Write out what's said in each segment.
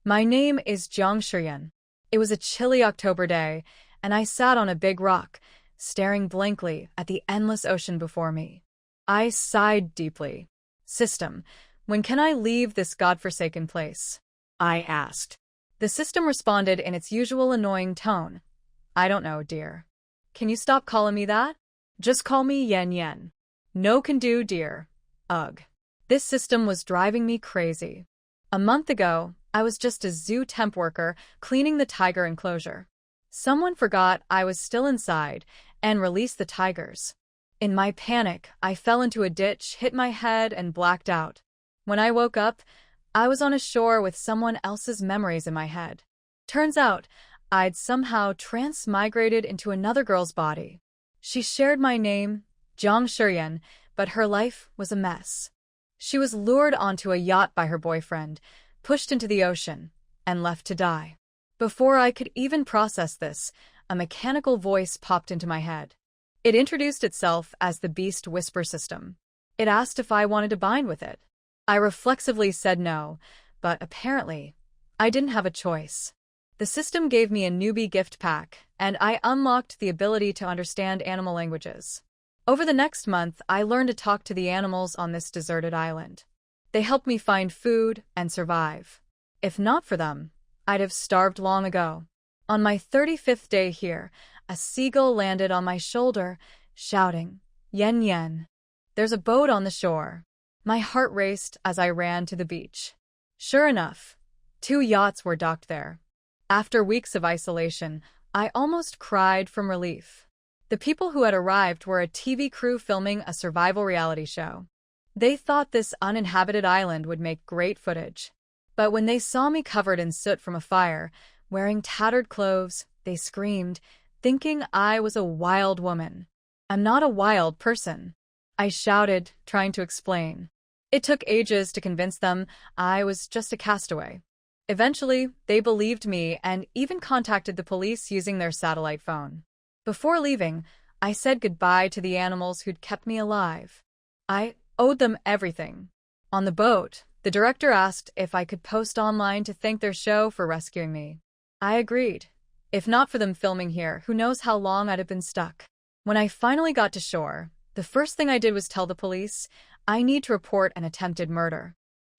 My name is Jiang Shiyan. It was a chilly October day, and I sat on a big rock, staring blankly at the endless ocean before me. I sighed deeply. System, when can I leave this godforsaken place? I asked. The system responded in its usual annoying tone. I don't know, dear. Can you stop calling me that? Just call me Yen Yen. No can do, dear. Ugh. This system was driving me crazy. A month ago, I was just a zoo temp worker cleaning the tiger enclosure. Someone forgot I was still inside and released the tigers. In my panic, I fell into a ditch, hit my head, and blacked out. When I woke up, I was on a shore with someone else's memories in my head. Turns out, I'd somehow transmigrated into another girl's body. She shared my name, Jiang Shiyan, but her life was a mess. She was lured onto a yacht by her boyfriend, pushed into the ocean, and left to die. Before I could even process this, a mechanical voice popped into my head. It introduced itself as the Beast Whisper System. It asked if I wanted to bind with it. I reflexively said no, but apparently, I didn't have a choice. The system gave me a newbie gift pack, and I unlocked the ability to understand animal languages. Over the next month, I learned to talk to the animals on this deserted island. They helped me find food and survive. If not for them, I'd have starved long ago. On my 35th day here, a seagull landed on my shoulder, shouting, "Yen Yen." There's a boat on the shore. My heart raced as I ran to the beach. Sure enough, 2 yachts were docked there. After weeks of isolation, I almost cried from relief. The people who had arrived were a TV crew filming a survival reality show. They thought this uninhabited island would make great footage. But when they saw me covered in soot from a fire, wearing tattered clothes, they screamed, thinking I was a wild woman. I'm not a wild person, I shouted, trying to explain. It took ages to convince them I was just a castaway. Eventually, they believed me and even contacted the police using their satellite phone. Before leaving, I said goodbye to the animals who'd kept me alive. I owed them everything. On the boat, the director asked if I could post online to thank their show for rescuing me. I agreed. If not for them filming here, who knows how long I'd have been stuck. When I finally got to shore, the first thing I did was tell the police I need to report an attempted murder.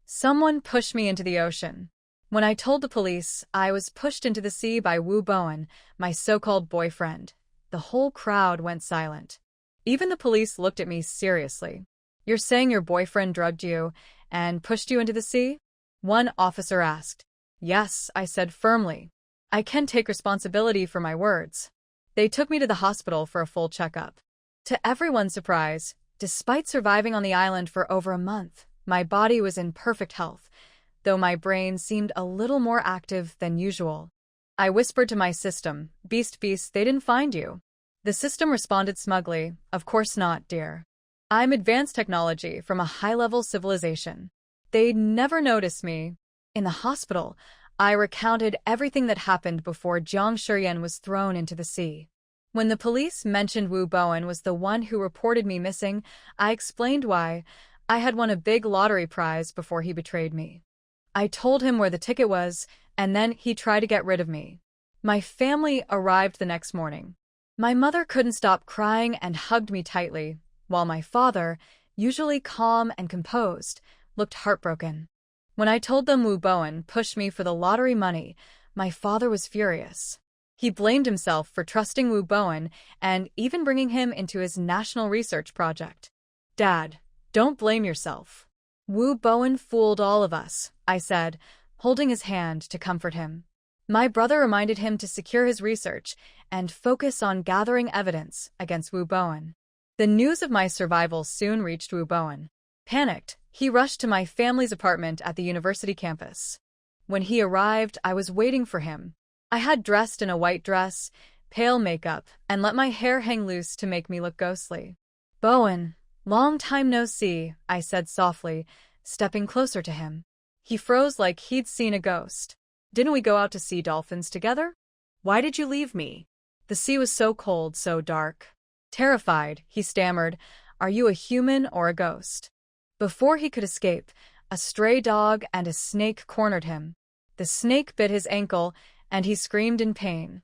Someone pushed me into the ocean. When I told the police, I was pushed into the sea by Wu Bowen, my so-called boyfriend. The whole crowd went silent. Even the police looked at me seriously. You're saying your boyfriend drugged you and pushed you into the sea? One officer asked. Yes, I said firmly. I can take responsibility for my words. They took me to the hospital for a full checkup. To everyone's surprise, despite surviving on the island for over a month, my body was in perfect health, though my brain seemed a little more active than usual. I whispered to my system, Beast, they didn't find you. The system responded smugly, Of course not, dear. I'm advanced technology from a high-level civilization. They'd never notice me. In the hospital, I recounted everything that happened before Jiang Shiyan was thrown into the sea. When the police mentioned Wu Bowen was the one who reported me missing, I explained why. I had won a big lottery prize before he betrayed me. I told him where the ticket was, and then he tried to get rid of me. My family arrived the next morning. My mother couldn't stop crying and hugged me tightly, while my father, usually calm and composed, looked heartbroken. When I told them Wu Bowen pushed me for the lottery money, my father was furious. He blamed himself for trusting Wu Bowen and even bringing him into his national research project. Dad, don't blame yourself. Wu Bowen fooled all of us, I said, holding his hand to comfort him. My brother reminded him to secure his research and focus on gathering evidence against Wu Bowen. The news of my survival soon reached Wu Bowen. Panicked, he rushed to my family's apartment at the university campus. When he arrived, I was waiting for him. I had dressed in a white dress, pale makeup, and let my hair hang loose to make me look ghostly. Bowen, long time no see, I said softly, stepping closer to him. He froze like he'd seen a ghost. Didn't we go out to see dolphins together? Why did you leave me? The sea was so cold, so dark. Terrified, he stammered, Are you a human or a ghost? Before he could escape, a stray dog and a snake cornered him. The snake bit his ankle, and he screamed in pain.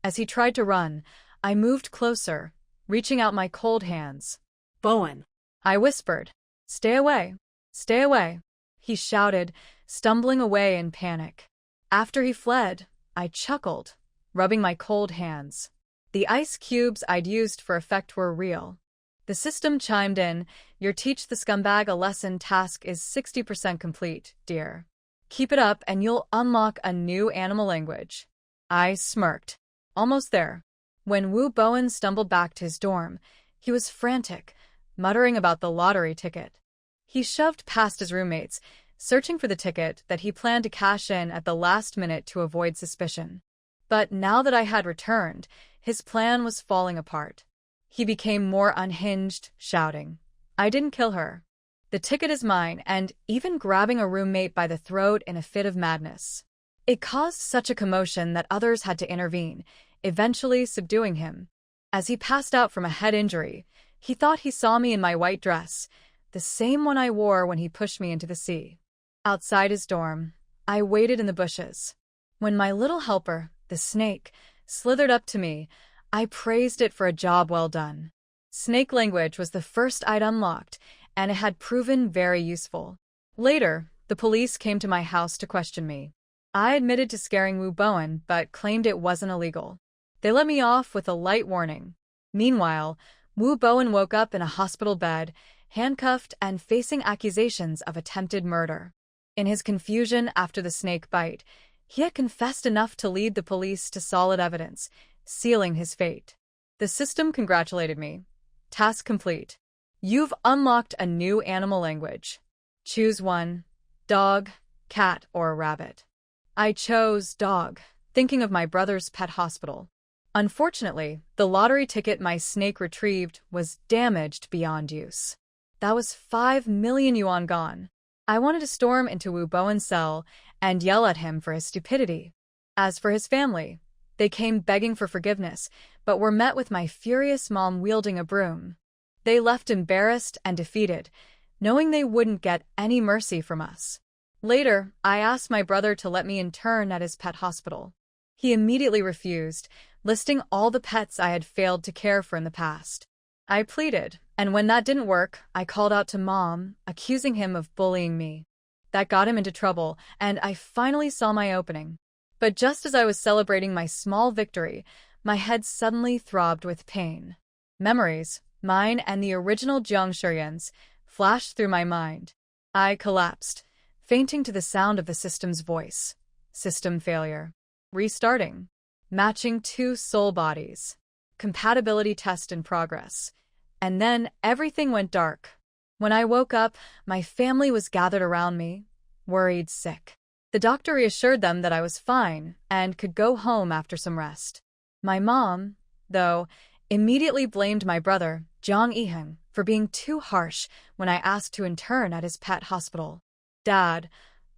As he tried to run, I moved closer, reaching out my cold hands. Bowen. I whispered, "Stay away, stay away." He shouted, stumbling away in panic. After he fled, I chuckled, rubbing my cold hands. The ice cubes I'd used for effect were real. The system chimed in, "Your teach the scumbag a lesson task is 60% complete, dear. Keep it up and you'll unlock a new animal language." I smirked. Almost there. When Wu Bowen stumbled back to his dorm, he was frantic, muttering about the lottery ticket. He shoved past his roommates, searching for the ticket that he planned to cash in at the last minute to avoid suspicion. But now that I had returned, his plan was falling apart. He became more unhinged, shouting, "I didn't kill her. The ticket is mine," and even grabbing a roommate by the throat in a fit of madness. It caused such a commotion that others had to intervene, eventually subduing him. As he passed out from a head injury, he thought he saw me in my white dress, the same one I wore when he pushed me into the sea. Outside his dorm, I waited in the bushes. When my little helper, the snake, slithered up to me, I praised it for a job well done. Snake language was the first I'd unlocked, and it had proven very useful. Later, the police came to my house to question me. I admitted to scaring Wu Bowen, but claimed it wasn't illegal. They let me off with a light warning. Meanwhile, Wu Bowen woke up in a hospital bed, handcuffed and facing accusations of attempted murder. In his confusion after the snake bite, he had confessed enough to lead the police to solid evidence, sealing his fate. The system congratulated me. Task complete. You've unlocked a new animal language. Choose one: dog, cat, or rabbit. I chose dog, thinking of my brother's pet hospital. Unfortunately, the lottery ticket my snake retrieved was damaged beyond use. That was 5 million yuan gone. I wanted to storm into Wu Bowen's cell and yell at him for his stupidity. As for his family, they came begging for forgiveness, but were met with my furious mom wielding a broom. They left embarrassed and defeated, knowing they wouldn't get any mercy from us. Later, I asked my brother to let me intern at his pet hospital. He immediately refused, listing all the pets I had failed to care for in the past. I pleaded, and when that didn't work, I called out to Mom, accusing him of bullying me. That got him into trouble, and I finally saw my opening. But just as I was celebrating my small victory, my head suddenly throbbed with pain. Memories, mine and the original Jiang Shurian's, flashed through my mind. I collapsed, fainting to the sound of the system's voice. System failure. Restarting. Matching 2 soul bodies. Compatibility test in progress. And then everything went dark. When I woke up, my family was gathered around me, worried sick. The doctor reassured them that I was fine and could go home after some rest. My mom, though, immediately blamed my brother, Jiang Yiheng, for being too harsh when I asked to intern at his pet hospital. Dad,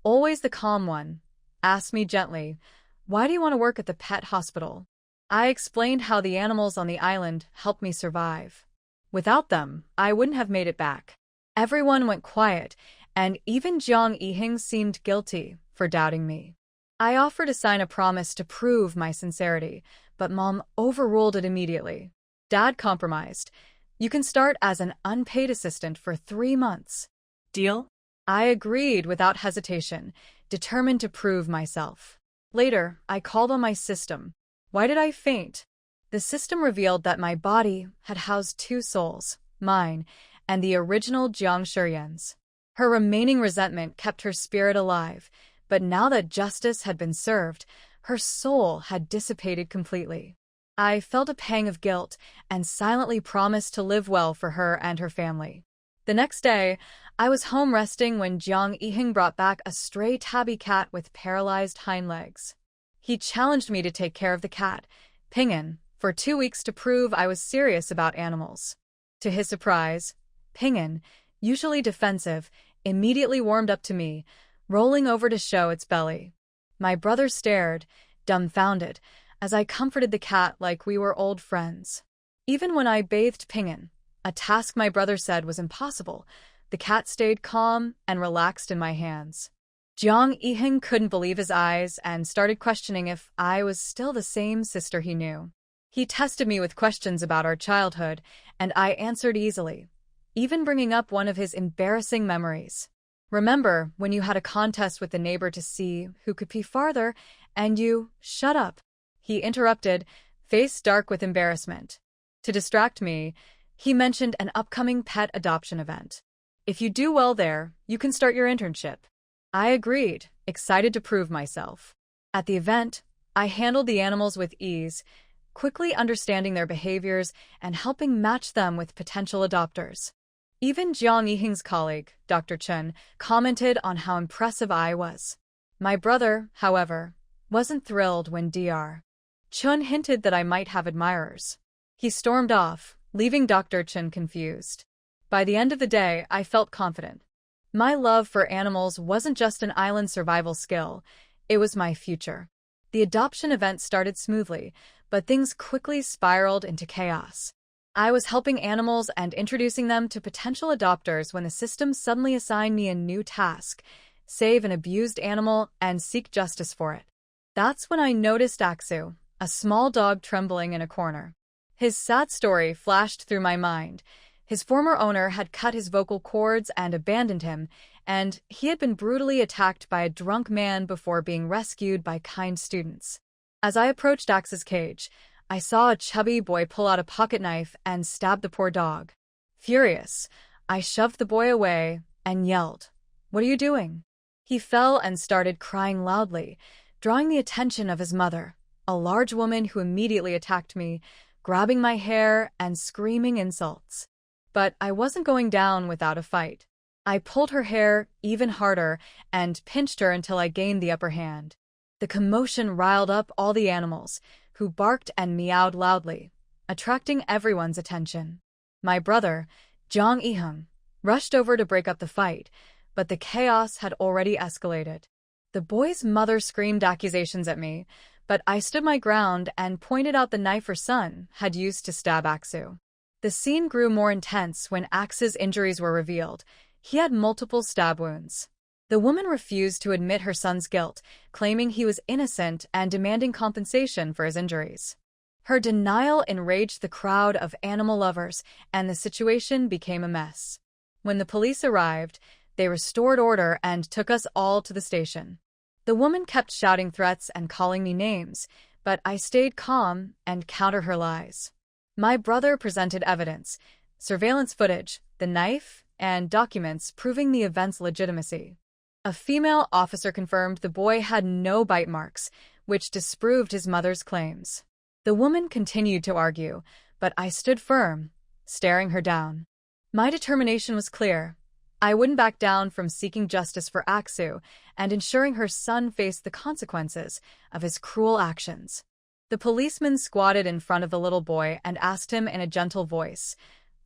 always the calm one, asked me gently, "Why do you want to work at the pet hospital?" I explained how the animals on the island helped me survive. Without them, I wouldn't have made it back. Everyone went quiet, and even Jiang Yiheng seemed guilty for doubting me. I offered to sign a promise to prove my sincerity, but Mom overruled it immediately. Dad compromised. "You can start as an unpaid assistant for 3 months. Deal?" I agreed without hesitation, determined to prove myself. Later, I called on my system. Why did I faint? The system revealed that my body had housed 2 souls, mine and the original Jiang Shurian's. Her remaining resentment kept her spirit alive, but now that justice had been served, her soul had dissipated completely. I felt a pang of guilt and silently promised to live well for her and her family. The next day, I was home resting when Jiang Yiheng brought back a stray tabby cat with paralyzed hind legs. He challenged me to take care of the cat, Ping'an, for 2 weeks to prove I was serious about animals. To his surprise, Ping'an, usually defensive, immediately warmed up to me, rolling over to show its belly. My brother stared, dumbfounded, as I comforted the cat like we were old friends. Even when I bathed Ping'an, a task my brother said was impossible, the cat stayed calm and relaxed in my hands. Jiang Yiheng couldn't believe his eyes and started questioning if I was still the same sister he knew. He tested me with questions about our childhood, and I answered easily, even bringing up one of his embarrassing memories. Remember when you had a contest with the neighbor to see who could pee farther, and you— Shut up, he interrupted, face dark with embarrassment. To distract me, he mentioned an upcoming pet adoption event. If you do well there, you can start your internship. I agreed, excited to prove myself. At the event, I handled the animals with ease, quickly understanding their behaviors and helping match them with potential adopters. Even Jiang Yiheng's colleague, Dr. Chun, commented on how impressive I was. My brother, however, wasn't thrilled when Dr. Chun hinted that I might have admirers. He stormed off, leaving Dr. Chun confused. By the end of the day, I felt confident. My love for animals wasn't just an island survival skill, it was my future. The adoption event started smoothly, but things quickly spiraled into chaos. I was helping animals and introducing them to potential adopters when the system suddenly assigned me a new task: save an abused animal and seek justice for it. That's when I noticed Aksu, a small dog trembling in a corner. His sad story flashed through my mind. His former owner had cut his vocal cords and abandoned him, and he had been brutally attacked by a drunk man before being rescued by kind students. As I approached Aksu's cage, I saw a chubby boy pull out a pocket knife and stab the poor dog. Furious, I shoved the boy away and yelled, "What are you doing?" He fell and started crying loudly, drawing the attention of his mother, a large woman who immediately attacked me, grabbing my hair and screaming insults. But I wasn't going down without a fight. I pulled her hair even harder and pinched her until I gained the upper hand. The commotion riled up all the animals, who barked and meowed loudly, attracting everyone's attention. My brother, Jiang Yiheng, rushed over to break up the fight, but the chaos had already escalated. The boy's mother screamed accusations at me, but I stood my ground and pointed out the knife her son had used to stab Aksu. The scene grew more intense when Aksu's injuries were revealed. He had multiple stab wounds. The woman refused to admit her son's guilt, claiming he was innocent and demanding compensation for his injuries. Her denial enraged the crowd of animal lovers, and the situation became a mess. When the police arrived, they restored order and took us all to the station. The woman kept shouting threats and calling me names, but I stayed calm and countered her lies. My brother presented evidence, surveillance footage, the knife, and documents proving the event's legitimacy. A female officer confirmed the boy had no bite marks, which disproved his mother's claims. The woman continued to argue, but I stood firm, staring her down. My determination was clear. I wouldn't back down from seeking justice for Aksu and ensuring her son faced the consequences of his cruel actions. The policeman squatted in front of the little boy and asked him in a gentle voice,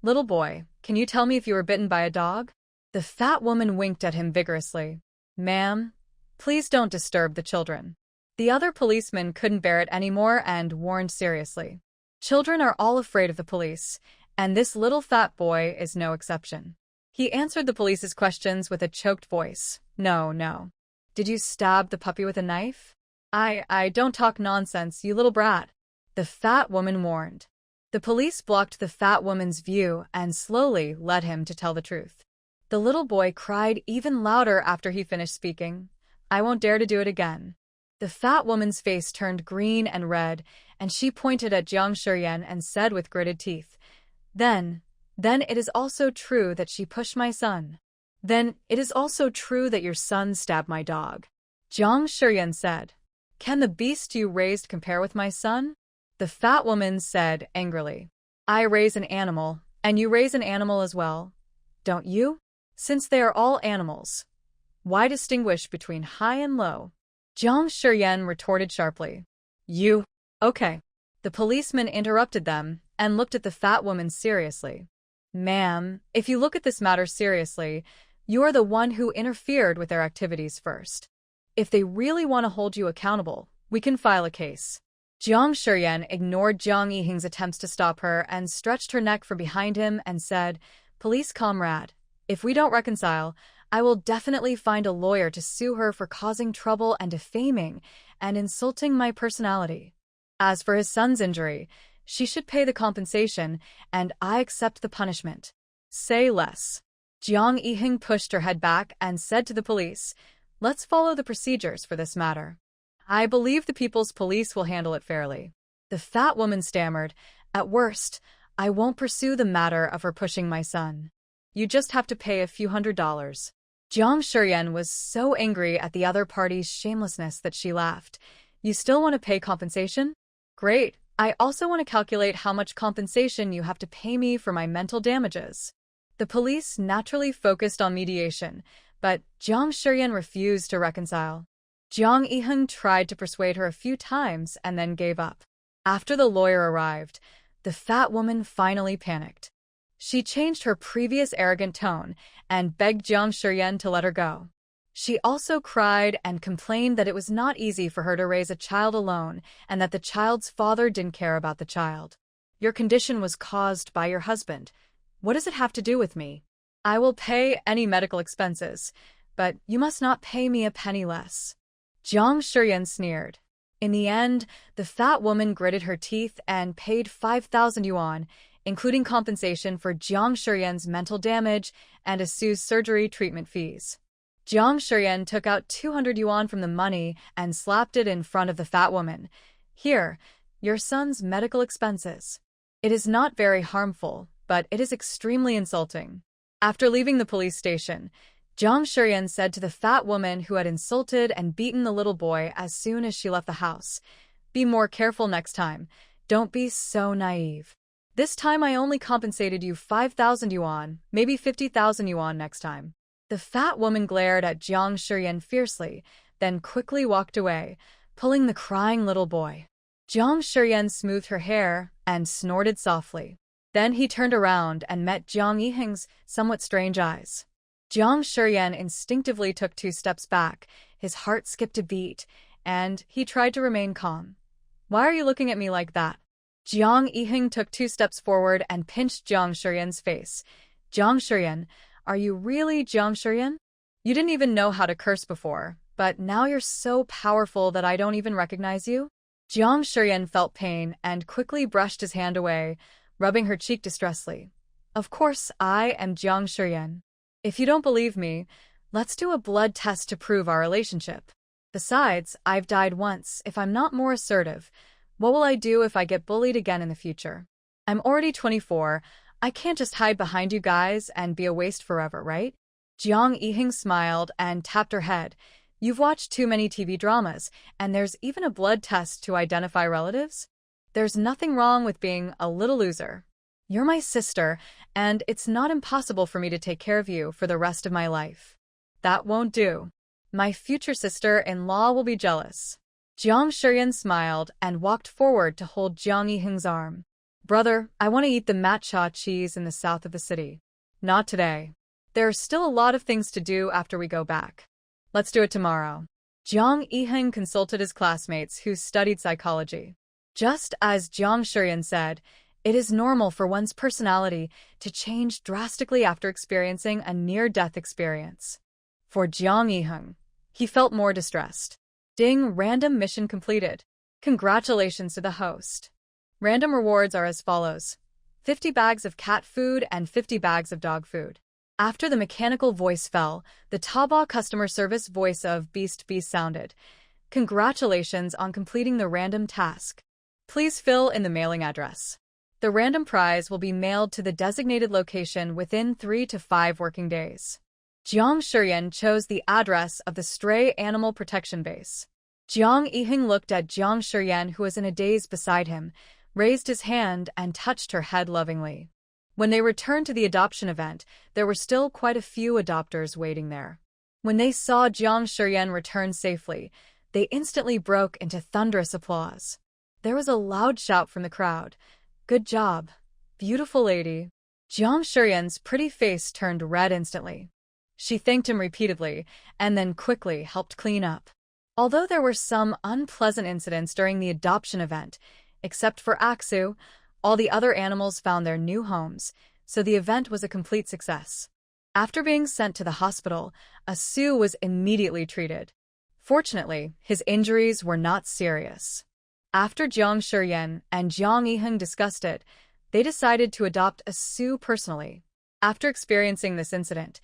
"Little boy, can you tell me if you were bitten by a dog?" The fat woman winked at him vigorously. "Ma'am, please don't disturb the children." The other policeman couldn't bear it anymore and warned seriously. Children are all afraid of the police, and this little fat boy is no exception. He answered the police's questions with a choked voice. No. Did you stab the puppy with a knife?" I don't talk nonsense, you little brat," the fat woman warned. The police blocked the fat woman's view and slowly led him to tell the truth. The little boy cried even louder after he finished speaking. "I won't dare to do it again." The fat woman's face turned green and red, and she pointed at Jiang Shiryan and said with gritted teeth, Then it is also true that she pushed my son. Then it is also true that your son stabbed my dog." Jiang Shiryan said, "Can the beast you raised compare with my son?" The fat woman said angrily, "I raise an animal, and you raise an animal as well, don't you? Since they are all animals, why distinguish between high and low?" Jiang Shiryan retorted sharply, "You, okay." The policeman interrupted them and looked at the fat woman seriously. "Ma'am, if you look at this matter seriously, you are the one who interfered with their activities first. If they really want to hold you accountable, we can file a case." Jiang Shiryan ignored Jiang Yiheng's attempts to stop her and stretched her neck from behind him and said, "Police comrade, if we don't reconcile, I will definitely find a lawyer to sue her for causing trouble and defaming and insulting my personality. As for his son's injury, she should pay the compensation, and I accept the punishment. Say less. Jiang Yiheng pushed her head back and said to the police, "Let's follow the procedures for this matter. I believe the people's police will handle it fairly." The fat woman stammered, "At worst, I won't pursue the matter of her pushing my son. You just have to pay a few $100s. Jiang Shiyan was so angry at the other party's shamelessness that she laughed. "You still want to pay compensation? Great. I also want to calculate how much compensation you have to pay me for my mental damages." The police naturally focused on mediation, but Jiang Shiyan refused to reconcile. Jiang Yiheng tried to persuade her a few times and then gave up. After the lawyer arrived, the fat woman finally panicked. She changed her previous arrogant tone and begged Jiang Shiyan to let her go. She also cried and complained that it was not easy for her to raise a child alone and that the child's father didn't care about the child. "Your condition was caused by your husband. What does it have to do with me? I will pay any medical expenses, but you must not pay me a penny less." Jiang Shiyan sneered. In the end, the fat woman gritted her teeth and paid 5,000 yuan, including compensation for Jiang Shiyan's mental damage and Asu's surgery treatment fees. Jiang Shiyan took out 200 yuan from the money and slapped it in front of the fat woman. "Here, your son's medical expenses. It is not very harmful, but it is extremely insulting." After leaving the police station, Jiang Shiyan said to the fat woman who had insulted and beaten the little boy as soon as she left the house, "Be more careful next time. Don't be so naive. This time I only compensated you 5,000 yuan, maybe 50,000 yuan next time." The fat woman glared at Jiang Shiyan fiercely, then quickly walked away, pulling the crying little boy. Jiang Shiyan smoothed her hair and snorted softly. Then he turned around and met Jiang Yiheng's somewhat strange eyes. Jiang Shiyan instinctively took 2 steps back, his heart skipped a beat, and he tried to remain calm. "Why are you looking at me like that?" Jiang Yiheng took 2 steps forward and pinched Jiang Shiyan's face. "Jiang Shiyan, are you really Jiang Shiyan? You didn't even know how to curse before, but now you're so powerful that I don't even recognize you?" Jiang Shiyan felt pain and quickly brushed his hand away, rubbing her cheek distressfully. "Of course, I am Jiang Shiyan. If you don't believe me, let's do a blood test to prove our relationship. Besides, I've died once. If I'm not more assertive, what will I do if I get bullied again in the future? I'm already 24. I can't just hide behind you guys and be a waste forever, right?" Jiang Yiheng smiled and tapped her head. "You've watched too many TV dramas, and there's even a blood test to identify relatives? There's nothing wrong with being a little loser. You're my sister, and it's not impossible for me to take care of you for the rest of my life." "That won't do. My future sister-in-law will be jealous." Jiang Shiyan smiled and walked forward to hold Jiang Yiheng's arm. "Brother, I want to eat the matcha cheese in the south of the city." "Not today. There are still a lot of things to do after we go back. Let's do it tomorrow." Jiang Yiheng consulted his classmates who studied psychology. Just as Jiang Shiyan said, it is normal for one's personality to change drastically after experiencing a near-death experience. For Jiang Yiheng, he felt more distressed. Ding, random mission completed. Congratulations to the host. Random rewards are as follows: 50 bags of cat food and 50 bags of dog food. After the mechanical voice fell, the Taobao customer service voice of Beast sounded. "Congratulations on completing the random task. Please fill in the mailing address. The random prize will be mailed to the designated location within 3 to 5 working days." Jiang Shiyan chose the address of the Stray Animal Protection Base. Jiang Yiheng looked at Jiang Shiyan, who was in a daze beside him, raised his hand and touched her head lovingly. When they returned to the adoption event, there were still quite a few adopters waiting there. When they saw Jiang Shiyan return safely, they instantly broke into thunderous applause. There was a loud shout from the crowd. "Good job, beautiful lady." Jiang Shiyan's pretty face turned red instantly. She thanked him repeatedly, and then quickly helped clean up. Although there were some unpleasant incidents during the adoption event, except for Aksu, all the other animals found their new homes, so the event was a complete success. After being sent to the hospital, Asu was immediately treated. Fortunately, his injuries were not serious. After Jiang Shiyan and Jiang Yiheng discussed it, they decided to adopt Asu personally. After experiencing this incident,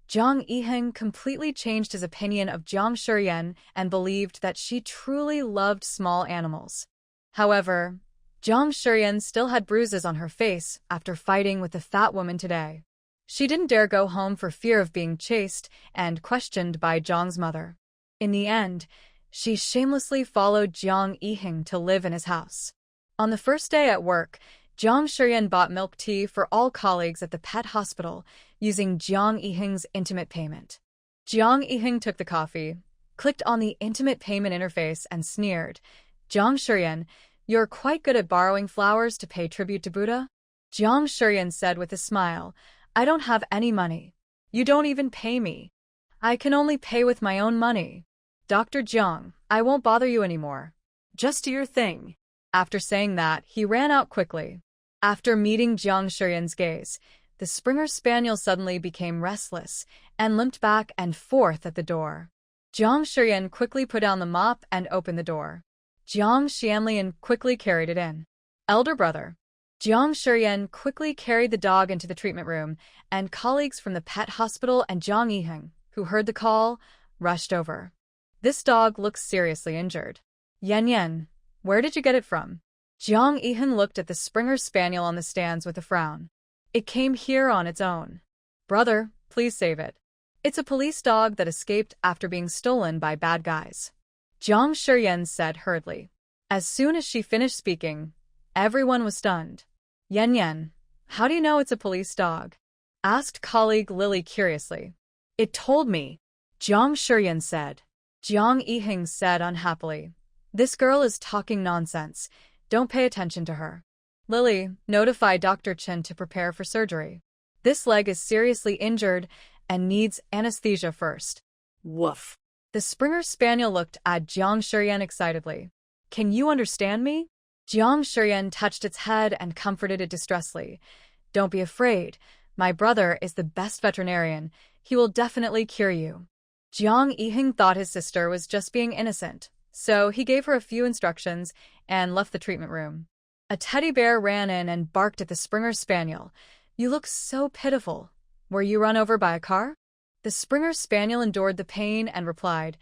Jiang Yiheng completely changed his opinion of Jiang Shiyan and believed that she truly loved small animals. However, Jiang Shiyan still had bruises on her face after fighting with the fat woman today. She didn't dare go home for fear of being chased and questioned by Jiang's mother. In the end, she shamelessly followed Jiang Yiheng to live in his house. On the first day at work, Jiang Shiyan bought milk tea for all colleagues at the pet hospital using Jiang Yiheng's intimate payment. Jiang Yiheng took the coffee, clicked on the intimate payment interface and sneered, "Jiang Shiyan, you're quite good at borrowing flowers to pay tribute to Buddha?" Jiang Shiyan said with a smile, "I don't have any money. You don't even pay me. I can only pay with my own money. Dr. Jiang, I won't bother you anymore. Just do your thing." After saying that, he ran out quickly. After meeting Jiang Shiyan's gaze, the Springer Spaniel suddenly became restless and limped back and forth at the door. Jiang Shiyan quickly put down the mop and opened the door. Jiang Xianlian quickly carried it in. Elder brother. Jiang Shiyan quickly carried the dog into the treatment room, and colleagues from the pet hospital and Jiang Yiheng, who heard the call, rushed over. This dog looks seriously injured. Yan, where did you get it from? Jiang Yiheng looked at the Springer Spaniel on the stands with a frown. It came here on its own. Brother, please save it. It's a police dog that escaped after being stolen by bad guys. Jiang Shiyan said hurriedly. As soon as she finished speaking, everyone was stunned. Yan, how do you know it's a police dog? Asked colleague Lily curiously. It told me, Jiang Shiyan said. Jiang Yiheng said unhappily. This girl is talking nonsense. Don't pay attention to her. Lily, notify Dr. Chen to prepare for surgery. This leg is seriously injured and needs anesthesia first. Woof. The Springer Spaniel looked at Jiang Shiyan excitedly. Can you understand me? Jiang Shiyan touched its head and comforted it distressfully. Don't be afraid. My brother is the best veterinarian. He will definitely cure you. Jiang Yiheng thought his sister was just being innocent, so he gave her a few instructions and left the treatment room. A teddy bear ran in and barked at the Springer Spaniel. You look so pitiful. Were you run over by a car? The Springer Spaniel endured the pain and replied,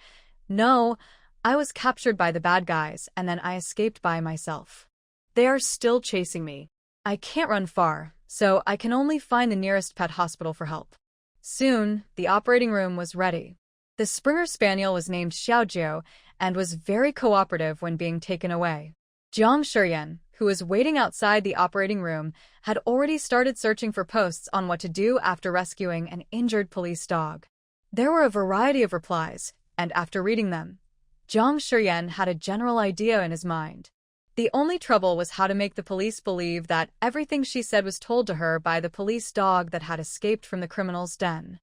No, I was captured by the bad guys and then I escaped by myself. They are still chasing me. I can't run far, so I can only find the nearest pet hospital for help. Soon, the operating room was ready. The Springer Spaniel was named Xiaojiu and was very cooperative when being taken away. Jiang Shiyan, who was waiting outside the operating room, had already started searching for posts on what to do after rescuing an injured police dog. There were a variety of replies, and after reading them, Jiang Shiyan had a general idea in his mind. The only trouble was how to make the police believe that everything she said was told to her by the police dog that had escaped from the criminal's den.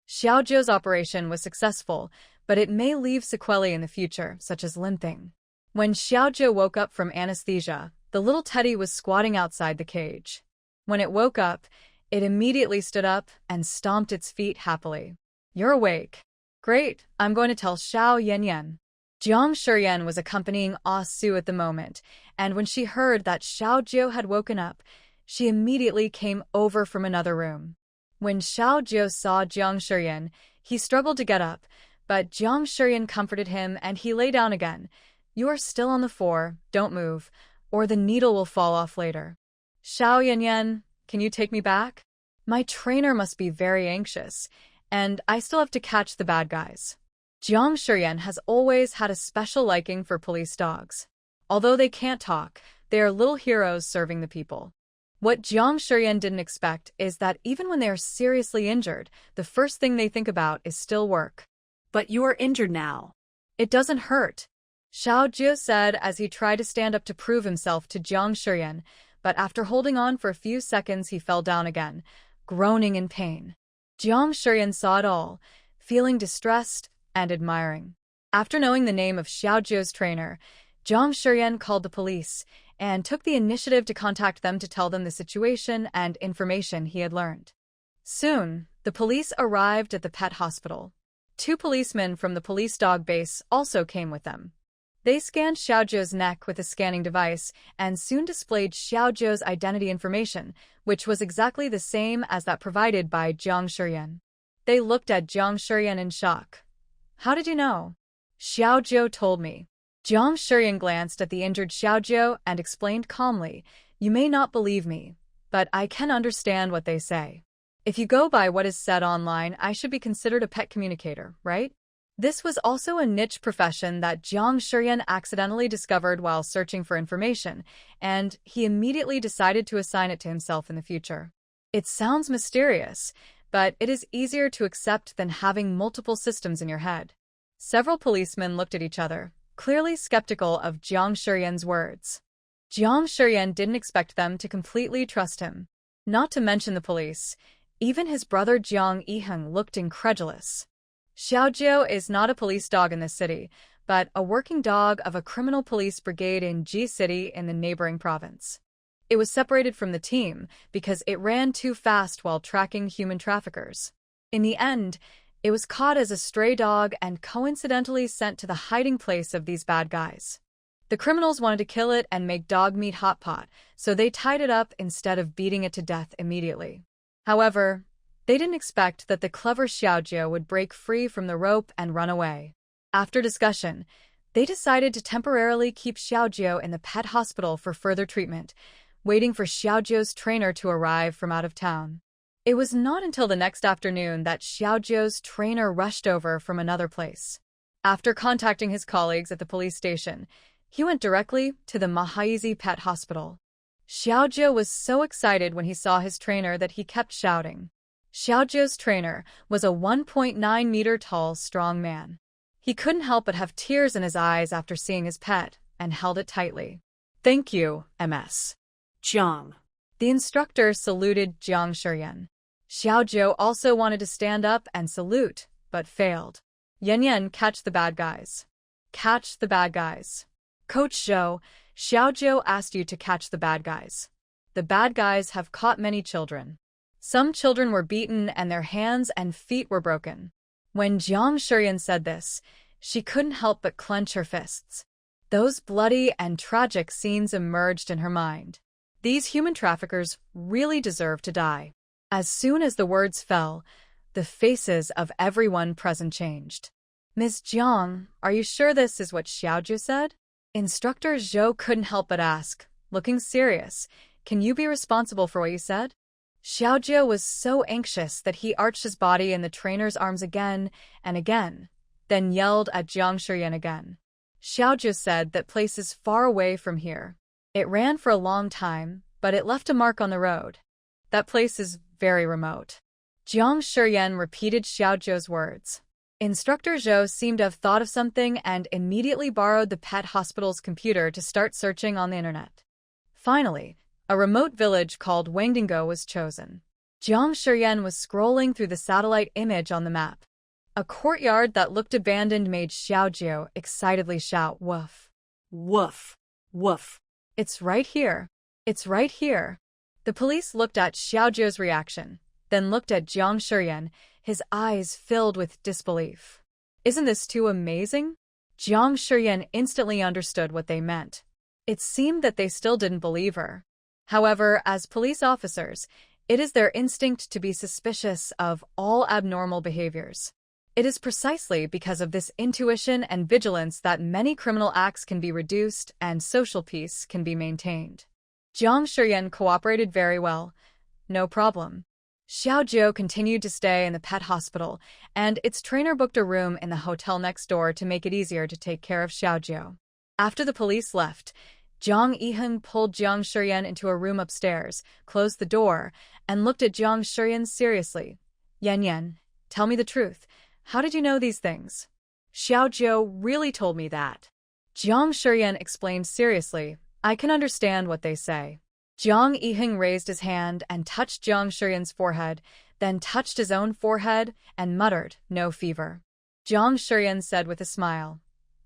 Xiaojiu's operation was successful, but it may leave sequelae in the future, such as limping. When Xiaojiu woke up from anesthesia, the little teddy was squatting outside the cage. When it woke up, it immediately stood up and stomped its feet happily. You're awake. Great, I'm going to tell Xiao Yan. Jiang Shiyan was accompanying Ah Su at the moment, and when she heard that Xiaojiu had woken up, she immediately came over from another room. When Xiaojiu saw Jiang Shiyan, he struggled to get up, but Jiang Shiyan comforted him and he lay down again. You are still on the floor, don't move, or the needle will fall off later. Xiao Yan, can you take me back? My trainer must be very anxious, and I still have to catch the bad guys. Jiang Shiyan has always had a special liking for police dogs. Although they can't talk, they are little heroes serving the people. What Jiang Shiyan didn't expect is that even when they are seriously injured, the first thing they think about is still work. But you are injured now. It doesn't hurt, Xiaojiu said as he tried to stand up to prove himself to Jiang Shiyan, but after holding on for a few seconds he fell down again, groaning in pain. Jiang Shiyan saw it all, feeling distressed and admiring. After knowing the name of Xiaojiu's trainer, Jiang Shiyan called the police and took the initiative to contact them to tell them the situation and information he had learned. Soon, the police arrived at the pet hospital. 2 policemen from the police dog base also came with them. They scanned Xiaozhou's neck with a scanning device and soon displayed Xiaozhou's identity information, which was exactly the same as that provided by Jiang Shiyan. They looked at Jiang Shiyan in shock. "How did you know?" "Xiaozhou told me." Jiang Shiyan glanced at the injured Xiaozhou and explained calmly, "You may not believe me, but I can understand what they say. If you go by what is said online, I should be considered a pet communicator, right?" This was also a niche profession that Jiang Shiyan accidentally discovered while searching for information, and he immediately decided to assign it to himself in the future. It sounds mysterious, but it is easier to accept than having multiple systems in your head. Several policemen looked at each other, clearly skeptical of Jiang Shiyan's words. Jiang Shiyan didn't expect them to completely trust him. Not to mention the police, even his brother Jiang Yiheng looked incredulous. Xiaozhou is not a police dog in this city, but a working dog of a criminal police brigade in Ji City in the neighboring province. It was separated from the team because it ran too fast while tracking human traffickers. In the end, it was caught as a stray dog and coincidentally sent to the hiding place of these bad guys. The criminals wanted to kill it and make dog meat hot pot, so they tied it up instead of beating it to death immediately. However, they didn't expect that the clever Xiaozhou would break free from the rope and run away. After discussion, they decided to temporarily keep Xiaozhou in the pet hospital for further treatment, waiting for Xiaozhou's trainer to arrive from out of town. It was not until the next afternoon that Xiaozhou's trainer rushed over from another place. After contacting his colleagues at the police station, he went directly to the Mahaizi Pet Hospital. Xiaozhou was so excited when he saw his trainer that he kept shouting. Xiaozhou's trainer was a 1.9-meter tall, strong man. He couldn't help but have tears in his eyes after seeing his pet, and held it tightly. "Thank you, MS. Jiang." The instructor saluted Jiang Shiyan. Xiaozhou also wanted to stand up and salute, but failed. "Yan, catch the bad guys. Catch the bad guys." "Coach Zhou, Xiaozhou asked you to catch the bad guys. The bad guys have caught many children. Some children were beaten and their hands and feet were broken." When Jiang Shiyan said this, she couldn't help but clench her fists. Those bloody and tragic scenes emerged in her mind. These human traffickers really deserve to die. As soon as the words fell, the faces of everyone present changed. "Ms. Jiang, are you sure this is what Xiaozhou said?" Instructor Zhou couldn't help but ask, looking serious, "Can you be responsible for what you said?" Xiaozhou was so anxious that he arched his body in the trainer's arms again and again, then yelled at Jiang Shiyan again. Xiaozhou said that place is far away from here. It ran for a long time, but it left a mark on the road. That place is very remote. Jiang Shiyan repeated Xiaozhou's words. Instructor Zhou seemed to have thought of something and immediately borrowed the pet hospital's computer to start searching on the internet. Finally, a remote village called Wangdingo was chosen. Jiang Shiyan was scrolling through the satellite image on the map. A courtyard that looked abandoned made Xiaozhou excitedly shout, "Woof! Woof! Woof!" It's right here. It's right here." The police looked at Xiaozhou's reaction, then looked at Jiang Shiyan, his eyes filled with disbelief. "Isn't this too amazing?" Jiang Shiyan instantly understood what they meant. It seemed that they still didn't believe her. However, as police officers, it is their instinct to be suspicious of all abnormal behaviors. It is precisely because of this intuition and vigilance that many criminal acts can be reduced and social peace can be maintained. Jiang Shiyan cooperated very well. No problem. Xiaozhou continued to stay in the pet hospital, and its trainer booked a room in the hotel next door to make it easier to take care of Xiaozhou. After the police left, Jiang Yiheng pulled Jiang Shiyan into a room upstairs, closed the door, and looked at Jiang Shiyan seriously. Yan, tell me the truth. How did you know these things?" "Xiaozhou really told me that." Jiang Shiyan explained seriously, "I can understand what they say." Jiang Yiheng raised his hand and touched Jiang Shiyan's forehead, then touched his own forehead and muttered, "No fever." Jiang Shiyan said with a smile,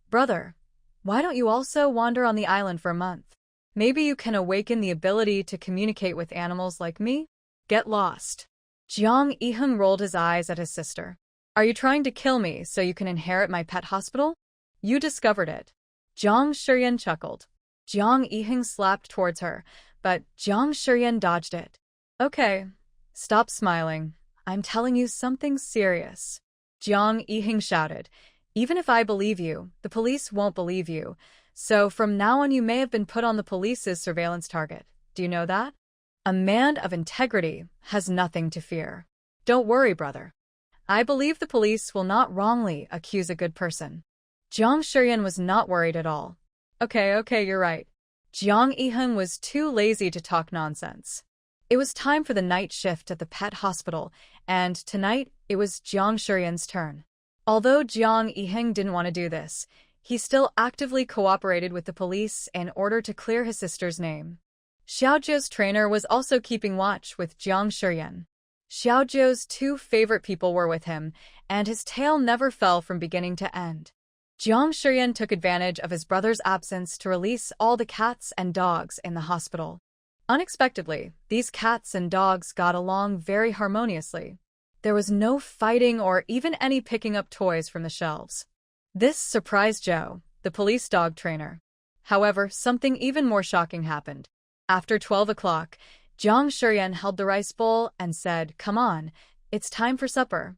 "Brother, why don't you also wander on the island for a month? Maybe you can awaken the ability to communicate with animals like me? Get lost." Jiang Yiheng rolled his eyes at his sister. Are you trying to kill me so you can inherit my pet hospital? You discovered it. Jiang Shiyan chuckled. Jiang Yiheng slapped towards her, but Jiang Shiyan dodged it. Okay, stop smiling. I'm telling you something serious. Jiang Yiheng shouted. Even if I believe you, the police won't believe you. So from now on you may have been put on the police's surveillance target. Do you know that? A man of integrity has nothing to fear. Don't worry, brother. I believe the police will not wrongly accuse a good person. Jiang Shiyan was not worried at all. Okay, you're right. Jiang Yiheng was too lazy to talk nonsense. It was time for the night shift at the pet hospital, and tonight it was Jiang Shiyan's turn. Although Jiang Yiheng didn't want to do this, he still actively cooperated with the police in order to clear his sister's name. Xiaozhou's trainer was also keeping watch with Jiang Shiyan. Xiaozhou's two favorite people were with him, and his tale never fell from beginning to end. Jiang Shiyan took advantage of his brother's absence to release all the cats and dogs in the hospital. Unexpectedly, these cats and dogs got along very harmoniously. There was no fighting or even any picking up toys from the shelves. This surprised Zhou, the police dog trainer. However, something even more shocking happened. After 12 o'clock, Jiang Shiyan held the rice bowl and said, "Come on, it's time for supper.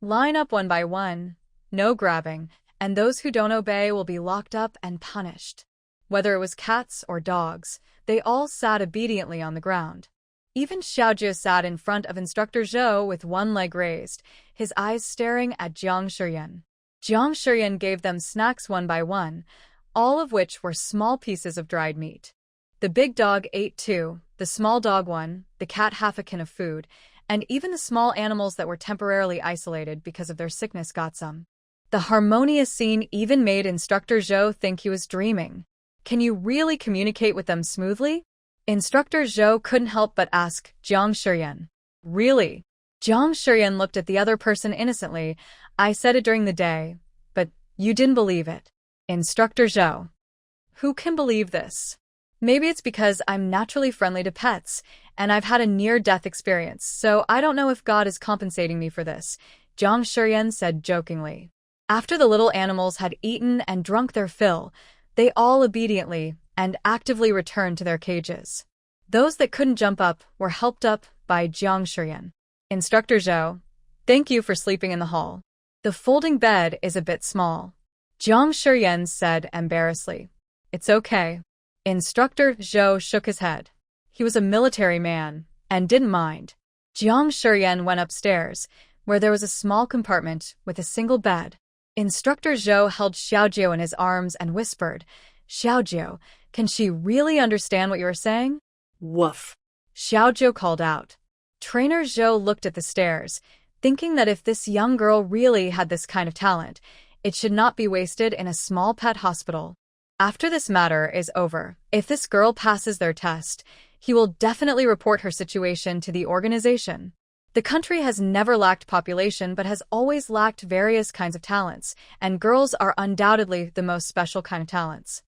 Line up one by one, no grabbing, and those who don't obey will be locked up and punished." Whether it was cats or dogs, they all sat obediently on the ground. Even Xiaozhou sat in front of Instructor Zhou with one leg raised, his eyes staring at Jiang Shiyan. Jiang Shiyan gave them snacks one by one, all of which were small pieces of dried meat. The big dog ate two, the small dog one, the cat half a can of food, and even the small animals that were temporarily isolated because of their sickness got some. The harmonious scene even made Instructor Zhou think he was dreaming. Can you really communicate with them smoothly? Instructor Zhou couldn't help but ask Jiang Shiyan. Really? Jiang Shiyan looked at the other person innocently. I said it during the day, but you didn't believe it. Instructor Zhou. Who can believe this? Maybe it's because I'm naturally friendly to pets, and I've had a near-death experience, so I don't know if God is compensating me for this, Jiang Shiyan said jokingly. After the little animals had eaten and drunk their fill, they all obediently and actively returned to their cages. Those that couldn't jump up were helped up by Jiang Shiyan. Instructor Zhou, thank you for sleeping in the hall. The folding bed is a bit small. Jiang Shiyan said embarrassedly. It's okay. Instructor Zhou shook his head. He was a military man and didn't mind. Jiang Shiyan went upstairs, where there was a small compartment with a single bed. Instructor Zhou held Xiaozhou in his arms and whispered, Xiaozhou, can she really understand what you are saying? Woof. Xiaozhou called out. Trainer Zhou looked at the stairs, thinking that if this young girl really had this kind of talent, it should not be wasted in a small pet hospital. After this matter is over, if this girl passes their test, he will definitely report her situation to the organization. The country has never lacked population but has always lacked various kinds of talents, and girls are undoubtedly the most special kind of talents.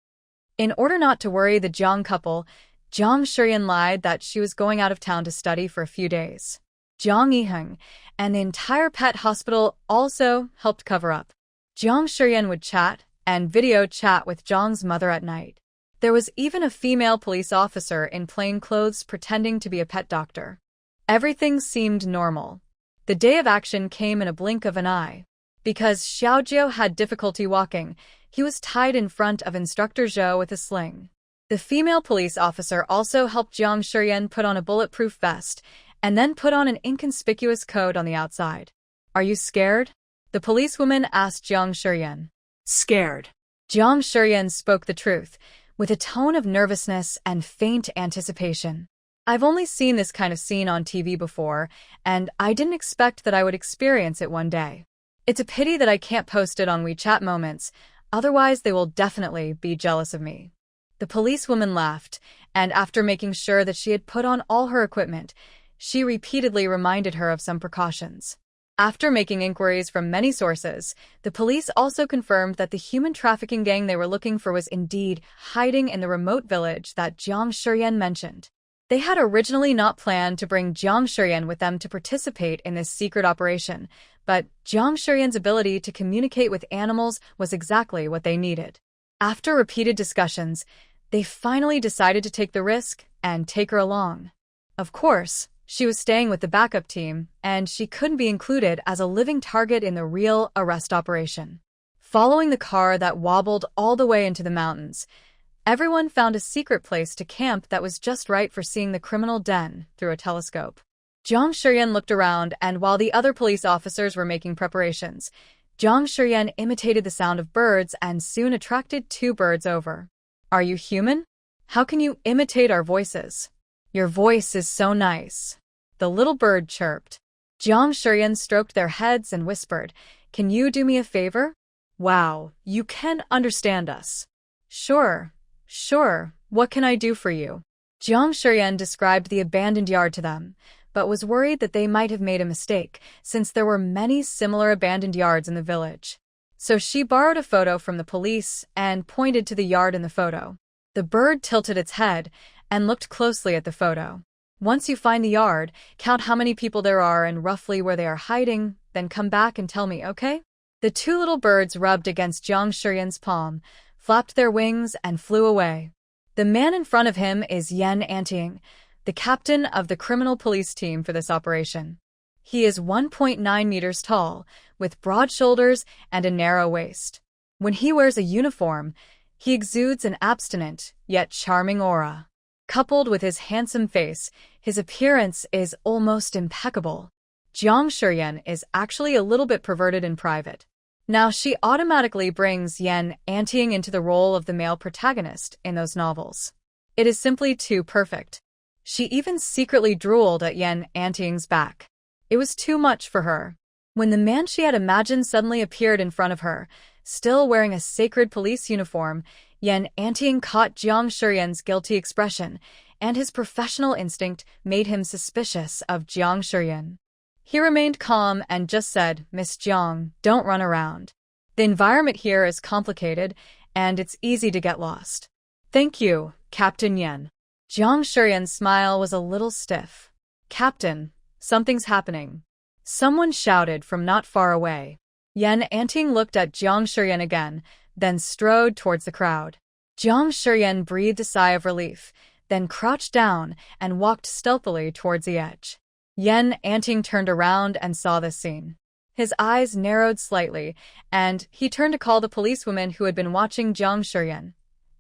In order not to worry the Jiang couple, Jiang Shiyan lied that she was going out of town to study for a few days. Jiang Yiheng and the entire pet hospital also helped cover up. Jiang Shiyan would chat and video chat with Jiang's mother at night. There was even a female police officer in plain clothes pretending to be a pet doctor. Everything seemed normal. The day of action came in a blink of an eye. Because Xiaozhou had difficulty walking, he was tied in front of Instructor Zhou with a sling. The female police officer also helped Jiang Shiyan put on a bulletproof vest, and then put on an inconspicuous coat on the outside. Are you scared? The policewoman asked Jiang Shiyan. Scared. Jiang Shiyan spoke the truth, with a tone of nervousness and faint anticipation. I've only seen this kind of scene on TV before, and I didn't expect that I would experience it one day. It's a pity that I can't post it on WeChat Moments, otherwise they will definitely be jealous of me. The policewoman laughed, and after making sure that she had put on all her equipment, she repeatedly reminded her of some precautions. After making inquiries from many sources, the police also confirmed that the human trafficking gang they were looking for was indeed hiding in the remote village that Jiang Shiyan mentioned. They had originally not planned to bring Jiang Shiyan with them to participate in this secret operation, but Jiang Shiyan's ability to communicate with animals was exactly what they needed. After repeated discussions, they finally decided to take the risk and take her along. Of course, she was staying with the backup team, and she couldn't be included as a living target in the real arrest operation. Following the car that wobbled all the way into the mountains, everyone found a secret place to camp that was just right for seeing the criminal den through a telescope. Jiang Shiyan looked around, and while the other police officers were making preparations, Jiang Shiyan imitated the sound of birds and soon attracted 2 birds over. "Are you human? How can you imitate our voices? Your voice is so nice," the little bird chirped. Jiang Shiyan stroked their heads and whispered, "Can you do me a favor?" "Wow, you can understand us." Sure, what can I do for you?" Jiang Shiyan described the abandoned yard to them, but was worried that they might have made a mistake, since there were many similar abandoned yards in the village. So she borrowed a photo from the police and pointed to the yard in the photo. The bird tilted its head and looked closely at the photo. "Once you find the yard, count how many people there are and roughly where they are hiding, then come back and tell me, okay?" The 2 little birds rubbed against Jiang Shiyan's palm, flapped their wings, and flew away. The man in front of him is Yen Anting, the captain of the criminal police team for this operation. He is 1.9 meters tall, with broad shoulders and a narrow waist. When he wears a uniform, he exudes an abstinent, yet charming aura. Coupled with his handsome face, his appearance is almost impeccable. Jiang Shiyan is actually a little bit perverted in private. Now she automatically brings Yen Anting into the role of the male protagonist in those novels. It is simply too perfect. She even secretly drooled at Yen Anting's back. It was too much for her. When the man she had imagined suddenly appeared in front of her, still wearing a sacred police uniform, Yen Anting caught Jiang Shiyan's guilty expression, and his professional instinct made him suspicious of Jiang Shiyan. He remained calm and just said, "Miss Jiang, don't run around. The environment here is complicated, and it's easy to get lost." "Thank you, Captain Yen." Jiang Shiyan's smile was a little stiff. "Captain, something's happening," someone shouted from not far away. Yen Anting looked at Jiang Shiyan again, then strode towards the crowd. Jiang Shiyan breathed a sigh of relief, then crouched down and walked stealthily towards the edge. Yen Anting turned around and saw this scene. His eyes narrowed slightly, and he turned to call the policewoman who had been watching Jiang Shiyan.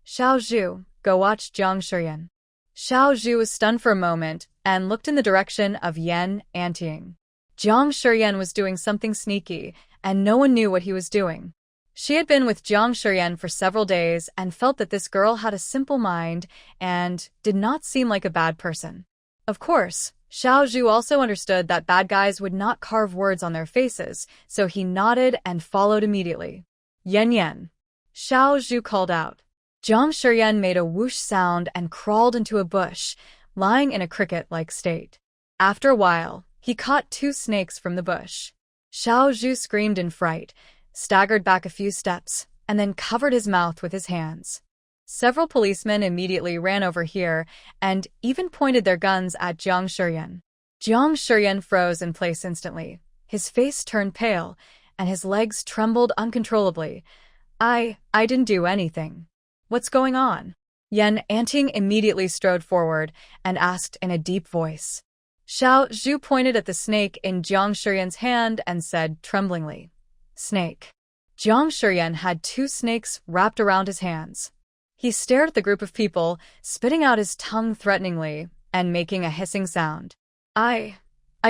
"Xiao Zhu, go watch Jiang Shiyan." Xiao Zhu was stunned for a moment and looked in the direction of Yen Anting. Jiang Shiyan was doing something sneaky, and no one knew what he was doing. She had been with Jiang Shiyan for several days and felt that this girl had a simple mind and did not seem like a bad person. Of course, Xiao Zhu also understood that bad guys would not carve words on their faces, so he nodded and followed immediately. "Yen." Xiao Zhu called out. Jiang Shiyan made a whoosh sound and crawled into a bush, lying in a cricket-like state. After a while, he caught 2 snakes from the bush. Xiao Zhu screamed in fright, staggered back a few steps, and then covered his mouth with his hands. Several policemen immediately ran over here and even pointed their guns at Jiang Shiyan. Jiang Shiyan froze in place instantly. His face turned pale, and his legs trembled uncontrollably. I didn't do anything. What's going on?" Yen Anting immediately strode forward and asked in a deep voice. Xiao Zhu pointed at the snake in Jiang Shiyan's hand and said tremblingly, "Snake." Jiang Shiyan had 2 snakes wrapped around his hands. He stared at the group of people, spitting out his tongue threateningly and making a hissing sound. I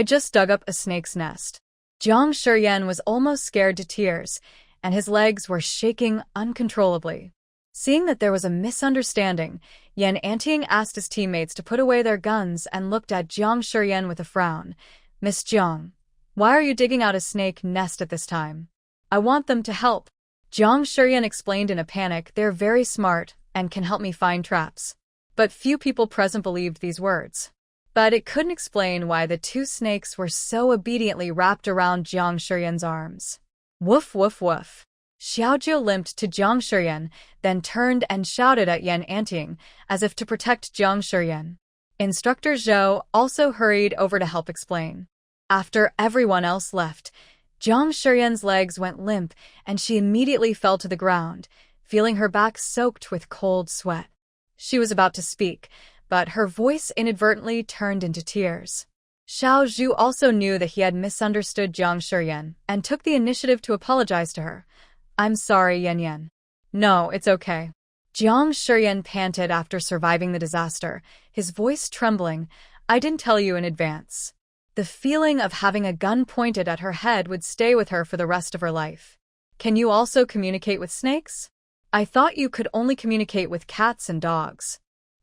just dug up a snake's nest." Jiang Shiyan was almost scared to tears, and his legs were shaking uncontrollably. Seeing that there was a misunderstanding, Yen Anting asked his teammates to put away their guns and looked at Jiang Shiyan with a frown. "Miss Jiang, why are you digging out a snake nest at this time?" "I want them to help." Jiang Shiyan explained in a panic, "They're very smart and can help me find traps." But few people present believed these words. But it couldn't explain why the 2 snakes were so obediently wrapped around Jiang Shiyan's arms. "Woof, woof, woof." Xiaojiu limped to Jiang Shiyan, then turned and shouted at Yen Anting, as if to protect Jiang Shiyan. Instructor Zhou also hurried over to help explain. After everyone else left, Jiang Shiyan's legs went limp and she immediately fell to the ground, feeling her back soaked with cold sweat. She was about to speak, but her voice inadvertently turned into tears. Xiao Zhu also knew that he had misunderstood Jiang Shiyan and took the initiative to apologize to her. "I'm sorry, Yan Yan." "No, it's okay." Jiang Shiyan panted after surviving the disaster, his voice trembling. "I didn't tell you in advance." The feeling of having a gun pointed at her head would stay with her for the rest of her life. "Can you also communicate with snakes? I thought you could only communicate with cats and dogs."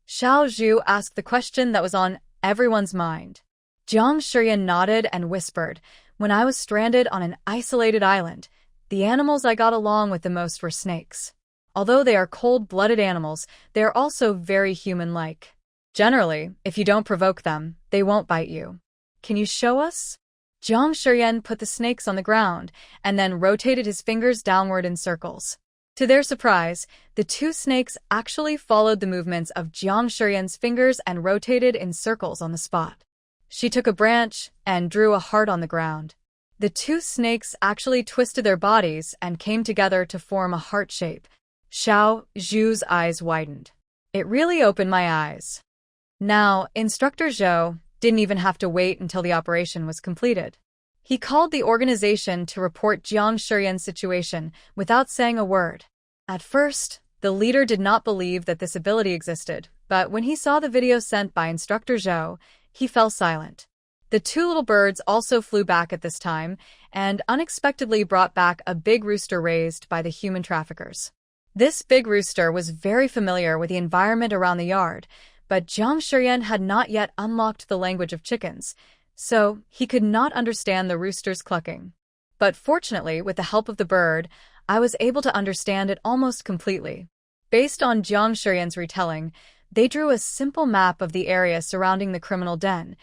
Xiao Zhu asked the question that was on everyone's mind. Jiang Shiyan nodded and whispered, "When I was stranded on an isolated island, the animals I got along with the most were snakes. Although they are cold-blooded animals, they are also very human-like. Generally, if you don't provoke them, they won't bite you. Can you show us?" Jiang Shiyan put the snakes on the ground and then rotated his fingers downward in circles. To their surprise, the two snakes actually followed the movements of Jiang Shiyan's fingers and rotated in circles on the spot. She took a branch and drew a heart on the ground. The two snakes actually twisted their bodies and came together to form a heart shape. Xiao Zhu's eyes widened. "It really opened my eyes." Now, Instructor Zhou didn't even have to wait until the operation was completed. He called the organization to report Jiang Shiyan's situation without saying a word. At first, the leader did not believe that this ability existed, but when he saw the video sent by Instructor Zhou, he fell silent. The two little birds also flew back at this time and unexpectedly brought back a big rooster raised by the human traffickers. This big rooster was very familiar with the environment around the yard, but Jiang Shiyan had not yet unlocked the language of chickens, so he could not understand the rooster's clucking. But fortunately, with the help of the bird, I was able to understand it almost completely. Based on Jiang Shiyan's retelling, they drew a simple map of the area surrounding the criminal den,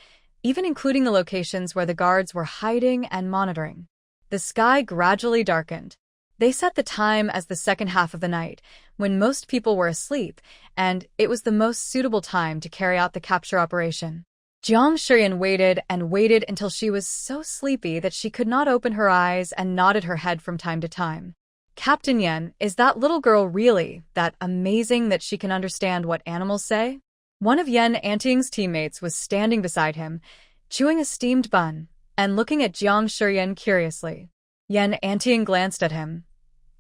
even including the locations where the guards were hiding and monitoring. The sky gradually darkened. They set the time as the second half of the night, when most people were asleep, and it was the most suitable time to carry out the capture operation. Jiang Shiyan waited and waited until she was so sleepy that she could not open her eyes and nodded her head from time to time. "Captain Yan, is that little girl really that amazing that she can understand what animals say?" One of Yan Anting's teammates was standing beside him, chewing a steamed bun, and looking at Jiang Shiyan curiously. Yan Anting glanced at him.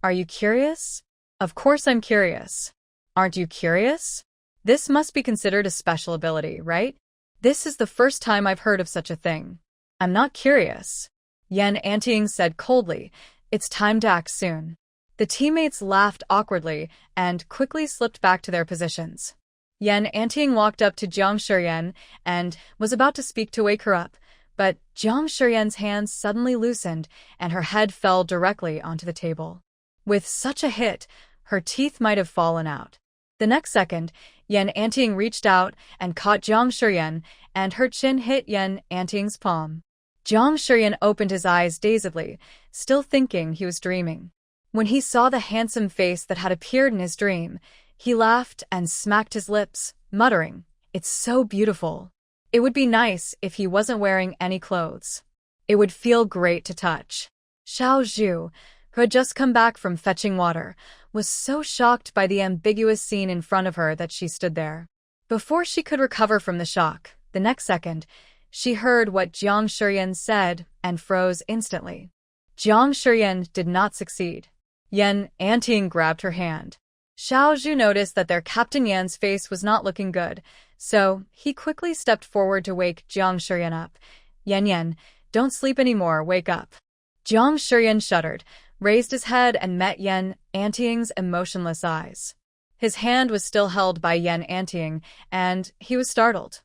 "Are you curious?" "Of course I'm curious." "Aren't you curious? This must be considered a special ability, right?" "This is the first time I've heard of such a thing." "I'm not curious," Yan Anting said coldly. "It's time to act soon." The teammates laughed awkwardly and quickly slipped back to their positions. Yan Anting walked up to Jiang Shiyan and was about to speak to wake her up, but Jiang Shiyan's hands suddenly loosened and her head fell directly onto the table. With such a hit, her teeth might have fallen out. The next second, Yan Anting reached out and caught Jiang Shiyan, and her chin hit Yan Anting's palm. Jiang Shiyan opened his eyes dazedly, still thinking he was dreaming. When he saw the handsome face that had appeared in his dream, he laughed and smacked his lips, muttering, "It's so beautiful. It would be nice if he wasn't wearing any clothes. It would feel great to touch." Xiao Zhu, who had just come back from fetching water, was so shocked by the ambiguous scene in front of her that she stood there. Before she could recover from the shock, the next second, she heard what Jiang Shiyan said and froze instantly. Jiang Shiyan did not succeed. Yan Anting grabbed her hand. Xiao Zhu noticed that their Captain Yan's face was not looking good, so he quickly stepped forward to wake Jiang Shiyan up. "Yan Yan, don't sleep anymore, wake up." Jiang Shiyan shuddered, raised his head and met Yan Anting's emotionless eyes. His hand was still held by Yan Anting, and he was startled.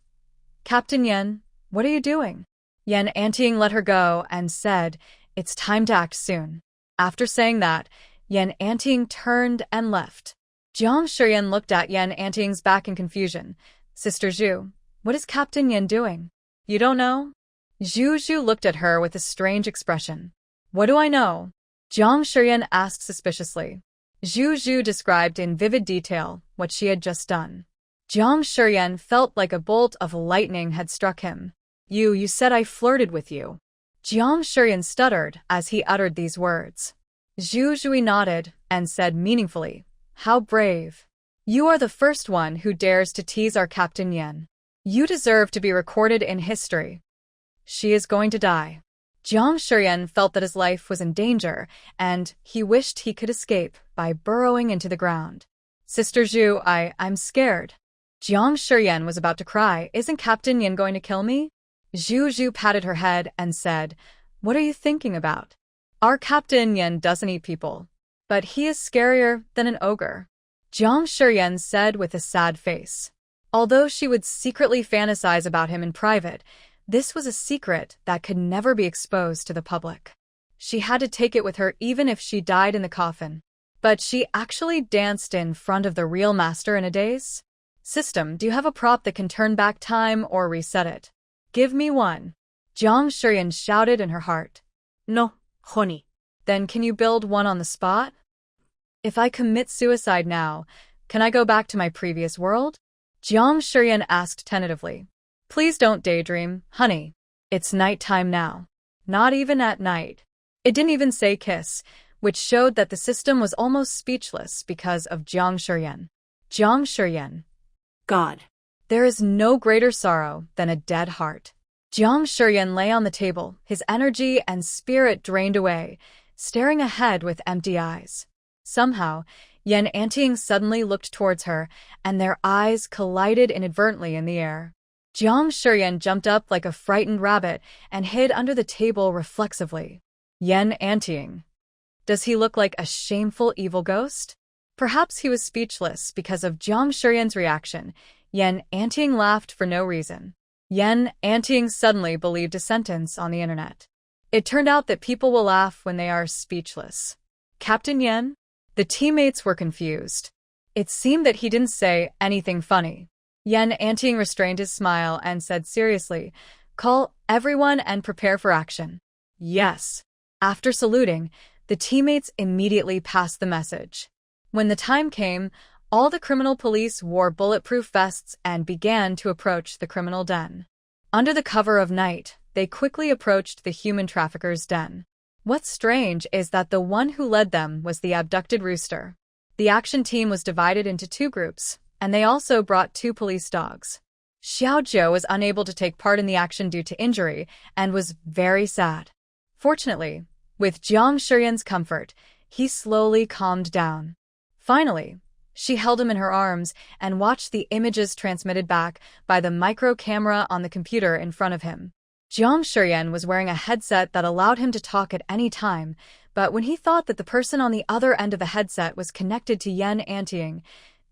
"Captain Yan, what are you doing?" Yan Anting let her go and said, "It's time to act soon." After saying that, Yan Anting turned and left. Jiang Shiyan looked at Yan Anting's back in confusion. "Sister Zhu, what is Captain Yan doing?" "You don't know?" Zhu looked at her with a strange expression. "What do I know?" Jiang Shiyan asked suspiciously. Zhu described in vivid detail what she had just done. Jiang Shiyan felt like a bolt of lightning had struck him. You said I flirted with you." Jiang Shiyan stuttered as he uttered these words. Zhu Zhui nodded and said meaningfully, "How brave. You are the first one who dares to tease our Captain Yen. You deserve to be recorded in history." "She is going to die." Jiang Shiyan felt that his life was in danger, and he wished he could escape by burrowing into the ground. "Sister Zhu, I'm scared." Jiang Shiyan was about to cry. "Isn't Captain Yin going to kill me?" Zhu Zhu patted her head and said, "What are you thinking about? Our Captain Yin doesn't eat people, but he is scarier than an ogre." Jiang Shiyan said with a sad face. Although she would secretly fantasize about him in private, this was a secret that could never be exposed to the public. She had to take it with her even if she died in the coffin. But she actually danced in front of the real master in a daze. "System, do you have a prop that can turn back time or reset it? Give me one." Jiang Shiyan shouted in her heart. "No, honey." "Then can you build one on the spot? If I commit suicide now, can I go back to my previous world?" Jiang Shiyan asked tentatively. "Please don't daydream, honey. It's nighttime now." Not even at night. It didn't even say kiss, which showed that the system was almost speechless because of Jiang Shiyan. Jiang Shiyan. God. There is no greater sorrow than a dead heart. Jiang Shiyan lay on the table, his energy and spirit drained away, staring ahead with empty eyes. Somehow, Yen Anting suddenly looked towards her, and their eyes collided inadvertently in the air. Jiang Shiyan jumped up like a frightened rabbit and hid under the table reflexively. Yen Anting. Does he look like a shameful evil ghost? Perhaps he was speechless because of Jiang Shiyan's reaction. Yen Anting laughed for no reason. Yen Anting suddenly believed a sentence on the internet. It turned out that people will laugh when they are speechless. Captain Yen? The teammates were confused. It seemed that he didn't say anything funny. Yen Anting restrained his smile and said seriously, "Call everyone and prepare for action." Yes. After saluting, the teammates immediately passed the message. When the time came, all the criminal police wore bulletproof vests and began to approach the criminal den. Under the cover of night, they quickly approached the human trafficker's den. What's strange is that the one who led them was the abducted rooster. The action team was divided into two groups, and they also brought 2 police dogs. Xiao Zhou was unable to take part in the action due to injury and was very sad. Fortunately, with Jiang Shiyan's comfort, he slowly calmed down. Finally, she held him in her arms and watched the images transmitted back by the micro camera on the computer in front of him. Jiang Shiyan was wearing a headset that allowed him to talk at any time, but when he thought that the person on the other end of the headset was connected to Yen Anting,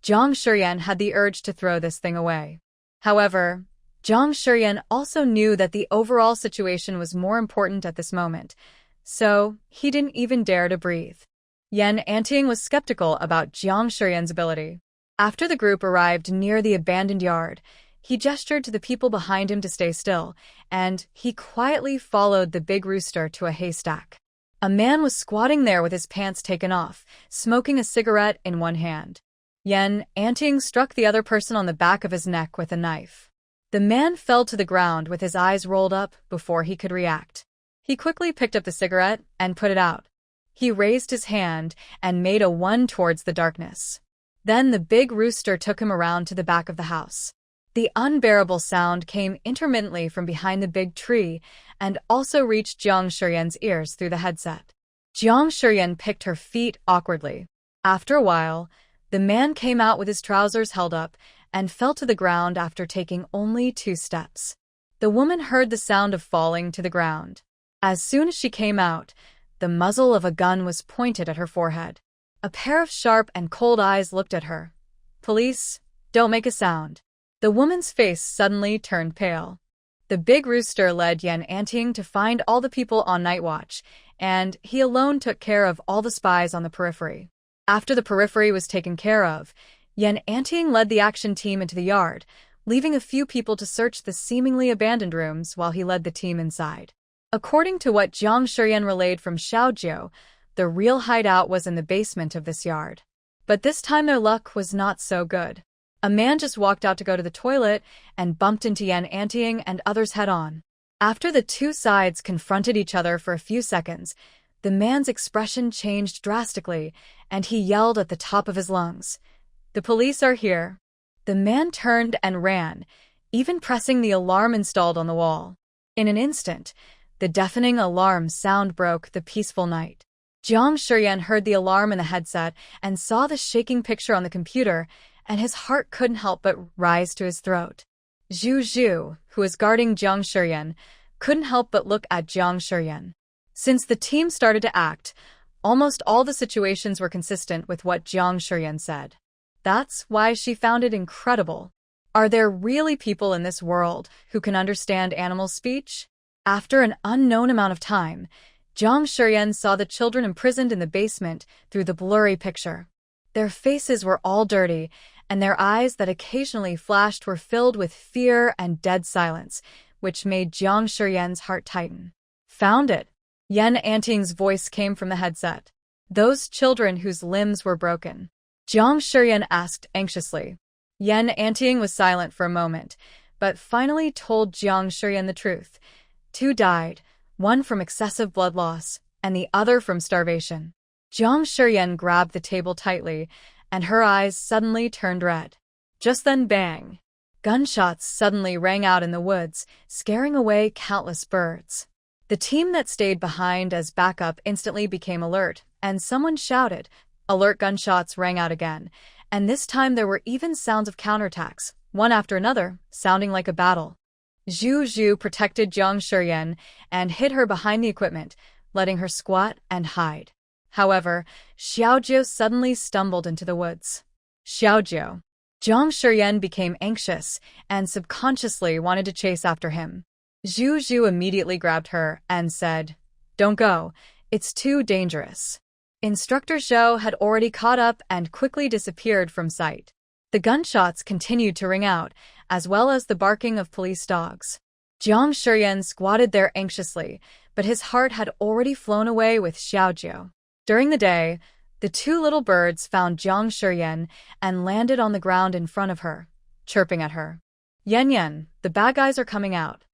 Jiang Shiyan had the urge to throw this thing away. However, Jiang Shiyan also knew that the overall situation was more important at this moment, so he didn't even dare to breathe. Yen Anting was skeptical about Jiang Shiyan's ability. After the group arrived near the abandoned yard, he gestured to the people behind him to stay still, and he quietly followed the big rooster to a haystack. A man was squatting there with his pants taken off, smoking a cigarette in one hand. Yen Anting struck the other person on the back of his neck with a knife. The man fell to the ground with his eyes rolled up before he could react. He quickly picked up the cigarette and put it out. He raised his hand and made a 1 towards the darkness. Then the big rooster took him around to the back of the house. The unbearable sound came intermittently from behind the big tree and also reached Jiang Shiyan's ears through the headset. Jiang Shiyan picked her feet awkwardly. After a while, the man came out with his trousers held up and fell to the ground after taking only 2 steps. The woman heard the sound of falling to the ground. As soon as she came out, the muzzle of a gun was pointed at her forehead. A pair of sharp and cold eyes looked at her. "Police, don't make a sound." The woman's face suddenly turned pale. The big rooster led Yen Anting to find all the people on night watch, and he alone took care of all the spies on the periphery. After the periphery was taken care of, Yen Anting led the action team into the yard, leaving a few people to search the seemingly abandoned rooms while he led the team inside. According to what Jiang Shiyan relayed from Xiao Zhou, the real hideout was in the basement of this yard. But this time their luck was not so good. A man just walked out to go to the toilet and bumped into Yan Anting and others head-on. After the two sides confronted each other for a few seconds, the man's expression changed drastically, and he yelled at the top of his lungs, "The police are here." The man turned and ran, even pressing the alarm installed on the wall. In an instant, the deafening alarm sound broke the peaceful night. Jiang Shiyan heard the alarm in the headset and saw the shaking picture on the computer, and his heart couldn't help but rise to his throat. Zhu Zhu, who was guarding Jiang Shiyan, couldn't help but look at Jiang Shiyan. Since the team started to act, almost all the situations were consistent with what Jiang Shiyan said. That's why she found it incredible. Are there really people in this world who can understand animal speech? After an unknown amount of time, Jiang Shiyan saw the children imprisoned in the basement through the blurry picture. Their faces were all dirty, and their eyes that occasionally flashed were filled with fear and dead silence, which made Jiang Shiyan's heart tighten. "Found it." Yan Anting's voice came from the headset. "Those children whose limbs were broken?" Jiang Shiyan asked anxiously. Yan Anting was silent for a moment, but finally told Jiang Shiyan the truth. 2 died, one from excessive blood loss, and the other from starvation. Jiang Shiyan grabbed the table tightly, and her eyes suddenly turned red. Just then, bang! Gunshots suddenly rang out in the woods, scaring away countless birds. The team that stayed behind as backup instantly became alert, and someone shouted. Alert gunshots rang out again, and this time there were even sounds of counterattacks, one after another, sounding like a battle. Zhu Zhu protected Jiang Shiyan and hid her behind the equipment, letting her squat and hide. However, Xiaojiu suddenly stumbled into the woods. Xiaojiu. Jiang Shiyan became anxious and subconsciously wanted to chase after him. Zhu Zhu immediately grabbed her and said, "Don't go, it's too dangerous." Instructor Zhou had already caught up and quickly disappeared from sight. The gunshots continued to ring out, as well as the barking of police dogs. Jiang Shiyan squatted there anxiously, but his heart had already flown away with Xiaojiu. During the day, the 2 little birds found Jiang Shiyan and landed on the ground in front of her, chirping at her. "Yan Yan, the bad guys are coming out."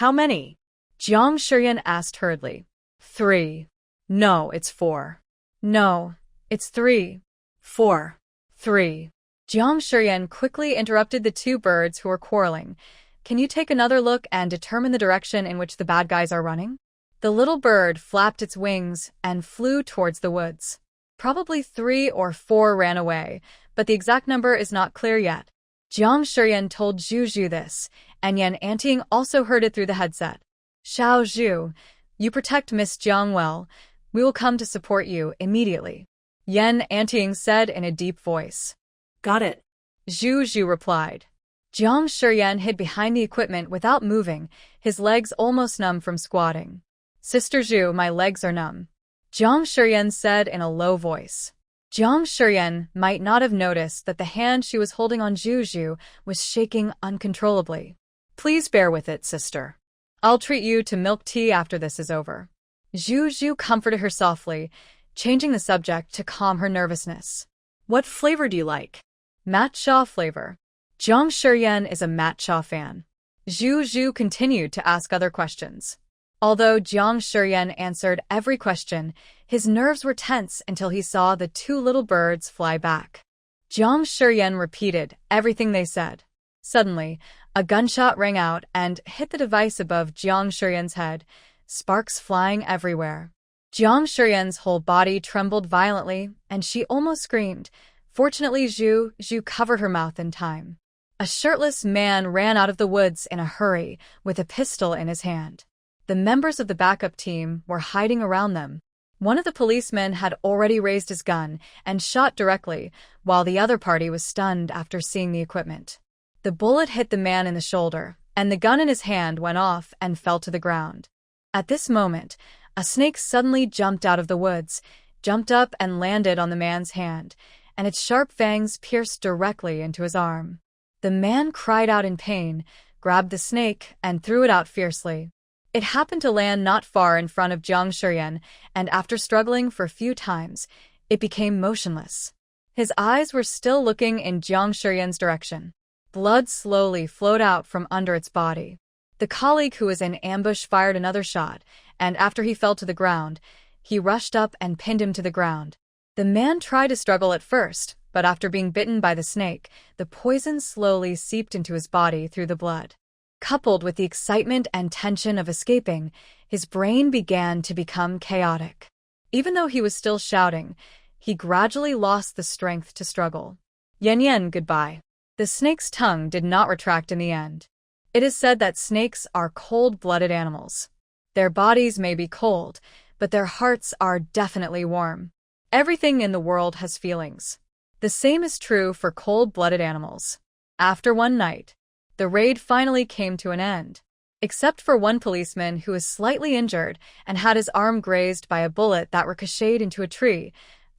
"How many?" Jiang Shiyan asked hurriedly. 3. "No, it's 4. "No, it's 3. 4. 3. Jiang Shiyan quickly interrupted the 2 birds who were quarreling. "Can you take another look and determine the direction in which the bad guys are running?" The little bird flapped its wings and flew towards the woods. Probably 3 or 4 ran away, but the exact number is not clear yet. Jiang Shiyan told Zhu Zhu this, and Yan Anting also heard it through the headset. "Xiao Zhu, you protect Miss Jiang well. We will come to support you immediately," Yan Anting said in a deep voice. Got it. Zhu Zhu replied. Jiang Shiyan hid behind the equipment without moving, his legs almost numb from squatting. "Sister Zhu, my legs are numb," Jiang Shiyan said in a low voice. Jiang Shiyan might not have noticed that the hand she was holding on Zhu Zhu was shaking uncontrollably. "Please bear with it, sister. I'll treat you to milk tea after this is over." Zhu Zhu comforted her softly, changing the subject to calm her nervousness. "What flavor do you like?" "Matcha flavor." Jiang Shiyan is a matcha fan. Zhu Zhu continued to ask other questions. Although Jiang Shiyan answered every question, his nerves were tense until he saw the 2 little birds fly back. Jiang Shiyan repeated everything they said. Suddenly, a gunshot rang out and hit the device above Jiang Shiyan's head, sparks flying everywhere. Jiang Shiyan's whole body trembled violently, and she almost screamed. Fortunately, Zhu Zhu covered her mouth in time. A shirtless man ran out of the woods in a hurry, with a pistol in his hand. The members of the backup team were hiding around them. One of the policemen had already raised his gun and shot directly, while the other party was stunned after seeing the equipment. The bullet hit the man in the shoulder, and the gun in his hand went off and fell to the ground. At this moment, a snake suddenly jumped out of the woods, jumped up and landed on the man's hand, and its sharp fangs pierced directly into his arm. The man cried out in pain, grabbed the snake, and threw it out fiercely. It happened to land not far in front of Jiang Shiyan, and after struggling for a few times, it became motionless. His eyes were still looking in Jiang Shiyan's direction. Blood slowly flowed out from under its body. The colleague who was in ambush fired another shot, and after he fell to the ground, he rushed up and pinned him to the ground. The man tried to struggle at first, but after being bitten by the snake, the poison slowly seeped into his body through the blood. Coupled with the excitement and tension of escaping, his brain began to become chaotic. Even though he was still shouting, he gradually lost the strength to struggle. Yen, goodbye. The snake's tongue did not retract in the end. It is said that snakes are cold-blooded animals. Their bodies may be cold, but their hearts are definitely warm. Everything in the world has feelings. The same is true for cold-blooded animals. After one night, the raid finally came to an end. Except for one policeman who was slightly injured and had his arm grazed by a bullet that ricocheted into a tree,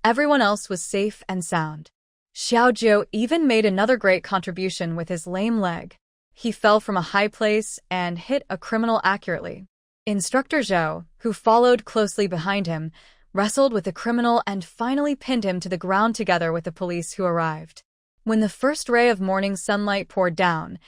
everyone else was safe and sound. Xiaojiu even made another great contribution with his lame leg. He fell from a high place and hit a criminal accurately. Instructor Zhou, who followed closely behind him, wrestled with the criminal and finally pinned him to the ground together with the police who arrived. When the first ray of morning sunlight poured down,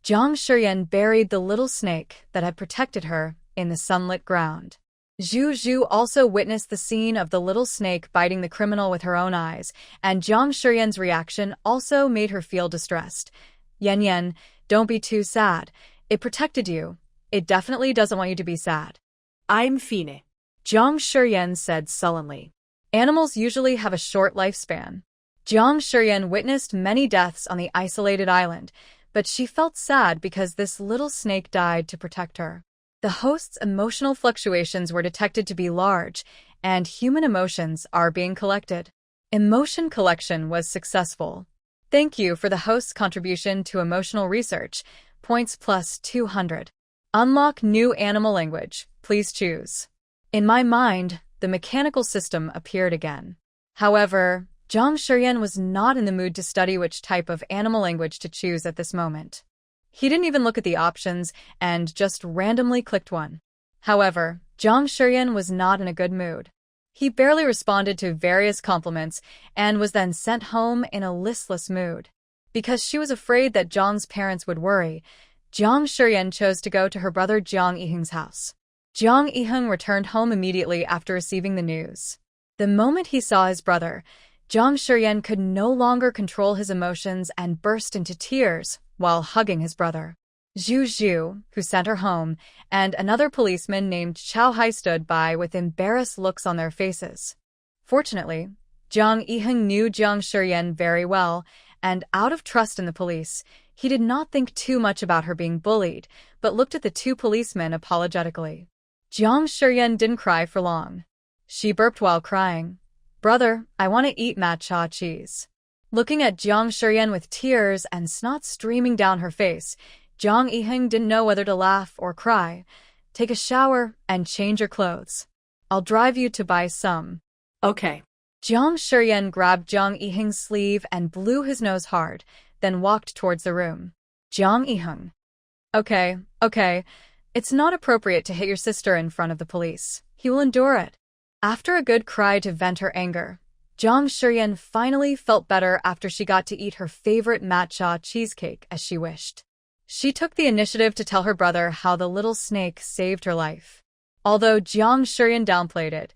Jiang Shiyan buried the little snake that had protected her in the sunlit ground. Zhu Zhu also witnessed the scene of the little snake biting the criminal with her own eyes, and Jiang Shiyan's reaction also made her feel distressed. Yen, don't be too sad. It protected you. It definitely doesn't want you to be sad. I'm fine. Jiang Shiyan said sullenly. Animals usually have a short lifespan. Jiang Shiyan witnessed many deaths on the isolated island, but she felt sad because this little snake died to protect her. The host's emotional fluctuations were detected to be large, and human emotions are being collected. Emotion collection was successful. Thank you for the host's contribution to emotional research. Points plus 200. Unlock new animal language. Please choose. In my mind, the mechanical system appeared again. However, Jiang Shiyan was not in the mood to study which type of animal language to choose at this moment. He didn't even look at the options and just randomly clicked one. However, Jiang Shiyan was not in a good mood. He barely responded to various compliments and was then sent home in a listless mood. Because she was afraid that Jiang's parents would worry, Jiang Shiyan chose to go to her brother Jiang Yiheng's house. Jiang Yiheng returned home immediately after receiving the news. The moment he saw his brother, Jiang Shiyan could no longer control his emotions and burst into tears while hugging his brother. Zhu Zhu, who sent her home, and another policeman named Chao Hai stood by with embarrassed looks on their faces. Fortunately, Jiang Yiheng knew Jiang Shiyan very well, and out of trust in the police, he did not think too much about her being bullied, but looked at the two policemen apologetically. Jiang Shiyan didn't cry for long. She burped while crying. Brother, I want to eat matcha cheese. Looking at Jiang Shiyan with tears and snot streaming down her face, Jiang Yiheng didn't know whether to laugh or cry. Take a shower and change your clothes. I'll drive you to buy some. Okay. Jiang Shiyan grabbed Jiang Yiheng's sleeve and blew his nose hard, then walked towards the room. Jiang Yiheng. Okay. It's not appropriate to hit your sister in front of the police. He will endure it. After a good cry to vent her anger, Jiang Shiyan finally felt better after she got to eat her favorite matcha cheesecake as she wished. She took the initiative to tell her brother how the little snake saved her life. Although Jiang Shiyan downplayed it,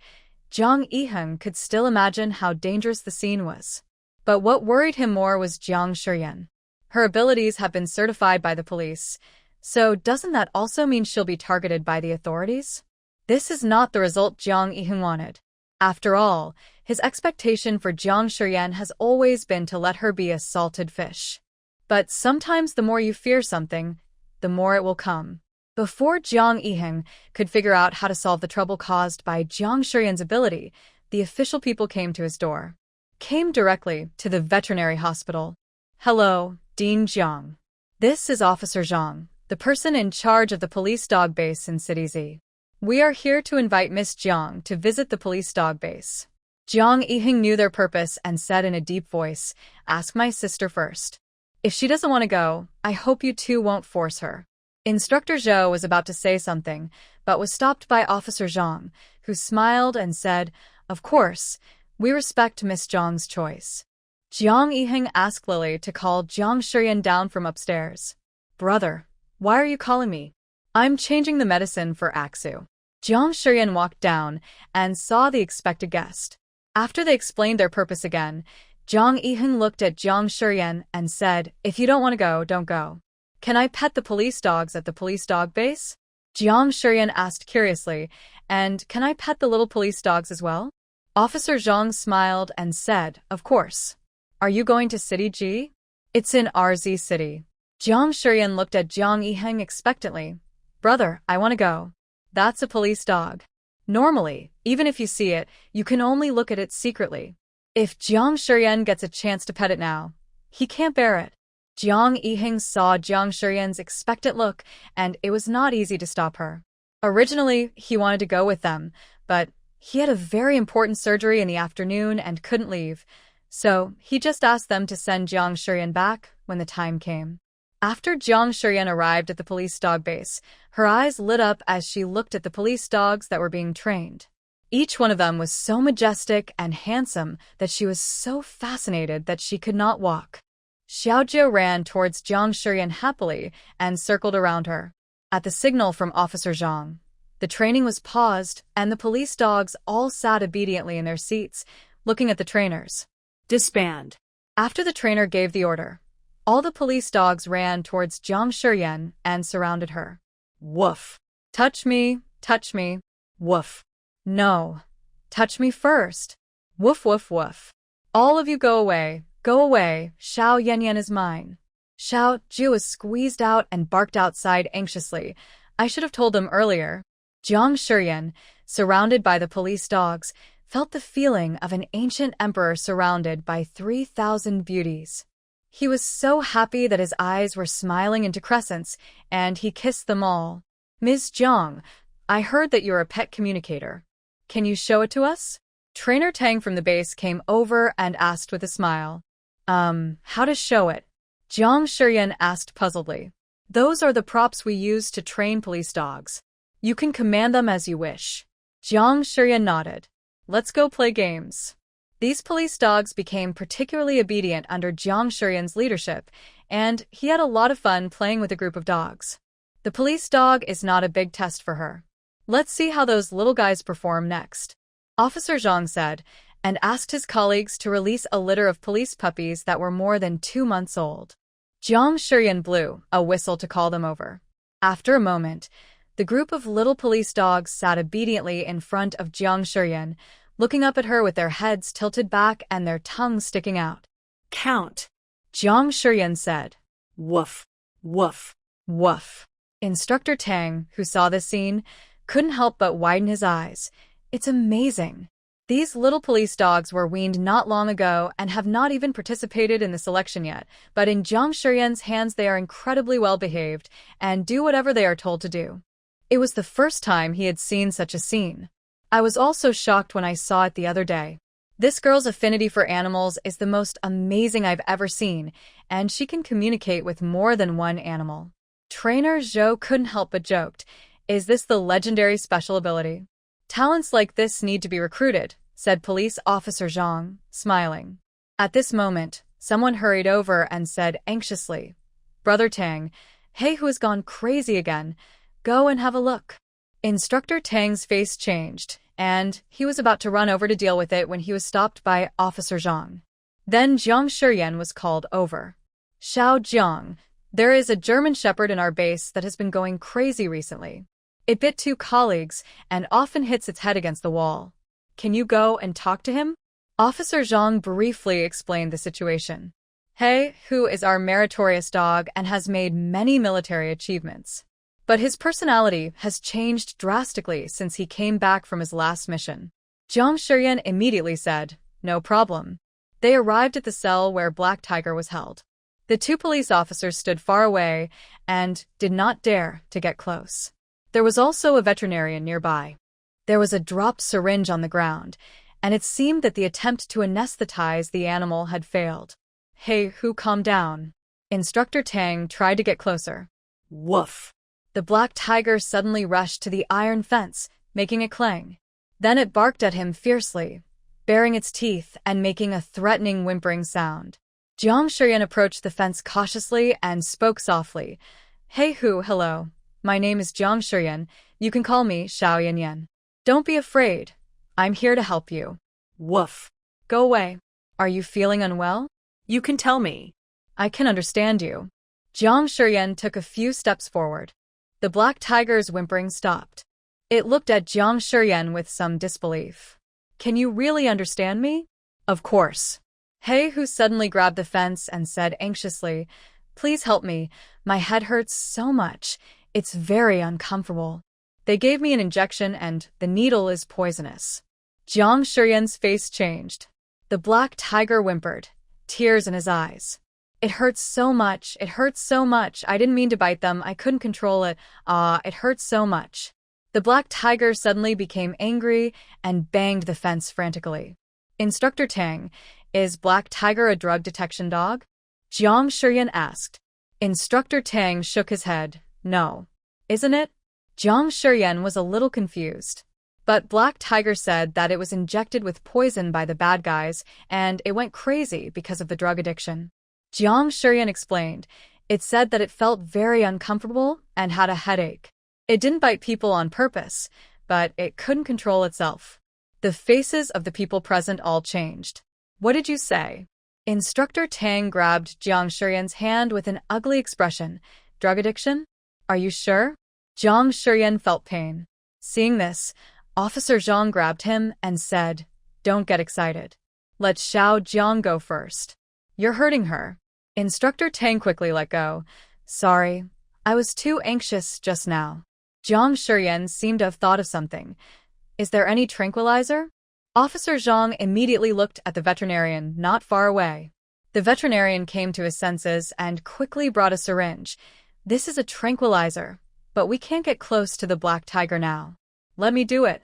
Jiang Yiheng could still imagine how dangerous the scene was. But what worried him more was Jiang Shiyan. Her abilities have been certified by the police, so doesn't that also mean she'll be targeted by the authorities? This is not the result Jiang Yiheng wanted. After all, his expectation for Jiang Shiyan has always been to let her be a salted fish. But sometimes the more you fear something, the more it will come. Before Jiang Yiheng could figure out how to solve the trouble caused by Jiang Shiyan's ability, the official people came to his door. Came directly to the veterinary hospital. Hello, Dean Jiang. This is Officer Zhang, the person in charge of the police dog base in City Z. We are here to invite Miss Jiang to visit the police dog base. Jiang Yiheng knew their purpose and said in a deep voice, Ask my sister first. If she doesn't want to go, I hope you two won't force her. Instructor Zhou was about to say something, but was stopped by Officer Zhang, who smiled and said, Of course, we respect Miss Zhang's choice. Jiang Yiheng asked Lily to call Jiang Shiyan down from upstairs. Brother, why are you calling me? I'm changing the medicine for Aksu. Jiang Shiyan walked down and saw the expected guest. After they explained their purpose again, Jiang Yiheng looked at Jiang Shiyan and said, if you don't want to go, don't go. Can I pet the police dogs at the police dog base? Jiang Shiyan asked curiously, and can I pet the little police dogs as well? Officer Zhang smiled and said, of course. Are you going to City G? It's in RZ City. Jiang Shiyan looked at Jiang Yiheng expectantly. Brother, I want to go. That's a police dog. Normally, even if you see it, you can only look at it secretly. If Jiang Shiyan gets a chance to pet it now, he can't bear it. Jiang Yiheng saw Jiang Shiyan's expectant look, and it was not easy to stop her. Originally, he wanted to go with them, but he had a very important surgery in the afternoon and couldn't leave, so he just asked them to send Jiang Shiyan back when the time came. After Jiang Shiyan arrived at the police dog base, her eyes lit up as she looked at the police dogs that were being trained. Each one of them was so majestic and handsome that she was so fascinated that she could not walk. Xiaojie ran towards Jiang Shiyan happily and circled around her. At the signal from Officer Zhang, the training was paused and the police dogs all sat obediently in their seats, looking at the trainers. Disband. After the trainer gave the order, all the police dogs ran towards Jiang Shiyan and surrounded her. Woof. Touch me, Woof. no, touch me first. Woof woof woof. All of you go away, Xiao Yanyan is mine. Xiao Ju was squeezed out and barked outside anxiously. I should have told him earlier. Jiang Shiyan, surrounded by the police dogs, felt the feeling of an ancient emperor surrounded by 3,000 beauties. He was so happy that his eyes were smiling into crescents, and he kissed them all. Ms. Jiang, I heard that you're a pet communicator. Can you show it to us? Trainer Tang from the base came over and asked with a smile. How to show it? Jiang Shiyan asked puzzledly. Those are the props we use to train police dogs. You can command them as you wish. Jiang Shiyan nodded. Let's go play games. These police dogs became particularly obedient under Jiang Shiyan's leadership, and he had a lot of fun playing with a group of dogs. The police dog is not a big test for her. Let's see how those little guys perform next. Officer Zhang said, and asked his colleagues to release a litter of police puppies that were more than 2 months old. Jiang Shiyan blew a whistle to call them over. After a moment, the group of little police dogs sat obediently in front of Jiang Shiyan, looking up at her with their heads tilted back and their tongues sticking out. Count. Jiang Shiyan said. Woof. Woof. Woof. Instructor Tang, who saw this scene, couldn't help but widen his eyes. It's amazing. These little police dogs were weaned not long ago and have not even participated in the selection yet, but in Jiang Shiyan's hands they are incredibly well behaved and do whatever they are told to do. It was the first time he had seen such a scene. I was also shocked when I saw it the other day. This girl's affinity for animals is the most amazing I've ever seen, and she can communicate with more than one animal. Trainer Zhou couldn't help but joked, is this the legendary special ability? Talents like this need to be recruited, said Police Officer Zhang, smiling. At this moment, someone hurried over and said anxiously, Brother Tang, hey, who has gone crazy again? Go and have a look. Instructor Tang's face changed, and he was about to run over to deal with it when he was stopped by Officer Zhang. Then Jiang Shiyan was called over. Xiao Jiang, there is a German Shepherd in our base that has been going crazy recently. It bit 2 colleagues and often hits its head against the wall. Can you go and talk to him? Officer Zhang briefly explained the situation. He, who is our meritorious dog and has made many military achievements. But his personality has changed drastically since he came back from his last mission. Jiang Shiyan immediately said, no problem. They arrived at the cell where Black Tiger was held. The 2 police officers stood far away and did not dare to get close. There was also a veterinarian nearby. There was a dropped syringe on the ground, and it seemed that the attempt to anesthetize the animal had failed. Hey, who, calm down. Instructor Tang tried to get closer. Woof. The black tiger suddenly rushed to the iron fence, making a clang. Then it barked at him fiercely. baring its teeth and making a threatening whimpering sound. Jiang Shiyan approached the fence cautiously and spoke softly. Hey Hu, hello. My name is Jiang Shiyan. You can call me Xiao Yanyan. Don't be afraid. I'm here to help you. Woof. Go away. Are you feeling unwell? You can tell me. I can understand you. Jiang Shiyan took a few steps forward. The black tiger's whimpering stopped. It looked at Jiang Shiyan with some disbelief. Can you really understand me? Of course. He Hu suddenly grabbed the fence and said anxiously, Please help me. My head hurts so much. It's very uncomfortable. They gave me an injection and the needle is poisonous. Jiang Shiyan's face changed. The black tiger whimpered, tears in his eyes. It hurts so much. It hurts so much. I didn't mean to bite them. I couldn't control it. It hurts so much. The black tiger suddenly became angry and banged the fence frantically. Instructor Tang, is Black Tiger a drug detection dog? Jiang Shiyan asked. Instructor Tang shook his head. No. Isn't it? Jiang Shiyan was a little confused. But Black Tiger said that it was injected with poison by the bad guys and it went crazy because of the drug addiction. Jiang Shiyan explained. It said that it felt very uncomfortable and had a headache. It didn't bite people on purpose, but it couldn't control itself. The faces of the people present all changed. What did you say? Instructor Tang grabbed Jiang Shiyan's hand with an ugly expression. Drug addiction? Are you sure? Jiang Shiyan felt pain. Seeing this, Officer Zhang grabbed him and said, Don't get excited. Let Xiao Jiang go first. You're hurting her. Instructor Tang quickly let go. Sorry, I was too anxious just now. Jiang Shiyan seemed to have thought of something. Is there any tranquilizer? Officer Zhang immediately looked at the veterinarian not far away. The veterinarian came to his senses and quickly brought a syringe. This is a tranquilizer, but we can't get close to the black tiger now. Let me do it.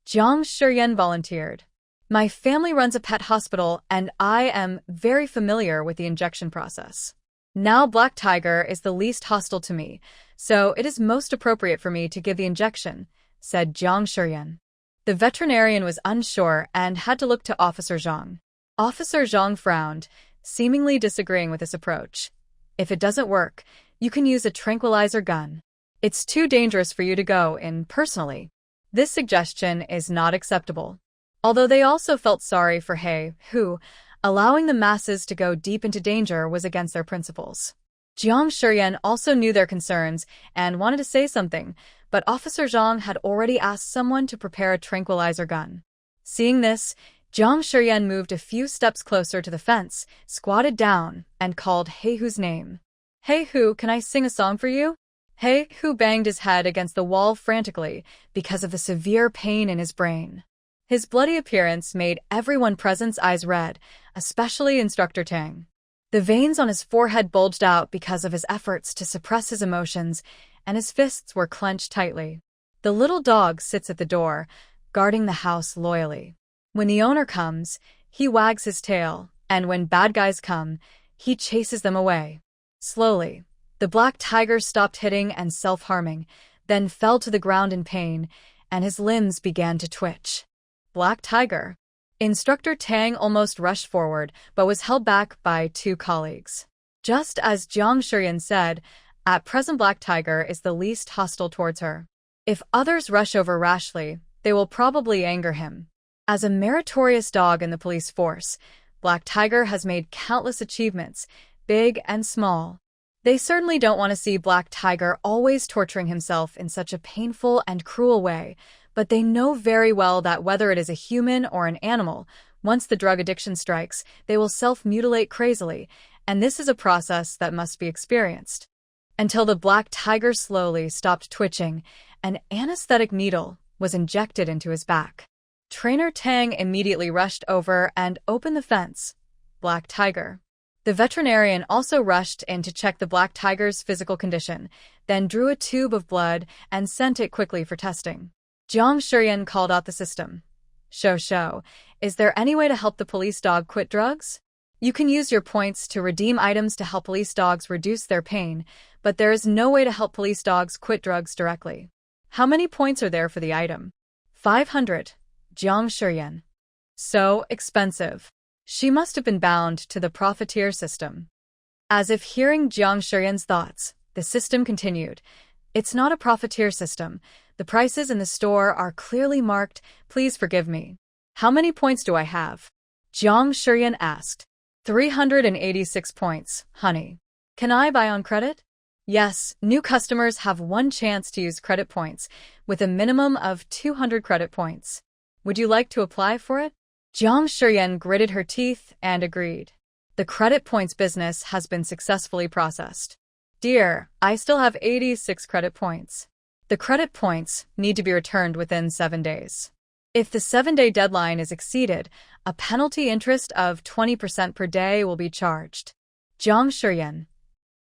Jiang Shiyan volunteered. My family runs a pet hospital and I am very familiar with the injection process. Now Black Tiger is the least hostile to me, so it is most appropriate for me to give the injection, said Jiang Shiyan. The veterinarian was unsure and had to look to Officer Zhang. Officer Zhang frowned, seemingly disagreeing with this approach. If it doesn't work, you can use a tranquilizer gun. It's too dangerous for you to go in personally. This suggestion is not acceptable. Although they also felt sorry for He Hu, allowing the masses to go deep into danger was against their principles. Jiang Shiyan also knew their concerns and wanted to say something, but Officer Zhang had already asked someone to prepare a tranquilizer gun. Seeing this, Jiang Shiyan moved a few steps closer to the fence, squatted down, and called He Hu's name. He Hu, can I sing a song for you? He Hu banged his head against the wall frantically because of the severe pain in his brain. His bloody appearance made everyone present's eyes red, especially Instructor Tang. The veins on his forehead bulged out because of his efforts to suppress his emotions, and his fists were clenched tightly. The little dog sits at the door, guarding the house loyally. When the owner comes, he wags his tail, and when bad guys come, he chases them away. Slowly, the black tiger stopped hitting and self-harming, then fell to the ground in pain, and his limbs began to twitch. Black Tiger. Instructor Tang almost rushed forward, but was held back by two colleagues. Just as Jiang Shiyan said, at present Black Tiger is the least hostile towards her. If others rush over rashly, they will probably anger him. As a meritorious dog in the police force, Black Tiger has made countless achievements, big and small. They certainly don't want to see Black Tiger always torturing himself in such a painful and cruel way, but they know very well that whether it is a human or an animal, once the drug addiction strikes, they will self-mutilate crazily, and this is a process that must be experienced. Until the black tiger slowly stopped twitching, an anesthetic needle was injected into his back. Trainer Tang immediately rushed over and opened the fence. Black Tiger. The veterinarian also rushed in to check the black tiger's physical condition, then drew a tube of blood and sent it quickly for testing. Jiang Shiyan called out the system. Show, is there any way to help the police dog quit drugs? You can use your points to redeem items to help police dogs reduce their pain, but there is no way to help police dogs quit drugs directly. How many points are there for the item? 500. Jiang Shiyan. So expensive. She must have been bound to the profiteer system. As if hearing Jiang Shiyan's thoughts, the system continued. It's not a profiteer system. The prices in the store are clearly marked. Please forgive me. How many points do I have? Jiang Shiyan asked. 386 points, honey. Can I buy on credit? Yes, new customers have one chance to use credit points, with a minimum of 200 credit points. Would you like to apply for it? Jiang Shiyan gritted her teeth and agreed. The credit points business has been successfully processed. Dear, I still have 86 credit points. The credit points need to be returned within 7 days. If the 7-day deadline is exceeded, a penalty interest of 20% per day will be charged. Jiang Shiyan.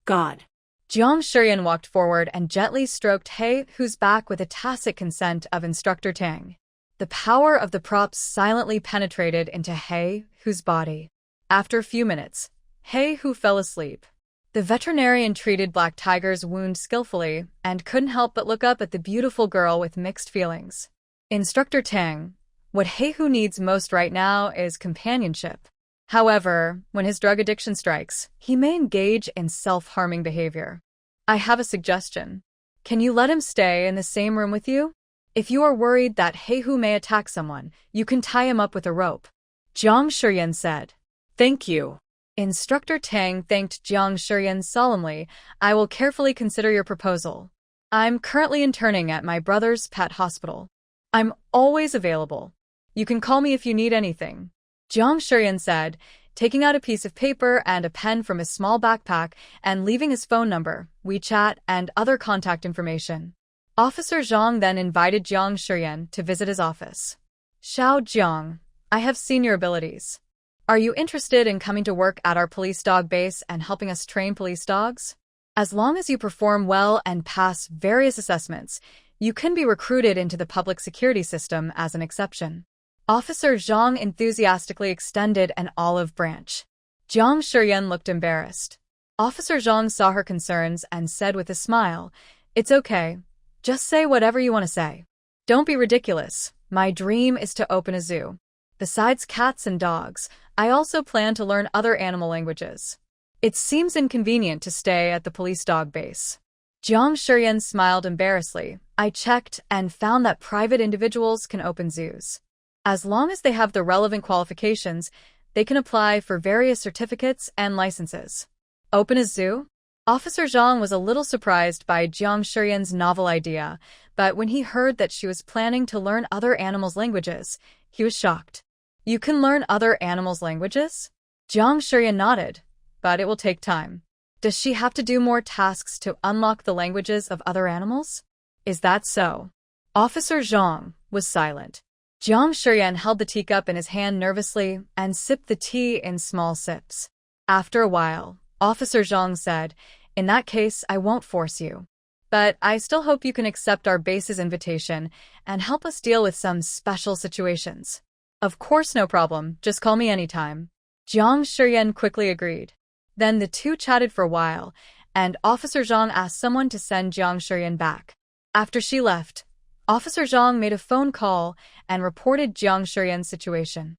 God. Jiang Shiyan walked forward and gently stroked He Hu's back with a tacit consent of Instructor Tang. The power of the props silently penetrated into He Hu's body. After a few minutes, He Hu fell asleep. The veterinarian treated Black Tiger's wound skillfully and couldn't help but look up at the beautiful girl with mixed feelings. Instructor Tang, what He Hu needs most right now is companionship. However, when his drug addiction strikes, he may engage in self-harming behavior. I have a suggestion. Can you let him stay in the same room with you? If you are worried that He Hu may attack someone, you can tie him up with a rope. Jiang Shiyan said. Thank you. Instructor Tang thanked Jiang Shiyan solemnly. I will carefully consider your proposal. I'm currently interning at my brother's pet hospital. I'm always available. You can call me if you need anything. Jiang Shiyan said, taking out a piece of paper and a pen from his small backpack and leaving his phone number, WeChat, and other contact information. Officer Zhang then invited Jiang Shiyan to visit his office. Xiao Jiang, I have seen your abilities. Are you interested in coming to work at our police dog base and helping us train police dogs? As long as you perform well and pass various assessments, you can be recruited into the public security system as an exception. Officer Zhang enthusiastically extended an olive branch. Jiang Shiyan looked embarrassed. Officer Zhang saw her concerns and said with a smile, It's okay. Just say whatever you want to say. Don't be ridiculous. My dream is to open a zoo. Besides cats and dogs, I also plan to learn other animal languages. It seems inconvenient to stay at the police dog base. Jiang Shiyan smiled embarrassedly. I checked and found that private individuals can open zoos. As long as they have the relevant qualifications, they can apply for various certificates and licenses. Open a zoo? Officer Zhang was a little surprised by Jiang Shiyan's novel idea, but when he heard that she was planning to learn other animals' languages, he was shocked. You can learn other animals' languages? Jiang Shiyan nodded, but it will take time. Does she have to do more tasks to unlock the languages of other animals? Is that so? Officer Zhang was silent. Jiang Shiyan held the teacup in his hand nervously and sipped the tea in small sips. After a while, Officer Zhang said, In that case, I won't force you. But I still hope you can accept our base's invitation and help us deal with some special situations. Of course, no problem. Just call me anytime. Jiang Shiyan quickly agreed. Then the two chatted for a while, and Officer Zhang asked someone to send Jiang Shiyan back. After she left, Officer Zhang made a phone call and reported Jiang Shiyan's situation.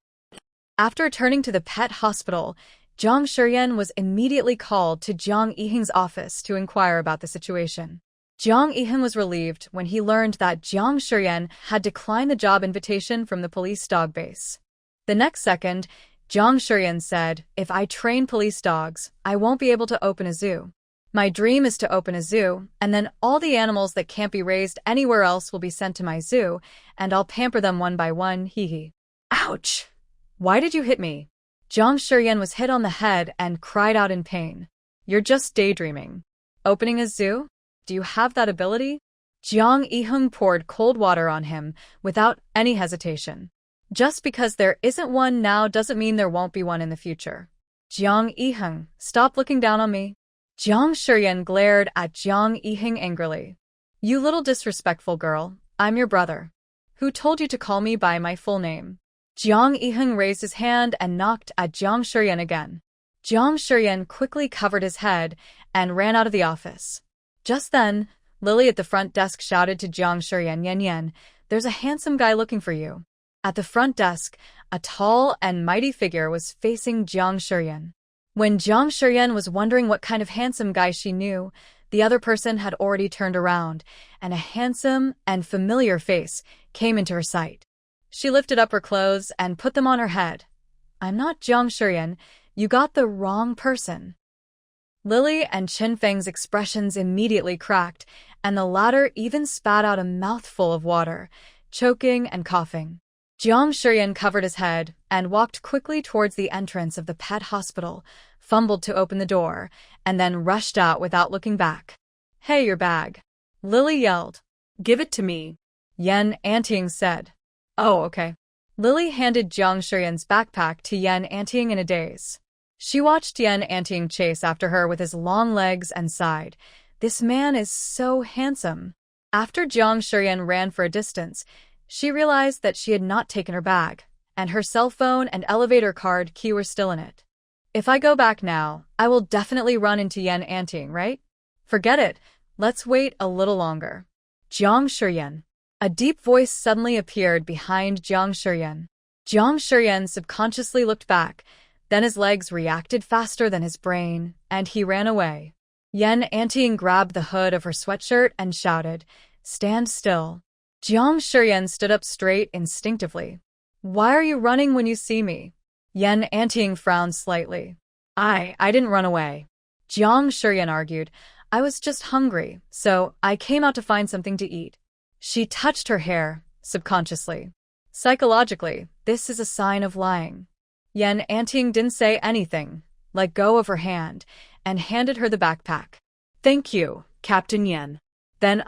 After returning to the pet hospital, Jiang Shiyan was immediately called to Jiang Yiheng's office to inquire about the situation. Jiang Yiheng was relieved when he learned that Jiang Shiyan had declined the job invitation from the police dog base. The next second, Jiang Shiyan said, If I train police dogs, I won't be able to open a zoo. My dream is to open a zoo, and then all the animals that can't be raised anywhere else will be sent to my zoo, and I'll pamper them one by one, hee. Ouch! Why did you hit me? Jiang Shiyan was hit on the head and cried out in pain. You're just daydreaming. Opening a zoo? Do you have that ability? Jiang Yiheng poured cold water on him without any hesitation. Just because there isn't one now doesn't mean there won't be one in the future. Jiang Yiheng, stop looking down on me. Jiang Shiyan glared at Jiang Yiheng angrily. You little disrespectful girl, I'm your brother. Who told you to call me by my full name? Jiang Yiheng raised his hand and knocked at Jiang Shiyan again. Jiang Shiyan quickly covered his head and ran out of the office. Just then, Lily at the front desk shouted to Jiang Shiyan, Yan Yan, there's a handsome guy looking for you. At the front desk, a tall and mighty figure was facing Jiang Shiyan. When Jiang Shiyan was wondering what kind of handsome guy she knew, the other person had already turned around, and a handsome and familiar face came into her sight. She lifted up her clothes and put them on her head. "I'm not Jiang Shiyan. You got the wrong person." Lily and Qin Feng's expressions immediately cracked, and the latter even spat out a mouthful of water, choking and coughing. Jiang Shiyan covered his head and walked quickly towards the entrance of the pet hospital, fumbled to open the door, and then rushed out without looking back. "Hey, your bag," Lily yelled. Give it to me, Yan Anting said. "Oh, okay." Lily handed Jiang Shiyan's backpack to Yan Anting in a daze. She watched Yan Anting chase after her with his long legs and sighed. This man is so handsome. After Jiang Shiyan ran for a distance, she realized that she had not taken her bag, and her cell phone and elevator card key were still in it. "If I go back now, I will definitely run into Yan Anting, right?" "Forget it. Let's wait a little longer." Jiang Shiyan. A deep voice suddenly appeared behind Jiang Shiyan. Jiang Shiyan subconsciously looked back, then his legs reacted faster than his brain, and he ran away. Yan Anting grabbed the hood of her sweatshirt and shouted, "Stand still." Jiang Shiyan stood up straight instinctively. "Why are you running when you see me?" Yan Anting frowned slightly. I didn't run away." Jiang Shiyan argued. "I was just hungry, so I came out to find something to eat." She touched her hair, subconsciously. Psychologically, this is a sign of lying. Yan Anting didn't say anything, let go of her hand, and handed her the backpack. Thank you, Captain Yan. Then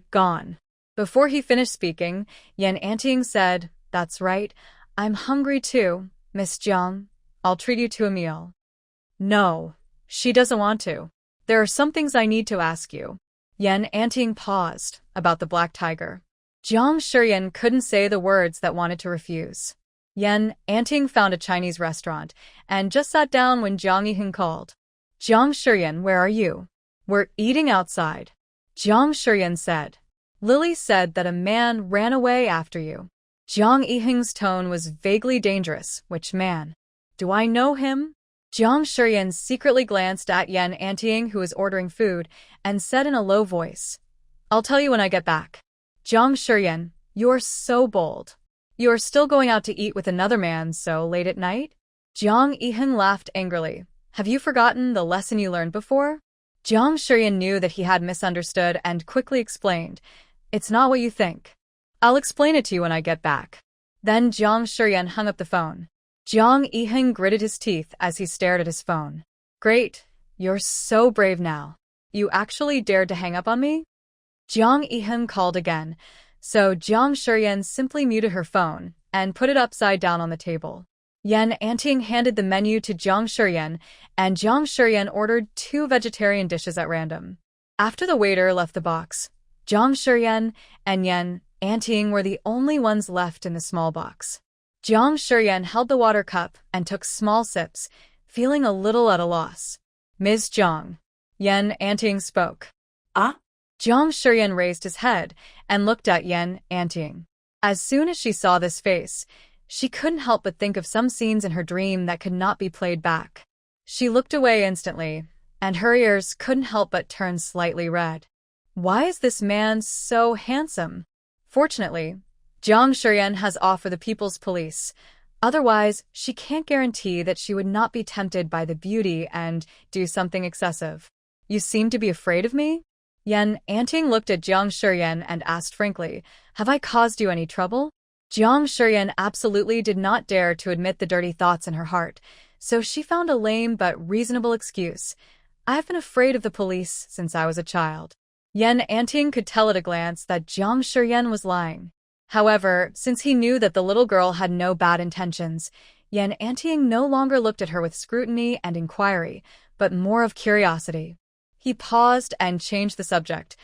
gone. Before he finished speaking, Yan Anting said, "That's right, I'm hungry too, Miss Jiang. I'll treat you to a meal." No, she doesn't want to. "There are some things I need to ask you." Yan Anting paused, about the black tiger. Jiang Shiyan couldn't say the words that wanted to refuse. Yan Anting found a Chinese restaurant, and just sat down when Jiang Yiheng called. "Jiang Shiyan, where are you?" "We're eating outside," Jiang Shiyan said. "Lily said that a man ran away after you." Jiang Yiheng's tone was vaguely dangerous. "Which man? Do I know him?" Jiang Shiyan secretly glanced at Yan Anting, who was ordering food, and said in a low voice, "I'll tell you when I get back." "Jiang Shiyan, you're so bold. You are still going out to eat with another man so late at night?" Jiang Yiheng laughed angrily. "Have you forgotten the lesson you learned before?" Jiang Shiyan knew that he had misunderstood and quickly explained, "It's not what you think. I'll explain it to you when I get back." Then Jiang Shiyan hung up the phone. Jiang Yiheng gritted his teeth as he stared at his phone. "Great, you're so brave now. You actually dared to hang up on me?" Jiang Yiheng called again, so Jiang Shiyan simply muted her phone and put it upside down on the table. Yan Anting handed the menu to Jiang Shiyan, and Jiang Shiyan ordered 2 vegetarian dishes at random. After the waiter left the box, Jiang Shiyan and Yan Anting were the only ones left in the small box. Jiang Shiyan held the water cup and took small sips, feeling a little at a loss. "Ms. Jiang," Yan Anting spoke. Ah? Jiang Shiyan raised his head and looked at Yan Anting. As soon as she saw this face, she couldn't help but think of some scenes in her dream that could not be played back. She looked away instantly, and her ears couldn't help but turn slightly red. Why is this man so handsome? Fortunately, Jiang Shiyan has off for the People's Police. Otherwise, she can't guarantee that she would not be tempted by the beauty and do something excessive. "You seem to be afraid of me?" Yan Anting looked at Jiang Shiyan and asked frankly, "Have I caused you any trouble?" Jiang Shiyan absolutely did not dare to admit the dirty thoughts in her heart, so she found a lame but reasonable excuse. "I've been afraid of the police since I was a child." Yan Anting could tell at a glance that Jiang Shiyan was lying. However, since he knew that the little girl had no bad intentions, Yan Anting no longer looked at her with scrutiny and inquiry, but more of curiosity. He paused and changed the subject.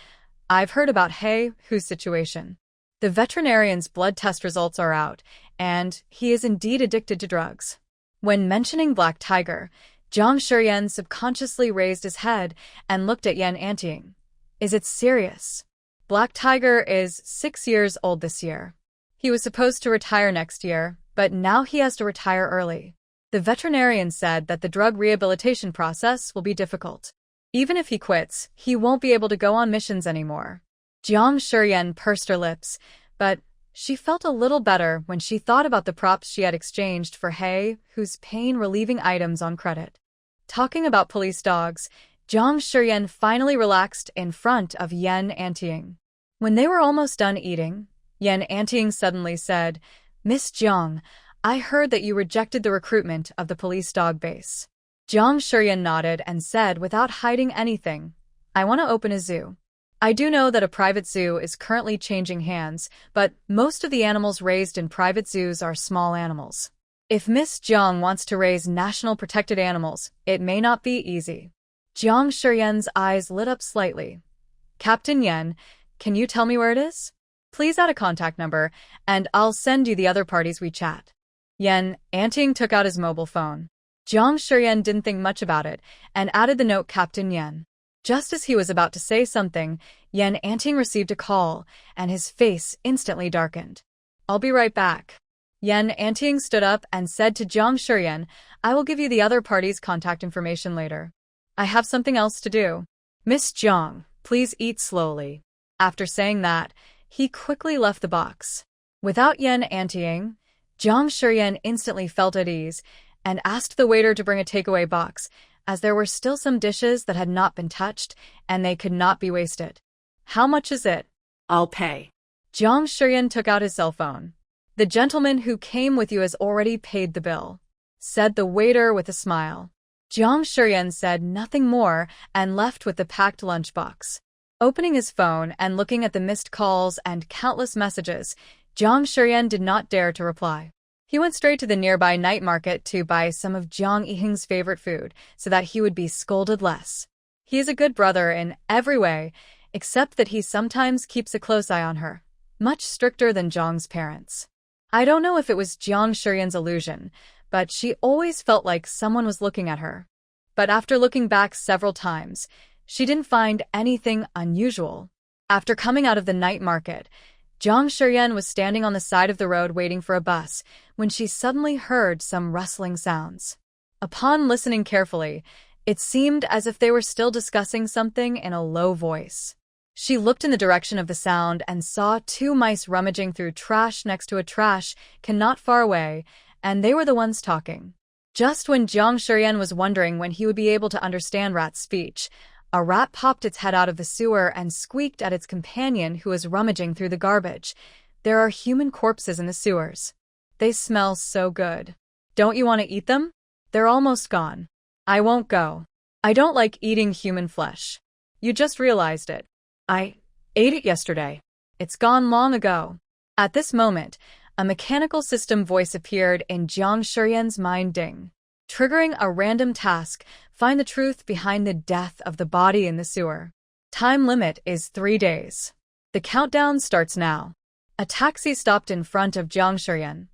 "I've heard about He Hu's situation. The veterinarian's blood test results are out, and he is indeed addicted to drugs." When mentioning Black Tiger, Jiang Shiyan subconsciously raised his head and looked at Yan Anting. "Is it serious?" Black Tiger is 6 years old this year. He was supposed to retire next year, but now he has to retire early. The veterinarian said that the drug rehabilitation process will be difficult. Even if he quits, he won't be able to go on missions anymore. Jiang Shiyan pursed her lips, but she felt a little better when she thought about the props she had exchanged for He, whose pain-relieving items on credit. Talking about police dogs, Jiang Shiyan finally relaxed in front of Yan Anting. When they were almost done eating, Yan Anting suddenly said, "Miss Jiang, I heard that you rejected the recruitment of the police dog base." Jiang Shiyan nodded and said without hiding anything, "I want to open a zoo. I do know that a private zoo is currently changing hands, but most of the animals raised in private zoos are small animals. If Miss Jiang wants to raise national protected animals, it may not be easy." Jiang Shiyan's eyes lit up slightly. "Captain Yan, can you tell me where it is? Please add a contact number, and I'll send you the other party's WeChat." Yan Anting took out his mobile phone. Jiang Shiyan didn't think much about it, and added the note Captain Yan. Just as he was about to say something, Yan Anting received a call, and his face instantly darkened. "I'll be right back." Yan Anting stood up and said to Jiang Shiyan, "I will give you the other party's contact information later. I have something else to do. Miss Jiang, please eat slowly." After saying that, he quickly left the box. Without Yan Anting, Jiang Shiyan instantly felt at ease and asked the waiter to bring a takeaway box, as there were still some dishes that had not been touched and they could not be wasted. "How much is it?" I'll pay. Jiang Shiyan took out his cell phone. "The gentleman who came with you has already paid the bill," said the waiter with a smile. Jiang Shiyan said nothing more and left with the packed lunchbox. Opening his phone and looking at the missed calls and countless messages, Jiang Shiyan did not dare to reply. He went straight to the nearby night market to buy some of Jiang Yihing's favorite food so that he would be scolded less. He is a good brother in every way, except that he sometimes keeps a close eye on her, much stricter than Jiang's parents. I don't know if it was Jiang Shiyan's illusion, but she always felt like someone was looking at her. But after looking back several times, she didn't find anything unusual. After coming out of the night market, Jiang Shiyan was standing on the side of the road waiting for a bus when she suddenly heard some rustling sounds. Upon listening carefully, it seemed as if they were still discussing something in a low voice. She looked in the direction of the sound and saw two mice rummaging through trash next to a trash can not far away, and they were the ones talking. Just when Jiang Shiyan was wondering when he would be able to understand rat's speech, a rat popped its head out of the sewer and squeaked at its companion who was rummaging through the garbage. "There are human corpses in the sewers. They smell so good. Don't you want to eat them? They're almost gone." "I won't go. I don't like eating human flesh. You just realized it. I ate it yesterday. It's gone long ago." At this moment, a mechanical system voice appeared in Jiang Shiyan's mind. Ding. Triggering a random task, find the truth behind the death of the body in the sewer. Time limit is 3 days. The countdown starts now. A taxi stopped in front of Jiang Shiyan.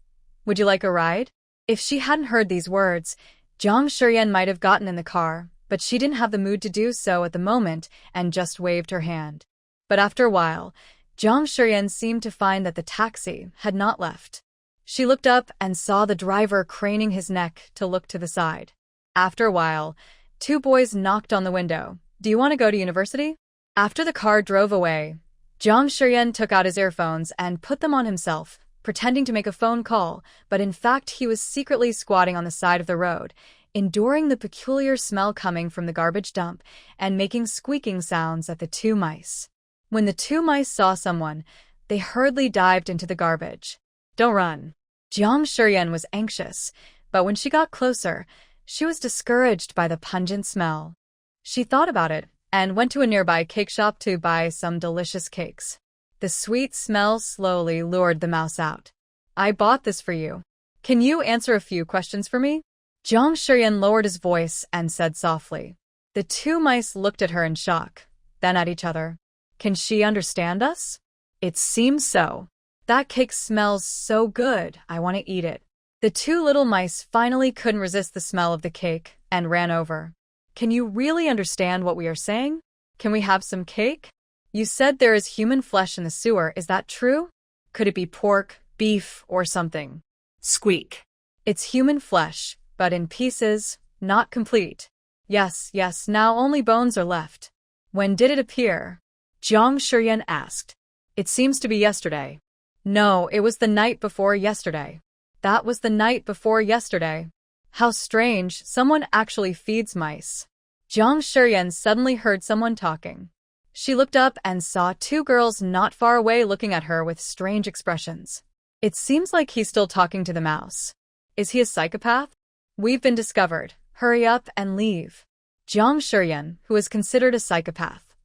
"Would you like a ride?" If she hadn't heard these words, Jiang Shiyan might have gotten in the car, but she didn't have the mood to do so at the moment and just waved her hand. But after a while, Jiang Shiyan seemed to find that the taxi had not left. She looked up and saw the driver craning his neck to look to the side. After a while, 2 boys knocked on the window. "Do you want to go to university?" After the car drove away, Jiang Shiyan took out his earphones and put them on himself, pretending to make a phone call, but in fact he was secretly squatting on the side of the road, enduring the peculiar smell coming from the garbage dump and making squeaking sounds at the 2 mice. When the 2 mice saw someone, they hurriedly dived into the garbage. "Don't run." Jiang Shiyan was anxious, but when she got closer, she was discouraged by the pungent smell. She thought about it and went to a nearby cake shop to buy some delicious cakes. The sweet smell slowly lured the mouse out. "I bought this for you. Can you answer a few questions for me?" Jiang Shiyan lowered his voice and said softly. The 2 mice looked at her in shock, then at each other. "Can she understand us?" "It seems so. That cake smells so good, I want to eat it." The 2 little mice finally couldn't resist the smell of the cake and ran over. "Can you really understand what we are saying? Can we have some cake? You said there is human flesh in the sewer, is that true? Could it be pork, beef, or something?" Squeak. It's human flesh, but in pieces, not complete. Yes, now only bones are left. When did it appear? Jiang Shiyan asked. It seems to be yesterday. No, it was the night before yesterday. That was the night before yesterday. How strange, someone actually feeds mice. Jiang Shiyan suddenly heard someone talking. She looked up and saw two girls not far away looking at her with strange expressions. It seems like he's still talking to the mouse. Is he a psychopath? We've been discovered. Hurry up and leave. Jiang Shiyan, who is considered a psychopath.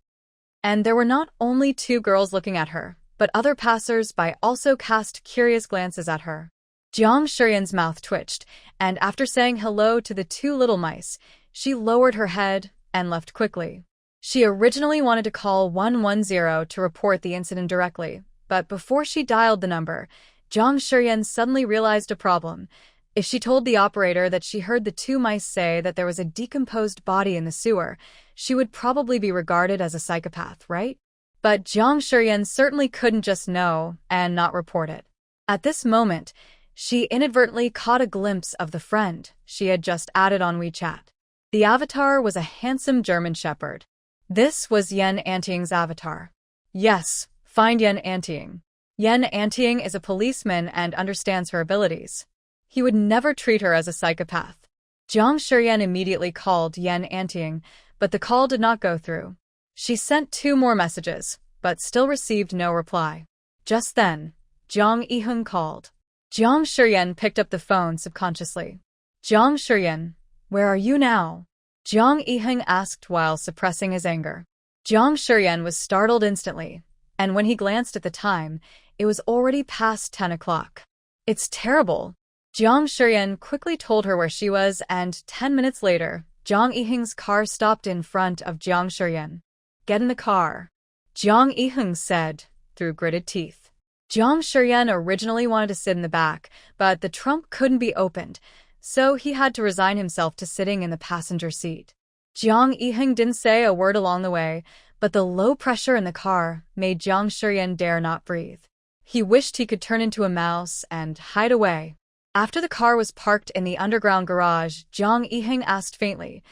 And there were not only two girls looking at her, but other passers-by also cast curious glances at her. Jiang Shiyan's mouth twitched, and after saying hello to the two little mice, she lowered her head and left quickly. She originally wanted to call 110 to report the incident directly, but before she dialed the number, Jiang Shiyan suddenly realized a problem. If she told the operator that she heard the two mice say that there was a decomposed body in the sewer, she would probably be regarded as a psychopath, right? But Jiang Shiyan certainly couldn't just know and not report it. At this moment, she inadvertently caught a glimpse of the friend she had just added on WeChat. The avatar was a handsome German shepherd. This was Yan Anting's avatar. Yes, find Yan Anting. Yan Anting is a policeman and understands her abilities. He would never treat her as a psychopath. Jiang Shiyan immediately called Yan Anting, but the call did not go through. She sent 2 more messages, but still received no reply. Just then, Jiang Yiheng called. Jiang Shiyan picked up the phone subconsciously. Jiang Shiyan, where are you now? Jiang Yiheng asked while suppressing his anger. Jiang Shiyan was startled instantly, and when he glanced at the time, it was already past 10 o'clock. It's terrible. Jiang Shiyan quickly told her where she was, and 10 minutes later, Jiang Yiheng's car stopped in front of Jiang Shiyan. Get in the car, Jiang Yiheng said, through gritted teeth. Jiang Shiyan originally wanted to sit in the back, but the trunk couldn't be opened, so he had to resign himself to sitting in the passenger seat. Jiang Yiheng didn't say a word along the way, but the low pressure in the car made Jiang Shiyan dare not breathe. He wished he could turn into a mouse and hide away. After the car was parked in the underground garage, Jiang Yiheng asked faintly,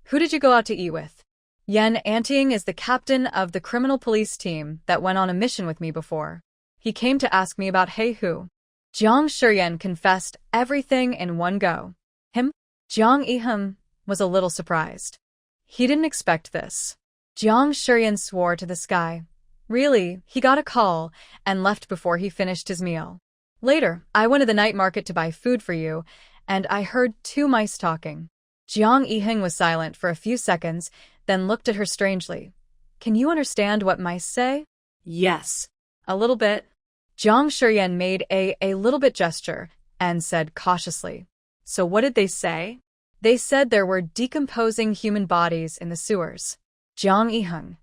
"Who did you go out to eat with?" Yan Anting is the captain of the criminal police team that went on a mission with me before. He came to ask me about Hey Hu. Jiang Shiyan confessed everything in one go. Him? Jiang Yiheng was a little surprised. He didn't expect this. Jiang Shiyan swore to the sky. Really, he got a call and left before he finished his meal. Later, I went to the night market to buy food for you, and I heard 2 mice talking. Jiang Yiheng was silent for a few seconds, then looked at her strangely. Can you understand what mice say? Yes. A little bit. Jiang Shiyan made a little bit gesture and said cautiously. So what did they say? They said there were decomposing human bodies in the sewers. Jiang Yiheng.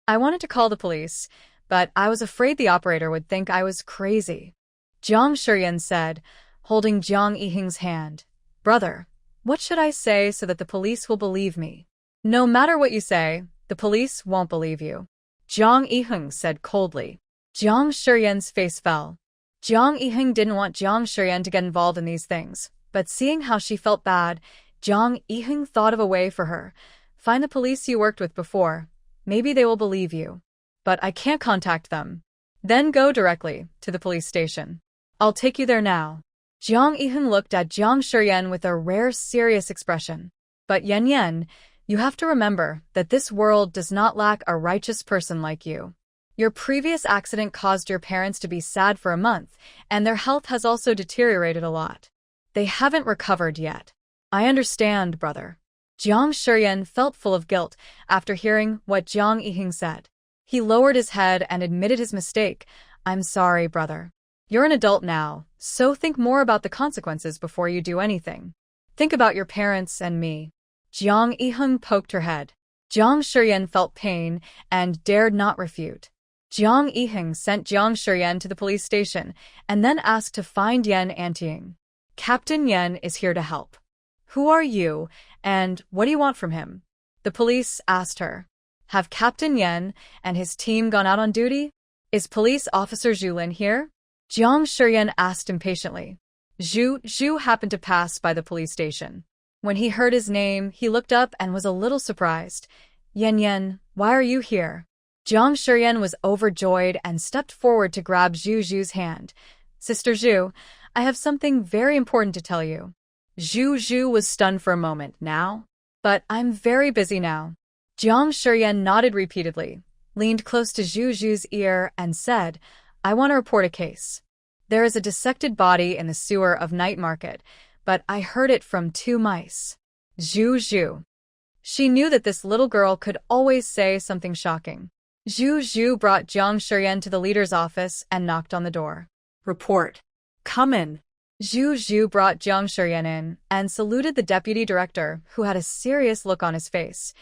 I wanted to call the police, but I was afraid the operator would think I was crazy. Jiang Shiyan said, holding Jiang Yiheng's hand. Brother, what should I say so that the police will believe me? No matter what you say, the police won't believe you. Jiang Yiheng said coldly. Jiang Shiyan's face fell. Jiang Yiheng didn't want Jiang Shiyan to get involved in these things, but seeing how she felt bad, Jiang Yiheng thought of a way for her. Find the police you worked with before. Maybe they will believe you. But I can't contact them. Then go directly to the police station. I'll take you there now. Jiang Yiheng looked at Jiang Shiyan with a rare serious expression. But Yan, you have to remember that this world does not lack a righteous person like you. Your previous accident caused your parents to be sad for a month, and their health has also deteriorated a lot. They haven't recovered yet. I understand, brother. Jiang Shiyan felt full of guilt after hearing what Jiang Yiheng said. He lowered his head and admitted his mistake. I'm sorry, brother. You're an adult now, so think more about the consequences before you do anything. Think about your parents and me. Jiang Yiheng poked her head. Jiang Shiyan felt pain and dared not refute. Jiang Yiheng sent Jiang Shiyan to the police station and then asked to find Yan Anting. Captain Yan is here to help. Who are you, and what do you want from him? The police asked her. Have Captain Yan and his team gone out on duty? Is Police Officer Zhulin here? Jiang Shiyan asked impatiently. Zhu happened to pass by the police station. When he heard his name, he looked up and was a little surprised. Yan, why are you here? Jiang Shiyan was overjoyed and stepped forward to grab Zhu's hand. Sister Zhu, I have something very important to tell you. Zhu was stunned for a moment. Now? But I'm very busy now. Jiang Shiyan nodded repeatedly, leaned close to Zhu's ear, and said, I want to report a case. There is a dissected body in the sewer of Night Market, but I heard it from 2 mice. Zhu. She knew that this little girl could always say something shocking. Zhu brought Jiang Shiyan to the leader's office and knocked on the door. Report. Come in. Zhu brought Jiang Shiyan in and saluted the deputy director, who had a serious look on his face.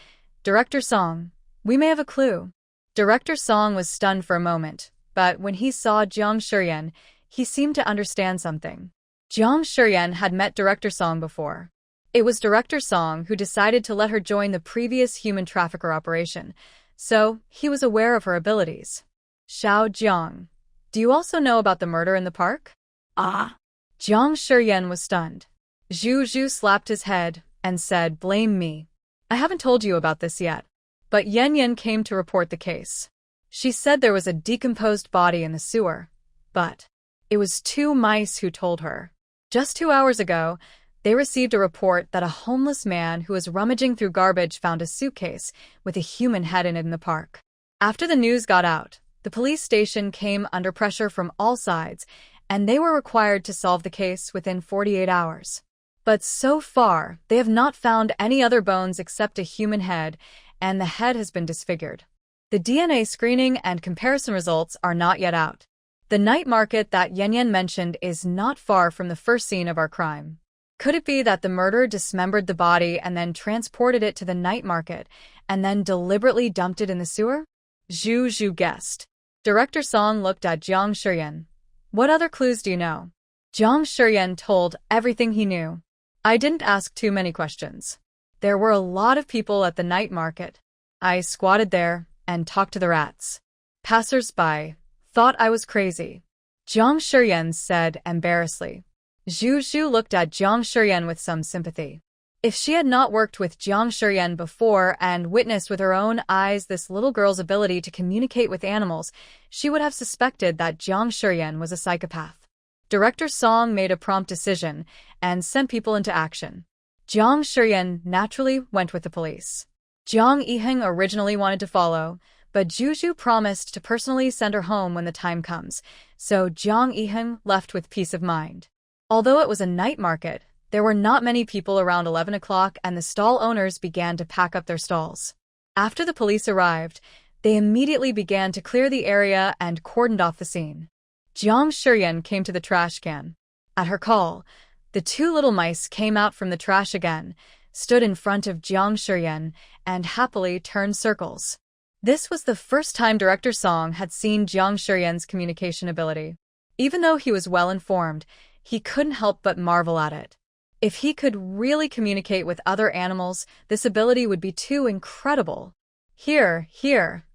Director Song, we may have a clue. Director Song was stunned for a moment, but when he saw Jiang Shiyan, he seemed to understand something. Jiang Shiyan had met Director Song before. It was Director Song who decided to let her join the previous human trafficker operation, so he was aware of her abilities. Xiao Jiang, do you also know about the murder in the park? Ah. Jiang Shiyan was stunned. Zhu slapped his head and said, blame me. I haven't told you about this yet. But Yan came to report the case. She said there was a decomposed body in the sewer, but it was 2 mice who told her. Just 2 hours ago, they received a report that a homeless man who was rummaging through garbage found a suitcase with a human head in it in the park. After the news got out, the police station came under pressure from all sides, and they were required to solve the case within 48 hours. But so far, they have not found any other bones except a human head, and the head has been disfigured. The DNA screening and comparison results are not yet out. The night market that Yan mentioned is not far from the first scene of our crime. Could it be that the murderer dismembered the body and then transported it to the night market, and then deliberately dumped it in the sewer? Zhu guessed. Director Song looked at Jiang Shiyan. What other clues do you know? Jiang Shiyan told everything he knew. I didn't ask too many questions. There were a lot of people at the night market. I squatted there and talked to the rats. Passers-by thought I was crazy. Jiang Shiyan said embarrassedly. Zhu looked at Jiang Shiyan with some sympathy. If she had not worked with Jiang Shiyan before and witnessed with her own eyes this little girl's ability to communicate with animals, she would have suspected that Jiang Shiyan was a psychopath. Director Song made a prompt decision and sent people into action. Jiang Shiyan naturally went with the police. Jiang Yiheng originally wanted to follow, but Zhu promised to personally send her home when the time comes, so Jiang Yiheng left with peace of mind. Although it was a night market, there were not many people around 11 o'clock, and the stall owners began to pack up their stalls. After the police arrived, they immediately began to clear the area and cordoned off the scene. Jiang Shiyan came to the trash can. At her call, the 2 little mice came out from the trash again, stood in front of Jiang Shiyan, and happily turned circles. This was the first time Director Song had seen Jiang Shiyan's communication ability. Even though he was well informed, he couldn't help but marvel at it. If he could really communicate with other animals, this ability would be too incredible. Here,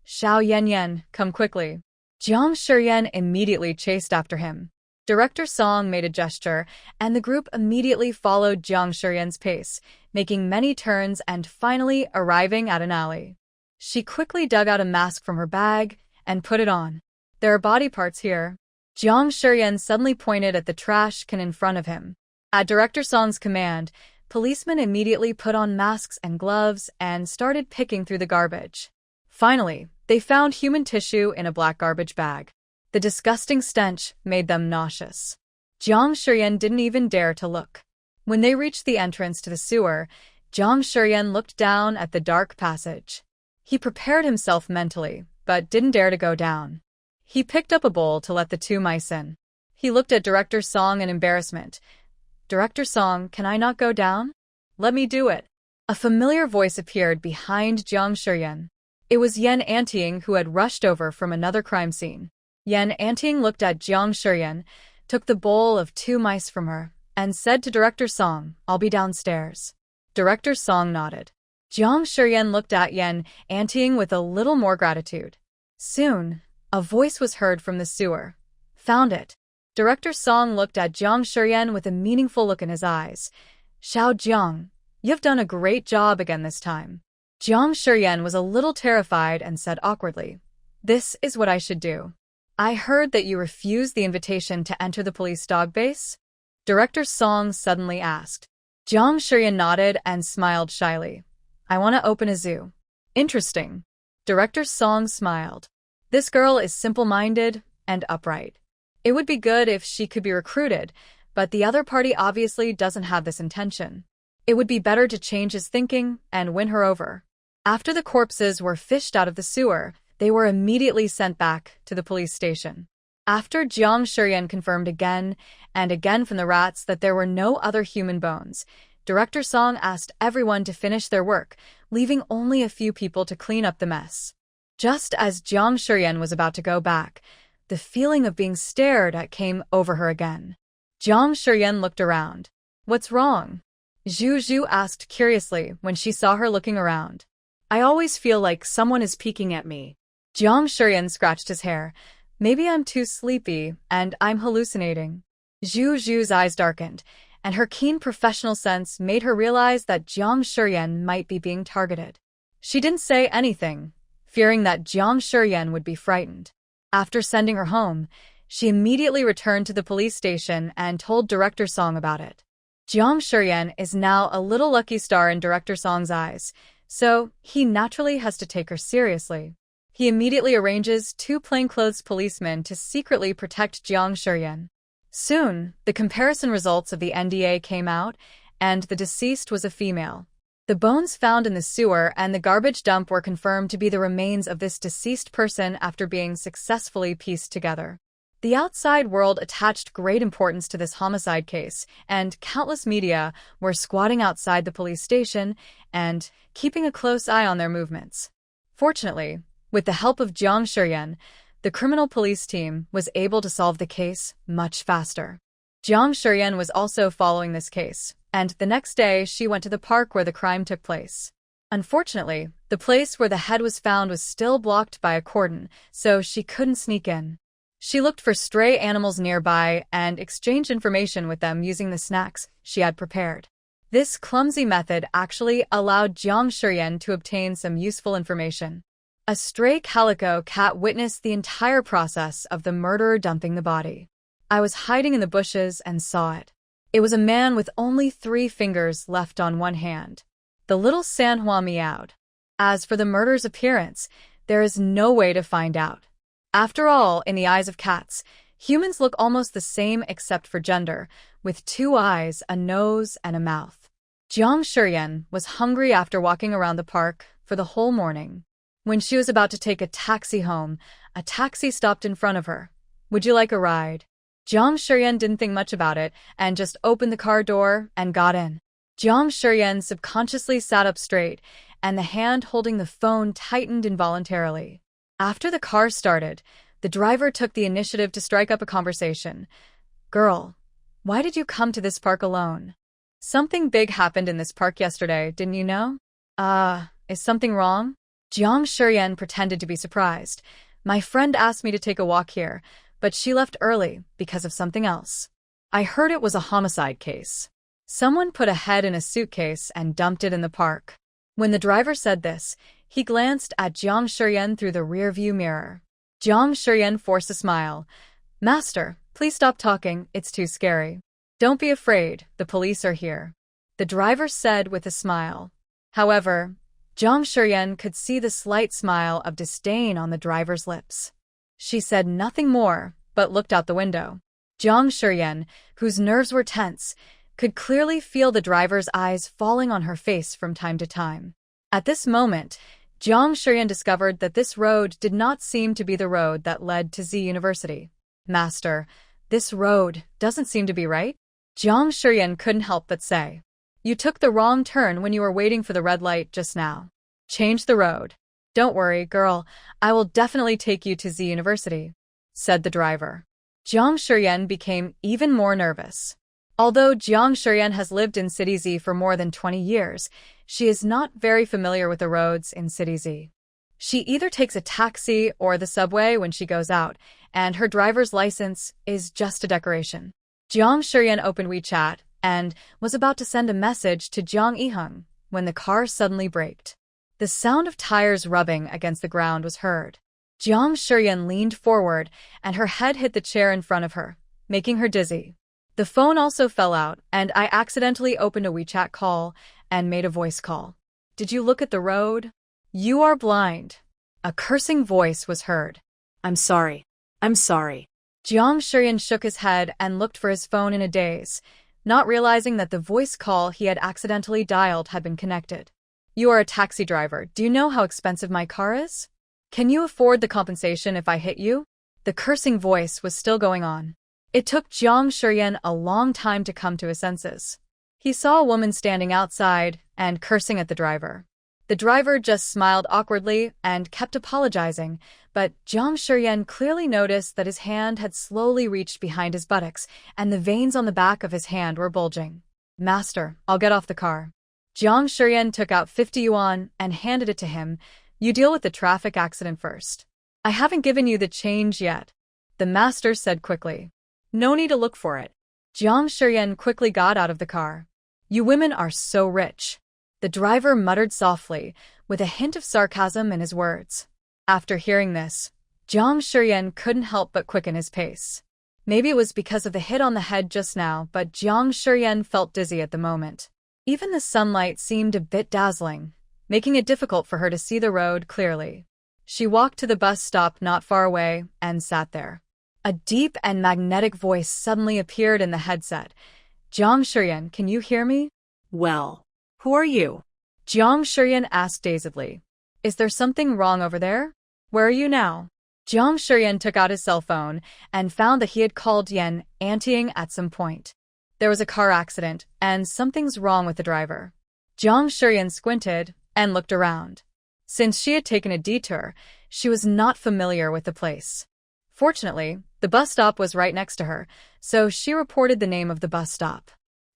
Xiao Yan, come quickly. Jiang Shiyan immediately chased after him. Director Song made a gesture, and the group immediately followed Jiang Shiyan's pace, making many turns and finally arriving at an alley. She quickly dug out a mask from her bag and put it on. There are body parts here. Jiang Shiyan suddenly pointed at the trash can in front of him. At Director Song's command, policemen immediately put on masks and gloves and started picking through the garbage. Finally, they found human tissue in a black garbage bag. The disgusting stench made them nauseous. Jiang Shiyan didn't even dare to look. When they reached the entrance to the sewer, Jiang Shiyan looked down at the dark passage. He prepared himself mentally, but didn't dare to go down. He picked up a bowl to let the 2 mice in. He looked at Director Song in embarrassment. Director Song, can I not go down? Let me do it. A familiar voice appeared behind Jiang Shiyan. It was Yan Anting, who had rushed over from another crime scene. Yan Anting looked at Jiang Shiyan, took the bowl of 2 mice from her, and said to Director Song, I'll be downstairs. Director Song nodded. Jiang Shiyan looked at Yan Anting with a little more gratitude. Soon, a voice was heard from the sewer. Found it. Director Song looked at Jiang Shuryan with a meaningful look in his eyes. Xiao Jiang, you've done a great job again this time. Jiang Shuryan was a little terrified and said awkwardly, "This is what I should do." "I heard that you refused the invitation to enter the police dog base?" Director Song suddenly asked. Jiang Shuryan nodded and smiled shyly. "I want to open a zoo." "Interesting." Director Song smiled. "This girl is simple-minded and upright. It would be good if she could be recruited, but the other party obviously doesn't have this intention. It would be better to change his thinking and win her over." After the corpses were fished out of the sewer, they were immediately sent back to the police station. After Jiang Shuryan confirmed again and again from the rats that there were no other human bones, Director Song asked everyone to finish their work, leaving only a few people to clean up the mess. Just as Jiang Shuryan was about to go back, the feeling of being stared at came over her again. Jiang Shuryan looked around. "What's wrong?" Zhu Zhu asked curiously when she saw her looking around. "I always feel like someone is peeking at me." Jiang Shuryan scratched his hair. "Maybe I'm too sleepy and I'm hallucinating." Zhu Zhu's eyes darkened, and her keen professional sense made her realize that Jiang Shuryan might be being targeted. She didn't say anything, fearing that Jiang Shuryan would be frightened. After sending her home, she immediately returned to the police station and told Director Song about it. Jiang Shuryan is now a little lucky star in Director Song's eyes, so he naturally has to take her seriously. He immediately arranges 2 plainclothes policemen to secretly protect Jiang Shuryan. Soon, the comparison results of the NDA came out, and the deceased was a female. The bones found in the sewer and the garbage dump were confirmed to be the remains of this deceased person after being successfully pieced together. The outside world attached great importance to this homicide case, and countless media were squatting outside the police station and keeping a close eye on their movements. Fortunately, with the help of Jiang Shuryan, the criminal police team was able to solve the case much faster. Jiang Shuryan was also following this case, and the next day she went to the park where the crime took place. Unfortunately, the place where the head was found was still blocked by a cordon, so she couldn't sneak in. She looked for stray animals nearby and exchanged information with them using the snacks she had prepared. This clumsy method actually allowed Jiang Shuryan to obtain some useful information. A stray calico cat witnessed the entire process of the murderer dumping the body. "I was hiding in the bushes and saw it. It was a man with only 3 fingers left on one hand." The little Sanhua meowed. As for the murderer's appearance, there is no way to find out. After all, in the eyes of cats, humans look almost the same except for gender, with 2 eyes, a nose, and a mouth. Jiang Shuryan was hungry after walking around the park for the whole morning. When she was about to take a taxi home, a taxi stopped in front of her. "Would you like a ride?" Jiang Shuryan didn't think much about it and just opened the car door and got in. Jiang Shuryan subconsciously sat up straight, and the hand holding the phone tightened involuntarily. After the car started, the driver took the initiative to strike up a conversation. "Girl, why did you come to this park alone? Something big happened in this park yesterday, didn't you know?" Is something wrong?" Jiang Shuryan pretended to be surprised. "My friend asked me to take a walk here, but she left early because of something else." "I heard it was a homicide case. Someone put a head in a suitcase and dumped it in the park." When the driver said this, he glanced at Jiang Shuryan through the rearview mirror. Jiang Shuryan forced a smile. "Master, please stop talking, it's too scary." "Don't be afraid, the police are here," the driver said with a smile. However, Jiang Shuryan could see the slight smile of disdain on the driver's lips. She said nothing more, but looked out the window. Jiang Shuryan, whose nerves were tense, could clearly feel the driver's eyes falling on her face from time to time. At this moment, Jiang Shuryan discovered that this road did not seem to be the road that led to Z University. "Master, this road doesn't seem to be right?" Jiang Shuryan couldn't help but say. "You took the wrong turn when you were waiting for the red light just now. Change the road." "Don't worry, girl, I will definitely take you to Z University," said the driver. Jiang Shuryan became even more nervous. Although Jiang Shuryan has lived in City Z for more than 20 years, she is not very familiar with the roads in City Z. She either takes a taxi or the subway when she goes out, and her driver's license is just a decoration. Jiang Shiryan opened WeChat and was about to send a message to Jiang Yiheng when the car suddenly braked. The sound of tires rubbing against the ground was heard. Jiang Shiryan leaned forward and her head hit the chair in front of her, making her dizzy. The phone also fell out, and I accidentally opened a WeChat call and made a voice call. Did you look at the road? You are blind. A cursing voice was heard. I'm sorry. I'm sorry. Jiang Shiryan shook his head and looked for his phone in a daze, not realizing that the voice call he had accidentally dialed had been connected. You are a taxi driver. Do you know how expensive my car is? Can you afford the compensation if I hit you? The cursing voice was still going on. It took Jiang Shiryan a long time to come to his senses. He saw a woman standing outside and cursing at the driver. The driver just smiled awkwardly and kept apologizing, but Jiang Shiryan clearly noticed that his hand had slowly reached behind his buttocks and the veins on the back of his hand were bulging. Master, I'll get off the car. Jiang Shiryan took out 50 yuan and handed it to him. You deal with the traffic accident first. I haven't given you the change yet, the master said quickly. No need to look for it. Jiang Shiryan quickly got out of the car. You women are so rich. The driver muttered softly, with a hint of sarcasm in his words. After hearing this, Jiang Shiryan couldn't help but quicken his pace. Maybe it was because of the hit on the head just now, but Jiang Shiryan felt dizzy at the moment. Even the sunlight seemed a bit dazzling, making it difficult for her to see the road clearly. She walked to the bus stop not far away and sat there. A deep and magnetic voice suddenly appeared in the headset. Jiang Shiryan, can you hear me? Well, who are you? Jiang Shiryan asked dazedly. Is there something wrong over there? Where are you now? Jiang Shiryan took out his cell phone and found that he had called Yan Anting at some point. There was a car accident, and something's wrong with the driver. Jiang Shiryan squinted and looked around. Since she had taken a detour, she was not familiar with the place. Fortunately, the bus stop was right next to her, so she reported the name of the bus stop.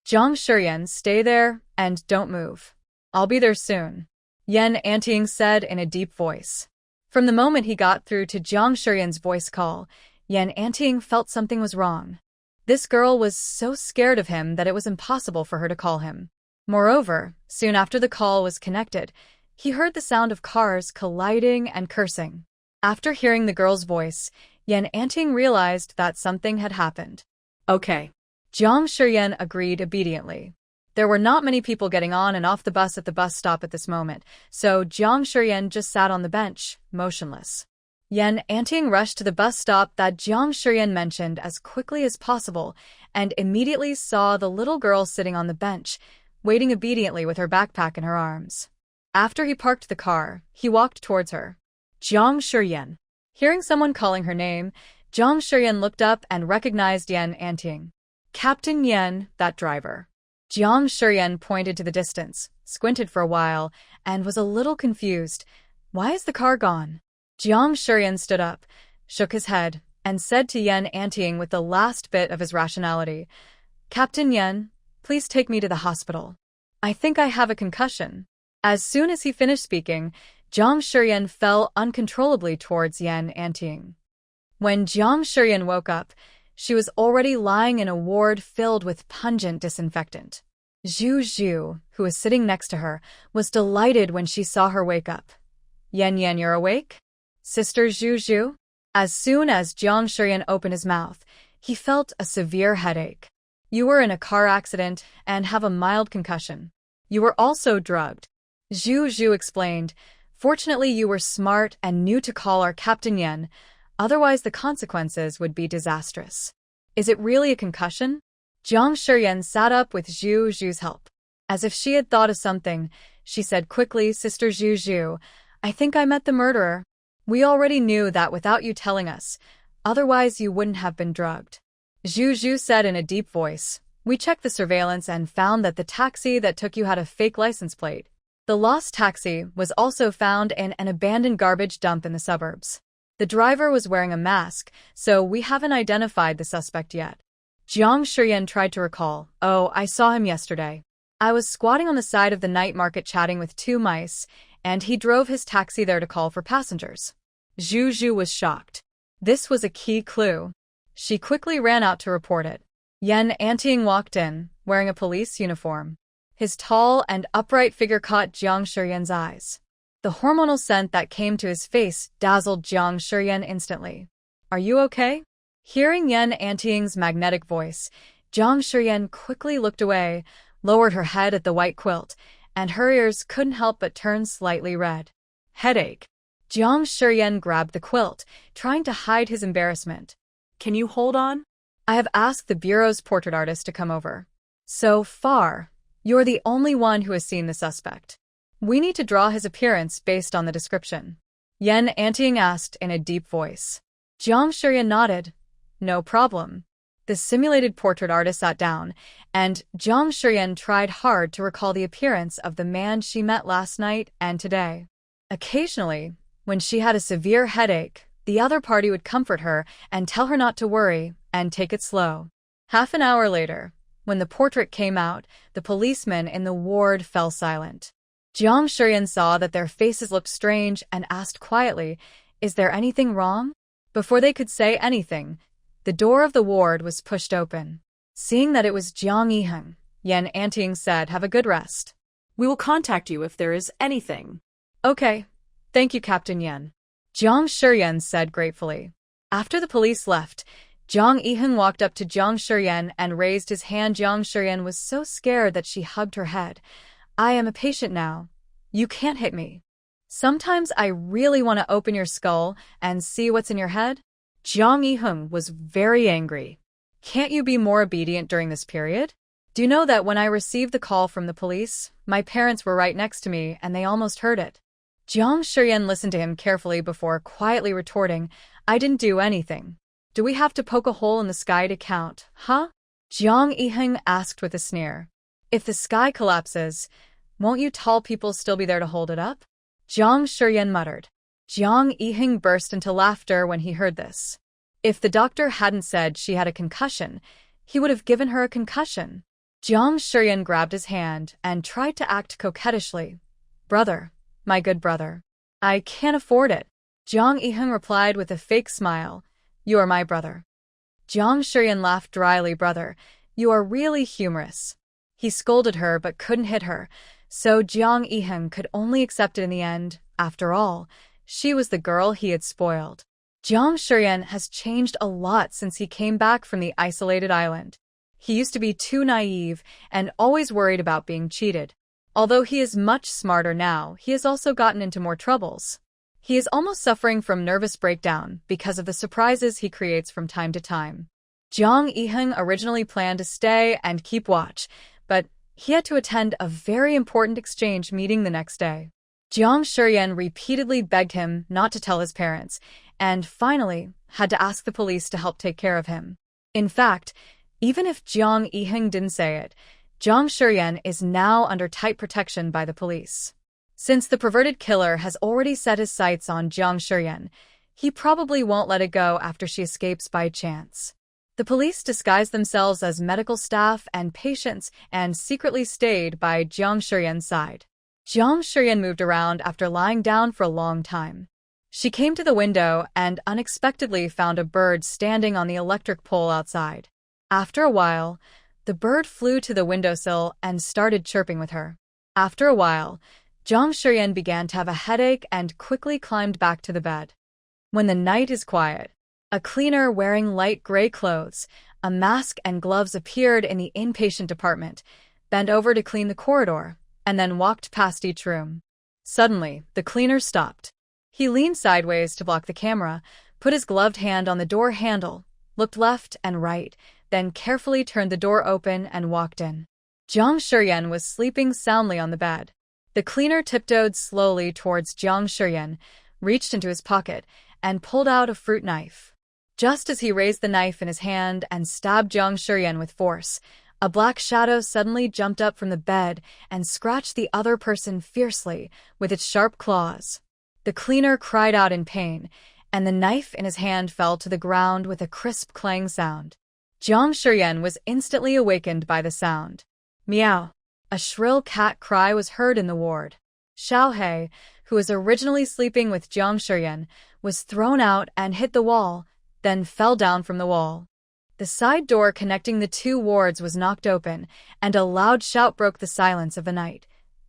Jiang Shiryan, stay there and don't move. I'll be there soon, Yan Anting said in a deep voice. From the moment he got through to Jiang Shiryan's voice call, Yan Anting felt something was wrong. This girl was so scared of him that it was impossible for her to call him. Moreover, soon after the call was connected, he heard the sound of cars colliding and cursing. After hearing the girl's voice, Yan Anting realized that something had happened. Okay. Jiang Shiryan agreed obediently. There were not many people getting on and off the bus at the bus stop at this moment, so Jiang Shiryan just sat on the bench, motionless. Yan Anting rushed to the bus stop that Jiang Shiryan mentioned as quickly as possible and immediately saw the little girl sitting on the bench, waiting obediently with her backpack in her arms. After he parked the car, he walked towards her. Jiang Shiryan. Hearing someone calling her name, Jiang Shiryan looked up and recognized Yan Anting. Captain Yan, that driver. Jiang Shiryan pointed to the distance, squinted for a while, and was a little confused. Why is the car gone? Jiang Shiryan stood up, shook his head, and said to Yan Anting with the last bit of his rationality, Captain Yan, please take me to the hospital. I think I have a concussion. As soon as he finished speaking, Jiang Shiryan fell uncontrollably towards Yan Anting. When Jiang Shiryan woke up, she was already lying in a ward filled with pungent disinfectant. Zhu Zhu, who was sitting next to her, was delighted when she saw her wake up. Yan, you're awake? Sister Zhu Zhu? As soon as Jiang Shiryan opened his mouth, he felt a severe headache. You were in a car accident and have a mild concussion. You were also drugged. Zhu Zhu explained, fortunately you were smart and knew to call our Captain Yan, otherwise the consequences would be disastrous. Is it really a concussion? Jiang Shiryan sat up with Zhu Zhu's help. As if she had thought of something, she said quickly, Sister Zhu Zhu, I think I met the murderer. We already knew that without you telling us, otherwise you wouldn't have been drugged. Zhu Zhu said in a deep voice, we checked the surveillance and found that the taxi that took you had a fake license plate. The lost taxi was also found in an abandoned garbage dump in the suburbs. The driver was wearing a mask, so we haven't identified the suspect yet. Jiang Shiryan tried to recall, I saw him yesterday. I was squatting on the side of the night market chatting with two mice, and he drove his taxi there to call for passengers. Zhu Zhu was shocked. This was a key clue. She quickly ran out to report it. Yan Anting walked in, wearing a police uniform. His tall and upright figure caught Jiang Shiyan's eyes. The hormonal scent that came to his face dazzled Jiang Shiyan instantly. "Are you okay?" Hearing Yan Anting's magnetic voice, Jiang Shiyan quickly looked away, lowered her head at the white quilt, and her ears couldn't help but turn slightly red. "Headache." Jiang Shiyan grabbed the quilt, trying to hide his embarrassment. Can you hold on? "I have asked the bureau's portrait artist to come over. So far, you're the only one who has seen the suspect. We need to draw his appearance based on the description." Yan Anting asked in a deep voice. Jiang Shiyan nodded. "No problem." The simulated portrait artist sat down, and Jiang Shiyan tried hard to recall the appearance of the man she met last night and today. Occasionally, when she had a severe headache, the other party would comfort her and tell her not to worry and take it slow. Half an hour later, when the portrait came out, the policemen in the ward fell silent. Jiang Shiyan saw that their faces looked strange and asked quietly, "Is there anything wrong?" Before they could say anything, the door of the ward was pushed open. Seeing that it was Jiang Yiheng, Yan Anting said, "Have a good rest. We will contact you if there is anything." "Okay. Thank you, Captain Yan," Jiang Shiyan said gratefully. After the police left, Jiang Yiheng walked up to Jiang Shiyan and raised his hand. Jiang Shiyan was so scared that she hugged her head. "I am a patient now. You can't hit me. Sometimes I really want to open your skull and see what's in your head." Jiang Yiheng was very angry. "Can't you be more obedient during this period? Do you know that when I received the call from the police, my parents were right next to me and they almost heard it?" Jiang Shiyan listened to him carefully before quietly retorting, "I didn't do anything. Do we have to poke a hole in the sky to count, huh?" Jiang Yiheng asked with a sneer. "If the sky collapses, won't you tall people still be there to hold it up?" Jiang Shiyan muttered. Jiang Yiheng burst into laughter when he heard this. If the doctor hadn't said she had a concussion, he would have given her a concussion. Jiang Shiyan grabbed his hand and tried to act coquettishly. "Brother, my good brother. I can't afford it." Jiang Yiheng replied with a fake smile. "You are my brother." Jiang Shiyan laughed dryly. "Brother, you are really humorous." He scolded her but couldn't hit her, so Jiang Yiheng could only accept it in the end. After all, she was the girl he had spoiled. Jiang Shiyan has changed a lot since he came back from the isolated island. He used to be too naive and always worried about being cheated. Although he is much smarter now, he has also gotten into more troubles. He is almost suffering from nervous breakdown because of the surprises he creates from time to time. Jiang Yiheng originally planned to stay and keep watch, but he had to attend a very important exchange meeting the next day. Jiang Shiyan repeatedly begged him not to tell his parents, and finally had to ask the police to help take care of him. In fact, even if Jiang Yiheng didn't say it, Jiang Shiyan is now under tight protection by the police. Since the perverted killer has already set his sights on Jiang Shiyan, he probably won't let it go after she escapes by chance. The police disguised themselves as medical staff and patients and secretly stayed by Jiang Shiyan's side. Jiang Shiyan moved around after lying down for a long time. She came to the window and unexpectedly found a bird standing on the electric pole outside. After a while, the bird flew to the windowsill and started chirping with her. After a while, Jiang Shiyan began to have a headache and quickly climbed back to the bed. When the night is quiet, a cleaner wearing light gray clothes, a mask and gloves appeared in the inpatient department, bent over to clean the corridor, and then walked past each room. Suddenly, the cleaner stopped. He leaned sideways to block the camera, put his gloved hand on the door handle, looked left and right, then carefully turned the door open and walked in. Jiang Shiyan was sleeping soundly on the bed. The cleaner tiptoed slowly towards Jiang Shiyan, reached into his pocket, and pulled out a fruit knife. Just as he raised the knife in his hand and stabbed Jiang Shiyan with force, a black shadow suddenly jumped up from the bed and scratched the other person fiercely with its sharp claws. The cleaner cried out in pain, and the knife in his hand fell to the ground with a crisp clang sound. Jiang Shiyan was instantly awakened by the sound. Meow! A shrill cat cry was heard in the ward. Xiaohei, who was originally sleeping with Jiang Shiyan, was thrown out and hit the wall, then fell down from the wall. The side door connecting the two wards was knocked open, and a loud shout broke the silence of the night.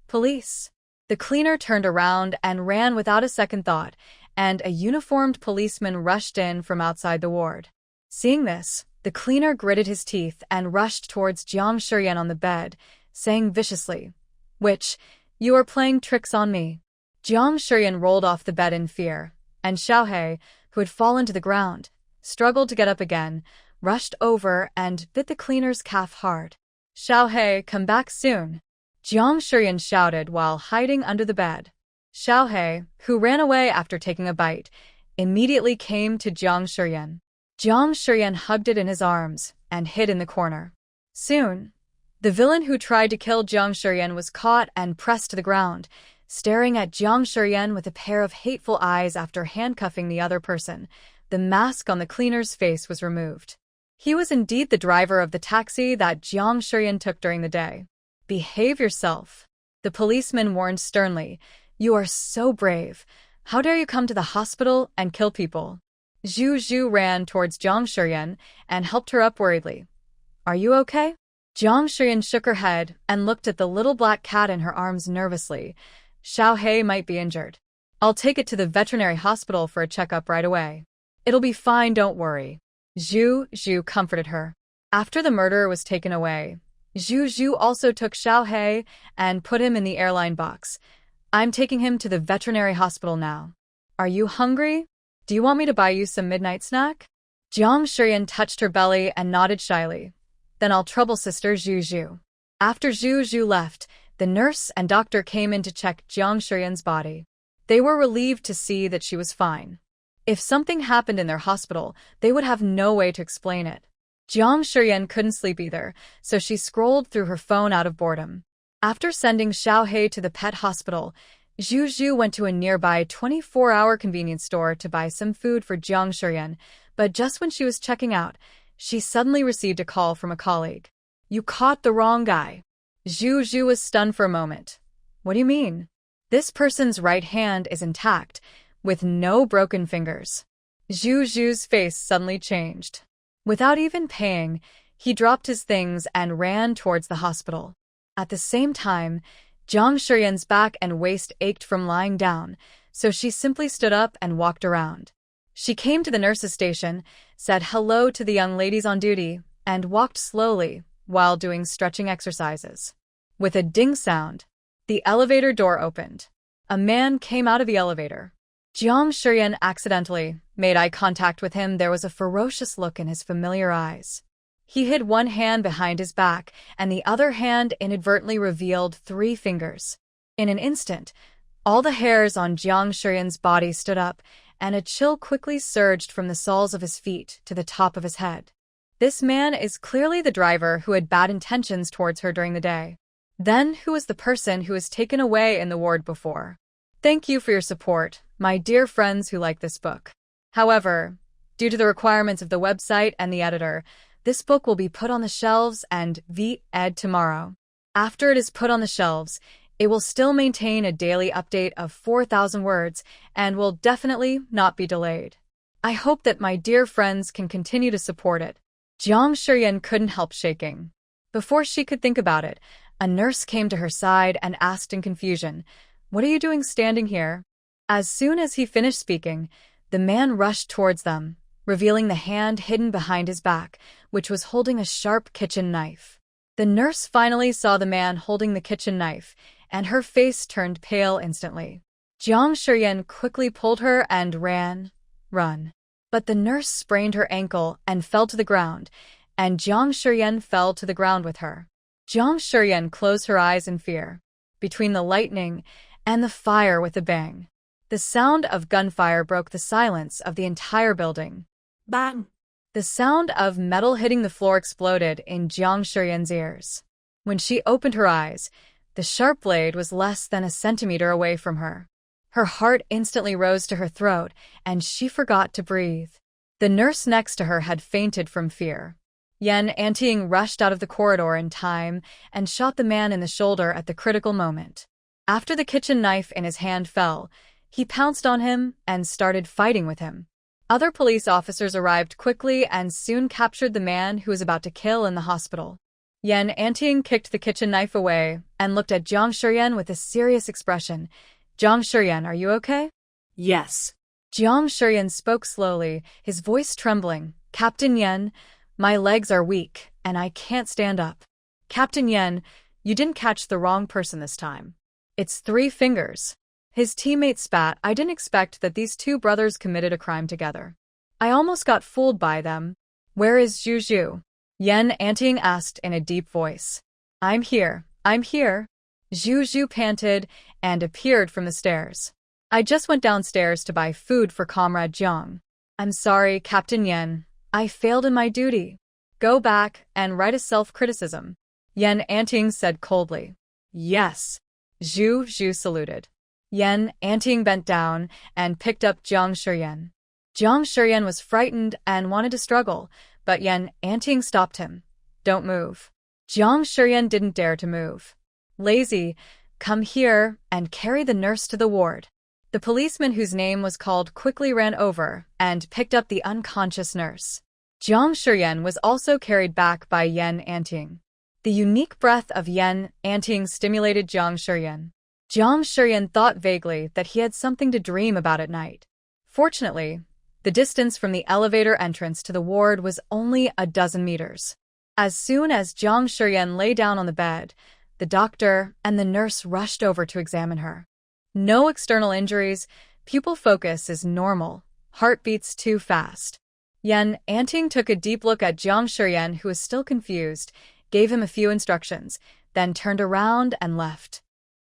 Police! The cleaner turned around and ran without a second thought, and a uniformed policeman rushed in from outside the ward. Seeing this, the cleaner gritted his teeth and rushed towards Jiang Shiyan on the bed, saying viciously, "Witch, you are playing tricks on me." Jiang Shiyan rolled off the bed in fear, and Xiaohei, who had fallen to the ground, struggled to get up again, rushed over and bit the cleaner's calf hard. "Xiaohei, come back soon," Jiang Shiyan shouted while hiding under the bed. Xiaohei, who ran away after taking a bite, immediately came to Jiang Shiyan. Jiang Shiyan hugged it in his arms and hid in the corner. Soon, the villain who tried to kill Jiang Shiyan was caught and pressed to the ground, staring at Jiang Shiyan with a pair of hateful eyes after handcuffing the other person. The mask on the cleaner's face was removed. He was indeed the driver of the taxi that Jiang Shiyan took during the day. "Behave yourself," the policeman warned sternly. "You are so brave. How dare you come to the hospital and kill people?" Zhu Zhu ran towards Jiang Shiyan and helped her up worriedly. "Are you okay?" Jiang Shiyan shook her head and looked at the little black cat in her arms nervously. "Xiaohei might be injured. I'll take it to the veterinary hospital for a checkup right away. It'll be fine, don't worry." Zhu Zhu comforted her. After the murderer was taken away, Zhu Zhu also took Xiaohei and put him in the airline box. "I'm taking him to the veterinary hospital now. Are you hungry? Do you want me to buy you some midnight snack?" Jiang Shiyan touched her belly and nodded shyly. "Then I'll trouble Sister Zhu Zhu." After Zhu Zhu left, the nurse and doctor came in to check Jiang Shiyan's body. They were relieved to see that she was fine. If something happened in their hospital, they would have no way to explain it. Jiang Shiyan couldn't sleep either, so she scrolled through her phone out of boredom. After sending Xiaohei to the pet hospital, Zhu Zhu went to a nearby 24-hour convenience store to buy some food for Jiang Shiyan, but just when she was checking out, she suddenly received a call from a colleague. "You caught the wrong guy." Zhu Zhu was stunned for a moment. "What do you mean?" "This person's right hand is intact, with no broken fingers." Zhu Zhu's face suddenly changed. Without even paying, he dropped his things and ran towards the hospital. At the same time, Jiang Shiyan's back and waist ached from lying down, so she simply stood up and walked around. She came to the nurse's station, said hello to the young ladies on duty, and walked slowly while doing stretching exercises. With a ding sound, the elevator door opened. A man came out of the elevator. Jiang Shiyan accidentally made eye contact with him. There was a ferocious look in his familiar eyes. He hid one hand behind his back, and the other hand inadvertently revealed 3 fingers. In an instant, all the hairs on Jiang Shiyan's body stood up, and a chill quickly surged from the soles of his feet to the top of his head. This man is clearly the driver who had bad intentions towards her during the day. Then who was the person who was taken away in the ward before? Thank you for your support, my dear friends who like this book. However, due to the requirements of the website and the editor, this book will be put on the shelves and ed tomorrow. After it is put on the shelves, it will still maintain a daily update of 4,000 words and will definitely not be delayed. I hope that my dear friends can continue to support it. Jiang Shiyan couldn't help shaking. Before she could think about it, a nurse came to her side and asked in confusion, "What are you doing standing here?" As soon as he finished speaking, the man rushed towards them, revealing the hand hidden behind his back, which was holding a sharp kitchen knife. The nurse finally saw the man holding the kitchen knife, and her face turned pale instantly. Jiang Shiyan quickly pulled her and run. But the nurse sprained her ankle and fell to the ground, and Jiang Shiyan fell to the ground with her. Jiang Shiyan closed her eyes in fear. Between the lightning and the fire with a bang, the sound of gunfire broke the silence of the entire building. Bang! The sound of metal hitting the floor exploded in Jiang Shiyan's ears. When she opened her eyes, the sharp blade was less than a centimeter away from her. Her heart instantly rose to her throat, and she forgot to breathe. The nurse next to her had fainted from fear. Yan Anting rushed out of the corridor in time and shot the man in the shoulder at the critical moment. After the kitchen knife in his hand fell, he pounced on him and started fighting with him. Other police officers arrived quickly and soon captured the man who was about to kill in the hospital. Yan Anting kicked the kitchen knife away and looked at Jiang Shiyan with a serious expression. Jiang Shiyan, are you okay? Yes. Jiang Shiyan spoke slowly, his voice trembling. Captain Yan, my legs are weak, and I can't stand up. Captain Yan, you didn't catch the wrong person this time. It's 3 fingers. His teammate spat. I didn't expect that these 2 brothers committed a crime together. I almost got fooled by them. Where is Zhu? Yan Anting asked in a deep voice. I'm here. Zhu panted and appeared from the stairs. I just went downstairs to buy food for Comrade Jiang. I'm sorry, Captain Yan. I failed in my duty. Go back and write a self-criticism. Yan Anting said coldly. Yes. Zhu saluted. Yan Anting bent down and picked up Jiang Shiyan. Jiang Shiyan was frightened and wanted to struggle, but Yan Anting stopped him. Don't move. Jiang Shiyan didn't dare to move. Lazy, come here and carry the nurse to the ward. The policeman whose name was called quickly ran over and picked up the unconscious nurse. Jiang Shiyan was also carried back by Yan Anting. The unique breath of Yan Anting stimulated Jiang Shiyan. Jiang Shiyan thought vaguely that he had something to dream about at night. Fortunately, the distance from the elevator entrance to the ward was only a dozen meters. As soon as Jiang Shiyan lay down on the bed, the doctor and the nurse rushed over to examine her. No external injuries, pupil focus is normal, heart beats too fast. Yan Anting took a deep look at Jiang Shiyan, who was still confused, gave him a few instructions, then turned around and left.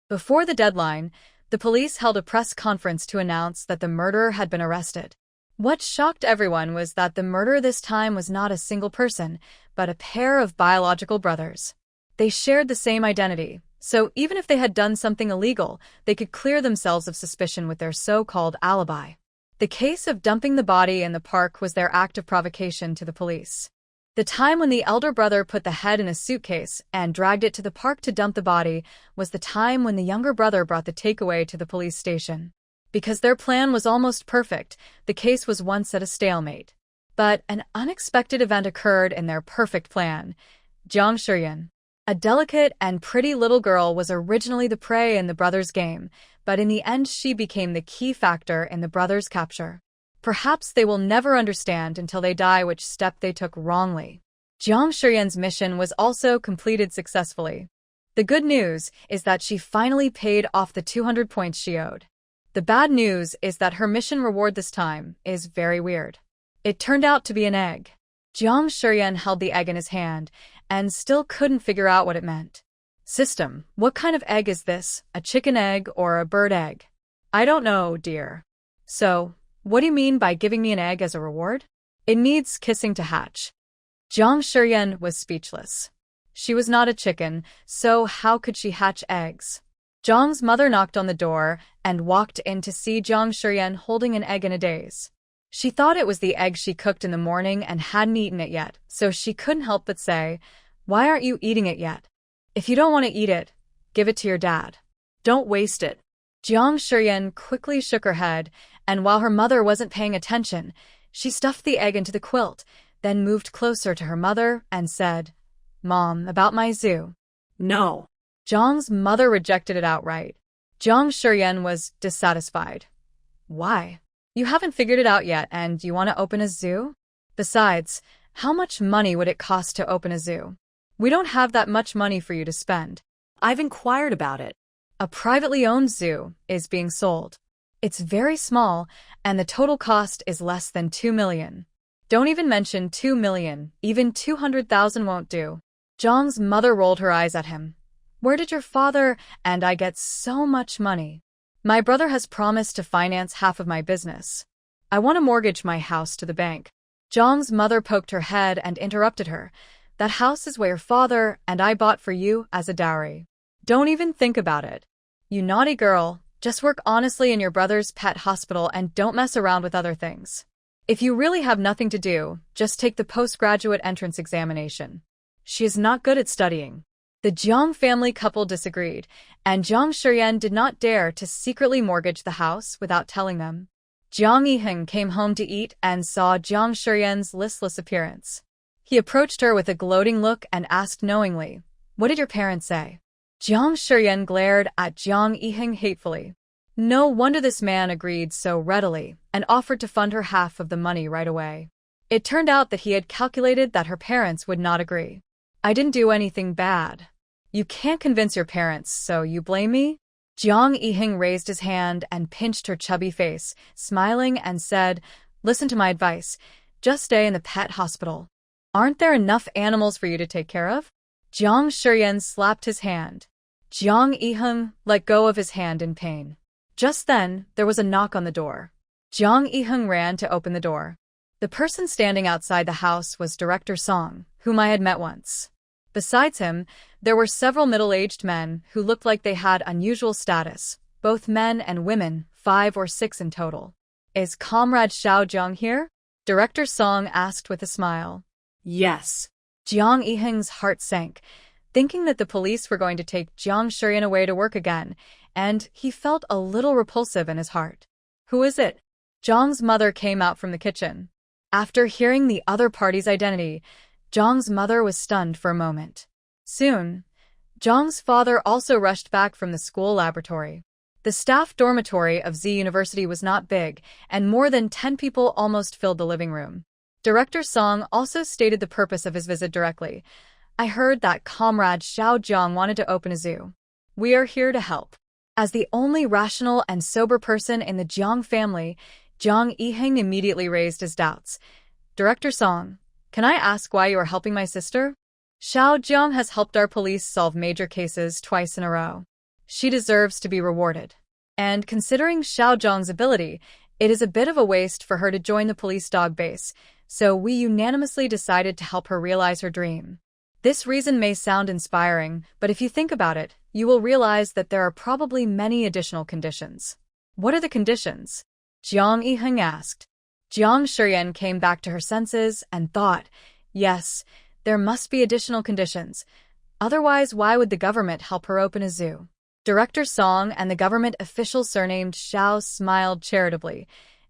Before the deadline, the police held a press conference to announce that the murderer had been arrested. What shocked everyone was that the murderer this time was not a single person, but a pair of biological brothers. They shared the same identity, so even if they had done something illegal, they could clear themselves of suspicion with their so-called alibi. The case of dumping the body in the park was their act of provocation to the police. The time when the elder brother put the head in a suitcase and dragged it to the park to dump the body was the time when the younger brother brought the takeaway to the police station. Because their plan was almost perfect, the case was once at a stalemate. But an unexpected event occurred in their perfect plan. Jiang Shiyan, a delicate and pretty little girl, was originally the prey in the brothers' game, but in the end she became the key factor in the brothers' capture. Perhaps they will never understand until they die which step they took wrongly. Jiang Shiyan's mission was also completed successfully. The good news is that she finally paid off the 200 points she owed. The bad news is that her mission reward this time is very weird. It turned out to be an egg. Jiang Shiyan held the egg in his hand and still couldn't figure out what it meant. System, what kind of egg is this? A chicken egg or a bird egg? I don't know, dear. So, what do you mean by giving me an egg as a reward? It needs kissing to hatch. Jiang Shiyan was speechless. She was not a chicken, so how could she hatch eggs? Jiang's mother knocked on the door and walked in to see Jiang Shiyan holding an egg in a daze. She thought it was the egg she cooked in the morning and hadn't eaten it yet, so she couldn't help but say, "Why aren't you eating it yet? If you don't want to eat it, give it to your dad. Don't waste it." Jiang Shiyan quickly shook her head, and while her mother wasn't paying attention, she stuffed the egg into the quilt, then moved closer to her mother and said, "Mom, about my zoo." No. Jiang's mother rejected it outright. Jiang Shiyan was dissatisfied. Why? You haven't figured it out yet and you want to open a zoo? Besides, how much money would it cost to open a zoo? We don't have that much money for you to spend. I've inquired about it. A privately owned zoo is being sold. It's very small, and the total cost is less than 2 million. Don't even mention 2 million, even 200,000 won't do. Jiang's mother rolled her eyes at him. Where did your father and I get so much money? My brother has promised to finance half of my business. I want to mortgage my house to the bank. Jiang's mother poked her head and interrupted her. That house is what your father and I bought for you as a dowry. Don't even think about it. You naughty girl, just work honestly in your brother's pet hospital and don't mess around with other things. If you really have nothing to do, just take the postgraduate entrance examination. She is not good at studying. The Jiang family couple disagreed, and Jiang Shiyan did not dare to secretly mortgage the house without telling them. Jiang Yiheng came home to eat and saw Jiang Shiyan's listless appearance. He approached her with a gloating look and asked knowingly, "What did your parents say?" Jiang Shiyan glared at Jiang Yiheng hatefully. No wonder this man agreed so readily and offered to fund her half of the money right away. It turned out that he had calculated that her parents would not agree. "I didn't do anything bad. You can't convince your parents, so you blame me?" Jiang Yiheng raised his hand and pinched her chubby face, smiling and said, "Listen to my advice. Just stay in the pet hospital. Aren't there enough animals for you to take care of?" Jiang Shiyan slapped his hand. Jiang Yiheng let go of his hand in pain. Just then, there was a knock on the door. Jiang Yiheng ran to open the door. The person standing outside the house was Director Song, whom I had met once. Besides him, there were several middle-aged men who looked like they had unusual status, both men and women, 5 or 6 in total. "Is Comrade Xiao Jiang here?" Director Song asked with a smile. Yes. Jiang Yiheng's heart sank, thinking that the police were going to take Jiang Shiyan away to work again, and he felt a little repulsive in his heart. "Who is it?" Jiang's mother came out from the kitchen. After hearing the other party's identity, Jiang's mother was stunned for a moment. Soon, Jiang's father also rushed back from the school laboratory. The staff dormitory of Z University was not big, and more than 10 people almost filled the living room. Director Song also stated the purpose of his visit directly. "I heard that Comrade Xiao Jiang wanted to open a zoo. We are here to help." As the only rational and sober person in the Jiang family, Jiang Yiheng immediately raised his doubts. "Director Song, can I ask why you are helping my sister?" "Xiao Jiang has helped our police solve major cases twice in a row. She deserves to be rewarded. And considering Xiao Jiang's ability, it is a bit of a waste for her to join the police dog base, so we unanimously decided to help her realize her dream." This reason may sound inspiring, but if you think about it, you will realize that there are probably many additional conditions. "What are the conditions?" Jiang Yiheng asked. Jiang Shiyan came back to her senses and thought, yes, there must be additional conditions. Otherwise, why would the government help her open a zoo? Director Song and the government official surnamed Xiao smiled charitably.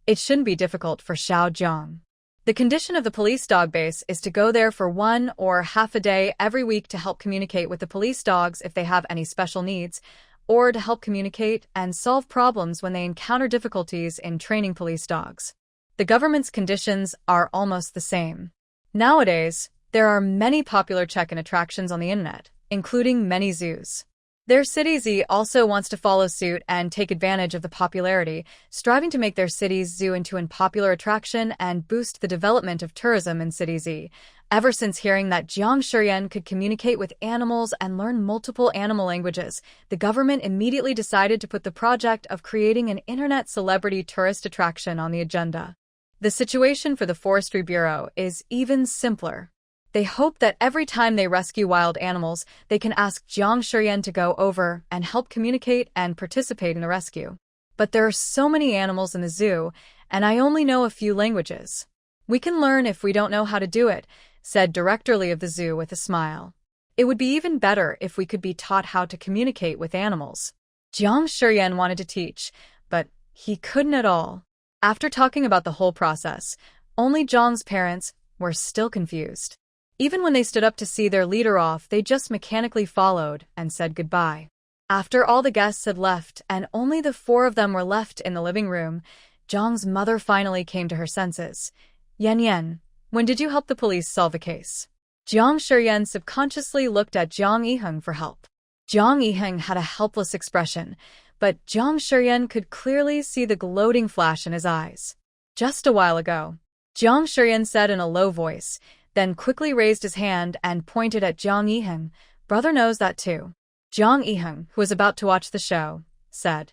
It shouldn't be difficult for Xiao Jiang. The condition of the police dog base is to go there for 1 or half a day every week to help communicate with the police dogs if they have any special needs, or to help communicate and solve problems when they encounter difficulties in training police dogs. The government's conditions are almost the same. Nowadays, there are many popular check-in attractions on the internet, including many zoos. Their city Z also wants to follow suit and take advantage of the popularity, striving to make their city's zoo into a popular attraction and boost the development of tourism in City Z. Ever since hearing that Jiang Shiyan could communicate with animals and learn multiple animal languages, the government immediately decided to put the project of creating an internet celebrity tourist attraction on the agenda. The situation for the Forestry Bureau is even simpler. They hope that every time they rescue wild animals, they can ask Jiang Shiyan to go over and help communicate and participate in the rescue. But there are so many animals in the zoo, and I only know a few languages. "We can learn if we don't know how to do it," said Director Lee of the zoo with a smile. "It would be even better if we could be taught how to communicate with animals." Jiang Shiyan wanted to teach, but he couldn't at all. After talking about the whole process, only Jiang's parents were still confused. Even when they stood up to see their leader off, they just mechanically followed and said goodbye. After all the guests had left and only the 4 of them were left in the living room, Jiang's mother finally came to her senses. "Yan, when did you help the police solve a case?" Jiang Shiyan subconsciously looked at Jiang Yiheng for help. Jiang Yiheng had a helpless expression, but Jiang Shiyan could clearly see the gloating flash in his eyes. "Just a while ago," Jiang Shiyan said in a low voice, then quickly raised his hand and pointed at Jiang Yiheng. "Brother knows that too." Jiang Yiheng, who was about to watch the show, said.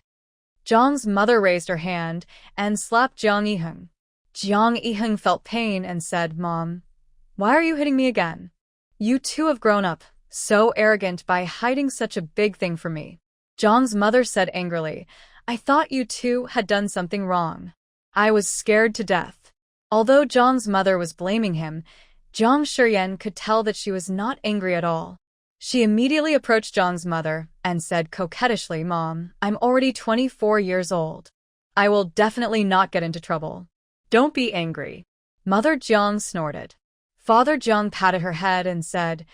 Jiang's mother raised her hand and slapped Jiang Yiheng. Jiang Yiheng felt pain and said, "Mom, why are you hitting me again? You too have grown up, so arrogant by hiding such a big thing from me." Jiang's mother said angrily, "I thought you two had done something wrong. I was scared to death." Although Jiang's mother was blaming him, Jiang Shiyan could tell that she was not angry at all. She immediately approached Zhang's mother and said coquettishly, "Mom, I'm already 24 years old. I will definitely not get into trouble. Don't be angry." Mother Jiang snorted. Father Jiang patted her head and said,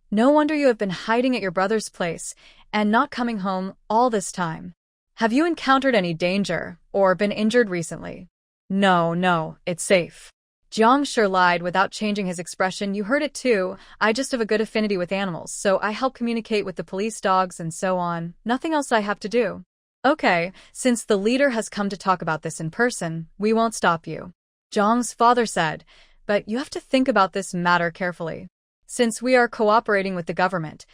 "No wonder you have been hiding at your brother's place and not coming home all this time. Have you encountered any danger or been injured recently?" No, it's safe." Jiang sure lied without changing his expression. "You heard it too. I just have a good affinity with animals, so I help communicate with the police dogs and so on. Nothing else I have to do." "Okay, since the leader has come to talk about this in person, we won't stop you," Jiang's father said, "but you have to think about this matter carefully. Since we are cooperating with the government,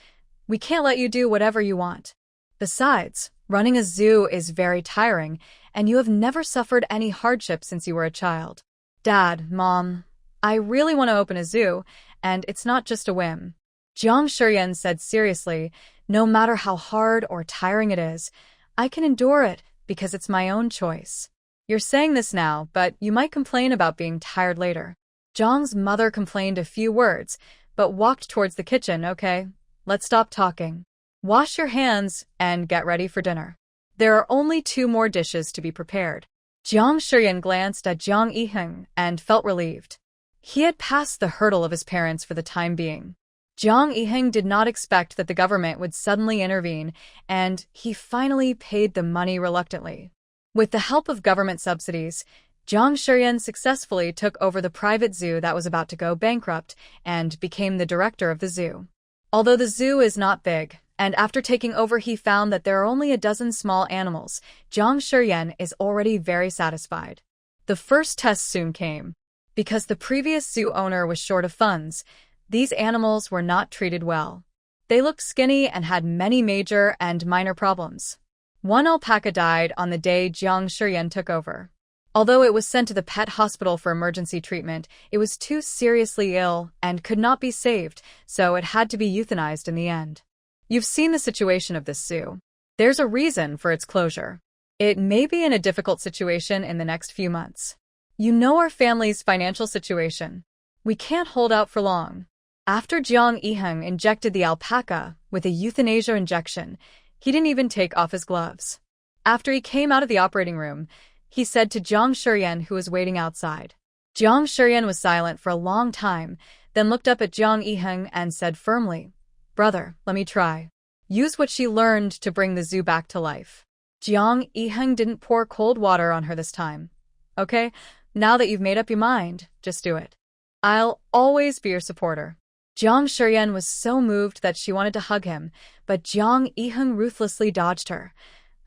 we can't let you do whatever you want. Besides, running a zoo is very tiring, and you have never suffered any hardship since you were a child." "Dad, Mom, I really want to open a zoo, and it's not just a whim," Jiang Shiyan said seriously. "No matter how hard or tiring it is, I can endure it because it's my own choice. You're saying this now, but you might complain about being tired later." Jiang's mother complained a few words, but walked towards the kitchen. "Okay, let's stop talking. Wash your hands and get ready for dinner. There are only 2 more dishes to be prepared." Jiang Shiyan glanced at Jiang Yiheng and felt relieved. He had passed the hurdle of his parents for the time being. Jiang Yiheng did not expect that the government would suddenly intervene, and he finally paid the money reluctantly. With the help of government subsidies, Jiang Shiyan successfully took over the private zoo that was about to go bankrupt and became the director of the zoo. Although the zoo is not big, and after taking over he found that there are only a dozen small animals, Jiang Shiyan is already very satisfied. The first test soon came. Because the previous zoo owner was short of funds, these animals were not treated well. They looked skinny and had many major and minor problems. One alpaca died on the day Jiang Shiyan took over. Although it was sent to the pet hospital for emergency treatment, it was too seriously ill and could not be saved, so it had to be euthanized in the end. You've seen the situation of this zoo. There's a reason for its closure. It may be in a difficult situation in the next few months. You know our family's financial situation. We can't hold out for long." After Jiang Yiheng injected the alpaca with a euthanasia injection, he didn't even take off his gloves. After he came out of the operating room, he said to Jiang Shiyan, who was waiting outside. Jiang Shiyan was silent for a long time, then looked up at Jiang Yiheng and said firmly, "Brother, let me try. Use what she learned to bring the zoo back to life." Jiang Yiheng didn't pour cold water on her this time. "Okay, now that you've made up your mind, just do it. I'll always be your supporter." Jiang Shiyan was so moved that she wanted to hug him, but Jiang Yiheng ruthlessly dodged her.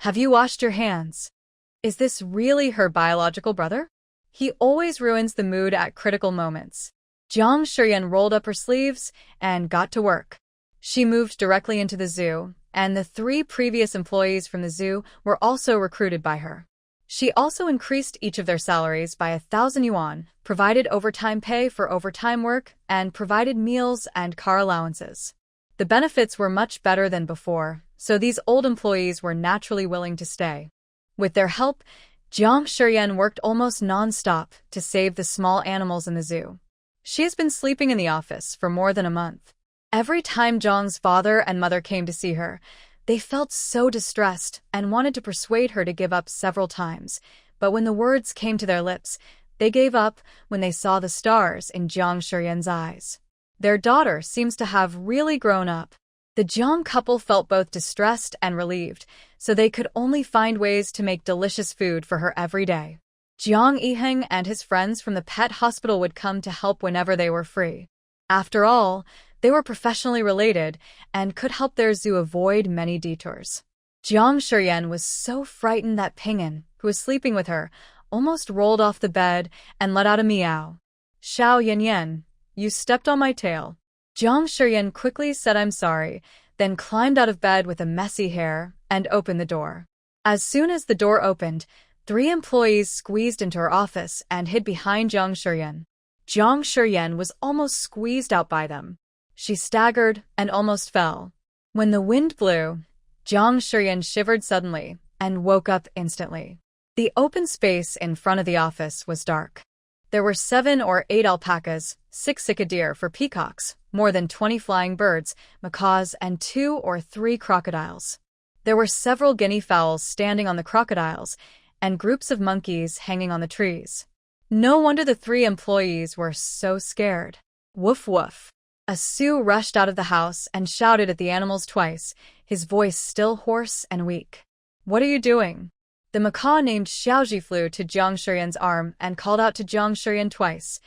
"Have you washed your hands? Is this really her biological brother? He always ruins the mood at critical moments." Jiang Shiyan rolled up her sleeves and got to work. She moved directly into the zoo, and the 3 previous employees from the zoo were also recruited by her. She also increased each of their salaries by 1,000 yuan, provided overtime pay for overtime work, and provided meals and car allowances. The benefits were much better than before, so these old employees were naturally willing to stay. With their help, Jiang Shiyan worked almost non-stop to save the small animals in the zoo. She has been sleeping in the office for more than a month. Every time Jiang's father and mother came to see her, they felt so distressed and wanted to persuade her to give up several times, but when the words came to their lips, they gave up when they saw the stars in Jiang Shiyan's eyes. Their daughter seems to have really grown up. The Jiang couple felt both distressed and relieved, so they could only find ways to make delicious food for her every day. Jiang Yiheng and his friends from the pet hospital would come to help whenever they were free. After all, they were professionally related and could help their zoo avoid many detours. Jiang Shiyan was so frightened that Ping'an, who was sleeping with her, almost rolled off the bed and let out a meow. "Xiao Yanyan, you stepped on my tail." Jiang Shiyan quickly said "I'm sorry," then climbed out of bed with a messy hair and opened the door. As soon as the door opened, 3 employees squeezed into her office and hid behind Jiang Shiyan. Jiang Shiyan was almost squeezed out by them. She staggered and almost fell. When the wind blew, Jiang Shiyan shivered suddenly and woke up instantly. The open space in front of the office was dark. There were 7 or 8 alpacas, 6 cicada deer for peacocks, more than 20 flying birds, macaws, and 2 or 3 crocodiles. There were several guinea fowls standing on the crocodiles, and groups of monkeys hanging on the trees. No wonder the 3 employees were so scared. Woof woof. A Sioux rushed out of the house and shouted at the animals twice, his voice still hoarse and weak. "What are you doing?" The macaw named Xiaoji flew to Jiang Shiyan's arm and called out to Jiang Shiyan twice,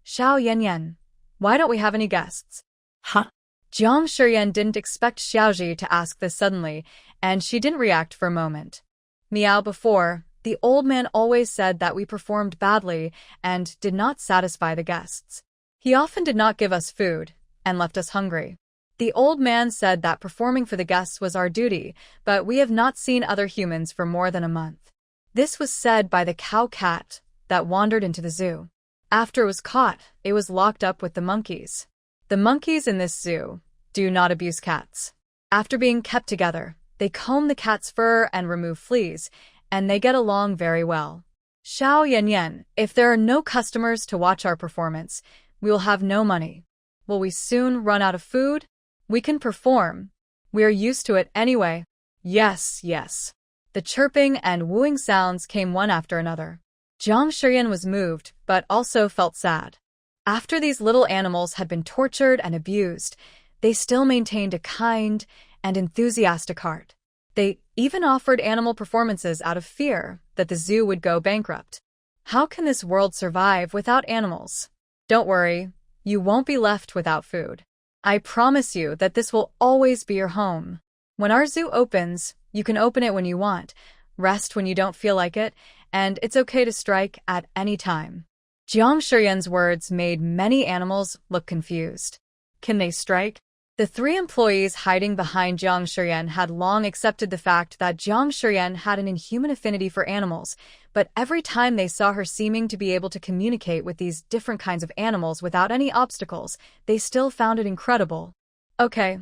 "Xiao Yan, why don't we have any guests?" Huh? Jiang Shiyan didn't expect Xiaoji to ask this suddenly, and she didn't react for a moment. Meow before, the old man always said that we performed badly and did not satisfy the guests. He often did not give us food and left us hungry. The old man said that performing for the guests was our duty, but we have not seen other humans for more than a month. This was said by the cow cat that wandered into the zoo. After it was caught, it was locked up with the monkeys. The monkeys in this zoo do not abuse cats. After being kept together, they comb the cat's fur and remove fleas, and they get along very well. Xiao Yan, if there are no customers to watch our performance, we will have no money. Will we soon run out of food? We can perform. We are used to it anyway. Yes, yes. The chirping and wooing sounds came one after another. Jiang Shiyan was moved, but also felt sad. After these little animals had been tortured and abused, they still maintained a kind and enthusiastic heart. They even offered animal performances out of fear that the zoo would go bankrupt. How can this world survive without animals? Don't worry, you won't be left without food. I promise you that this will always be your home. When our zoo opens, you can open it when you want, rest when you don't feel like it, and it's okay to strike at any time. Jiang Shiyan's words made many animals look confused. Can they strike? The 3 employees hiding behind Jiang Shiyan had long accepted the fact that Jiang Shiyan had an inhuman affinity for animals, but every time they saw her seeming to be able to communicate with these different kinds of animals without any obstacles, they still found it incredible. Okay,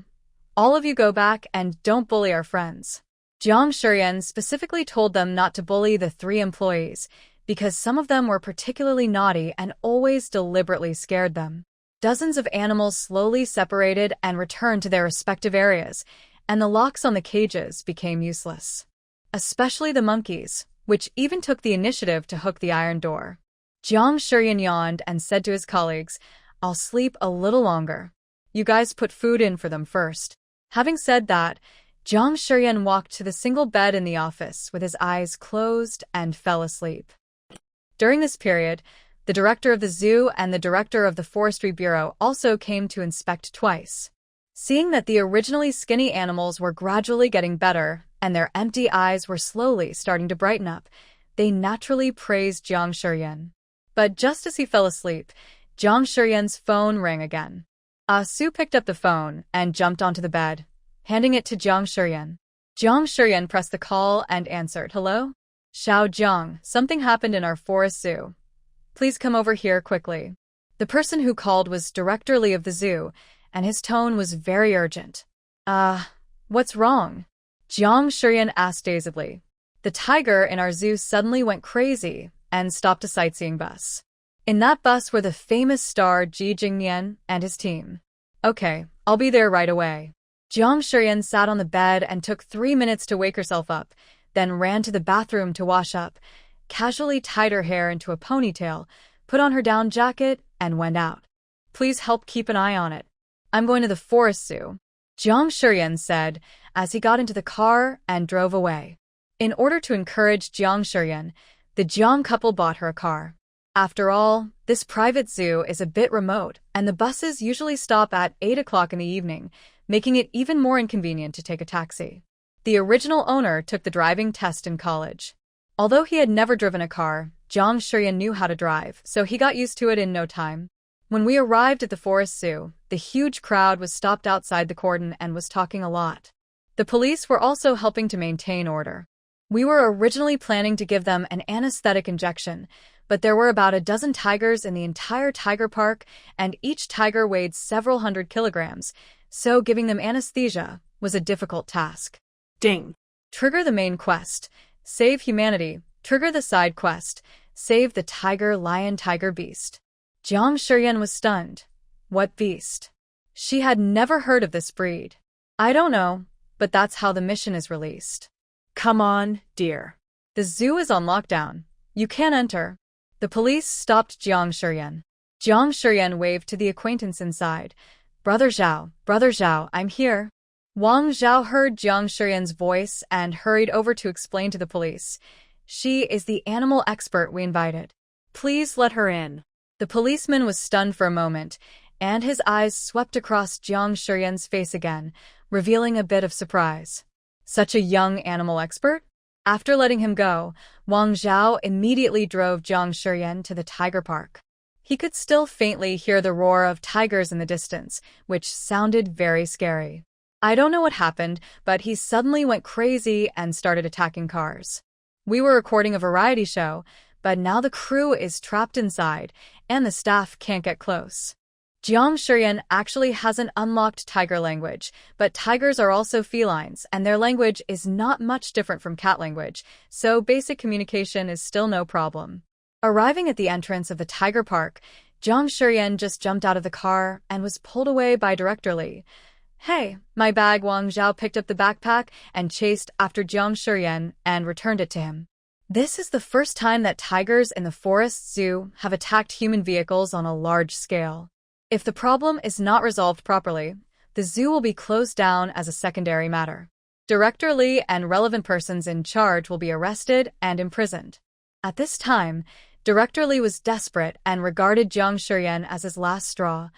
all of you go back and don't bully our friends. Jiang Shiyan specifically told them not to bully the 3 employees, because some of them were particularly naughty and always deliberately scared them. Dozens of animals slowly separated and returned to their respective areas, and the locks on the cages became useless. Especially the monkeys, which even took the initiative to hook the iron door. Jiang Shiyan yawned and said to his colleagues, "I'll sleep a little longer. You guys put food in for them first." Having said that, Jiang Shiyan walked to the single bed in the office with his eyes closed and fell asleep. During this period, the director of the zoo and the director of the forestry bureau also came to inspect twice. Seeing that the originally skinny animals were gradually getting better and their empty eyes were slowly starting to brighten up, they naturally praised Jiang Shiyan. But just as he fell asleep, Jiang Shiyan's phone rang again. Su picked up the phone and jumped onto the bed, handing it to Jiang Shiyan. Jiang Shiyan pressed the call and answered, "Hello? Xiao Jiang, something happened in our forest zoo. Please come over here quickly." The person who called was Director Li of the zoo, and his tone was very urgent. What's wrong?" Jiang Shiyan asked dazedly. "The tiger in our zoo suddenly went crazy and stopped a sightseeing bus. In that bus were the famous star Ji Jing and his team." "Okay, I'll be there right away." Jiang Shiyan sat on the bed and took 3 minutes to wake herself up, then ran to the bathroom to wash up, casually tied her hair into a ponytail, put on her down jacket, and went out. "Please help keep an eye on it. I'm going to the forest zoo," Jiang Shiyan said as he got into the car and drove away. In order to encourage Jiang Shiyan, the Jiang couple bought her a car. After all, this private zoo is a bit remote, and the buses usually stop at 8 o'clock in the evening, making it even more inconvenient to take a taxi. The original owner took the driving test in college. Although he had never driven a car, Jiang Shiyan knew how to drive, so he got used to it in no time. When we arrived at the forest zoo, the huge crowd was stopped outside the cordon and was talking a lot. The police were also helping to maintain order. We were originally planning to give them an anesthetic injection, but there were about a dozen tigers in the entire tiger park, and each tiger weighed several hundred kilograms, so giving them anesthesia was a difficult task. Ding. Trigger the main quest. Save humanity. Trigger the side quest. Save the tiger, lion, tiger, beast. Jiang Shiyan was stunned. What beast? She had never heard of this breed. I don't know, but that's how the mission is released. Come on, dear. The zoo is on lockdown. You can't enter. The police stopped Jiang Shiyan. Jiang Shiyan waved to the acquaintance inside. Brother Zhao, I'm here. Wang Zhao heard Jiang Shiyan's voice and hurried over to explain to the police. She is the animal expert we invited. Please let her in. The policeman was stunned for a moment, and his eyes swept across Jiang Shiyan's face again, revealing a bit of surprise. Such a young animal expert? After letting him go, Wang Zhao immediately drove Jiang Shiyan to the tiger park. He could still faintly hear the roar of tigers in the distance, which sounded very scary. I don't know what happened, but he suddenly went crazy and started attacking cars. We were recording a variety show, but now the crew is trapped inside, and the staff can't get close. Jiang Shiyan actually has an unlocked tiger language, but tigers are also felines, and their language is not much different from cat language, so basic communication is still no problem. Arriving at the entrance of the tiger park, Jiang Shiyan just jumped out of the car and was pulled away by Director Li. Hey, my bag. Wang Zhao picked up the backpack and chased after Jiang Shiyan and returned it to him. This is the first time that tigers in the forest zoo have attacked human vehicles on a large scale. If the problem is not resolved properly, the zoo will be closed down as a secondary matter. Director Li and relevant persons in charge will be arrested and imprisoned. At this time, Director Li was desperate and regarded Jiang Shiyan as his last straw.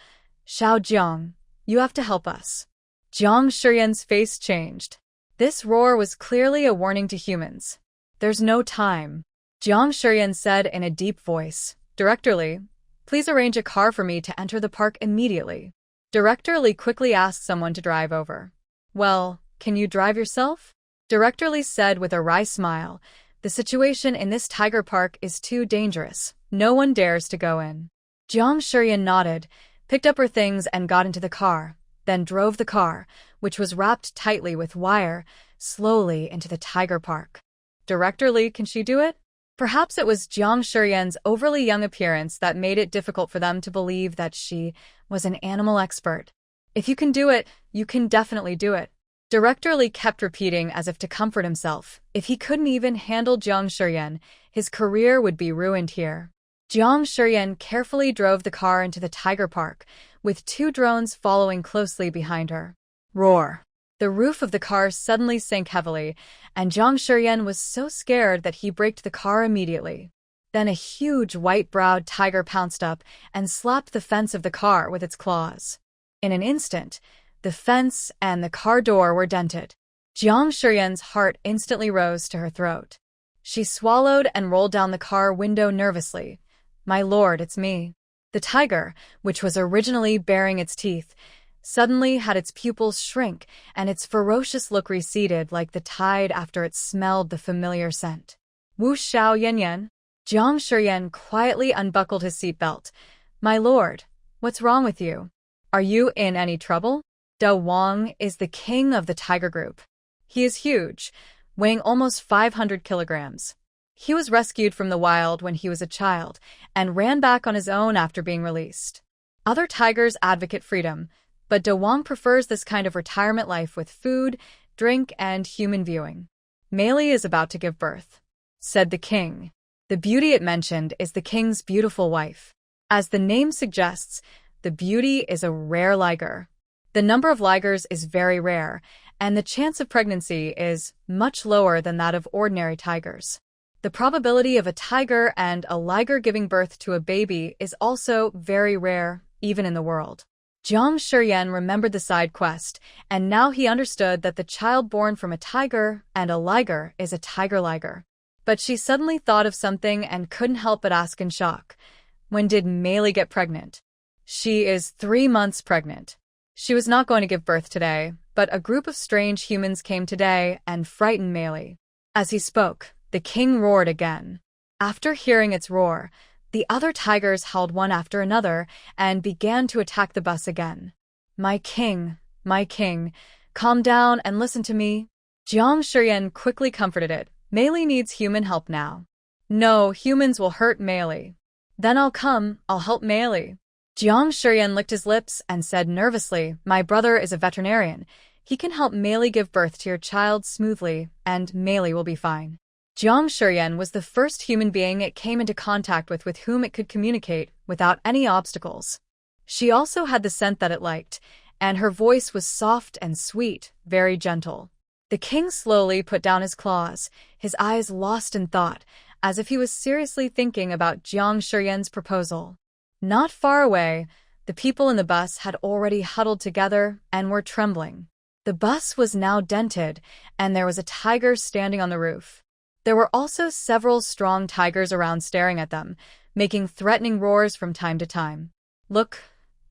Xiao Jiang, you have to help us. Jiang Shiyan's face changed. This roar was clearly a warning to humans. There's no time. Jiang Shiyan said in a deep voice. Director Li, please arrange a car for me to enter the park immediately. Director Li quickly asked someone to drive over. Well, can you drive yourself? Director Li said with a wry smile. The situation in this tiger park is too dangerous. No one dares to go in. Jiang Shiyan nodded, picked up her things and got into the car, then drove the car, which was wrapped tightly with wire, slowly into the tiger park. Director Li, can she do it? Perhaps it was Jiang Shiyan's overly young appearance that made it difficult for them to believe that she was an animal expert. If you can do it, you can definitely do it. Director Li kept repeating as if to comfort himself. If he couldn't even handle Jiang Shiyan, his career would be ruined here. Jiang Shiyan carefully drove the car into the tiger park, with 2 drones following closely behind her. Roar! The roof of the car suddenly sank heavily, and Jiang Shiyan was so scared that he braked the car immediately. Then a huge white-browed tiger pounced up and slapped the fence of the car with its claws. In an instant, the fence and the car door were dented. Jiang Shiyan's heart instantly rose to her throat. She swallowed and rolled down the car window nervously. My lord, it's me. The tiger, which was originally baring its teeth, suddenly had its pupils shrink and its ferocious look receded like the tide after it smelled the familiar scent. Wu Xiao Yan. Jiang Shiyan quietly unbuckled his seatbelt. My lord, what's wrong with you? Are you in any trouble? Da Wang is the king of the tiger group. He is huge, weighing almost 500 kilograms. He was rescued from the wild when he was a child and ran back on his own after being released. Other tigers advocate freedom, but Da Wang prefers this kind of retirement life with food, drink, and human viewing. Mei Li is about to give birth, said the king. The beauty it mentioned is the king's beautiful wife. As the name suggests, the beauty is a rare liger. The number of ligers is very rare, and the chance of pregnancy is much lower than that of ordinary tigers. The probability of a tiger and a liger giving birth to a baby is also very rare, even in the world. Jiang Shiyan remembered the side quest, and now he understood that the child born from a tiger and a liger is a tiger liger. But she suddenly thought of something and couldn't help but ask in shock. When did Mei Li get pregnant? She is 3 months pregnant. She was not going to give birth today, but a group of strange humans came today and frightened Mei Li. As he spoke, the king roared again. After hearing its roar, the other tigers howled one after another and began to attack the bus again. My king, calm down and listen to me. Jiang Shiyan quickly comforted it. Mei Li needs human help now. No, humans will hurt Mei Li. Then I'll help Mei Li. Jiang Shiyan licked his lips and said nervously, "My brother is a veterinarian. He can help Meili give birth to your child smoothly, and Meili will be fine." Jiang Shiyan was the first human being it came into contact with whom it could communicate without any obstacles. She also had the scent that it liked, and her voice was soft and sweet, very gentle. The king slowly put down his claws, his eyes lost in thought, as if he was seriously thinking about Jiang Shiyan's proposal. Not far away, the people in the bus had already huddled together and were trembling. The bus was now dented, and there was a tiger standing on the roof. There were also several strong tigers around staring at them, making threatening roars from time to time. "Look,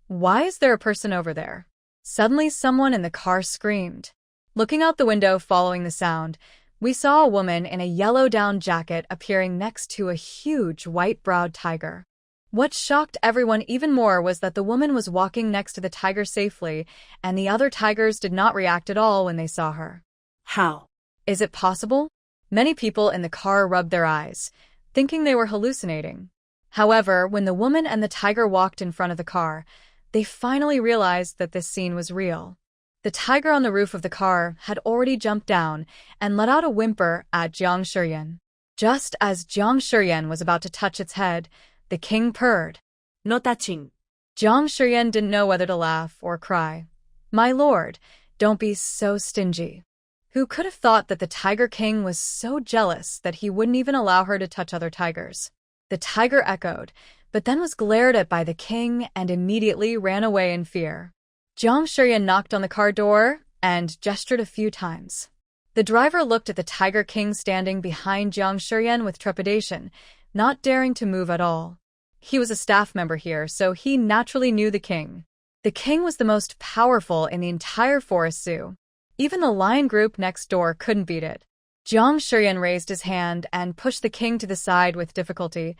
why is there a person over there?" Suddenly someone in the car screamed. Looking out the window following the sound, we saw a woman in a yellow down jacket appearing next to a huge white-browed tiger. What shocked everyone even more was that the woman was walking next to the tiger safely, and the other tigers did not react at all when they saw her. How? Is it possible? Many people in the car rubbed their eyes, thinking they were hallucinating. However, when the woman and the tiger walked in front of the car, they finally realized that this scene was real. The tiger on the roof of the car had already jumped down and let out a whimper at Jiang Shiyan. Just as Jiang Shiyan was about to touch its head, the king purred. "No touching." Jiang Shiyan didn't know whether to laugh or cry. "My lord, don't be so stingy." Who could have thought that the Tiger King was so jealous that he wouldn't even allow her to touch other tigers? The tiger echoed, but then was glared at by the king and immediately ran away in fear. Jiang Shiyan knocked on the car door and gestured a few times. The driver looked at the Tiger King standing behind Jiang Shiyan with trepidation, not daring to move at all. He was a staff member here, so he naturally knew the king. The king was the most powerful in the entire forest zoo. Even the lion group next door couldn't beat it. Jiang Shiyan raised his hand and pushed the king to the side with difficulty.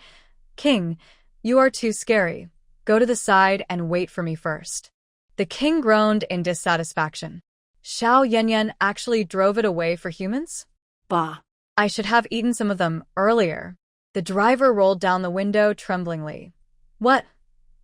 "King, you are too scary. Go to the side and wait for me first." The king groaned in dissatisfaction. Xiao Yanyan actually drove it away for humans? Bah. I should have eaten some of them earlier. The driver rolled down the window tremblingly. What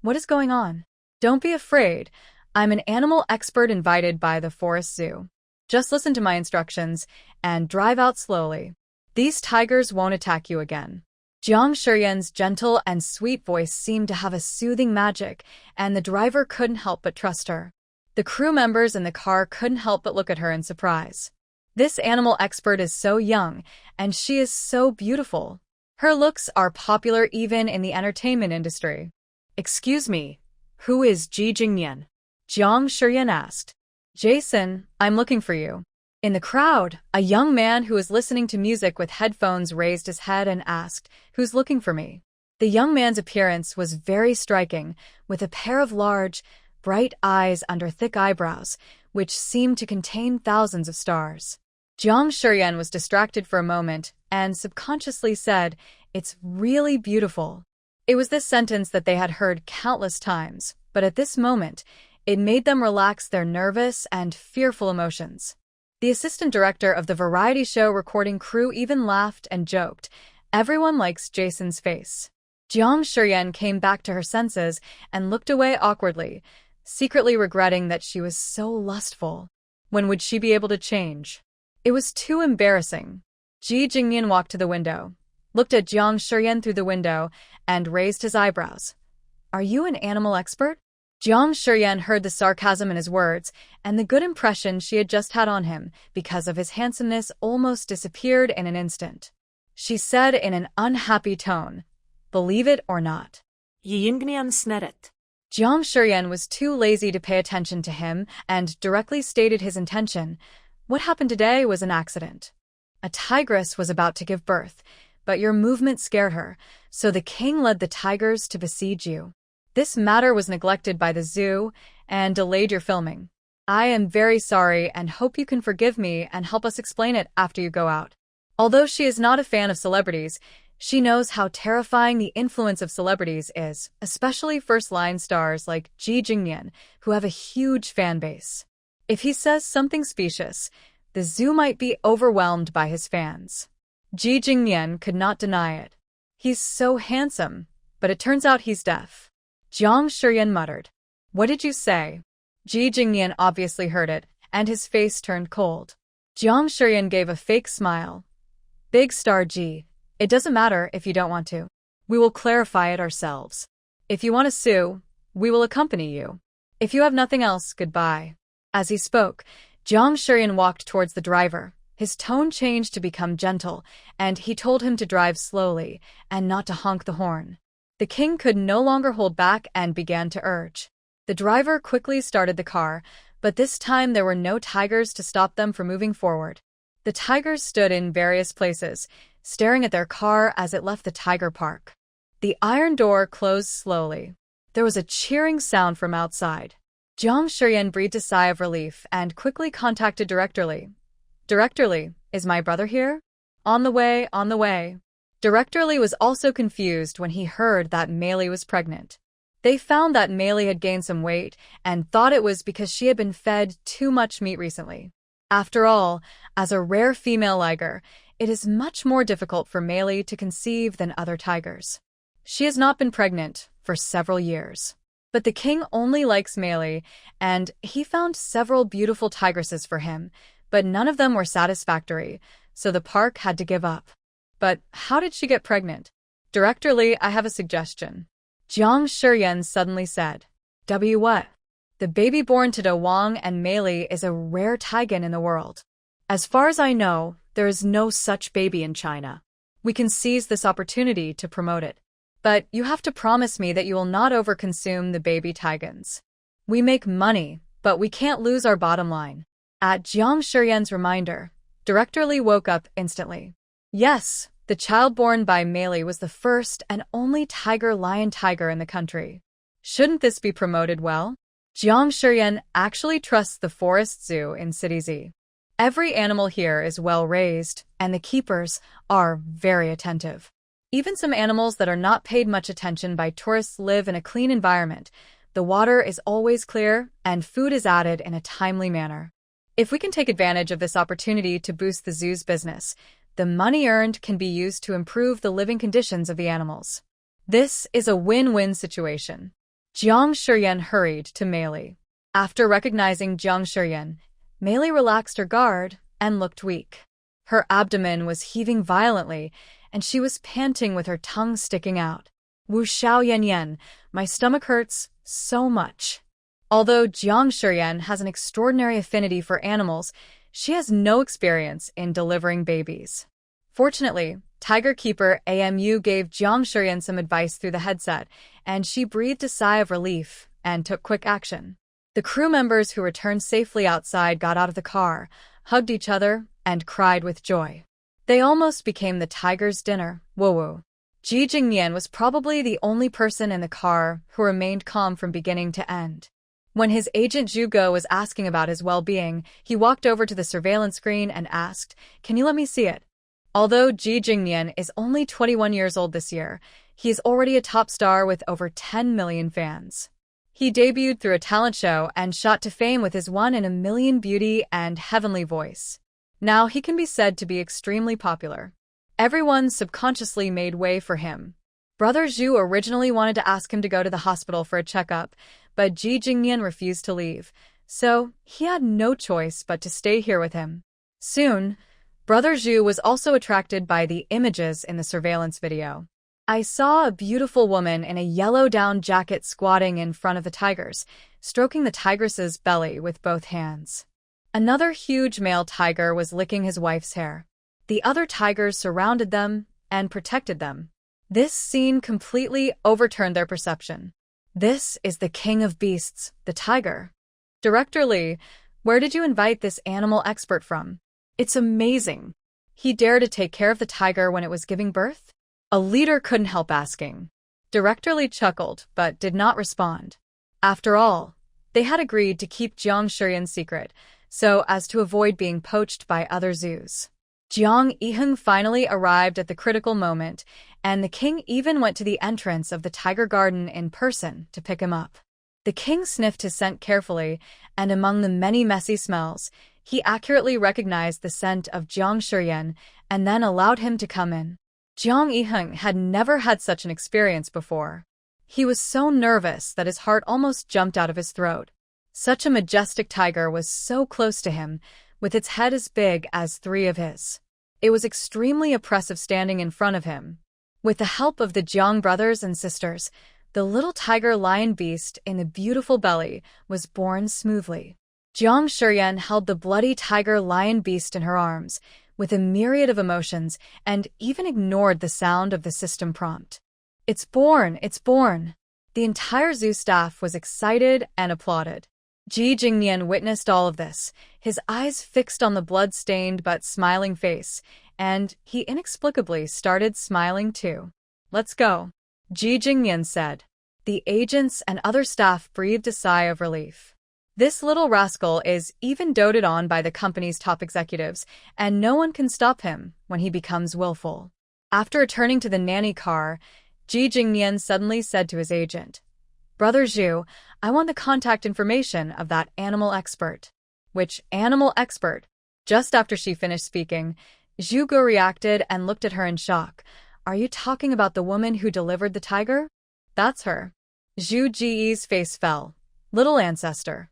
is going on? Don't be afraid. I'm an animal expert invited by the forest zoo. Just listen to my instructions and drive out slowly. These tigers won't attack you again. Jiang Shiyan's gentle and sweet voice seemed to have a soothing magic, and the driver couldn't help but trust her. The crew members in the car couldn't help but look at her in surprise. This animal expert is so young, and she is so beautiful. Her looks are popular even in the entertainment industry. "Excuse me, who is Ji Jing?" Jiang Shiyan asked. "Jason, I'm looking for you." In the crowd, a young man who was listening to music with headphones raised his head and asked, "Who's looking for me?" The young man's appearance was very striking, with a pair of large, bright eyes under thick eyebrows, which seemed to contain thousands of stars. Jiang Shiyan was distracted for a moment and subconsciously said, "It's really beautiful." It was this sentence that they had heard countless times, but at this moment, it made them relax their nervous and fearful emotions. The assistant director of the variety show recording crew even laughed and joked. Everyone likes Jason's face. Jiang Shiyan came back to her senses and looked away awkwardly, secretly regretting that she was so lustful. When would she be able to change? It was too embarrassing. Ji Jing walked to the window, looked at Jiang Shiyan through the window, and raised his eyebrows. "Are you an animal expert?" Jiang Shiyan heard the sarcasm in his words, and the good impression she had just had on him, because of his handsomeness, almost disappeared in an instant. She said in an unhappy tone, "Believe it or not." Jiang sneret. Jiang Shiyan was too lazy to pay attention to him and directly stated his intention. What happened today was an accident. A tigress was about to give birth, but your movement scared her, so the king led the tigers to besiege you. This matter was neglected by the zoo and delayed your filming. I am very sorry and hope you can forgive me and help us explain it after you go out. Although she is not a fan of celebrities, she knows how terrifying the influence of celebrities is, especially first-line stars like Ji Jing, who have a huge fan base. If he says something specious, the zoo might be overwhelmed by his fans. Ji Jing could not deny it. He's so handsome, but it turns out he's deaf. Jiang Shiyan muttered. What did you say? Ji Jing obviously heard it, and his face turned cold. Jiang Shiyan gave a fake smile. Big Star Ji, it doesn't matter if you don't want to. We will clarify it ourselves. If you want to sue, we will accompany you. If you have nothing else, goodbye. As he spoke, Jiang Shiyan walked towards the driver. His tone changed to become gentle, and he told him to drive slowly and not to honk the horn. The king could no longer hold back and began to urge. The driver quickly started the car, but this time there were no tigers to stop them from moving forward. The tigers stood in various places, staring at their car as it left the tiger park. The iron door closed slowly. There was a cheering sound from outside. Jiang Shiyan breathed a sigh of relief and quickly contacted Director Li. Director Li, is my brother here? On the way, on the way. Director Li was also confused when he heard that Mei Li was pregnant. They found that Mei Li had gained some weight and thought it was because she had been fed too much meat recently. After all, as a rare female liger, it is much more difficult for Mei Li to conceive than other tigers. She has not been pregnant for several years. But the king only likes Mei Li, and he found several beautiful tigresses for him, but none of them were satisfactory, so the park had to give up. But how did she get pregnant? Director Li, I have a suggestion. Jiang Shiyan suddenly said. What? The baby born to Do Wang and Mei Li is a rare tiger in the world. As far as I know, there is no such baby in China. We can seize this opportunity to promote it. But you have to promise me that you will not overconsume the baby tigers. We make money, but we can't lose our bottom line. At Jiang Shiyan's reminder, Director Li woke up instantly. Yes, the child born by Mei Li was the first and only lion tiger in the country. Shouldn't this be promoted well? Jiang Shiyan actually trusts the forest zoo in City Z. Every animal here is well raised, and the keepers are very attentive. Even some animals that are not paid much attention by tourists live in a clean environment. The water is always clear, and food is added in a timely manner. If we can take advantage of this opportunity to boost the zoo's business, the money earned can be used to improve the living conditions of the animals. This is a win-win situation. Jiang Shiyan hurried to Mei Li. After recognizing Jiang Shiyan, Mei Li relaxed her guard and looked weak. Her abdomen was heaving violently, and she was panting with her tongue sticking out. Wu Xiao Yan Yan, my stomach hurts so much. Although Jiang Shiyan has an extraordinary affinity for animals, she has no experience in delivering babies. Fortunately, Tiger Keeper AMU gave Jiang Shiyan some advice through the headset, and she breathed a sigh of relief and took quick action. The crew members who returned safely outside got out of the car, hugged each other, and cried with joy. They almost became the tiger's dinner. Woo-woo. Ji Jing was probably the only person in the car who remained calm from beginning to end. When his agent Zhu Go was asking about his well-being, he walked over to the surveillance screen and asked, "Can you let me see it?" Although Ji Jing is only 21 years old this year, he is already a top star with over 10 million fans. He debuted through a talent show and shot to fame with his one-in-a-million beauty and heavenly voice. Now he can be said to be extremely popular. Everyone subconsciously made way for him. Brother Zhu originally wanted to ask him to go to the hospital for a checkup, but Ji Jing refused to leave, so he had no choice but to stay here with him. Soon, Brother Zhu was also attracted by the images in the surveillance video. I saw a beautiful woman in a yellow down jacket squatting in front of the tigers, stroking the tigress's belly with both hands. Another huge male tiger was licking his wife's hair. The other tigers surrounded them and protected them. This scene completely overturned their perception. This is the king of beasts, the tiger. Director Li, where did you invite this animal expert from? It's amazing. He dared to take care of the tiger when it was giving birth? A leader couldn't help asking. Director Li chuckled, but did not respond. After all, they had agreed to keep Jiang Shiyan's secret, so as to avoid being poached by other zoos. Jiang Yiheng finally arrived at the critical moment, and the king even went to the entrance of the tiger garden in person to pick him up. The king sniffed his scent carefully, and among the many messy smells, he accurately recognized the scent of Jiang Shiyan and then allowed him to come in. Jiang Yiheng had never had such an experience before. He was so nervous that his heart almost jumped out of his throat. Such a majestic tiger was so close to him, with its head as big as 3 of his. It was extremely oppressive standing in front of him. With the help of the Jiang brothers and sisters, the little tiger-lion beast in the beautiful belly was born smoothly. Jiang Shiyan held the bloody tiger-lion beast in her arms, with a myriad of emotions, and even ignored the sound of the system prompt. "It's born! It's born!" The entire zoo staff was excited and applauded. Ji Jing witnessed all of this, his eyes fixed on the blood-stained but smiling face, and he inexplicably started smiling too. "Let's go," Ji Jing said. The agents and other staff breathed a sigh of relief. This little rascal is even doted on by the company's top executives, and no one can stop him when he becomes willful. After returning to the nanny car, Ji Jing suddenly said to his agent, "Brother Zhu, I want the contact information of that animal expert." "Which animal expert?" Just after she finished speaking, Zhu Guo reacted and looked at her in shock. "Are you talking about the woman who delivered the tiger?" "That's her." Zhu Ji's face fell. "Little ancestor.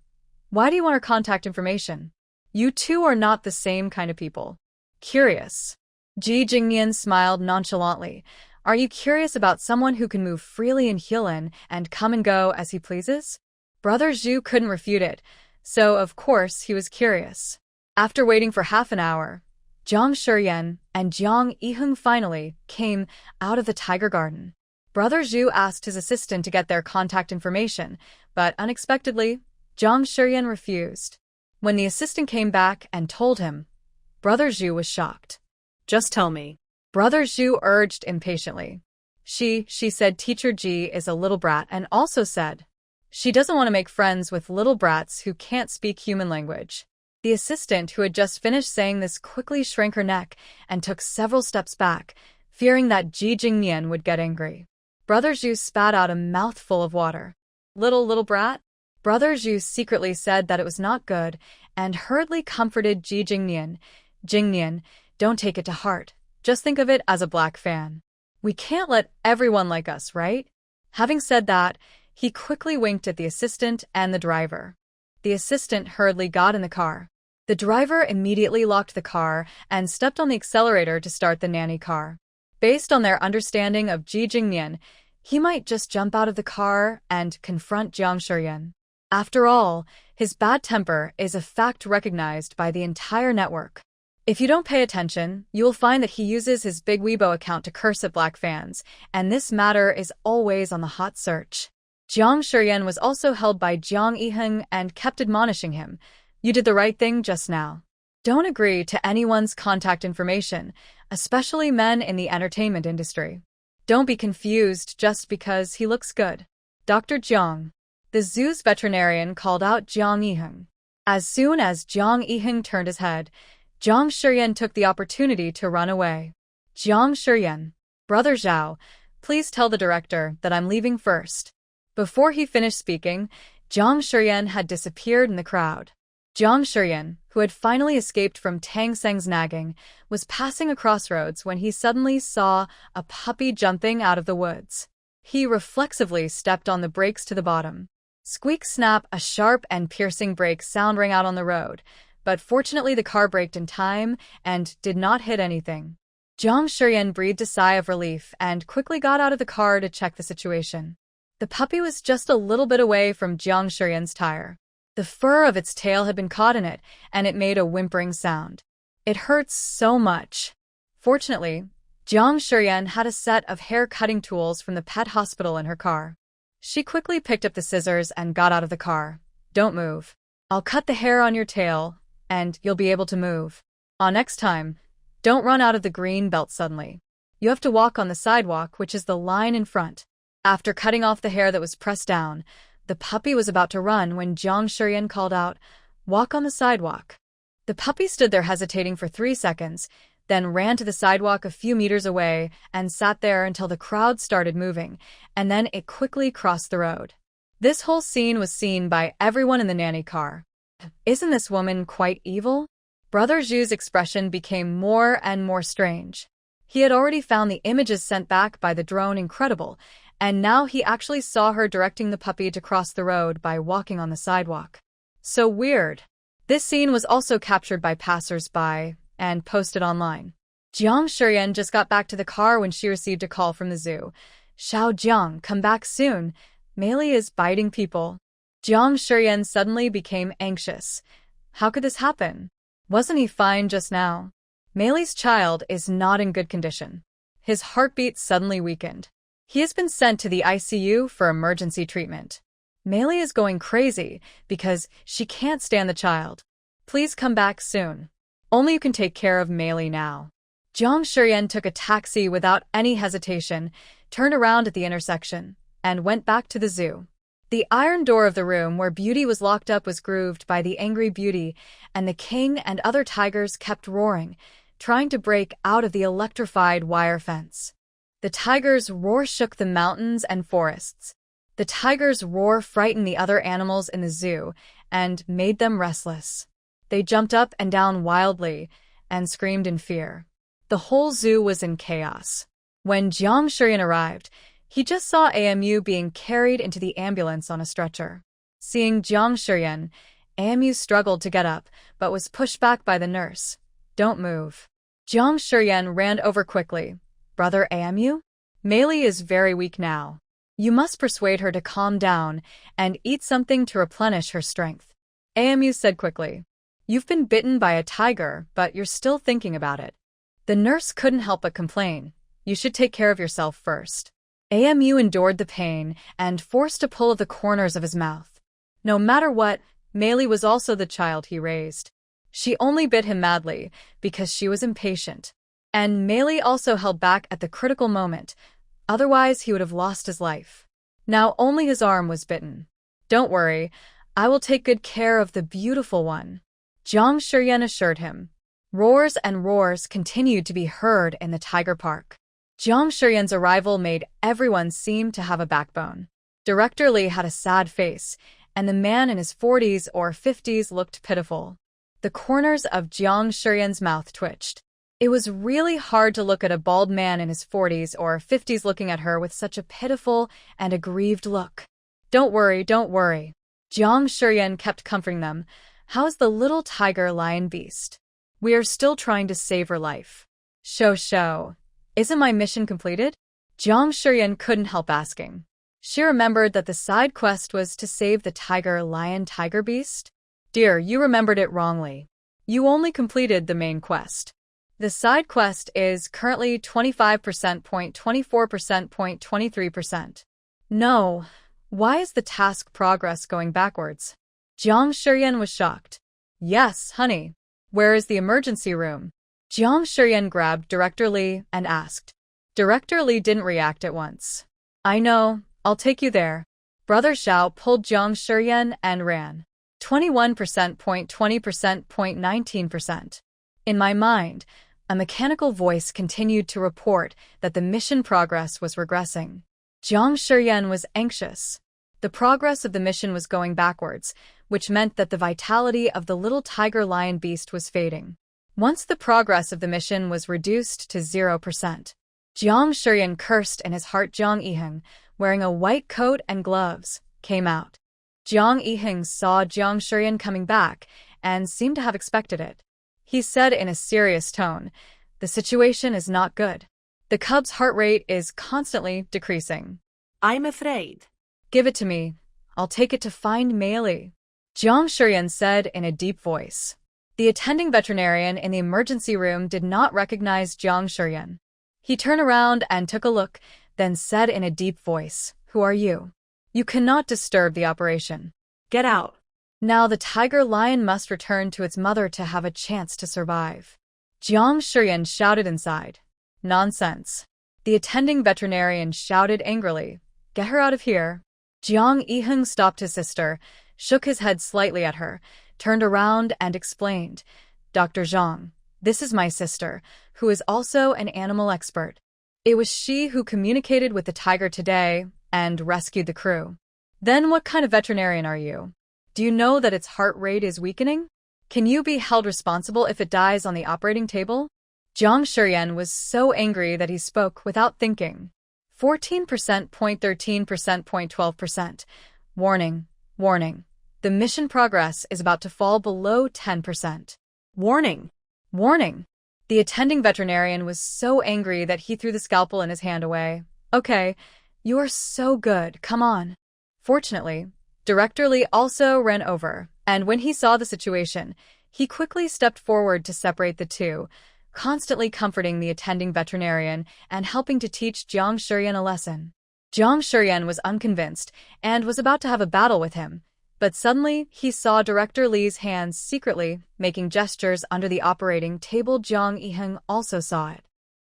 Why do you want her contact information? You two are not the same kind of people." "Curious." Ji Jing smiled nonchalantly. "Are you curious about someone who can move freely in Heilin and come and go as he pleases?" Brother Zhu couldn't refute it, so of course he was curious. After waiting for half an hour, Jiang Shiyan and Jiang Yiheng finally came out of the tiger garden. Brother Zhu asked his assistant to get their contact information, but unexpectedly, Jiang Shiyan refused. When the assistant came back and told him, Brother Zhu was shocked. "Just tell me." Brother Zhu urged impatiently. She said Teacher Ji is a little brat and also said she doesn't want to make friends with little brats who can't speak human language. The assistant, who had just finished saying this, quickly shrank her neck and took several steps back, fearing that Ji Jing would get angry. Brother Zhu spat out a mouthful of water. Little brat?" Brother Zhu secretly said that it was not good and hurriedly comforted Ji Jing. "Jing, don't take it to heart. Just think of it as a black fan. We can't let everyone like us, right?" Having said that, he quickly winked at the assistant and the driver. The assistant hurriedly got in the car. The driver immediately locked the car and stepped on the accelerator to start the nanny car. Based on their understanding of Ji Jing, he might just jump out of the car and confront Jiang Shiyan. After all, his bad temper is a fact recognized by the entire network. If you don't pay attention, you will find that he uses his Big Weibo account to curse at black fans, and this matter is always on the hot search. Jiang Shiyan was also held by Jiang Yiheng and kept admonishing him. "You did the right thing just now. Don't agree to anyone's contact information, especially men in the entertainment industry. Don't be confused just because he looks good." Dr. Jiang, the zoo's veterinarian, called out Jiang Yiheng. As soon as Jiang Yiheng turned his head, Jiang Shiyan took the opportunity to run away. "Jiang Shiyan, Brother Zhao, please tell the director that I'm leaving first." Before he finished speaking, Jiang Shiyan had disappeared in the crowd. Jiang Shiyan, who had finally escaped from Tang Seng's nagging, was passing a crossroads when he suddenly saw a puppy jumping out of the woods. He reflexively stepped on the brakes to the bottom. Squeak snap, a sharp and piercing brake sound rang out on the road, but fortunately the car braked in time and did not hit anything. Jiang Shiyan breathed a sigh of relief and quickly got out of the car to check the situation. The puppy was just a little bit away from Jiang Shiyan's tire. The fur of its tail had been caught in it, and it made a whimpering sound. "It hurts so much." Fortunately, Jiang Shiyan had a set of hair-cutting tools from the pet hospital in her car. She quickly picked up the scissors and got out of the car. "Don't move. I'll cut the hair on your tail, and you'll be able to move. Next time, don't run out of the green belt suddenly. You have to walk on the sidewalk, which is the line in front." After cutting off the hair that was pressed down, the puppy was about to run when Jiang Shiyan called out, "Walk on the sidewalk." The puppy stood there hesitating for 3 seconds, then ran to the sidewalk a few meters away and sat there until the crowd started moving, and then it quickly crossed the road. This whole scene was seen by everyone in the nanny car. "Isn't this woman quite evil?" Brother Zhu's expression became more and more strange. He had already found the images sent back by the drone incredible, and now he actually saw her directing the puppy to cross the road by walking on the sidewalk. So weird. This scene was also captured by passers-by and posted online. Jiang Shiyan just got back to the car when she received a call from the zoo. Xiao Jiang, come back soon. Mei Li is biting people. Jiang Shiyan suddenly became anxious. How could this happen? Wasn't he fine just now? Mei Li's child is not in good condition. His heartbeat suddenly weakened. He has been sent to the ICU for emergency treatment. Mei Li is going crazy because she can't stand the child. Please come back soon. Only you can take care of Mei Li now. Jiang Shiyan took a taxi without any hesitation, turned around at the intersection, and went back to the zoo. The iron door of the room where Beauty was locked up was grooved by the angry Beauty, and the king and other tigers kept roaring, trying to break out of the electrified wire fence. The tigers' roar shook the mountains and forests. The tigers' roar frightened the other animals in the zoo and made them restless. They jumped up and down wildly and screamed in fear. The whole zoo was in chaos. When Jiang Shiyan arrived, he just saw AMU being carried into the ambulance on a stretcher. Seeing Jiang Shiyan, AMU struggled to get up, but was pushed back by the nurse. Don't move. Jiang Shiyan ran over quickly. Brother AMU? Mei Li is very weak now. You must persuade her to calm down and eat something to replenish her strength. AMU said quickly. You've been bitten by a tiger, but you're still thinking about it. The nurse couldn't help but complain. You should take care of yourself first. AMU endured the pain and forced a pull of the corners of his mouth. No matter what, Mei Li was also the child he raised. She only bit him madly because she was impatient. And Mei Li also held back at the critical moment, otherwise he would have lost his life. Now only his arm was bitten. Don't worry, I will take good care of the beautiful one, Jiang Shiyan assured him. Roars and roars continued to be heard in the tiger park. Jiang Shiyan's arrival made everyone seem to have a backbone. Director Li had a sad face, and the man in his 40s or 50s looked pitiful. The corners of Jiang Shiyan's mouth twitched. It was really hard to look at a bald man in his 40s or 50s looking at her with such a pitiful and aggrieved look. Don't worry, don't worry. Jiang Shiyan kept comforting them. How is the little tiger lion beast? We are still trying to save her life. Show. Isn't my mission completed? Jiang Shiyan couldn't help asking. She remembered that the side quest was to save the tiger beast. Dear, you remembered it wrongly. You only completed the main quest. The side quest is currently 25%, 24%, 23%. No. Why is the task progress going backwards? Jiang Shiyan was shocked. Yes, honey. Where is the emergency room? Jiang Shiyan grabbed Director Li and asked. Director Li didn't react at once. I know, I'll take you there. Brother Xiao pulled Jiang Shiyan and ran. 21%, 20%, 19%. In my mind, a mechanical voice continued to report that the mission progress was regressing. Jiang Shiyan was anxious. The progress of the mission was going backwards, which meant that the vitality of the little tiger lion beast was fading. Once the progress of the mission was reduced to 0%, Jiang Shiyan cursed in his heart. Jiang Yiheng, wearing a white coat and gloves, came out. Jiang Yiheng saw Jiang Shiyan coming back and seemed to have expected it. He said in a serious tone, the situation is not good. The cub's heart rate is constantly decreasing. I'm afraid. Give it to me. I'll take it to find Mei Li, Jiang Shiyan said in a deep voice. The attending veterinarian in the emergency room did not recognize Jiang Shiyan. He turned around and took a look, then said in a deep voice, Who are you? You cannot disturb the operation. Get out. Now the tiger lion must return to its mother to have a chance to survive. Jiang Shiyan shouted inside. Nonsense. The attending veterinarian shouted angrily. Get her out of here. Jiang Yiheng stopped his sister, shook his head slightly at her, turned around and explained. Dr. Zhang, this is my sister, who is also an animal expert. It was she who communicated with the tiger today and rescued the crew. Then what kind of veterinarian are you? Do you know that its heart rate is weakening? Can you be held responsible if it dies on the operating table? Jiang Shiyan was so angry that he spoke without thinking. 14%, 13%, 12%. Warning, warning. The mission progress is about to fall below 10%. Warning. Warning. The attending veterinarian was so angry that he threw the scalpel in his hand away. Okay, you're so good, come on. Fortunately, Director Lee also ran over, and when he saw the situation, he quickly stepped forward to separate the two, constantly comforting the attending veterinarian and helping to teach Jiang Shiyan a lesson. Jiang Shiyan was unconvinced and was about to have a battle with him, but suddenly he saw Director Lee's hands secretly making gestures under the operating table. Jiang Yiheng also saw it.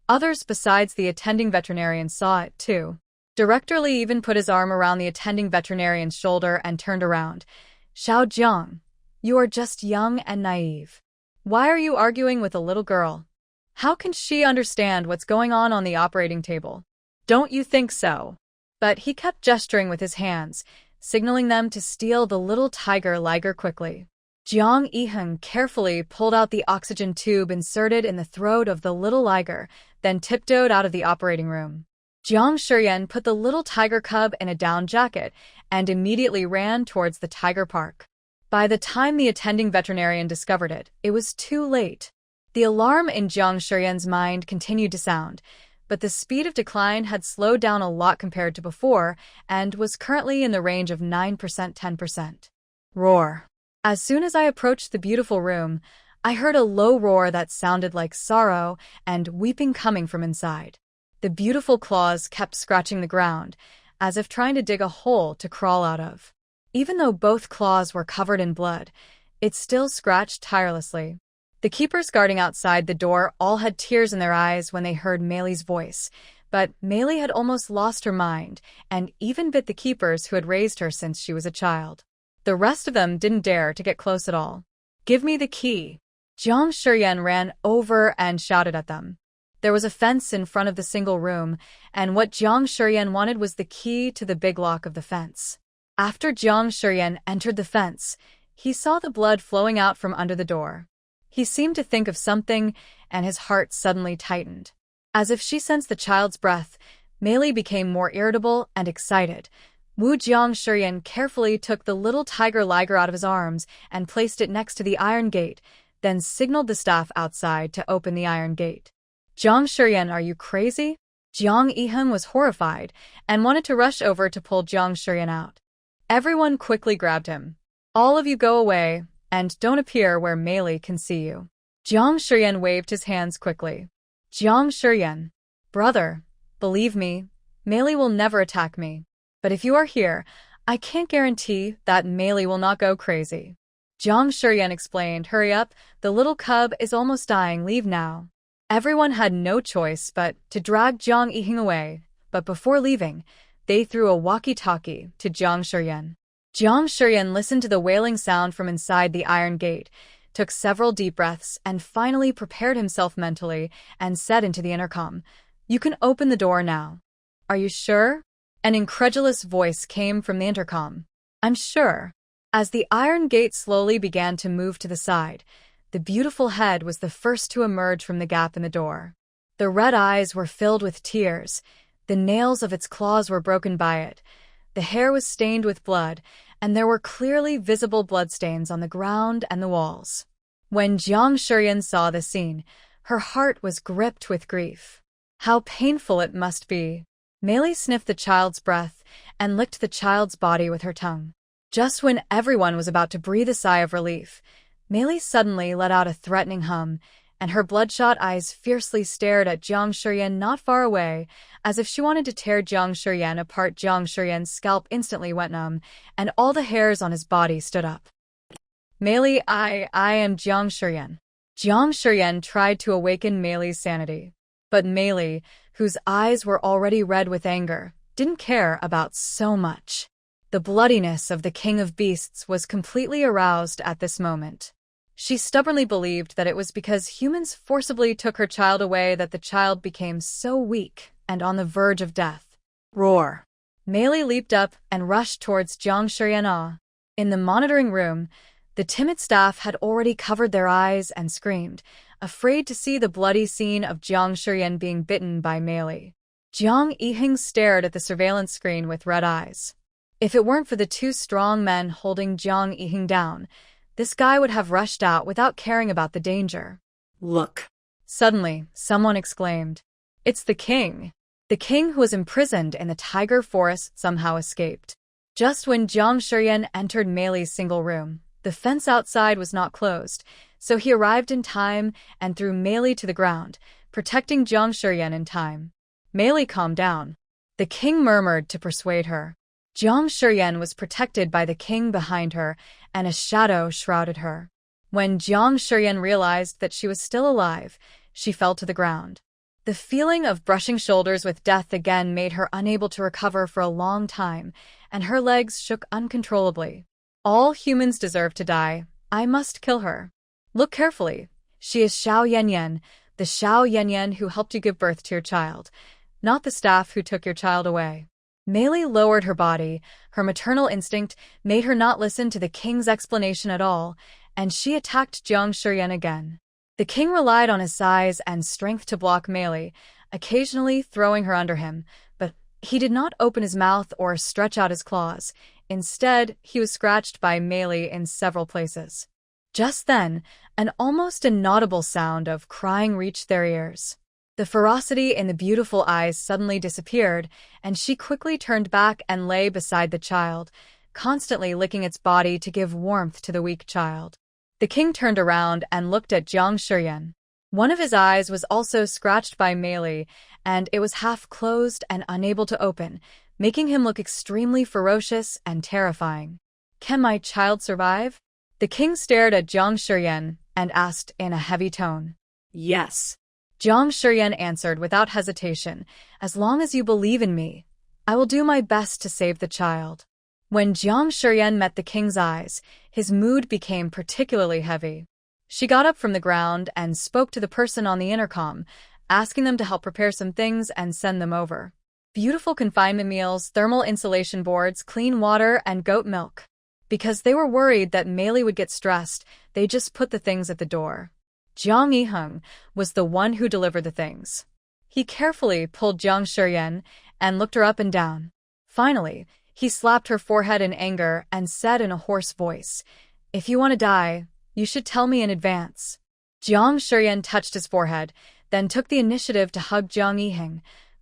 Others besides the attending veterinarian saw it too. Director Lee even put his arm around the attending veterinarian's shoulder and turned around. Xiao Jiang, you are just young and naive. Why are you arguing with a little girl? How can she understand what's going on the operating table? Don't you think so? But he kept gesturing with his hands, signaling them to steal the little tiger liger quickly. Jiang Yiheng carefully pulled out the oxygen tube inserted in the throat of the little liger, then tiptoed out of the operating room. Jiang Shiyan put the little tiger cub in a down jacket and immediately ran towards the tiger park. By the time the attending veterinarian discovered it, it was too late. The alarm in Jiang Shiyan's mind continued to sound, but the speed of decline had slowed down a lot compared to before and was currently in the range of 9%, 10%. Roar. As soon as I approached the beautiful room, I heard a low roar that sounded like sorrow and weeping coming from inside. The beautiful claws kept scratching the ground, as if trying to dig a hole to crawl out of. Even though both claws were covered in blood, it still scratched tirelessly. The keepers guarding outside the door all had tears in their eyes when they heard Meili's voice, but Meili had almost lost her mind and even bit the keepers who had raised her since she was a child. The rest of them didn't dare to get close at all. Give me the key. Jiang Shiyan ran over and shouted at them. There was a fence in front of the single room, and what Jiang Shiyan wanted was the key to the big lock of the fence. After Jiang Shiyan entered the fence, he saw the blood flowing out from under the door. He seemed to think of something, and his heart suddenly tightened. As if she sensed the child's breath, Meili became more irritable and excited. Jiang Shiyan carefully took the little tiger liger out of his arms and placed it next to the iron gate, then signaled the staff outside to open the iron gate. Jiang Shiyan, are you crazy? Jiang Yiheng was horrified and wanted to rush over to pull Jiang Shiyan out. Everyone quickly grabbed him. All of you go away, and don't appear where Meili can see you. Jiang Shiyan waved his hands quickly. Jiang Shiyan, brother, believe me, Meili will never attack me. But if you are here, I can't guarantee that Meili will not go crazy. Jiang Shiyan explained, hurry up, the little cub is almost dying, leave now. Everyone had no choice but to drag Jiang Yiheng away, but before leaving, they threw a walkie-talkie to Jiang Shiyan. Jiang Shiyan listened to the wailing sound from inside the iron gate, took several deep breaths, and finally prepared himself mentally and said into the intercom, you can open the door now. Are you sure? An incredulous voice came from the intercom. I'm sure. As the iron gate slowly began to move to the side, the beautiful head was the first to emerge from the gap in the door. The red eyes were filled with tears, the nails of its claws were broken by it, the hair was stained with blood, and there were clearly visible bloodstains on the ground and the walls. When Jiang Shiyan saw the scene, her heart was gripped with grief. How painful it must be. Meili sniffed the child's breath and licked the child's body with her tongue. Just when everyone was about to breathe a sigh of relief, Meili suddenly let out a threatening hum, and her bloodshot eyes fiercely stared at Jiang Shiyan not far away, as if she wanted to tear Jiang Shiyan apart. Jiang Shiyan's scalp instantly went numb, and all the hairs on his body stood up. Meili, I am Jiang Shiyan. Jiang Shiyan tried to awaken Meili's sanity. But Meili, whose eyes were already red with anger, didn't care about so much. The bloodiness of the King of Beasts was completely aroused at this moment. She stubbornly believed that it was because humans forcibly took her child away that the child became so weak and on the verge of death. Roar! Meili leaped up and rushed towards Jiang Shiyan. In the monitoring room, the timid staff had already covered their eyes and screamed, afraid to see the bloody scene of Jiang Shiyan being bitten by Meili. Jiang Yiheng stared at the surveillance screen with red eyes. If it weren't for the two strong men holding Jiang Yiheng down, this guy would have rushed out without caring about the danger. Look. Suddenly, someone exclaimed. It's the king. The king who was imprisoned in the tiger forest somehow escaped. Just when Jiang Shiyan entered Mei's single room, the fence outside was not closed, so he arrived in time and threw Mei to the ground, protecting Jiang Shiyan in time. Mei calmed down. The king murmured to persuade her. Jiang Shiyan was protected by the king behind her, and a shadow shrouded her. When Jiang Shiyan realized that she was still alive, she fell to the ground. The feeling of brushing shoulders with death again made her unable to recover for a long time, and her legs shook uncontrollably. All humans deserve to die. I must kill her. Look carefully. She is Xiao Yanyan, the Xiao Yanyan who helped you give birth to your child, not the staff who took your child away. Mei lowered her body. Her maternal instinct made her not listen to the king's explanation at all, and she attacked Jiang Shiyan again. The king relied on his size and strength to block Mei, occasionally throwing her under him, but he did not open his mouth or stretch out his claws. Instead, he was scratched by Mei in several places. Just then, an almost inaudible sound of crying reached their ears. The ferocity in the beautiful eyes suddenly disappeared, and she quickly turned back and lay beside the child, constantly licking its body to give warmth to the weak child. The king turned around and looked at Jiang Shiyan. One of his eyes was also scratched by Mei, and it was half closed and unable to open, making him look extremely ferocious and terrifying. Can my child survive? The king stared at Jiang Shiyan and asked in a heavy tone. Yes. Jiang Shiyan answered without hesitation, as long as you believe in me, I will do my best to save the child. When Jiang Shiyan met the king's eyes, his mood became particularly heavy. She got up from the ground and spoke to the person on the intercom, asking them to help prepare some things and send them over. Beautiful confinement meals, thermal insulation boards, clean water, and goat milk. Because they were worried that Mei would get stressed, they just put the things at the door. Jiang Yiheng was the one who delivered the things. He carefully pulled Jiang Shiyan and looked her up and down. Finally, he slapped her forehead in anger and said in a hoarse voice, If you want to die, you should tell me in advance. Jiang Shiyan touched his forehead, then took the initiative to hug Jiang Yiheng.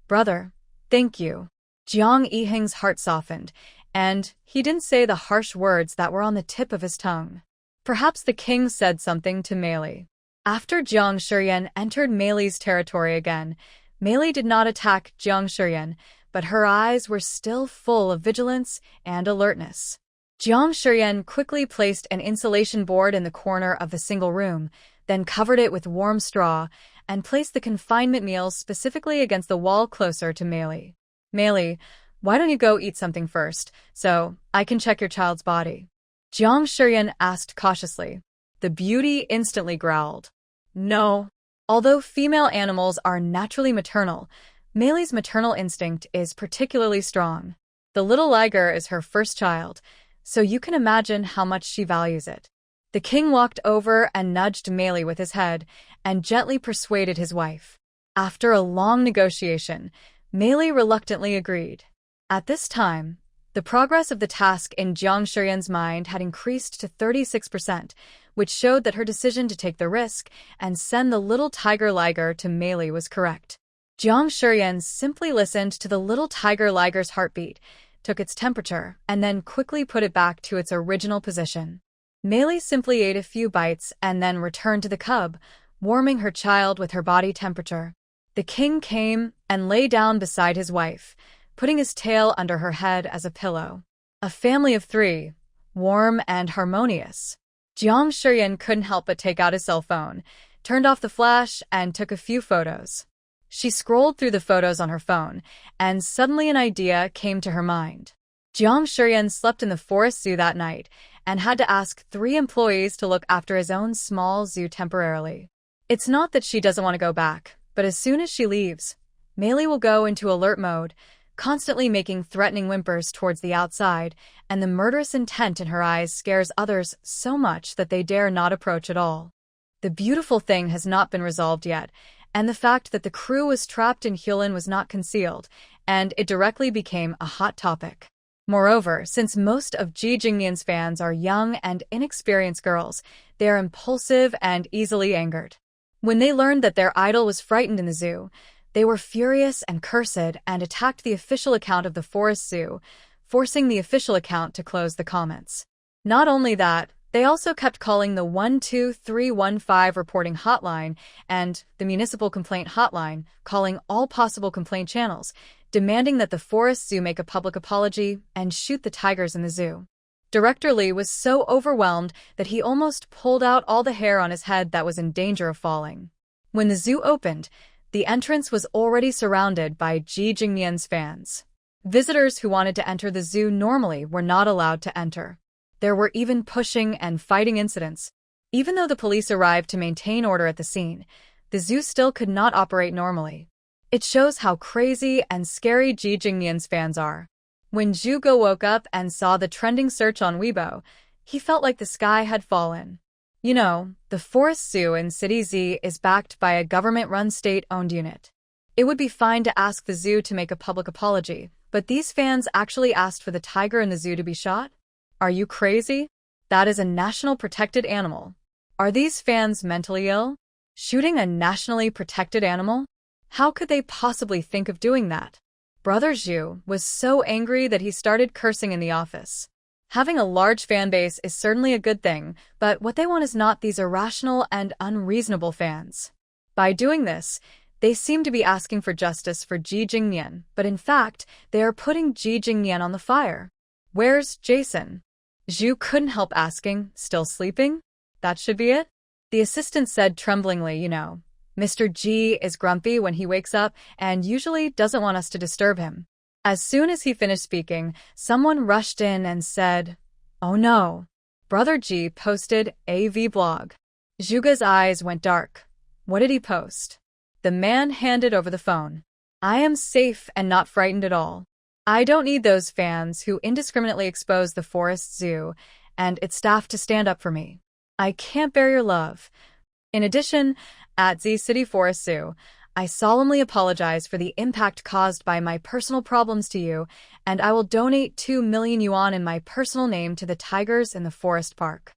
Brother, thank you. Jiang Yiheng's heart softened, and he didn't say the harsh words that were on the tip of his tongue. Perhaps the king said something to Mei. After Jiang Shiyan entered Mei's territory again, Mei did not attack Jiang Shiyan, but her eyes were still full of vigilance and alertness. Jiang Shiyan quickly placed an insulation board in the corner of the single room, then covered it with warm straw, and placed the confinement meals specifically against the wall closer to Mei. Mei, why don't you go eat something first, so I can check your child's body? Jiang Shiyan asked cautiously. The beauty instantly growled. No. Although female animals are naturally maternal, Mei's maternal instinct is particularly strong. The little liger is her first child, so you can imagine how much she values it. The king walked over and nudged Mei with his head and gently persuaded his wife. After a long negotiation, Mei reluctantly agreed. At this time, the progress of the task in Jiang Shiyan's mind had increased to 36%, which showed that her decision to take the risk and send the little tiger liger to Mei was correct. Jiang Shiyan simply listened to the little tiger liger's heartbeat, took its temperature, and then quickly put it back to its original position. Mei simply ate a few bites and then returned to the cub, warming her child with her body temperature. The king came and lay down beside his wife, putting his tail under her head as a pillow. A family of 3, warm and harmonious. Jiang Shiyan couldn't help but take out his cell phone, turned off the flash, and took a few photos. She scrolled through the photos on her phone, and suddenly an idea came to her mind. Jiang Shiyan slept in the forest zoo that night and had to ask 3 employees to look after his own small zoo temporarily. It's not that she doesn't want to go back, but as soon as she leaves, Mei will go into alert mode, constantly making threatening whimpers towards the outside, and the murderous intent in her eyes scares others so much that they dare not approach at all. The beautiful thing has not been resolved yet, and the fact that the crew was trapped in Hulin was not concealed, and it directly became a hot topic. Moreover, since most of Ji Jing's fans are young and inexperienced girls, they are impulsive and easily angered. When they learned that their idol was frightened in the zoo, they were furious and cursed and attacked the official account of the forest zoo, forcing the official account to close the comments. Not only that, they also kept calling the 12315 reporting hotline and the municipal complaint hotline, calling all possible complaint channels, demanding that the forest zoo make a public apology and shoot the tigers in the zoo. Director Lee was so overwhelmed that he almost pulled out all the hair on his head that was in danger of falling. When the zoo opened, the entrance was already surrounded by Ji Jing's fans. Visitors who wanted to enter the zoo normally were not allowed to enter. There were even pushing and fighting incidents. Even though the police arrived to maintain order at the scene, the zoo still could not operate normally. It shows how crazy and scary Ji Jing's fans are. When Zhuge woke up and saw the trending search on Weibo, he felt like the sky had fallen. You know, the Forest Zoo in City Z is backed by a government-run state-owned unit. It would be fine to ask the zoo to make a public apology, but these fans actually asked for the tiger in the zoo to be shot? Are you crazy? That is a national protected animal. Are these fans mentally ill? Shooting a nationally protected animal? How could they possibly think of doing that? Brother Zhu was so angry that he started cursing in the office. Having a large fan base is certainly a good thing, but what they want is not these irrational and unreasonable fans. By doing this, they seem to be asking for justice for Ji Jing, but in fact, they are putting Ji Jing on the fire. Where's Jason? Zhu couldn't help asking, still sleeping? That should be it? The assistant said tremblingly, Mr. Ji is grumpy when he wakes up and usually doesn't want us to disturb him. As soon as he finished speaking, someone rushed in and said, "Oh no." Brother Ji posted a vlog. Zhuge's eyes went dark. What did he post? The man handed over the phone. I am safe and not frightened at all. I don't need those fans who indiscriminately expose the Forest Zoo and its staff to stand up for me. I can't bear your love. In addition, at Z City Forest Zoo, I solemnly apologize for the impact caused by my personal problems to you, and I will donate 2 million yuan in my personal name to the tigers in the forest park.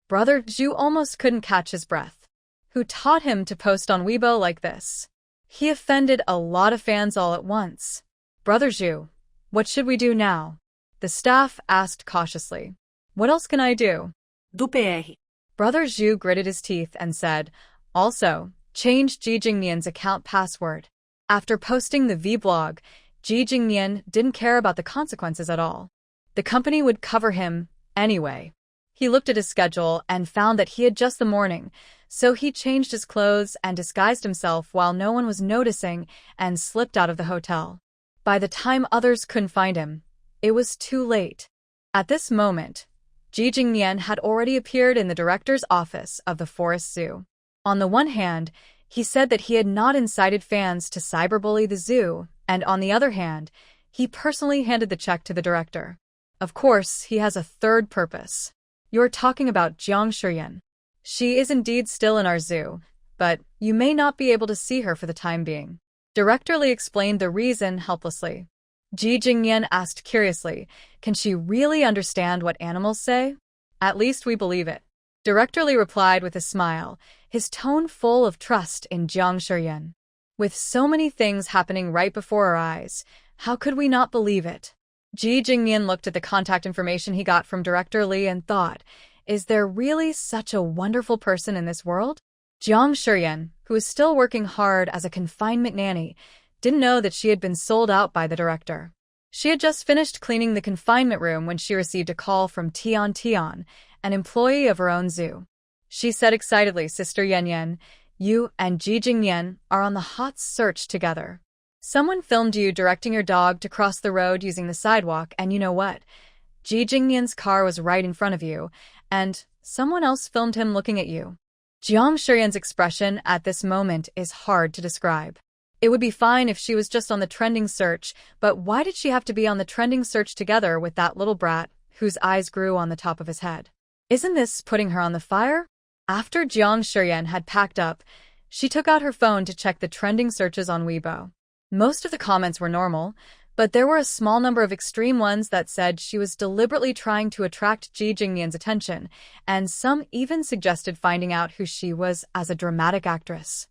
Brother Zhu almost couldn't catch his breath. Who taught him to post on Weibo like this? He offended a lot of fans all at once. Brother Zhu, what should we do now? The staff asked cautiously. What else can I do? Do PR. Brother Zhu gritted his teeth and said, also, change Ji Jing's account password. After posting the vlog, Ji Jing didn't care about the consequences at all. The company would cover him anyway. He looked at his schedule and found that he had just the morning, so he changed his clothes and disguised himself while no one was noticing and slipped out of the hotel. By the time others couldn't find him, it was too late. At this moment, Ji Jing had already appeared in the director's office of the Forest Zoo. On the one hand, he said that he had not incited fans to cyberbully the zoo, and on the other hand, he personally handed the check to the director. Of course, he has a third purpose. You're talking about Jiang Shiyan. She is indeed still in our zoo, but you may not be able to see her for the time being. Director Lee explained the reason helplessly. Ji Jing asked curiously, can she really understand what animals say? At least we believe it. Director Lee replied with a smile, his tone full of trust in Jiang Shiyan. With so many things happening right before our eyes, how could we not believe it? Ji Jing looked at the contact information he got from Director Lee and thought, is there really such a wonderful person in this world? Jiang Shiyan, who was still working hard as a confinement nanny, didn't know that she had been sold out by the director. She had just finished cleaning the confinement room when she received a call from Tian Tian, an employee of her own zoo. She said excitedly, Sister Yan, you and Ji Jing are on the hot search together. Someone filmed you directing your dog to cross the road using the sidewalk, and you know what? Ji Jing's car was right in front of you, and someone else filmed him looking at you. Jiang Shiyan's expression at this moment is hard to describe. It would be fine if she was just on the trending search, but why did she have to be on the trending search together with that little brat whose eyes grew on the top of his head? Isn't this putting her on the fire? After Jiang Shiyan had packed up, She took out her phone to check the trending searches on Weibo. Most of the comments were normal, but there were a small number of extreme ones that said she was deliberately trying to attract Ji Jing's attention, and some even suggested finding out who she was as a dramatic actress.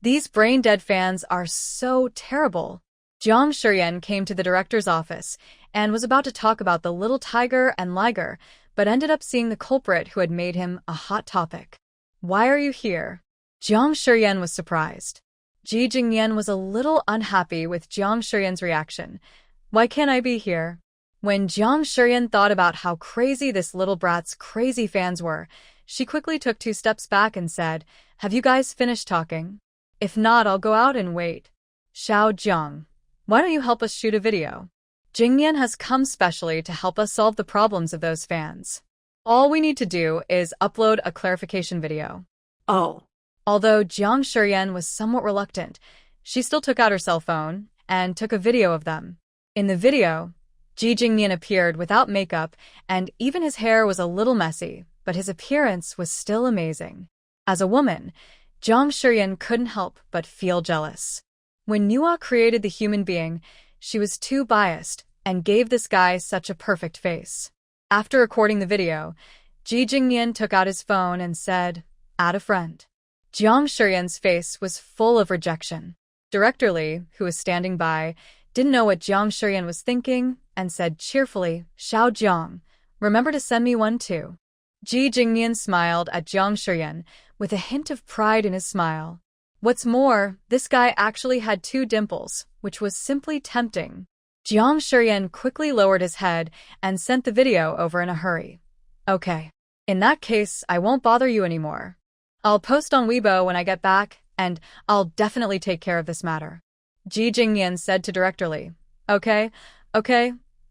These brain-dead fans are so terrible. Jiang Shiyan came to the director's office and was about to talk about the little tiger and liger, but ended up seeing the culprit who had made him a hot topic. "Why are you here?" Jiang Shiyan was surprised. Ji Jing was a little unhappy with Jiang Shiyan's reaction. "Why can't I be here?" When Jiang Shiyan thought about how crazy this little brat's crazy fans were, she quickly took 2 steps back and said, "Have you guys finished talking? If not, I'll go out and wait." "Xiao Jiang, why don't you help us shoot a video? Jingyan has come specially to help us solve the problems of those fans. All we need to do is upload a clarification video." Oh. Although Jiang Shiyan was somewhat reluctant, she still took out her cell phone and took a video of them. In the video, Ji Jing appeared without makeup, and even his hair was a little messy, but his appearance was still amazing. As a woman, Jiang Shiyan couldn't help but feel jealous. When Nua created the human being, she was too biased and gave this guy such a perfect face. After recording the video, Ji Jing took out his phone and said, "Add a friend." Jiang Shiyan's face was full of rejection. Director Li, who was standing by, didn't know what Jiang Shiyan was thinking and said cheerfully, "Xiao Jiang, remember to send me one too." Ji Jing smiled at Jiang Shiyan with a hint of pride in his smile. What's more, this guy actually had 2 dimples, which was simply tempting. Jiang Shiyan quickly lowered his head and sent the video over in a hurry. "Okay. In that case, I won't bother you anymore. I'll post on Weibo when I get back, and I'll definitely take care of this matter." Ji Jing said to Director Li. Okay.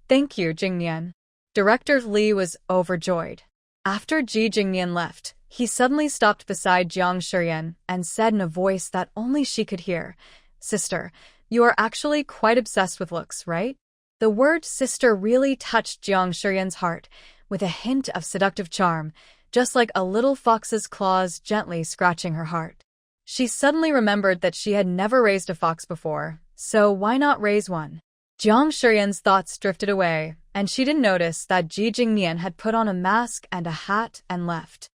Thank you, Jing." Director Li was overjoyed. After Ji Jing left, he suddenly stopped beside Jiang Shiyan and said in a voice that only she could hear, "Sister, you are actually quite obsessed with looks, right?" The word sister really touched Jiang Shiyan's heart, with a hint of seductive charm, just like a little fox's claws gently scratching her heart. She suddenly remembered that she had never raised a fox before, so why not raise one? Jiang Shiyan's thoughts drifted away, and she didn't notice that Ji Jing had put on a mask and a hat and left.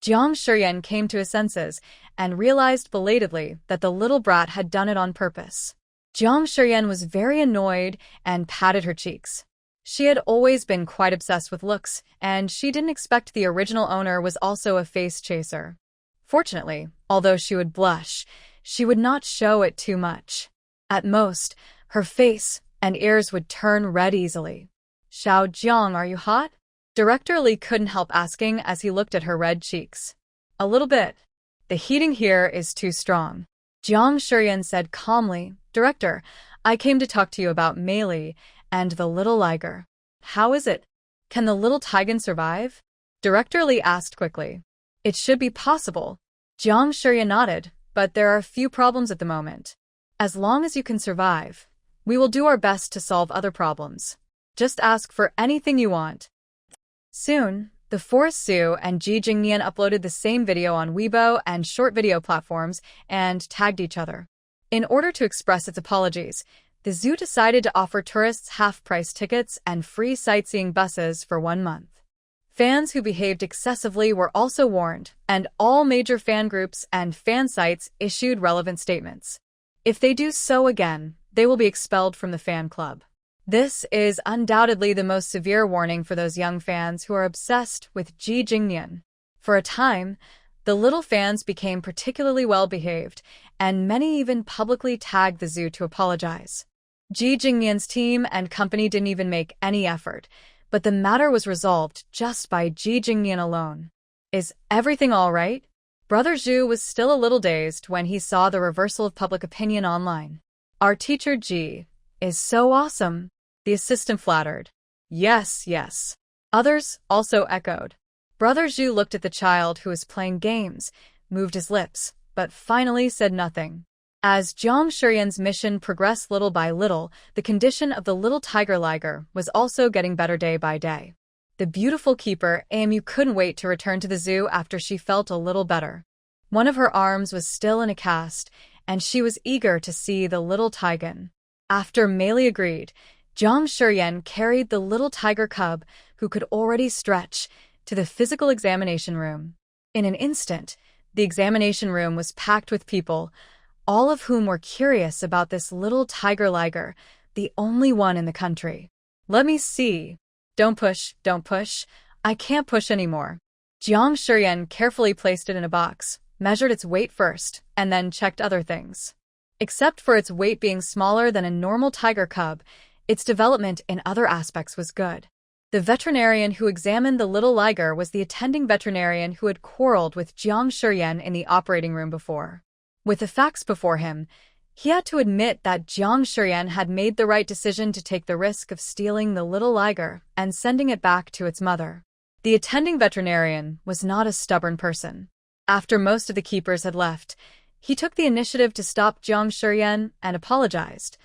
Jiang Shiyan came to his senses and realized belatedly that the little brat had done it on purpose. Jiang Shiyan was very annoyed and patted her cheeks. She had always been quite obsessed with looks, and she didn't expect the original owner was also a face chaser. Fortunately, although she would blush, she would not show it too much. At most, her face and ears would turn red easily. "Xiao Jiang, are you hot?" Director Li couldn't help asking as he looked at her red cheeks. "A little bit. The heating here is too strong." Jiang Shiyan said calmly, "Director, I came to talk to you about Mei Li and the little liger. How is it? Can the little tiger survive?" Director Li asked quickly. "It should be possible." Jiang Shiyan nodded, "But there are a few problems at the moment. As long as you can survive, we will do our best to solve other problems. Just ask for anything you want." Soon, the Forest Zoo and Ji Jing uploaded the same video on Weibo and short video platforms and tagged each other. In order to express its apologies, the zoo decided to offer tourists half-price tickets and free sightseeing buses for 1 month. Fans who behaved excessively were also warned, and all major fan groups and fan sites issued relevant statements. If they do so again, they will be expelled from the fan club. This is undoubtedly the most severe warning for those young fans who are obsessed with Ji Jing. For a time, the little fans became particularly well-behaved, and many even publicly tagged the zoo to apologize. Ji Jing's team and company didn't even make any effort, but the matter was resolved just by Ji Jing alone. "Is everything all right?" Brother Zhu was still a little dazed when he saw the reversal of public opinion online. "Our teacher Ji is so awesome," the assistant flattered. Yes. Others also echoed. Brother Zhu looked at the child who was playing games, moved his lips, but finally said nothing. As Jiang Shiyan's mission progressed little by little, the condition of the little tiger liger was also getting better day by day. The beautiful keeper Amu couldn't wait to return to the zoo after she felt a little better. One of her arms was still in a cast, and she was eager to see the little tiger. After Meili agreed, Jiang Shiyan carried the little tiger cub, who could already stretch, to the physical examination room. In an instant, the examination room was packed with people, all of whom were curious about this little tiger liger, the only one in the country. "Let me see." Don't push. I can't push anymore." Jiang Shiyan carefully placed it in a box, measured its weight first, and then checked other things. Except for its weight being smaller than a normal tiger cub, its development in other aspects was good. The veterinarian who examined the little liger was the attending veterinarian who had quarreled with Jiang Shiyan in the operating room before. With the facts before him, he had to admit that Jiang Shiyan had made the right decision to take the risk of stealing the little liger and sending it back to its mother. The attending veterinarian was not a stubborn person. After most of the keepers had left, he took the initiative to stop Jiang Shiyan and apologized.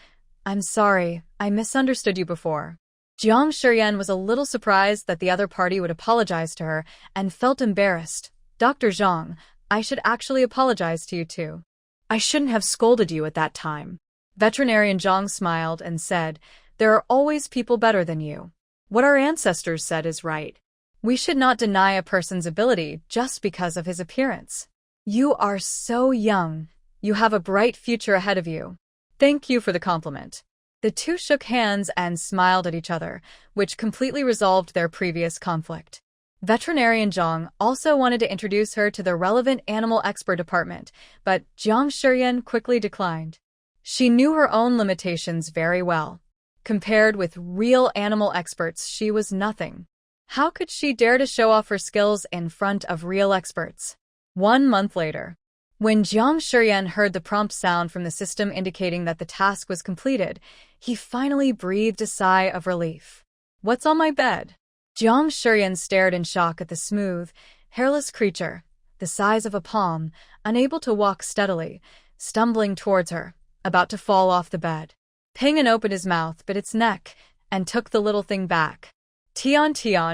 "I'm sorry, I misunderstood you before." Jiang Shiyan was a little surprised that the other party would apologize to her and felt embarrassed. "Dr. Zhang, I should actually apologize to you too. I shouldn't have scolded you at that time." Veterinarian Zhang smiled and said, "There are always people better than you. What our ancestors said is right. We should not deny a person's ability just because of his appearance. You are so young. You have a bright future ahead of you." "Thank you for the compliment." The two shook hands and smiled at each other, which completely resolved their previous conflict. Veterinarian Zhang also wanted to introduce her to the relevant animal expert department, but Jiang Shiyan quickly declined. She knew her own limitations very well. Compared with real animal experts, she was nothing. How could she dare to show off her skills in front of real experts? 1 month later, when Jiang Shiyan heard the prompt sound from the system indicating that the task was completed, he finally breathed a sigh of relief. "What's on my bed?" Jiang Shiyan stared in shock at the smooth, hairless creature, the size of a palm, unable to walk steadily, stumbling towards her, about to fall off the bed. Ping'an opened his mouth, bit its neck, and took the little thing back. Tian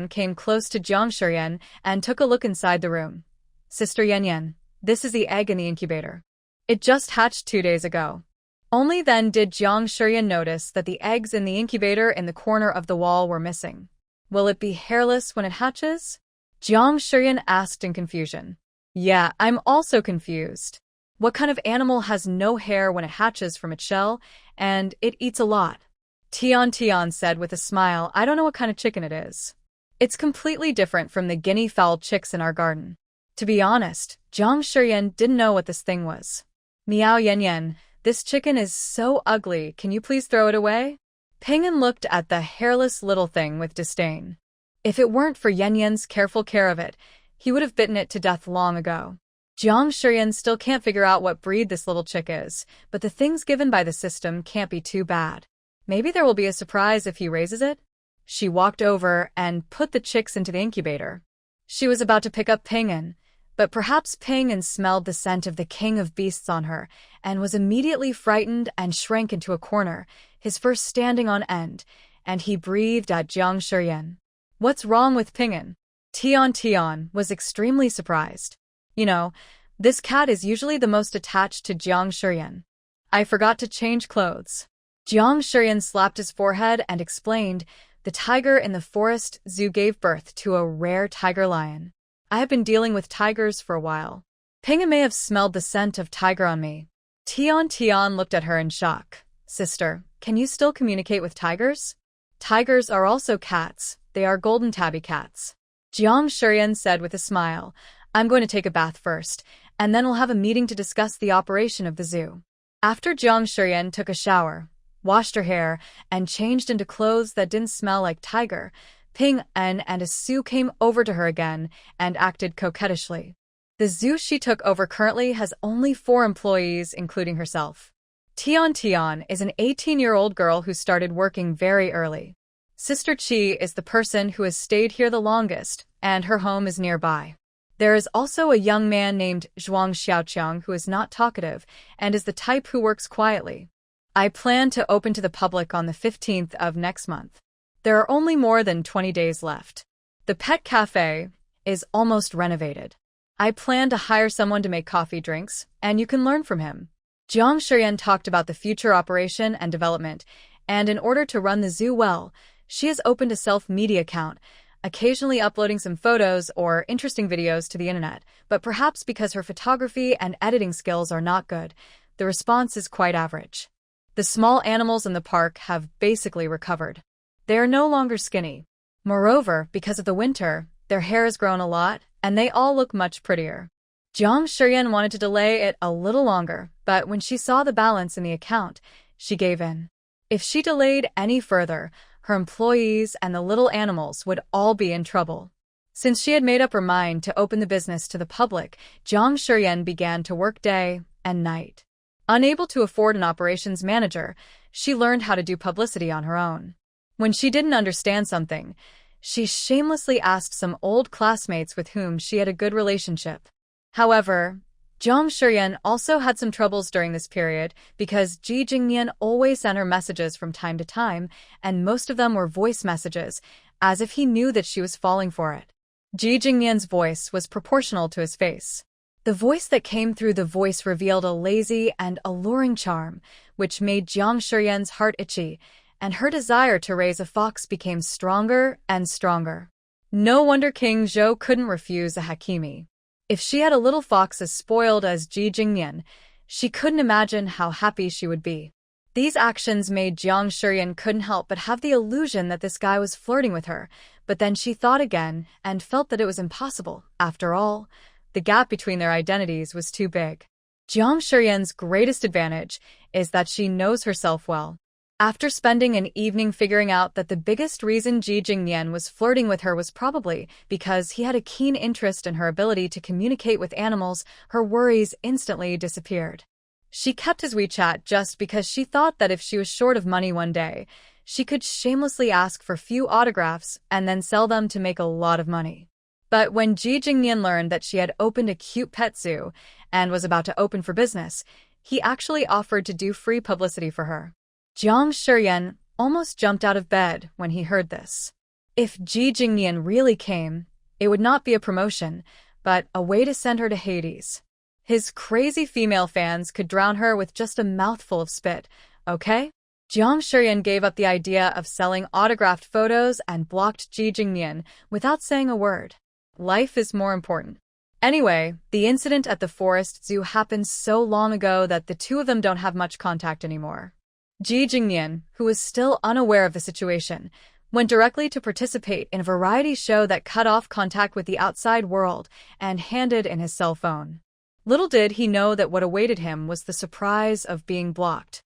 came close to Jiang Shiyan and took a look inside the room. "Sister Yan, this is the egg in the incubator. It just hatched 2 days ago." Only then did Jiang Shiyan notice that the eggs in the incubator in the corner of the wall were missing. "Will it be hairless when it hatches?" Jiang Shiyan asked in confusion. "Yeah, I'm also confused. What kind of animal has no hair when it hatches from its shell, and it eats a lot?" Tian said with a smile, "I don't know what kind of chicken it is. It's completely different from the guinea fowl chicks in our garden." To be honest, Jiang Shiyan didn't know what this thing was. "Meow Yan, this chicken is so ugly, can you please throw it away?" Ping'an looked at the hairless little thing with disdain. If it weren't for Yan's careful care of it, he would have bitten it to death long ago. Jiang Shiyan still can't figure out what breed this little chick is, but the things given by the system can't be too bad. Maybe there will be a surprise if he raises it? She walked over and put the chicks into the incubator. She was about to pick up Ping'an, but perhaps Ping'an smelled the scent of the king of beasts on her and was immediately frightened and shrank into a corner, his fur standing on end, and he breathed at Jiang Shiyan. "What's wrong with Ping'an?" Tian was extremely surprised. "You know, this cat is usually the most attached to Jiang Shiyan. I forgot to change clothes." Jiang Shiyan slapped his forehead and explained, "The tiger in the forest zoo gave birth to a rare tiger lion. I have been dealing with tigers for a while. Ping'an may have smelled the scent of tiger on me." Tian looked at her in shock. "Sister, can you still communicate with tigers?" "Tigers are also cats. They are golden tabby cats." Jiang Shiyan said with a smile, "I'm going to take a bath first, and then we'll have a meeting to discuss the operation of the zoo." After Jiang Shiyan took a shower, washed her hair, and changed into clothes that didn't smell like tiger, Ping'an and a Sue came over to her again and acted coquettishly. The zoo she took over currently has only 4 employees, including herself. Tian is an 18-year-old girl who started working very early. Sister Chi is the person who has stayed here the longest, and her home is nearby. There is also a young man named Zhuang Xiaoqiang who is not talkative and is the type who works quietly. I plan to open to the public on the 15th of next month. There are only more than 20 days left. The pet cafe is almost renovated. I plan to hire someone to make coffee drinks, and you can learn from him. Jiang Shiyan talked about the future operation and development, and in order to run the zoo well, she has opened a self-media account, occasionally uploading some photos or interesting videos to the internet, but perhaps because her photography and editing skills are not good, the response is quite average. The small animals in the park have basically recovered. They are no longer skinny. Moreover, because of the winter, their hair has grown a lot, and they all look much prettier. Jiang Shiyan wanted to delay it a little longer, but when she saw the balance in the account, she gave in. If she delayed any further, her employees and the little animals would all be in trouble. Since she had made up her mind to open the business to the public, Jiang Shiyan began to work day and night. Unable to afford an operations manager, she learned how to do publicity on her own. When she didn't understand something, she shamelessly asked some old classmates with whom she had a good relationship. However, Jiang Shiyan also had some troubles during this period because Ji Jing always sent her messages from time to time, and most of them were voice messages, as if he knew that she was falling for it. Ji Jing's voice was proportional to his face. The voice that came through the voice revealed a lazy and alluring charm, which made Jiang Shiyan's heart itchy, and her desire to raise a fox became stronger and stronger. No wonder King Zhou couldn't refuse a Hakimi. If she had a little fox as spoiled as Ji Jing, she couldn't imagine how happy she would be. These actions made Jiang Shiyan couldn't help but have the illusion that this guy was flirting with her, but then she thought again and felt that it was impossible. After all, the gap between their identities was too big. Jiang Shiyan's greatest advantage is that she knows herself well. After spending an evening figuring out that the biggest reason Ji Jing was flirting with her was probably because he had a keen interest in her ability to communicate with animals, her worries instantly disappeared. She kept his WeChat just because she thought that if she was short of money one day, she could shamelessly ask for few autographs and then sell them to make a lot of money. But when Ji Jing learned that she had opened a cute pet zoo and was about to open for business, he actually offered to do free publicity for her. Jiang Shiyan almost jumped out of bed when he heard this. If Ji Jing really came, it would not be a promotion, but a way to send her to Hades. His crazy female fans could drown her with just a mouthful of spit, okay? Jiang Shiyan gave up the idea of selling autographed photos and blocked Ji Jing without saying a word. Life is more important. Anyway, the incident at the forest zoo happened so long ago that the two of them don't have much contact anymore. Ji Jing, who was still unaware of the situation, went directly to participate in a variety show that cut off contact with the outside world and handed in his cell phone. Little did he know that what awaited him was the surprise of being blocked.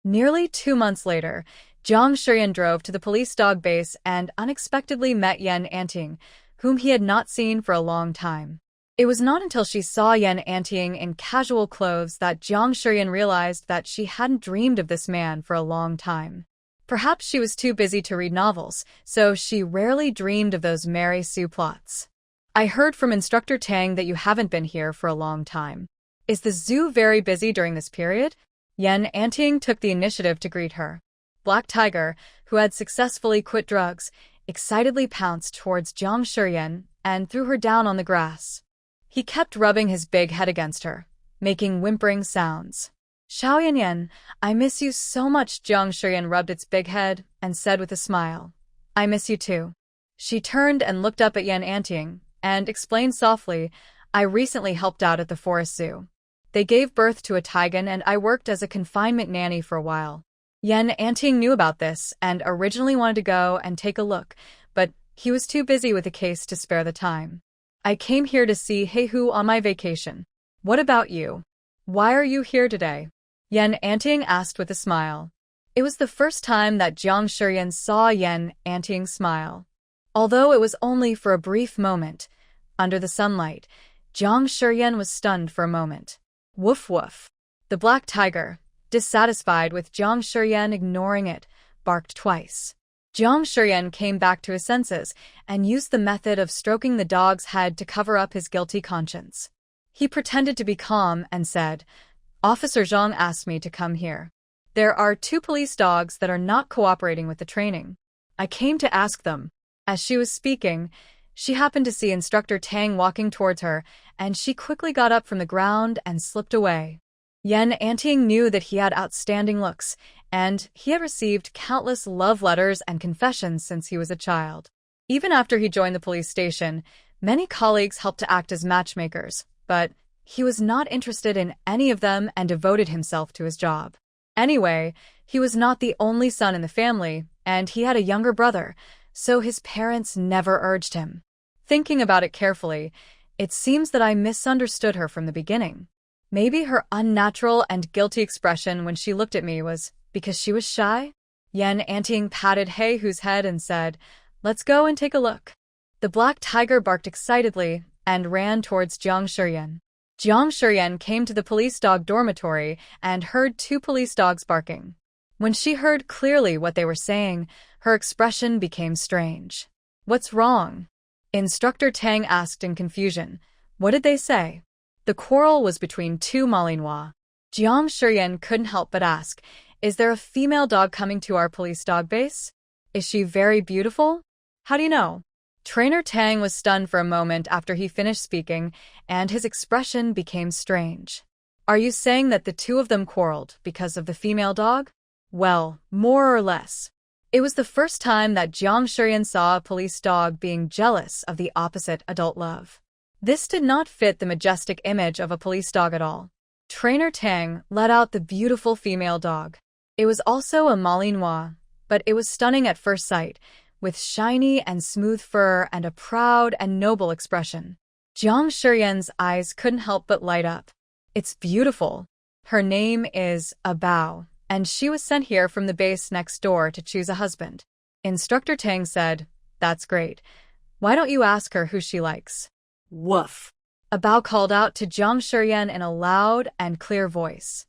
Nearly 2 months later, Jiang Shiyan drove to the police dog base and unexpectedly met Yan Anting, whom he had not seen for a long time. It was not until she saw Yan Anting in casual clothes that Jiang Shiyan realized that she hadn't dreamed of this man for a long time. Perhaps she was too busy to read novels, so she rarely dreamed of those Mary Sue plots. I heard from Instructor Tang that you haven't been here for a long time. Is the zoo very busy during this period? Yan Anting took the initiative to greet her. Black Tiger, who had successfully quit drugs, excitedly pounced towards Jiang Shiyan and threw her down on the grass. He kept rubbing his big head against her, making whimpering sounds. Xiaoyan, I miss you so much. Jiang Shiyan rubbed its big head and said with a smile, I miss you too. She turned and looked up at Yan Anting and explained softly, I recently helped out at the forest zoo. They gave birth to a tiger and I worked as a confinement nanny for a while. Yan Anting knew about this and originally wanted to go and take a look, but he was too busy with the case to spare the time. I came here to see Heihu on my vacation. What about you? Why are you here today? Yan Anting asked with a smile. It was the first time that Jiang Shiyan saw Yan Anting smile. Although it was only for a brief moment, under the sunlight, Jiang Shiyan was stunned for a moment. Woof woof. The black tiger, dissatisfied with Jiang Shiyan ignoring it, barked twice. Jiang Shiyan came back to his senses and used the method of stroking the dog's head to cover up his guilty conscience. He pretended to be calm and said, Officer Zhang asked me to come here. There are 2 police dogs that are not cooperating with the training. I came to ask them. As she was speaking, She happened to see Instructor Tang walking towards her, and she quickly got up from the ground and slipped away. Yen Anting knew that he had outstanding looks, and he had received countless love letters and confessions since he was a child. Even after he joined the police station, many colleagues helped to act as matchmakers, but he was not interested in any of them and devoted himself to his job. Anyway, he was not the only son in the family, and he had a younger brother, so his parents never urged him. Thinking about it carefully, it seems that I misunderstood her from the beginning. Maybe her unnatural and guilty expression when she looked at me was because she was shy? Yen Anting patted Heihu's head and said, "Let's go and take a look." The black tiger barked excitedly and ran towards Jiang Shiyan. Jiang Shiyan came to the police dog dormitory and heard 2 police dogs barking. When she heard clearly what they were saying, her expression became strange. "What's wrong?" Instructor Tang asked in confusion. "What did they say?" The quarrel was between 2 Malinois. Jiang Shiyan couldn't help but ask, "Is there a female dog coming to our police dog base? Is she very beautiful?" "How do you know?" Trainer Tang was stunned for a moment after he finished speaking, and his expression became strange. "Are you saying that the 2 of them quarreled because of the female dog?" "Well, more or less." It was the first time that Jiang Shiyan saw a police dog being jealous of the opposite adult love. This did not fit the majestic image of a police dog at all. Trainer Tang let out the beautiful female dog. It was also a Malinois, but it was stunning at first sight, with shiny and smooth fur and a proud and noble expression. Jiang Shiyan's eyes couldn't help but light up. "It's beautiful. Her name is Bao, and she was sent here from the base next door to choose a husband." Instructor Tang said, "That's great. Why don't you ask her who she likes?" Woof. Bao called out to Jiang Shiyan in a loud and clear voice.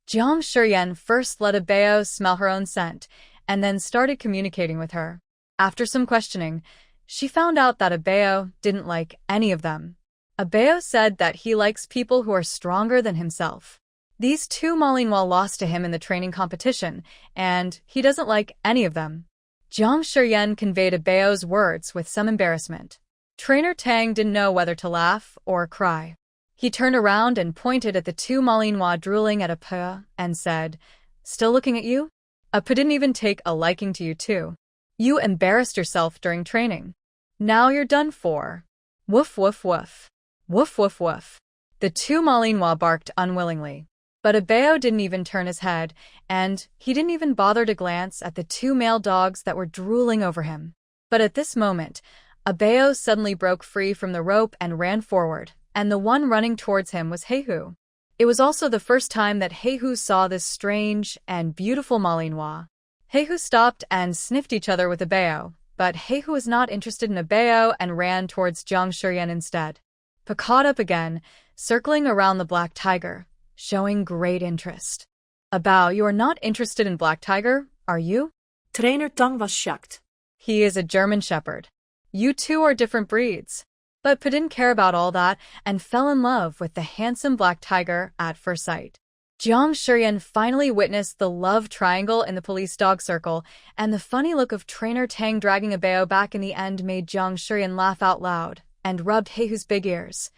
Jiang Shiyan first let Bao smell her own scent, and then started communicating with her. After some questioning, she found out that Bao didn't like any of them. Bao said that he likes people who are stronger than himself. These 2 Malinois lost to him in the training competition, and he doesn't like any of them. Jiang Shiyan conveyed Bao's words with some embarrassment. Trainer Tang didn't know whether to laugh or cry. He turned around and pointed at the 2 Malinois drooling at Apa and said, "Still looking at you? Apa didn't even take a liking to you too. You embarrassed yourself during training. Now you're done for." Woof woof woof. Woof woof woof. The 2 Malinois barked unwillingly. But Bao didn't even turn his head, and he didn't even bother to glance at the 2 male dogs that were drooling over him. But at this moment, Bao suddenly broke free from the rope and ran forward, and the one running towards him was Heihu. It was also the first time that Heihu saw this strange and beautiful Malinois. Heihu stopped and sniffed each other with Bao, but Heihu was not interested in Bao and ran towards Jiang Shiyan instead. Pa caught up again, circling around the black tiger, showing great interest. "Bao, you are not interested in black tiger, are you?" Trainer Tang was shocked. "He is a German shepherd. You 2 are different breeds." But Pa didn't care about all that and fell in love with the handsome black tiger at first sight. Jiang Shiyan finally witnessed the love triangle in the police dog circle, and the funny look of Trainer Tang dragging Bao back in the end made Jiang Shiyan laugh out loud and rubbed Heihu's big ears.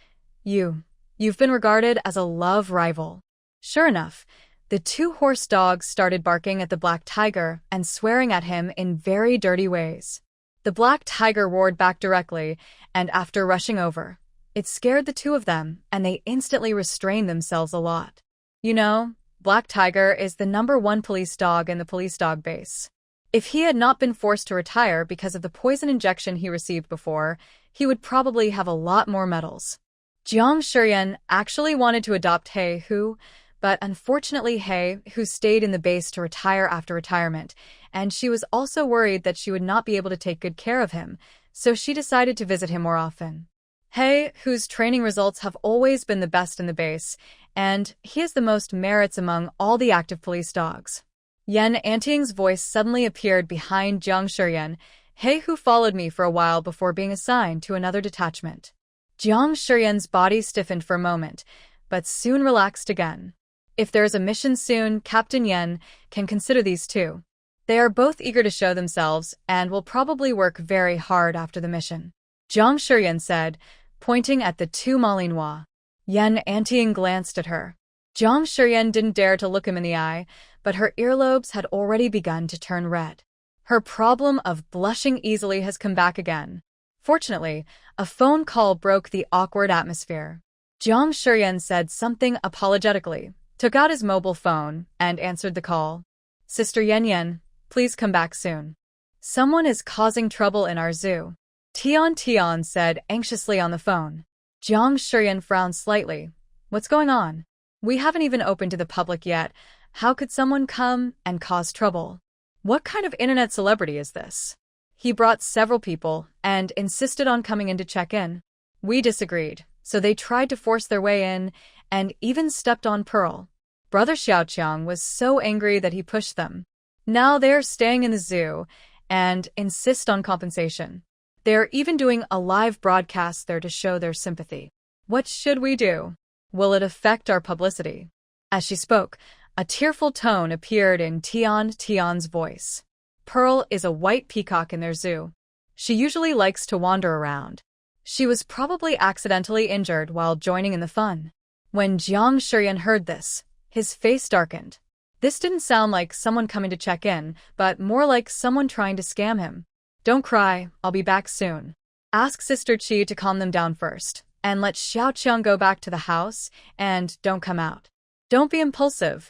You've been regarded as a love rival." Sure enough, the 2 horse dogs started barking at the black tiger and swearing at him in very dirty ways. The black tiger roared back directly, and after rushing over, it scared the 2 of them, and they instantly restrained themselves a lot. You know, Black Tiger is the #1 police dog in the police dog base. If he had not been forced to retire because of the poison injection he received before, he would probably have a lot more medals. Jiang Shiyan actually wanted to adopt Heihu, but unfortunately Heihu stayed in the base to retire after retirement, and she was also worried that she would not be able to take good care of him, so she decided to visit him more often. Heihu's training results have always been the best in the base, and he has the most merits among all the active police dogs. Yen Anting's voice suddenly appeared behind Jiang Shiyan. Heihu followed me for a while before being assigned to another detachment. Jiang Shiyan's body stiffened for a moment, but soon relaxed again. If there is a mission soon, Captain Yen can consider these 2. They are both eager to show themselves and will probably work very hard after the mission. Jiang Shiyan said, pointing at the two Malinois. Yan Anting glanced at her. Jiang Shiyan didn't dare to look him in the eye, but her earlobes had already begun to turn red. Her problem of blushing easily has come back again. Fortunately, a phone call broke the awkward atmosphere. Jiang Shiyan said something apologetically, took out his mobile phone, and answered the call. Sister Yan, please come back soon. Someone is causing trouble in our zoo. Tian said anxiously on the phone. Jiang Shiyan frowned slightly. What's going on? We haven't even opened to the public yet. How could someone come and cause trouble? What kind of internet celebrity is this? He brought several people and insisted on coming in to check in. We disagreed, so they tried to force their way in and even stepped on Pearl. Brother Xiaoqiang was so angry that he pushed them. Now they're staying in the zoo and insist on compensation. They're even doing a live broadcast there to show their sympathy. What should we do? Will it affect our publicity? As she spoke, a tearful tone appeared in Tian's voice. Pearl is a white peacock in their zoo. She usually likes to wander around. She was probably accidentally injured while joining in the fun. When Jiang Shiyan heard this, his face darkened. This didn't sound like someone coming to check in, but more like someone trying to scam him. Don't cry, I'll be back soon. Ask Sister Qi to calm them down first, and let Xiaoqiang go back to the house, and don't come out. Don't be impulsive.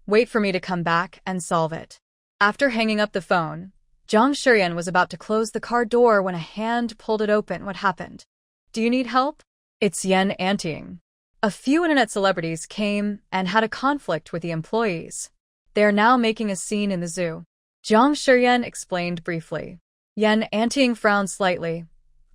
Wait for me to come back and solve it. After hanging up the phone, Jiang Shiyan was about to close the car door when a hand pulled it open. What happened? Do you need help? It's Yan Anting. A few internet celebrities came and had a conflict with the employees. They are now making a scene in the zoo. Jiang Shiyan explained briefly. Yan Anting frowned slightly.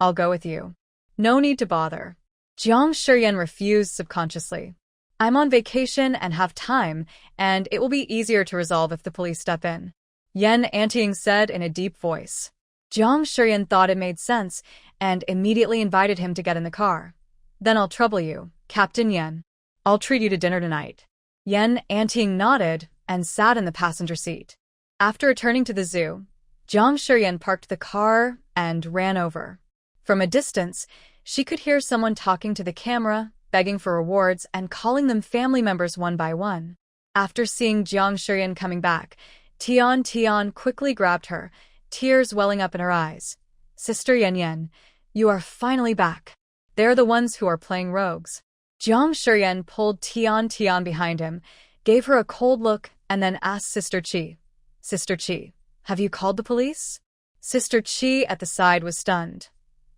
I'll go with you. No need to bother. Jiang Shiyan refused subconsciously. I'm on vacation and have time, and it will be easier to resolve if the police step in. Yan Anting said in a deep voice. Jiang Shiyan thought it made sense and immediately invited him to get in the car. Then I'll trouble you, Captain Yan. I'll treat you to dinner tonight. Yan Anting nodded and sat in the passenger seat. After returning to the zoo, Jiang Shiyan parked the car and ran over. From a distance, she could hear someone talking to the camera, begging for rewards, and calling them family members one by one. After seeing Jiang Shiyan coming back, Tian quickly grabbed her, tears welling up in her eyes. Sister Yan, you are finally back. They're the ones who are playing rogues. Jiang Shiyan pulled Tian behind him, gave her a cold look, and then asked Sister Qi. Sister Qi, have you called the police? Sister Qi at the side was stunned.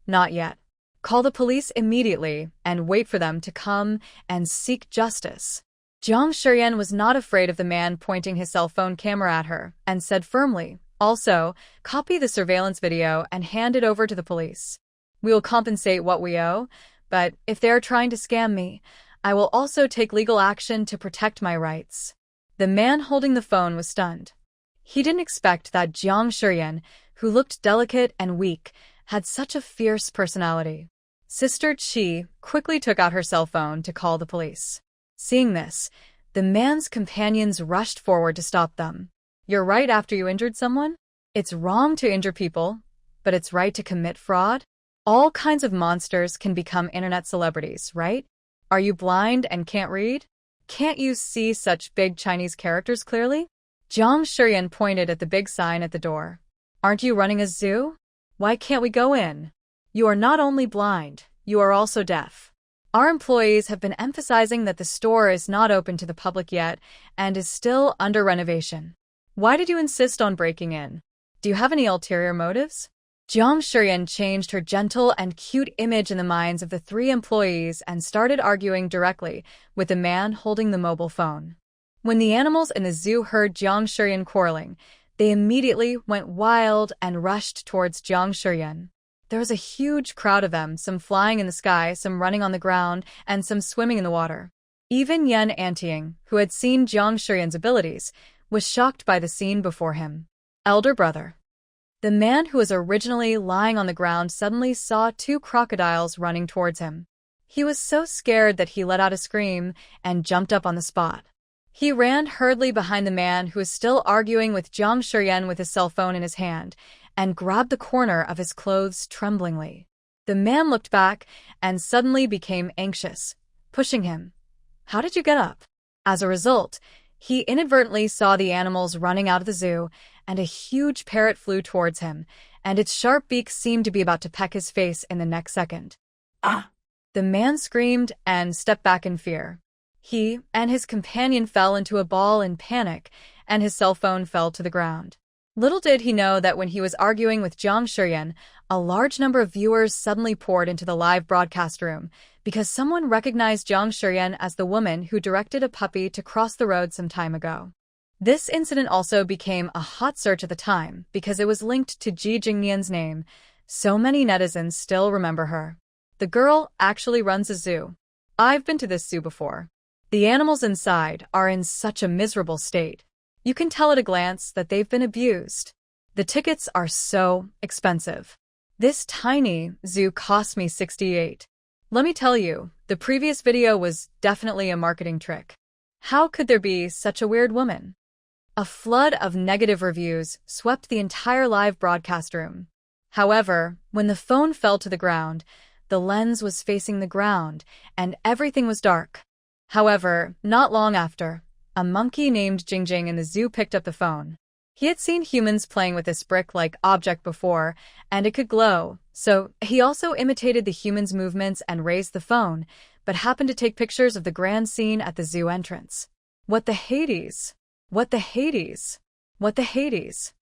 Not yet. Call the police immediately and wait for them to come and seek justice. Jiang Shiyan was not afraid of the man pointing his cell phone camera at her and said firmly, also, copy the surveillance video and hand it over to the police. We will compensate what we owe, but if they are trying to scam me, I will also take legal action to protect my rights. The man holding the phone was stunned. He didn't expect that Jiang Shiyan, who looked delicate and weak, had such a fierce personality. Sister Qi quickly took out her cell phone to call the police. Seeing this, the man's companions rushed forward to stop them. You're right after you injured someone? It's wrong to injure people, but it's right to commit fraud? All kinds of monsters can become internet celebrities, right? Are you blind and can't read? Can't you see such big Chinese characters clearly? Jiang Shiyan pointed at the big sign at the door. Aren't you running a zoo? Why can't we go in? You are not only blind, you are also deaf. Our employees have been emphasizing that the store is not open to the public yet and is still under renovation. Why did you insist on breaking in? Do you have any ulterior motives? Jiang Shiyan changed her gentle and cute image in the minds of the three employees and started arguing directly with the man holding the mobile phone. When the animals in the zoo heard Jiang Shiyan quarreling, they immediately went wild and rushed towards Jiang Shiyan. There was a huge crowd of them, some flying in the sky, some running on the ground, and some swimming in the water. Even Yan Anting, who had seen Jiang Shiyan's abilities, was shocked by the scene before him. Elder brother. The man who was originally lying on the ground suddenly saw two crocodiles running towards him. He was so scared that he let out a scream and jumped up on the spot. He ran hurriedly behind the man who was still arguing with Jiang Shiyan with his cell phone in his hand and grabbed the corner of his clothes tremblingly. The man looked back and suddenly became anxious, pushing him. How did you get up? As a result, he inadvertently saw the animals running out of the zoo, and a huge parrot flew towards him, and its sharp beak seemed to be about to peck his face in the next second. Ah! The man screamed and stepped back in fear. He and his companion fell into a ball in panic, and his cell phone fell to the ground. Little did he know that when he was arguing with Jiang Shiyan, a large number of viewers suddenly poured into the live broadcast room because someone recognized Jiang Shiyan as the woman who directed a puppy to cross the road some time ago. This incident also became a hot search at the time because it was linked to Ji Jing's name. So many netizens still remember her. The girl actually runs a zoo. I've been to this zoo before. The animals inside are in such a miserable state. You can tell at a glance that they've been abused. The tickets are so expensive. This tiny zoo cost me $68. Let me tell you, the previous video was definitely a marketing trick. How could there be such a weird woman? A flood of negative reviews swept the entire live broadcast room. However, when the phone fell to the ground, the lens was facing the ground and everything was dark. However, not long after, a monkey named Ji Jing in the zoo picked up the phone. He had seen humans playing with this brick-like object before, and it could glow, so he also imitated the humans' movements and raised the phone, but happened to take pictures of the grand scene at the zoo entrance. What the Hades? What the Hades? What the Hades?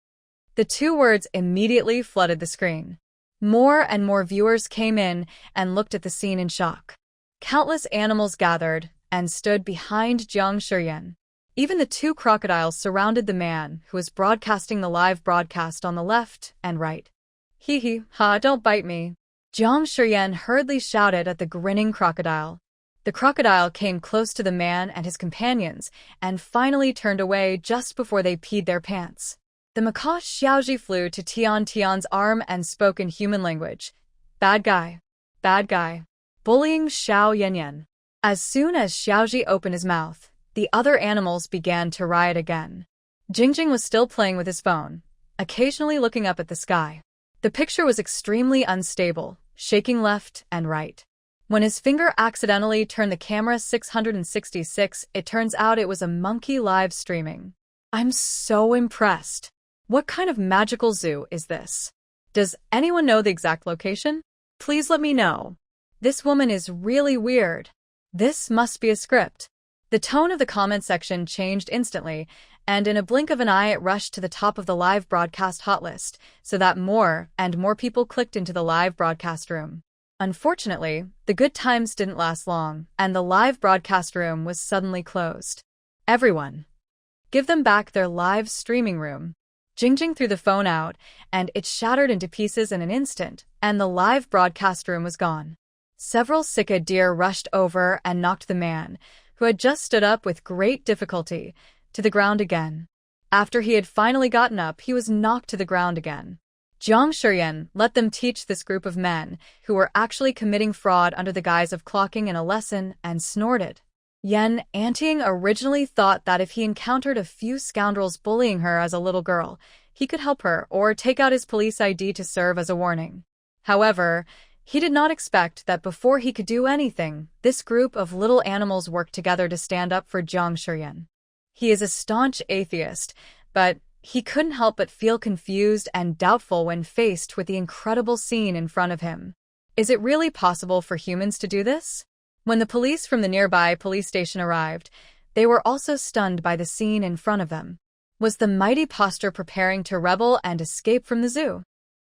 The two words immediately flooded the screen. More and more viewers came in and looked at the scene in shock. Countless animals gathered and stood behind Jiang Shiyan. Even the two crocodiles surrounded the man who was broadcasting the live broadcast on the left and right. Hee hee, ha, don't bite me. Jiang Shiyan hurriedly shouted at the grinning crocodile. The crocodile came close to the man and his companions and finally turned away just before they peed their pants. The macaque Xiaoji flew to Tian's arm and spoke in human language. Bad guy. Bad guy. Bullying Xiao Yanyan. As soon as Xiaoji opened his mouth, the other animals began to riot again. Ji Jing was still playing with his phone, occasionally looking up at the sky. The picture was extremely unstable, shaking left and right. When his finger accidentally turned the camera 666, it turns out it was a monkey live streaming. I'm so impressed. What kind of magical zoo is this? Does anyone know the exact location? Please let me know. This woman is really weird. This must be a script. The tone of the comment section changed instantly, and in a blink of an eye it rushed to the top of the live broadcast hot list, so that more and more people clicked into the live broadcast room. Unfortunately, the good times didn't last long, and the live broadcast room was suddenly closed. Everyone, give them back their live streaming room. Ji Jing threw the phone out, and it shattered into pieces in an instant, and the live broadcast room was gone. Several Sika deer rushed over and knocked the man, who had just stood up with great difficulty, to the ground again. After he had finally gotten up, he was knocked to the ground again. Jiang Shiyan let them teach this group of men, who were actually committing fraud under the guise of clocking in a lesson, and snorted. Yan Anting originally thought that if he encountered a few scoundrels bullying her as a little girl, he could help her or take out his police ID to serve as a warning. However, he did not expect that before he could do anything, this group of little animals worked together to stand up for Jiang Shiyan. He is a staunch atheist, but he couldn't help but feel confused and doubtful when faced with the incredible scene in front of him. Is it really possible for humans to do this? When the police from the nearby police station arrived, they were also stunned by the scene in front of them. Was the mighty posture preparing to rebel and escape from the zoo?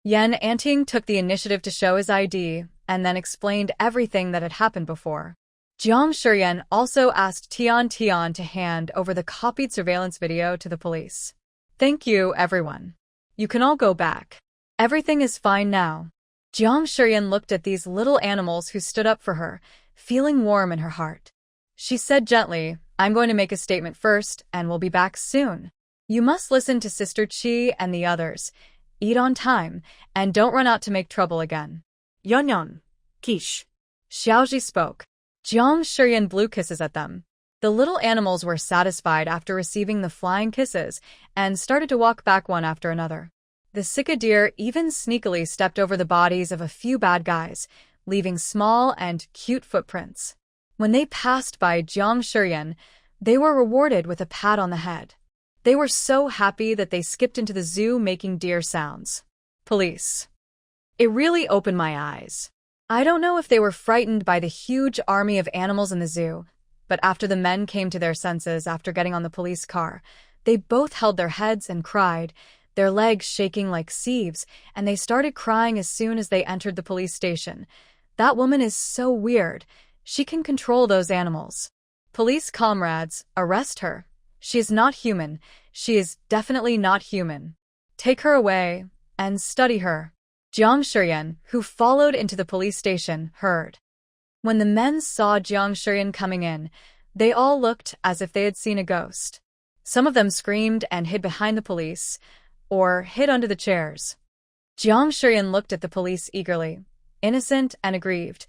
Yan Anting took the initiative to show his ID, and then explained everything that had happened before. Jiang Shiyan also asked Tian to hand over the copied surveillance video to the police. Thank you, everyone. You can all go back. Everything is fine now. Jiang Shiyan looked at these little animals who stood up for her, feeling warm in her heart. She said gently, I'm going to make a statement first, and we'll be back soon. You must listen to Sister Qi and the others. Eat on time, and don't run out to make trouble again. Yanyan. Quiche. Xiaoji spoke. Jiang Shiyan blew kisses at them. The little animals were satisfied after receiving the flying kisses, and started to walk back one after another. The Cicadier even sneakily stepped over the bodies of a few bad guys, leaving small and cute footprints. When they passed by Jiang Shiyan, they were rewarded with a pat on the head. They were so happy that they skipped into the zoo making deer sounds. Police. It really opened my eyes. I don't know if they were frightened by the huge army of animals in the zoo, but after the men came to their senses after getting on the police car, they both held their heads and cried, their legs shaking like sieves, and they started crying as soon as they entered the police station. That woman is so weird. She can control those animals. Police comrades, arrest her. She is not human. She is definitely not human. Take her away and study her. Jiang Shiyan, who followed into the police station, heard. When the men saw Jiang Shiyan coming in, they all looked as if they had seen a ghost. Some of them screamed and hid behind the police, or hid under the chairs. Jiang Shiyan looked at the police eagerly, innocent and aggrieved.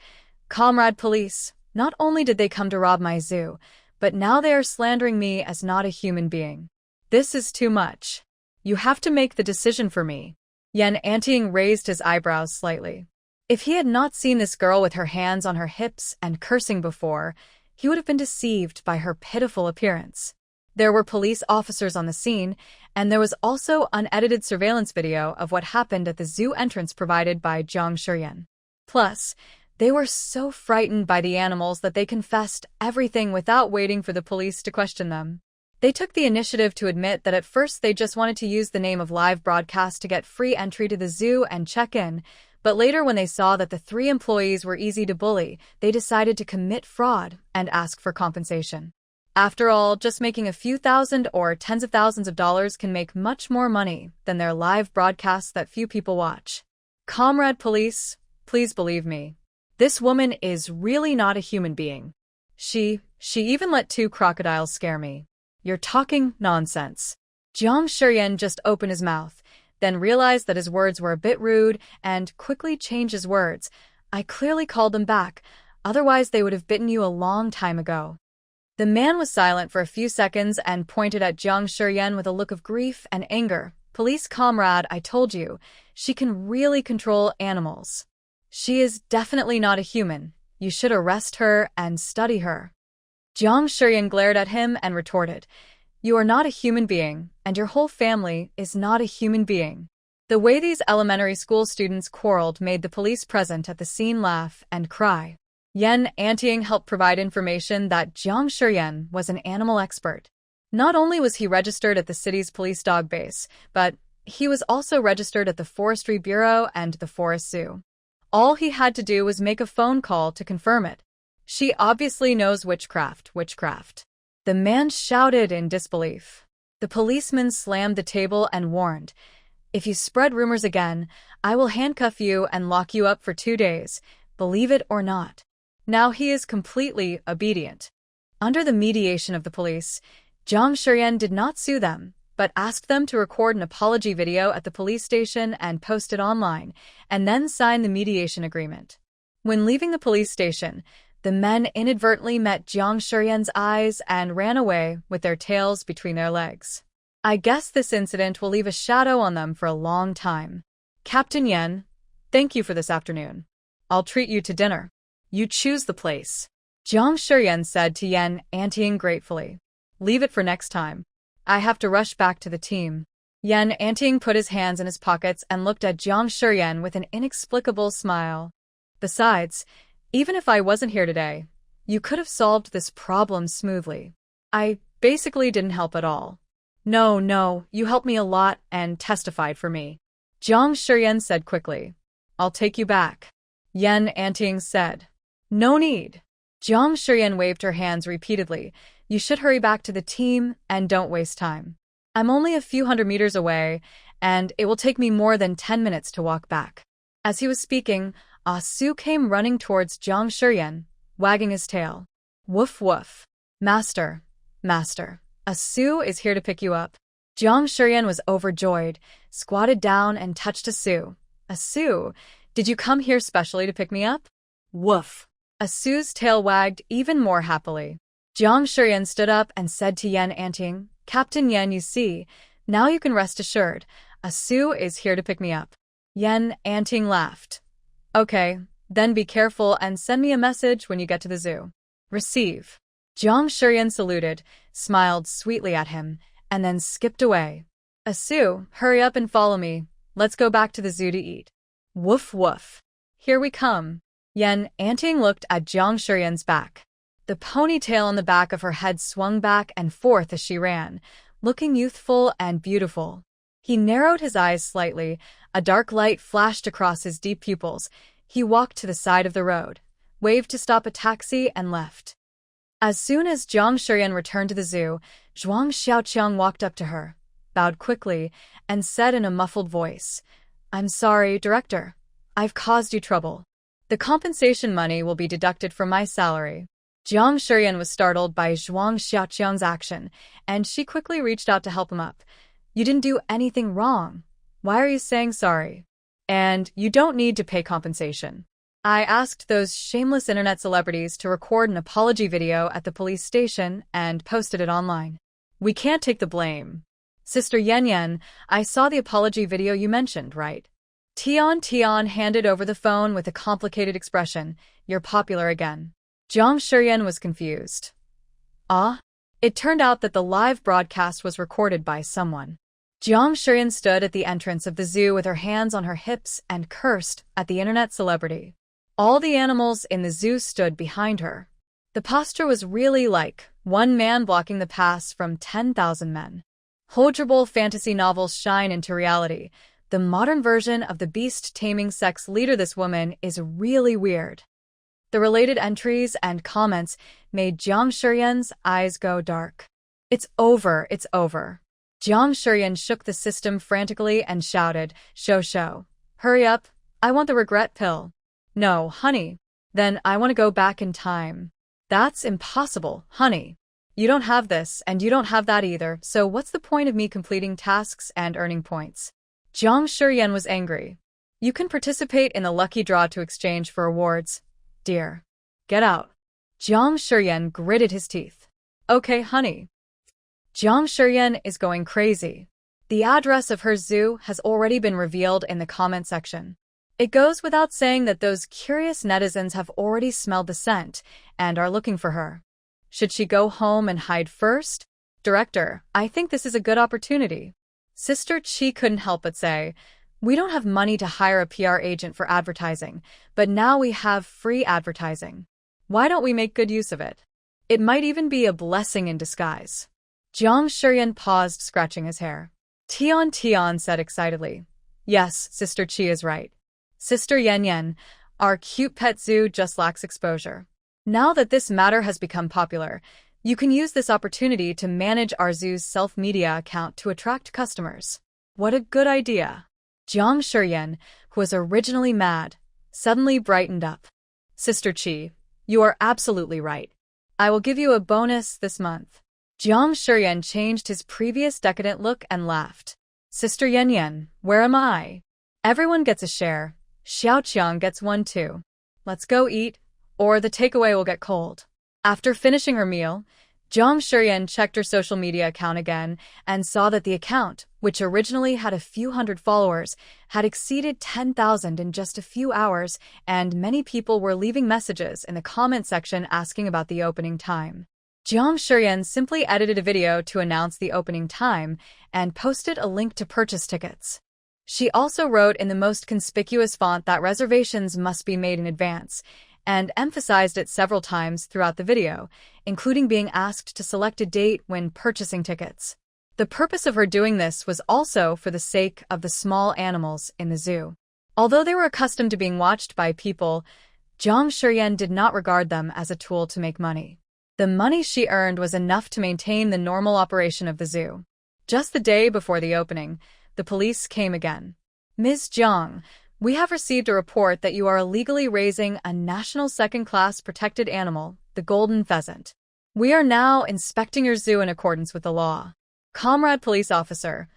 Comrade police, not only did they come to rob my zoo, but now they are slandering me as not a human being. This is too much. You have to make the decision for me. Yan Anting raised his eyebrows slightly. If he had not seen this girl with her hands on her hips and cursing before, he would have been deceived by her pitiful appearance. There were police officers on the scene, and there was also unedited surveillance video of what happened at the zoo entrance provided by Jiang Shiyan. Plus, they were so frightened by the animals that they confessed everything without waiting for the police to question them. They took the initiative to admit that at first they just wanted to use the name of live broadcast to get free entry to the zoo and check in, but later when they saw that the 3 employees were easy to bully, they decided to commit fraud and ask for compensation. After all, just making a few thousand or tens of thousands of dollars can make much more money than their live broadcasts that few people watch. Comrade police, please believe me. This woman is really not a human being. She even let 2 crocodiles scare me. You're talking nonsense. Jiang Shiyan just opened his mouth, then realized that his words were a bit rude and quickly changed his words. I clearly called them back, otherwise they would have bitten you a long time ago. The man was silent for a few seconds and pointed at Jiang Shiyan with a look of grief and anger. Police comrade, I told you, she can really control animals. She is definitely not a human. You should arrest her and study her. Jiang Shiyan glared at him and retorted, You are not a human being, and your whole family is not a human being. The way these elementary school students quarreled made the police present at the scene laugh and cry. Yan Anting helped provide information that Jiang Shiyan was an animal expert. Not only was he registered at the city's police dog base, but he was also registered at the Forestry Bureau and the Forest Zoo. All he had to do was make a phone call to confirm it. She obviously knows witchcraft. The man shouted in disbelief. The policeman slammed the table and warned, If you spread rumors again, I will handcuff you and lock you up for 2 days, believe it or not. Now he is completely obedient. Under the mediation of the police, Jiang Shiyan did not sue them, but asked them to record an apology video at the police station and post it online, and then sign the mediation agreement. When leaving the police station, the men inadvertently met Jiang Shiyan's eyes and ran away with their tails between their legs. I guess this incident will leave a shadow on them for a long time. Captain Yan, thank you for this afternoon. I'll treat you to dinner. You choose the place. Jiang Shiyan said to Yan Anting gratefully. Leave it for next time. I have to rush back to the team. Yan Anting put his hands in his pockets and looked at Jiang Shiyan with an inexplicable smile. Besides, even if I wasn't here today, you could have solved this problem smoothly. I basically didn't help at all. No, you helped me a lot and testified for me. Jiang Shiyan said quickly. I'll take you back. Yan Anting said. No need. Jiang Shiyan waved her hands repeatedly. You should hurry back to the team and don't waste time. I'm only a few hundred meters away, and it will take me more than 10 minutes to walk back. As he was speaking, Ah Su came running towards Jiang Shiyan, wagging his tail. Woof woof. Master. Ah Su is here to pick you up. Jiang Shiyan was overjoyed, squatted down and touched Ah Su. Ah Su, did you come here specially to pick me up? Woof. Ah Su's tail wagged even more happily. Jiang Shiyan stood up and said to Yan Anting, Captain Yan, you see, now you can rest assured. A Sue is here to pick me up. Yan Anting laughed. Okay, then be careful and send me a message when you get to the zoo. Receive. Jiang Shiyan saluted, smiled sweetly at him, and then skipped away. A Sue, hurry up and follow me. Let's go back to the zoo to eat. Woof woof. Here we come. Yan Anting looked at Jiang Shiyan's back. The ponytail on the back of her head swung back and forth as she ran, looking youthful and beautiful. He narrowed his eyes slightly. A dark light flashed across his deep pupils. He walked to the side of the road, waved to stop a taxi, and left. As soon as Jiang Shiyan returned to the zoo, Zhuang Xiaoqiang walked up to her, bowed quickly, and said in a muffled voice, I'm sorry, Director. I've caused you trouble. The compensation money will be deducted from my salary. Jiang Shiyan was startled by Zhuang Xiaoqiang's action, and she quickly reached out to help him up. You didn't do anything wrong. Why are you saying sorry? And you don't need to pay compensation. I asked those shameless internet celebrities to record an apology video at the police station and posted it online. We can't take the blame. Sister Yan Yan, I saw the apology video you mentioned, right? Tian handed over the phone with a complicated expression. You're popular again. Jiang Shiyan was confused. Ah? It turned out that the live broadcast was recorded by someone. Jiang Shiyan stood at the entrance of the zoo with her hands on her hips and cursed at the internet celebrity. All the animals in the zoo stood behind her. The posture was really like one man blocking the pass from 10,000 men. Horrible fantasy novels shine into reality. The modern version of the beast-taming sex leader this woman is really weird. The related entries and comments made Jiang Shiyan's eyes go dark. It's over, it's over. Jiang Shiyan shook the system frantically and shouted, Show. Hurry up, I want the regret pill. No, honey. Then I want to go back in time. That's impossible, honey. You don't have this, and you don't have that either, so what's the point of me completing tasks and earning points? Jiang Shiyan was angry. You can participate in the lucky draw to exchange for awards. Dear. Get out. Jiang Shiyan gritted his teeth. Okay, honey. Jiang Shiyan is going crazy. The address of her zoo has already been revealed in the comment section. It goes without saying that those curious netizens have already smelled the scent and are looking for her. Should she go home and hide first? Director, I think this is a good opportunity. Sister Chi couldn't help but say, we don't have money to hire a PR agent for advertising, but now we have free advertising. Why don't we make good use of it? It might even be a blessing in disguise. Jiang Shiyan paused, scratching his hair. Tian said excitedly, yes, Sister Chi is right. Sister Yan, our cute pet zoo just lacks exposure. Now that this matter has become popular, you can use this opportunity to manage our zoo's self-media account to attract customers. What a good idea. Jiang Shiyan, who was originally mad, suddenly brightened up. Sister Chi, you are absolutely right. I will give you a bonus this month. Jiang Shiyan changed his previous decadent look and laughed. Sister Yan, where am I? Everyone gets a share. Xiaoqiang gets one too. Let's go eat, or the takeaway will get cold. After finishing her meal, Jiang Shiyan checked her social media account again and saw that the account, which originally had a few hundred followers, had exceeded 10,000 in just a few hours, and many people were leaving messages in the comment section asking about the opening time. Jiang Shiyan simply edited a video to announce the opening time and posted a link to purchase tickets. She also wrote in the most conspicuous font that reservations must be made in advance, and emphasized it several times throughout the video, including being asked to select a date when purchasing tickets. The purpose of her doing this was also for the sake of the small animals in the zoo. Although they were accustomed to being watched by people, Jiang Shiyan did not regard them as a tool to make money. The money she earned was enough to maintain the normal operation of the zoo. Just the day before the opening, the police came again. Ms. Jiang, we have received a report that you are illegally raising a national second-class protected animal, the golden pheasant. We are now inspecting your zoo in accordance with the law. Comrade police officer,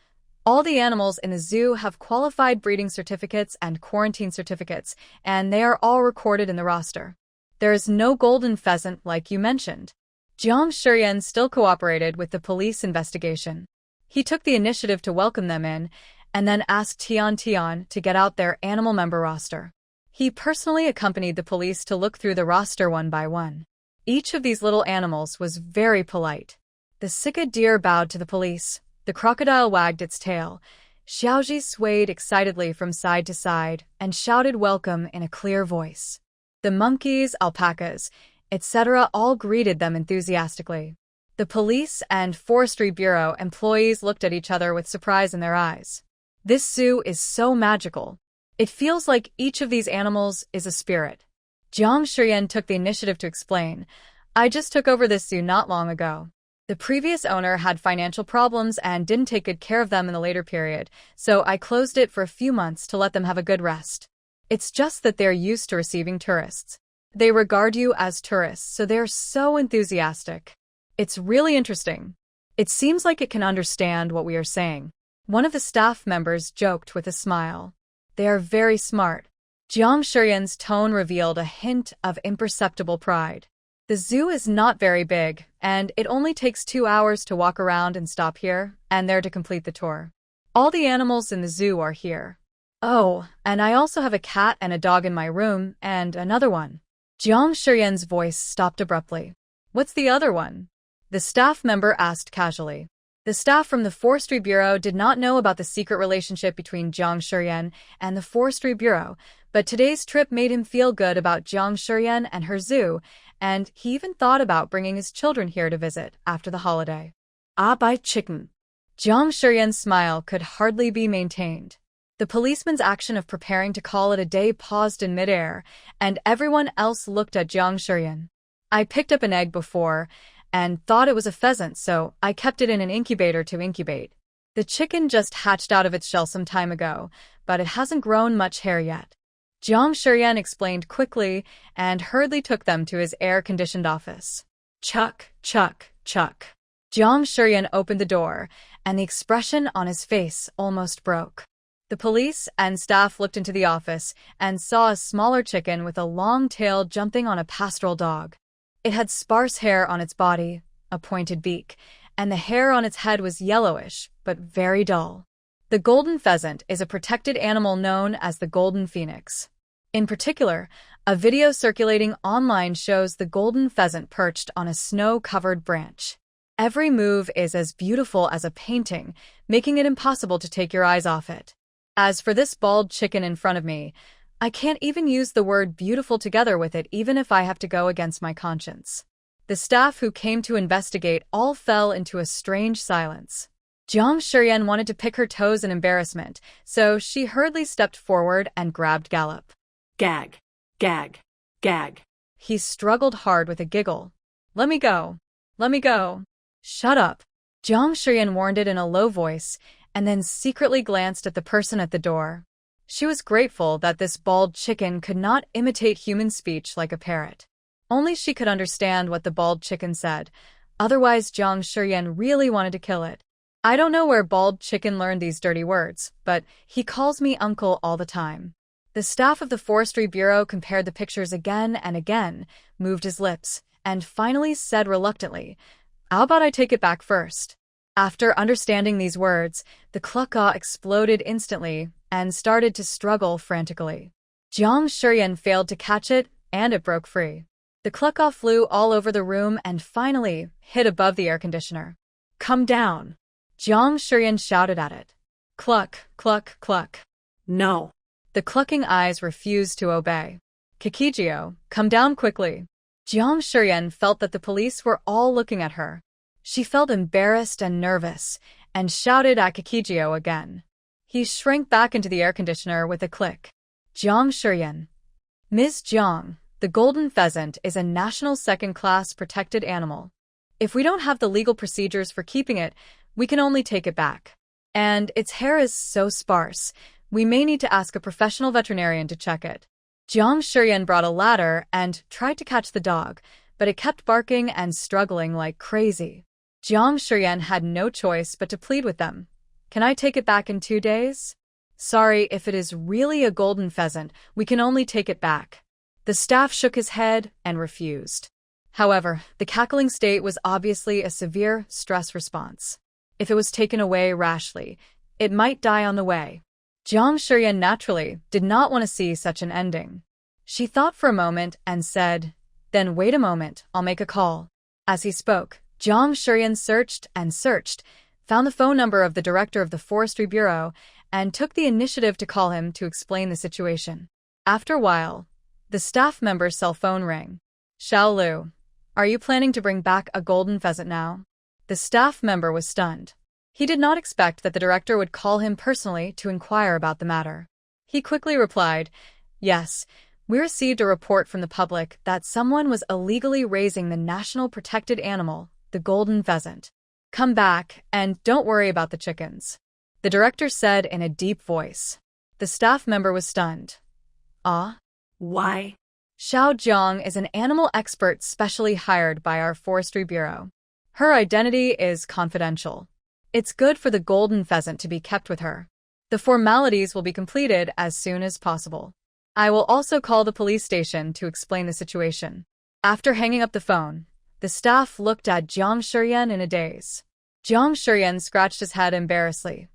all the animals in the zoo have qualified breeding certificates and quarantine certificates, and they are all recorded in the roster. There is no golden pheasant like you mentioned. Jiang Shiyan still cooperated with the police investigation. He took the initiative to welcome them in, and then asked Tian Tian to get out their animal member roster. He personally accompanied the police to look through the roster one by one. Each of these little animals was very polite. The Sika deer bowed to the police. The crocodile wagged its tail. Xiaoji swayed excitedly from side to side and shouted welcome in a clear voice. The monkeys, alpacas, etc. all greeted them enthusiastically. The police and Forestry Bureau employees looked at each other with surprise in their eyes. This zoo is so magical. It feels like each of these animals is a spirit. Jiang Shiyan took the initiative to explain, I just took over this zoo not long ago. The previous owner had financial problems and didn't take good care of them in the later period, so I closed it for a few months to let them have a good rest. It's just that they're used to receiving tourists. They regard you as tourists, so they're so enthusiastic. It's really interesting. It seems like it can understand what we are saying. One of the staff members joked with a smile. They are very smart. Jiang Shiyan's tone revealed a hint of imperceptible pride. The zoo is not very big, and it only takes 2 hours to walk around and stop here and there to complete the tour. All the animals in the zoo are here. Oh, and I also have a cat and a dog in my room, and another one. Jiang Shiyan's voice stopped abruptly. What's the other one? The staff member asked casually. The staff from the Forestry Bureau did not know about the secret relationship between Jiang Shiyan and the Forestry Bureau, but today's trip made him feel good about Jiang Shiyan and her zoo, and he even thought about bringing his children here to visit after the holiday. Buy chicken. Jiang Shiyan's smile could hardly be maintained. The policeman's action of preparing to call it a day paused in midair, and everyone else looked at Jiang Shiyan. I picked up an egg before, and thought it was a pheasant, so I kept it in an incubator to incubate. The chicken just hatched out of its shell some time ago, but it hasn't grown much hair yet. Jiang Shiyan explained quickly and hurriedly took them to his air-conditioned office. Chuck, chuck, chuck. Jiang Shiyan opened the door, and the expression on his face almost broke. The police and staff looked into the office and saw a smaller chicken with a long tail jumping on a pastoral dog. It had sparse hair on its body, a pointed beak, and the hair on its head was yellowish, but very dull. The golden pheasant is a protected animal known as the golden phoenix. In particular, a video circulating online shows the golden pheasant perched on a snow-covered branch. Every move is as beautiful as a painting, making it impossible to take your eyes off it. As for this bald chicken in front of me, I can't even use the word beautiful together with it even if I have to go against my conscience. The staff who came to investigate all fell into a strange silence. Jiang Shiyan wanted to pick her toes in embarrassment, so she hurriedly stepped forward and grabbed Gallop. Gag, gag, gag. He struggled hard with a giggle. Let me go. Let me go. Shut up. Jiang Shiyan warned it in a low voice, and then secretly glanced at the person at the door. She was grateful that this bald chicken could not imitate human speech like a parrot. Only she could understand what the bald chicken said, otherwise Jiang Shiyan really wanted to kill it. I don't know where bald chicken learned these dirty words, but he calls me uncle all the time. The staff of the Forestry Bureau compared the pictures again and again, moved his lips, and finally said reluctantly, How about I take it back first? After understanding these words, the cluckaw exploded instantly and started to struggle frantically. Jiang Shiyan failed to catch it, and it broke free. The cluckaw flew all over the room and finally hit above the air conditioner. Come down! Jiang Shiyan shouted at it. Cluck, cluck, cluck. No. The clucking eyes refused to obey. Kikijio, come down quickly. Jiang Shiyan felt that the police were all looking at her. She felt embarrassed and nervous, and shouted at Kikijio again. He shrank back into the air conditioner with a click. Jiang Shiyan. Ms. Jiang, the golden pheasant is a national second-class protected animal. If we don't have the legal procedures for keeping it, we can only take it back. And its hair is so sparse, we may need to ask a professional veterinarian to check it. Jiang Shiyan brought a ladder and tried to catch the dog, but it kept barking and struggling like crazy. Jiang Shiyan had no choice but to plead with them. Can I take it back in 2 days? Sorry, if it is really a golden pheasant, we can only take it back. The staff shook his head and refused. However, the cackling state was obviously a severe stress response. If it was taken away rashly, It might die on the way. Jiang Shiyan naturally did not want to see such an ending. She thought for a moment and said, "Then wait a moment, I'll make a call." As he spoke, Jiang Shiyan searched and searched, found the phone number of the director of the Forestry Bureau, and took the initiative to call him to explain the situation. After a while, the staff member's cell phone rang. "Xiao Lu, are you planning to bring back a golden pheasant now?" The staff member was stunned. He did not expect that the director would call him personally to inquire about the matter. He quickly replied, "Yes, we received a report from the public that someone was illegally raising the national protected animal, the golden pheasant. Come back, and don't worry about the chickens," the director said in a deep voice. The staff member was stunned. "Ah? Why?" Xiao Jiang is an animal expert specially hired by our Forestry Bureau. Her identity is confidential. It's good for the golden pheasant to be kept with her. The formalities will be completed as soon as possible. I will also call the police station to explain the situation." After hanging up the phone, the staff looked at Jiang Shiyan in a daze. Jiang Shiyan scratched his head embarrassedly.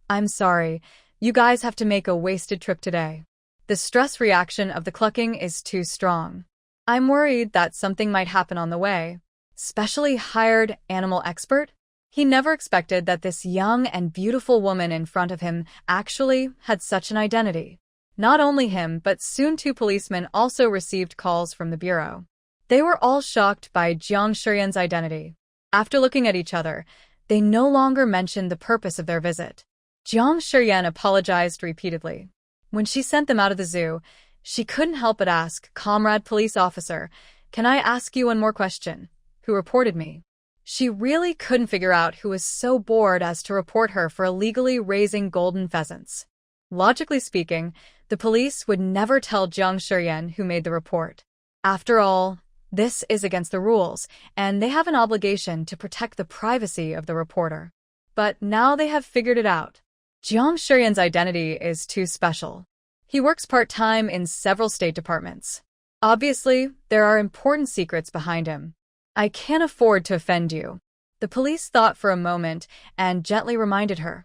"I'm sorry, you guys have to make a wasted trip today. The stress reaction of the clucking is too strong. I'm worried that something might happen on the way." Specially hired animal expert? He never expected that this young and beautiful woman in front of him actually had such an identity. Not only him, but soon 2 policemen also received calls from the bureau. They were all shocked by Jiang Shiyan's identity. After looking at each other, they no longer mentioned the purpose of their visit. Jiang Shiyan apologized repeatedly. When she sent them out of the zoo, she couldn't help but ask, "Comrade police officer, can I ask you one more question? Who reported me?" She really couldn't figure out who was so bored as to report her for illegally raising golden pheasants. Logically speaking, the police would never tell Jiang Shiyan who made the report. After all, this is against the rules, and they have an obligation to protect the privacy of the reporter. But now they have figured it out. Jiang Shiyan's identity is too special. He works part-time in several state departments. Obviously, there are important secrets behind him. "I can't afford to offend you." The police thought for a moment and gently reminded her,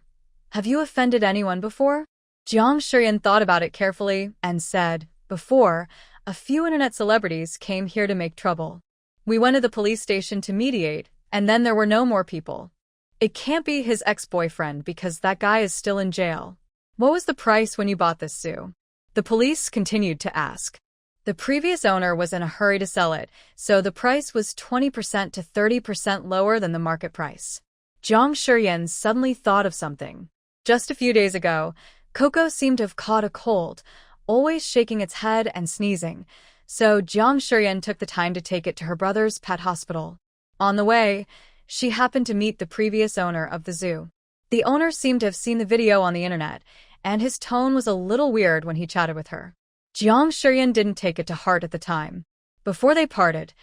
"Have you offended anyone before?" Jiang Shiyan thought about it carefully and said, "Before, a few internet celebrities came here to make trouble. We went to the police station to mediate, and then there were no more people. It can't be his ex-boyfriend because that guy is still in jail." "What was the price when you bought this zoo?" The police continued to ask. The previous owner was in a hurry to sell it, so the price was 20% to 30% lower than the market price. Jiang Shiyan suddenly thought of something. Just a few days ago, Coco seemed to have caught a cold, always shaking its head and sneezing, so Jiang Shiyan took the time to take it to her brother's pet hospital. On the way, she happened to meet the previous owner of the zoo. The owner seemed to have seen the video on the internet, and his tone was a little weird when he chatted with her. Jiang Shiyan didn't take it to heart at the time. Before they parted,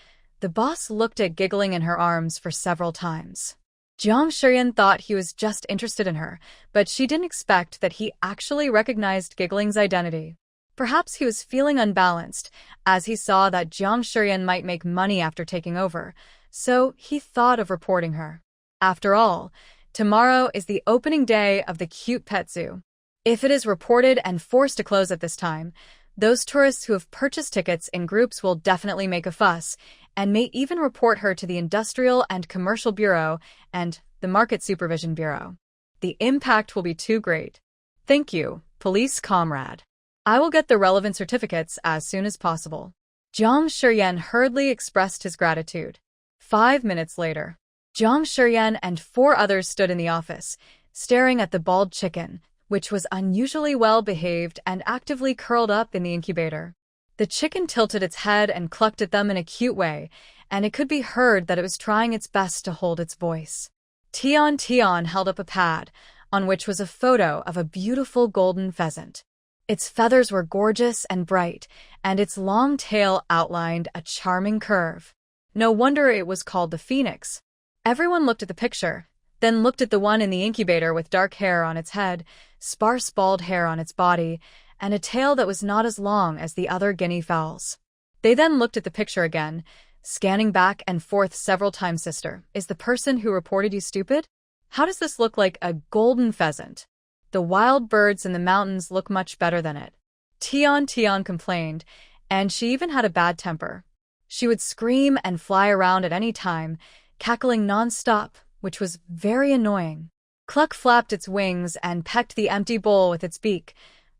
the boss looked at Giggling in her arms for several times. Jiang Shiyan thought he was just interested in her, but she didn't expect that he actually recognized Giggling's identity. Perhaps he was feeling unbalanced, as he saw that Jiang Shiyan might make money after taking over, so he thought of reporting her. After all, tomorrow is the opening day of the cute pet zoo. If it is reported and forced to close at this time, those tourists who have purchased tickets in groups will definitely make a fuss, and may even report her to the Industrial and Commercial Bureau and the Market Supervision Bureau. The impact will be too great. "Thank you, police comrade. I will get the relevant certificates as soon as possible." Jiang Shiyan hurriedly expressed his gratitude. 5 minutes later, Jiang Shiyan and 4 others stood in the office, staring at the bald chicken, which was unusually well-behaved and actively curled up in the incubator. The chicken tilted its head and clucked at them in a cute way, and it could be heard that it was trying its best to hold its voice. Tian held up a pad, on which was a photo of a beautiful golden pheasant. Its feathers were gorgeous and bright, and its long tail outlined a charming curve. No wonder it was called the phoenix. Everyone looked at the picture, then looked at the one in the incubator with dark hair on its head, sparse bald hair on its body, and a tail that was not as long as the other guinea fowls. They then looked at the picture again, scanning back and forth several times. "Sister, is the person who reported you stupid? How does this look like a golden pheasant?" The wild birds in the mountains look much better than it. Tian complained, and she even had a bad temper. She would scream and fly around at any time, cackling non-stop, which was very annoying. Cluck flapped its wings and pecked the empty bowl with its beak,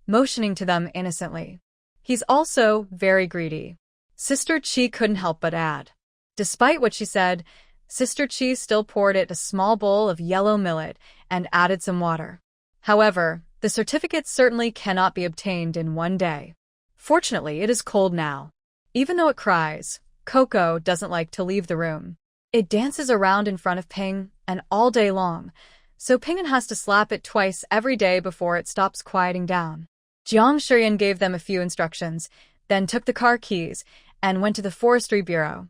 motioning to them innocently. He's also very greedy. Sister Chi couldn't help but add. Despite what she said, Sister Chi still poured it a small bowl of yellow millet and added some water. However, the certificate certainly cannot be obtained in one day. Fortunately, it is cold now. Even though it cries, Coco doesn't like to leave the room. It dances around in front of Ping and all day long, so Ping has to slap it twice every day before it stops quieting down. Jiang Shiyan gave them a few instructions, then took the car keys and went to the Forestry Bureau.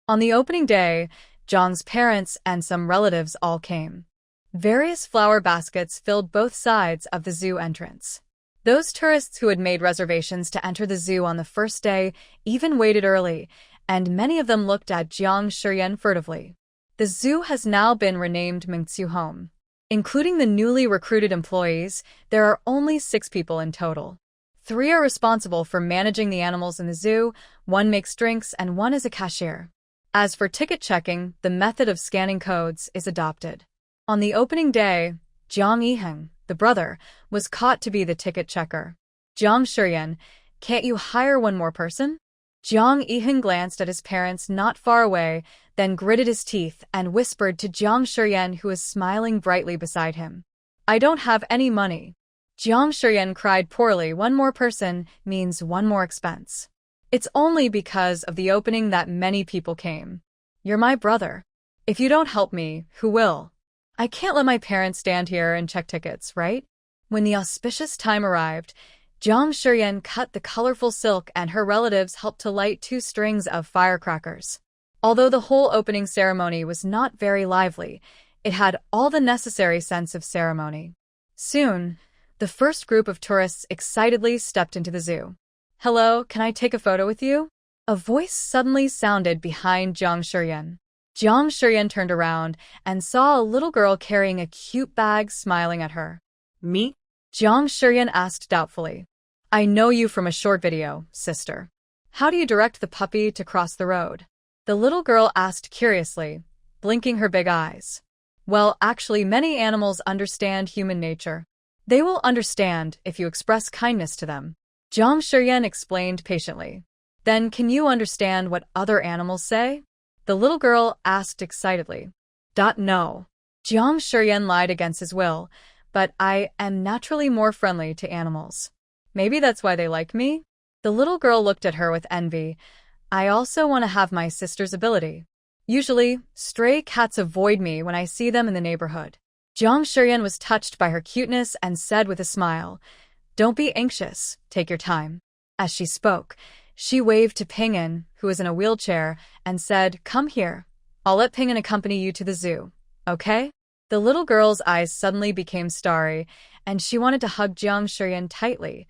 On the opening day, Jiang's parents and some relatives all came. Various flower baskets filled both sides of the zoo entrance. Those tourists who had made reservations to enter the zoo on the first day even waited early, and many of them looked at Jiang Shiyan furtively. The zoo has now been renamed Mingxiu Home. Including the newly recruited employees, there are only 6 people in total. 3 are responsible for managing the animals in the zoo, 1 makes drinks, and 1 is a cashier. As for ticket checking, the method of scanning codes is adopted. On the opening day, Jiang Yiheng, the brother, was caught to be the ticket checker. Jiang Shiyan, can't you hire 1 more person? Jiang Yiheng glanced at his parents not far away, then gritted his teeth and whispered to Jiang Shiyan, who was smiling brightly beside him. I don't have any money. Jiang Shiyan cried poorly. 1 more person means 1 more expense. It's only because of the opening that many people came. You're my brother. If you don't help me, who will? I can't let my parents stand here and check tickets, right? When the auspicious time arrived, Jiang Shiyan cut the colorful silk and her relatives helped to light 2 strings of firecrackers. Although the whole opening ceremony was not very lively, it had all the necessary sense of ceremony. Soon, the first group of tourists excitedly stepped into the zoo. Hello, can I take a photo with you? A voice suddenly sounded behind Jiang Shiyan. Jiang Shiyan turned around and saw a little girl carrying a cute bag smiling at her. Me? Jiang Shiyan asked doubtfully. I know you from a short video, sister. How do you direct the puppy to cross the road? The little girl asked curiously, blinking her big eyes. Well, actually, many animals understand human nature. They will understand if you express kindness to them. Jiang Shiyan explained patiently. Then can you understand what other animals say? The little girl asked excitedly. No. Jiang Shiyan lied against his will, but I am naturally more friendly to animals. Maybe that's why they like me? The little girl looked at her with envy. I also want to have my sister's ability. Usually, stray cats avoid me when I see them in the neighborhood. Jiang Shiyan was touched by her cuteness and said with a smile, Don't be anxious, take your time. As she spoke, she waved to Ping'an, who was in a wheelchair, and said, Come here. I'll let Ping'an accompany you to the zoo, okay? The little girl's eyes suddenly became starry, and she wanted to hug Jiang Shiyan tightly.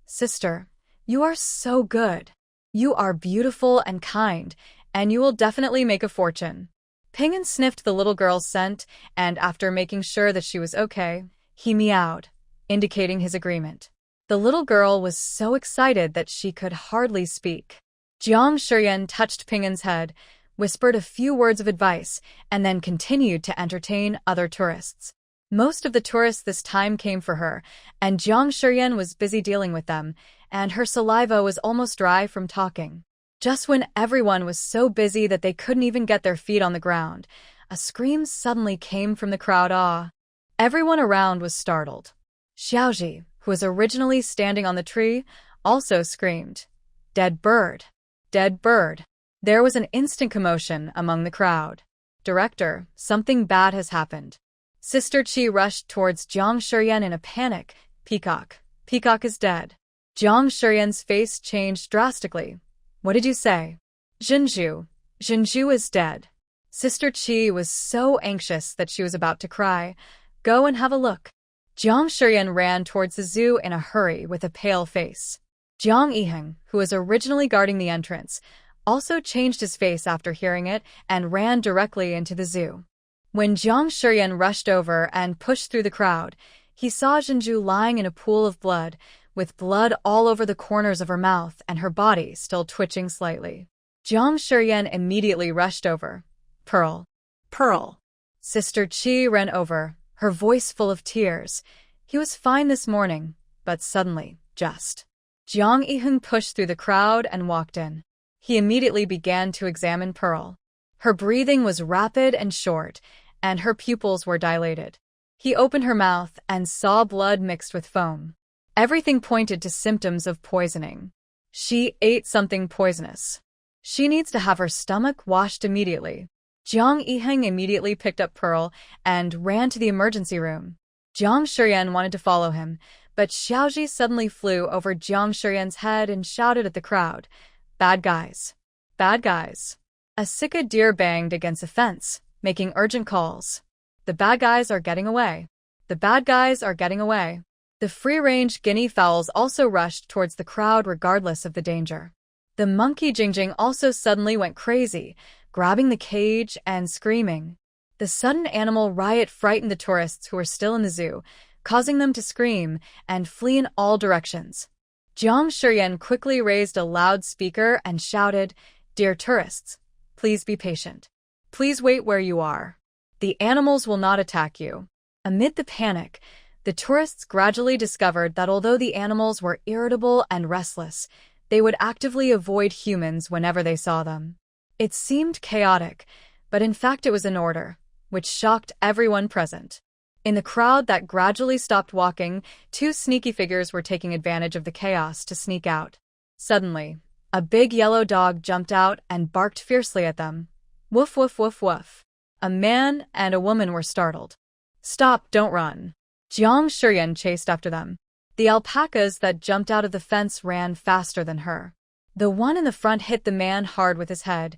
Sister, you are so good. You are beautiful and kind, and you will definitely make a fortune. Ping'an sniffed the little girl's scent, and after making sure that she was okay, he meowed, indicating his agreement. The little girl was so excited that she could hardly speak. Jiang Shiyan touched Ping'an's head, whispered a few words of advice, and then continued to entertain other tourists. Most of the tourists this time came for her, and Jiang Shiyan was busy dealing with them, and her saliva was almost dry from talking. Just when everyone was so busy that they couldn't even get their feet on the ground, a scream suddenly came from the crowd. Everyone around was startled. Xiaoji, who was originally standing on the tree, also screamed, Dead bird! Dead bird! There was an instant commotion among the crowd. Director, something bad has happened. Sister Chi rushed towards Jiang Shiyan in a panic. Peacock. Peacock is dead. Jiang Shiyan's face changed drastically. What did you say? Zhenju. Zhenju is dead. Sister Chi was so anxious that she was about to cry. Go and have a look. Jiang Shiyan ran towards the zoo in a hurry with a pale face. Jiang Yiheng, who was originally guarding the entrance, also changed his face after hearing it and ran directly into the zoo. When Jiang Shiyan rushed over and pushed through the crowd, He saw Jinju lying in a pool of blood, with blood all over the corners of her mouth and her body still twitching slightly. Jiang Shiyan immediately rushed over. Pearl. Pearl. Sister Chi ran over, her voice full of tears. He was fine this morning, but suddenly, just. Jiang Yiheng pushed through the crowd and walked in. He immediately began to examine Pearl. Her breathing was rapid and short, and her pupils were dilated. He opened her mouth and saw blood mixed with foam. Everything pointed to symptoms of poisoning. She ate something poisonous. She needs to have her stomach washed immediately. Jiang Yiheng immediately picked up Pearl and ran to the emergency room. Jiang Shiyan wanted to follow him, but Xiaoji suddenly flew over Jiang Shiyan's head and shouted at the crowd, "Bad guys! Bad guys!" A Sika deer banged against a fence, making urgent calls. "The bad guys are getting away! The bad guys are getting away!" The free-range guinea fowls also rushed towards the crowd regardless of the danger. The monkey Ji Jing also suddenly went crazy, grabbing the cage and screaming. The sudden animal riot frightened the tourists who were still in the zoo, causing them to scream and flee in all directions. Jiang Shiyan quickly raised a loudspeaker and shouted, "Dear tourists, please be patient. Please wait where you are. The animals will not attack you." Amid the panic, the tourists gradually discovered that although the animals were irritable and restless, they would actively avoid humans whenever they saw them. It seemed chaotic, but in fact it was in order, which shocked everyone present. In the crowd that gradually stopped walking, two sneaky figures were taking advantage of the chaos to sneak out. Suddenly, a big yellow dog jumped out and barked fiercely at them. Woof woof woof woof. A man and a woman were startled. "Stop, don't run." Jiang Shiyan chased after them. The alpacas that jumped out of the fence ran faster than her. The one in the front hit the man hard with his head,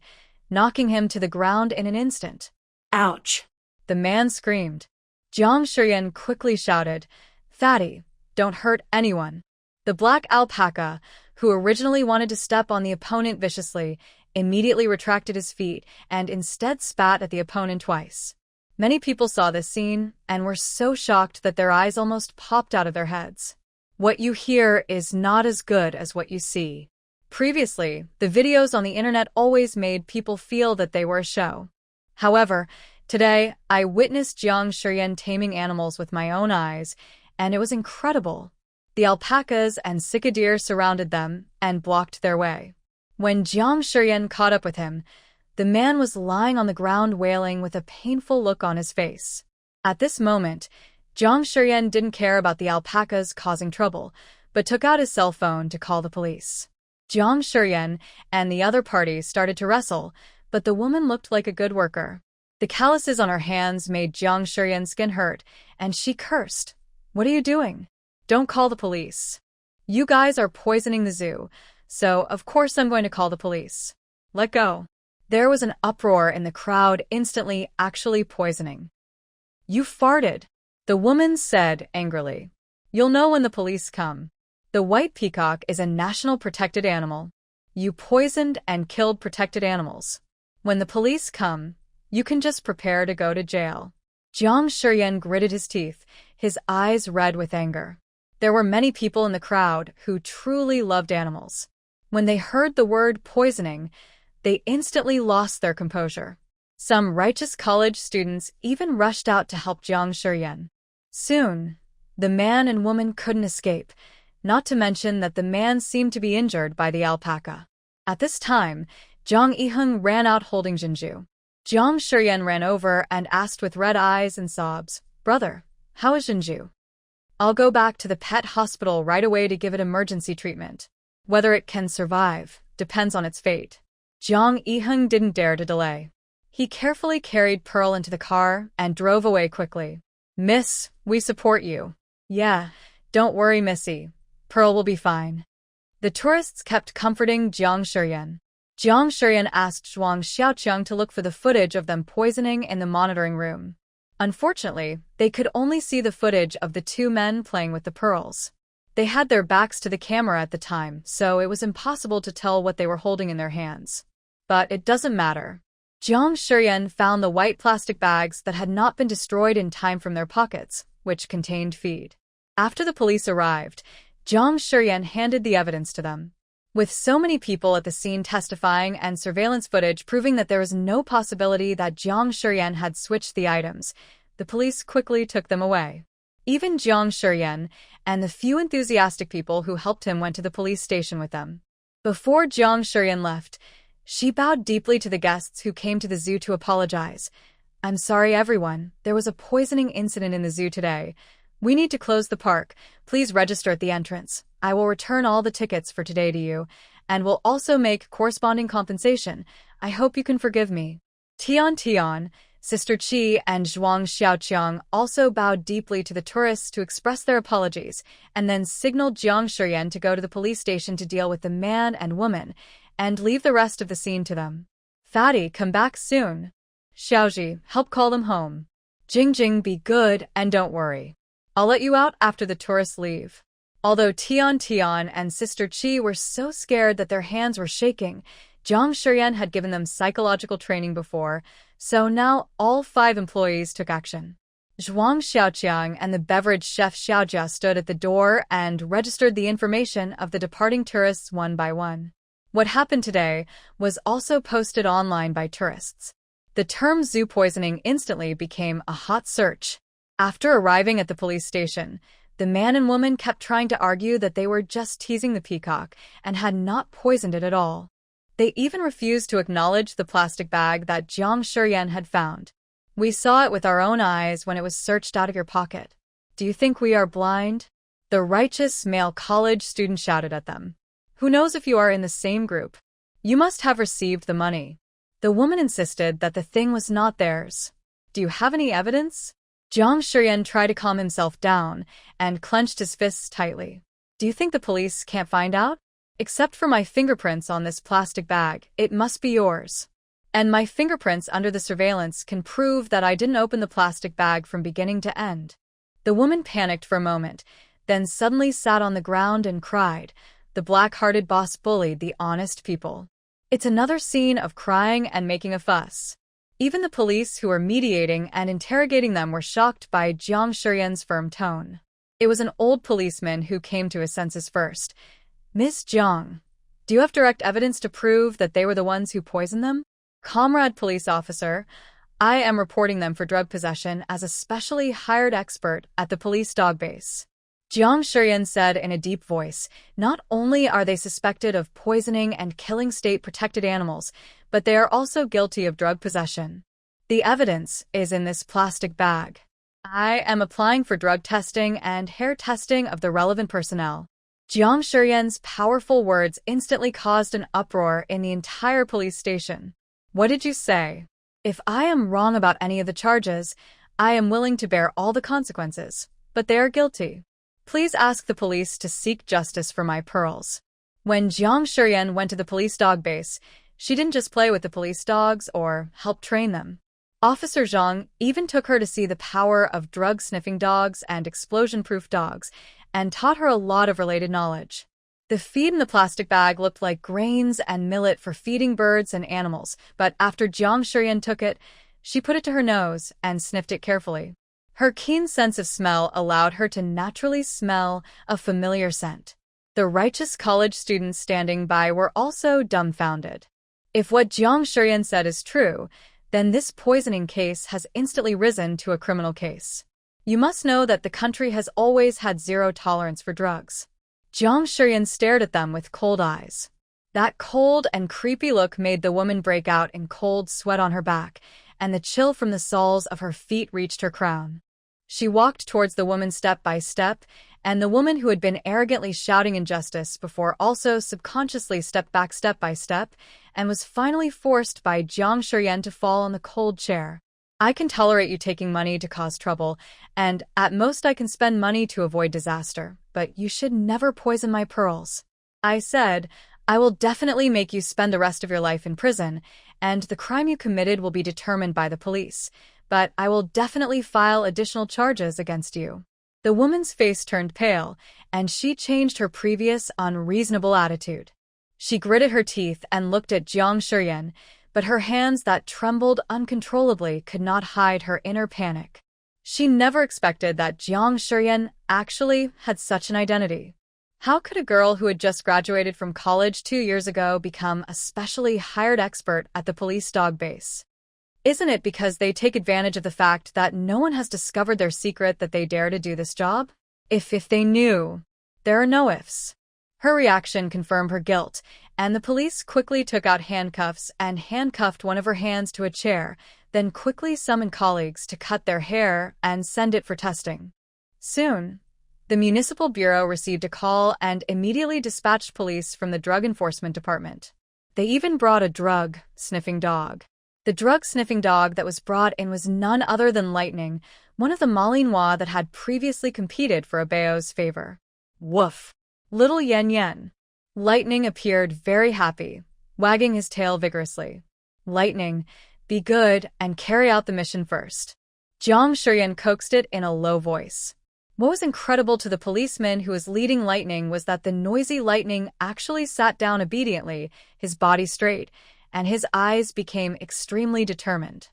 knocking him to the ground in an instant. Ouch! The man screamed. Jiang Shiyan quickly shouted, "Fatty, don't hurt anyone." The black alpaca, who originally wanted to step on the opponent viciously, immediately retracted his feet and instead spat at the opponent twice. Many people saw this scene and were so shocked that their eyes almost popped out of their heads. What you hear is not as good as what you see. Previously, the videos on the internet always made people feel that they were a show. However, today, I witnessed Jiang Shiyan taming animals with my own eyes, and it was incredible. The alpacas and Sika deer surrounded them and blocked their way. When Jiang Shiyan caught up with him, the man was lying on the ground wailing with a painful look on his face. At this moment, Jiang Shiyan didn't care about the alpacas causing trouble, but took out his cell phone to call the police. Jiang Shiyan and the other party started to wrestle, but the woman looked like a good worker. The calluses on her hands made Jiang Shiyan's skin hurt, and she cursed. "What are you doing? Don't call the police. You guys are poisoning the zoo, so of course I'm going to call the police. Let go." There was an uproar in the crowd, instantly actually poisoning. "You farted," the woman said angrily. "You'll know when the police come. The white peacock is a national protected animal. You poisoned and killed protected animals. When the police come, you can just prepare to go to jail." Jiang Shiyan gritted his teeth, his eyes red with anger. There were many people in the crowd who truly loved animals. When they heard the word poisoning, they instantly lost their composure. Some righteous college students even rushed out to help Jiang Shiyan. Soon, the man and woman couldn't escape, not to mention that the man seemed to be injured by the alpaca. At this time, Jiang Yiheng ran out holding Jinju. Jiang Shiyan ran over and asked with red eyes and sobs, "Brother, how is Jinju?" "I'll go back to the pet hospital right away to give it emergency treatment. Whether it can survive depends on its fate." Jiang Yiheng didn't dare to delay. He carefully carried Pearl into the car and drove away quickly. "Miss, we support you." "Yeah, don't worry, Missy. Pearl will be fine." The tourists kept comforting Jiang Shiyan. Jiang Shiyan asked Zhuang Xiaoqiang to look for the footage of them poisoning in the monitoring room. Unfortunately, they could only see the footage of the two men playing with the pearls. They had their backs to the camera at the time, so it was impossible to tell what they were holding in their hands. But it doesn't matter. Jiang Shiyan found the white plastic bags that had not been destroyed in time from their pockets, which contained feed. After the police arrived, Jiang Shiyan handed the evidence to them. With so many people at the scene testifying and surveillance footage proving that there was no possibility that Jiang Shiyan had switched the items, the police quickly took them away. Even Jiang Shiyan and the few enthusiastic people who helped him went to the police station with them. Before Jiang Shiyan left, she bowed deeply to the guests who came to the zoo to apologize. "I'm sorry, everyone. There was a poisoning incident in the zoo today. We need to close the park. Please register at the entrance. I will return all the tickets for today to you, and will also make corresponding compensation. I hope you can forgive me." Tian, Sister Qi, and Zhuang Xiaoqiang also bowed deeply to the tourists to express their apologies, and then signaled Jiang Shiyan to go to the police station to deal with the man and woman, and leave the rest of the scene to them. "Fatty, come back soon. Xiaoji, help call them home. Ji Jing, be good and don't worry. I'll let you out after the tourists leave." Although Tian and Sister Qi were so scared that their hands were shaking, Jiang Shiyan had given them psychological training before, so now all 5 employees took action. Zhuang Xiaoqiang and the beverage chef Xiaojia stood at the door and registered the information of the departing tourists one by one. What happened today was also posted online by tourists. The term zoo poisoning instantly became a hot search. After arriving at the police station, the man and woman kept trying to argue that they were just teasing the peacock and had not poisoned it at all. They even refused to acknowledge the plastic bag that Jiang Shiyan had found. "We saw it with our own eyes when it was searched out of your pocket. Do you think we are blind?" The righteous male college student shouted at them. "Who knows if you are in the same group? You must have received the money." The woman insisted that the thing was not theirs. "Do you have any evidence?" Jiang Shiyan tried to calm himself down and clenched his fists tightly. "Do you think the police can't find out? Except for my fingerprints on this plastic bag, it must be yours. And my fingerprints under the surveillance can prove that I didn't open the plastic bag from beginning to end." The woman panicked for a moment, then suddenly sat on the ground and cried. The black-hearted boss bullied the honest people. It's another scene of crying and making a fuss. Even the police who were mediating and interrogating them were shocked by Jiang Shiyan's firm tone. It was an old policeman who came to his senses first. "Miss Jiang, do you have direct evidence to prove that they were the ones who poisoned them?" "Comrade police officer, I am reporting them for drug possession as a specially hired expert at the police dog base," Jiang Shiyan said in a deep voice. "Not only are they suspected of poisoning and killing state-protected animals, but they are also guilty of drug possession. The evidence is in this plastic bag. I am applying for drug testing and hair testing of the relevant personnel." Jiang Shiyan's powerful words instantly caused an uproar in the entire police station. "What did you say? If I am wrong about any of the charges, I am willing to bear all the consequences, but they are guilty. Please ask the police to seek justice for my pearls." When Jiang Shiyan went to the police dog base, she didn't just play with the police dogs or help train them. Officer Zhang even took her to see the power of drug-sniffing dogs and explosion-proof dogs, and taught her a lot of related knowledge. The feed in the plastic bag looked like grains and millet for feeding birds and animals, but after Jiang Shiyan took it, she put it to her nose and sniffed it carefully. Her keen sense of smell allowed her to naturally smell a familiar scent. The righteous college students standing by were also dumbfounded. If what Jiang Shiyan said is true, then this poisoning case has instantly risen to a criminal case. You must know that the country has always had zero tolerance for drugs. Jiang Shiyan stared at them with cold eyes. That cold and creepy look made the woman break out in cold sweat on her back, and the chill from the soles of her feet reached her crown. She walked towards the woman step by step, and the woman who had been arrogantly shouting injustice before also subconsciously stepped back step by step, and was finally forced by Jiang Shiyan to fall on the cold chair. "I can tolerate you taking money to cause trouble, and at most I can spend money to avoid disaster, but you should never poison my pearls. I said, I will definitely make you spend the rest of your life in prison, and the crime you committed will be determined by the police, but I will definitely file additional charges against you." The woman's face turned pale, and she changed her previous unreasonable attitude. She gritted her teeth and looked at Jiang Shiyan, but her hands that trembled uncontrollably could not hide her inner panic. She never expected that Jiang Shiryan actually had such an identity. How could a girl who had just graduated from college 2 years ago become a specially hired expert at the police dog base? Isn't it because they take advantage of the fact that no one has discovered their secret that they dare to do this job? If they knew. There are no ifs. Her reaction confirmed her guilt, and the police quickly took out handcuffs and handcuffed one of her hands to a chair, then quickly summoned colleagues to cut their hair and send it for testing. Soon, the Municipal Bureau received a call and immediately dispatched police from the Drug Enforcement Department. They even brought a drug-sniffing dog. The drug-sniffing dog that was brought in was none other than Lightning, one of the Malinois that had previously competed for Abeo's favor. Woof! Little Yen Yen. Lightning appeared very happy, wagging his tail vigorously. Lightning, be good and carry out the mission first. Jiang Shiryan coaxed it in a low voice. What was incredible to the policeman who was leading Lightning was that the noisy Lightning actually sat down obediently, his body straight, and his eyes became extremely determined.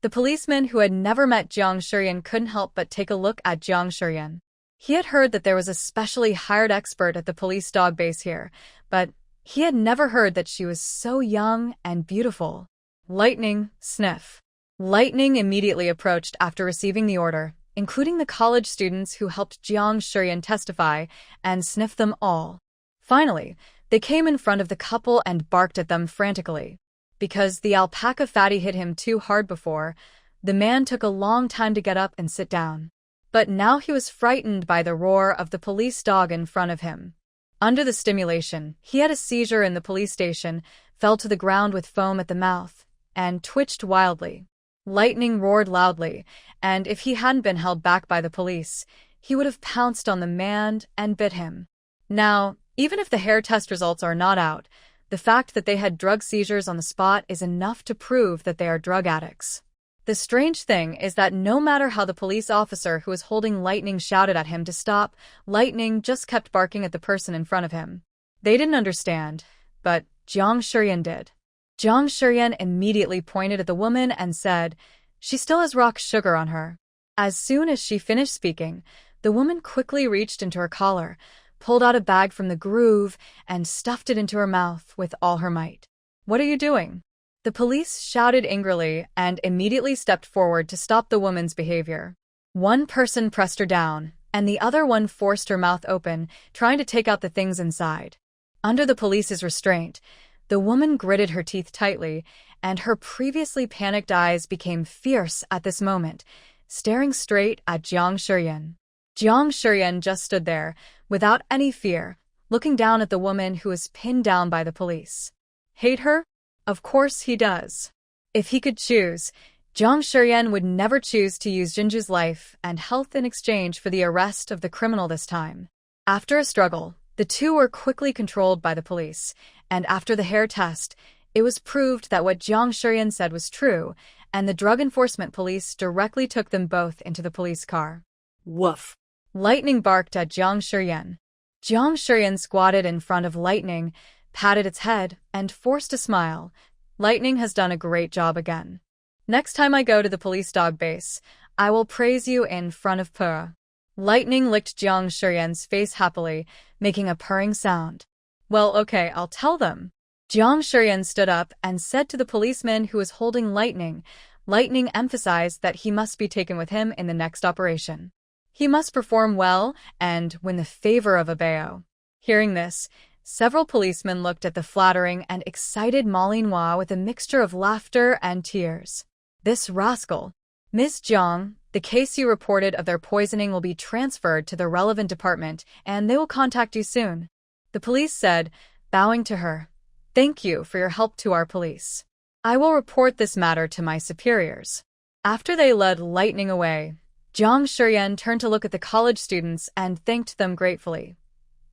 The policeman who had never met Jiang Shiryan couldn't help but take a look at Jiang Shiryan. He had heard that there was a specially hired expert at the police dog base here, but he had never heard that she was so young and beautiful. Lightning, sniff. Lightning immediately approached after receiving the order, including the college students who helped Jiang Shiryan testify, and sniffed them all. Finally, they came in front of the couple and barked at them frantically. Because the alpaca fatty hit him too hard before, the man took a long time to get up and sit down. But now he was frightened by the roar of the police dog in front of him. Under the stimulation, he had a seizure in the police station, fell to the ground with foam at the mouth, and twitched wildly. Lightning roared loudly, and if he hadn't been held back by the police, he would have pounced on the man and bit him. Now, even if the hair test results are not out, the fact that they had drug seizures on the spot is enough to prove that they are drug addicts. The strange thing is that no matter how the police officer who was holding Lightning shouted at him to stop, Lightning just kept barking at the person in front of him. They didn't understand, but Jiang Shiryan did. Jiang Shiryan immediately pointed at the woman and said, "She still has rock sugar on her." As soon as she finished speaking, the woman quickly reached into her collar, pulled out a bag from the groove, and stuffed it into her mouth with all her might. "What are you doing?" The police shouted angrily and immediately stepped forward to stop the woman's behavior. One person pressed her down, and the other one forced her mouth open, trying to take out the things inside. Under the police's restraint, the woman gritted her teeth tightly, and her previously panicked eyes became fierce at this moment, staring straight at Jiang Shiryan. Jiang Shiryan just stood there, without any fear, looking down at the woman who was pinned down by the police. Hate her? Of course he does. If he could choose, Jiang Shiryan would never choose to use Jinju's life and health in exchange for the arrest of the criminal this time. After a struggle, the two were quickly controlled by the police, and after the hair test, it was proved that what Jiang Shiryan said was true, and the Drug Enforcement Police directly took them both into the police car. Woof. Lightning barked at Jiang Shiryan. Jiang Shiryan squatted in front of Lightning, patted its head, and forced a smile. Lightning has done a great job again. Next time I go to the police dog base, I will praise you in front of Purr. Lightning licked Jiang Shiryan's face happily, making a purring sound. Well, okay, I'll tell them. Jiang Shiryan stood up and said to the policeman who was holding Lightning. Lightning emphasized that he must be taken with him in the next operation. He must perform well and win the favor of Abeo. Hearing this, several policemen looked at the flattering and excited Malinois with a mixture of laughter and tears. This rascal. Miss Jiang, the case you reported of their poisoning will be transferred to the relevant department, and they will contact you soon. The police said, bowing to her. Thank you for your help to our police. I will report this matter to my superiors. After they led Lightning away, Jiang Shiryan turned to look at the college students and thanked them gratefully.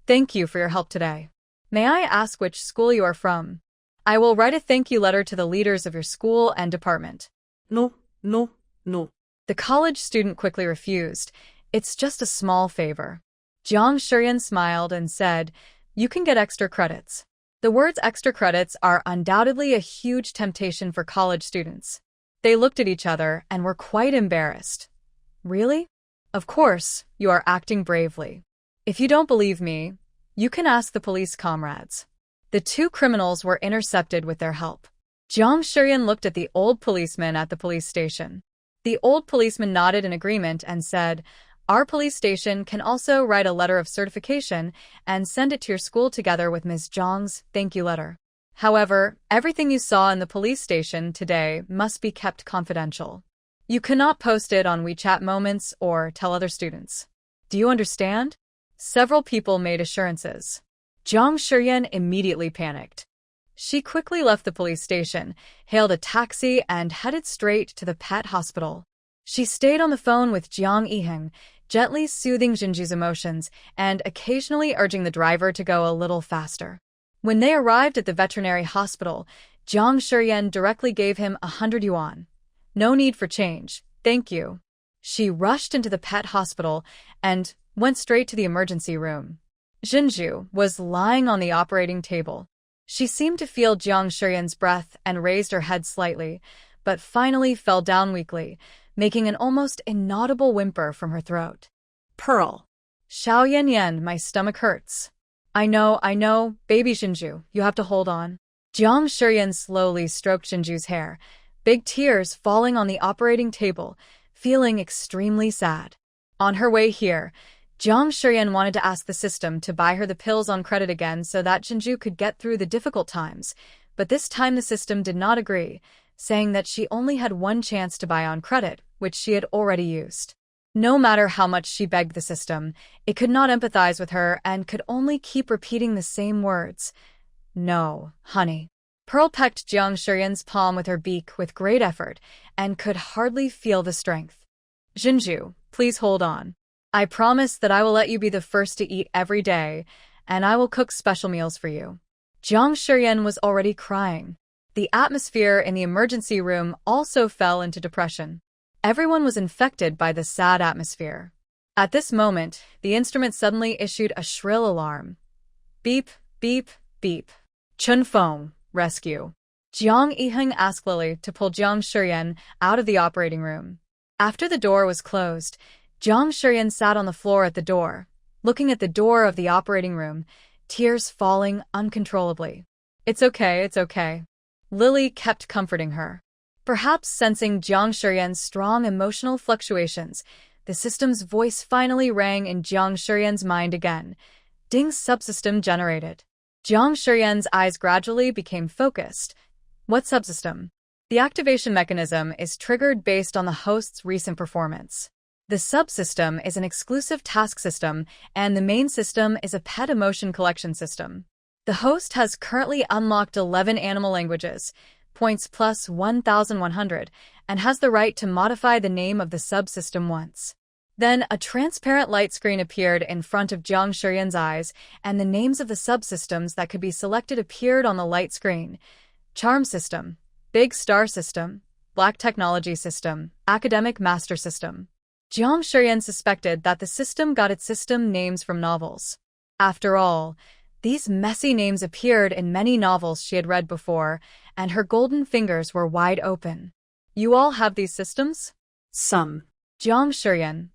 Thank you for your help today. May I ask which school you are from? I will write a thank you letter to the leaders of your school and department. No. The college student quickly refused. It's just a small favor. Jiang Shiryan smiled and said, you can get extra credits. The words extra credits are undoubtedly a huge temptation for college students. They looked at each other and were quite embarrassed. Really? Of course, you are acting bravely. If you don't believe me, you can ask the police comrades. The two criminals were intercepted with their help. Jiang Shuryan looked at the old policeman at the police station. The old policeman nodded in agreement and said, "Our police station can also write a letter of certification and send it to your school together with Ms. Zhang's thank you letter. However, everything you saw in the police station today must be kept confidential. You cannot post it on WeChat Moments or tell other students. Do you understand?" Several people made assurances. Jiang Shuryan immediately panicked. She quickly left the police station, hailed a taxi, and headed straight to the pet hospital. She stayed on the phone with Jiang Yiheng, gently soothing Jinju's emotions and occasionally urging the driver to go a little faster. When they arrived at the veterinary hospital, Jiang Shuryan directly gave him 100 yuan. "No need for change, thank you." She rushed into the pet hospital and went straight to the emergency room. Jinju was lying on the operating table. She seemed to feel Jiang Shuryan's breath and raised her head slightly, but finally fell down weakly, making an almost inaudible whimper from her throat. Pearl. "Xiao Yan, my stomach hurts." I know, baby Jinju, you have to hold on." Jiang Shuryan slowly stroked Jinju's hair, big tears falling on the operating table, feeling extremely sad. On her way here, Jiang Shuryan wanted to ask the system to buy her the pills on credit again so that Jinju could get through the difficult times, but this time the system did not agree, saying that she only had one chance to buy on credit, which she had already used. No matter how much she begged the system, it could not empathize with her and could only keep repeating the same words. "No, honey." Pearl pecked Jiang Shuryan's palm with her beak with great effort and could hardly feel the strength. "Jinju, please hold on. I promise that I will let you be the first to eat every day, and I will cook special meals for you." Jiang Shuryan was already crying. The atmosphere in the emergency room also fell into depression. Everyone was infected by the sad atmosphere. At this moment, the instrument suddenly issued a shrill alarm. Beep, beep, beep. Chunfeng, rescue. Jiang Yiheng asked Lily to pull Jiang Shuryan out of the operating room. After the door was closed, Jiang Shuryan sat on the floor at the door, looking at the door of the operating room, tears falling uncontrollably. It's okay. Lily kept comforting her. Perhaps sensing Jiang Shuryan's strong emotional fluctuations, the system's voice finally rang in Jiang Shuryan's mind again. Ding's subsystem generated. Jiang Shuryan's eyes gradually became focused. What subsystem? The activation mechanism is triggered based on the host's recent performance. The subsystem is an exclusive task system, and the main system is a pet emotion collection system. The host has currently unlocked 11 animal languages, points plus 1,100, and has the right to modify the name of the subsystem once. Then a transparent light screen appeared in front of Jiang Shuryan's eyes, and the names of the subsystems that could be selected appeared on the light screen. Charm System, Big Star System, Black Technology System, Academic Master System. Jiang Shuryan suspected that the system got its system names from novels. After all, these messy names appeared in many novels she had read before, and her golden fingers were wide open. You all have these systems? Some. Jiang Shuryan.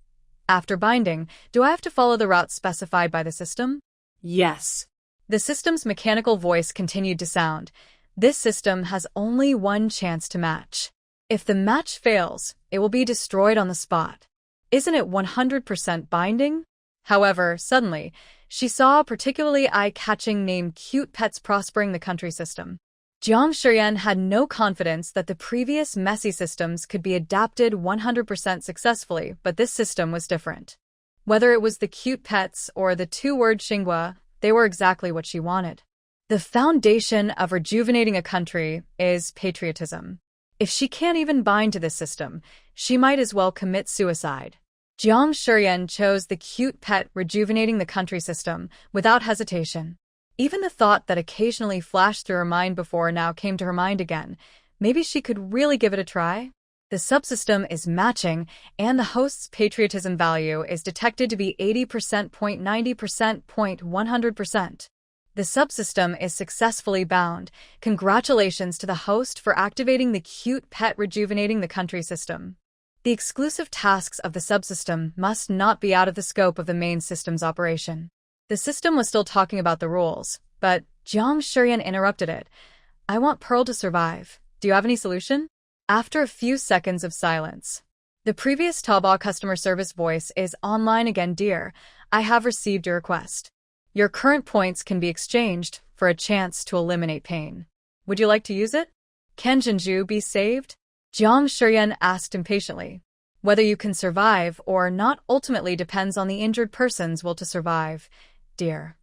After binding, do I have to follow the route specified by the system? Yes. The system's mechanical voice continued to sound. This system has only one chance to match. If the match fails, it will be destroyed on the spot. Isn't it 100% binding? However, suddenly, she saw a particularly eye-catching name Cute Pets Prospering the Country system. Jiang Shuryan had no confidence that the previous messy systems could be adapted 100% successfully, but this system was different. Whether it was the cute pets or the two-word Xinghua, they were exactly what she wanted. The foundation of rejuvenating a country is patriotism. If she can't even bind to this system, she might as well commit suicide. Jiang Shuryan chose the cute pet rejuvenating the country system without hesitation. Even the thought that occasionally flashed through her mind before now came to her mind again. Maybe she could really give it a try? The subsystem is matching, and the host's patriotism value is detected to be 80%, 90%, 100%. The subsystem is successfully bound. Congratulations to the host for activating the cute pet rejuvenating the country system. The exclusive tasks of the subsystem must not be out of the scope of the main system's operation. The system was still talking about the rules, but Jiang Shuryan interrupted it. I want Pearl to survive. Do you have any solution? After a few seconds of silence, the previous Taobao customer service voice is online again. Dear, I have received your request. Your current points can be exchanged for a chance to eliminate pain. Would you like to use it? Can Jinju be saved? Jiang Shuryan asked impatiently. Whether you can survive or not ultimately depends on the injured person's will to survive, dear.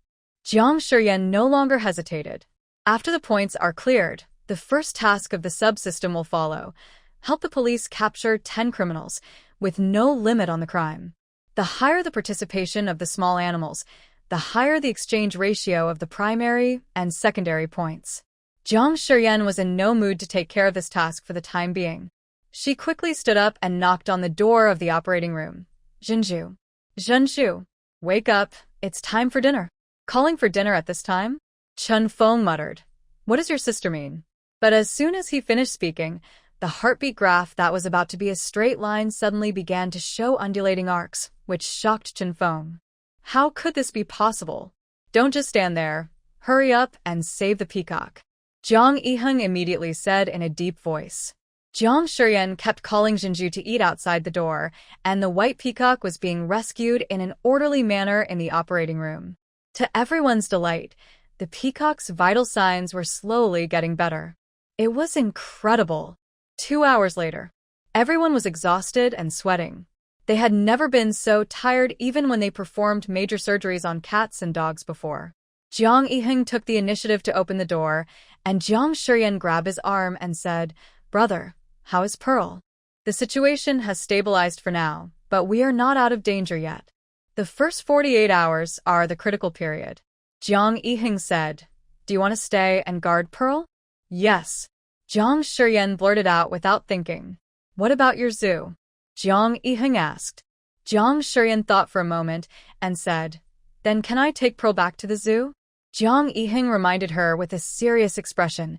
Jiang Shuryan no longer hesitated. After the points are cleared, the first task of the subsystem will follow. Help the police capture 10 criminals, with no limit on the crime. The higher the participation of the small animals, the higher the exchange ratio of the primary and secondary points. Jiang Shuryan was in no mood to take care of this task for the time being. She quickly stood up and knocked on the door of the operating room. Jinju. Zhenshu. Wake up, it's time for dinner. Calling for dinner at this time? Chun Feng muttered. What does your sister mean? But as soon as he finished speaking, the heartbeat graph that was about to be a straight line suddenly began to show undulating arcs, which shocked Chun Feng. How could this be possible? Don't just stand there. Hurry up and save the peacock. Jiang Yiheng immediately said in a deep voice. Jiang Shuryan kept calling Jinju to eat outside the door, and the white peacock was being rescued in an orderly manner in the operating room. To everyone's delight, the peacock's vital signs were slowly getting better. It was incredible. 2 hours later, everyone was exhausted and sweating. They had never been so tired even when they performed major surgeries on cats and dogs before. Jiang Yiheng took the initiative to open the door, and Jiang Shuryan grabbed his arm and said, Brother, how is Pearl? The situation has stabilized for now, but we are not out of danger yet. The first 48 hours are the critical period. Jiang Yiheng said, Do you want to stay and guard Pearl? Yes. Jiang Shuryan blurted out without thinking. What about your zoo? Jiang Yiheng asked. Jiang Shuryan thought for a moment and said, Then can I take Pearl back to the zoo? Jiang Yiheng reminded her with a serious expression.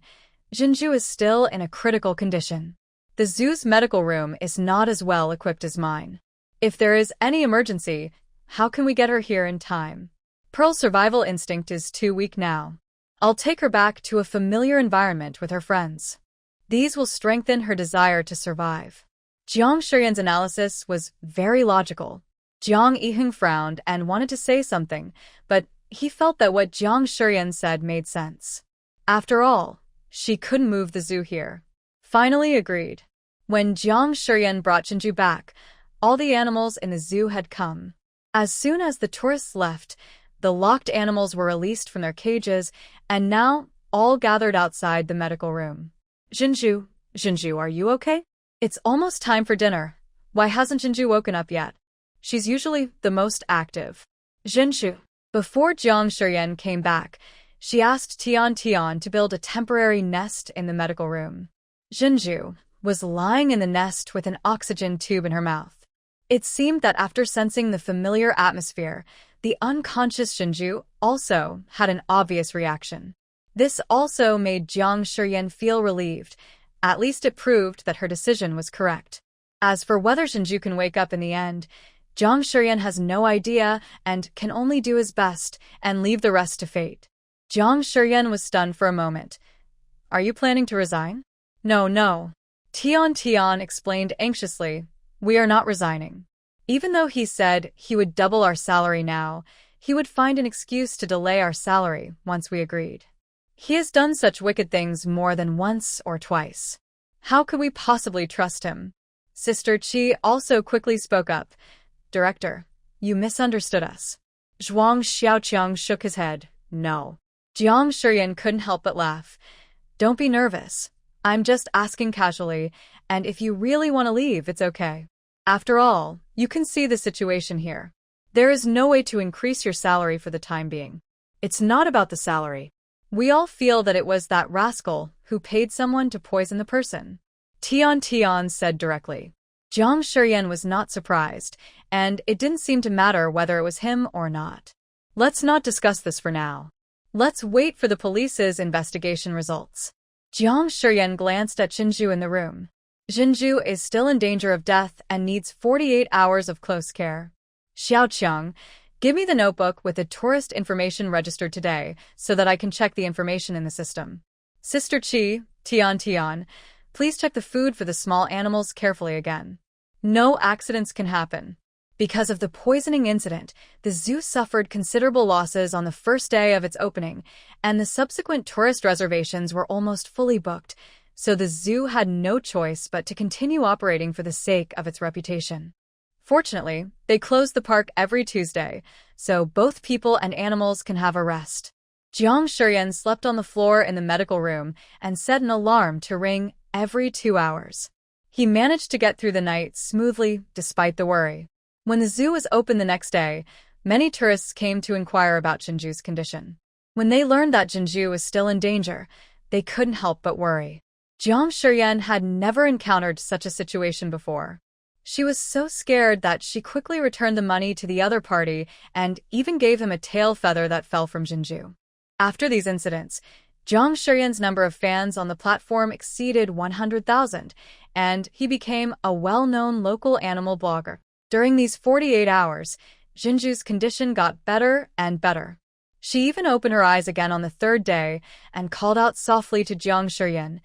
Jinju is still in a critical condition. The zoo's medical room is not as well equipped as mine. If there is any emergency, how can we get her here in time? Pearl's survival instinct is too weak now. I'll take her back to a familiar environment with her friends. These will strengthen her desire to survive. Jiang Shuryan's analysis was very logical. Jiang Yiheng frowned and wanted to say something, but he felt that what Jiang Shuryan said made sense. After all, she couldn't move the zoo here. Finally agreed. When Jiang Shuryan brought Jinju back, all the animals in the zoo had come. As soon as the tourists left, the locked animals were released from their cages, and now all gathered outside the medical room. Jinju, are you okay? It's almost time for dinner. Why hasn't Jinju woken up yet? She's usually the most active. Jinju. Before Jiang Shuryan came back, she asked Tian to build a temporary nest in the medical room. Jinju was lying in the nest with an oxygen tube in her mouth. It seemed that after sensing the familiar atmosphere, the unconscious Jinju also had an obvious reaction. This also made Jiang Shuryan feel relieved. At least it proved that her decision was correct. As for whether Jinju can wake up in the end, Jiang Shuryan has no idea and can only do his best and leave the rest to fate. Jiang Shuryan was stunned for a moment. Are you planning to resign? No. Tian explained anxiously. We are not resigning. Even though he said he would double our salary now, he would find an excuse to delay our salary once we agreed. He has done such wicked things more than once or twice. How could we possibly trust him? Sister Qi also quickly spoke up. Director, you misunderstood us. Zhuang Xiaoqiang shook his head. No. Jiang Shuryan couldn't help but laugh. Don't be nervous. I'm just asking casually, and if you really want to leave, it's okay. After all, you can see the situation here. There is no way to increase your salary for the time being. It's not about the salary. We all feel that it was that rascal who paid someone to poison the person. Tian said directly. Jiang Shuryan was not surprised, and it didn't seem to matter whether it was him or not. Let's not discuss this for now. Let's wait for the police's investigation results. Jiang Shuryan glanced at Jinju in the room. Jinju is still in danger of death and needs 48 hours of close care. Xiaoqiang, give me the notebook with the tourist information registered today so that I can check the information in the system. Sister Qi, Tian, please check the food for the small animals carefully again. No accidents can happen. Because of the poisoning incident, the zoo suffered considerable losses on the first day of its opening, and the subsequent tourist reservations were almost fully booked, so the zoo had no choice but to continue operating for the sake of its reputation. Fortunately, they close the park every Tuesday, so both people and animals can have a rest. Jiang Shiyan slept on the floor in the medical room and set an alarm to ring every 2 hours. He managed to get through the night smoothly despite the worry. When the zoo was open the next day, many tourists came to inquire about Jinju's condition. When they learned that Jinju was still in danger, they couldn't help but worry. Jiang Shiyan had never encountered such a situation before. She was so scared that she quickly returned the money to the other party and even gave him a tail feather that fell from Jinju. After these incidents, Jiang Shiyan's number of fans on the platform exceeded 100,000, and he became a well-known local animal blogger. During these 48 hours, Jinju's condition got better and better. She even opened her eyes again on the third day and called out softly to Jiang Shiyan,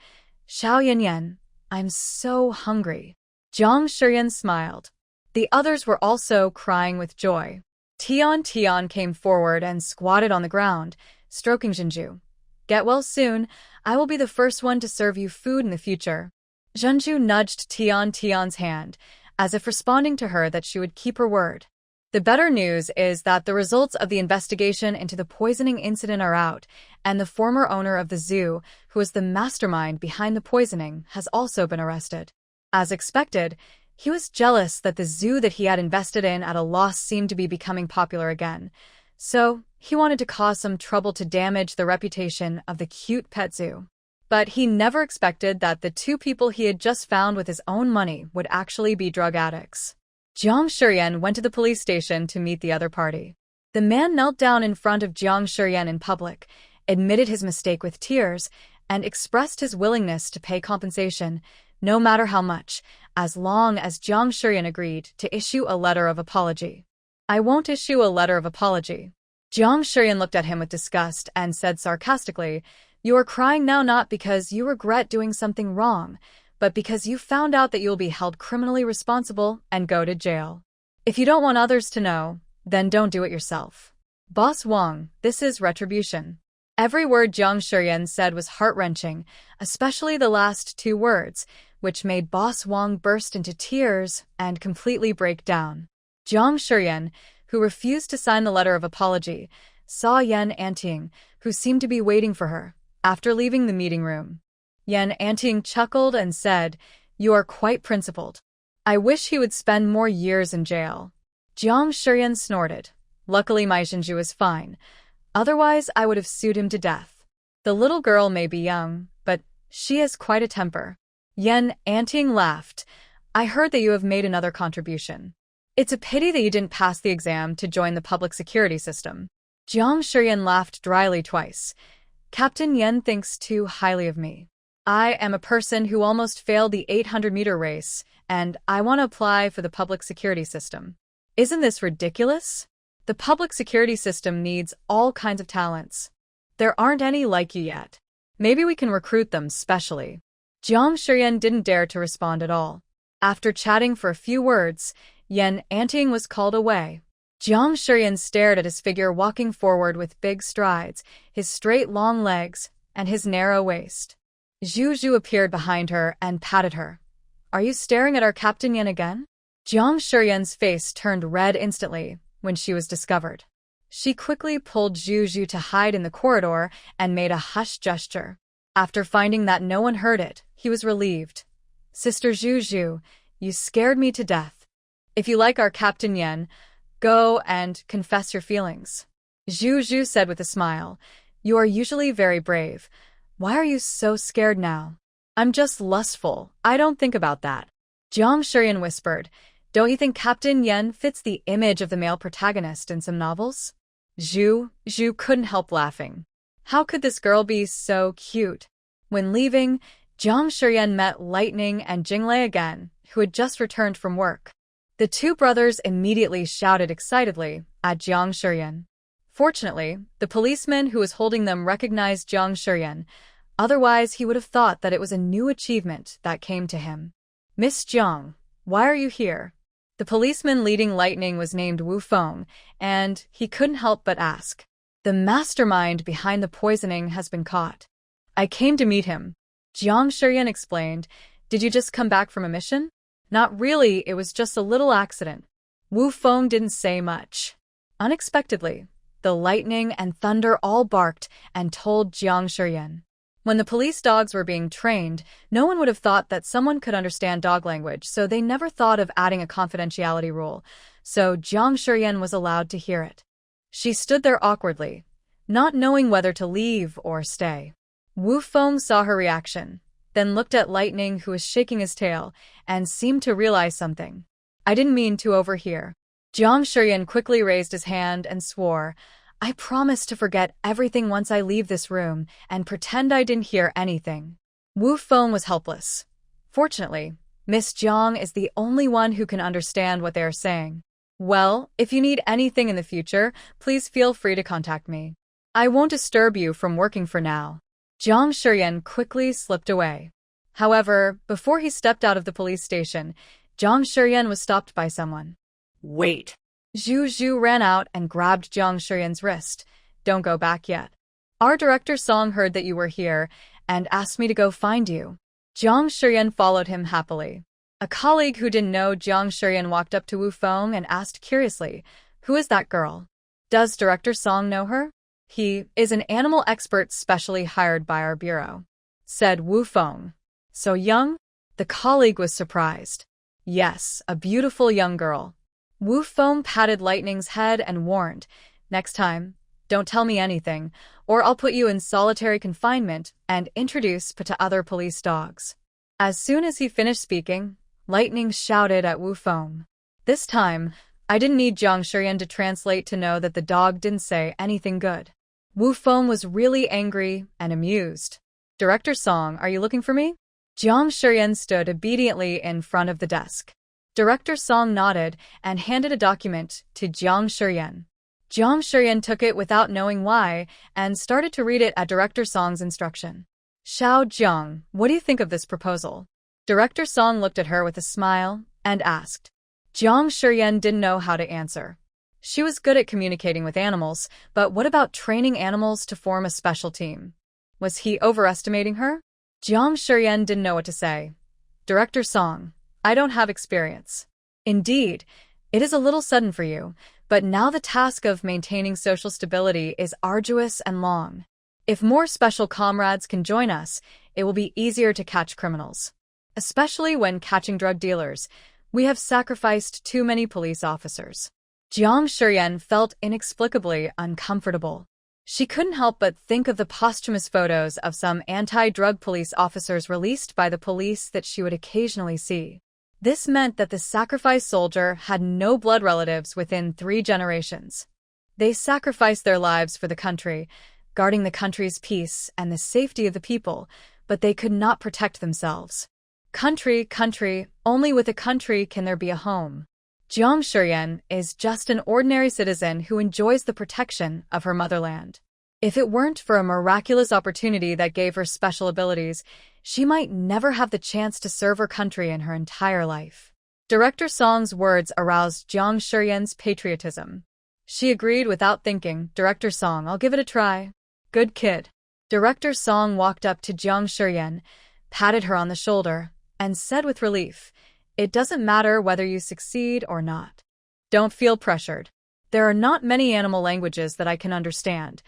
"Xiao Yanyan, I'm so hungry." Jiang Shiyan smiled. The others were also crying with joy. Tian came forward and squatted on the ground, stroking Jinju. "Get well soon. I will be the first one to serve you food in the future." Jinju nudged Tian's hand, as if responding to her that she would keep her word. The better news is that the results of the investigation into the poisoning incident are out, and the former owner of the zoo, who was the mastermind behind the poisoning, has also been arrested. As expected, he was jealous that the zoo that he had invested in at a loss seemed to be becoming popular again, so he wanted to cause some trouble to damage the reputation of the cute pet zoo. But he never expected that the two people he had just found with his own money would actually be drug addicts. Jiang Shiyan went to the police station to meet the other party. The man knelt down in front of Jiang Shiyan in public, admitted his mistake with tears, and expressed his willingness to pay compensation, no matter how much, as long as Jiang Shiyan agreed to issue a letter of apology. "I won't issue a letter of apology." Jiang Shiyan looked at him with disgust and said sarcastically, "You are crying now not because you regret doing something wrong, but because you found out that you'll be held criminally responsible and go to jail. If you don't want others to know, then don't do it yourself. Boss Wang, this is retribution." Every word Jiang Shiyan said was heart-wrenching, especially the last two words, which made Boss Wang burst into tears and completely break down. Jiang Shiyan, who refused to sign the letter of apology, saw Yan Anting, who seemed to be waiting for her, after leaving the meeting room. Yan Anting chuckled and said, "You are quite principled. I wish he would spend more years in jail." Jiang Shiyan snorted. "Luckily my Jinju is fine. Otherwise I would have sued him to death. The little girl may be young, but she has quite a temper." Yan Anting laughed. "I heard that you have made another contribution. It's a pity that you didn't pass the exam to join the public security system." Jiang Shiyan laughed dryly twice. "Captain Yan thinks too highly of me. I am a person who almost failed the 800-meter race, and I want to apply for the public security system. Isn't this ridiculous? The public security system needs all kinds of talents. There aren't any like you yet. Maybe we can recruit them specially." Jiang Shiyan didn't dare to respond at all. After chatting for a few words, Yan Anting was called away. Jiang Shiyan stared at his figure walking forward with big strides, his straight long legs, and his narrow waist. Zhu appeared behind her and patted her. "Are you staring at our Captain Yan again?" Jiang Shiyan's face turned red instantly when she was discovered. She quickly pulled Zhu to hide in the corridor and made a hush gesture. After finding that no one heard it, he was relieved. "Sister Zhu, you scared me to death. If you like our Captain Yan, go and confess your feelings." Zhu said with a smile, "You are usually very brave. Why are you so scared now?" "I'm just lustful. I don't think about that." Jiang Shiyan whispered, "Don't you think Captain Yan fits the image of the male protagonist in some novels?" Zhu couldn't help laughing. How could this girl be so cute? When leaving, Jiang Shiyan met Lightning and Jinglei again, who had just returned from work. The two brothers immediately shouted excitedly at Jiang Shiyan. Fortunately, the policeman who was holding them recognized Jiang Shiyan. Otherwise, he would have thought that it was a new achievement that came to him. "Miss Jiang, why are you here?" The policeman leading Lightning was named Wu Feng, and he couldn't help but ask. "The mastermind behind the poisoning has been caught. I came to meet him," Jiang Shiyan explained. "Did you just come back from a mission?" "Not really, it was just a little accident." Wu Feng didn't say much. Unexpectedly, the lightning and thunder all barked and told Jiang Shiyan. When the police dogs were being trained, no one would have thought that someone could understand dog language, so they never thought of adding a confidentiality rule, so Jiang Shiyan was allowed to hear it. She stood there awkwardly, not knowing whether to leave or stay. Wu Feng saw her reaction, then looked at Lightning, who was shaking his tail, and seemed to realize something. "I didn't mean to overhear." Jiang Shiyan quickly raised his hand and swore, "I promise to forget everything once I leave this room and pretend I didn't hear anything." Wu Feng was helpless. Fortunately, Miss Jiang is the only one who can understand what they are saying. "Well, if you need anything in the future, please feel free to contact me. I won't disturb you from working for now." Jiang Shiyan quickly slipped away. However, before he stepped out of the police station, Jiang Shiyan was stopped by someone. Wait. Zhu Zhu ran out and grabbed Jiang Shiyan's wrist. "Don't go back yet. Our director Song heard that you were here and asked me to go find you." Jiang Shiyan followed him happily. A colleague who didn't know Jiang Shiyan walked up to Wu Feng and asked curiously, "Who is that girl? Does Director Song know her?" "He is an animal expert specially hired by our bureau," said Wu Feng. "So young?" The colleague was surprised. "Yes, a beautiful young girl." Wu Feng patted Lightning's head and warned, "Next time, don't tell me anything, or I'll put you in solitary confinement and introduce to other police dogs." As soon as he finished speaking, Lightning shouted at Wu Feng. This time, I didn't need Jiang Shiyan to translate to know that the dog didn't say anything good. Wu Feng was really angry and amused. "Director Song, are you looking for me?" Jiang Shiyan stood obediently in front of the desk. Director Song nodded and handed a document to Jiang Shiyan. Jiang Shiyan took it without knowing why and started to read it at Director Song's instruction. "Xiao Jiang, what do you think of this proposal?" Director Song looked at her with a smile and asked. Jiang Shiyan didn't know how to answer. She was good at communicating with animals, but what about training animals to form a special team? Was he overestimating her? Jiang Shiyan didn't know what to say. "Director Song, I don't have experience." "Indeed, it is a little sudden for you, but now the task of maintaining social stability is arduous and long. If more special comrades can join us, it will be easier to catch criminals. Especially when catching drug dealers, we have sacrificed too many police officers." Jiang Shiyan felt inexplicably uncomfortable. She couldn't help but think of the posthumous photos of some anti-drug police officers released by the police that she would occasionally see. This meant that the sacrificed soldier had no blood relatives within 3 generations. They sacrificed their lives for the country, guarding the country's peace and the safety of the people, but they could not protect themselves. Country, only with a country can there be a home. Jiang Shiyan is just an ordinary citizen who enjoys the protection of her motherland. If it weren't for a miraculous opportunity that gave her special abilities, she might never have the chance to serve her country in her entire life. Director Song's words aroused Jiang Shiyan's patriotism. She agreed without thinking, "Director Song, I'll give it a try." "Good kid." Director Song walked up to Jiang Shiyan, patted her on the shoulder, and said with relief, "It doesn't matter whether you succeed or not. Don't feel pressured. There are not many animal languages that I can understand.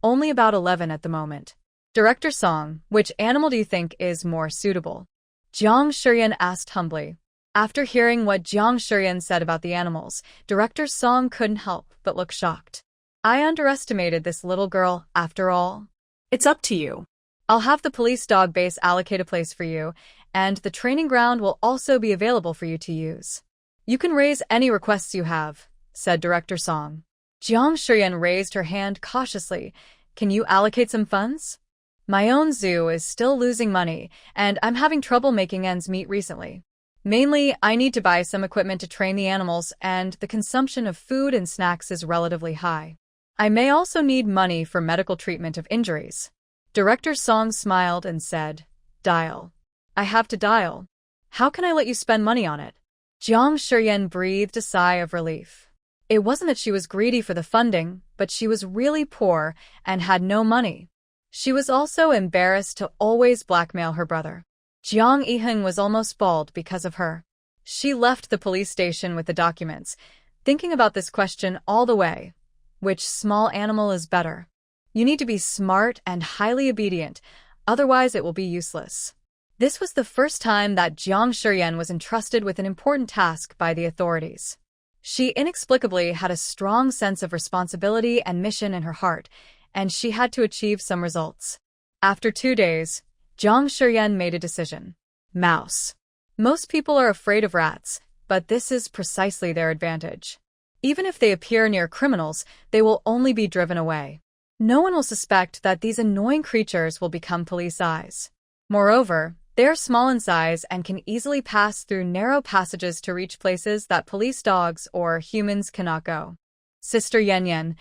Only about 11 at the moment." "Director Song, which animal do you think is more suitable?" Jiang Shiyan asked humbly. After hearing what Jiang Shiyan said about the animals, Director Song couldn't help but look shocked. "I underestimated this little girl, after all." It's up to you. "I'll have the police dog base allocate a place for you, and the training ground will also be available for you to use. You can raise any requests you have," said Director Song. Jiang Shiyan raised her hand cautiously. "Can you allocate some funds?" My own zoo is still losing money, and I'm having trouble making ends meet recently. Mainly, I need to buy some equipment to train the animals, and the consumption of food and snacks is relatively high. I may also need money for medical treatment of injuries. Director Song smiled and said, "Dial. I have to dial. How can I let you spend money on it?" Jiang Shiyan breathed a sigh of relief. It wasn't that she was greedy for the funding, but she was really poor and had no money. She was also embarrassed to always blackmail her brother. Jiang Yiheng was almost bald because of her. She left the police station with the documents, thinking about this question all the way. Which small animal is better? You need to be smart and highly obedient, otherwise it will be useless. This was the first time that Jiang Shiyan was entrusted with an important task by the authorities. She inexplicably had a strong sense of responsibility and mission in her heart, and she had to achieve some results. After 2 days, Jiang Shiyan made a decision. Mouse. Most people are afraid of rats, but this is precisely their advantage. Even if they appear near criminals, they will only be driven away. No one will suspect that these annoying creatures will become police eyes. Moreover, they are small in size and can easily pass through narrow passages to reach places that police dogs or humans cannot go. Sister Yan Yan,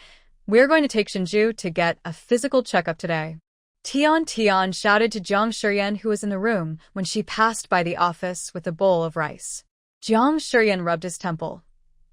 we're going to take Shinju to get a physical checkup today. Tian shouted to Jiang Shiyan, who was in the room, when she passed by the office with a bowl of rice. Jiang Shiyan rubbed his temple.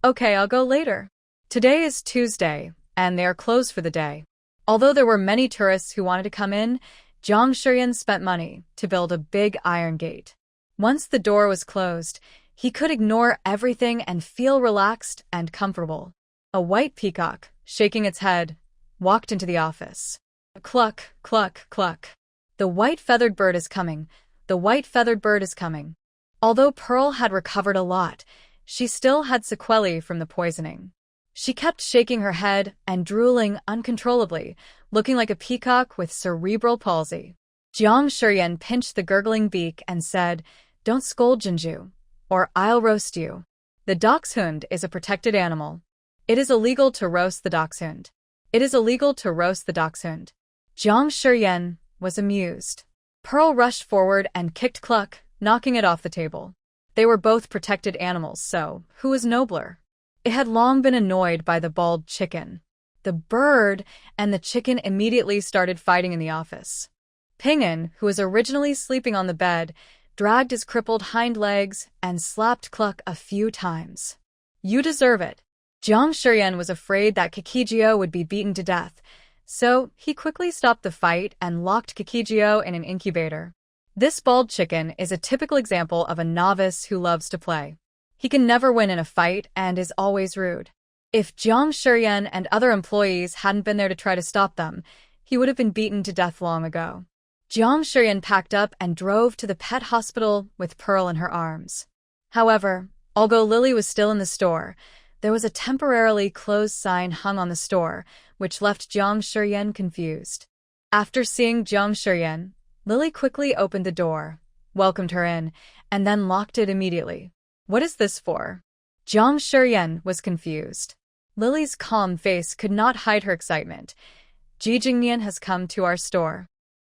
Okay, I'll go later. Today is Tuesday, and they are closed for the day. Although there were many tourists who wanted to come in, Jiang Shiyan spent money to build a big iron gate. Once the door was closed, he could ignore everything and feel relaxed and comfortable. A white peacock, shaking its head, walked into the office. Cluck, cluck, cluck. The white-feathered bird is coming. The white-feathered bird is coming. Although Pearl had recovered a lot, she still had sequelae from the poisoning. She kept shaking her head and drooling uncontrollably, looking like a peacock with cerebral palsy. Jiang Shiyan pinched the gurgling beak and said, "Don't scold Jinju, or I'll roast you." The dachshund is a protected animal. It is illegal to roast the dachshund. It is illegal to roast the dachshund. Jiang Shiyan was amused. Pearl rushed forward and kicked Cluck, knocking it off the table. They were both protected animals, so who was nobler? It had long been annoyed by the bald chicken. The bird and the chicken immediately started fighting in the office. Ping'an, who was originally sleeping on the bed, dragged his crippled hind legs and slapped Cluck a few times. "You deserve it." Jiang Shiyan was afraid that Kikijio would be beaten to death, so he quickly stopped the fight and locked Kikijio in an incubator. This bald chicken is a typical example of a novice who loves to play. He can never win in a fight and is always rude. If Jiang Shiyan and other employees hadn't been there to try to stop them, he would have been beaten to death long ago. Jiang Shiyan packed up and drove to the pet hospital with Pearl in her arms. However, although Lily was still in the store, there was a temporarily closed sign hung on the store, which left Jiang Shiyan confused. After seeing Jiang Shiyan, Lily quickly opened the door, welcomed her in, and then locked it immediately. "What is this for?" Jiang Shiyan was confused. Lily's calm face could not hide her excitement. "Ji Jing has come to our store."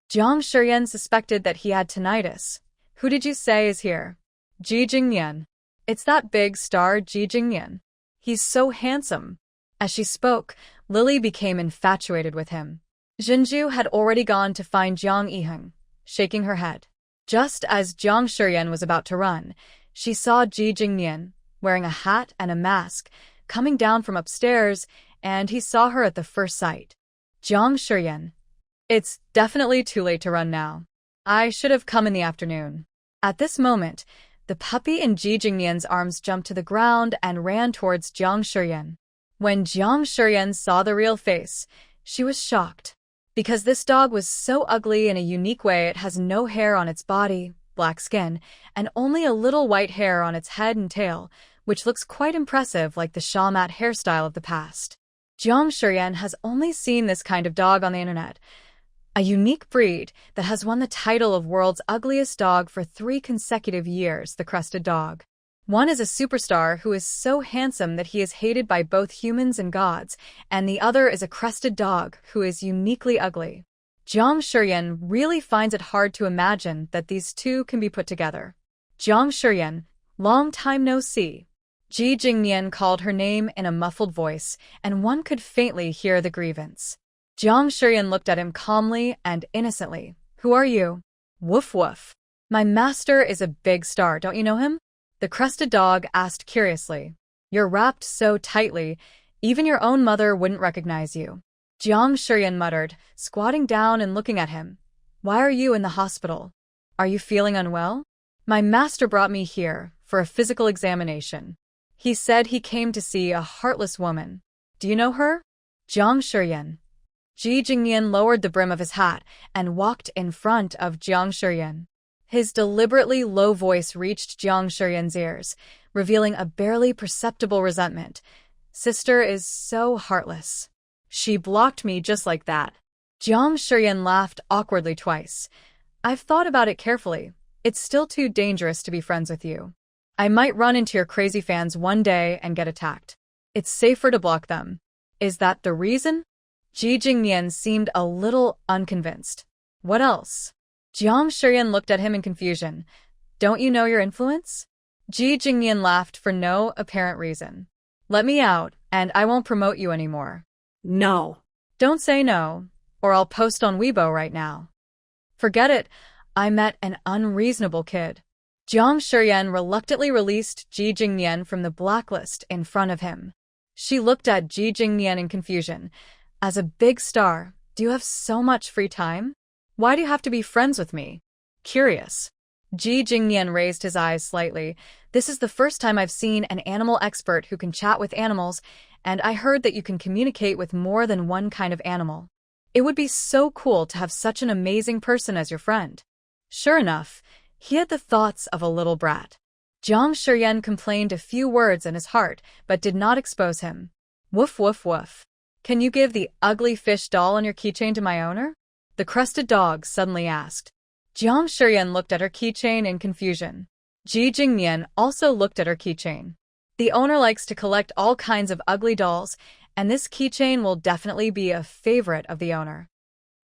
Jiang Shiyan suspected that he had tinnitus. "Who did you say is here?" "Ji Jing. It's that big star Ji Jing. He's so handsome." As she spoke, Lily became infatuated with him. Jinju had already gone to find Jiang Yiheng, shaking her head. Just as Jiang Shiyan was about to run, she saw Ji Jing, wearing a hat and a mask, coming down from upstairs, and he saw her at the first sight. Jiang Shiyan. "It's definitely too late to run now. I should have come in the afternoon." At this moment, the puppy in Ji Jingyan's arms jumped to the ground and ran towards Jiang Shiyan. When Jiang Shiyan saw the real face, she was shocked. Because this dog was so ugly in a unique way, it has no hair on its body, black skin, and only a little white hair on its head and tail, which looks quite impressive like the Shawmat hairstyle of the past. Jiang Shiyan has only seen this kind of dog on the internet, a unique breed that has won the title of world's ugliest dog for 3 consecutive years, the crested dog. One is a superstar who is so handsome that he is hated by both humans and gods, and the other is a crested dog who is uniquely ugly. Jiang Shiyan really finds it hard to imagine that these two can be put together. Jiang Shiyan, long time no see. Ji Jing called her name in a muffled voice, and one could faintly hear the grievance. Jiang Shiyan looked at him calmly and innocently. Who are you? Woof woof. My master is a big star, don't you know him? The crested dog asked curiously. You're wrapped so tightly, even your own mother wouldn't recognize you. Jiang Shiyan muttered, squatting down and looking at him. Why are you in the hospital? Are you feeling unwell? My master brought me here for a physical examination. He said he came to see a heartless woman. Do you know her? Jiang Shiyan. Ji Jing lowered the brim of his hat and walked in front of Jiang Shiyan. His deliberately low voice reached Jiang Shiyan's ears, revealing a barely perceptible resentment. Sister is so heartless. She blocked me just like that. Jiang Shiyan laughed awkwardly twice. I've thought about it carefully. It's still too dangerous to be friends with you. I might run into your crazy fans one day and get attacked. It's safer to block them. Is that the reason? Ji Jing seemed a little unconvinced. What else? Jiang Shiyan looked at him in confusion. Don't you know your influence? Ji Jing laughed for no apparent reason. Let me out, and I won't promote you anymore. No. Don't say no, or I'll post on Weibo right now. Forget it. I met an unreasonable kid. Jiang Shiyan reluctantly released Ji Jing from the blacklist in front of him. She looked at Ji Jing in confusion. As a big star, do you have so much free time? Why do you have to be friends with me? Curious. Ji Jing raised his eyes slightly. This is the first time I've seen an animal expert who can chat with animals, and I heard that you can communicate with more than one kind of animal. It would be so cool to have such an amazing person as your friend. Sure enough, he had the thoughts of a little brat. Jiang Shiyan complained a few words in his heart, but did not expose him. Woof woof woof. Can you give the ugly fish doll on your keychain to my owner? The crested dog suddenly asked. Jiang Shiyan looked at her keychain in confusion. Ji Jing also looked at her keychain. The owner likes to collect all kinds of ugly dolls, and this keychain will definitely be a favorite of the owner.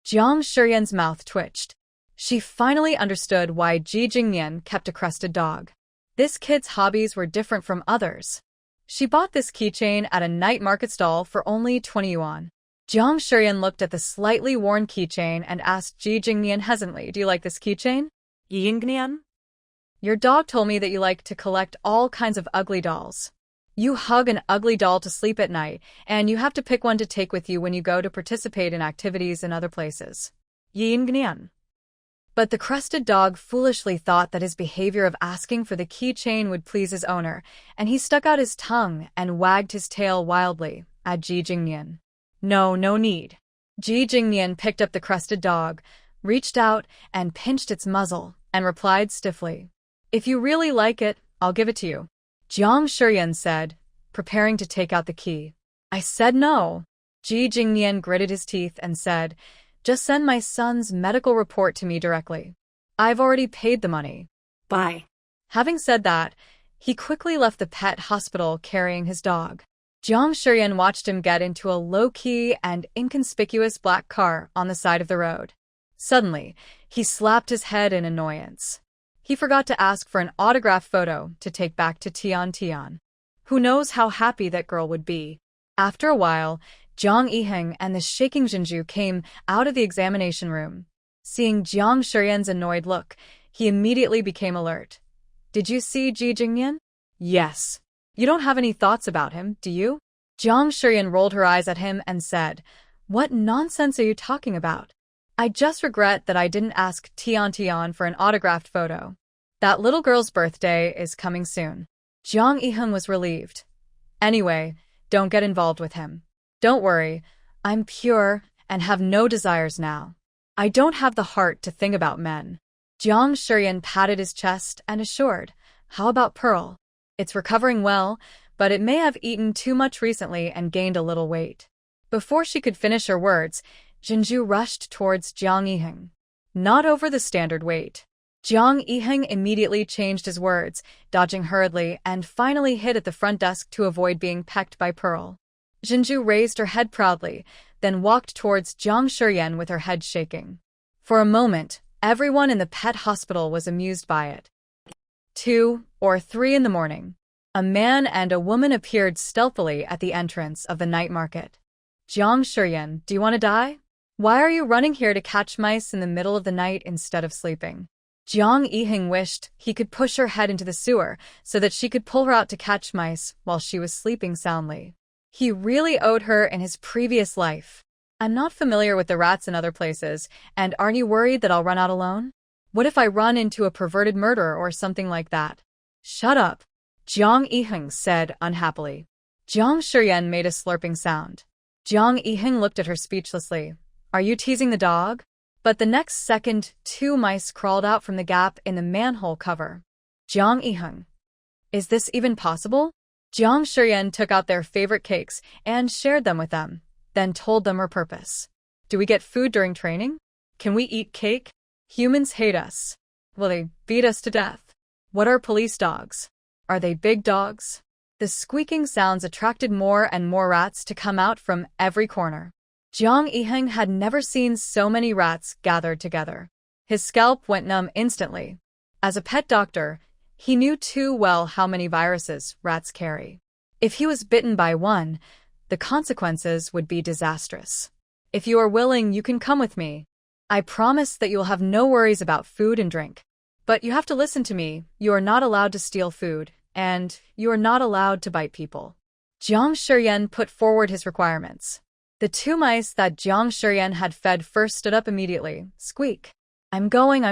Jiang Shiyan's mouth twitched. She finally understood why Ji Jing kept a crested dog. This kid's hobbies were different from others. She bought this keychain at a night market stall for only 20 yuan. Jiang Shiyan looked at the slightly worn keychain and asked Ji Jing hesitantly, do you like this keychain? Yingnian? Your dog told me that you like to collect all kinds of ugly dolls. You hug an ugly doll to sleep at night, and you have to pick one to take with you when you go to participate in activities in other places. Yingnian. But the crested dog foolishly thought that his behavior of asking for the keychain would please his owner, and he stuck out his tongue and wagged his tail wildly at Ji Jing. No need. Ji Jing picked up the crested dog, reached out and pinched its muzzle, and replied stiffly. If you really like it, I'll give it to you. Jiang Shiyan said, preparing to take out the key. I said no. Ji Jing gritted his teeth and said, just send my son's medical report to me directly. I've already paid the money. Bye. Having said that, he quickly left the pet hospital carrying his dog. Jiang Shiyan watched him get into a low-key and inconspicuous black car on the side of the road. Suddenly, he slapped his head in annoyance. He forgot to ask for an autograph photo to take back to Tian. Who knows how happy that girl would be. After a while, Jiang Yiheng and the shaking Jinju came out of the examination room. Seeing Jiang Shiyan's annoyed look, he immediately became alert. Did you see Ji Jing? Yes. You don't have any thoughts about him, do you? Jiang Shiyan rolled her eyes at him and said, what nonsense are you talking about? I just regret that I didn't ask Tian for an autographed photo. That little girl's birthday is coming soon. Jiang Yiheng was relieved. Anyway, don't get involved with him. Don't worry, I'm pure and have no desires now. I don't have the heart to think about men. Jiang Shiyan patted his chest and assured, how about Pearl? It's recovering well, but it may have eaten too much recently and gained a little weight. Before she could finish her words, Jinju rushed towards Jiang Yiheng. Not over the standard weight. Jiang Yiheng immediately changed his words, dodging hurriedly, and finally hid at the front desk to avoid being pecked by Pearl. Jinju raised her head proudly, then walked towards Jiang Shiyan with her head shaking. For a moment, everyone in the pet hospital was amused by it. 2 or 3 in the morning. A man and a woman appeared stealthily at the entrance of the night market. Jiang Shiyan, do you want to die? Why are you running here to catch mice in the middle of the night instead of sleeping? Jiang Yiheng wished he could push her head into the sewer so that she could pull her out to catch mice while she was sleeping soundly. He really owed her in his previous life. I'm not familiar with the rats in other places, and aren't you worried that I'll run out alone? What if I run into a perverted murderer or something like that? Shut up, Jiang Yiheng said unhappily. Jiang Shiyan made a slurping sound. Jiang Yiheng looked at her speechlessly. Are you teasing the dog? But the next second, 2 mice crawled out from the gap in the manhole cover. Jiang Yiheng. Is this even possible? Jiang Shiyan took out their favorite cakes and shared them with them, then told them her purpose. Do we get food during training? Can we eat cake? Humans hate us. Will they beat us to death? What are police dogs? Are they big dogs? The squeaking sounds attracted more and more rats to come out from every corner. Jiang Yiheng had never seen so many rats gathered together. His scalp went numb instantly. As a pet doctor, he knew too well how many viruses rats carry. If he was bitten by one, the consequences would be disastrous. If you are willing, you can come with me. I promise that you will have no worries about food and drink. But you have to listen to me. You are not allowed to steal food, and you are not allowed to bite people. Jiang Shiyan put forward his requirements. The 2 mice that Jiang Shiyan had fed first stood up immediately. Squeak. I'm going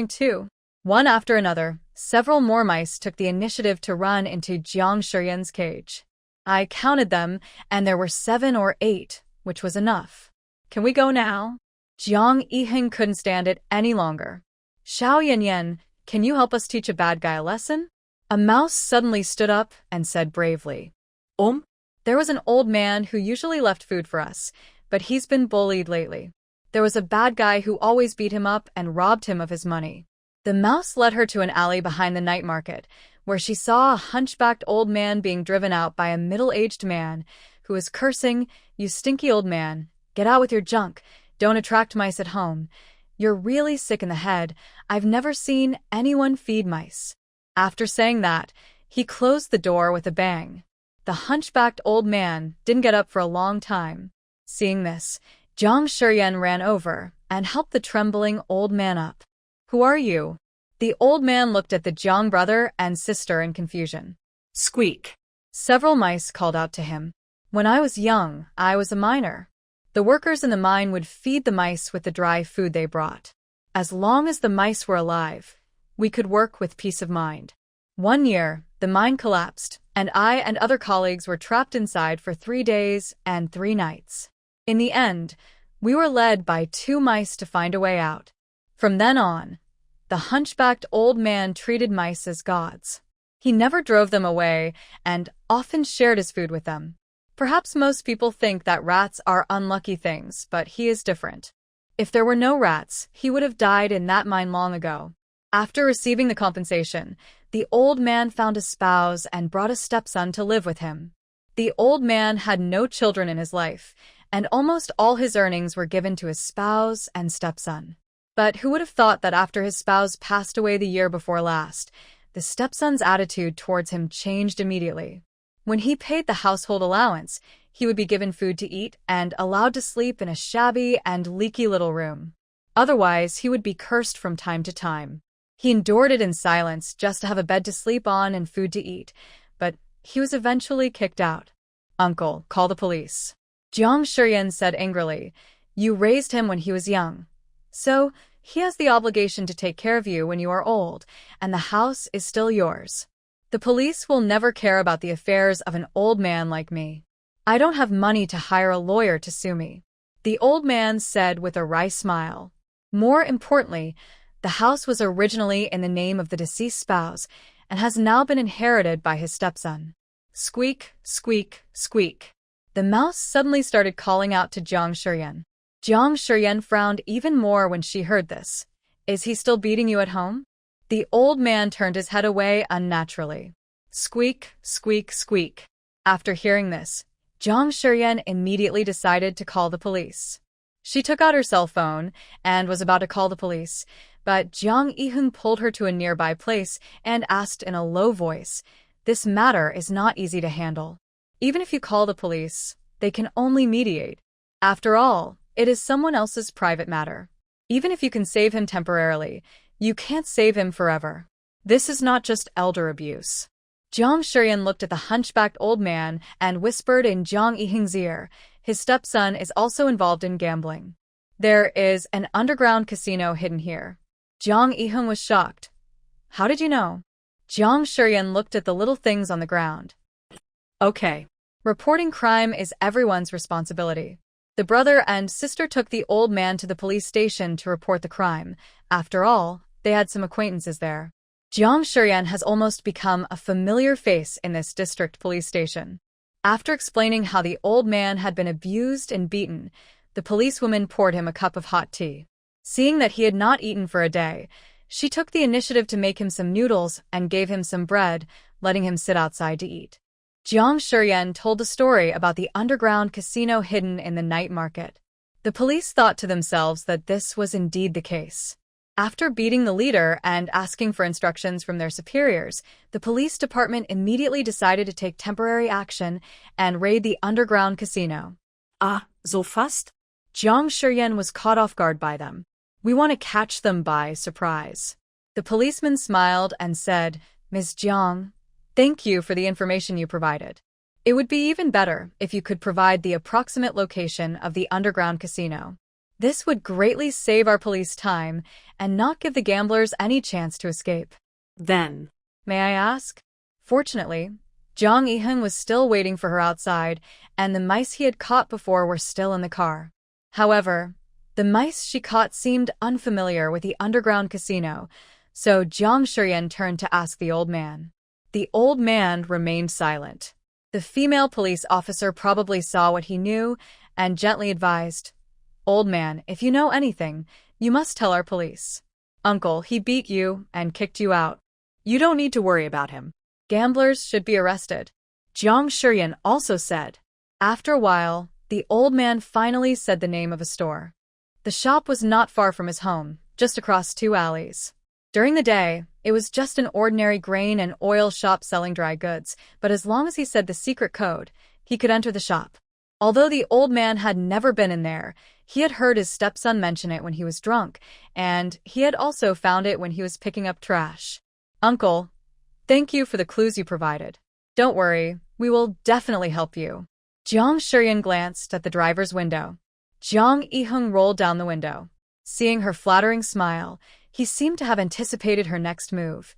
too. One after another, several more mice took the initiative to run into Jiang Shiyan's cage. I counted them, and there were 7 or 8, which was enough. Can we go now? Jiang Yiheng couldn't stand it any longer. Xiao Yanyan, can you help us teach a bad guy a lesson? A mouse suddenly stood up and said bravely. There was an old man who usually left food for us, but he's been bullied lately. There was a bad guy who always beat him up and robbed him of his money. The mouse led her to an alley behind the night market, where she saw a hunchbacked old man being driven out by a middle-aged man who was cursing, "You stinky old man, get out with your junk, don't attract mice at home. You're really sick in the head, I've never seen anyone feed mice." After saying that, he closed the door with a bang. The hunchbacked old man didn't get up for a long time. Seeing this, Jiang Shiyan ran over and helped the trembling old man up. Who are you? The old man looked at the Jiang brother and sister in confusion. Squeak. Several mice called out to him. When I was young, I was a miner. The workers in the mine would feed the mice with the dry food they brought. As long as the mice were alive, we could work with peace of mind. One year, the mine collapsed, and I and other colleagues were trapped inside for 3 days and 3 nights. In the end, we were led by 2 mice to find a way out. From then on, the hunchbacked old man treated mice as gods. He never drove them away and often shared his food with them. Perhaps most people think that rats are unlucky things, but he is different. If there were no rats, he would have died in that mine long ago. After receiving the compensation, the old man found a spouse and brought a stepson to live with him. The old man had no children in his life, and almost all his earnings were given to his spouse and stepson. But who would have thought that after his spouse passed away the year before last, the stepson's attitude towards him changed immediately. When he paid the household allowance, he would be given food to eat and allowed to sleep in a shabby and leaky little room. Otherwise, he would be cursed from time to time. He endured it in silence just to have a bed to sleep on and food to eat, but he was eventually kicked out. Uncle, call the police. Jiang Shiyan said angrily, you raised him when he was young. So, he has the obligation to take care of you when you are old, and the house is still yours. The police will never care about the affairs of an old man like me. I don't have money to hire a lawyer to sue me. The old man said with a wry smile. More importantly, the house was originally in the name of the deceased spouse and has now been inherited by his stepson. Squeak, squeak, squeak. The mouse suddenly started calling out to Jiang Shiyan. Jiang Shiyan frowned even more when she heard this. Is he still beating you at home? The old man turned his head away unnaturally. Squeak, squeak, squeak. After hearing this, Jiang Shiyan immediately decided to call the police. She took out her cell phone and was about to call the police, but Jiang Yiheng pulled her to a nearby place and asked in a low voice, "This matter is not easy to handle. Even if you call the police, they can only mediate. After all, it is someone else's private matter. Even if you can save him temporarily, you can't save him forever. This is not just elder abuse." Jiang Shiyan looked at the hunchbacked old man and whispered in Jiang Yiheng's ear, "His stepson is also involved in gambling. There is an underground casino hidden here." Jiang Yiheng was shocked. "How did you know?" Jiang Shiyan looked at the little things on the ground. Okay. Reporting crime is everyone's responsibility. The brother and sister took the old man to the police station to report the crime. After all, they had some acquaintances there. Jiang Shiyan has almost become a familiar face in this district police station. After explaining how the old man had been abused and beaten, the policewoman poured him a cup of hot tea. Seeing that he had not eaten for a day, she took the initiative to make him some noodles and gave him some bread, letting him sit outside to eat. Jiang Shiyan told the story about the underground casino hidden in the night market. The police thought to themselves that this was indeed the case. After beating the leader and asking for instructions from their superiors, the police department immediately decided to take temporary action and raid the underground casino. So fast? Jiang Shiyan was caught off guard by them. "We want to catch them by surprise." The policeman smiled and said, "Ms. Jiang, thank you for the information you provided. It would be even better if you could provide the approximate location of the underground casino. This would greatly save our police time and not give the gamblers any chance to escape." Then. "May I ask?" Fortunately, Jiang Yiheng was still waiting for her outside, and the mice he had caught before were still in the car. However, the mice she caught seemed unfamiliar with the underground casino, so Jiang Shiyan turned to ask the old man. The old man remained silent. The female police officer probably saw what he knew and gently advised, "Old man, if you know anything, you must tell our police. Uncle, he beat you and kicked you out. You don't need to worry about him. Gamblers should be arrested." Jiang Shiyan also said. After a while, the old man finally said the name of a store. The shop was not far from his home, just across 2 alleys. During the day, it was just an ordinary grain and oil shop selling dry goods, but as long as he said the secret code, he could enter the shop. Although the old man had never been in there, he had heard his stepson mention it when he was drunk, and he had also found it when he was picking up trash. "Uncle, thank you for the clues you provided. Don't worry, we will definitely help you." Jiang Shiyan glanced at the driver's window. Jiang Yiheng rolled down the window. Seeing her flattering smile, he seemed to have anticipated her next move.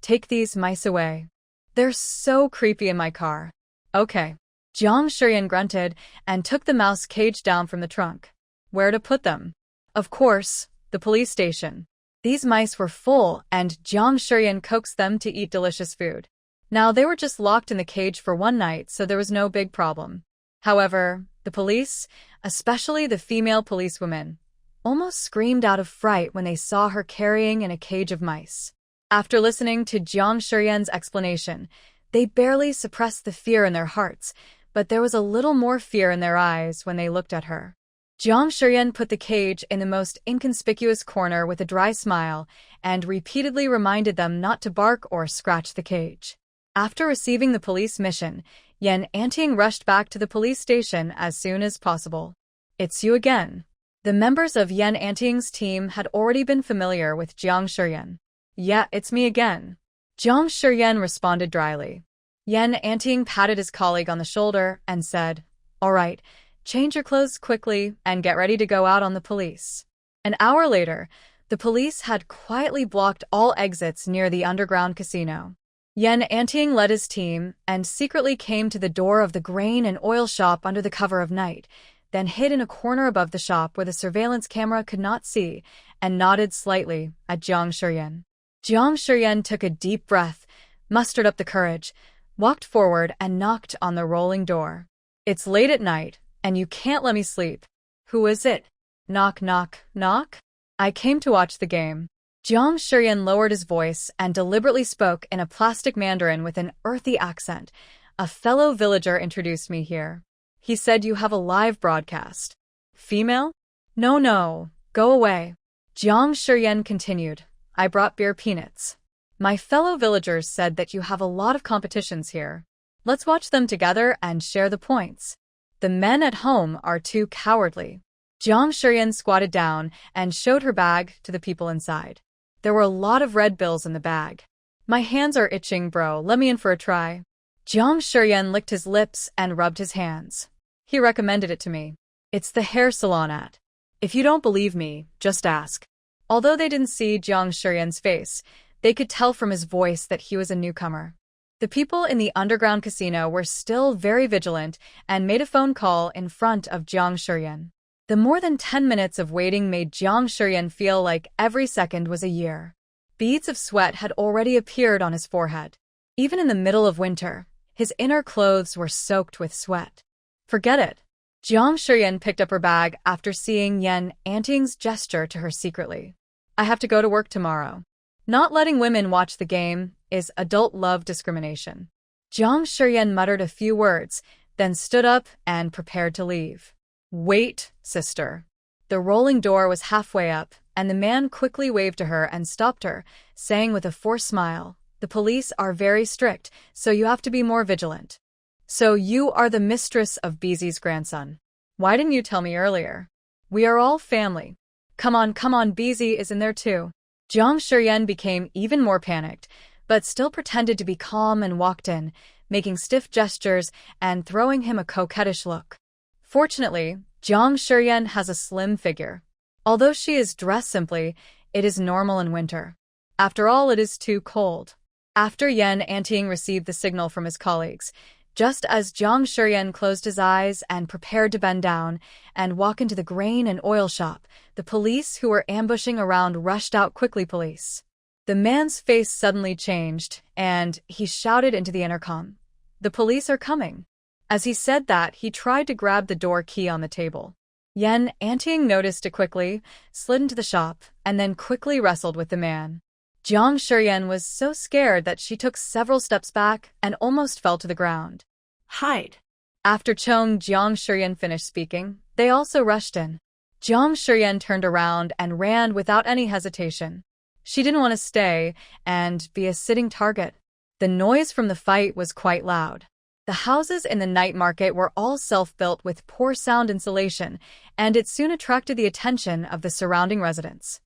"Take these mice away. They're so creepy in my car." "Okay." Jiang Shiyan grunted and took the mouse cage down from the trunk. Where to put them? Of course, the police station. These mice were full, and Jiang Shiyan coaxed them to eat delicious food. Now they were just locked in the cage for one night, so there was no big problem. However, the police, especially the female policewoman, almost screamed out of fright when they saw her carrying in a cage of mice. After listening to Jiang Shiyan's explanation, they barely suppressed the fear in their hearts, but there was a little more fear in their eyes when they looked at her. Jiang Shiyan put the cage in the most inconspicuous corner with a dry smile and repeatedly reminded them not to bark or scratch the cage. After receiving the police mission, Yan Anting rushed back to the police station as soon as possible. "It's you again." The members of Yan Anting's team had already been familiar with Jiang Shiyan. "Yeah, it's me again." Jiang Shiyan responded dryly. Yan Anting patted his colleague on the shoulder and said, "All right, change your clothes quickly and get ready to go out on the police." An hour later, the police had quietly blocked all exits near the underground casino. Yan Anting led his team and secretly came to the door of the grain and oil shop under the cover of night, then hid in a corner above the shop where the surveillance camera could not see, and nodded slightly at Jiang Shiyan. Jiang Shiyan took a deep breath, mustered up the courage, walked forward and knocked on the rolling door. "It's late at night, and you can't let me sleep." "Who is it?" "Knock, knock, knock." "I came to watch the game." Jiang Shiyan lowered his voice and deliberately spoke in a plastic Mandarin with an earthy accent. "A fellow villager introduced me here. He said you have a live broadcast. Female? No, go away. Jiang Shiyan continued. I brought beer peanuts. My fellow villagers said that you have a lot of competitions here. Let's watch them together and share the points. The men at home are too cowardly. Jiang Shiyan squatted down and showed her bag to the people inside. There were a lot of red bills in the bag. My hands are itching, bro. Let me in for a try. Jiang Shiyan licked his lips and rubbed his hands. He recommended it to me. It's the hair salon at. If you don't believe me, just ask. Although they didn't see Jiang Shiyan's face, they could tell from his voice that he was a newcomer. The people in the underground casino were still very vigilant and made a phone call in front of Jiang Shiyan. The more than 10 minutes of waiting made Jiang Shiyan feel like every second was a year. Beads of sweat had already appeared on his forehead. Even in the middle of winter, his inner clothes were soaked with sweat. Forget it. Jiang Shiyan picked up her bag after seeing Yan Anting's gesture to her secretly. I have to go to work tomorrow. Not letting women watch the game is adult love discrimination. Jiang Shiyan muttered a few words, then stood up and prepared to leave. Wait, sister. The rolling door was halfway up, and the man quickly waved to her and stopped her, saying with a forced smile, the police are very strict, so you have to be more vigilant. So you are the mistress of Bizi's grandson. Why didn't you tell me earlier? We are all family. Come on, Bizi is in there too. Jiang Shiyan became even more panicked, but still pretended to be calm and walked in, making stiff gestures and throwing him a coquettish look. Fortunately, Jiang Shiyan has a slim figure. Although she is dressed simply, it is normal in winter. After all, it is too cold. After Yan Anting received the signal from his colleagues, just as Jiang Shiyan closed his eyes and prepared to bend down and walk into the grain and oil shop, the police who were ambushing around rushed out quickly. Police. The man's face suddenly changed, and he shouted into the intercom, "The police are coming." As he said that, he tried to grab the door key on the table. Yan Anting noticed it quickly, slid into the shop, and then quickly wrestled with the man. Jiang Shiyan was so scared that she took several steps back and almost fell to the ground. Hide. After Jiang Shiyan finished speaking, they also rushed in. Jiang Shiyan turned around and ran without any hesitation. She didn't want to stay and be a sitting target. The noise from the fight was quite loud. The houses in the night market were all self-built with poor sound insulation, and it soon attracted the attention of the surrounding residents.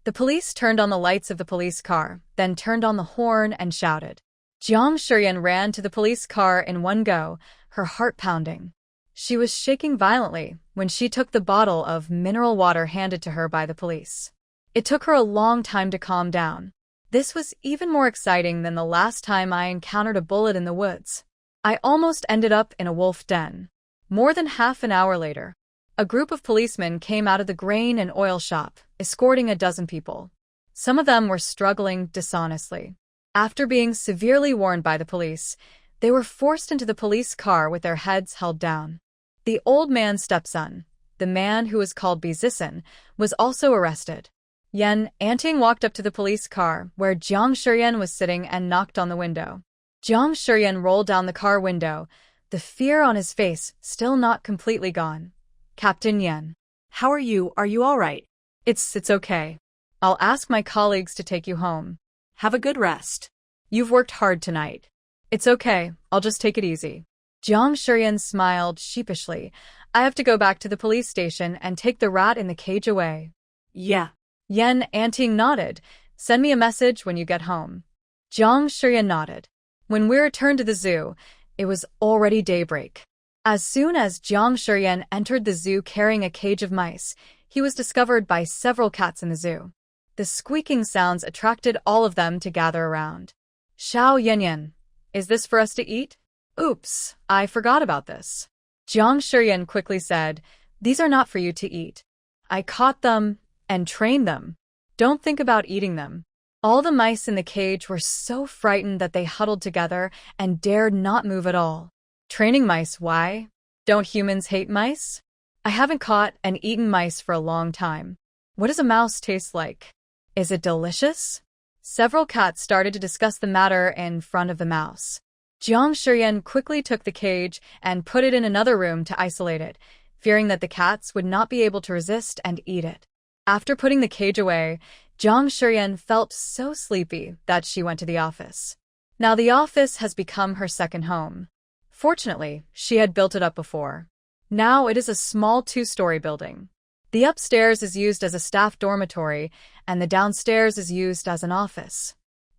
The police turned on the lights of the police car, then turned on the horn and shouted. Jiang Shiyan ran to the police car in one go, her heart pounding. She was shaking violently when she took the bottle of mineral water handed to her by the police. It took her a long time to calm down. This was even more exciting than the last time I encountered a bullet in the woods. I almost ended up in a wolf den. More than half an hour later, a group of policemen came out of the grain and oil shop, escorting a dozen people. Some of them were struggling dishonestly. After being severely warned by the police, they were forced into the police car with their heads held down. The old man's stepson, the man who was called Bizisin, was also arrested. Yan Anting walked up to the police car where Jiang Shiyan was sitting and knocked on the window. Jiang Shiyan rolled down the car window, the fear on his face still not completely gone. Captain Yan. How are you? Are you all right? It's okay. I'll ask my colleagues to take you home. Have a good rest. You've worked hard tonight. It's okay. I'll just take it easy. Jiang Shiyan smiled sheepishly. I have to go back to the police station and take the rat in the cage away. Yeah. Yan Anting nodded. Send me a message when you get home. Jiang Shiyan nodded. When we returned to the zoo, it was already daybreak. As soon as Jiang Shiyan entered the zoo carrying a cage of mice, he was discovered by several cats in the zoo. The squeaking sounds attracted all of them to gather around. Xiao Yanyan, is this for us to eat? Oops, I forgot about this. Jiang Shiyan quickly said, these are not for you to eat. I caught them and trained them. Don't think about eating them. All the mice in the cage were so frightened that they huddled together and dared not move at all. Training mice, why? Don't humans hate mice? I haven't caught and eaten mice for a long time. What does a mouse taste like? Is it delicious? Several cats started to discuss the matter in front of the mouse. Jiang Shiyan quickly took the cage and put it in another room to isolate it, fearing that the cats would not be able to resist and eat it. After putting the cage away, Jiang Shiyan felt so sleepy that she went to the office. Now the office has become her second home. Fortunately, she had built it up before. Now it is a small 2-story building. The upstairs is used as a staff dormitory, and the downstairs is used as an office.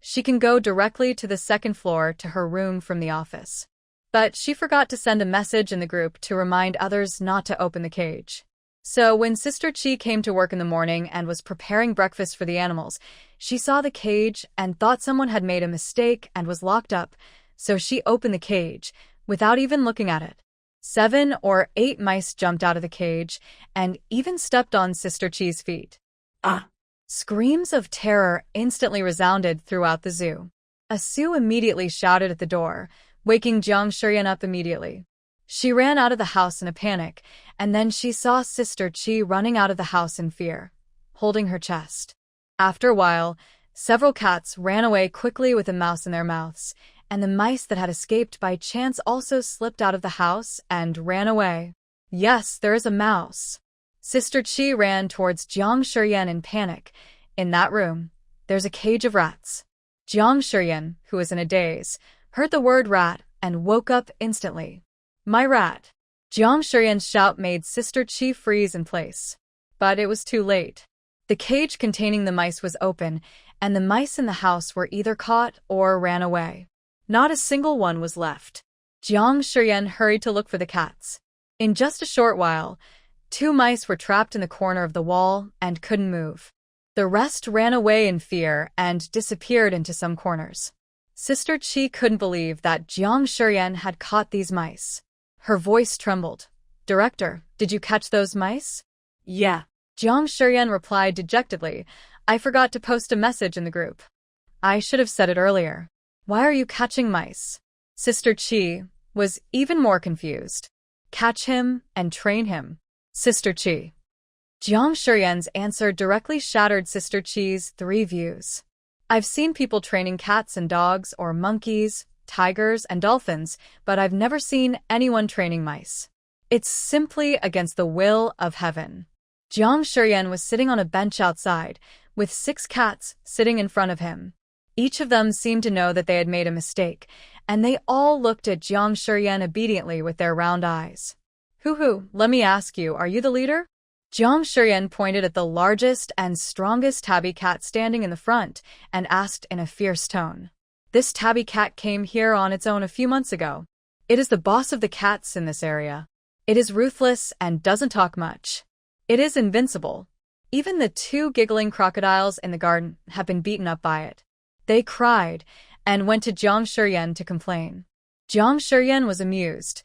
She can go directly to the second floor to her room from the office. But she forgot to send a message in the group to remind others not to open the cage. So when Sister Chi came to work in the morning and was preparing breakfast for the animals, she saw the cage and thought someone had made a mistake and was locked up, so she opened the cage, without even looking at it. 7 or 8 mice jumped out of the cage and even stepped on Sister Chi's feet. Ah! Screams of terror instantly resounded throughout the zoo. A Sue immediately shouted at the door, waking Jiang Shiyan up immediately. She ran out of the house in a panic, and then she saw Sister Chi running out of the house in fear, holding her chest. After a while, several cats ran away quickly with a mouse in their mouths, and the mice that had escaped by chance also slipped out of the house and ran away. Yes, there is a mouse. Sister Chi ran towards Jiang Shiyan in panic. In that room, there's a cage of rats. Jiang Shiyan, who was in a daze, heard the word rat and woke up instantly. My rat! Jiang Shiyan's shout made Sister Chi freeze in place. But it was too late. The cage containing the mice was open, and the mice in the house were either caught or ran away. Not a single one was left. Jiang Shiyan hurried to look for the cats. In just a short while, 2 mice were trapped in the corner of the wall and couldn't move. The rest ran away in fear and disappeared into some corners. Sister Chi couldn't believe that Jiang Shiyan had caught these mice. Her voice trembled. Director, did you catch those mice? Yeah. Jiang Shiyan replied dejectedly. I forgot to post a message in the group. I should have said it earlier. Why are you catching mice? Sister Chi was even more confused. Catch him and train him. Sister Chi. Jiang Shiyan's answer directly shattered Sister Chi's 3 views. I've seen people training cats and dogs or monkeys, tigers and dolphins, but I've never seen anyone training mice. It's simply against the will of heaven. Jiang Shiyan was sitting on a bench outside, with 6 cats sitting in front of him. Each of them seemed to know that they had made a mistake, and they all looked at Jiang Shiyan obediently with their round eyes. Hoo-hoo, let me ask you, are you the leader? Jiang Shiyan pointed at the largest and strongest tabby cat standing in the front and asked in a fierce tone. This tabby cat came here on its own a few months ago. It is the boss of the cats in this area. It is ruthless and doesn't talk much. It is invincible. Even the 2 giggling crocodiles in the garden have been beaten up by it. They cried and went to Jiang Shiyan to complain. Jiang Shiyan was amused.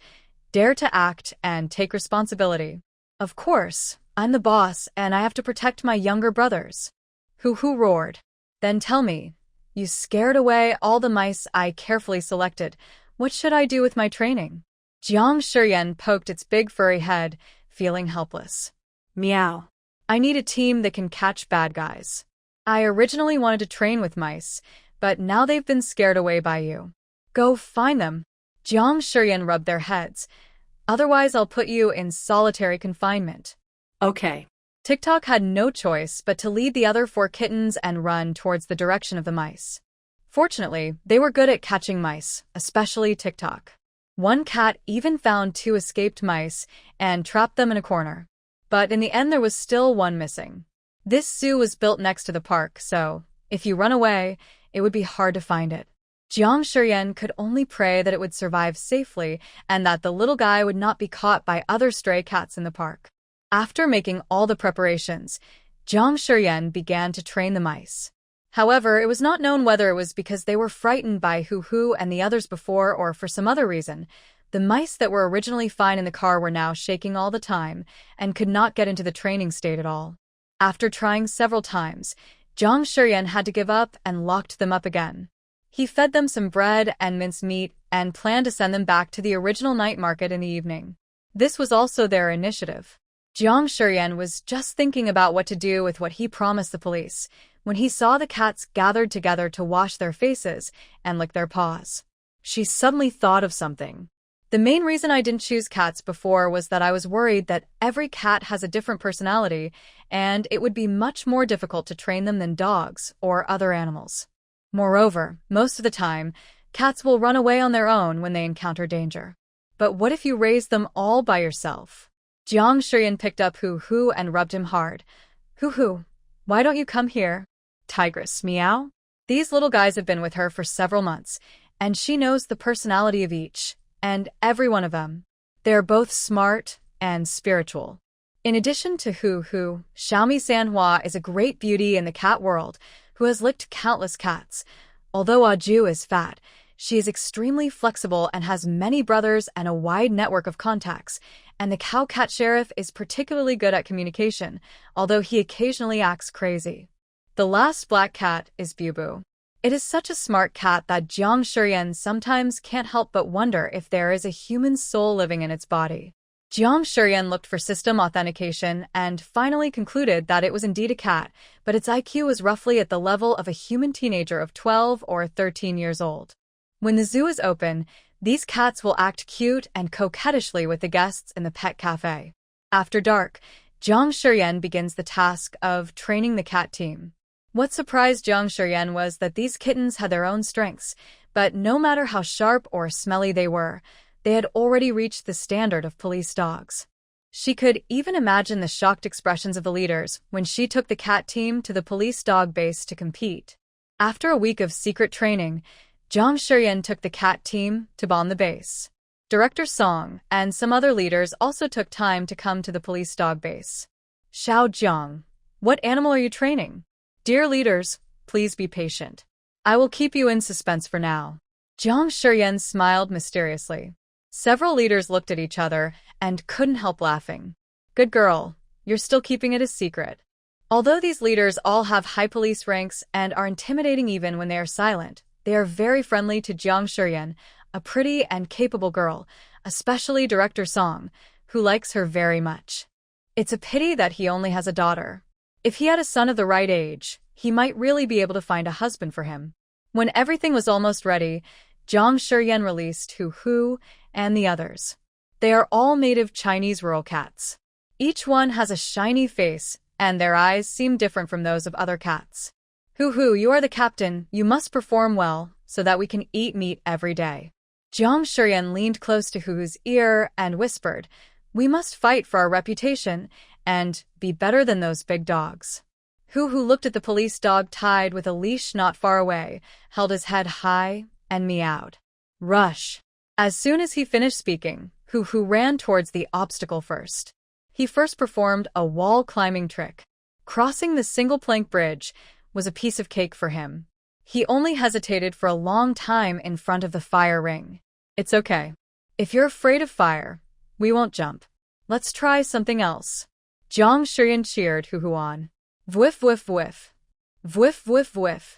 Dare to act and take responsibility. Of course, I'm the boss and I have to protect my younger brothers. Hoo-hoo roared. Then tell me, you scared away all the mice I carefully selected. What should I do with my training? Jiang Shiyan poked its big furry head, feeling helpless. Meow. I need a team that can catch bad guys. I originally wanted to train with mice, but now they've been scared away by you. Go find them. Jiang Shiyan rubbed their heads. Otherwise, I'll put you in solitary confinement. Okay. TikTok had no choice but to lead the other 4 kittens and run towards the direction of the mice. Fortunately, they were good at catching mice, especially TikTok. One cat even found 2 escaped mice and trapped them in a corner. But in the end, there was still one missing. This zoo was built next to the park, so if you run away, it would be hard to find it. Jiang Shiyan could only pray that it would survive safely and that the little guy would not be caught by other stray cats in the park. After making all the preparations, Jiang Shiyan began to train the mice. However, it was not known whether it was because they were frightened by Hoo-Hoo and the others before or for some other reason. The mice that were originally fine in the car were now shaking all the time and could not get into the training state at all. After trying several times, Jiang Shiyan had to give up and locked them up again. He fed them some bread and minced meat and planned to send them back to the original night market in the evening. This was also their initiative. Jiang Shiyan was just thinking about what to do with what he promised the police when he saw the cats gathered together to wash their faces and lick their paws. She suddenly thought of something. The main reason I didn't choose cats before was that I was worried that every cat has a different personality, and it would be much more difficult to train them than dogs or other animals. Moreover, most of the time, cats will run away on their own when they encounter danger. But what if you raise them all by yourself? Jiang Shiyan picked up Hu Hu and rubbed him hard. Hu Hu, why don't you come here? Tigress, meow. These little guys have been with her for several months, and she knows the personality of each, and every one of them. They're both smart and spiritual. In addition to Hu Hu, Xiaomi Sanhua is a great beauty in the cat world who has licked countless cats. Although Aju is fat, she is extremely flexible and has many brothers and a wide network of contacts, and the cow cat sheriff is particularly good at communication, although he occasionally acts crazy. The last black cat is Bubu. It is such a smart cat that Jiang Shiyan sometimes can't help but wonder if there is a human soul living in its body. Jiang Shiyan looked for system authentication and finally concluded that it was indeed a cat, but its IQ was roughly at the level of a human teenager of 12 or 13 years old. When the zoo is open, these cats will act cute and coquettishly with the guests in the pet cafe. After dark, Jiang Shiyan begins the task of training the cat team. What surprised Jiang Shiyan was that these kittens had their own strengths, but no matter how sharp or smelly they were, they had already reached the standard of police dogs. She could even imagine the shocked expressions of the leaders when she took the cat team to the police dog base to compete. After a week of secret training, Jiang Shiyan took the cat team to bomb the base. Director Song and some other leaders also took time to come to the police dog base. Xiao Jiang, what animal are you training? Dear leaders, please be patient. I will keep you in suspense for now. Jiang Shiyan smiled mysteriously. Several leaders looked at each other and couldn't help laughing. Good girl, you're still keeping it a secret. Although these leaders all have high police ranks and are intimidating even when they are silent, they are very friendly to Jiang Shiyan, a pretty and capable girl, especially Director Song, who likes her very much. It's a pity that he only has a daughter. If he had a son of the right age, he might really be able to find a husband for him. When everything was almost ready, Jiang Shiyan released Hu Hu and the others. They are all native Chinese rural cats. Each one has a shiny face, and their eyes seem different from those of other cats. Hu Hu, you are the captain. You must perform well, so that we can eat meat every day. Jiang Shiyan leaned close to Hu Hu's ear and whispered, we must fight for our reputation and be better than those big dogs. Hu Hu looked at the police dog tied with a leash not far away, held his head high, and meowed. Rush. As soon as he finished speaking, Hu Hu ran towards the obstacle first. He first performed a wall-climbing trick. Crossing the single-plank bridge was a piece of cake for him. He only hesitated for a long time in front of the fire ring. It's okay. If you're afraid of fire, we won't jump. Let's try something else. Jiang Shiyan cheered Hu Hu on. Vwiff, vwiff, vwiff. Vwiff, vwiff, vwiff.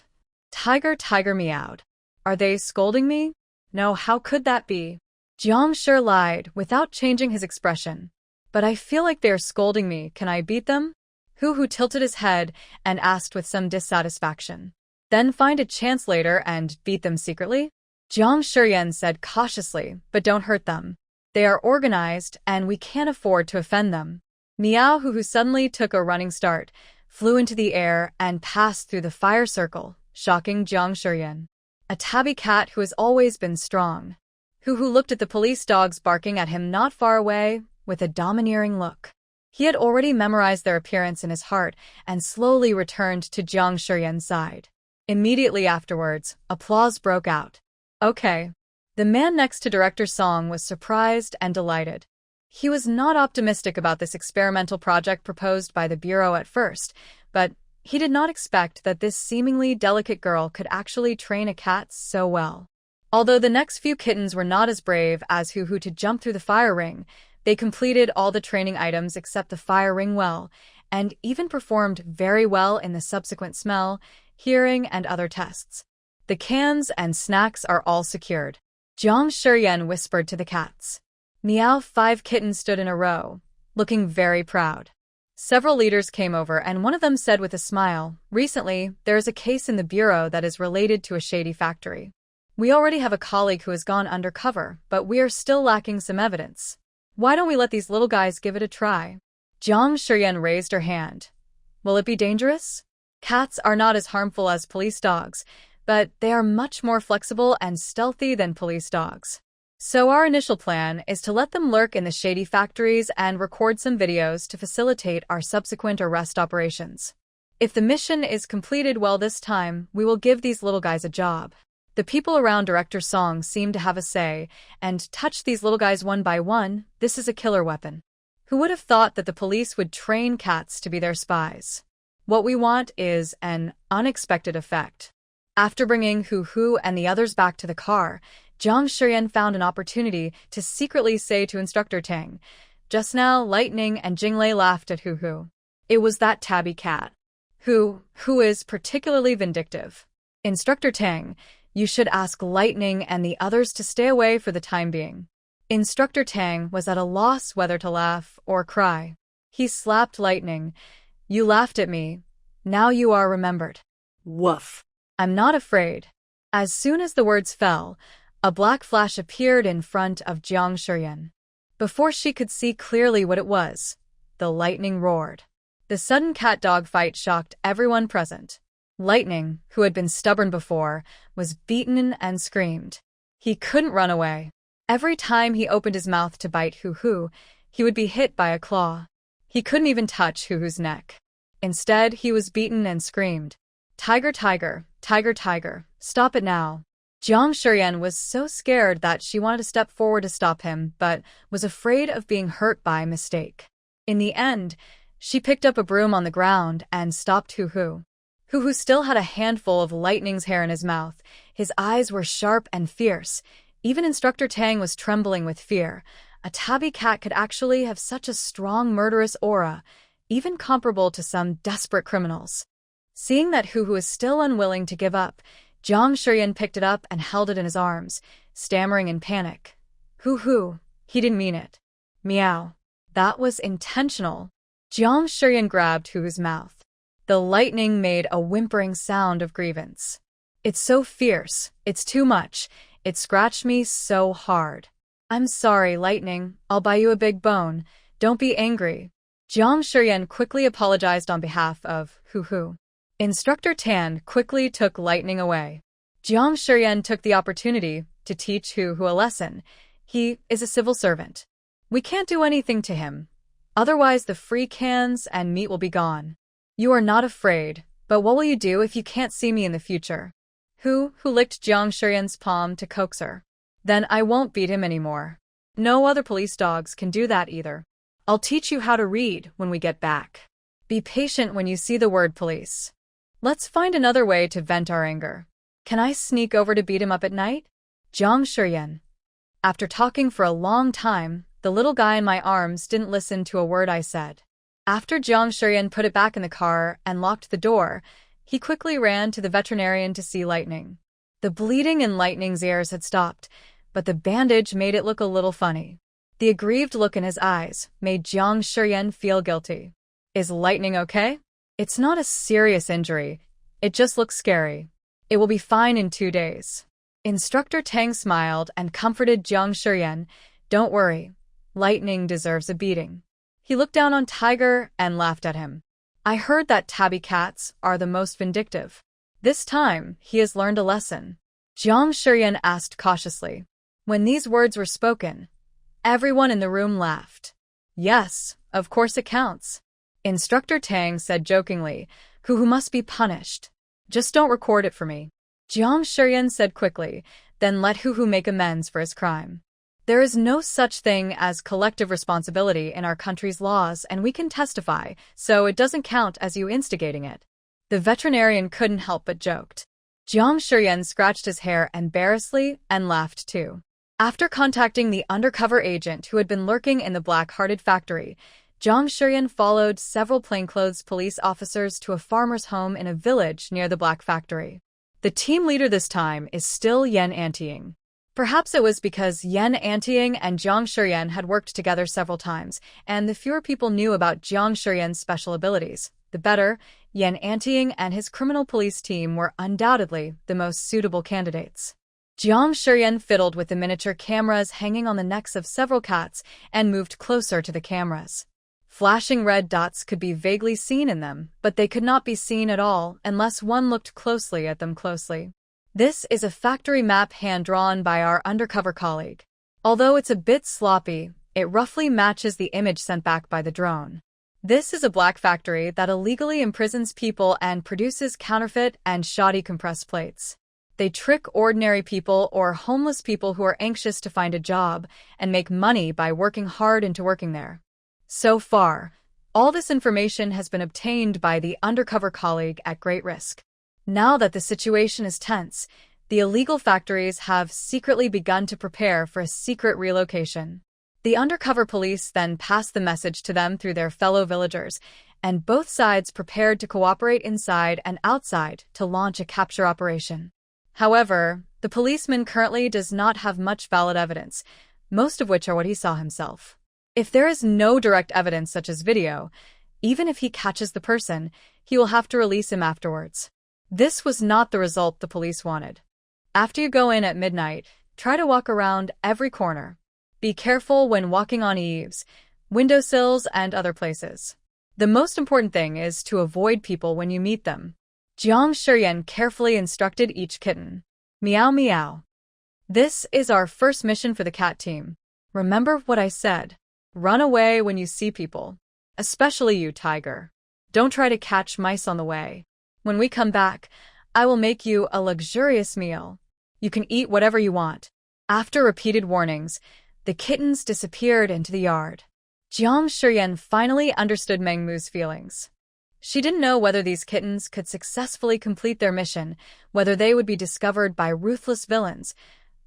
Tiger, tiger meowed. Are they scolding me? No, how could that be? Jiang Shi lied without changing his expression. But I feel like they're scolding me. Can I beat them? Hu Hu tilted his head and asked with some dissatisfaction. Then find a chance later and beat them secretly? Jiang Shiyan said cautiously, but don't hurt them. They are organized and we can't afford to offend them. Meow Hu Hu suddenly took a running start, flew into the air and passed through the fire circle, shocking Jiang Shiyan. A tabby cat who has always been strong. Hu Hu looked at the police dogs barking at him not far away with a domineering look. He had already memorized their appearance in his heart and slowly returned to Jiang Shiyan's side. Immediately afterwards, applause broke out. Okay. The man next to Director Song was surprised and delighted. He was not optimistic about this experimental project proposed by the Bureau at first, but he did not expect that this seemingly delicate girl could actually train a cat so well. Although the next few kittens were not as brave as Hu Hu to jump through the fire ring, they completed all the training items except the fire ring well, and even performed very well in the subsequent smell, hearing, and other tests. The cans and snacks are all secured. Jiang Shiyan whispered to the cats. Meow. 5 kittens stood in a row, looking very proud. Several leaders came over and one of them said with a smile, recently, there is a case in the Bureau that is related to a shady factory. We already have a colleague who has gone undercover, but we are still lacking some evidence. Why don't we let these little guys give it a try? Jiang Shiyan raised her hand. Will it be dangerous? Cats are not as harmful as police dogs, but they are much more flexible and stealthy than police dogs. So our initial plan is to let them lurk in the shady factories and record some videos to facilitate our subsequent arrest operations. If the mission is completed well this time, we will give these little guys a job. The people around Director Song seem to have a say, and touch these little guys one by one. This is a killer weapon. Who would have thought that the police would train cats to be their spies? What we want is an unexpected effect. After bringing Hu Hu and the others back to the car, Jiang Shiyan found an opportunity to secretly say to Instructor Tang, "Just now, Lightning and Jinglei laughed at Hu Hu. It was that tabby cat. Who is particularly vindictive. Instructor Tang, you should ask Lightning and the others to stay away for the time being." Instructor Tang was at a loss whether to laugh or cry. He slapped Lightning. "You laughed at me. Now you are remembered." Woof. "I'm not afraid." As soon as the words fell, a black flash appeared in front of Jiang Shiyan. Before she could see clearly what it was, the lightning roared. The sudden cat-dog fight shocked everyone present. Lightning, who had been stubborn before, was beaten and screamed. He couldn't run away. Every time he opened his mouth to bite Hu Hu, he would be hit by a claw. He couldn't even touch Hu Hu's neck. Instead, he was beaten and screamed, "Tiger, tiger, tiger, tiger, stop it now." Jiang Shiyan was so scared that she wanted to step forward to stop him, but was afraid of being hurt by mistake. In the end, she picked up a broom on the ground and stopped Hu Hu. Hu Hu still had a handful of Lightning's hair in his mouth. His eyes were sharp and fierce. Even Instructor Tang was trembling with fear. A tabby cat could actually have such a strong murderous aura, even comparable to some desperate criminals. Seeing that Hu Hu is still unwilling to give up, Jiang Shiyan picked it up and held it in his arms, stammering in panic. "Hu Hu, he didn't mean it." "Meow. That was intentional." Jiang Shiyan grabbed Hu Hu's mouth. The lightning made a whimpering sound of grievance. "It's so fierce. It's too much. It scratched me so hard." "I'm sorry, Lightning. I'll buy you a big bone. Don't be angry." Jiang Shiyan quickly apologized on behalf of Hu Hu. Instructor Tan quickly took Lightning away. Jiang Shiyan took the opportunity to teach Hu Hu a lesson. He is a civil servant. We can't do anything to him. Otherwise, the free cans and meat will be gone. You are not afraid, but what will you do if you can't see me in the future? Hu licked Jiang Shiyan's palm to coax her. Then I won't beat him anymore. No other police dogs can do that either. I'll teach you how to read when we get back. Be patient when you see the word police. Let's find another way to vent our anger. Can I sneak over to beat him up at night? Jiang Shiyan. After talking for a long time, the little guy in my arms didn't listen to a word I said. After Jiang Shiyan put it back in the car and locked the door, he quickly ran to the veterinarian to see Lightning. The bleeding in Lightning's ears had stopped, but the bandage made it look a little funny. The aggrieved look in his eyes made Jiang Shiyan feel guilty. Is Lightning okay? It's not a serious injury. It just looks scary. It will be fine in 2 days. Instructor Tang smiled and comforted Jiang Shiyan. Don't worry. Lightning deserves a beating. He looked down on Tiger and laughed at him. I heard that tabby cats are the most vindictive. This time, he has learned a lesson. Jiang Shiyan asked cautiously. When these words were spoken, everyone in the room laughed. Yes, of course it counts. Instructor Tang said jokingly, Who must be punished. Just don't record it for me. Jiang Shiyan said quickly, then let Hu make amends for his crime. There is no such thing as collective responsibility in our country's laws, and we can testify, so it doesn't count as you instigating it. The veterinarian couldn't help but joked. Jiang Shiyan scratched his hair embarrassedly and laughed too. After contacting the undercover agent who had been lurking in the Black-Hearted factory, Jiang Shiyan followed several plainclothes police officers to a farmer's home in a village near the Black Factory. The team leader this time is still Yan Antying. Perhaps it was because Yan Antying and Jiang Shiyan had worked together several times, and the fewer people knew about Jiang Shiyan's special abilities, the better. Yan Antying and his criminal police team were undoubtedly the most suitable candidates. Jiang Shiyan fiddled with the miniature cameras hanging on the necks of several cats and moved closer to the cameras. Flashing red dots could be vaguely seen in them, but they could not be seen at all unless one looked closely at them closely. This is a factory map hand-drawn by our undercover colleague. Although it's a bit sloppy, it roughly matches the image sent back by the drone. This is a black factory that illegally imprisons people and produces counterfeit and shoddy compressed plates. They trick ordinary people or homeless people who are anxious to find a job and make money by working hard into working there. So far, all this information has been obtained by the undercover colleague at great risk. Now that the situation is tense, the illegal factories have secretly begun to prepare for a secret relocation. The undercover police then passed the message to them through their fellow villagers, and both sides prepared to cooperate inside and outside to launch a capture operation. However, the policeman currently does not have much valid evidence, most of which are what he saw himself. If there is no direct evidence such as video, even if he catches the person, he will have to release him afterwards. This was not the result the police wanted. After you go in at midnight, try to walk around every corner. Be careful when walking on eaves, windowsills, and other places. The most important thing is to avoid people when you meet them. Jiang Shiyan carefully instructed each kitten. Meow meow. This is our first mission for the cat team. Remember what I said. Run away when you see people. Especially you, tiger. Don't try to catch mice on the way. When we come back, I will make you a luxurious meal. You can eat whatever you want. After repeated warnings, the kittens disappeared into the yard. Jiang Shiyan finally understood Meng Mu's feelings. She didn't know whether these kittens could successfully complete their mission, whether they would be discovered by ruthless villains,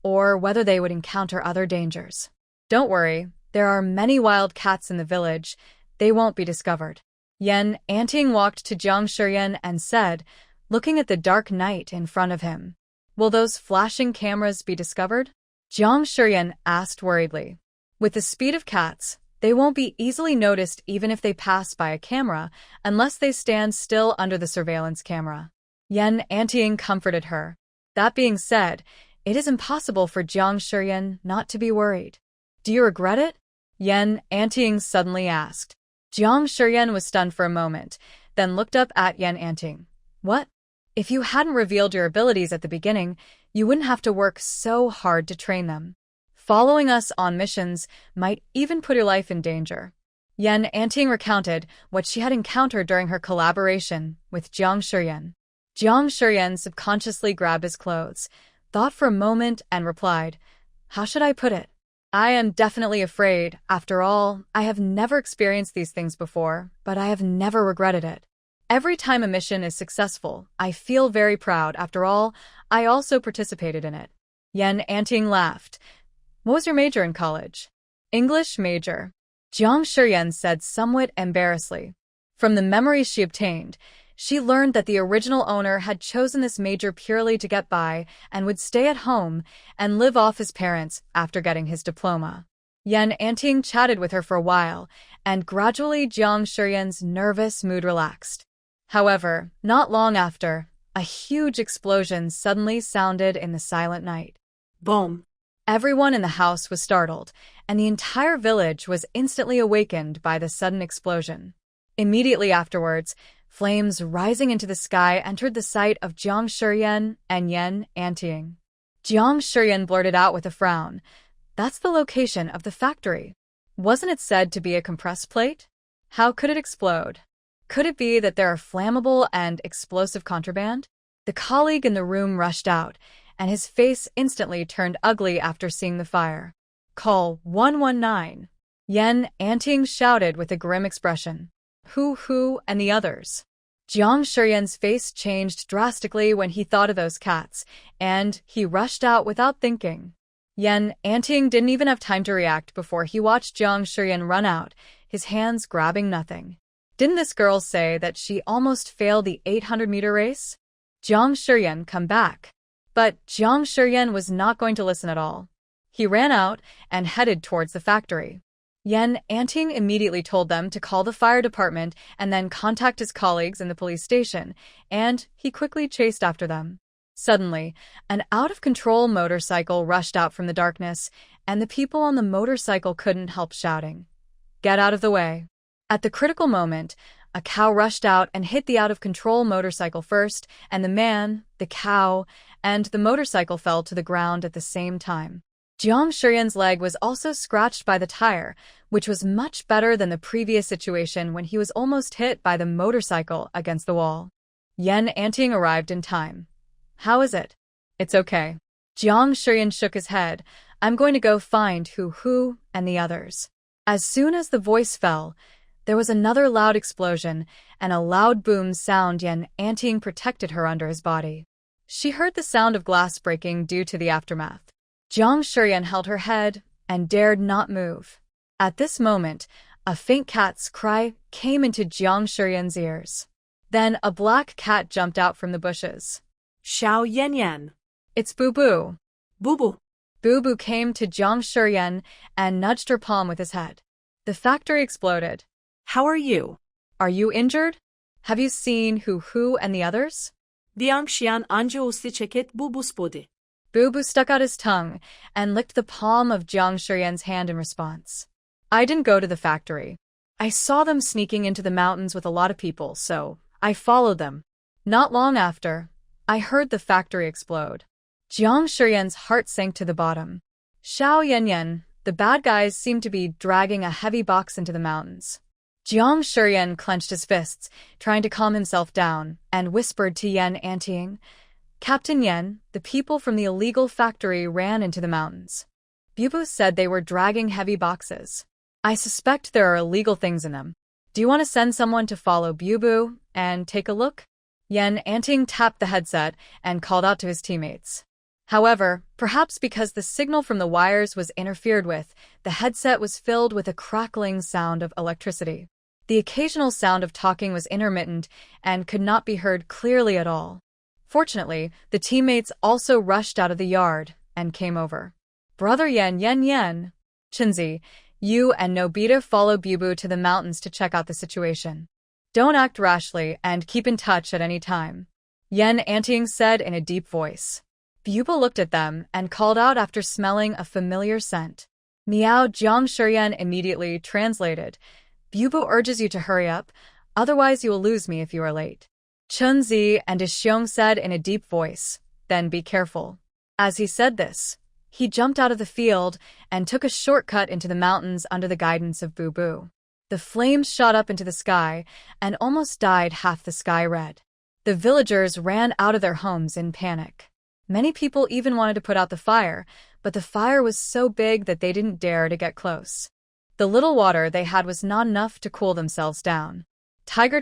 or whether they would encounter other dangers. Don't worry. There are many wild cats in the village. They won't be discovered. Yan Anting walked to Jiang Shiyan and said, looking at the dark night in front of him, "Will those flashing cameras be discovered?" Jiang Shiyan asked worriedly. With the speed of cats, they won't be easily noticed even if they pass by a camera, unless they stand still under the surveillance camera. Yan Anting comforted her. That being said, it is impossible for Jiang Shiyan not to be worried. Do you regret it? Yan Anting suddenly asked. Jiang Shiyan was stunned for a moment, then looked up at Yan Anting. What? If you hadn't revealed your abilities at the beginning, you wouldn't have to work so hard to train them. Following us on missions might even put your life in danger. Yan Anting recounted what she had encountered during her collaboration with Jiang Shiyan. Jiang Shiyan subconsciously grabbed his clothes, thought for a moment, and replied, "How should I put it? I am definitely afraid. After all, I have never experienced these things before, but I have never regretted it. Every time a mission is successful, I feel very proud. After all, I also participated in it." Yan Anting laughed. "What was your major in college?" "English major," Jiang Shiyan said somewhat embarrassedly. From the memories she obtained, she learned that the original owner had chosen this major purely to get by and would stay at home and live off his parents after getting his diploma. Yan Anting chatted with her for a while, and gradually Jiang Shiyan's nervous mood relaxed. However, not long after, a huge explosion suddenly sounded in the silent night. Boom. Everyone in the house was startled, and the entire village was instantly awakened by the sudden explosion. Immediately afterwards, flames rising into the sky entered the sight of Jiang Shiyan and Yan Anting. Jiang Shiyan blurted out with a frown, "That's the location of the factory. Wasn't it said to be a compressed plate? How could it explode? Could it be that there are flammable and explosive contraband?" The colleague in the room rushed out, and his face instantly turned ugly after seeing the fire. "Call 119. Yan Anting shouted with a grim expression. Who, and the others? Jiang Shiyan's face changed drastically when he thought of those cats, and he rushed out without thinking. Yan Anting didn't even have time to react before he watched Jiang Shiyan run out, his hands grabbing nothing. Didn't this girl say that she almost failed the 800-meter race? Jiang Shiyan, come back. But Jiang Shiyan was not going to listen at all. He ran out and headed towards the factory. Yan Anting immediately told them to call the fire department and then contact his colleagues in the police station, and he quickly chased after them. Suddenly, an out-of-control motorcycle rushed out from the darkness, and the people on the motorcycle couldn't help shouting, "Get out of the way." At the critical moment, a cow rushed out and hit the out-of-control motorcycle first, and the man, the cow, and the motorcycle fell to the ground at the same time. Jiang Shiyan's leg was also scratched by the tire, which was much better than the previous situation when he was almost hit by the motorcycle against the wall. Yan Anting arrived in time. "How is it?" "It's okay." Jiang Shiyan shook his head. "I'm going to go find Hu and the others." As soon as the voice fell, there was another loud explosion, and a loud boom sound. Yan Anting protected her under his body. She heard the sound of glass breaking due to the aftermath. Jiang Shiyan held her head and dared not move. At this moment, a faint cat's cry came into Jiang Shiyan's ears. Then a black cat jumped out from the bushes. Xiao Yan Yan. "It's Boo Boo." Boo Boo. Boo Boo came to Jiang Shiyan and nudged her palm with his head. The factory exploded. How are you? "Are you injured? Have you seen Hu and the others?" Jiang Shiyan anca usti çeket Boo Boo spodi. Boo Boo stuck out his tongue and licked the palm of Jiang Shiyan's hand in response. "I didn't go to the factory. I saw them sneaking into the mountains with a lot of people, so I followed them. Not long after, I heard the factory explode." Jiang Shiyan's heart sank to the bottom. Xiao Yanyan, the bad guys seemed to be dragging a heavy box into the mountains. Jiang Shiyan clenched his fists, trying to calm himself down, and whispered to Yan Anting, "Captain Yan, the people from the illegal factory ran into the mountains. Boo Boo said they were dragging heavy boxes. I suspect there are illegal things in them. Do you want to send someone to follow Boo Boo and take a look?" Yan Anting tapped the headset and called out to his teammates. However, perhaps because the signal from the wires was interfered with, the headset was filled with a crackling sound of electricity. The occasional sound of talking was intermittent and could not be heard clearly at all. Fortunately, the teammates also rushed out of the yard and came over. "Brother Yan, Chinzi, you and Nobita follow Boo Boo to the mountains to check out the situation. Don't act rashly and keep in touch at any time," Yan Anting said in a deep voice. Boo Boo looked at them and called out after smelling a familiar scent. "Meow." Jiang Shiyan immediately translated, "Boo Boo urges you to hurry up, otherwise you will lose me if you are late." Chun Zi and Xiong said in a deep voice, "Then be careful." As he said this, he jumped out of the field and took a shortcut into the mountains under the guidance of Boo Boo. The flames shot up into the sky and almost dyed half the sky red. The villagers ran out of their homes in panic. Many people even wanted to put out the fire, but the fire was so big that they didn't dare to get close. The little water they had was not enough to cool themselves down. "Tiger,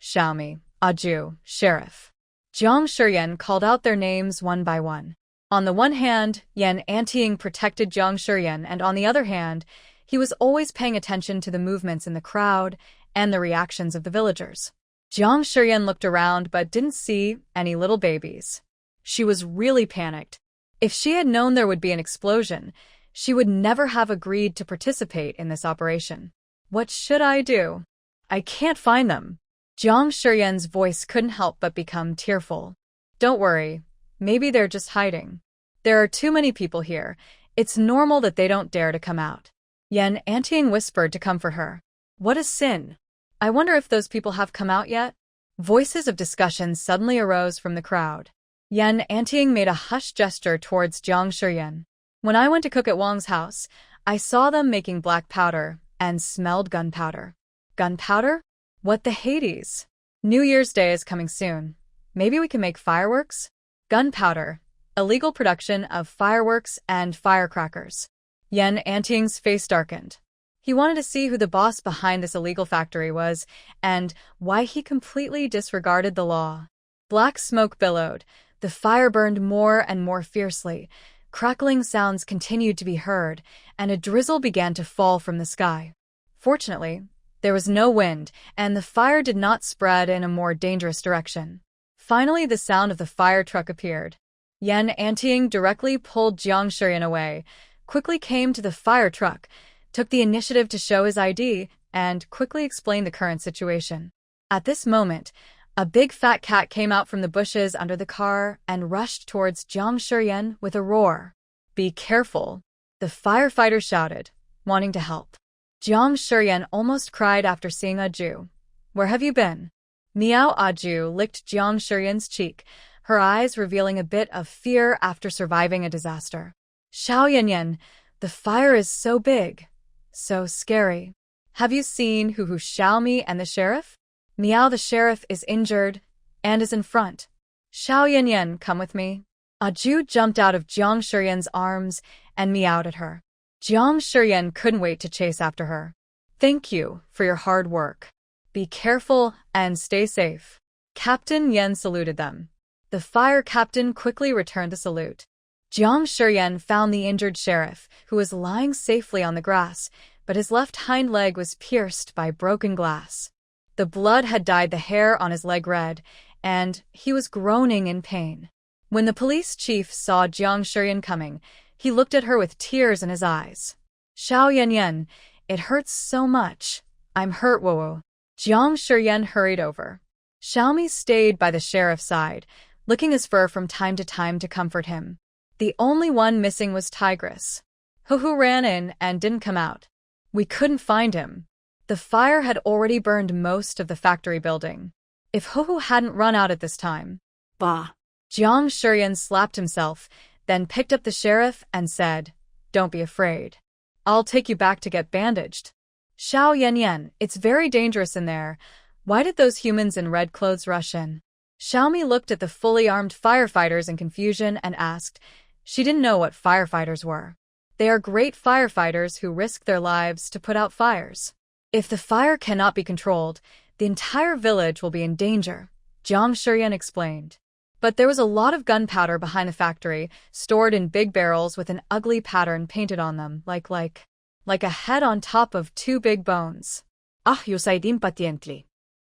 Xiaomi, Aju, Sheriff." Jiang Shiyan called out their names one by one. On the one hand, Yan Anting protected Jiang Shiyan, and on the other hand, he was always paying attention to the movements in the crowd and the reactions of the villagers. Jiang Shiyan looked around but didn't see any little babies. She was really panicked. If she had known there would be an explosion, she would never have agreed to participate in this operation. "What should I do? I can't find them." Jiang Shiyan's voice couldn't help but become tearful. "Don't worry, maybe they're just hiding. There are too many people here. It's normal that they don't dare to come out." Yan Anting whispered to comfort her. "What a sin. I wonder if those people have come out yet?" Voices of discussion suddenly arose from the crowd. Yan Anting made a hushed gesture towards Jiang Shiyan. "When I went to cook at Wang's house, I saw them making black powder and smelled gunpowder." "Gunpowder? What the Hades? New Year's Day is coming soon. Maybe we can make fireworks?" "Gunpowder, illegal production of fireworks and firecrackers." Yan Anting's face darkened. He wanted to see who the boss behind this illegal factory was and why he completely disregarded the law. Black smoke billowed. The fire burned more and more fiercely. Crackling sounds continued to be heard, and a drizzle began to fall from the sky. Fortunately, there was no wind, and the fire did not spread in a more dangerous direction. Finally, the sound of the fire truck appeared. Yan Anting directly pulled Jiang Shiyan away, quickly came to the fire truck, took the initiative to show his ID, and quickly explained the current situation. At this moment, A big fat cat came out from the bushes under the car and rushed towards Jiang Shiyan with a roar. "Be careful," the firefighter shouted, wanting to help. Jiang Shiyan almost cried after seeing Aju. "Where have you been?" Miao Aju licked Jiang Shiyan's cheek, her eyes revealing a bit of fear after surviving a disaster. "Xiao Yanyan, the fire is so big, so scary. Have you seen Hu Xiaomi and the sheriff? Miao, the sheriff is injured and is in front. Xiao Yanyan, come with me." Aju jumped out of Jiang Shiyan's arms and meowed at her. Jiang Shiyan couldn't wait to chase after her. "Thank you for your hard work. Be careful and stay safe." Captain Yen saluted them. The fire captain quickly returned the salute. Jiang Shiyan found the injured sheriff, who was lying safely on the grass, but his left hind leg was pierced by broken glass. The blood had dyed the hair on his leg red, and he was groaning in pain. When the police chief saw Jiang Shiyan coming, he looked at her with tears in his eyes. "Xiao Yanyan, it hurts so much. I'm hurt, Wowo." Jiang Shiyan hurried over. Xiaomi stayed by the sheriff's side, licking his fur from time to time to comfort him. The only one missing was Tigress. Hu ran in and didn't come out. "We couldn't find him." The fire had already burned most of the factory building. If Hu hadn't run out at this time. Bah. Jiang Shiyan slapped himself, then picked up the sheriff and said, "Don't be afraid. I'll take you back to get bandaged." "Xiao Yanyan, it's very dangerous in there. Why did those humans in red clothes rush in?" Xiaomi looked at the fully armed firefighters in confusion and asked. She didn't know what firefighters were. They are great firefighters who risk their lives to put out fires. If the fire cannot be controlled, the entire village will be in danger, Jiang Shiyan explained. But there was a lot of gunpowder behind the factory, stored in big barrels with an ugly pattern painted on them, like a head on top of two big bones. Ah, yo soy impatiente.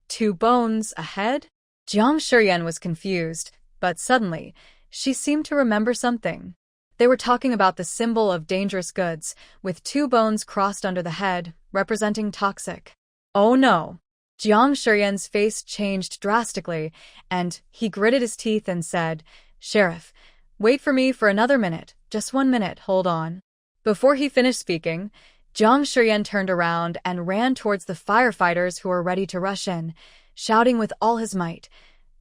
2 bones, a head? Jiang Shiyan was confused, but suddenly, she seemed to remember something. They were talking about the symbol of dangerous goods, with 2 bones crossed under the head, representing toxic. Oh no! Jiang Shiyan's face changed drastically, and he gritted his teeth and said, "Sheriff, wait for me for another minute, just 1 minute, hold on." Before he finished speaking, Jiang Shiyan turned around and ran towards the firefighters who were ready to rush in, shouting with all his might,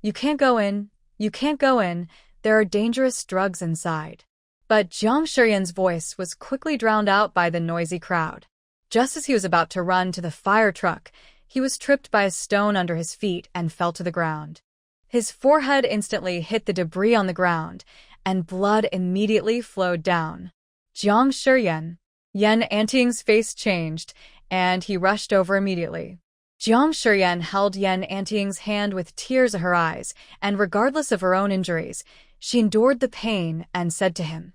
"You can't go in, you can't go in, there are dangerous drugs inside." But Jiang Shiyan's voice was quickly drowned out by the noisy crowd. Just as he was about to run to the fire truck, he was tripped by a stone under his feet and fell to the ground. His forehead instantly hit the debris on the ground, and blood immediately flowed down. Jiang Shiyan. Yan Anting's face changed, and he rushed over immediately. Jiang Shiyan held Yan Anting's hand with tears in her eyes, and regardless of her own injuries, she endured the pain and said to him,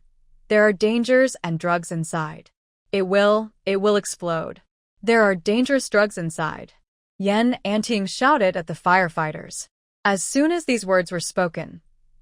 "There are dangers and drugs inside. It will explode. There are dangerous drugs inside." Yan Anting shouted at the firefighters. As soon as these words were spoken,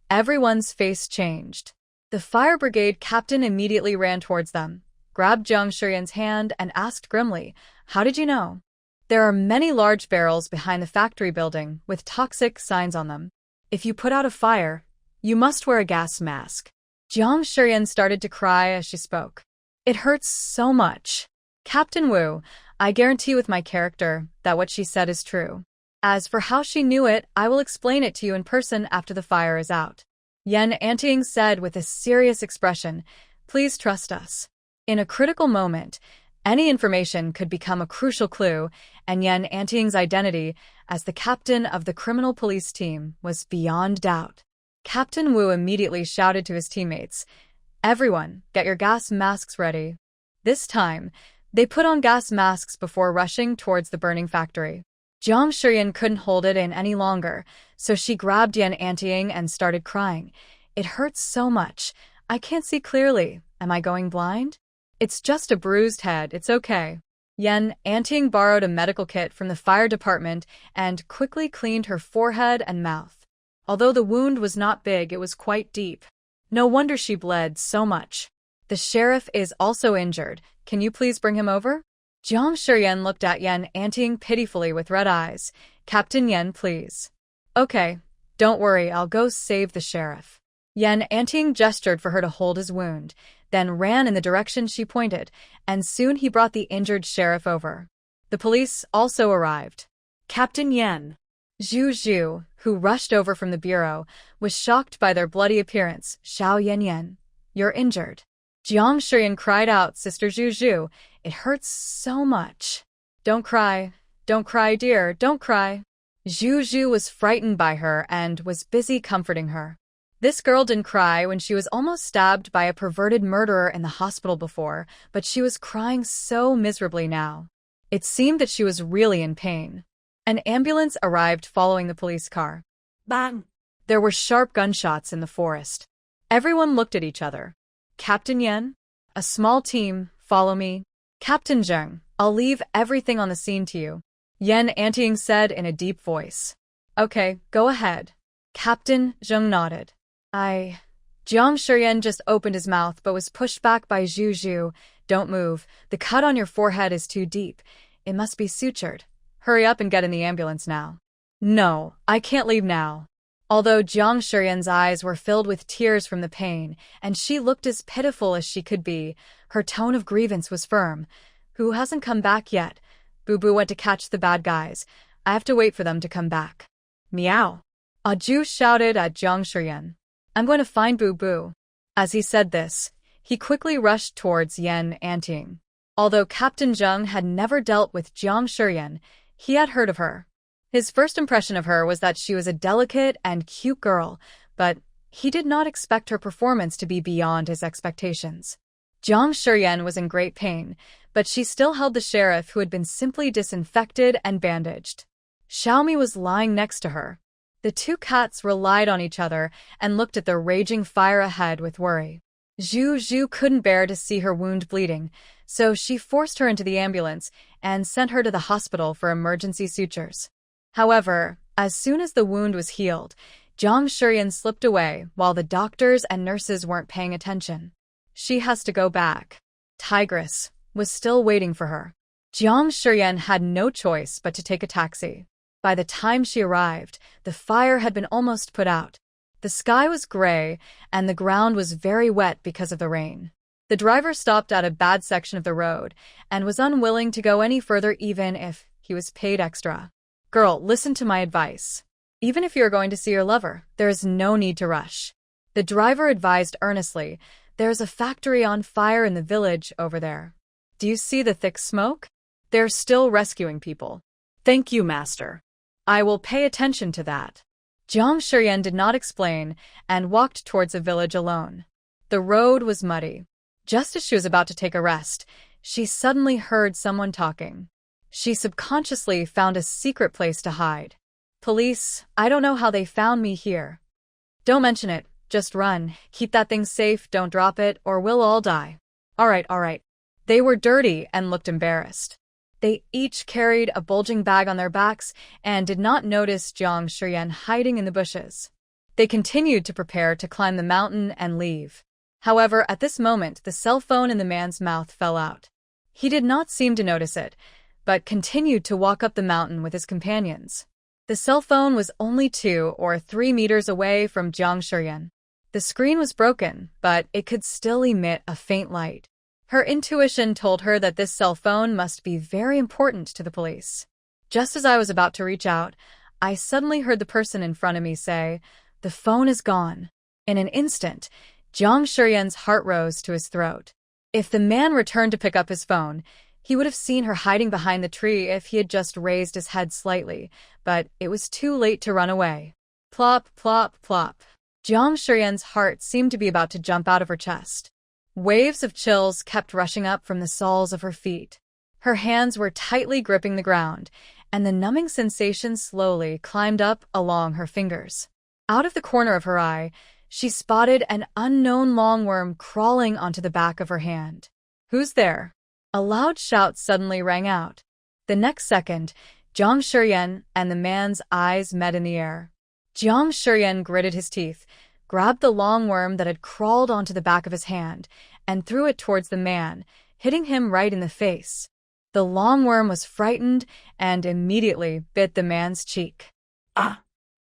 everyone's face changed. The fire brigade captain immediately ran towards them, grabbed Jiang Shiyan's hand and asked grimly, "How did you know?" "There are many large barrels behind the factory building with toxic signs on them. If you put out a fire, you must wear a gas mask." Jiang Shiyan started to cry as she spoke. "It hurts so much. Captain Wu, I guarantee with my character that what she said is true. As for how she knew it, I will explain it to you in person after the fire is out." Yan Anting said with a serious expression, "Please trust us." In a critical moment, any information could become a crucial clue, and Yan Anting's identity as the captain of the criminal police team was beyond doubt. Captain Wu immediately shouted to his teammates, "Everyone, get your gas masks ready." This time, they put on gas masks before rushing towards the burning factory. Jiang Shiyan couldn't hold it in any longer, so she grabbed Yan Anting and started crying. "It hurts so much. I can't see clearly. Am I going blind?" "It's just a bruised head, it's okay." Yan Anting borrowed a medical kit from the fire department and quickly cleaned her forehead and mouth. Although the wound was not big, it was quite deep. No wonder she bled so much. "The sheriff is also injured. Can you please bring him over?" Jiang Shiyan looked at Yan Anting pitifully with red eyes. "Captain Yan, please." Okay, don't worry, I'll go save the sheriff. Yen Anting gestured for her to hold his wound, then ran in the direction she pointed, and soon he brought the injured sheriff over. The police also arrived. Captain Yan. Zhu Zhu, who rushed over from the bureau, was shocked by their bloody appearance. Xiao Yan, you're injured. Jiang Shiyan cried out, Sister Zhu Zhu, it hurts so much. Don't cry, dear, don't cry. Zhu Zhu was frightened by her and was busy comforting her. This girl didn't cry when she was almost stabbed by a perverted murderer in the hospital before, but she was crying so miserably now. It seemed that she was really in pain. An ambulance arrived following the police car. Bang! There were sharp gunshots in the forest. Everyone looked at each other. Captain Yen? A small team, follow me. Captain Zheng, I'll leave everything on the scene to you. Yen Anting said in a deep voice. Okay, go ahead. Captain Zheng nodded. Jiang Shiyan just opened his mouth but was pushed back by Zhu Zhu. Don't move. The cut on your forehead is too deep. It must be sutured. Hurry up and get in the ambulance now. No, I can't leave now. Although Jiang Shiyan's eyes were filled with tears from the pain, and she looked as pitiful as she could be, her tone of grievance was firm. Who hasn't come back yet? Boo went to catch the bad guys. I have to wait for them to come back. Meow. Zhu shouted at Jiang Shiyan. I'm going to find Boo. As he said this, he quickly rushed towards Yen Anting. Although Captain Zheng had never dealt with Jiang Shiyan, he had heard of her. His first impression of her was that she was a delicate and cute girl, but he did not expect her performance to be beyond his expectations. Jiang Shiyan was in great pain, but she still held the sheriff who had been simply disinfected and bandaged. Xiaomi was lying next to her. The two cats relied on each other and looked at the raging fire ahead with worry. Zhu Zhu couldn't bear to see her wound bleeding, so she forced her into the ambulance and sent her to the hospital for emergency sutures. However, as soon as the wound was healed, Jiang Shiyan slipped away while the doctors and nurses weren't paying attention. She has to go back. Tigress was still waiting for her. Jiang Shiyan had no choice but to take a taxi. By the time she arrived, the fire had been almost put out. The sky was gray, and the ground was very wet because of the rain. The driver stopped at a bad section of the road and was unwilling to go any further even if he was paid extra. Girl, listen to my advice. Even if you are going to see your lover, there is no need to rush. The driver advised earnestly, there's a factory on fire in the village over there. Do you see the thick smoke? They're still rescuing people. Thank you, master. I will pay attention to that. Jiang Shiyan did not explain and walked towards the village alone. The road was muddy. Just as she was about to take a rest, she suddenly heard someone talking. She subconsciously found a secret place to hide. Police, I don't know how they found me here. Don't mention it, just run. Keep that thing safe, don't drop it, or we'll all die. All right. They were dirty and looked embarrassed. They each carried a bulging bag on their backs and did not notice Jiang Shiyan hiding in the bushes. They continued to prepare to climb the mountain and leave. However, at this moment, the cell phone in the man's mouth fell out. He did not seem to notice it, but continued to walk up the mountain with his companions. The cell phone was only 2 or 3 meters away from Jiang Shiyan. The screen was broken, but it could still emit a faint light. Her intuition told her that this cell phone must be very important to the police. Just as I was about to reach out, I suddenly heard the person in front of me say, "The phone is gone." In an instant, Jiang Shiyan's heart rose to his throat. If the man returned to pick up his phone, he would have seen her hiding behind the tree if he had just raised his head slightly, but it was too late to run away. Plop, plop, plop. Jiang Shiyan's heart seemed to be about to jump out of her chest. Waves of chills kept rushing up from the soles of her feet. Her hands were tightly gripping the ground, and the numbing sensation slowly climbed up along her fingers. Out of the corner of her eye, she spotted an unknown longworm crawling onto the back of her hand. "Who's there?" A loud shout suddenly rang out. The next second, Jiang Shiyan and the man's eyes met in the air. Jiang Shiyan gritted his teeth, grabbed the longworm that had crawled onto the back of his hand, and threw it towards the man, hitting him right in the face. The longworm was frightened and immediately bit the man's cheek. Ah!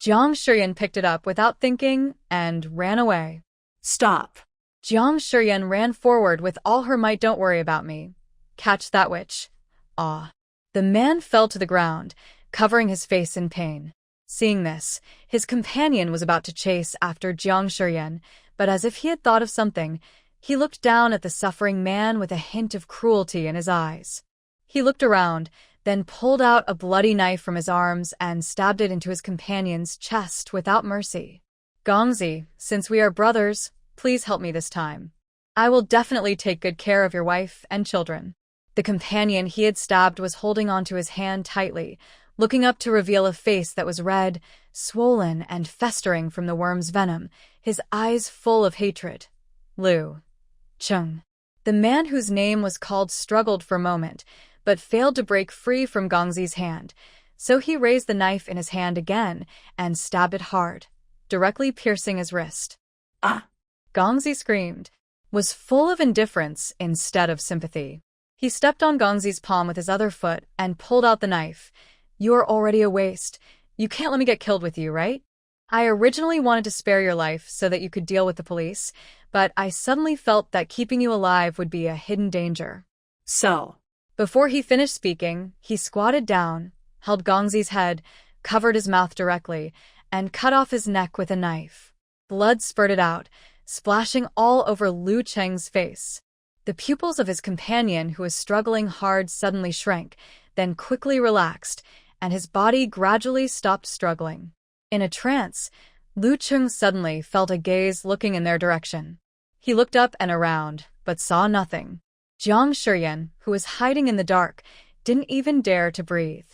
Jiang Shiyan picked it up without thinking and ran away. Stop. Jiang Shiyan ran forward with all her might. Don't worry about me. Catch that witch. Ah. The man fell to the ground, covering his face in pain. Seeing this, his companion was about to chase after Jiang Shiyan, but as if he had thought of something, he looked down at the suffering man with a hint of cruelty in his eyes. He looked around, then pulled out a bloody knife from his arms and stabbed it into his companion's chest without mercy. Gongzi, since we are brothers, please help me this time. I will definitely take good care of your wife and children. The companion he had stabbed was holding onto his hand tightly, looking up to reveal a face that was red, swollen, and festering from the worm's venom, his eyes full of hatred. Lu Cheng. The man whose name was called struggled for a moment, but failed to break free from Gongzi's hand, so he raised the knife in his hand again and stabbed it hard, directly piercing his wrist. Ah! Gongzi screamed, was full of indifference instead of sympathy. He stepped on Gongzi's palm with his other foot and pulled out the knife. You are already a waste. You can't let me get killed with you, right? I originally wanted to spare your life so that you could deal with the police, but I suddenly felt that keeping you alive would be a hidden danger. So. Before he finished speaking, he squatted down, held Gongzi's head, covered his mouth directly, and cut off his neck with a knife. Blood spurted out, splashing all over Lu Cheng's face. The pupils of his companion, who was struggling hard, suddenly shrank, then quickly relaxed, and his body gradually stopped struggling. In a trance, Lu Cheng suddenly felt a gaze looking in their direction. He looked up and around, but saw nothing. Jiang Shiyan, who was hiding in the dark, didn't even dare to breathe.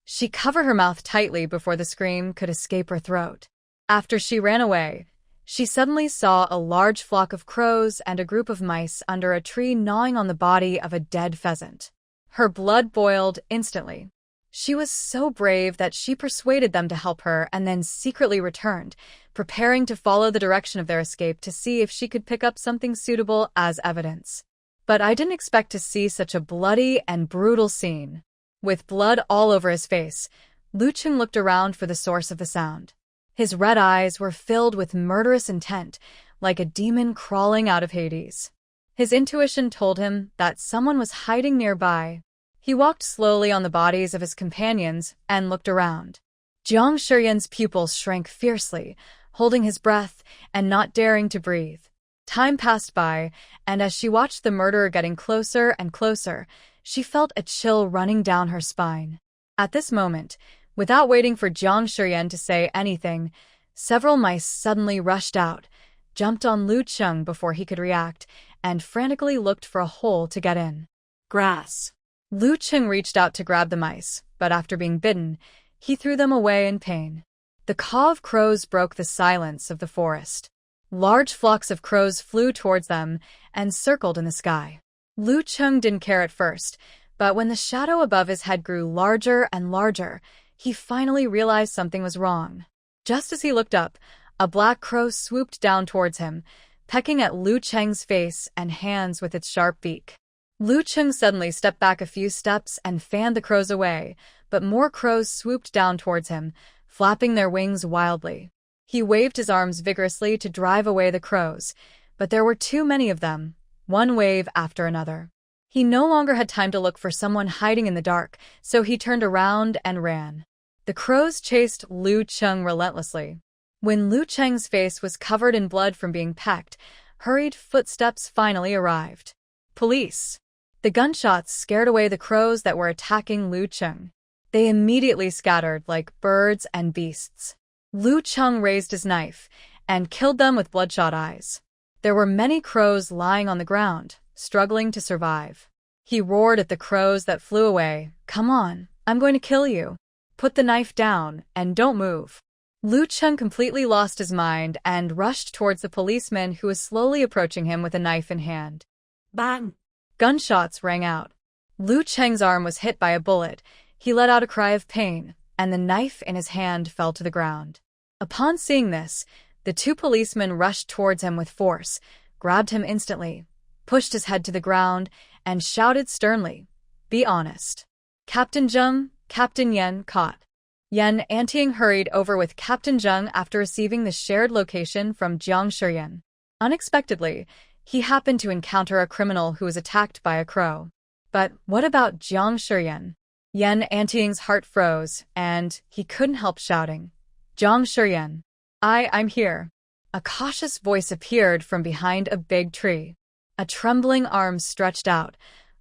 She covered her mouth tightly before the scream could escape her throat. After she ran away, she suddenly saw a large flock of crows and a group of mice under a tree gnawing on the body of a dead pheasant. Her blood boiled instantly. She was so brave that she persuaded them to help her and then secretly returned, preparing to follow the direction of their escape to see if she could pick up something suitable as evidence. But I didn't expect to see such a bloody and brutal scene. With blood all over his face, Lu Cheng looked around for the source of the sound. His red eyes were filled with murderous intent, like a demon crawling out of Hades. His intuition told him that someone was hiding nearby. He walked slowly on the bodies of his companions and looked around. Jiang Shiyan's pupils shrank fiercely, holding his breath and not daring to breathe. Time passed by, and as she watched the murderer getting closer and closer, she felt a chill running down her spine. At this moment, without waiting for Jiang Shiyan to say anything, several mice suddenly rushed out, jumped on Lu Cheng before he could react, and frantically looked for a hole to get in. Grass. Lu Cheng reached out to grab the mice, but after being bitten, he threw them away in pain. The caw of crows broke the silence of the forest. Large flocks of crows flew towards them and circled in the sky. Lu Cheng didn't care at first, but when the shadow above his head grew larger and larger, he finally realized something was wrong. Just as he looked up, a black crow swooped down towards him, pecking at Lu Cheng's face and hands with its sharp beak. Lu Cheng suddenly stepped back a few steps and fanned the crows away, but more crows swooped down towards him, flapping their wings wildly. He waved his arms vigorously to drive away the crows, but there were too many of them, one wave after another. He no longer had time to look for someone hiding in the dark, so he turned around and ran. The crows chased Lu Cheng relentlessly. When Lu Cheng's face was covered in blood from being pecked, hurried footsteps finally arrived. Police! The gunshots scared away the crows that were attacking Lu Cheng. They immediately scattered like birds and beasts. Lu Cheng raised his knife and killed them with bloodshot eyes. There were many crows lying on the ground, struggling to survive. He roared at the crows that flew away, "Come on, I'm going to kill you. Put the knife down and don't move." Lu Cheng completely lost his mind and rushed towards the policeman who was slowly approaching him with a knife in hand. Bang! Gunshots rang out. Lu Cheng's arm was hit by a bullet. He let out a cry of pain, and the knife in his hand fell to the ground. Upon seeing this, the two policemen rushed towards him with force, grabbed him instantly, pushed his head to the ground, and shouted sternly, "Be honest." Captain Zheng, Captain Yen caught. Yan Anting hurried over with Captain Zheng after receiving the shared location from Jiang Shiyan. Unexpectedly, he happened to encounter a criminal who was attacked by a crow. But what about Jiang Shiyan? Yan Anting's heart froze, and he couldn't help shouting, "Jiang Shiyan! I'm here." A cautious voice appeared from behind a big tree. A trembling arm stretched out,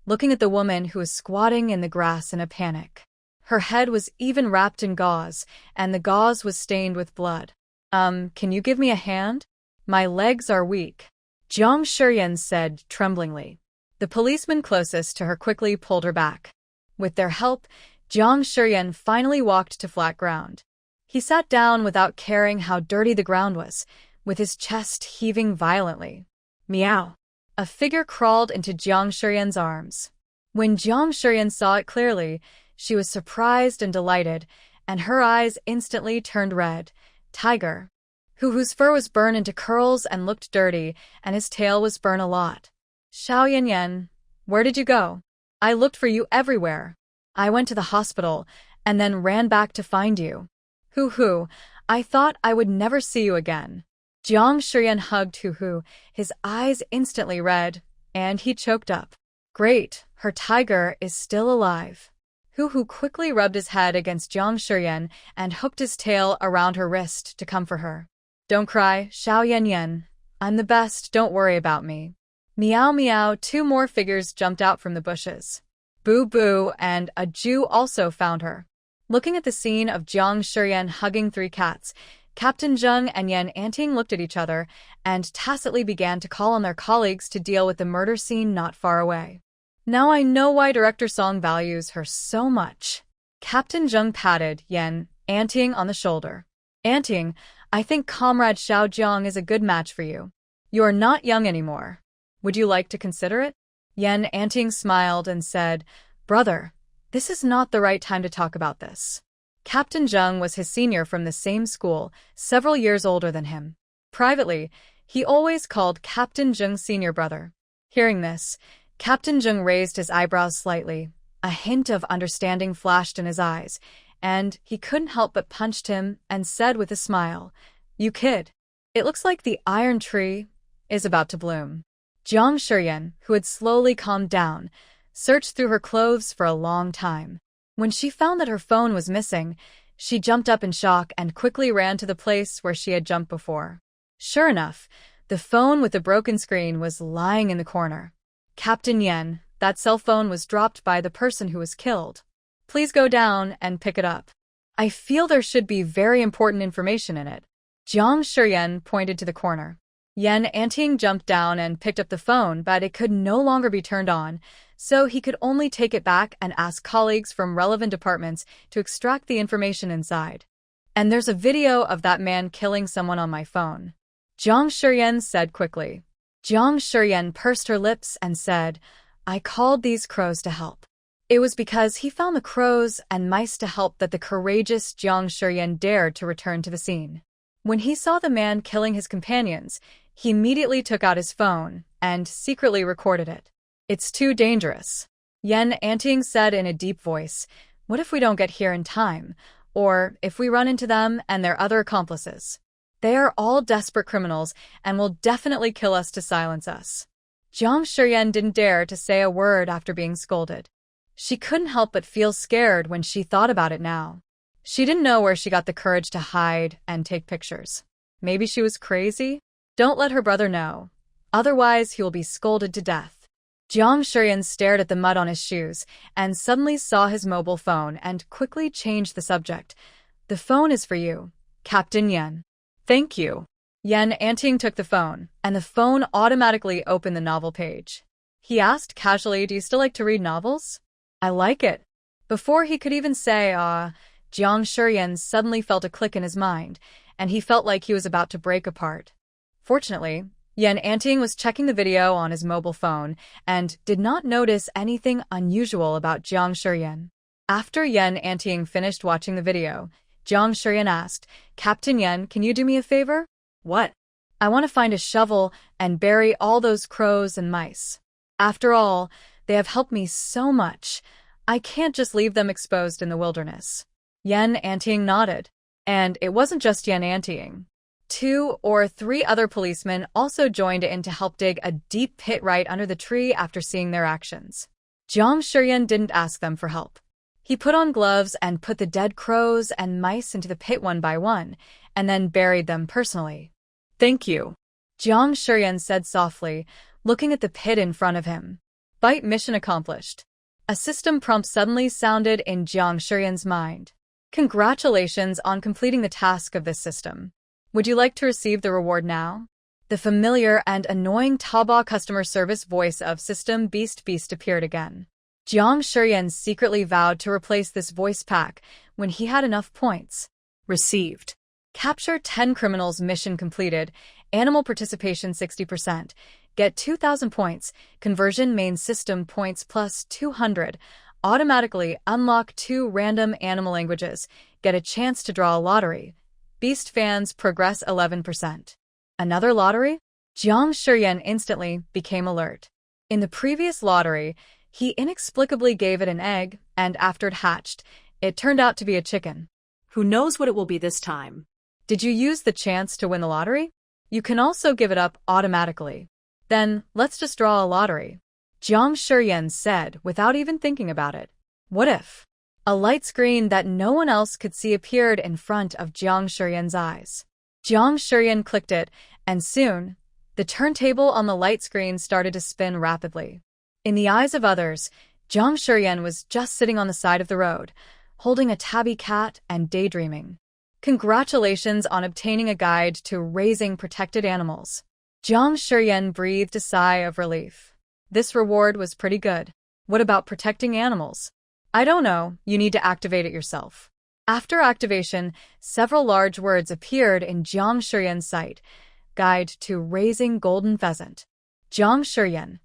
looking at the woman who was squatting in the grass in a panic. Her head was even wrapped in gauze, and the gauze was stained with blood. Can you give me a hand? My legs are weak," Jiang Shiyan said tremblingly. The policeman closest to her quickly pulled her back. With their help, Jiang Shiyan finally walked to flat ground. He sat down without caring how dirty the ground was, with his chest heaving violently. Meow. A figure crawled into Jiang Shiyan's arms. When Jiang Shiyan saw it clearly, she was surprised and delighted, and her eyes instantly turned red. Tiger, whose fur was burned into curls and looked dirty, and his tail was burned a lot. "Xiao Yanyan, where did you go? I looked for you everywhere. I went to the hospital, and then ran back to find you. Hoo, I thought I would never see you again." Jiang Shiyan hugged Hoo, his eyes instantly red, and he choked up. "Great, her tiger is still alive." Hoo quickly rubbed his head against Jiang Shiyan and hooked his tail around her wrist to comfort her. "Don't cry, Xiao Yanyan. I'm the best, don't worry about me." Meow meow, two more figures jumped out from the bushes. Boo Boo and a Jew also found her. Looking at the scene of Jiang Shiyan hugging three cats, Captain Zheng and Yan Anting looked at each other and tacitly began to call on their colleagues to deal with the murder scene not far away. "Now I know why Director Song values her so much." Captain Zheng patted Yan Anting on the shoulder. "Anting, I think Comrade Xiao Jiang is a good match for you. You're not young anymore. Would you like to consider it?" Yan Anting smiled and said, "Brother, this is not the right time to talk about this." Captain Zheng was his senior from the same school, several years older than him. Privately, he always called Captain Zheng senior brother. Hearing this, Captain Zheng raised his eyebrows slightly. A hint of understanding flashed in his eyes, and he couldn't help but punched him and said with a smile, "You kid, it looks like the iron tree is about to bloom." Jiang Shiyan, who had slowly calmed down, searched through her clothes for a long time. When she found that her phone was missing, she jumped up in shock and quickly ran to the place where she had jumped before. Sure enough, the phone with the broken screen was lying in the corner. "Captain Yan, that cell phone was dropped by the person who was killed. Please go down and pick it up. I feel there should be very important information in it." Jiang Shiyan pointed to the corner. Yan Anting jumped down and picked up the phone, but it could no longer be turned on, so he could only take it back and ask colleagues from relevant departments to extract the information inside. "And there's a video of that man killing someone on my phone," Jiang Shiyan said quickly. Jiang Shiyan pursed her lips and said, "I called these crows to help." It was because he found the crows and mice to help that the courageous Jiang Shiyan dared to return to the scene. When he saw the man killing his companions, he immediately took out his phone and secretly recorded it. "It's too dangerous," Yan Anting said in a deep voice. "What if we don't get here in time? Or if we run into them and their other accomplices? They are all desperate criminals and will definitely kill us to silence us." Jiang Shiyan didn't dare to say a word after being scolded. She couldn't help but feel scared when she thought about it now. She didn't know where she got the courage to hide and take pictures. Maybe she was crazy? Don't let her brother know. Otherwise, he will be scolded to death. Jiang Shiyan stared at the mud on his shoes and suddenly saw his mobile phone and quickly changed the subject. "The phone is for you, Captain Yan." "Thank you." Yan Anting took the phone, and the phone automatically opened the novel page. He asked casually, "Do you still like to read novels?" "I like it." Before he could even say, Jiang Shiyan suddenly felt a click in his mind, and he felt like he was about to break apart. Fortunately, Yan Anting was checking the video on his mobile phone and did not notice anything unusual about Jiang Shiyan. After Yan Anting finished watching the video, Jiang Shiyan asked, "Captain Yan, can you do me a favor?" "What?" "I want to find a shovel and bury all those crows and mice. After all, they have helped me so much. I can't just leave them exposed in the wilderness." Yan Anting nodded. And it wasn't just Yan Anting. 2 or 3 other policemen also joined in to help dig a deep pit right under the tree after seeing their actions. Jiang Shiyan didn't ask them for help. He put on gloves and put the dead crows and mice into the pit one by one, and then buried them personally. "Thank you," Jiang Shiyan said softly, looking at the pit in front of him. Bite mission accomplished. A system prompt suddenly sounded in Jiang Shiyan's mind. "Congratulations on completing the task of this system. Would you like to receive the reward now?" The familiar and annoying Taobao customer service voice of System Beast appeared again. Jiang Shiyan secretly vowed to replace this voice pack when he had enough points. Received. Capture 10 criminals, mission completed. Animal participation 60%. Get 2,000 points. Conversion main system points plus 200. Automatically unlock 2 random animal languages. Get a chance to draw a lottery. Beast fans progress 11%. Another lottery? Jiang Shiyan instantly became alert. In the previous lottery, he inexplicably gave it an egg, and after it hatched, it turned out to be a chicken. Who knows what it will be this time? Did you use the chance to win the lottery? You can also give it up automatically. Then, let's just draw a lottery. Jiang Shiyan said without even thinking about it. What if? A light screen that no one else could see appeared in front of Jiang Shiyan's eyes. Jiang Shiyan clicked it, and soon, the turntable on the light screen started to spin rapidly. In the eyes of others, Jiang Shiyan was just sitting on the side of the road, holding a tabby cat and daydreaming. Congratulations on obtaining a guide to raising protected animals. Jiang Shiyan breathed a sigh of relief. This reward was pretty good. What about protecting animals? I don't know, you need to activate it yourself. After activation, several large words appeared in Jiang Shiyan's sight. Guide to Raising Golden Pheasant. Jiang Shiyan.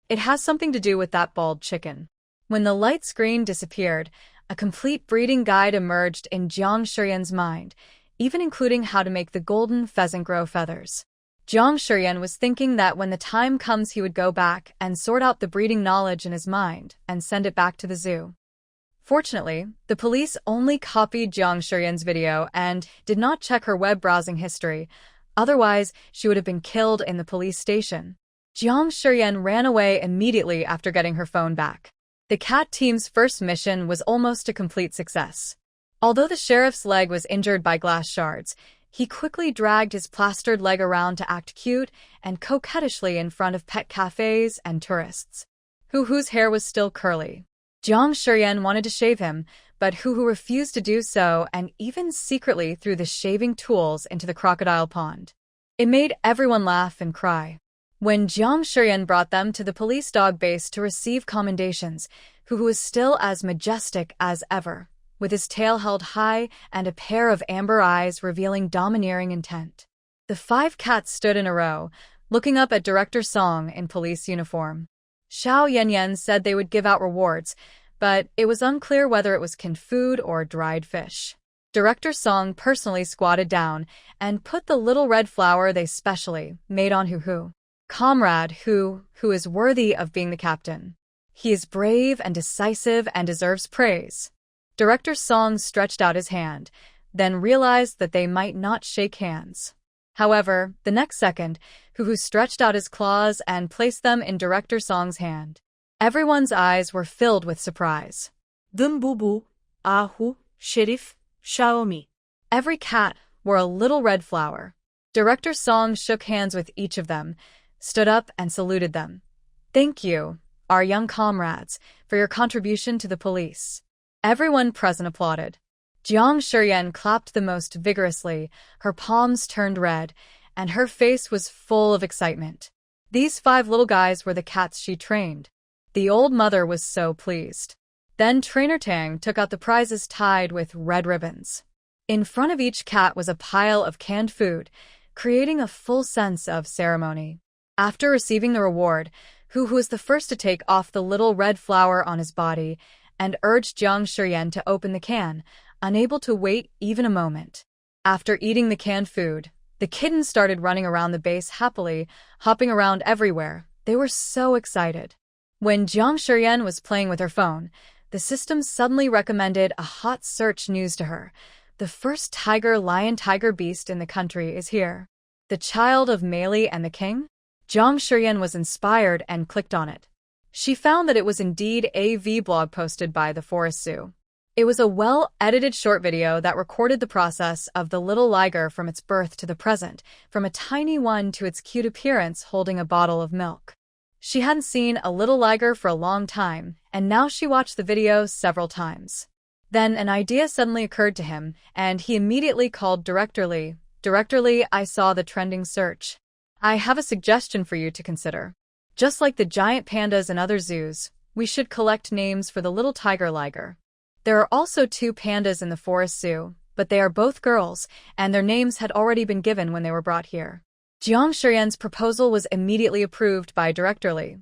It has something to do with that bald chicken. When the light screen disappeared, a complete breeding guide emerged in Jiang Shiyan's mind, even including how to make the golden pheasant grow feathers. Jiang Shiyan was thinking that when the time comes he would go back and sort out the breeding knowledge in his mind and send it back to the zoo. Fortunately, the police only copied Jiang Shiyan's video and did not check her web browsing history, otherwise she would have been killed in the police station. Jiang Shiyan ran away immediately after getting her phone back. The cat team's first mission was almost a complete success. Although the sheriff's leg was injured by glass shards, he quickly dragged his plastered leg around to act cute and coquettishly in front of pet cafes and tourists. Whose hair was still curly. Jiang Shiyan wanted to shave him, but Hu refused to do so and even secretly threw the shaving tools into the crocodile pond. It made everyone laugh and cry. When Jiang Shiyan brought them to the police dog base to receive commendations, Hu was still as majestic as ever, with his tail held high and a pair of amber eyes revealing domineering intent. The 5 cats stood in a row, looking up at Director Song in police uniform. Xiao Yanyan said they would give out rewards, but it was unclear whether it was canned food or dried fish. Director Song personally squatted down and put the little red flower they specially made on Hu. Comrade who is worthy of being the captain. He is brave and decisive and deserves praise. Director Song stretched out his hand, then realized that they might not shake hands. However, the next second, Hu stretched out his claws and placed them in Director Song's hand. Everyone's eyes were filled with surprise. Dumbubu, Ahu, Sheriff, Xiaomi. Every cat wore a little red flower. Director Song shook hands with each of them, stood up and saluted them. Thank you, our young comrades, for your contribution to the police. Everyone present applauded. Jiang Shiyan clapped the most vigorously, her palms turned red, and her face was full of excitement. These 5 little guys were the cats she trained. The old mother was so pleased. Then Trainer Tang took out the prizes tied with red ribbons. In front of each cat was a pile of canned food, creating a full sense of ceremony. After receiving the reward, Hu was the first to take off the little red flower on his body and urged Jiang Shiyan to open the can, unable to wait even a moment. After eating the canned food, the kittens started running around the base happily, hopping around everywhere. They were so excited. When Jiang Shiyan was playing with her phone, the system suddenly recommended a hot search news to her. The first tiger-lion-tiger beast in the country is here. The child of Meili and the king? Jiang Shiyan was inspired and clicked on it. She found that it was indeed a vlog posted by the Forest Zoo. It was a well-edited short video that recorded the process of the little liger from its birth to the present, from a tiny one to its cute appearance holding a bottle of milk. She hadn't seen a little liger for a long time, and now she watched the video several times. Then an idea suddenly occurred to him, and he immediately called Director Lee. Director Lee, I saw the trending search. I have a suggestion for you to consider. Just like the giant pandas in other zoos, we should collect names for the little tiger liger. There are also 2 pandas in the Forest Zoo, but they are both girls, and their names had already been given when they were brought here. Jiang Shiyan's proposal was immediately approved by Director Lee.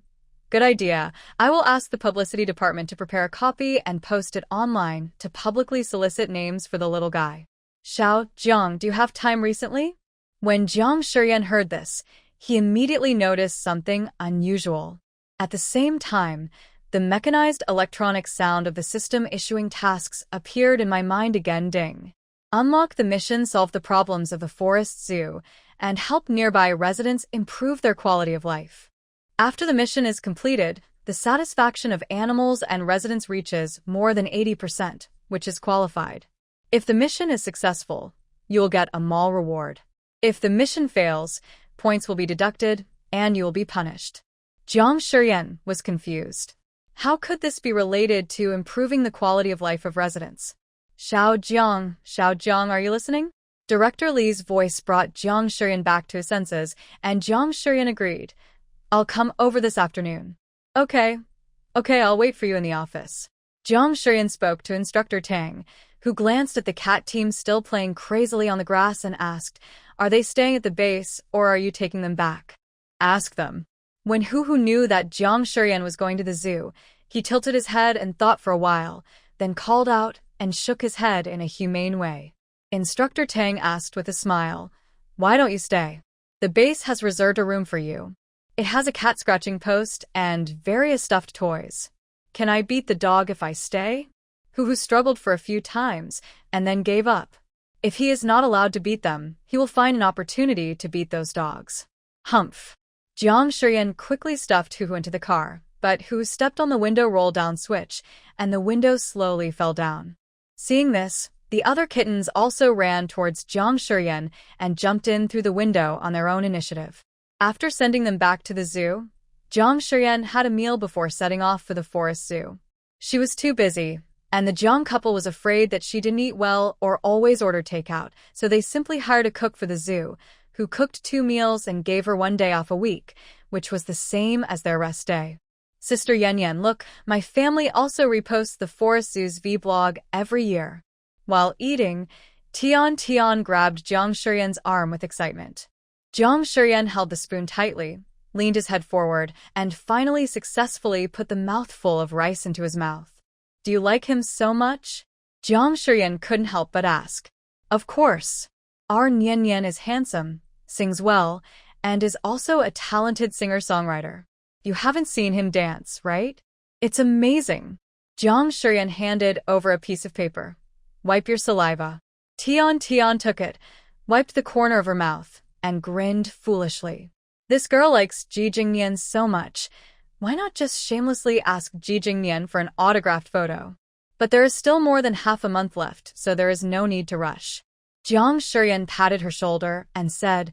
Good idea. I will ask the publicity department to prepare a copy and post it online to publicly solicit names for the little guy. Xiao, Jiang, do you have time recently? When Jiang Shiyan heard this, he immediately noticed something unusual. At the same time, the mechanized electronic sound of the system issuing tasks appeared in my mind again. Ding. Unlock the mission, solve the problems of the Forest Zoo, and help nearby residents improve their quality of life. After the mission is completed, the satisfaction of animals and residents reaches more than 80%, which is qualified. If the mission is successful, you will get a small reward. If the mission fails, points will be deducted, and you will be punished. Jiang Shiyan was confused. How could this be related to improving the quality of life of residents? Xiao Jiang, are you listening? Director Lee's voice brought Jiang Shiyan back to his senses, and Jiang Shiyan agreed. I'll come over this afternoon. Okay, I'll wait for you in the office. Jiang Shiyan spoke to Instructor Tang, who glanced at the cat team still playing crazily on the grass and asked, are they staying at the base, or are you taking them back? Ask them. When Hu knew that Jiang Shiyan was going to the zoo, he tilted his head and thought for a while, then called out and shook his head in a humane way. Instructor Tang asked with a smile, why don't you stay? The base has reserved a room for you. It has a cat scratching post and various stuffed toys. Can I beat the dog if I stay? Hu struggled for a few times and then gave up. If he is not allowed to beat them, he will find an opportunity to beat those dogs. Humph. Jiang Shiyan quickly stuffed Hu into the car, but Hu stepped on the window roll-down switch, and the window slowly fell down. Seeing this, the other kittens also ran towards Jiang Shiyan and jumped in through the window on their own initiative. After sending them back to the zoo, Jiang Shiyan had a meal before setting off for the Forest Zoo. She was too busy, and the Jiang couple was afraid that she didn't eat well or always ordered takeout, so they simply hired a cook for the zoo, who cooked 2 meals and gave her 1 day off a week, which was the same as their rest day. Sister Yan, look, my family also reposts the Forest Zoo's vlog every year. While eating, Tian grabbed Jiang Shiyan's arm with excitement. Jiang Shiyan held the spoon tightly, leaned his head forward, and finally successfully put the mouthful of rice into his mouth. Do you like him so much? Jiang Shiyan couldn't help but ask. Of course. Our Nian is handsome, sings well, and is also a talented singer-songwriter. You haven't seen him dance, right? It's amazing. Jiang Shiyan handed over a piece of paper. Wipe your saliva. Tian took it, wiped the corner of her mouth, and grinned foolishly. This girl likes Ji Jing so much. Why not just shamelessly ask Ji Jing for an autographed photo? But there is still more than half a month left, so there is no need to rush. Jiang Shiyan patted her shoulder and said,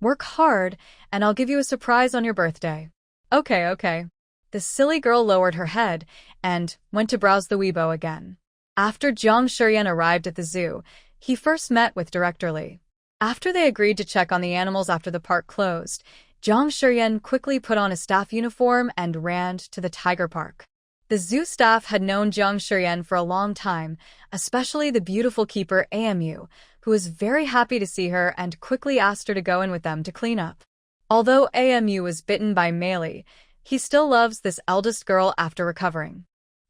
work hard, and I'll give you a surprise on your birthday. Okay. The silly girl lowered her head and went to browse the Weibo again. After Jiang Shiyan arrived at the zoo, he first met with Director Lee. After they agreed to check on the animals after the park closed, Jiang Shiyan quickly put on a staff uniform and ran to the tiger park. The zoo staff had known Jiang Shiyan for a long time, especially the beautiful keeper AMU, who was very happy to see her and quickly asked her to go in with them to clean up. Although AMU was bitten by Meili, he still loves this eldest girl after recovering.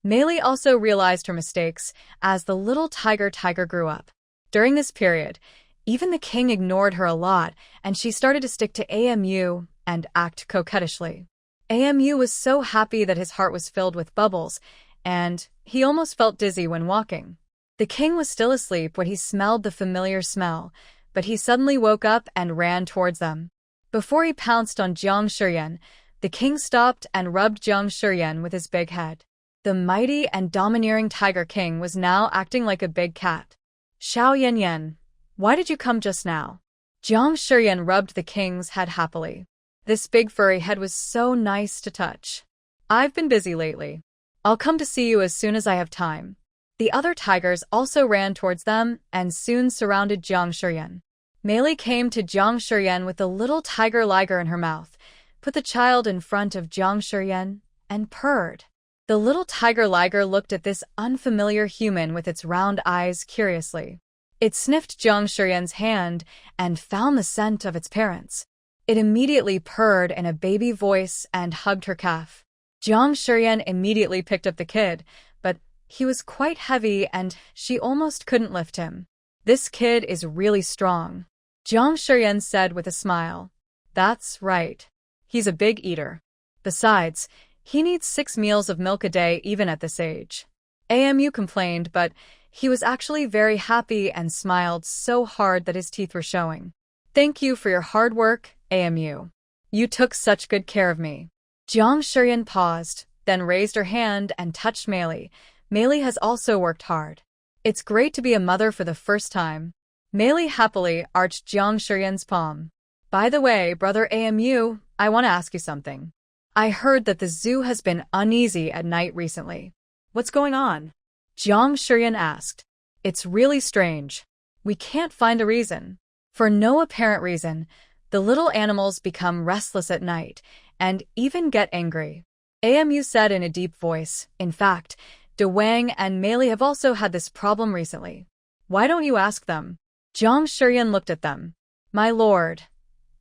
Meili also realized her mistakes as the little tiger grew up. During this period, even the king ignored her a lot, and she started to stick to AMU and act coquettishly. AMU was so happy that his heart was filled with bubbles, and he almost felt dizzy when walking. The king was still asleep when he smelled the familiar smell, but he suddenly woke up and ran towards them. Before he pounced on Jiang Shiyan, the king stopped and rubbed Jiang Shiyan with his big head. The mighty and domineering Tiger King was now acting like a big cat. Xiao Yanyan, why did you come just now? Jiang Shiyan rubbed the king's head happily. This big furry head was so nice to touch. I've been busy lately. I'll come to see you as soon as I have time. The other tigers also ran towards them and soon surrounded Jiang Shiyan. Meili came to Jiang Shiyan with a little tiger liger in her mouth, put the child in front of Jiang Shiyan, and purred. The little tiger liger looked at this unfamiliar human with its round eyes curiously. It sniffed Jiang Shiyan's hand and found the scent of its parents. It immediately purred in a baby voice and hugged her calf. Jiang Shiyan immediately picked up the kid, but he was quite heavy and she almost couldn't lift him. This kid is really strong, Jiang Shiyan said with a smile. That's right. He's a big eater. Besides, he needs 6 meals of milk a day even at this age. AMU complained, but he was actually very happy and smiled so hard that his teeth were showing. Thank you for your hard work, AMU. You took such good care of me. Jiang Shiyan paused, then raised her hand and touched Meili. Meili has also worked hard. It's great to be a mother for the first time. Meili happily arched Jiang Shiyan's palm. By the way, brother AMU, I want to ask you something. I heard that the zoo has been uneasy at night recently. What's going on? Jiang Shiyan asked. It's really strange. We can't find a reason. For no apparent reason, the little animals become restless at night and even get angry. AMU said in a deep voice. In fact, De Wang and Meili have also had this problem recently. Why don't you ask them? Jiang Shiyan looked at them. My lord,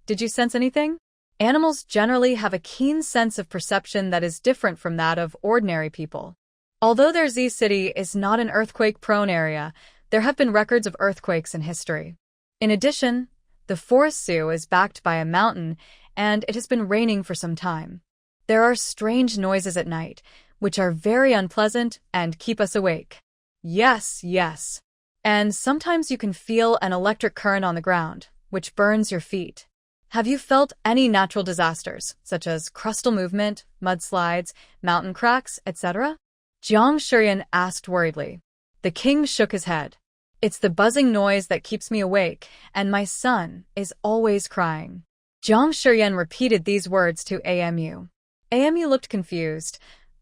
did you sense anything? Animals generally have a keen sense of perception that is different from that of ordinary people. Although their Z city is not an earthquake-prone area, there have been records of earthquakes in history. In addition, the forest zoo is backed by a mountain, and it has been raining for some time. There are strange noises at night, which are very unpleasant and keep us awake. Yes. And sometimes you can feel an electric current on the ground, which burns your feet. Have you felt any natural disasters, such as crustal movement, mudslides, mountain cracks, etc.? Jiang Shiyan asked worriedly. The king shook his head. It's the buzzing noise that keeps me awake, and my son is always crying. Jiang Shiyan repeated these words to AMU. AMU looked confused.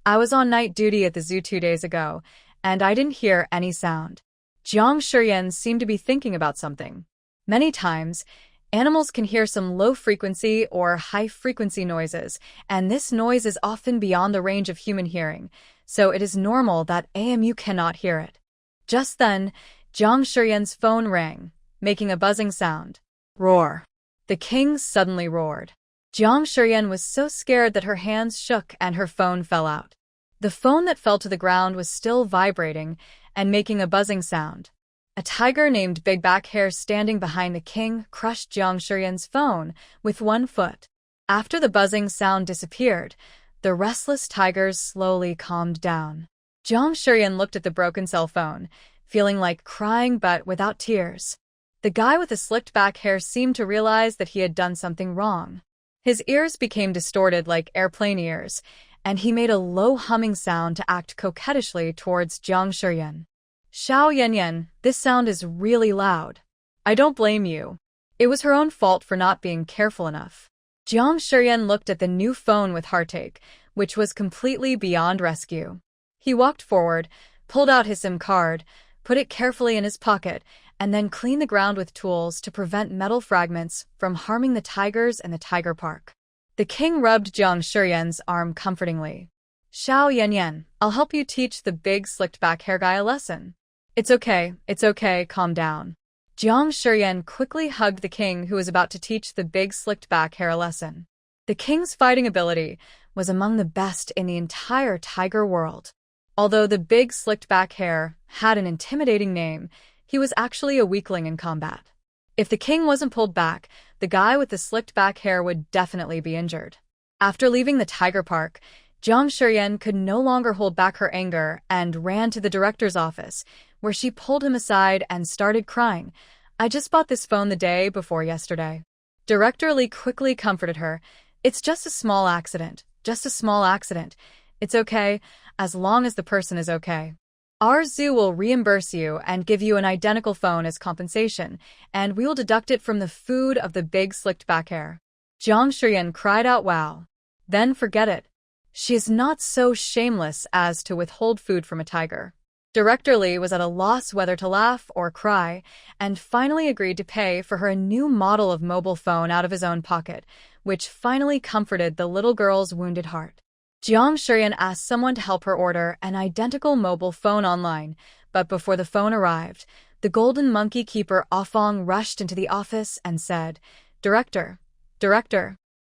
I was on night duty at the zoo 2 days ago, and I didn't hear any sound. Jiang Shiyan seemed to be thinking about something. Many times, animals can hear some low-frequency or high-frequency noises, and this noise is often beyond the range of human hearing, so it is normal that AMU cannot hear it. Just then, Jiang Shiyan's phone rang, making a buzzing sound. Roar. The king suddenly roared. Jiang Shiyan was so scared that her hands shook and her phone fell out. The phone that fell to the ground was still vibrating and making a buzzing sound. A tiger named Big Back Hair standing behind the king crushed Jiang Shiyan's phone with one foot. After the buzzing sound disappeared, the restless tigers slowly calmed down. Jiang Shiyan looked at the broken cell phone, feeling like crying but without tears. The guy with the slicked back hair seemed to realize that he had done something wrong. His ears became distorted like airplane ears, and he made a low humming sound to act coquettishly towards Jiang Shiyan. Xiao Yanyan, this sound is really loud. I don't blame you. It was her own fault for not being careful enough. Jiang Shiyan looked at the new phone with heartache, which was completely beyond rescue. He walked forward, pulled out his SIM card, put it carefully in his pocket, and then cleaned the ground with tools to prevent metal fragments from harming the tigers in the tiger park. The king rubbed Jiang Shiyan's arm comfortingly. Xiao Yanyan, I'll help you teach the big slicked back hair guy a lesson. It's okay, calm down. Jiang Shiyan quickly hugged the king who was about to teach the big slicked back hair a lesson. The king's fighting ability was among the best in the entire tiger world. Although the big slicked back hair had an intimidating name, he was actually a weakling in combat. If the king wasn't pulled back, the guy with the slicked back hair would definitely be injured. After leaving the tiger park, Jiang Shiyan could no longer hold back her anger and ran to the director's office, where she pulled him aside and started crying. I just bought this phone the day before yesterday. Director Lee quickly comforted her. It's just a small accident. Just a small accident. It's okay, as long as the person is okay. Our zoo will reimburse you and give you an identical phone as compensation, and we will deduct it from the food of the big slicked back hair. Jiang Shiyan cried out, wow. Then forget it. She is not so shameless as to withhold food from a tiger. Director Lee was at a loss whether to laugh or cry, and finally agreed to pay for her a new model of mobile phone out of his own pocket, which finally comforted the little girl's wounded heart. Jiang Shiyan asked someone to help her order an identical mobile phone online, but before the phone arrived, the golden monkey keeper Afong rushed into the office and said, Director,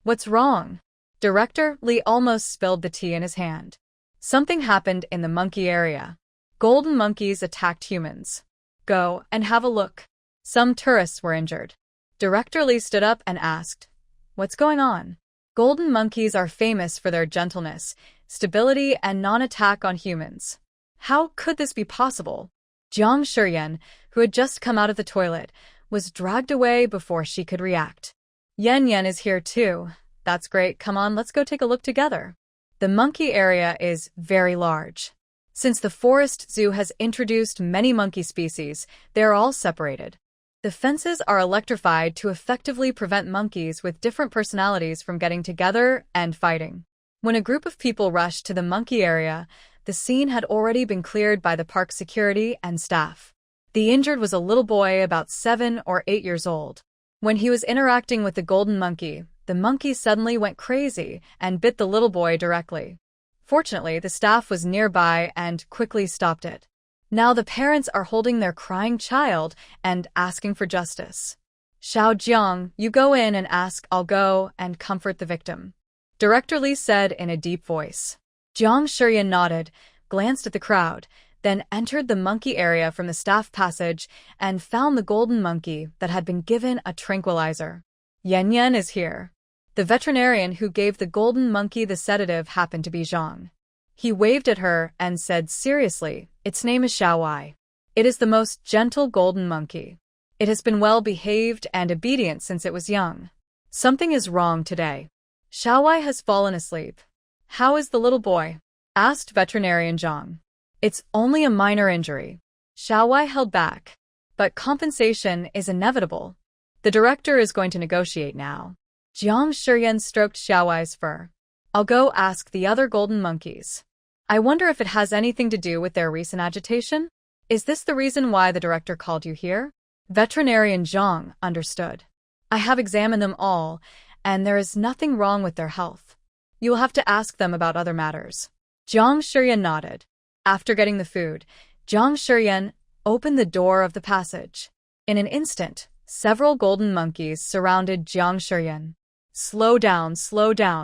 what's wrong? Director Lee almost spilled the tea in his hand. Something happened in the monkey area. Golden monkeys attacked humans. Go and have a look. Some tourists were injured. Director Lee stood up and asked, What's going on? Golden monkeys are famous for their gentleness, stability, and non-attack on humans. How could this be possible? Jiang Shiyan, who had just come out of the toilet, was dragged away before she could react. Yen is here too. That's great. Come on, let's go take a look together. The monkey area is very large. Since the forest zoo has introduced many monkey species, they are all separated. The fences are electrified to effectively prevent monkeys with different personalities from getting together and fighting. When a group of people rushed to the monkey area, the scene had already been cleared by the park security and staff. The injured was a little boy about 7 or 8 years old. When he was interacting with the golden monkey, the monkey suddenly went crazy and bit the little boy directly. Fortunately, the staff was nearby and quickly stopped it. Now the parents are holding their crying child and asking for justice. Xiao Jiang, you go in and ask. I'll go and comfort the victim. Director Lee said in a deep voice. Jiang Shiyan nodded, glanced at the crowd, then entered the monkey area from the staff passage and found the golden monkey that had been given a tranquilizer. Yen is here. The veterinarian who gave the golden monkey the sedative happened to be Zhang. He waved at her and said seriously, its name is Xiaowai. It is the most gentle golden monkey. It has been well behaved and obedient since it was young. Something is wrong today. Xiaowai has fallen asleep. How is the little boy? Asked veterinarian Zhang. It's only a minor injury. Xiaowai held back. But compensation is inevitable. The director is going to negotiate now. Jiang Shiyan stroked Xiaowai's fur. I'll go ask the other golden monkeys. I wonder if it has anything to do with their recent agitation? Is this the reason why the director called you here? Veterinarian Zhang understood. I have examined them all, and there is nothing wrong with their health. You will have to ask them about other matters. Jiang Shiyan nodded. After getting the food, Jiang Shiyan opened the door of the passage. In an instant, several golden monkeys surrounded Jiang Shiyan. Slow down,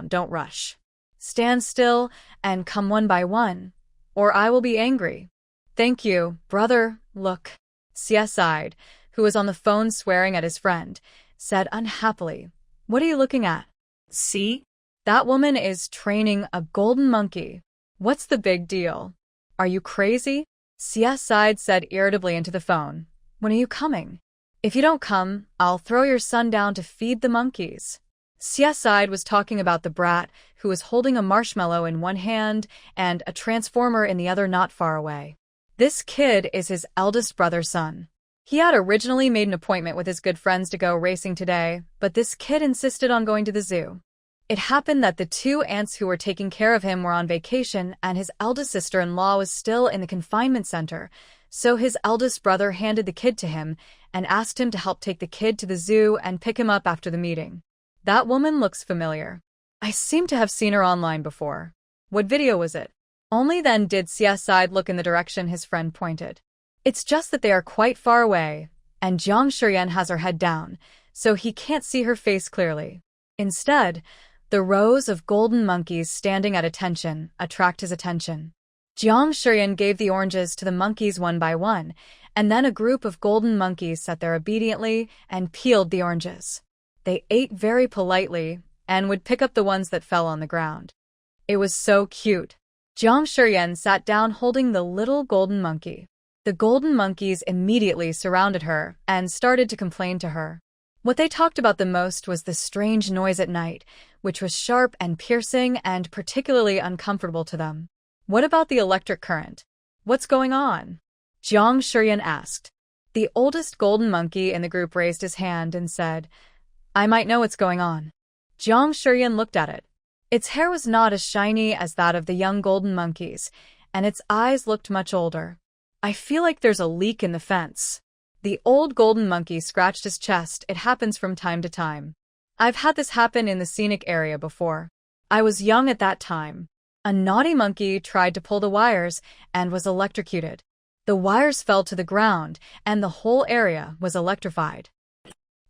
don't rush. Stand still and come one by one, or I will be angry. Thank you, brother. Look. Xie sighed, who was on the phone swearing at his friend, said unhappily, What are you looking at? See? That woman is training a golden monkey. What's the big deal? Are you crazy? Xie sighed said irritably into the phone. When are you coming? If you don't come, I'll throw your son down to feed the monkeys. Xie sighed was talking about the brat who was holding a marshmallow in one hand and a transformer in the other not far away. This kid is his eldest brother's son. He had originally made an appointment with his good friends to go racing today, but this kid insisted on going to the zoo. It happened that the 2 aunts who were taking care of him were on vacation and his eldest sister-in-law was still in the confinement center, so his eldest brother handed the kid to him and asked him to help take the kid to the zoo and pick him up after the meeting. That woman looks familiar. I seem to have seen her online before. What video was it? Only then did Xie Side look in the direction his friend pointed. It's just that they are quite far away, and Jiang Shiyan has her head down, so he can't see her face clearly. Instead, the rows of golden monkeys standing at attention attract his attention. Jiang Shiyan gave the oranges to the monkeys one by one, and then a group of golden monkeys sat there obediently and peeled the oranges. They ate very politely and would pick up the ones that fell on the ground. It was so cute. Jiang Shiyan sat down holding the little golden monkey. The golden monkeys immediately surrounded her and started to complain to her. What they talked about the most was the strange noise at night, which was sharp and piercing and particularly uncomfortable to them. What about the electric current? What's going on? Jiang Shiyan asked. The oldest golden monkey in the group raised his hand and said, I might know what's going on. Jiang Shiyan looked at it. Its hair was not as shiny as that of the young golden monkeys, and its eyes looked much older. I feel like there's a leak in the fence. The old golden monkey scratched his chest. It happens from time to time. I've had this happen in the scenic area before. I was young at that time. A naughty monkey tried to pull the wires and was electrocuted. The wires fell to the ground, and the whole area was electrified.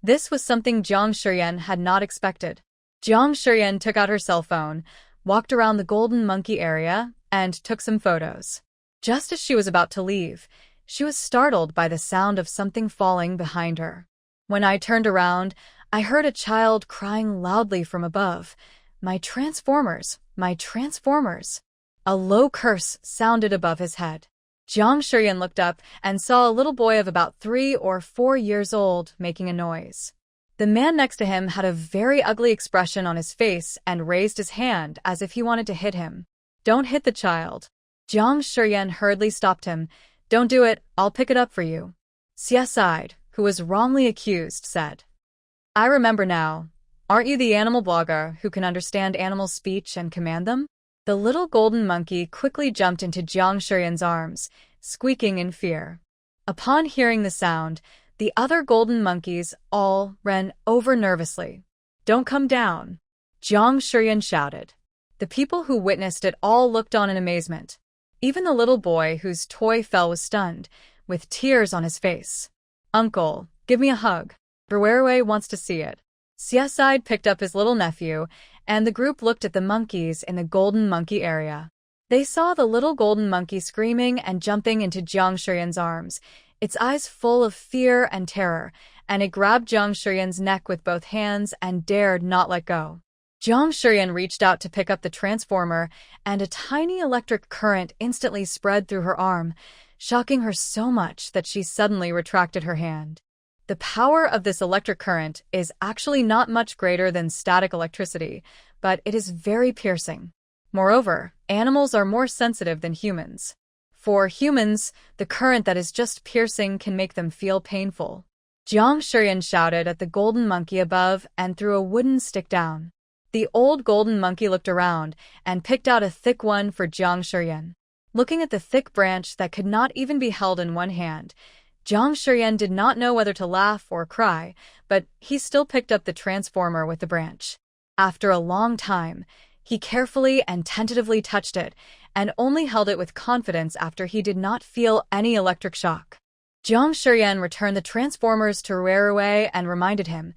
This was something Jiang Shiyan had not expected. Jiang Shiyan took out her cell phone, walked around the golden monkey area, and took some photos. Just as she was about to leave, she was startled by the sound of something falling behind her. When I turned around, I heard a child crying loudly from above, My transformers, my transformers. A low curse sounded above his head. Jiang Shiyan looked up and saw a little boy of about 3 or 4 years old making a noise. The man next to him had a very ugly expression on his face and raised his hand as if he wanted to hit him. Don't hit the child. Jiang Shiyan hurriedly stopped him. Don't do it, I'll pick it up for you. Xie sighed, who was wrongly accused, said. I remember now. Aren't you the animal blogger who can understand animal speech and command them? The little golden monkey quickly jumped into Jiang Shiyan's arms, squeaking in fear. Upon hearing the sound, the other golden monkeys all ran over nervously. Don't come down, Jiang Shiyan shouted. The people who witnessed it all looked on in amazement. Even the little boy whose toy fell was stunned, with tears on his face. Uncle, give me a hug. Brewerway wants to see it. Xie picked up his little nephew, and the group looked at the monkeys in the golden monkey area. They saw the little golden monkey screaming and jumping into Jiang Shiyan's arms, its eyes full of fear and terror, and it grabbed Jiang Shiyan's neck with both hands and dared not let go. Jiang Shiyan reached out to pick up the transformer, and a tiny electric current instantly spread through her arm, shocking her so much that she suddenly retracted her hand. The power of this electric current is actually not much greater than static electricity, but it is very piercing. Moreover, animals are more sensitive than humans. For humans, the current that is just piercing can make them feel painful. Jiang Shiyan shouted at the golden monkey above and threw a wooden stick down. The old golden monkey looked around and picked out a thick one for Jiang Shiyan. Looking at the thick branch that could not even be held in one hand, Jiang Shiyan did not know whether to laugh or cry, but he still picked up the transformer with the branch. After a long time, he carefully and tentatively touched it, and only held it with confidence after he did not feel any electric shock. Jiang Shiyan returned the transformers to Ruerue and reminded him,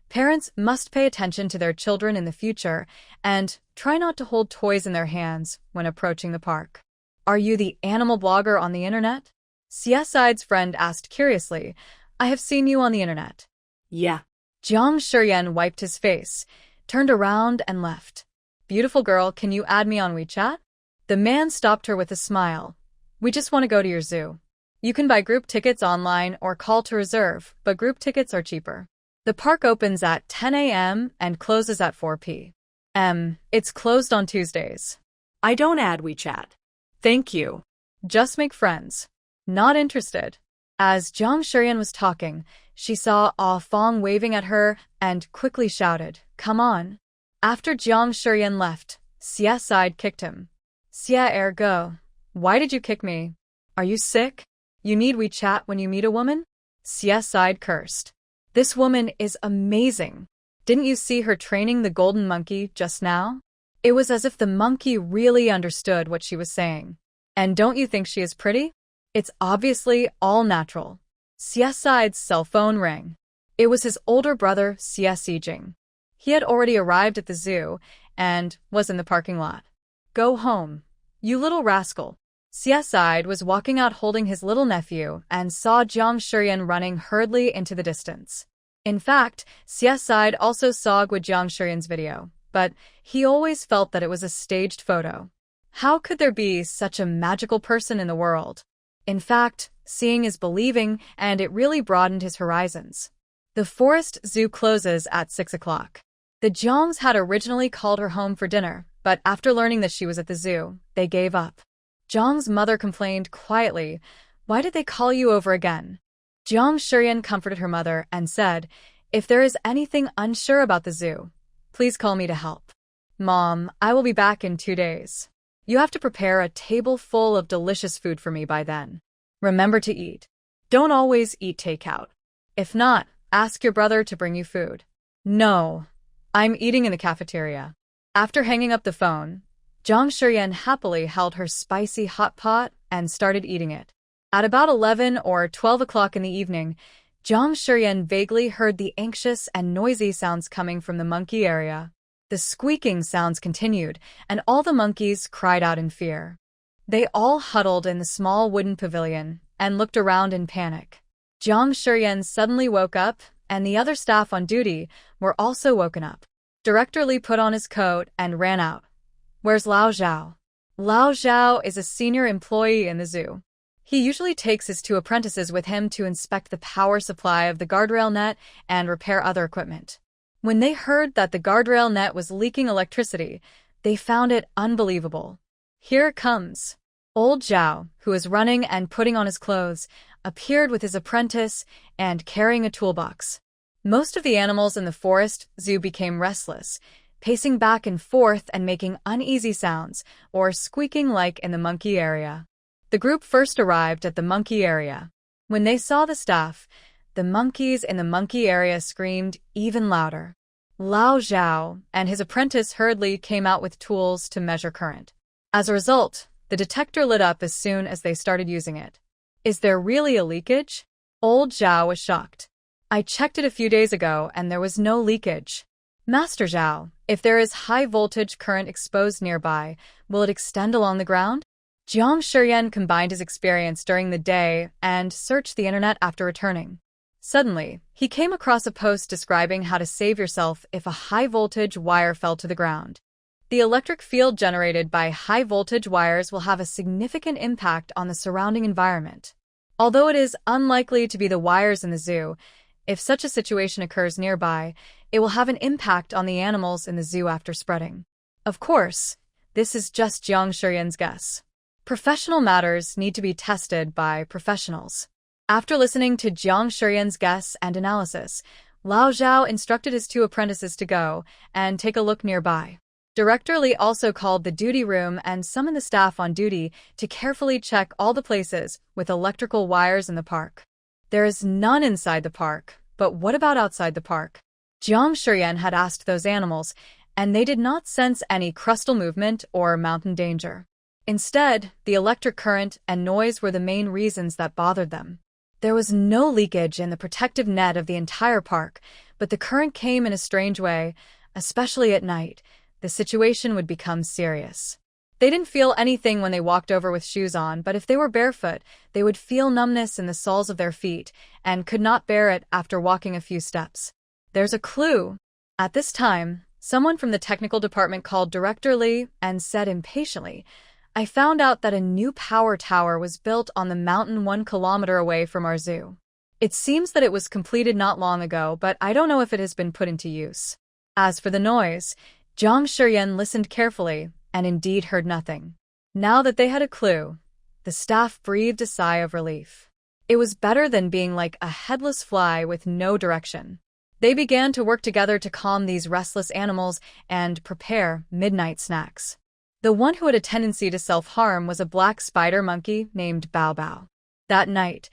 parents must pay attention to their children in the future and try not to hold toys in their hands when approaching the park. Are you the animal blogger on the internet? Xie friend asked curiously. I have seen you on the internet. Yeah. Jiang Shiyan wiped his face, turned around and left. Beautiful girl, can you add me on WeChat? The man stopped her with a smile. We just want to go to your zoo. You can buy group tickets online or call to reserve, but group tickets are cheaper. The park opens at 10 a.m. and closes at 4 p.m. It's closed on Tuesdays. I don't add WeChat. Thank you. Just make friends. Not interested. As Jiang Shiyan was talking, she saw Ah Fong waving at her and quickly shouted, Come on. After Jiang Shiyan left, Xie kicked him. Xie go. Why did you kick me? Are you sick? You need WeChat when you meet a woman? Xie cursed. This woman is amazing. Didn't you see her training the golden monkey just now? It was as if the monkey really understood what she was saying. And don't you think she is pretty? It's obviously all natural. Xie's cell phone rang. It was his older brother, Ji Jing. He had already arrived at the zoo and was in the parking lot. Go home, you little rascal. Xie was walking out holding his little nephew and saw Jiang Shiyan running hurriedly into the distance. In fact, Xie also saw Jiang Shiyan's video, but he always felt that it was a staged photo. How could there be such a magical person in the world? In fact, seeing is believing, and it really broadened his horizons. The forest zoo closes at 6 o'clock. The Jongs had originally called her home for dinner, but after learning that she was at the zoo, they gave up. Jong's mother complained quietly, "Why did they call you over again?" Jong Shuryen comforted her mother and said, "If there is anything unsure about the zoo, please call me to help. Mom, I will be back in 2 days. You have to prepare a table full of delicious food for me by then. Remember to eat. Don't always eat takeout. If not, ask your brother to bring you food." "No, I'm eating in the cafeteria." After hanging up the phone, Jong Shuryen happily held her spicy hot pot and started eating it. At about 11 or 12 o'clock in the evening, Jong Shuryen vaguely heard the anxious and noisy sounds coming from the monkey area. The squeaking sounds continued, and all the monkeys cried out in fear. They all huddled in the small wooden pavilion and looked around in panic. Jong Shuryen suddenly woke up, and the other staff on duty were also woken up. Director Li put on his coat and ran out. "Where's Lao Zhao?" Lao Zhao is a senior employee in the zoo. He usually takes his 2 apprentices with him to inspect the power supply of the guardrail net and repair other equipment. When they heard that the guardrail net was leaking electricity, they found it unbelievable. "Here it comes." Old Zhao, who was running and putting on his clothes, appeared with his apprentice and carrying a toolbox. Most of the animals in the forest zoo became restless, pacing back and forth and making uneasy sounds or squeaking like in the monkey area. The group first arrived at the monkey area. When they saw the staff, the monkeys in the monkey area screamed even louder. Lao Zhao and his apprentice hurriedly came out with tools to measure current. As a result, the detector lit up as soon as they started using it. "Is there really a leakage?" Old Zhao was shocked. "I checked it a few days ago and there was no leakage." "Master Zhao, if there is high-voltage current exposed nearby, will it extend along the ground?" Jong Shuryen combined his experience during the day and searched the internet after returning. Suddenly, he came across a post describing how to save yourself if a high-voltage wire fell to the ground. The electric field generated by high-voltage wires will have a significant impact on the surrounding environment. Although it is unlikely to be the wires in the zoo, if such a situation occurs nearby, it will have an impact on the animals in the zoo after spreading. Of course, this is just Jong Shuryen's guess. Professional matters need to be tested by professionals. After listening to Jong Shuryen's guess and analysis, Lao Zhao instructed his 2 apprentices to go and take a look nearby. Director Li also called the duty room and summoned the staff on duty to carefully check all the places with electrical wires in the park. There is none inside the park, but what about outside the park? Jong Shuryen had asked those animals, and they did not sense any crustal movement or mountain danger. Instead, the electric current and noise were the main reasons that bothered them. There was no leakage in the protective net of the entire park, but the current came in a strange way, especially at night. The situation would become serious. They didn't feel anything when they walked over with shoes on, but if they were barefoot, they would feel numbness in the soles of their feet and could not bear it after walking a few steps. There's a clue. At this time, someone from the technical department called Director Li and said impatiently, "I found out that a new power tower was built on the mountain 1 kilometer away from our zoo. It seems that it was completed not long ago, but I don't know if it has been put into use." As for the noise, Jong Shuryen listened carefully and indeed heard nothing. Now that they had a clue, the staff breathed a sigh of relief. It was better than being like a headless fly with no direction. They began to work together to calm these restless animals and prepare midnight snacks. The one who had a tendency to self-harm was a black spider monkey named Bao Bao. That night,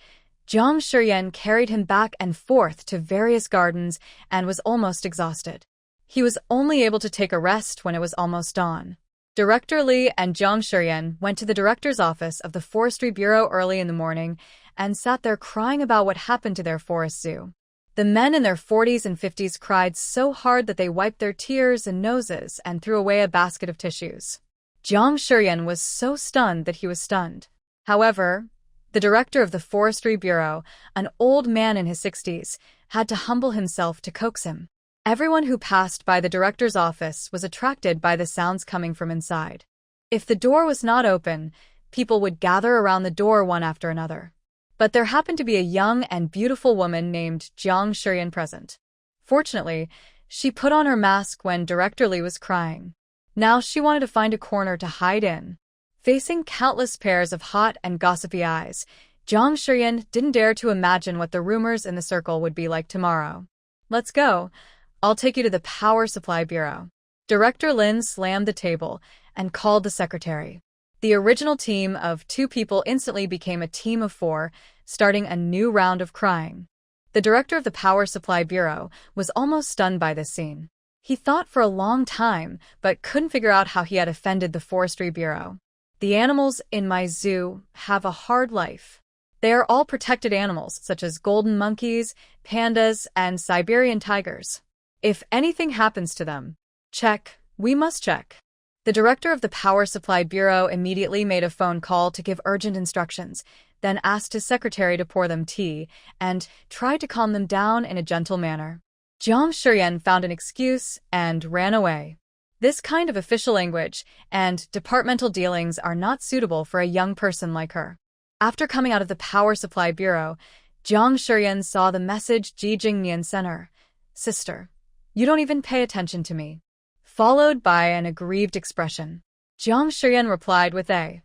Jong Shuryen carried him back and forth to various gardens and was almost exhausted. He was only able to take a rest when it was almost dawn. Director Li and Jong Shuryen went to the director's office of the Forestry Bureau early in the morning and sat there crying about what happened to their forest zoo. The men in their 40s and 50s cried so hard that they wiped their tears and noses and threw away a basket of tissues. Jong Shuryen was so stunned that he was stunned. However, the director of the Forestry Bureau, an old man in his 60s, had to humble himself to coax him. Everyone who passed by the director's office was attracted by the sounds coming from inside. If the door was not open, people would gather around the door one after another. But there happened to be a young and beautiful woman named Jiang Shuryan present. Fortunately, she put on her mask when Director Lee was crying. Now she wanted to find a corner to hide in. Facing countless pairs of hot and gossipy eyes, Jiang Shuryan didn't dare to imagine what the rumors in the circle would be like tomorrow. "Let's go. I'll take you to the Power Supply Bureau." Director Lin slammed the table and called the secretary. The original team of 2 people instantly became a team of 4, starting a new round of crying. The director of the Power Supply Bureau was almost stunned by this scene. He thought for a long time, but couldn't figure out how he had offended the Forestry Bureau. "The animals in my zoo have a hard life. They are all protected animals, such as golden monkeys, pandas, and Siberian tigers. If anything happens to them, we must check." The director of the Power Supply Bureau immediately made a phone call to give urgent instructions, then asked his secretary to pour them tea, and tried to calm them down in a gentle manner. Jiang Shuryan found an excuse and ran away. This kind of official language and departmental dealings are not suitable for a young person like her. After coming out of the Power Supply Bureau, Jiang Shuryan saw the message Ji Jing sent her. "Sister, you don't even pay attention to me," followed by an aggrieved expression. Jiang Shuryan replied with a,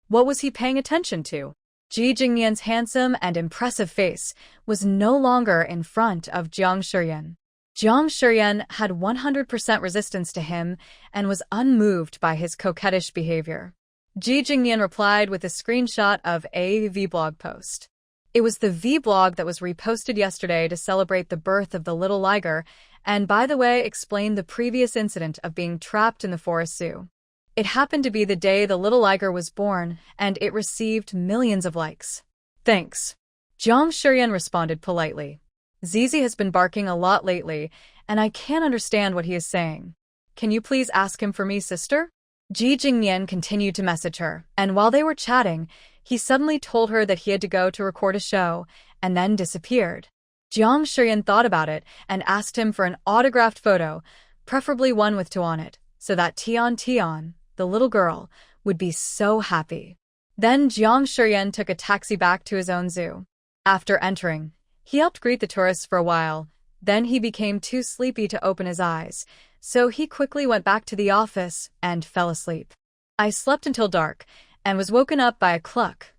"What was he paying attention to?" Ji Jingyan's handsome and impressive face was no longer in front of Jiang Shuryan. Jiang Shuryan had 100% resistance to him and was unmoved by his coquettish behavior. Ji Jingyan replied with a screenshot of a vlog post. It was the vlog that was reposted yesterday to celebrate the birth of the little liger, and by the way explained the previous incident of being trapped in the forest zoo. It happened to be the day the little liger was born, and it received millions of likes. "Thanks." Jiang Shuryan responded politely. "Zizi has been barking a lot lately, and I can't understand what he is saying. Can you please ask him for me, sister?" Ji Jingyan continued to message her, and while they were chatting, he suddenly told her that he had to go to record a show, and then disappeared. Jiang Shuryan thought about it and asked him for an autographed photo, preferably one with Tu on it, so that Tian, the little girl, would be so happy. Then Jiang Shuryan took a taxi back to his own zoo. After entering, he helped greet the tourists for a while, then he became too sleepy to open his eyes, so he quickly went back to the office and fell asleep. "I slept until dark, and was woken up by a cluck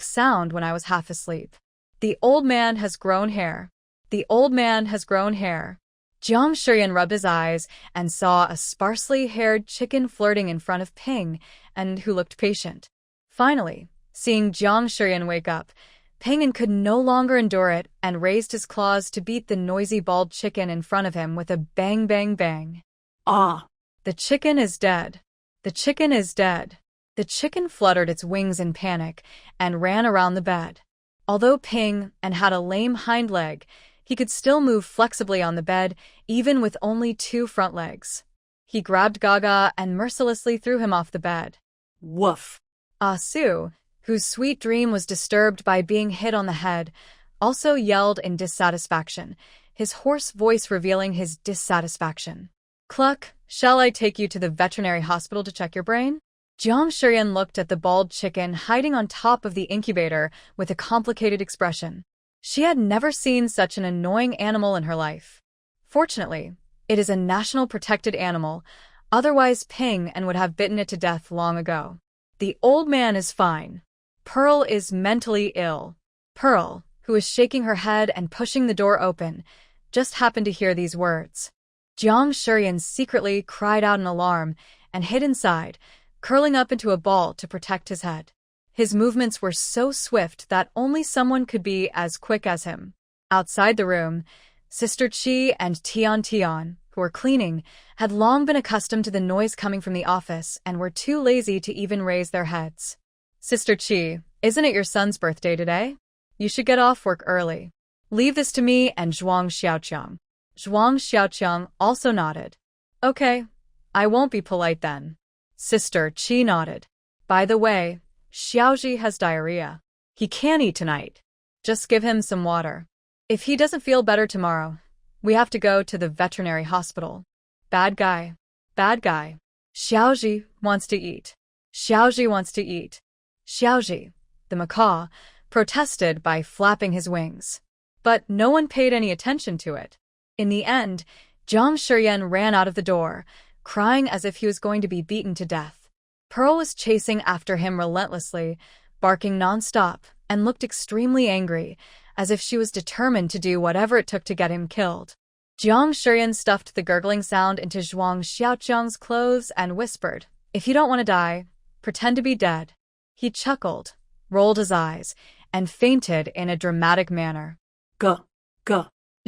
sound when I was half asleep. The old man has grown hair. The old man has grown hair." Jiang Shuryan rubbed his eyes and saw a sparsely haired chicken flirting in front of Ping, and who looked patient. Finally, seeing Jiang Shuryan wake up, Ping could no longer endure it and raised his claws to beat the noisy bald chicken in front of him with a bang bang bang. "Ah!" "The chicken is dead. The chicken is dead." The chicken fluttered its wings in panic and ran around the bed. Although Ping had a lame hind leg, he could still move flexibly on the bed, even with only 2 front legs. He grabbed Gaga and mercilessly threw him off the bed. "Woof." Ah Su, whose sweet dream was disturbed by being hit on the head, also yelled in dissatisfaction, his hoarse voice revealing his dissatisfaction. "Cluck, shall I take you to the veterinary hospital to check your brain?" Jiang Shuryan looked at the bald chicken hiding on top of the incubator with a complicated expression. She had never seen such an annoying animal in her life. Fortunately, it is a national protected animal, otherwise Ping would have bitten it to death long ago. "The old man is fine. Pearl is mentally ill." Pearl, who was shaking her head and pushing the door open, just happened to hear these words. Jiang Shuryan secretly cried out in alarm and hid inside, curling up into a ball to protect his head. His movements were so swift that only someone could be as quick as him. Outside the room, Sister Chi and Tian, who were cleaning, had long been accustomed to the noise coming from the office and were too lazy to even raise their heads. "Sister Chi, isn't it your son's birthday today? You should get off work early. Leave this to me and Zhuang Xiaoqiang." Zhuang Xiaoqiang also nodded. "Okay, I won't be polite then." Sister Chi nodded. "By the way, Xiaoji has diarrhea. He can't eat tonight. Just give him some water. If he doesn't feel better tomorrow, We have to go to the veterinary hospital. Bad guy. Bad guy. Xiaoji wants to eat. Xiaoji wants to eat. Xiaoji, the macaw, protested by flapping his wings. But no one paid any attention to it. In the end, Jiang Shiyan ran out of the door, crying as if he was going to be beaten to death. Pearl was chasing after him relentlessly, barking nonstop, and looked extremely angry, as if she was determined to do whatever it took to get him killed. Jiang Shiyan stuffed the gurgling sound into Zhuang Xiaoqiang's clothes and whispered, "If you don't want to die, pretend to be dead." He chuckled, rolled his eyes, and fainted in a dramatic manner. Go.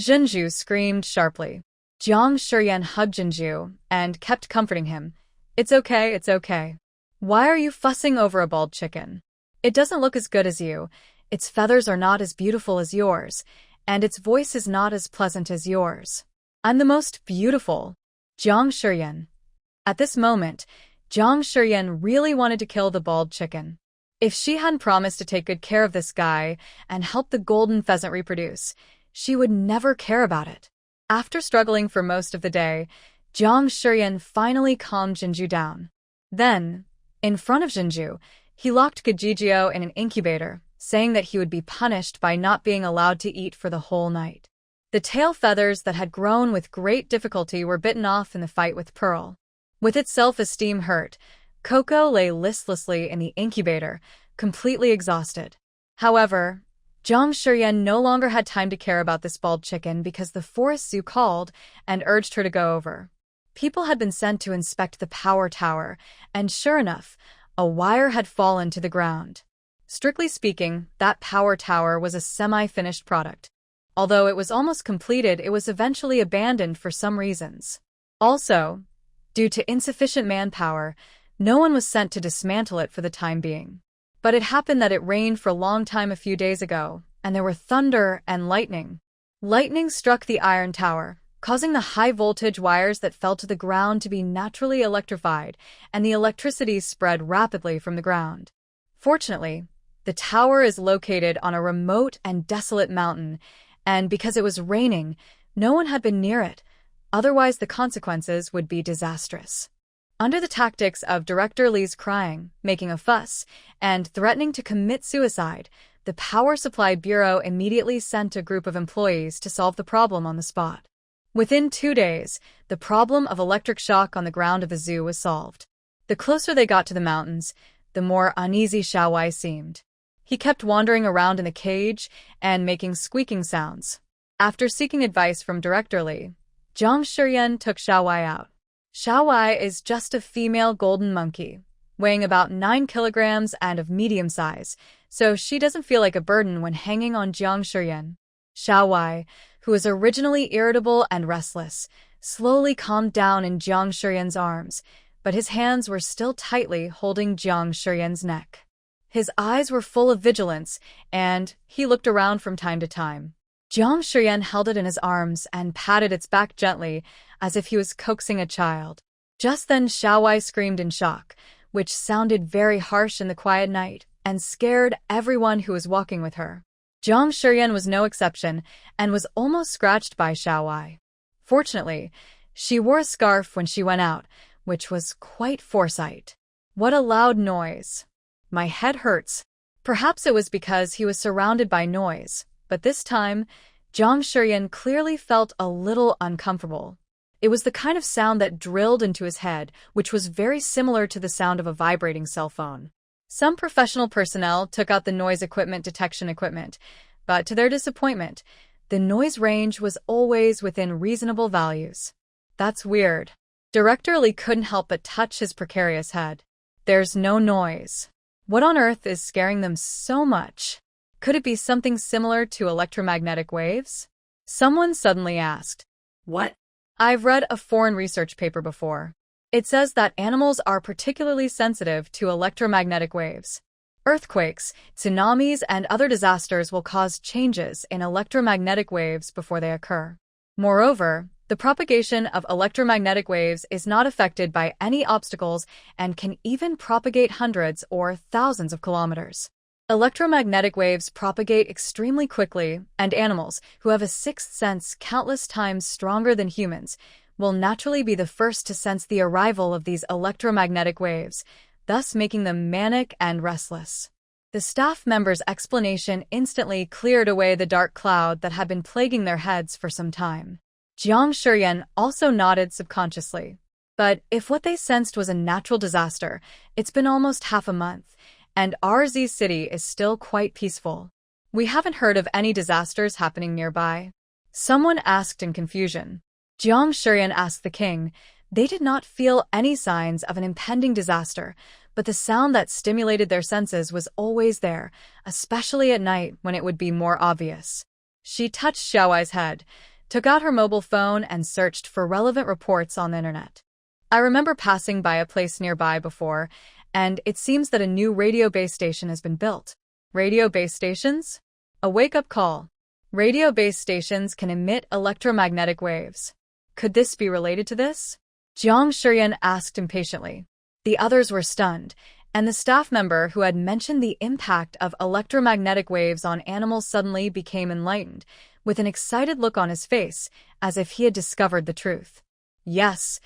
Zhenju screamed sharply. Jiang Shiyan hugged Zhenju and kept comforting him. It's okay, it's okay. Why are you fussing over a bald chicken? It doesn't look as good as you, its feathers are not as beautiful as yours, and its voice is not as pleasant as yours. I'm the most beautiful. Jiang Shiyan. At this moment, Jiang Shiyan really wanted to kill the bald chicken. If she hadn't promised to take good care of this guy and help the golden pheasant reproduce, she would never care about it. After struggling for most of the day, Jiang Shiyan finally calmed Zhenju down. Then, in front of Zhenju, he locked Gajijio in an incubator, saying that he would be punished by not being allowed to eat for the whole night. The tail feathers that had grown with great difficulty were bitten off in the fight with Pearl. With its self-esteem hurt, Coco lay listlessly in the incubator, completely exhausted. However, Jiang Shiyan no longer had time to care about this bald chicken because the forest zoo called and urged her to go over. People had been sent to inspect the power tower, and sure enough, a wire had fallen to the ground. Strictly speaking, that power tower was a semi-finished product. Although it was almost completed, it was eventually abandoned for some reasons. Also, due to insufficient manpower, no one was sent to dismantle it for the time being. But it happened that it rained for a long time a few days ago, and there were thunder and lightning. Lightning struck the iron tower, causing the high-voltage wires that fell to the ground to be naturally electrified, and the electricity spread rapidly from the ground. Fortunately, the tower is located on a remote and desolate mountain, and because it was raining, no one had been near it, otherwise the consequences would be disastrous. Under the tactics of Director Li's crying, making a fuss, and threatening to commit suicide, the Power Supply Bureau immediately sent a group of employees to solve the problem on the spot. Within 2 days, the problem of electric shock on the ground of the zoo was solved. The closer they got to the mountains, the more uneasy Xiaowai seemed. He kept wandering around in the cage and making squeaking sounds. After seeking advice from Director Li, Jiang Shiyan took Xiaowai out. Xiaowai is just a female golden monkey, weighing about 9 kilograms and of medium size, so she doesn't feel like a burden when hanging on Jiang Shiyan. Xiaowai, who was originally irritable and restless, slowly calmed down in Jiang Shiyan's arms, but his hands were still tightly holding Jiang Shiyan's neck. His eyes were full of vigilance, and he looked around from time to time. Jiang Shiyan held it in his arms and patted its back gently, as if he was coaxing a child. Just then Xiaowai screamed in shock, which sounded very harsh in the quiet night, and scared everyone who was walking with her. Jiang Shiyan was no exception, and was almost scratched by Xiaowai. Fortunately, she wore a scarf when she went out, which was quite foresight. What a loud noise. My head hurts. Perhaps it was because he was surrounded by noise, but this time, Jiang Shiyan clearly felt a little uncomfortable. It was the kind of sound that drilled into his head, which was very similar to the sound of a vibrating cell phone. Some professional personnel took out the noise detection equipment, but to their disappointment, the noise range was always within reasonable values. That's weird. Director Li couldn't help but touch his precarious head. There's no noise. What on earth is scaring them so much? Could it be something similar to electromagnetic waves? Someone suddenly asked. What? I've read a foreign research paper before. It says that animals are particularly sensitive to electromagnetic waves. Earthquakes, tsunamis, and other disasters will cause changes in electromagnetic waves before they occur. Moreover, the propagation of electromagnetic waves is not affected by any obstacles and can even propagate hundreds or thousands of kilometers. Electromagnetic waves propagate extremely quickly, and animals, who have a sixth sense countless times stronger than humans, will naturally be the first to sense the arrival of these electromagnetic waves, thus making them manic and restless. The staff member's explanation instantly cleared away the dark cloud that had been plaguing their heads for some time. Jiang Shiyan also nodded subconsciously. But if what they sensed was a natural disaster, it's been almost half a month, and RZ City is still quite peaceful. We haven't heard of any disasters happening nearby. Someone asked in confusion. Jiang Shiyan asked the king. They did not feel any signs of an impending disaster, but the sound that stimulated their senses was always there, especially at night when it would be more obvious. She touched Xiaowai's head, took out her mobile phone and searched for relevant reports on the internet. I remember passing by a place nearby before, and it seems that a new radio base station has been built. Radio base stations? A wake-up call. Radio base stations can emit electromagnetic waves. Could this be related to this? Jiang Shiyan asked impatiently. The others were stunned, and the staff member who had mentioned the impact of electromagnetic waves on animals suddenly became enlightened, with an excited look on his face, as if he had discovered the truth. Yes,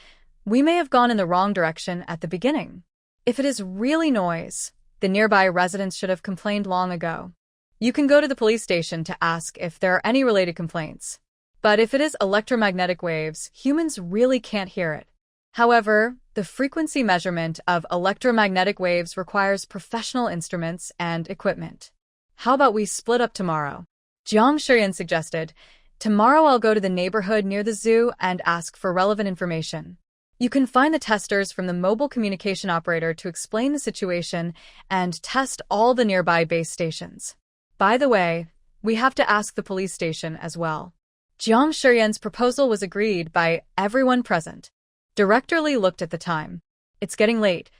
we may have gone in the wrong direction at the beginning. If it is really noise, the nearby residents should have complained long ago. You can go to the police station to ask if there are any related complaints. But if it is electromagnetic waves, humans really can't hear it. However, the frequency measurement of electromagnetic waves requires professional instruments and equipment. How about we split up tomorrow? Jiang Shiyan suggested. Tomorrow I'll go to the neighborhood near the zoo and ask for relevant information. You can find the testers from the mobile communication operator to explain the situation and test all the nearby base stations. By the way, we have to ask the police station as well. Jiang Shiyan's proposal was agreed by everyone present. Director Li looked at the time. It's getting late.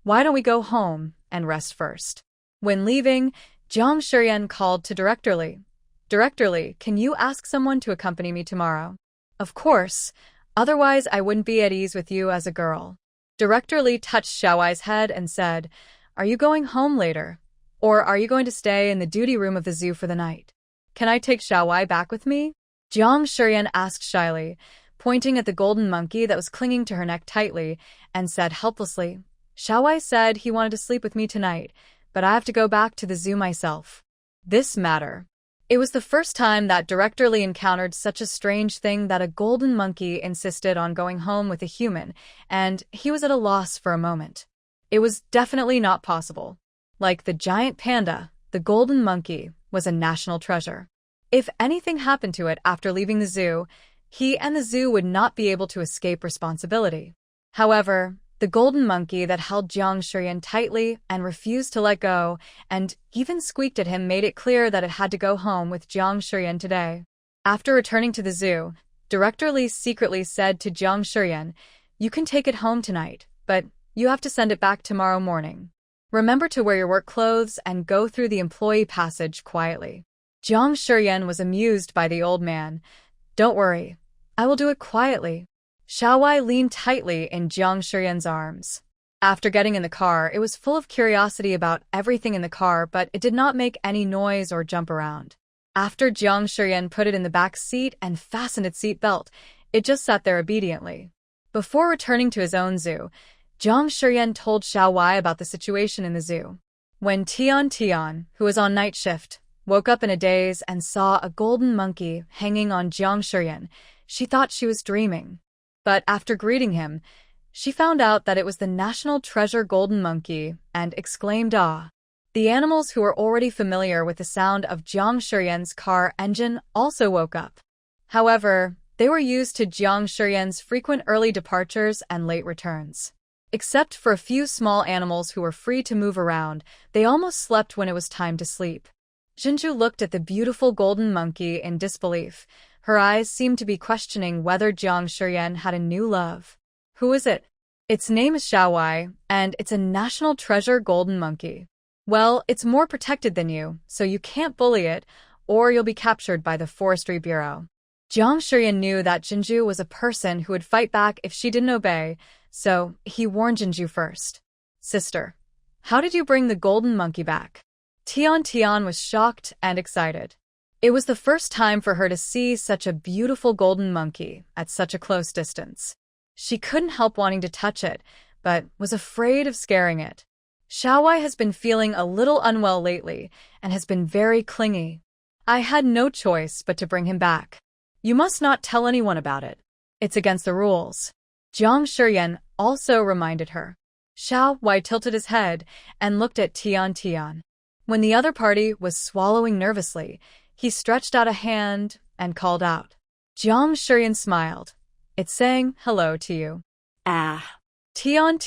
Why don't we go home and rest first? When leaving, Jiang Shiyan called to Director Li. Director Li, can you ask someone to accompany me tomorrow? Of course. Otherwise, I wouldn't be at ease with you as a girl. Director Li touched Xiaowai's head and said, Are you going home later? Or are you going to stay in the duty room of the zoo for the night? Can I take Xiaowai back with me? Jiang Shiyan asked shyly, pointing at the golden monkey that was clinging to her neck tightly, and said helplessly, Xiaowai said he wanted to sleep with me tonight, but I have to go back to the zoo myself. This matter. It was the first time that Director Li encountered such a strange thing that a golden monkey insisted on going home with a human, and he was at a loss for a moment. It was definitely not possible. Like the giant panda, the golden monkey was a national treasure. If anything happened to it after leaving the zoo, he and the zoo would not be able to escape responsibility. However, the golden monkey that held Jiang Shiyan tightly and refused to let go, and even squeaked at him, made it clear that it had to go home with Jiang Shiyan today. After returning to the zoo, Director Li secretly said to Jiang Shiyan, You can take it home tonight, but you have to send it back tomorrow morning. Remember to wear your work clothes and go through the employee passage quietly. Jiang Shiyan was amused by the old man. Don't worry, I will do it quietly. Xiaowai leaned tightly in Jiang Shiyan's arms. After getting in the car, it was full of curiosity about everything in the car, but it did not make any noise or jump around. After Jiang Shiyan put it in the back seat and fastened its seat belt, it just sat there obediently. Before returning to his own zoo, Jiang Shiyan told Xiaowai about the situation in the zoo. When Tian, who was on night shift, woke up in a daze and saw a golden monkey hanging on Jiang Shiyan, she thought she was dreaming. But after greeting him, she found out that it was the national treasure golden monkey and exclaimed "Ah!" The animals who were already familiar with the sound of Jiang Shiyan's car engine also woke up. However, they were used to Jiang Shiyan's frequent early departures and late returns. Except for a few small animals who were free to move around, they almost slept when it was time to sleep. Jinju looked at the beautiful golden monkey in disbelief. Her eyes seemed to be questioning whether Jiang Shiyan had a new love. Who is it? Its name is Xiaowai, and it's a national treasure golden monkey. Well, it's more protected than you, so you can't bully it, or you'll be captured by the Forestry Bureau. Jiang Shiyan knew that Jinju was a person who would fight back if she didn't obey, so he warned Jinju first. Sister, how did you bring the golden monkey back? Tian was shocked and excited. It was the first time for her to see such a beautiful golden monkey at such a close distance. She couldn't help wanting to touch it, but was afraid of scaring it. Xiaowai has been feeling a little unwell lately and has been very clingy. I had no choice but to bring him back. You must not tell anyone about it. It's against the rules. Jiang Shiyan also reminded her. Xiaowai tilted his head and looked at Tian. When the other party was swallowing nervously, he stretched out a hand and called out. Jiang Shiyan smiled. It's saying hello to you. Ah. Tian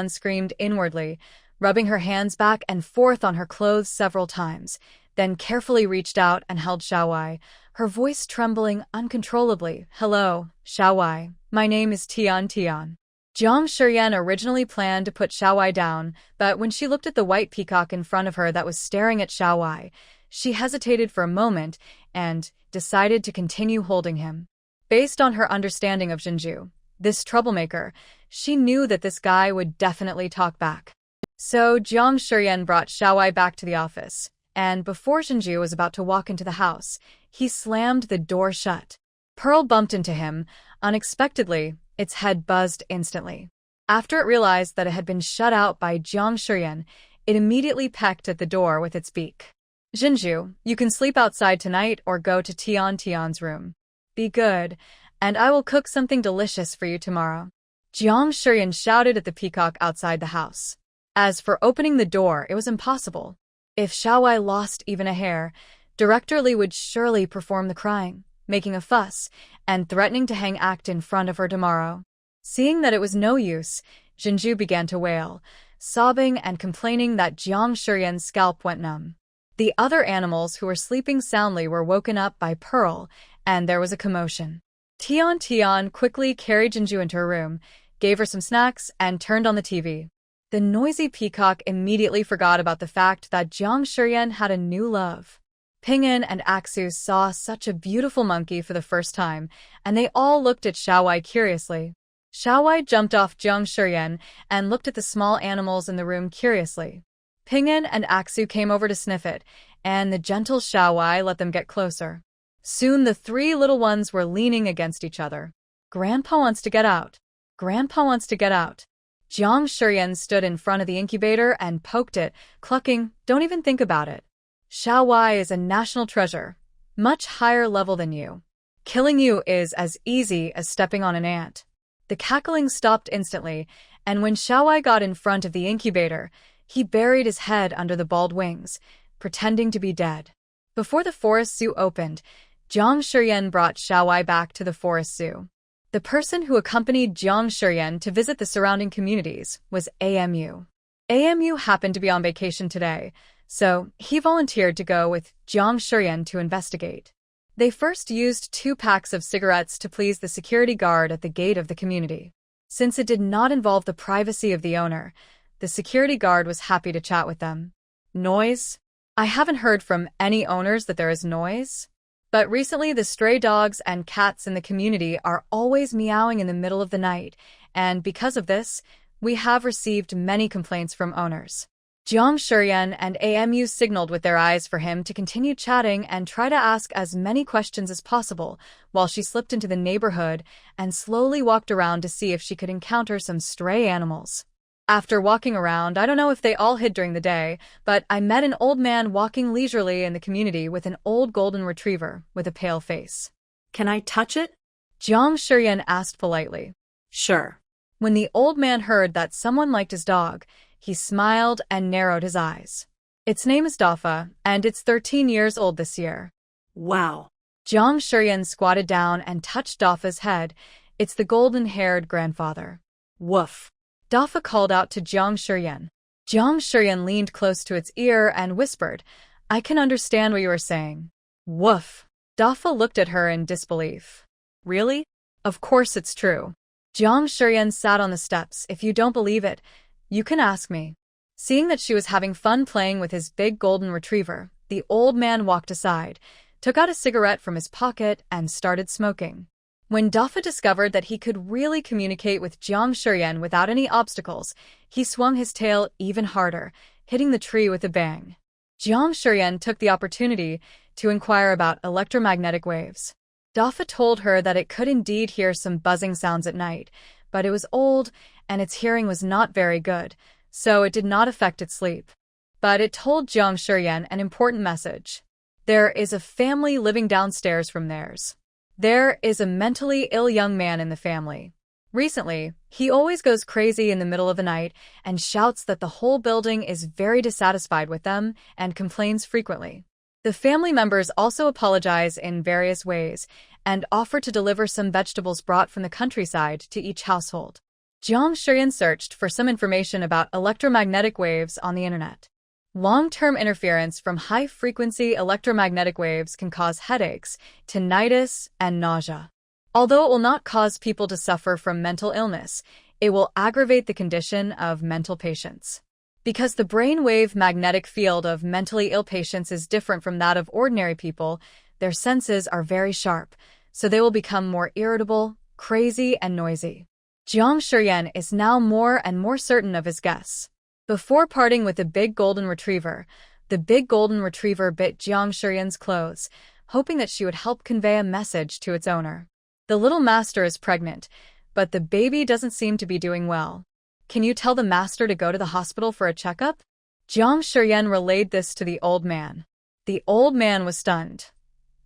screamed inwardly, rubbing her hands back and forth on her clothes several times, then carefully reached out and held Xiaowai, her voice trembling uncontrollably. Hello, Xiaowai. My name is Tian. Jiang Shiyan originally planned to put Xiaowai down, but when she looked at the white peacock in front of her that was staring at Xiaowai, she hesitated for a moment and decided to continue holding him. Based on her understanding of Jinju, this troublemaker, she knew that this guy would definitely talk back. So Jiang Shiyan brought Xiaowai back to the office, and before Jinju was about to walk into the house, he slammed the door shut. Pearl bumped into him. Unexpectedly, its head buzzed instantly. After it realized that it had been shut out by Jiang Shiyan, it immediately pecked at the door with its beak. Jinju, you can sleep outside tonight or go to Tian's room. Be good, and I will cook something delicious for you tomorrow. Jiang Shiyan shouted at the peacock outside the house. As for opening the door, it was impossible. If Xiaowai lost even a hair, Director Li would surely perform the crying, making a fuss, and threatening to hang act in front of her tomorrow. Seeing that it was no use, Jinju began to wail, sobbing and complaining that Jiang Shiyan's scalp went numb. The other animals who were sleeping soundly were woken up by Pearl, and there was a commotion. Tian quickly carried Jinju into her room, gave her some snacks, and turned on the TV. The noisy peacock immediately forgot about the fact that Jiang Shiyan had a new love. Ping'an and Aksu saw such a beautiful monkey for the first time, and they all looked at Xiaowai curiously. Xiaowai jumped off Jiang Shiyan and looked at the small animals in the room curiously. Ping'an and Aksu came over to sniff it, and the gentle Xiaowai let them get closer. Soon the three little ones were leaning against each other. Grandpa wants to get out. Grandpa wants to get out. Jiang Shiyan stood in front of the incubator and poked it, clucking, don't even think about it. Xiaowai is a national treasure, much higher level than you. Killing you is as easy as stepping on an ant. The cackling stopped instantly, and when Xiaowai got in front of the incubator, he buried his head under the bald wings, pretending to be dead. Before the forest zoo opened, Jiang Shiyan brought Xiaowai back to the forest zoo. The person who accompanied Jiang Shiyan to visit the surrounding communities was AMU. AMU happened to be on vacation today, so he volunteered to go with Jiang Shiyan to investigate. They first used 2 packs of cigarettes to please the security guard at the gate of the community. Since it did not involve the privacy of the owner, the security guard was happy to chat with them. Noise? I haven't heard from any owners that there is noise. But recently the stray dogs and cats in the community are always meowing in the middle of the night, and because of this, we have received many complaints from owners. Jiang Shiyan and AMU signaled with their eyes for him to continue chatting and try to ask as many questions as possible, while she slipped into the neighborhood and slowly walked around to see if she could encounter some stray animals. After walking around, I don't know if they all hid during the day, but I met an old man walking leisurely in the community with an old golden retriever with a pale face. Can I touch it? Jiang Shiyan asked politely. Sure. When the old man heard that someone liked his dog, he smiled and narrowed his eyes. Its name is Dafa, and it's 13 years old this year. Wow. Jiang Shiyan squatted down and touched Dafa's head. It's the golden-haired grandfather. Woof. Dafa called out to Jiang Shiyan. Jiang Shiyan leaned close to its ear and whispered, I can understand what you are saying. Woof. Dafa looked at her in disbelief. Really? Of course it's true. Jiang Shiyan sat on the steps. If you don't believe it, you can ask me. Seeing that she was having fun playing with his big golden retriever, the old man walked aside, took out a cigarette from his pocket, and started smoking. When Dafa discovered that he could really communicate with Jiang Shiyan without any obstacles, he swung his tail even harder, hitting the tree with a bang. Jiang Shuryan took the opportunity to inquire about electromagnetic waves. Dafa told her that it could indeed hear some buzzing sounds at night, but it was old and its hearing was not very good, so it did not affect its sleep. But it told Jiang Shuryan an important message. There is a family living downstairs from theirs. There is a mentally ill young man in the family. Recently, he always goes crazy in the middle of the night and shouts that the whole building is very dissatisfied with them and complains frequently. The family members also apologize in various ways and offer to deliver some vegetables brought from the countryside to each household. Jiang Shuryan searched for some information about electromagnetic waves on the internet. Long-term interference from high-frequency electromagnetic waves can cause headaches, tinnitus, and nausea. Although it will not cause people to suffer from mental illness, it will aggravate the condition of mental patients. Because the brainwave magnetic field of mentally ill patients is different from that of ordinary people, their senses are very sharp, so they will become more irritable, crazy, and noisy. Jiang Shuryan is now more and more certain of his guess. Before parting with the big golden retriever, the big golden retriever bit Jiang Shuryan's clothes, hoping that she would help convey a message to its owner. The little master is pregnant, but the baby doesn't seem to be doing well. Can you tell the master to go to the hospital for a checkup? Jiang Shuryan relayed this to the old man. The old man was stunned.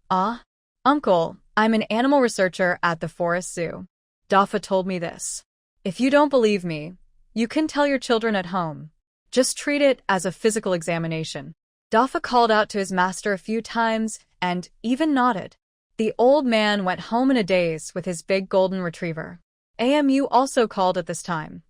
Ah, uncle, I'm an animal researcher at the forest zoo. Dafa told me this. If you don't believe me, you can tell your children at home. Just treat it as a physical examination. Dafa called out to his master a few times and even nodded. The old man went home in a daze with his big golden retriever. AMU also called at this time.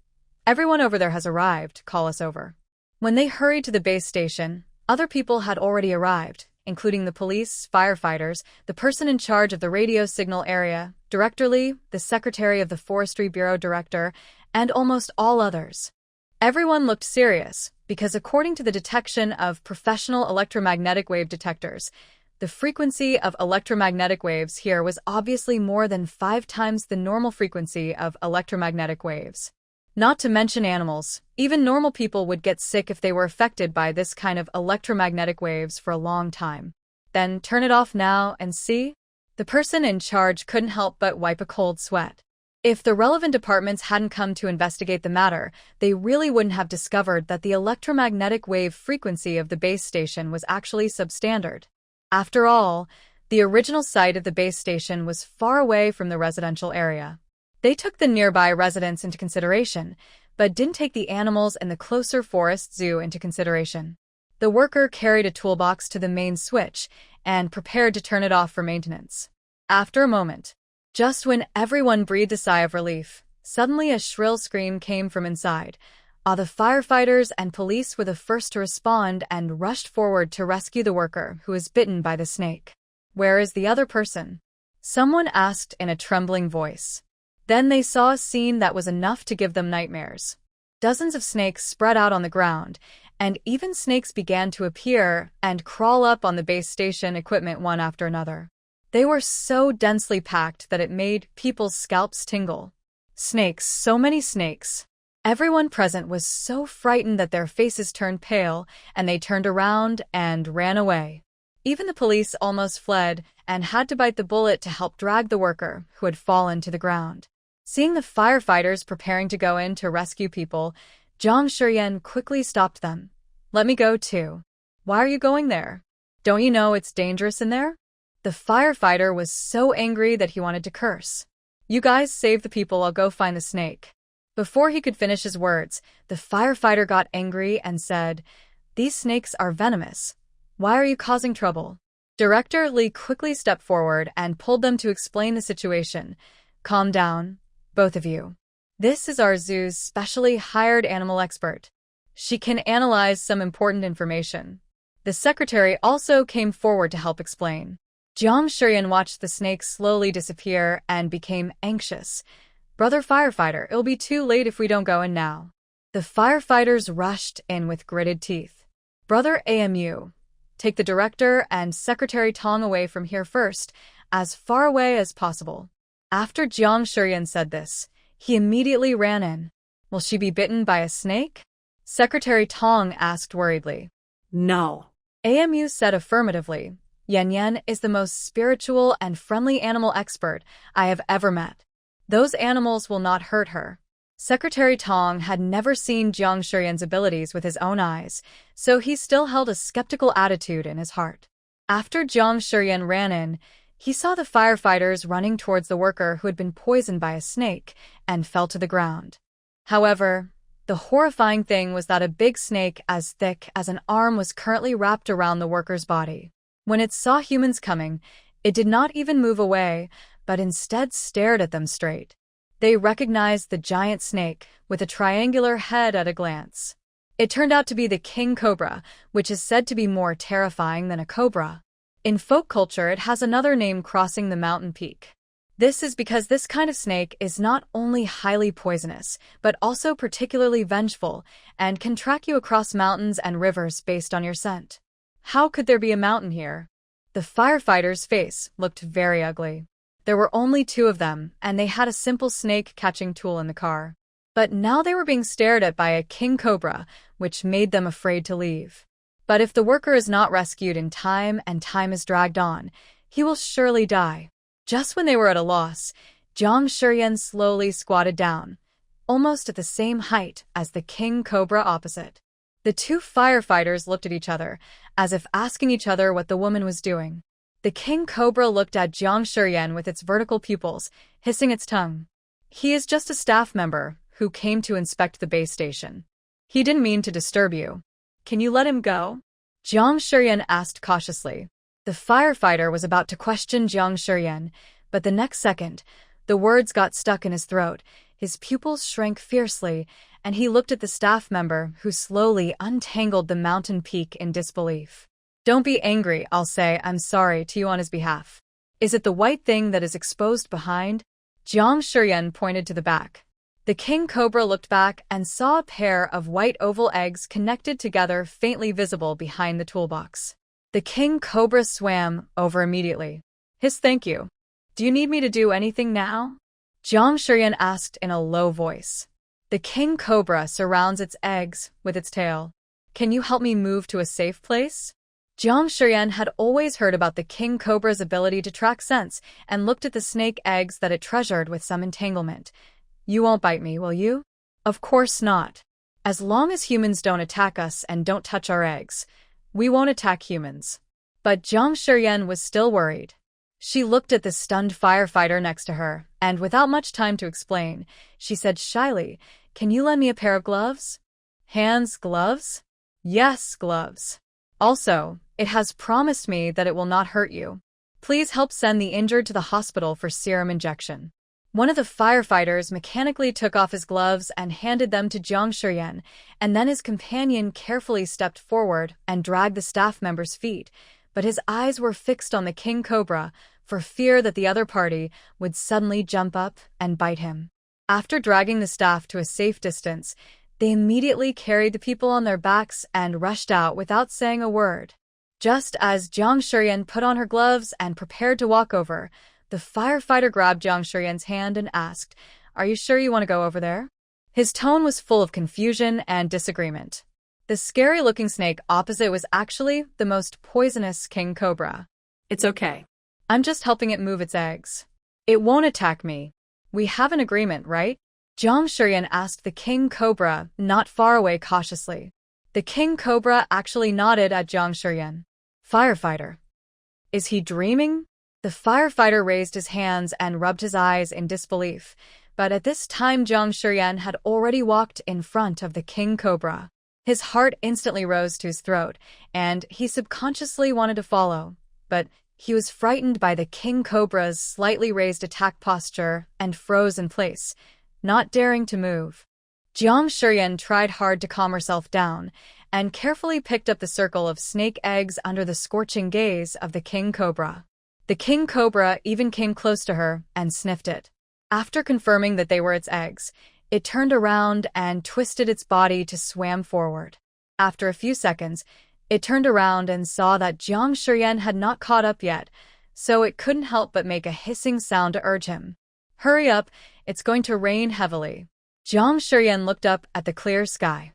Everyone over there has arrived, call us over. When they hurried to the base station, other people had already arrived, including the police, firefighters, the person in charge of the radio signal area, Director Lee, the secretary of the Forestry Bureau director, and almost all others. Everyone looked serious, because according to the detection of professional electromagnetic wave detectors, the frequency of electromagnetic waves here was obviously more than 5 times the normal frequency of electromagnetic waves. Not to mention animals, even normal people would get sick if they were affected by this kind of electromagnetic waves for a long time. Then turn it off now and see? The person in charge couldn't help but wipe a cold sweat. If the relevant departments hadn't come to investigate the matter, they really wouldn't have discovered that the electromagnetic wave frequency of the base station was actually substandard. After all, the original site of the base station was far away from the residential area. They took the nearby residents into consideration, but didn't take the animals and the closer forest zoo into consideration. The worker carried a toolbox to the main switch and prepared to turn it off for maintenance. After a moment, just when everyone breathed a sigh of relief, suddenly a shrill scream came from inside. The firefighters and police were the first to respond and rushed forward to rescue the worker who was bitten by the snake. Where is the other person? Someone asked in a trembling voice. Then they saw a scene that was enough to give them nightmares. Dozens of snakes spread out on the ground, and even snakes began to appear and crawl up on the base station equipment one after another. They were so densely packed that it made people's scalps tingle. Snakes, so many snakes. Everyone present was so frightened that their faces turned pale, and they turned around and ran away. Even the police almost fled and had to bite the bullet to help drag the worker who had fallen to the ground. Seeing the firefighters preparing to go in to rescue people, Jiang Shuryan quickly stopped them. Let me go too. Why are you going there? Don't you know it's dangerous in there? The firefighter was so angry that he wanted to curse. You guys save the people, I'll go find the snake. Before he could finish his words, the firefighter got angry and said, These snakes are venomous. Why are you causing trouble? Director Lee quickly stepped forward and pulled them to explain the situation. Calm down, both of you. This is our zoo's specially hired animal expert. She can analyze some important information. The secretary also came forward to help explain. Jiang Shuryan watched the snake slowly disappear and became anxious. Brother firefighter, it'll be too late if we don't go in now. The firefighters rushed in with gritted teeth. Brother AMU, take the director and Secretary Tong away from here first, as far away as possible. After Jiang Shuryan said this, he immediately ran in. Will she be bitten by a snake? Secretary Tong asked worriedly. No. AMU said affirmatively. Yan Yan is the most spiritual and friendly animal expert I have ever met. Those animals will not hurt her. Secretary Tong had never seen Jiang Shiyan's abilities with his own eyes, so he still held a skeptical attitude in his heart. After Jiang Shiyan ran in, he saw the firefighters running towards the worker who had been poisoned by a snake and fell to the ground. However, the horrifying thing was that a big snake as thick as an arm was currently wrapped around the worker's body. When it saw humans coming, it did not even move away, but instead stared at them straight. They recognized the giant snake with a triangular head at a glance. It turned out to be the king cobra, which is said to be more terrifying than a cobra. In folk culture, it has another name crossing the mountain peak. This is because this kind of snake is not only highly poisonous, but also particularly vengeful and can track you across mountains and rivers based on your scent. How could there be a mountain here? The firefighter's face looked very ugly. There were only 2 of them, and they had a simple snake-catching tool in the car. But now they were being stared at by a king cobra, which made them afraid to leave. But if the worker is not rescued in time and time is dragged on, he will surely die. Just when they were at a loss, Jiang Shiyan slowly squatted down, almost at the same height as the king cobra opposite. The 2 firefighters looked at each other, as if asking each other what the woman was doing. The king cobra looked at Jiang Shiyan with its vertical pupils, hissing its tongue. He is just a staff member who came to inspect the base station. He didn't mean to disturb you. Can you let him go? Jiang Shiyan asked cautiously. The firefighter was about to question Jiang Shiyan, but the next second, the words got stuck in his throat, his pupils shrank fiercely, and he looked at the staff member who slowly untangled the mountain peak in disbelief. Don't be angry, I'll say I'm sorry to you on his behalf. Is it the white thing that is exposed behind? Jiang Shiyan pointed to the back. The king cobra looked back and saw a pair of white oval eggs connected together faintly visible behind the toolbox. The king cobra swam over immediately. His thank you. Do you need me to do anything now? Jiang Shiyan asked in a low voice. The king cobra surrounds its eggs with its tail. Can you help me move to a safe place? Jiang Shiyan had always heard about the king cobra's ability to track scents and looked at the snake eggs that it treasured with some entanglement. You won't bite me, will you? Of course not. As long as humans don't attack us and don't touch our eggs, we won't attack humans. But Jiang Shiyan was still worried. She looked at the stunned firefighter next to her, and without much time to explain, she said shyly, Can you lend me a pair of gloves? Hands, gloves? Yes, gloves. Also, it has promised me that it will not hurt you. Please help send the injured to the hospital for serum injection. One of the firefighters mechanically took off his gloves and handed them to Jiang Shiyan, and then his companion carefully stepped forward and dragged the staff member's feet, but his eyes were fixed on the king cobra for fear that the other party would suddenly jump up and bite him. After dragging the staff to a safe distance, they immediately carried the people on their backs and rushed out without saying a word. Just as Jiang Shiyan put on her gloves and prepared to walk over, the firefighter grabbed Jiang Shiyan's hand and asked, Are you sure you want to go over there? His tone was full of confusion and disagreement. The scary-looking snake opposite was actually the most poisonous king cobra. It's okay. I'm just helping it move its eggs. It won't attack me. We have an agreement, right? Jiang Shiyan asked the king cobra not far away cautiously. The king cobra actually nodded at Jiang Shiyan. Firefighter. Is he dreaming? The firefighter raised his hands and rubbed his eyes in disbelief, but at this time Jiang Shiyan had already walked in front of the king cobra. His heart instantly rose to his throat, and he subconsciously wanted to follow, but he was frightened by the king cobra's slightly raised attack posture and froze in place, not daring to move. Jiang Shiyan tried hard to calm herself down and carefully picked up the circle of snake eggs under the scorching gaze of the king cobra. The king cobra even came close to her and sniffed it. After confirming that they were its eggs, it turned around and twisted its body to swim forward. After a few seconds, it turned around and saw that Jiang Shiyan had not caught up yet, so it couldn't help but make a hissing sound to urge him. Hurry up, it's going to rain heavily. Jiang Shiyan looked up at the clear sky.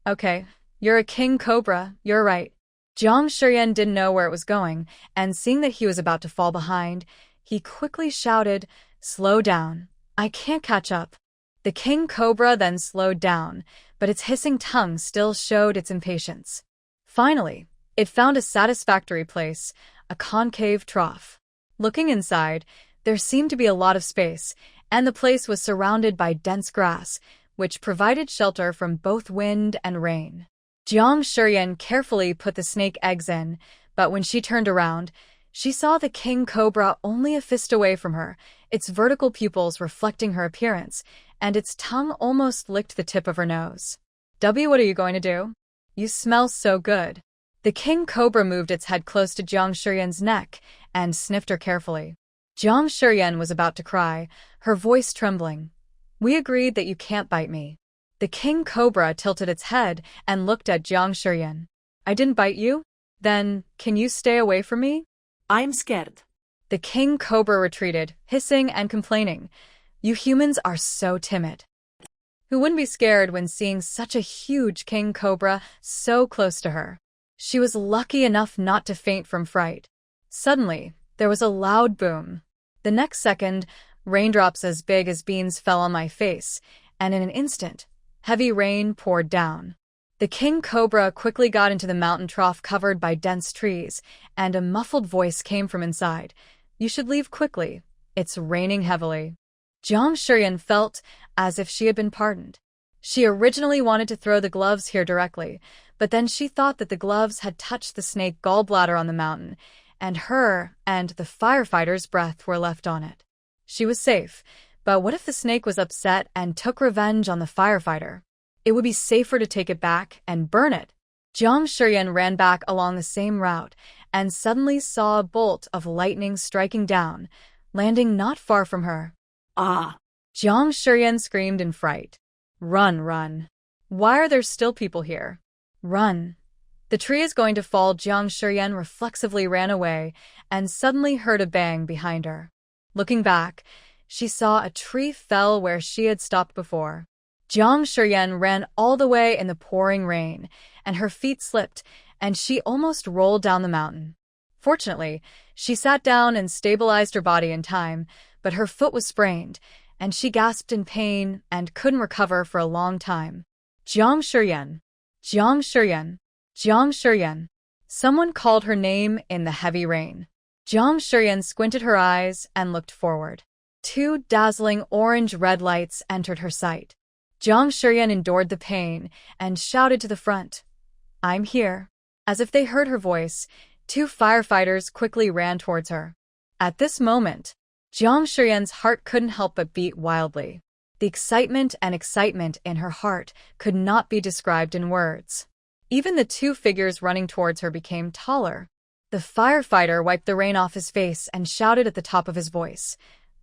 Okay, you're a king cobra, you're right. Jiang Shiyan didn't know where it was going, and seeing that he was about to fall behind, he quickly shouted, "Slow down. I can't catch up." The king cobra then slowed down, but its hissing tongue still showed its impatience. Finally, it found a satisfactory place, a concave trough. Looking inside, there seemed to be a lot of space, and the place was surrounded by dense grass, which provided shelter from both wind and rain. Jiang Shiyan carefully put the snake eggs in, but when she turned around, she saw the king cobra only a fist away from her, its vertical pupils reflecting her appearance, and its tongue almost licked the tip of her nose. What are you going to do? You smell so good." The king cobra moved its head close to Jiang Shiyan's neck and sniffed her carefully. Jiang Shiyan was about to cry, her voice trembling. "We agreed that you can't bite me." The king cobra tilted its head and looked at Jiang Shiyan. "I didn't bite you? Then, can you stay away from me?" I'm scared. The king cobra retreated, hissing and complaining. "You humans are so timid." Who wouldn't be scared when seeing such a huge king cobra so close to her? She was lucky enough not to faint from fright. Suddenly, there was a loud boom. The next second, raindrops as big as beans fell on my face, and in an instant, heavy rain poured down. The king cobra quickly got into the mountain trough covered by dense trees, and a muffled voice came from inside. "You should leave quickly. It's raining heavily." Jiang Shiyan felt as if she had been pardoned. She originally wanted to throw the gloves here directly, but then she thought that the gloves had touched the snake gallbladder on the mountain, and her and the firefighter's breath were left on it. She was safe, but what if the snake was upset and took revenge on the firefighter? It would be safer to take it back and burn it. Jiang Shiyan ran back along the same route and suddenly saw a bolt of lightning striking down, landing not far from her. Ah! Jiang Shiyan screamed in fright. "Run, run. Why are there still people here? Run. The tree is going to fall." Jiang Shiyan reflexively ran away and suddenly heard a bang behind her. Looking back, she saw a tree fell where she had stopped before. Jiang Shiyan ran all the way in the pouring rain, and her feet slipped, and she almost rolled down the mountain. Fortunately, she sat down and stabilized her body in time, but her foot was sprained, and she gasped in pain and couldn't recover for a long time. "Jiang Shiyan! Jiang Shiyan! Jiang Shiyan!" Someone called her name in the heavy rain. Jiang Shiyan squinted her eyes and looked forward. 2 dazzling orange-red lights entered her sight. Jiang Shiyan endured the pain and shouted to the front, "I'm here." As if they heard her voice, 2 firefighters quickly ran towards her. At this moment, Jiang Shiyan's heart couldn't help but beat wildly. The excitement in her heart could not be described in words. Even the 2 figures running towards her became taller. The firefighter wiped the rain off his face and shouted at the top of his voice,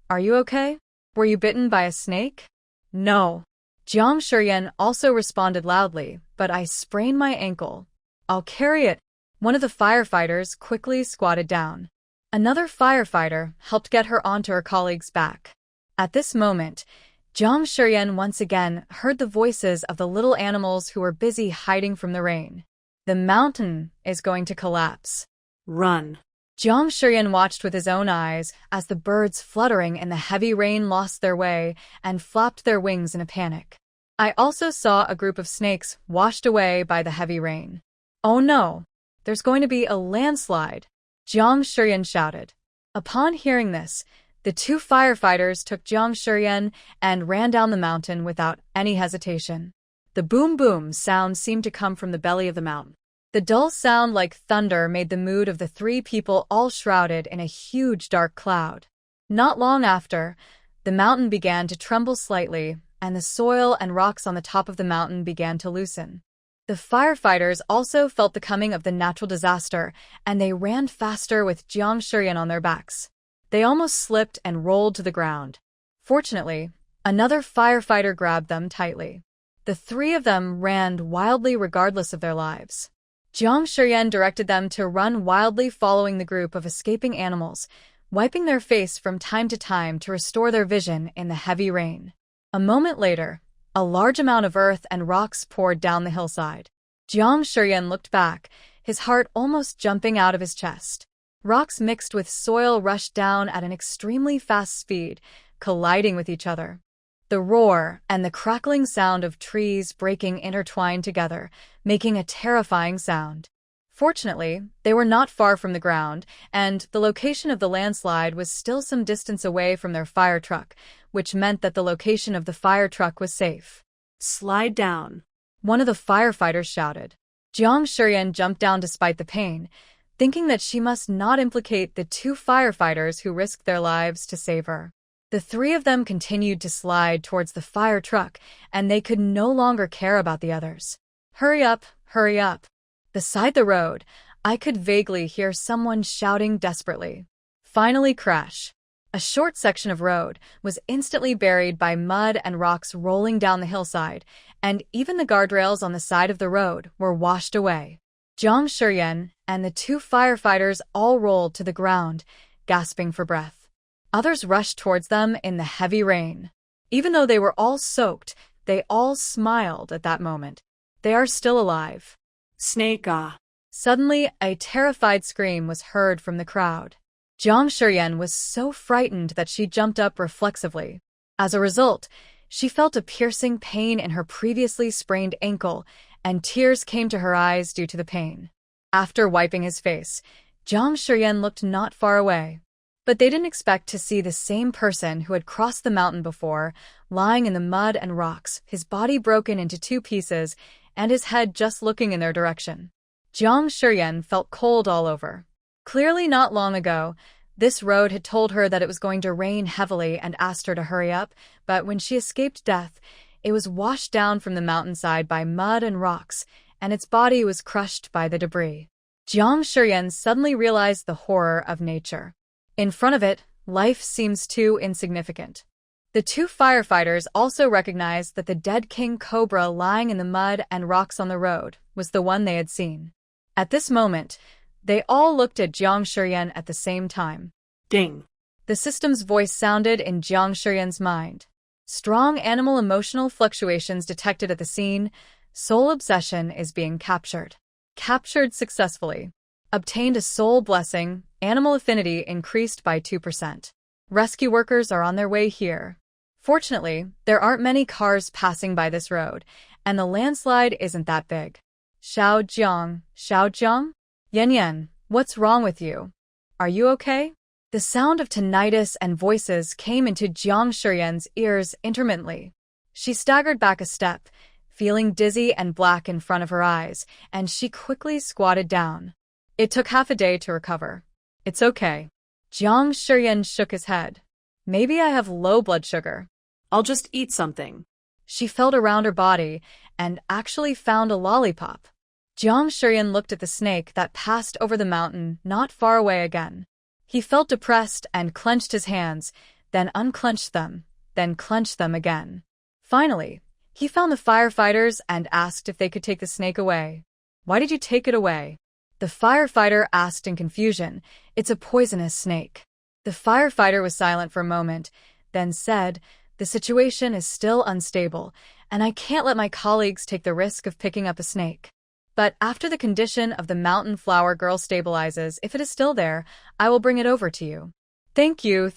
"Are you okay? Were you bitten by a snake?" "No." Jiang Shiyan also responded loudly, "But I sprained my ankle." "I'll carry it." One of the firefighters quickly squatted down. Another firefighter helped get her onto her colleague's back. At this moment, Jiang Shiyan once again heard the voices of the little animals who were busy hiding from the rain. "The mountain is going to collapse. Run." Jiang Shiyan watched with his own eyes as the birds fluttering in the heavy rain lost their way and flapped their wings in a panic. I also saw a group of snakes washed away by the heavy rain. "Oh no! There's going to be a landslide!" Jiang Shiyan shouted. Upon hearing this, the 2 firefighters took Jiang Shiyan and ran down the mountain without any hesitation. The boom-boom sound seemed to come from the belly of the mountain. The dull sound like thunder made the mood of the 3 people all shrouded in a huge dark cloud. Not long after, the mountain began to tremble slightly, and the soil and rocks on the top of the mountain began to loosen. The firefighters also felt the coming of the natural disaster, and they ran faster with Jiang Shiyan on their backs. They almost slipped and rolled to the ground. Fortunately, another firefighter grabbed them tightly. The 3 of them ran wildly regardless of their lives. Jiang Shiyan directed them to run wildly following the group of escaping animals, wiping their face from time to time to restore their vision in the heavy rain. A moment later, a large amount of earth and rocks poured down the hillside. Jiang Shiyan looked back, his heart almost jumping out of his chest. Rocks mixed with soil rushed down at an extremely fast speed, colliding with each other. The roar and the crackling sound of trees breaking intertwined together, making a terrifying sound. Fortunately, they were not far from the ground, and the location of the landslide was still some distance away from their fire truck, which meant that the location of the fire truck was safe. Slide down, one of the firefighters shouted. Jiang Shiyan jumped down despite the pain, thinking that she must not implicate the two firefighters who risked their lives to save her. The three of them continued to slide towards the fire truck, and they could no longer care about the others. Hurry up, hurry up. Beside the road, I could vaguely hear someone shouting desperately. Finally, crash. A short section of road was instantly buried by mud and rocks rolling down the hillside, and even the guardrails on the side of the road were washed away. Jiang Shiyan and the two firefighters all rolled to the ground, gasping for breath. Others rushed towards them in the heavy rain. Even though they were all soaked, they all smiled at that moment. They are still alive. Snake ah. Suddenly, a terrified scream was heard from the crowd. Jiang Shiyan was so frightened that she jumped up reflexively. As a result, she felt a piercing pain in her previously sprained ankle, and tears came to her eyes due to the pain. After wiping his face, Jiang Shiyan looked not far away. But they didn't expect to see the same person who had crossed the mountain before, lying in the mud and rocks, his body broken into two pieces, and his head just looking in their direction. Jiang Shiyan felt cold all over. Clearly not long ago, this road had told her that it was going to rain heavily and asked her to hurry up, but when she escaped death, it was washed down from the mountainside by mud and rocks, and its body was crushed by the debris. Jiang Shiyan suddenly realized the horror of nature. In front of it, life seems too insignificant. The two firefighters also recognized that the dead king cobra lying in the mud and rocks on the road was the one they had seen. At this moment, they all looked at Jiang Shiyan at the same time. Ding. The system's voice sounded in Jiang Shiyan's mind. Strong animal emotional fluctuations detected at the scene. Soul obsession is being captured. Captured successfully. Obtained a soul blessing. Animal affinity increased by 2%. Rescue workers are on their way here. Fortunately, there aren't many cars passing by this road, and the landslide isn't that big. Xiao Jiang? Yan, what's wrong with you? Are you okay? The sound of tinnitus and voices came into Jiang Shiyan's ears intermittently. She staggered back a step, feeling dizzy and black in front of her eyes, and she quickly squatted down. It took half a day to recover. It's okay. Jiang Shiyan shook his head. Maybe I have low blood sugar. I'll just eat something. She felt around her body and actually found a lollipop. Jiang Shiyan looked at the snake that passed over the mountain not far away again. He felt depressed and clenched his hands, then unclenched them, then clenched them again. Finally, he found the firefighters and asked if they could take the snake away. Why did you take it away? The firefighter asked in confusion. It's a poisonous snake. The firefighter was silent for a moment, then said, the situation is still unstable, and I can't let my colleagues take the risk of picking up a snake. But after the condition of the mountain flower girl stabilizes, if it is still there, I will bring it over to you. Thank you.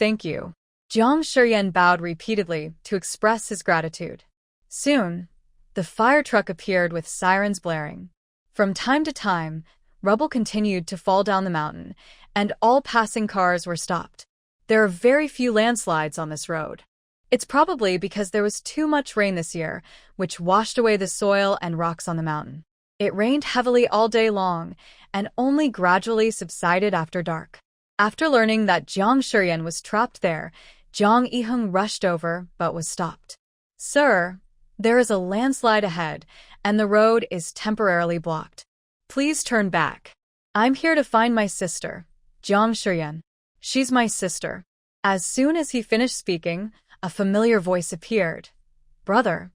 Jiang Shiyan bowed repeatedly to express his gratitude. Soon, the fire truck appeared with sirens blaring. From time to time, rubble continued to fall down the mountain, and all passing cars were stopped. There are very few landslides on this road. It's probably because there was too much rain this year, which washed away the soil and rocks on the mountain. It rained heavily all day long, and only gradually subsided after dark. After learning that Jiang Shiyan was trapped there, Jiang Yiheng rushed over but was stopped. Sir, there is a landslide ahead, and the road is temporarily blocked. Please turn back. I'm here to find my sister, Jiang Shiyan. She's my sister. As soon as he finished speaking, a familiar voice appeared. Brother.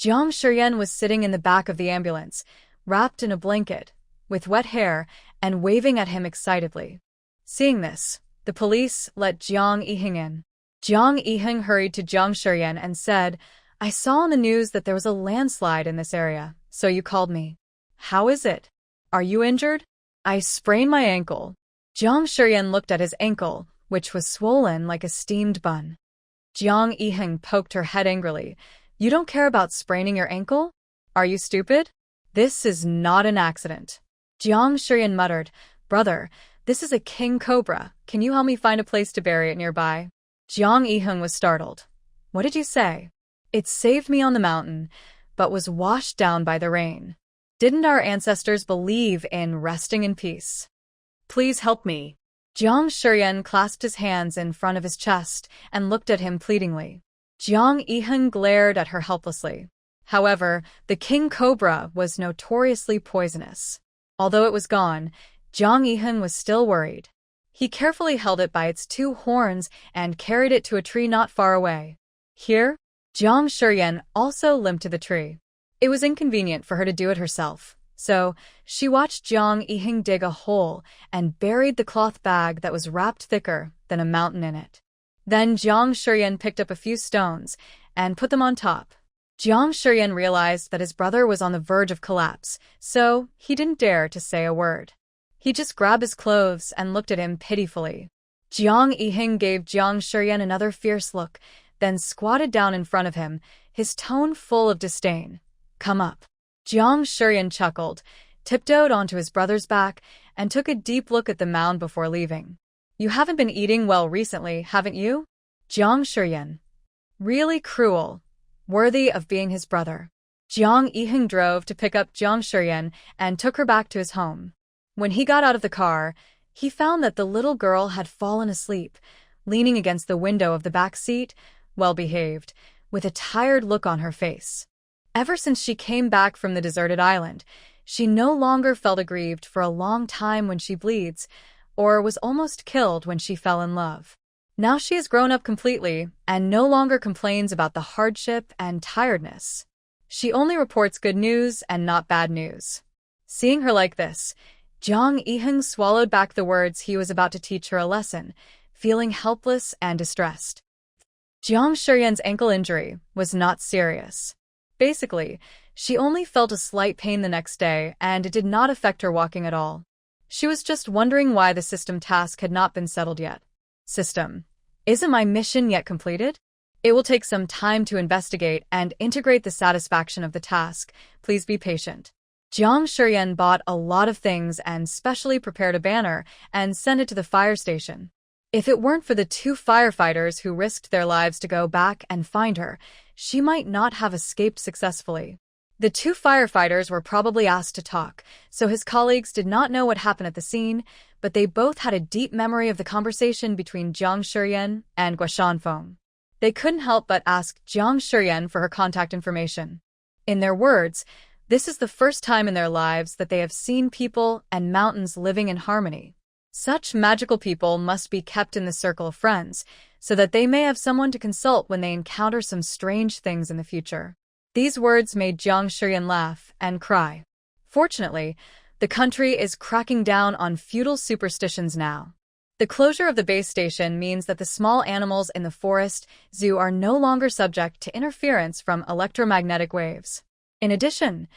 Jiang Shiyan was sitting in the back of the ambulance, wrapped in a blanket, with wet hair, and waving at him excitedly. Seeing this, the police let Jiang Yiheng in. Jiang Yiheng hurried to Jiang Shiyan and said, I saw on the news that there was a landslide in this area, so you called me. How is it? Are you injured? I sprained my ankle. Jiang Shiyan looked at his ankle, which was swollen like a steamed bun. Jiang Yiheng poked her head angrily. You don't care about spraining your ankle? Are you stupid? This is not an accident. Jiang Shiyan muttered, Brother, this is a king cobra. Can you help me find a place to bury it nearby? Jiang Yiheng was startled. What did you say? It saved me on the mountain, but was washed down by the rain. Didn't our ancestors believe in resting in peace? Please help me. Jiang Shiyan clasped his hands in front of his chest and looked at him pleadingly. Jiang Yiheng glared at her helplessly. However, the king cobra was notoriously poisonous. Although it was gone, Jiang Yiheng was still worried. He carefully held it by its two horns and carried it to a tree not far away. Here, Jiang Shiyan also limped to the tree. It was inconvenient for her to do it herself, so she watched Jiang Yiheng dig a hole and buried the cloth bag that was wrapped thicker than a mountain in it. Then Jiang Shiyan picked up a few stones and put them on top. Jiang Shiyan realized that his brother was on the verge of collapse, so he didn't dare to say a word. He just grabbed his clothes and looked at him pitifully. Jiang Yiheng gave Jiang Shiyan another fierce look, then squatted down in front of him, his tone full of disdain. Come up. Jiang Shiyan chuckled, tiptoed onto his brother's back, and took a deep look at the mound before leaving. You haven't been eating well recently, haven't you? Jiang Shiyan. Really cruel. Worthy of being his brother. Jiang Yiheng drove to pick up Jiang Shiyan and took her back to his home. When he got out of the car, he found that the little girl had fallen asleep, leaning against the window of the back seat, well-behaved, with a tired look on her face. Ever since she came back from the deserted island, she no longer felt aggrieved for a long time when she bleeds, or was almost killed when she fell in love. Now she has grown up completely and no longer complains about the hardship and tiredness. She only reports good news and not bad news. Seeing her like this, Jiang Yiheng swallowed back the words he was about to teach her a lesson, feeling helpless and distressed. Jiang Shiyan's ankle injury was not serious. Basically, she only felt a slight pain the next day, and it did not affect her walking at all. She was just wondering why the system task had not been settled yet. System, isn't my mission yet completed? It will take some time to investigate and integrate the satisfaction of the task. Please be patient. Jiang Shiyan bought a lot of things and specially prepared a banner and sent it to the fire station. If it weren't for the two firefighters who risked their lives to go back and find her, she might not have escaped successfully. The two firefighters were probably asked to talk, so his colleagues did not know what happened at the scene, but they both had a deep memory of the conversation between Jiang Shiyan and Gua Shanfeng. They couldn't help but ask Jiang Shiyan for her contact information. In their words, this is the first time in their lives that they have seen people and mountains living in harmony. Such magical people must be kept in the circle of friends, so that they may have someone to consult when they encounter some strange things in the future. These words made Jiang Shiyan laugh and cry. Fortunately, the country is cracking down on feudal superstitions now. The closure of the base station means that the small animals in the forest zoo are no longer subject to interference from electromagnetic waves. In addition,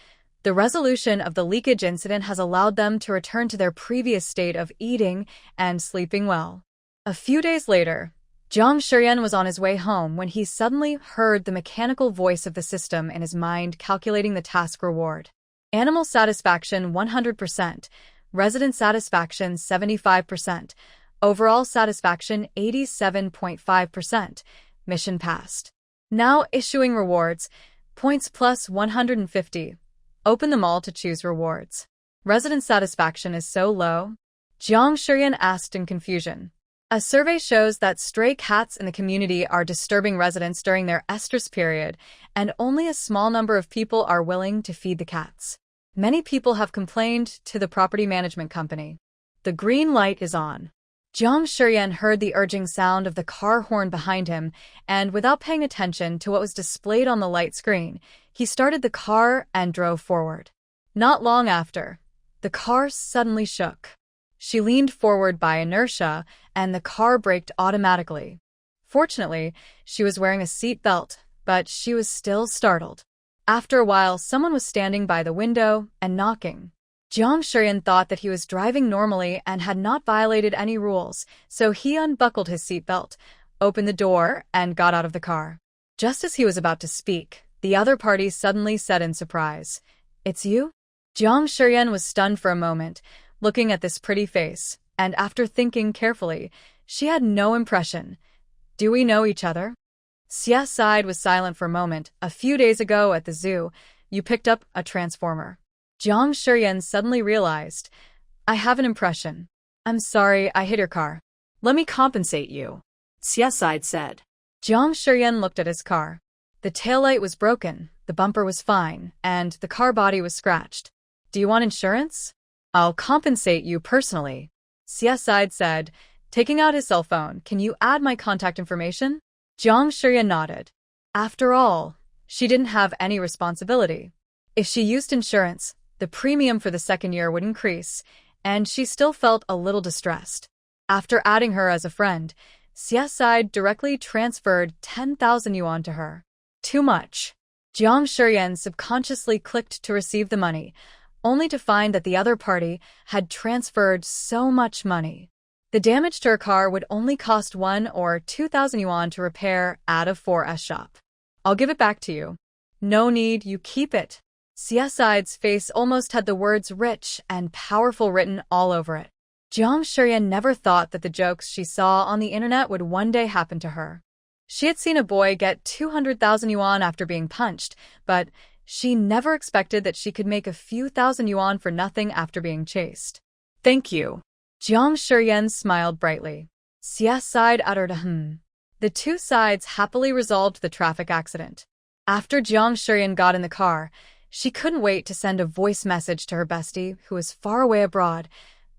the resolution of the leakage incident has allowed them to return to their previous state of eating and sleeping well. A few days later, Jiang Shiyan was on his way home when he suddenly heard the mechanical voice of the system in his mind calculating the task reward. Animal satisfaction 100%, resident satisfaction 75%, overall satisfaction 87.5%, mission passed. Now issuing rewards, points plus 150. Open them all to choose rewards. Resident satisfaction is so low? Jiang Shiyan asked in confusion. A survey shows that stray cats in the community are disturbing residents during their estrus period, and only a small number of people are willing to feed the cats. Many people have complained to the property management company. The green light is on. Jiang Shiyan heard the urging sound of the car horn behind him, and without paying attention to what was displayed on the light screen, he started the car and drove forward. Not long after, the car suddenly shook. She leaned forward by inertia, and the car braked automatically. Fortunately, she was wearing a seat belt, but she was still startled. After a while, someone was standing by the window and knocking. Jiang Shiyan thought that he was driving normally and had not violated any rules, so he unbuckled his seatbelt, opened the door, and got out of the car. Just as he was about to speak, the other party suddenly said in surprise, "It's you?" Jiang Shiyan was stunned for a moment, looking at this pretty face, and after thinking carefully, she had no impression. "Do we know each other?" Xia Side was silent for a moment. "A few days ago at the zoo, you picked up a transformer." Jiang Shiyan suddenly realized, "I have an impression. I'm sorry I hit your car. Let me compensate you," Xia Side said. Jiang Shiyan looked at his car. The taillight was broken, the bumper was fine, and the car body was scratched. "Do you want insurance?" "I'll compensate you personally," Xia Side said, taking out his cell phone. "Can you add my contact information?" Jiang Shiyan nodded. After all, she didn't have any responsibility. If she used insurance, the premium for the second year would increase, and she still felt a little distressed. After adding her as a friend, Xia Side directly transferred 10,000 yuan to her. Too much. Jiang Shiyan subconsciously clicked to receive the money, only to find that the other party had transferred so much money. The damage to her car would only cost 1 or 2,000 yuan to repair at a 4S shop. "I'll give it back to you." "No need, you keep it." Xia Side's face almost had the words "rich" and "powerful" written all over it. Jiang Shiyan never thought that the jokes she saw on the internet would one day happen to her. She had seen a boy get 200,000 yuan after being punched, but she never expected that she could make a few thousand yuan for nothing after being chased. "Thank you." Jiang Shiyan smiled brightly. Xia Side uttered a "hmm." The two sides happily resolved the traffic accident. After Jiang Shiyan got in the car, she couldn't wait to send a voice message to her bestie, who was far away abroad.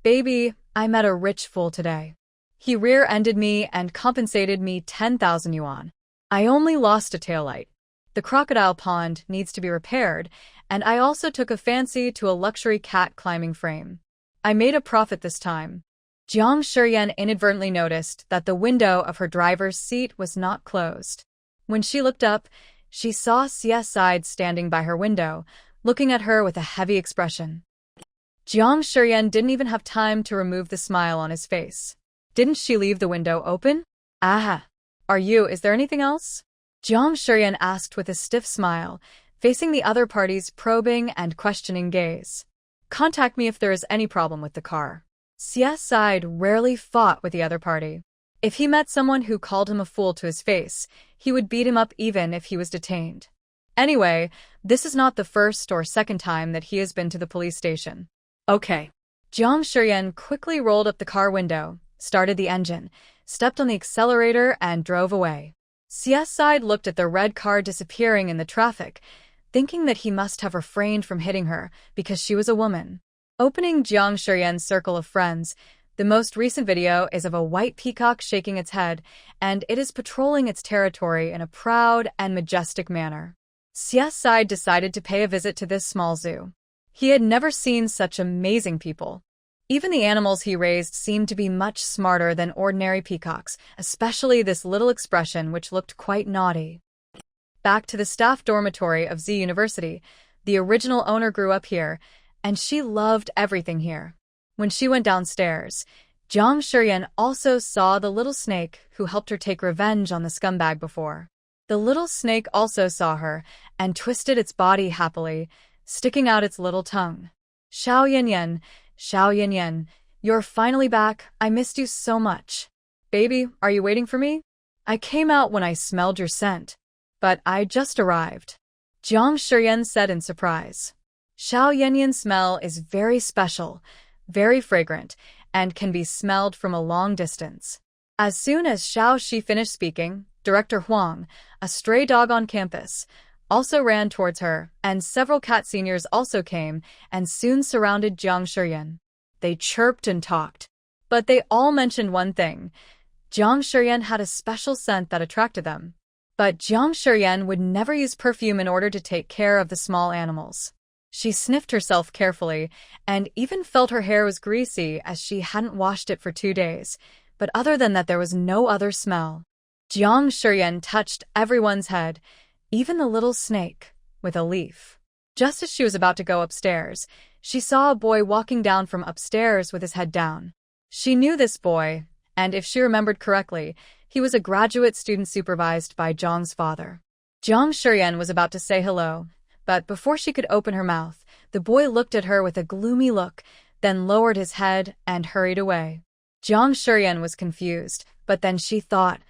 "Baby, I met a rich fool today. He rear-ended me and compensated me 10,000 yuan. I only lost a taillight. The crocodile pond needs to be repaired, and I also took a fancy to a luxury cat climbing frame. I made a profit this time." Jiang Shiyan inadvertently noticed that the window of her driver's seat was not closed. When she looked up, she saw Xia Side standing by her window, looking at her with a heavy expression. Jiang Shiyan didn't even have time to remove the smile on his face. "Didn't she leave the window open?" "Ah. Is there anything else?" Jiang Shiyan asked with a stiff smile, facing the other party's probing and questioning gaze. "Contact me if there is any problem with the car." Xia Side rarely fought with the other party. If he met someone who called him a fool to his face, he would beat him up even if he was detained. Anyway, this is not the first or second time that he has been to the police station. "Okay." Jiang Shiyan quickly rolled up the car window, started the engine, stepped on the accelerator, and drove away. Xia Side looked at the red car disappearing in the traffic, thinking that he must have refrained from hitting her because she was a woman. Opening Jiang Shiyan's circle of friends, the most recent video is of a white peacock shaking its head, and it is patrolling its territory in a proud and majestic manner. Xia Side decided to pay a visit to this small zoo. He had never seen such amazing people. Even the animals he raised seemed to be much smarter than ordinary peacocks, especially this little expression which looked quite naughty. Back to the staff dormitory of Z University, the original owner grew up here, and she loved everything here. When she went downstairs, Jiang Shiyan also saw the little snake who helped her take revenge on the scumbag before. The little snake also saw her and twisted its body happily, sticking out its little tongue. Xiao Yan, you're finally back. I missed you so much. Baby, are you waiting for me? I came out when I smelled your scent, but I just arrived. Jiang Shiyan said in surprise. Xiao Yan's smell is very special, very fragrant, and can be smelled from a long distance. As soon as Xiao Shi finished speaking, Director Huang, a stray dog on campus, also ran towards her, and several cat seniors also came and soon surrounded Jiang Shiyan. They chirped and talked, but they all mentioned one thing. Jiang Shiyan had a special scent that attracted them. But Jiang Shiyan would never use perfume in order to take care of the small animals. She sniffed herself carefully and even felt her hair was greasy as she hadn't washed it for 2 days, but other than that there was no other smell. Jiang Shiyan touched everyone's head, even the little snake, with a leaf. Just as she was about to go upstairs, she saw a boy walking down from upstairs with his head down. She knew this boy, and if she remembered correctly, he was a graduate student supervised by Zhang's father. Jiang Shiyan was about to say hello, but before she could open her mouth, the boy looked at her with a gloomy look, then lowered his head and hurried away. Jiang Shiyan was confused, but then she thought,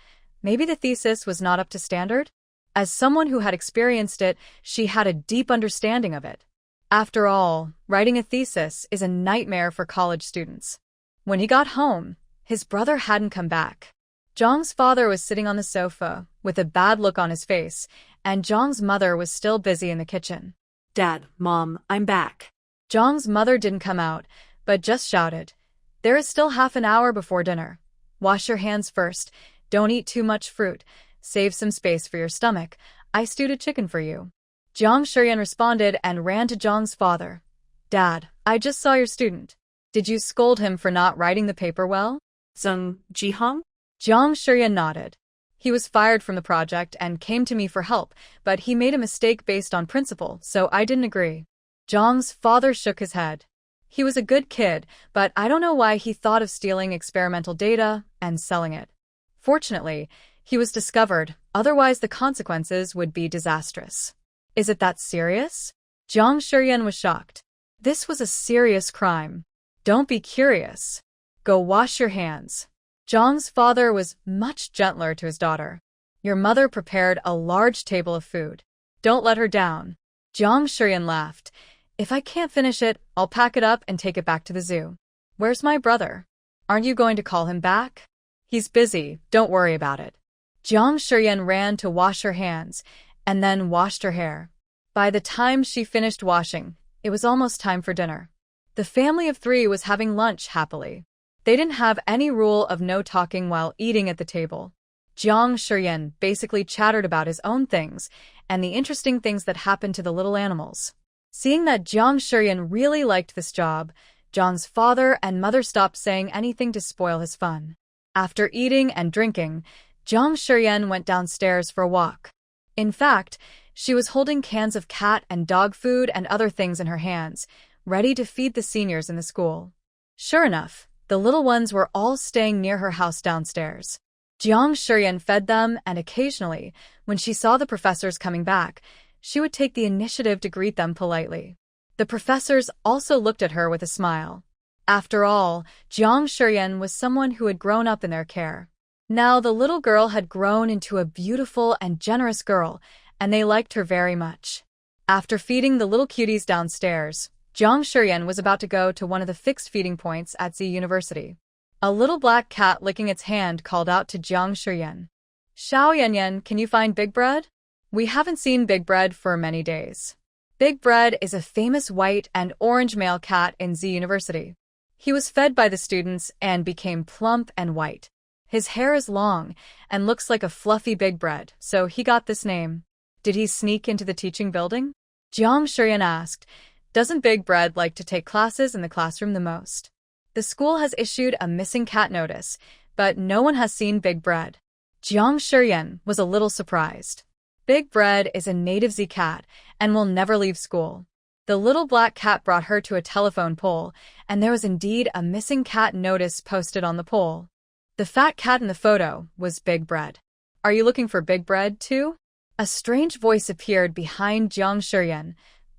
maybe the thesis was not up to standard? As someone who had experienced it, she had a deep understanding of it. After all, writing a thesis is a nightmare for college students. When he got home, his brother hadn't come back. Zhang's father was sitting on the sofa, with a bad look on his face, and Zhang's mother was still busy in the kitchen. Dad, Mom, I'm back. Zhang's mother didn't come out, but just shouted, "There is still half an hour before dinner. Wash your hands first, don't eat too much fruit, save some space for your stomach. I stewed a chicken for you." Jiang Shiyan responded and ran to Zhang's father. "Dad, I just saw your student. Did you scold him for not writing the paper well?" Zhang Jihong? Jiang Shiyan nodded. "He was fired from the project and came to me for help, but he made a mistake based on principle, so I didn't agree." Zhang's father shook his head. He was a good kid, but I don't know why he thought of stealing experimental data and selling it. Fortunately, he was discovered, otherwise the consequences would be disastrous. "Is it that serious?" Jiang Shiyan was shocked. This was a serious crime. "Don't be curious. Go wash your hands." Zhang's father was much gentler to his daughter. "Your mother prepared a large table of food. Don't let her down." Jiang Shiyan laughed. "If I can't finish it, I'll pack it up and take it back to the zoo." "Where's my brother? Aren't you going to call him back?" "He's busy, don't worry about it." Jiang Shiyan ran to wash her hands, and then washed her hair. By the time she finished washing, it was almost time for dinner. The family of 3 was having lunch happily. They didn't have any rule of no talking while eating at the table. Jiang Shiyan basically chattered about his own things and the interesting things that happened to the little animals. Seeing that Jiang Shiyan really liked this job, Zhang's father and mother stopped saying anything to spoil his fun. After eating and drinking, Jiang Shiyan went downstairs for a walk. In fact, she was holding cans of cat and dog food and other things in her hands, ready to feed the seniors in the school. Sure enough, the little ones were all staying near her house downstairs. Jiang Shiyan fed them, and occasionally, when she saw the professors coming back, she would take the initiative to greet them politely. The professors also looked at her with a smile. After all, Jiang Shiyan was someone who had grown up in their care. Now the little girl had grown into a beautiful and generous girl, and they liked her very much. After feeding the little cuties downstairs, Jiang Shiyan was about to go to one of the fixed feeding points at Ji University. A little black cat licking its hand called out to Jiang Shiyan. "Xiao Yanyan, can you find Big Bread? We haven't seen Big Bread for many days." Big Bread is a famous white and orange male cat in Ji University. He was fed by the students and became plump and white. His hair is long and looks like a fluffy Big Bread, so he got this name. "Did he sneak into the teaching building?" Jiang Shiyan asked. "Doesn't Big Bread like to take classes in the classroom the most?" The school has issued a missing cat notice, but no one has seen Big Bread. Jiang Shiyan was a little surprised. Big Bread is a native Ji cat and will never leave school. The little black cat brought her to a telephone pole, and there was indeed a missing cat notice posted on the pole. The fat cat in the photo was Big Bread. "Are you looking for Big Bread, too?" A strange voice appeared behind Jiang Shiyan.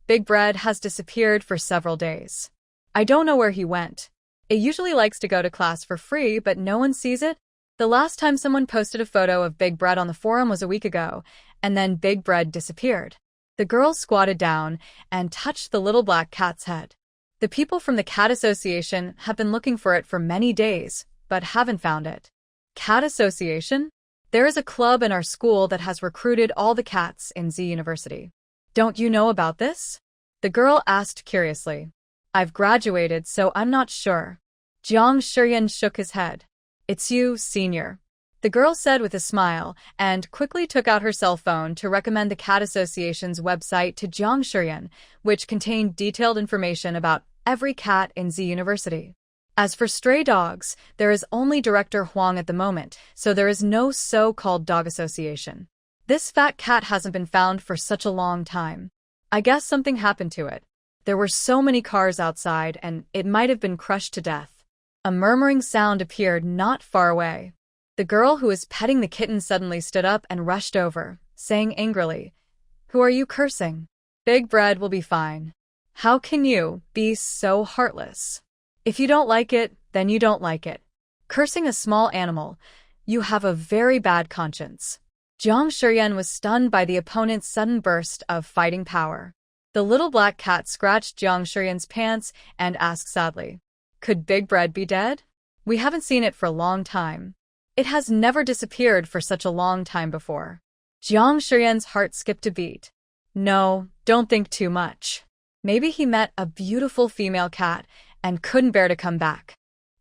"Big Bread has disappeared for several days. I don't know where he went. It usually likes to go to class for free, but no one sees it. The last time someone posted a photo of Big Bread on the forum was a week ago, and then Big Bread disappeared." The girl squatted down and touched the little black cat's head. "The people from the Cat Association have been looking for it for many days, but haven't found it." Cat Association? There is a club in our school that has recruited all the cats in Ji University. "Don't you know about this?" the girl asked curiously. "I've graduated, so I'm not sure." Jiang Shiyan shook his head. "It's you, senior," the girl said with a smile, and quickly took out her cell phone to recommend the Cat Association's website to Jiang Shiyan, which contained detailed information about every cat in Ji University. As for stray dogs, there is only Director Huang at the moment, so there is no so-called dog association. This fat cat hasn't been found for such a long time. I guess something happened to it. There were so many cars outside, and it might have been crushed to death. A murmuring sound appeared not far away. The girl who was petting the kitten suddenly stood up and rushed over, saying angrily, "Who are you cursing? Big Bread will be fine. How can you be so heartless? If you don't like it, then you don't like it. Cursing a small animal, you have a very bad conscience." Jiang Shiyan was stunned by the opponent's sudden burst of fighting power. The little black cat scratched Jiang Shiyan's pants and asked sadly, "Could Big Bread be dead? We haven't seen it for a long time. It has never disappeared for such a long time before." Jiang Shiyan's heart skipped a beat. "No, don't think too much. Maybe he met a beautiful female cat and couldn't bear to come back."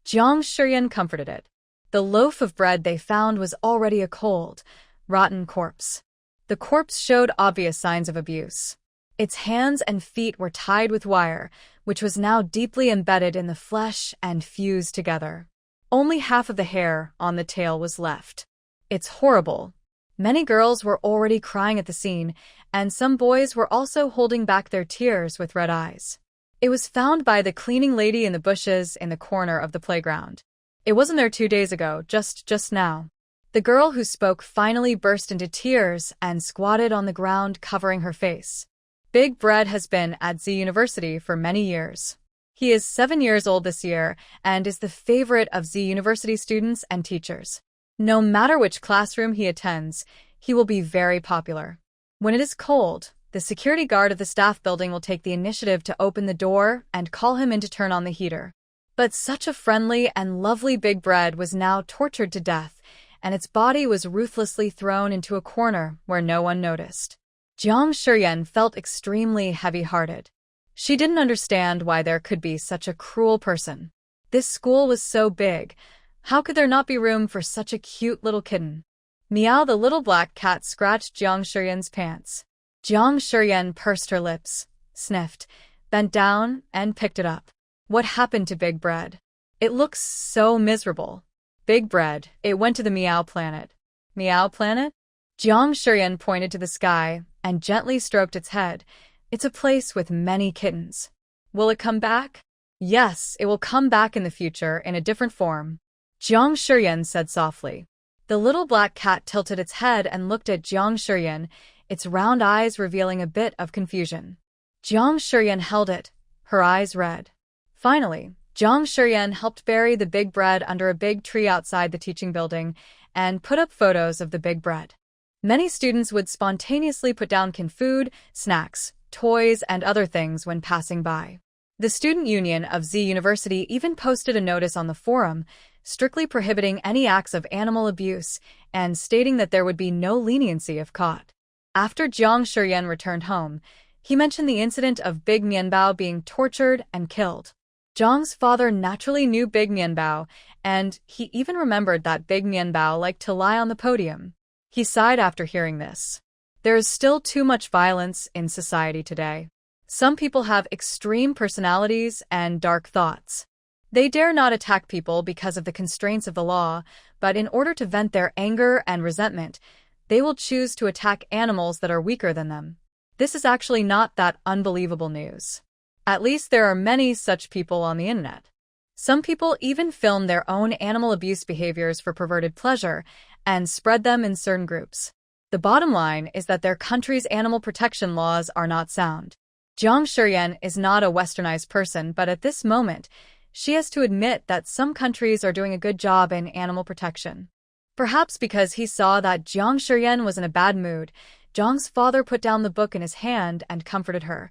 Jiang Shiyan comforted it. The loaf of bread they found was already a cold, rotten corpse. The corpse showed obvious signs of abuse. Its hands and feet were tied with wire, which was now deeply embedded in the flesh and fused together. Only half of the hair on the tail was left. "It's horrible." Many girls were already crying at the scene, and some boys were also holding back their tears with red eyes. It was found by the cleaning lady in the bushes in the corner of the playground. It wasn't there 2 days ago, just now. The girl who spoke finally burst into tears and squatted on the ground, covering her face. Big Bread has been at Z University for many years. He is 7 years old this year and is the favorite of Z University students and teachers. No matter which classroom he attends, he will be very popular. When it is cold, the security guard of the staff building will take the initiative to open the door and call him in to turn on the heater. But such a friendly and lovely Big Bread was now tortured to death, and its body was ruthlessly thrown into a corner where no one noticed. Jiang Shiyan felt extremely heavy-hearted. She didn't understand why there could be such a cruel person. This school was so big. How could there not be room for such a cute little kitten? Meow, the little black cat scratched Jiang Shiyan's pants. Jiang Shiyan pursed her lips, sniffed, bent down, and picked it up. What happened to Big Bread? It looks so miserable. Big Bread, it went to the Meow Planet. Meow Planet? Jiang Shiyan pointed to the sky and gently stroked its head. It's a place with many kittens. Will it come back? Yes, it will come back in the future in a different form. Jiang Shiyan said softly. The little black cat tilted its head and looked at Jiang Shiyan, its round eyes revealing a bit of confusion. Jiang Shiyan held it, her eyes red. Finally, Jiang Shiyan helped bury the Big Bread under a big tree outside the teaching building and put up photos of the Big Bread. Many students would spontaneously put down canned food, snacks, toys, and other things when passing by. The Student Union of Z University even posted a notice on the forum, strictly prohibiting any acts of animal abuse and stating that there would be no leniency if caught. After Jiang Shiyan returned home, he mentioned the incident of Big Mianbao being tortured and killed. Jiang's father naturally knew Big Mianbao, and he even remembered that Big Mianbao liked to lie on the podium. He sighed after hearing this. There is still too much violence in society today. Some people have extreme personalities and dark thoughts. They dare not attack people because of the constraints of the law, but in order to vent their anger and resentment, they will choose to attack animals that are weaker than them. This is actually not that unbelievable news. At least there are many such people on the internet. Some people even film their own animal abuse behaviors for perverted pleasure and spread them in certain groups. The bottom line is that their country's animal protection laws are not sound. Jiang Shiyan is not a westernized person, but at this moment, she has to admit that some countries are doing a good job in animal protection. Perhaps because he saw that Jiang Shiyan was in a bad mood, Jiang's father put down the book in his hand and comforted her.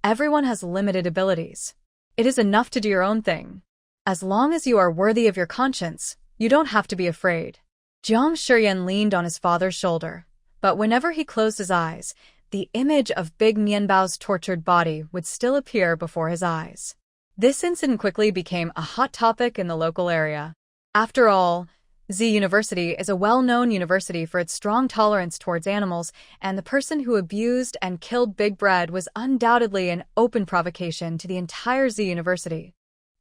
Everyone has limited abilities. It is enough to do your own thing. As long as you are worthy of your conscience, you don't have to be afraid. Jiang Shiyan leaned on his father's shoulder, but whenever he closed his eyes, the image of Big Mianbao's tortured body would still appear before his eyes. This incident quickly became a hot topic in the local area. After all, Z University is a well-known university for its strong tolerance towards animals, and the person who abused and killed Big Bread was undoubtedly an open provocation to the entire Z University.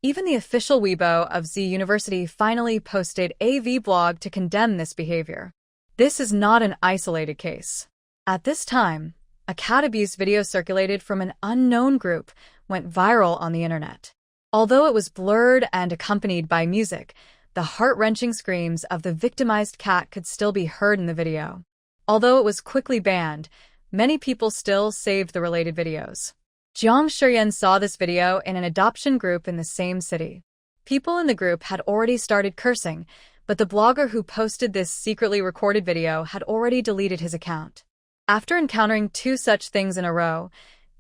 Even the official Weibo of Z University finally posted a vlog to condemn this behavior. This is not an isolated case. At this time, a cat abuse video circulated from an unknown group went viral on the internet. Although it was blurred and accompanied by music, the heart-wrenching screams of the victimized cat could still be heard in the video. Although it was quickly banned, many people still saved the related videos. Jiang Shiyan saw this video in an adoption group in the same city. People in the group had already started cursing, but the blogger who posted this secretly recorded video had already deleted his account. After encountering two such things in a row,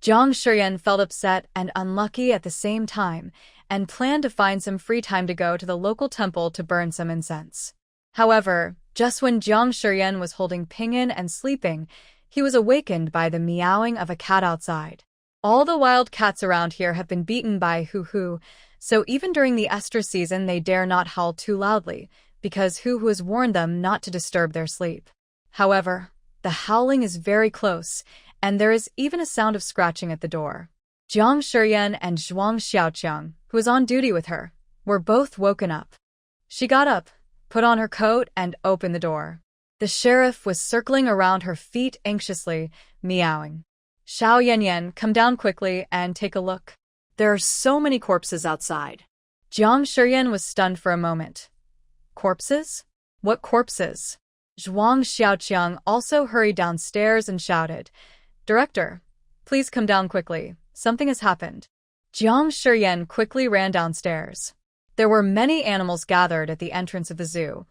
Jiang Shiyan felt upset and unlucky at the same time and planned to find some free time to go to the local temple to burn some incense. However, just when Jiang Shiyan was holding Ping'an and sleeping, he was awakened by the meowing of a cat outside. All the wild cats around here have been beaten by Hu, so even during the estrus season they dare not howl too loudly, because Hu has warned them not to disturb their sleep. However, the howling is very close, and there is even a sound of scratching at the door. Jiang Shiyan and Zhuang Xiaoqiang, who was on duty with her, were both woken up. She got up, put on her coat, and opened the door. The sheriff was circling around her feet anxiously, meowing. Xiao Yanyan, come down quickly and take a look. There are so many corpses outside. Jiang Shiyan was stunned for a moment. Corpses? What corpses? Zhuang Xiaoqiang also hurried downstairs and shouted, Director, please come down quickly. Something has happened. Jiang Shiyan quickly ran downstairs. There were many animals gathered at the entrance of the zoo,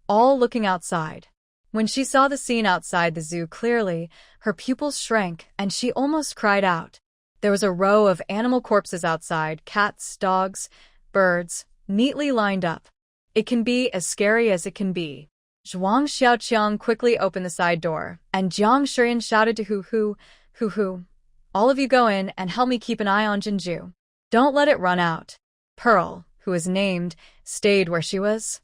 all looking outside. When she saw the scene outside the zoo clearly, her pupils shrank and she almost cried out. There was a row of animal corpses outside, cats, dogs, birds, neatly lined up. It can be as scary as it can be. Zhuang Xiaoqiang quickly opened the side door, and Jiang Shiyan shouted to Hu, all of you go in and help me keep an eye on Jinju. Don't let it run out. Pearl, who was named, stayed where she was.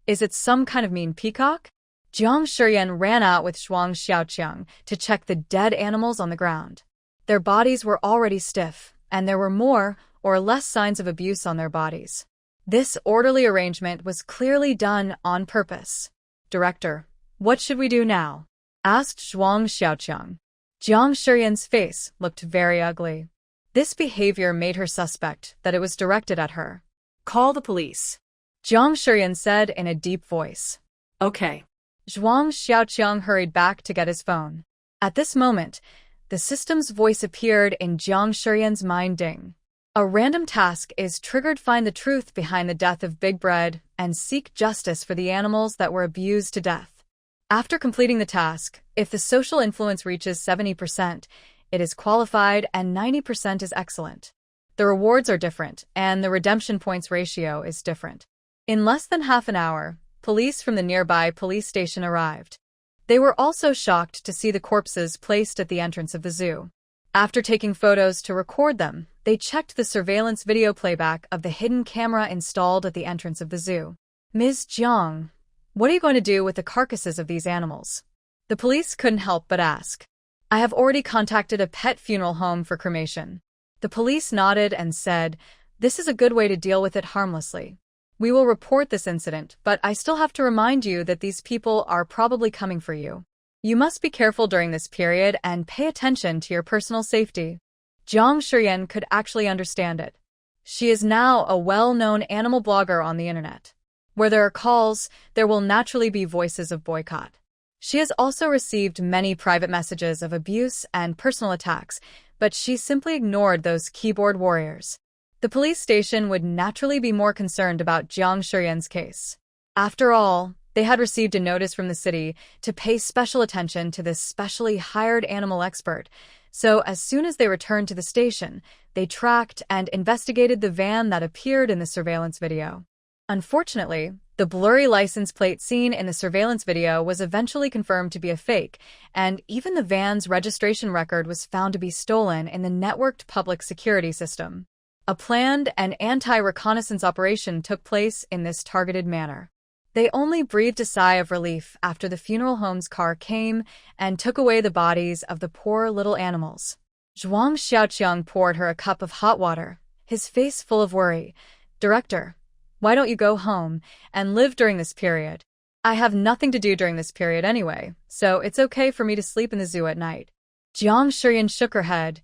Is it some kind of mean peacock? Jiang Shiyan ran out with Zhuang Xiaoqiang to check the dead animals on the ground. Their bodies were already stiff, and there were more or less signs of abuse on their bodies. This orderly arrangement was clearly done on purpose. Director, what should we do now? Asked Zhuang Xiaoqiang. Jiang Shiyan's face looked very ugly. This behavior made her suspect that it was directed at her. Call the police. Jiang Shiyan said in a deep voice. Okay. Zhuang Xiaoqiang hurried back to get his phone. At this moment, the system's voice appeared in Jiang Shiyan's mind. Ding. A random task is triggered. Find the truth behind the death of Big Bread and seek justice for the animals that were abused to death. After completing the task, if the social influence reaches 70%, it is qualified and 90% is excellent. The rewards are different, and the redemption points ratio is different. In less than half an hour, police from the nearby police station arrived. They were also shocked to see the corpses placed at the entrance of the zoo. After taking photos to record them, they checked the surveillance video playback of the hidden camera installed at the entrance of the zoo. Ms. Jiang, what are you going to do with the carcasses of these animals? The police couldn't help but ask. I have already contacted a pet funeral home for cremation. The police nodded and said, this is a good way to deal with it harmlessly. We will report this incident, but I still have to remind you that these people are probably coming for you. You must be careful during this period and pay attention to your personal safety. Jiang Shiyan could actually understand it. She is now a well-known animal blogger on the internet. Where there are calls, there will naturally be voices of boycott. She has also received many private messages of abuse and personal attacks, but she simply ignored those keyboard warriors. The police station would naturally be more concerned about Jiang Shiyan's case. After all, they had received a notice from the city to pay special attention to this specially hired animal expert, so as soon as they returned to the station, they tracked and investigated the van that appeared in the surveillance video. Unfortunately, the blurry license plate seen in the surveillance video was eventually confirmed to be a fake, and even the van's registration record was found to be stolen in the networked public security system. A planned and anti-reconnaissance operation took place in this targeted manner. They only breathed a sigh of relief after the funeral home's car came and took away the bodies of the poor little animals. Zhuang Xiaoqiang poured her a cup of hot water, his face full of worry. Director, why don't you go home and live during this period? I have nothing to do during this period anyway, so it's okay for me to sleep in the zoo at night. Jiang Shiyan shook her head.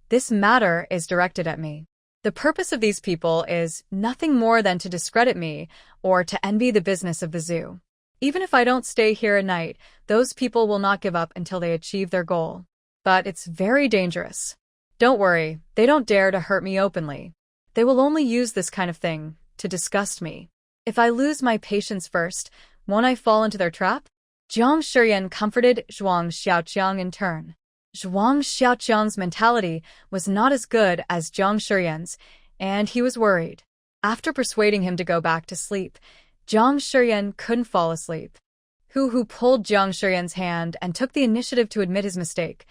This matter is directed at me. The purpose of these people is nothing more than to discredit me or to envy the business of the zoo. Even if I don't stay here at night, those people will not give up until they achieve their goal. But it's very dangerous. Don't worry, they don't dare to hurt me openly. They will only use this kind of thing to disgust me. If I lose my patience first, won't I fall into their trap? Jiang Shiyan comforted Zhuang Xiaoqiang in turn. Zhuang Xiaoqiang's mentality was not as good as Jiang Shiyan's, and he was worried. After persuading him to go back to sleep, Jiang Shiyan couldn't fall asleep. Hu pulled Jiang Shiyan's hand and took the initiative to admit his mistake.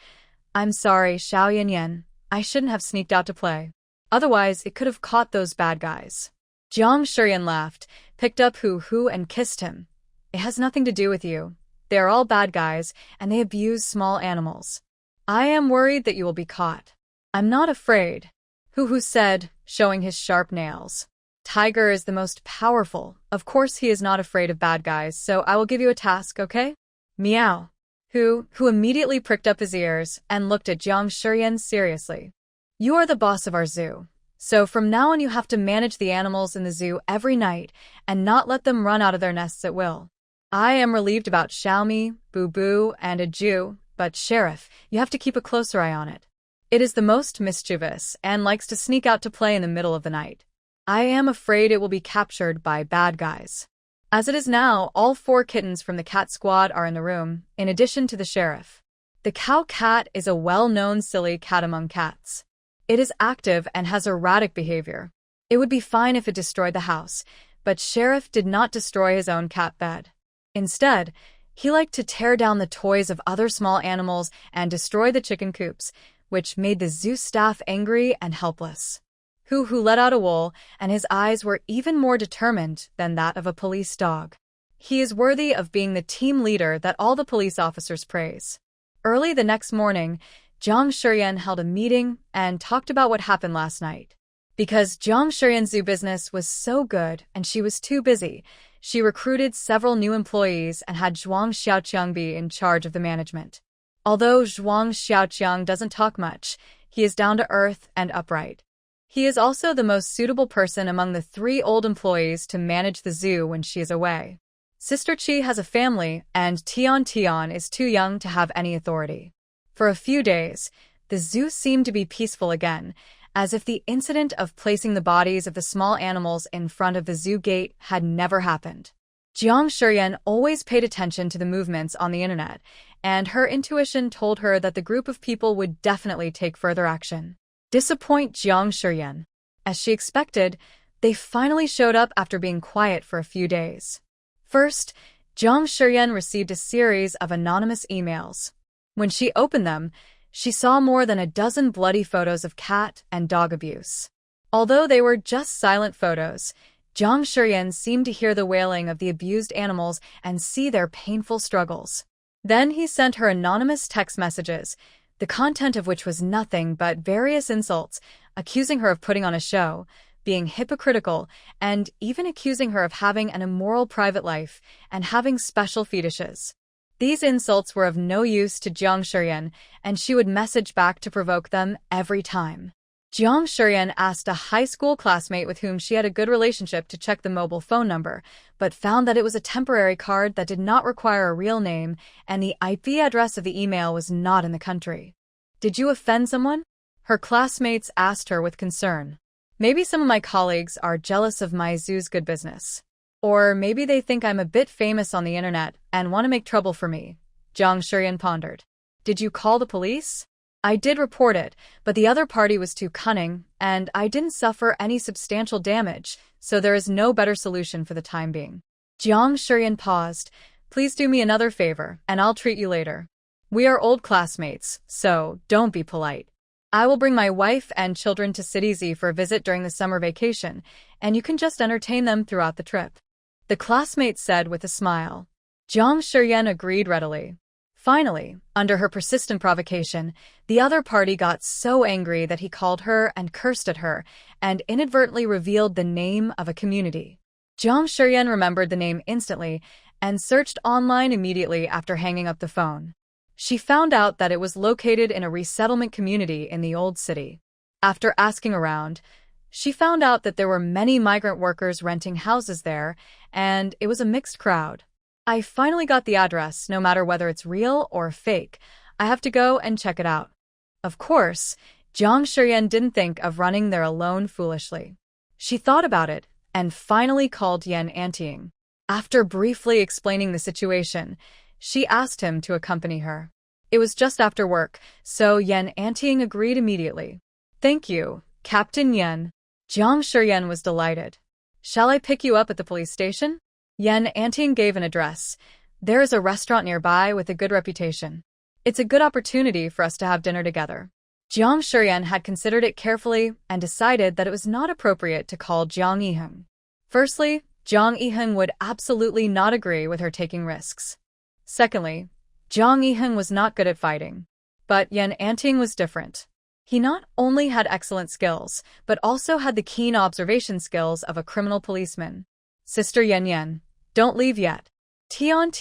I'm sorry, Xiao Yanyan. I shouldn't have sneaked out to play. Otherwise, it could have caught those bad guys. Jiang Shiyan laughed, picked up Hu and kissed him. It has nothing to do with you. They are all bad guys, and they abuse small animals. I am worried that you will be caught. I'm not afraid, Hu said, showing his sharp nails. Tiger is the most powerful. Of course he is not afraid of bad guys, so I will give you a task, okay? Meow. Who immediately pricked up his ears and looked at Jiang Shiyan seriously. You are the boss of our zoo. So from now on you have to manage the animals in the zoo every night and not let them run out of their nests at will. I am relieved about Xiaomi, Boo and Aju, but Sheriff, you have to keep a closer eye on it. It is the most mischievous and likes to sneak out to play in the middle of the night. I am afraid it will be captured by bad guys. As it is now, all 4 kittens from the cat squad are in the room, in addition to the sheriff. The cow cat is a well-known silly cat among cats. It is active and has erratic behavior. It would be fine if it destroyed the house, but Sheriff did not destroy his own cat bed. Instead, he liked to tear down the toys of other small animals and destroy the chicken coops, which made the zoo staff angry and helpless. Hu let out a wool, and his eyes were even more determined than that of a police dog. He is worthy of being the team leader that all the police officers praise. Early the next morning, Jiang Shiyan held a meeting and talked about what happened last night. Because Jiang Shiyan's zoo business was so good and she was too busy, she recruited several new employees and had Zhuang Xiaoqiang be in charge of the management. Although Zhuang Xiaoqiang doesn't talk much, he is down to earth and upright. He is also the most suitable person among the 3 old employees to manage the zoo when she is away. Sister Qi has a family, and Tian is too young to have any authority. For a few days, the zoo seemed to be peaceful again, as if the incident of placing the bodies of the small animals in front of the zoo gate had never happened. Jiang Shiyan always paid attention to the movements on the internet, and her intuition told her that the group of people would definitely take further action. Disappoint Jiang Shiyan. As she expected, they finally showed up after being quiet for a few days. First, Jiang Shiyan received a series of anonymous emails. When she opened them, she saw more than a dozen bloody photos of cat and dog abuse. Although they were just silent photos, Jiang Shiyan seemed to hear the wailing of the abused animals and see their painful struggles. Then he sent her anonymous text messages, the content of which was nothing but various insults, accusing her of putting on a show, being hypocritical, and even accusing her of having an immoral private life and having special fetishes. These insults were of no use to Jiang Shiyan, and she would message back to provoke them every time. Jiang Shiyan asked a high school classmate with whom she had a good relationship to check the mobile phone number, but found that it was a temporary card that did not require a real name, and the IP address of the email was not in the country. Did you offend someone? Her classmates asked her with concern. Maybe some of my colleagues are jealous of my zoo's good business. Or maybe they think I'm a bit famous on the internet and want to make trouble for me, Jiang Shiyan pondered. Did you call the police? I did report it, but the other party was too cunning, and I didn't suffer any substantial damage, so there is no better solution for the time being. Jiang Shiyan paused. Please do me another favor, and I'll treat you later. We are old classmates, so don't be polite. I will bring my wife and children to City Z for a visit during the summer vacation, and you can just entertain them throughout the trip. The classmate said with a smile. Jiang Shiyan agreed readily. Finally, under her persistent provocation, the other party got so angry that he called her and cursed at her, and inadvertently revealed the name of a community. Jiang Shiyan remembered the name instantly and searched online immediately after hanging up the phone. She found out that it was located in a resettlement community in the old city. After asking around, she found out that there were many migrant workers renting houses there, and it was a mixed crowd. I finally got the address, no matter whether it's real or fake. I have to go and check it out. Of course, Jiang Shiyan didn't think of running there alone foolishly. She thought about it and finally called Yan Anting. After briefly explaining the situation, she asked him to accompany her. It was just after work, so Yan Anting agreed immediately. Thank you, Captain Yan. Jiang Shiyan was delighted. Shall I pick you up at the police station? Yan Anting gave an address. There is a restaurant nearby with a good reputation. It's a good opportunity for us to have dinner together. Jiang Shiyan had considered it carefully and decided that it was not appropriate to call Jiang Yiheng. Firstly, Jiang Yiheng would absolutely not agree with her taking risks. Secondly, Jiang Yiheng was not good at fighting. But Yan Anting was different. He not only had excellent skills, but also had the keen observation skills of a criminal policeman. Sister Yan Yan, don't leave yet. Tian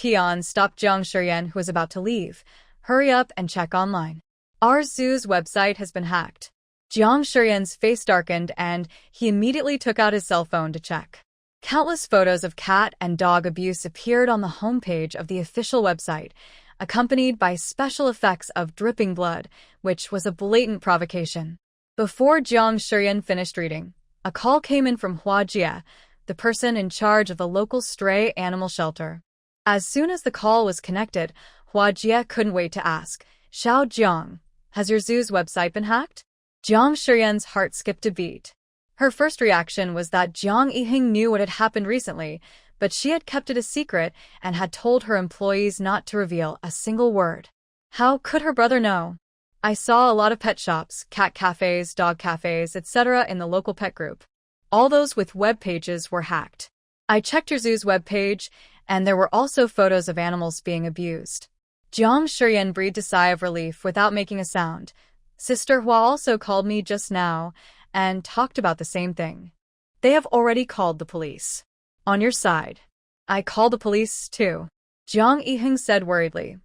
stopped Jiang Shiyan, who was about to leave. Hurry up and check online. Our zoo's website has been hacked. Jiang Shiyan's face darkened and he immediately took out his cell phone to check. Countless photos of cat and dog abuse appeared on the homepage of the official website, accompanied by special effects of dripping blood, which was a blatant provocation. Before Jiang Shiyan finished reading, a call came in from Hua Jie, the person in charge of the local stray animal shelter. As soon as the call was connected, Hua Jie couldn't wait to ask, Xiao Jiang, has your zoo's website been hacked? Jiang Shiyan's heart skipped a beat. Her first reaction was that Jiang Yiheng knew what had happened recently, but she had kept it a secret and had told her employees not to reveal a single word. How could her brother know? I saw a lot of pet shops, cat cafes, dog cafes, etc. in the local pet group. All those with web pages were hacked. I checked your zoo's web page, and there were also photos of animals being abused. Jiang Shiyan breathed a sigh of relief without making a sound. Sister Hua also called me just now and talked about the same thing. They have already called the police. On your side. I called the police, too. Jiang Yiheng said worriedly.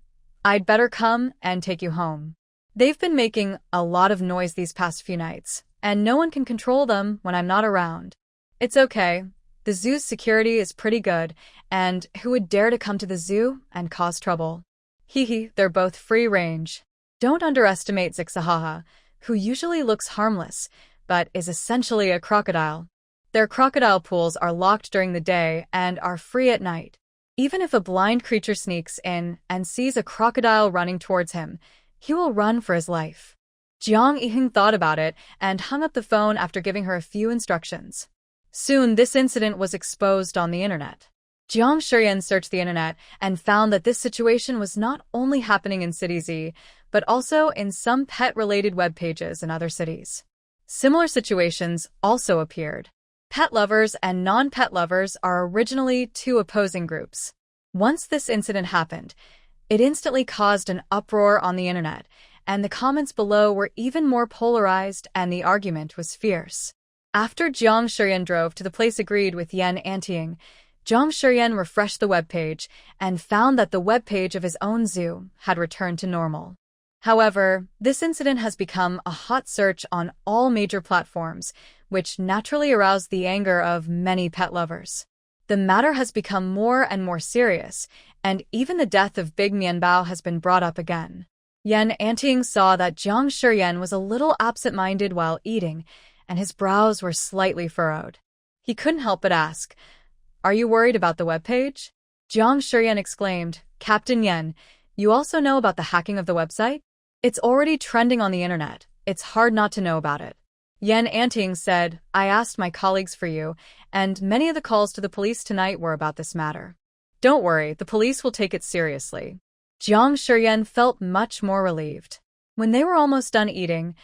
I'd better come and take you home. They've been making a lot of noise these past few nights, and no one can control them when I'm not around. It's okay. The zoo's security is pretty good, and who would dare to come to the zoo and cause trouble? Hehe, they're both free range. Don't underestimate Zixahaha, who usually looks harmless, but is essentially a crocodile. Their crocodile pools are locked during the day and are free at night. Even if a blind creature sneaks in and sees a crocodile running towards him, he will run for his life. Jiang Yiheng thought about it and hung up the phone after giving her a few instructions. Soon, this incident was exposed on the internet. Jiang Shiyan searched the internet and found that this situation was not only happening in City Z, but also in some pet-related web pages in other cities. Similar situations also appeared. Pet lovers and non-pet lovers are originally two opposing groups. Once this incident happened, it instantly caused an uproar on the internet, and the comments below were even more polarized and the argument was fierce. After Jiang Shiyan drove to the place agreed with Yan Anting, Jiang Shiyan refreshed the webpage and found that the webpage of his own zoo had returned to normal. However, this incident has become a hot search on all major platforms, which naturally aroused the anger of many pet lovers. The matter has become more and more serious, and even the death of Big Mianbao has been brought up again. Yan Anting saw that Jiang Shiyan was a little absent-minded while eating, and his brows were slightly furrowed. He couldn't help but ask, Are you worried about the webpage? Jiang Shiyan exclaimed, Captain Yan, you also know about the hacking of the website? It's already trending on the internet. It's hard not to know about it. Yan Anting said, I asked my colleagues for you, and many of the calls to the police tonight were about this matter. Don't worry, the police will take it seriously. Jiang Shiyan felt much more relieved. When they were almost done eating,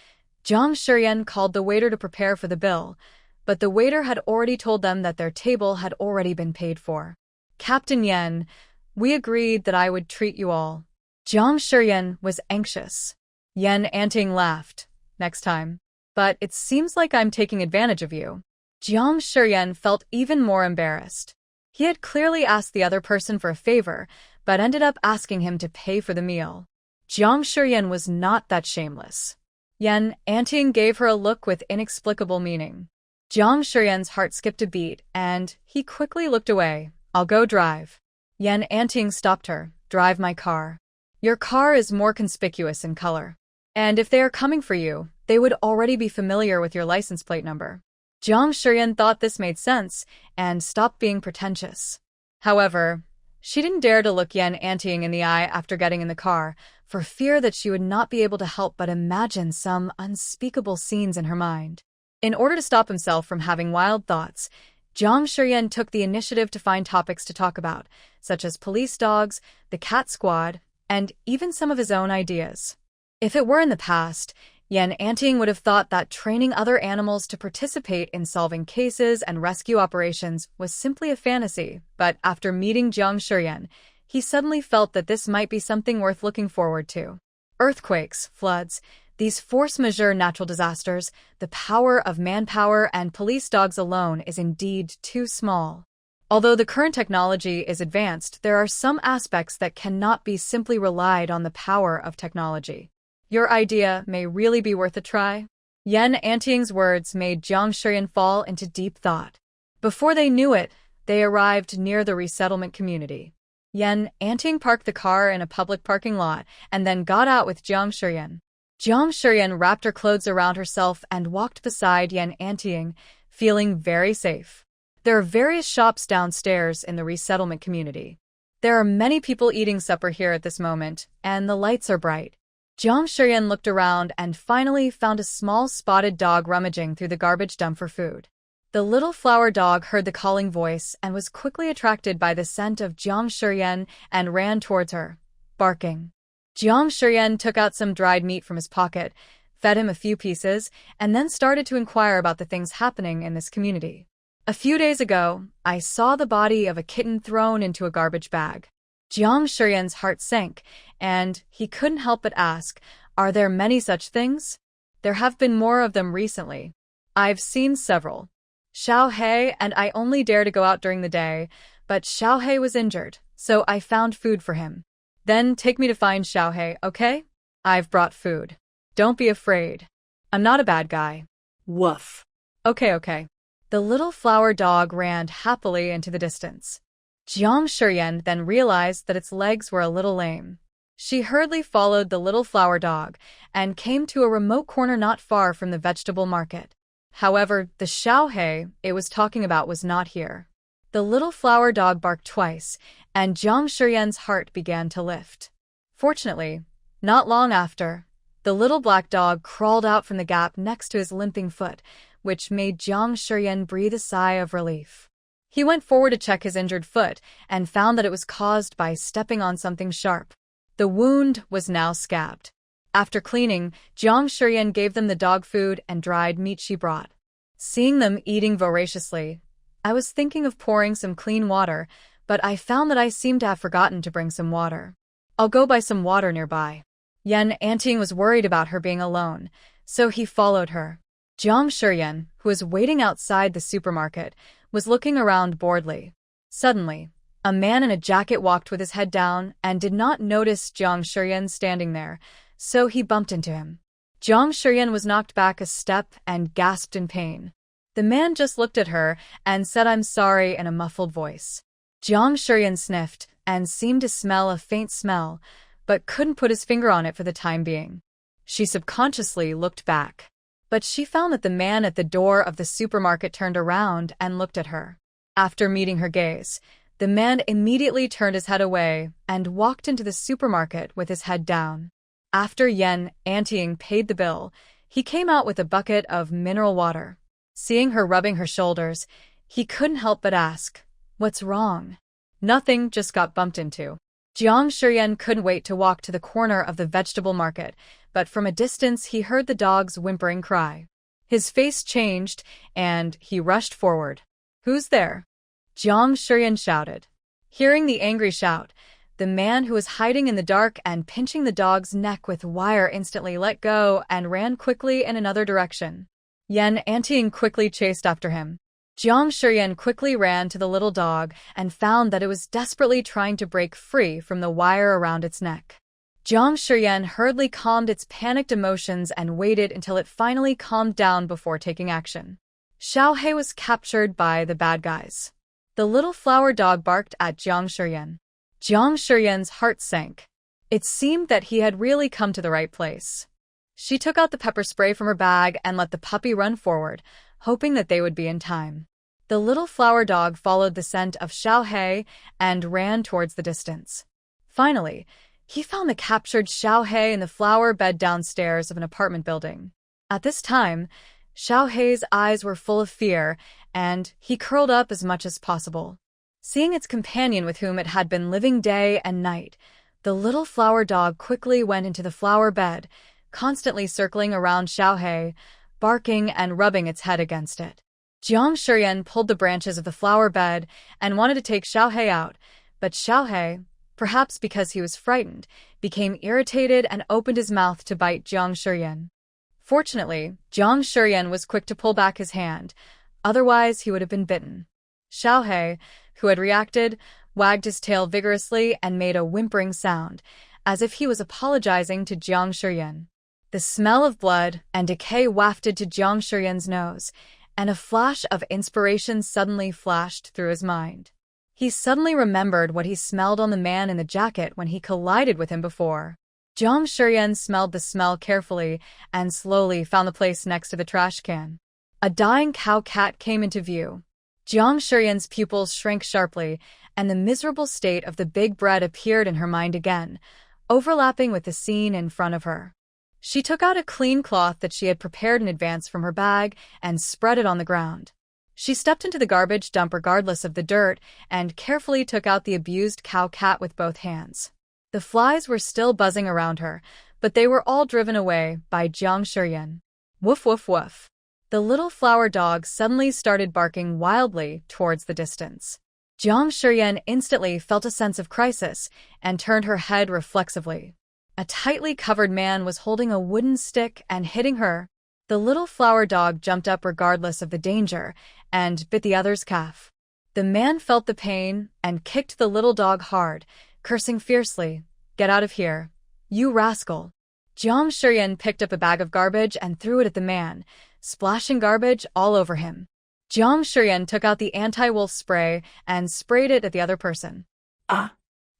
Jiang Shiyan called the waiter to prepare for the bill, but the waiter had already told them that their table had already been paid for. Captain Yan, we agreed that I would treat you all. Jiang Shiyan was anxious. Yan Anting laughed. Next time. But it seems like I'm taking advantage of you. Jiang Shiyan felt even more embarrassed. He had clearly asked the other person for a favor, but ended up asking him to pay for the meal. Jiang Shiyan was not that shameless. Yan Anting gave her a look with inexplicable meaning. Jiang Shiyan's heart skipped a beat, and he quickly looked away. I'll go drive. Yan Anting stopped her. Drive my car. Your car is more conspicuous in color. And if they are coming for you, they would already be familiar with your license plate number. Jiang Shiyan thought this made sense and stopped being pretentious. However, she didn't dare to look Yan Anting in the eye after getting in the car, for fear that she would not be able to help but imagine some unspeakable scenes in her mind. In order to stop himself from having wild thoughts, Jiang Shiyan took the initiative to find topics to talk about, such as police dogs, the cat squad, and even some of his own ideas. If it were in the past, Yan Anting would have thought that training other animals to participate in solving cases and rescue operations was simply a fantasy, but after meeting Jiang Shiyan, he suddenly felt that this might be something worth looking forward to. Earthquakes, floods, these force majeure natural disasters, the power of manpower and police dogs alone is indeed too small. Although the current technology is advanced, there are some aspects that cannot be simply relied on the power of technology. Your idea may really be worth a try. Yan Anting's words made Jiang Shiyan fall into deep thought. Before they knew it, they arrived near the resettlement community. Yan Anting parked the car in a public parking lot and then got out with Jiang Shiyan. Jiang Shiyan wrapped her clothes around herself and walked beside Yan Anting, feeling very safe. There are various shops downstairs in the resettlement community. There are many people eating supper here at this moment, and the lights are bright. Jiang Shiyan looked around and finally found a small spotted dog rummaging through the garbage dump for food. The little flower dog heard the calling voice and was quickly attracted by the scent of Jiang Shiyan and ran towards her, barking. Jiang Shiyan took out some dried meat from his pocket, fed him a few pieces, and then started to inquire about the things happening in this community. A few days ago, I saw the body of a kitten thrown into a garbage bag. Jiang Shiyan's heart sank, and he couldn't help but ask, are there many such things? There have been more of them recently. I've seen several. Xiaohei and I only dare to go out during the day, but Xiaohei was injured, so I found food for him. Then take me to find Xiaohei, okay? I've brought food. Don't be afraid. I'm not a bad guy. Woof. Okay. The little flower dog ran happily into the distance. Jiang Shiyan then realized that its legs were a little lame. She hurriedly followed the little flower dog and came to a remote corner not far from the vegetable market. However, the Xiaohei it was talking about was not here. The little flower dog barked twice, and Jiang Shiyan's heart began to lift. Fortunately, not long after, the little black dog crawled out from the gap next to his limping foot, which made Jiang Shiyan breathe a sigh of relief. He went forward to check his injured foot and found that it was caused by stepping on something sharp. The wound was now scabbed. After cleaning, Jiang Shiyan gave them the dog food and dried meat she brought. Seeing them eating voraciously, I was thinking of pouring some clean water, but I found that I seemed to have forgotten to bring some water. I'll go buy some water nearby. Yan Anting was worried about her being alone, so he followed her. Jiang Shiyan, who was waiting outside the supermarket, was looking around boredly. Suddenly, a man in a jacket walked with his head down and did not notice Jiang Shiyan standing there, so he bumped into him. Jiang Shiyan was knocked back a step and gasped in pain. The man just looked at her and said I'm sorry in a muffled voice. Jiang Shiyan sniffed and seemed to smell a faint smell, but couldn't put his finger on it for the time being. She subconsciously looked back. But she found that the man at the door of the supermarket turned around and looked at her. After meeting her gaze, the man immediately turned his head away and walked into the supermarket with his head down. After Yan Anting paid the bill, he came out with a bucket of mineral water. Seeing her rubbing her shoulders, he couldn't help but ask, "What's wrong?" "Nothing, just got bumped into." Jiang Shiyan couldn't wait to walk to the corner of the vegetable market, but from a distance he heard the dog's whimpering cry. His face changed, and he rushed forward. "Who's there?" Jiang Shiyan shouted. Hearing the angry shout, the man who was hiding in the dark and pinching the dog's neck with wire instantly let go and ran quickly in another direction. Yan Anting quickly chased after him. Jiang Shiyan quickly ran to the little dog and found that it was desperately trying to break free from the wire around its neck. Jiang Shiyan hurriedly calmed its panicked emotions and waited until it finally calmed down before taking action. Xiao He was captured by the bad guys. The little flower dog barked at Jiang Shiyan. Jiang Shiyan's heart sank. It seemed that he had really come to the right place. She took out the pepper spray from her bag and let the puppy run forward, hoping that they would be in time. The little flower dog followed the scent of Xiao He and ran towards the distance. Finally, he found the captured Xiao He in the flower bed downstairs of an apartment building. At this time, Xiao He's eyes were full of fear, and he curled up as much as possible. Seeing its companion with whom it had been living day and night, the little flower dog quickly went into the flower bed, constantly circling around Xiao He, barking and rubbing its head against it. Jiang Shiyan pulled the branches of the flower bed and wanted to take Xiao He out, but Xiao He, perhaps because he was frightened, became irritated and opened his mouth to bite Jiang Shiyan. Fortunately, Jiang Shiyan was quick to pull back his hand, otherwise he would have been bitten. Xiao He, who had reacted, wagged his tail vigorously and made a whimpering sound, as if he was apologizing to Jiang Shiyan. The smell of blood and decay wafted to Jiang Shiyan's nose, and a flash of inspiration suddenly flashed through his mind. He suddenly remembered what he smelled on the man in the jacket when he collided with him before. Jiang Shiyan smelled the smell carefully and slowly found the place next to the trash can. A dying cow cat came into view. Jiang Shiyan's pupils shrank sharply, and the miserable state of the big bread appeared in her mind again, overlapping with the scene in front of her. She took out a clean cloth that she had prepared in advance from her bag and spread it on the ground. She stepped into the garbage dump regardless of the dirt and carefully took out the abused cow cat with both hands. The flies were still buzzing around her, but they were all driven away by Jiang Shiyan. Woof woof woof. The little flower dog suddenly started barking wildly towards the distance. Jiang Shiyan instantly felt a sense of crisis and turned her head reflexively. A tightly covered man was holding a wooden stick and hitting her. The little flower dog jumped up regardless of the danger and bit the other's calf. The man felt the pain and kicked the little dog hard, cursing fiercely, "Get out of here, you rascal." Jiang Shiyan picked up a bag of garbage and threw it at the man, splashing garbage all over him. Jiang Shiyan took out the anti-wolf spray and sprayed it at the other person. Ah!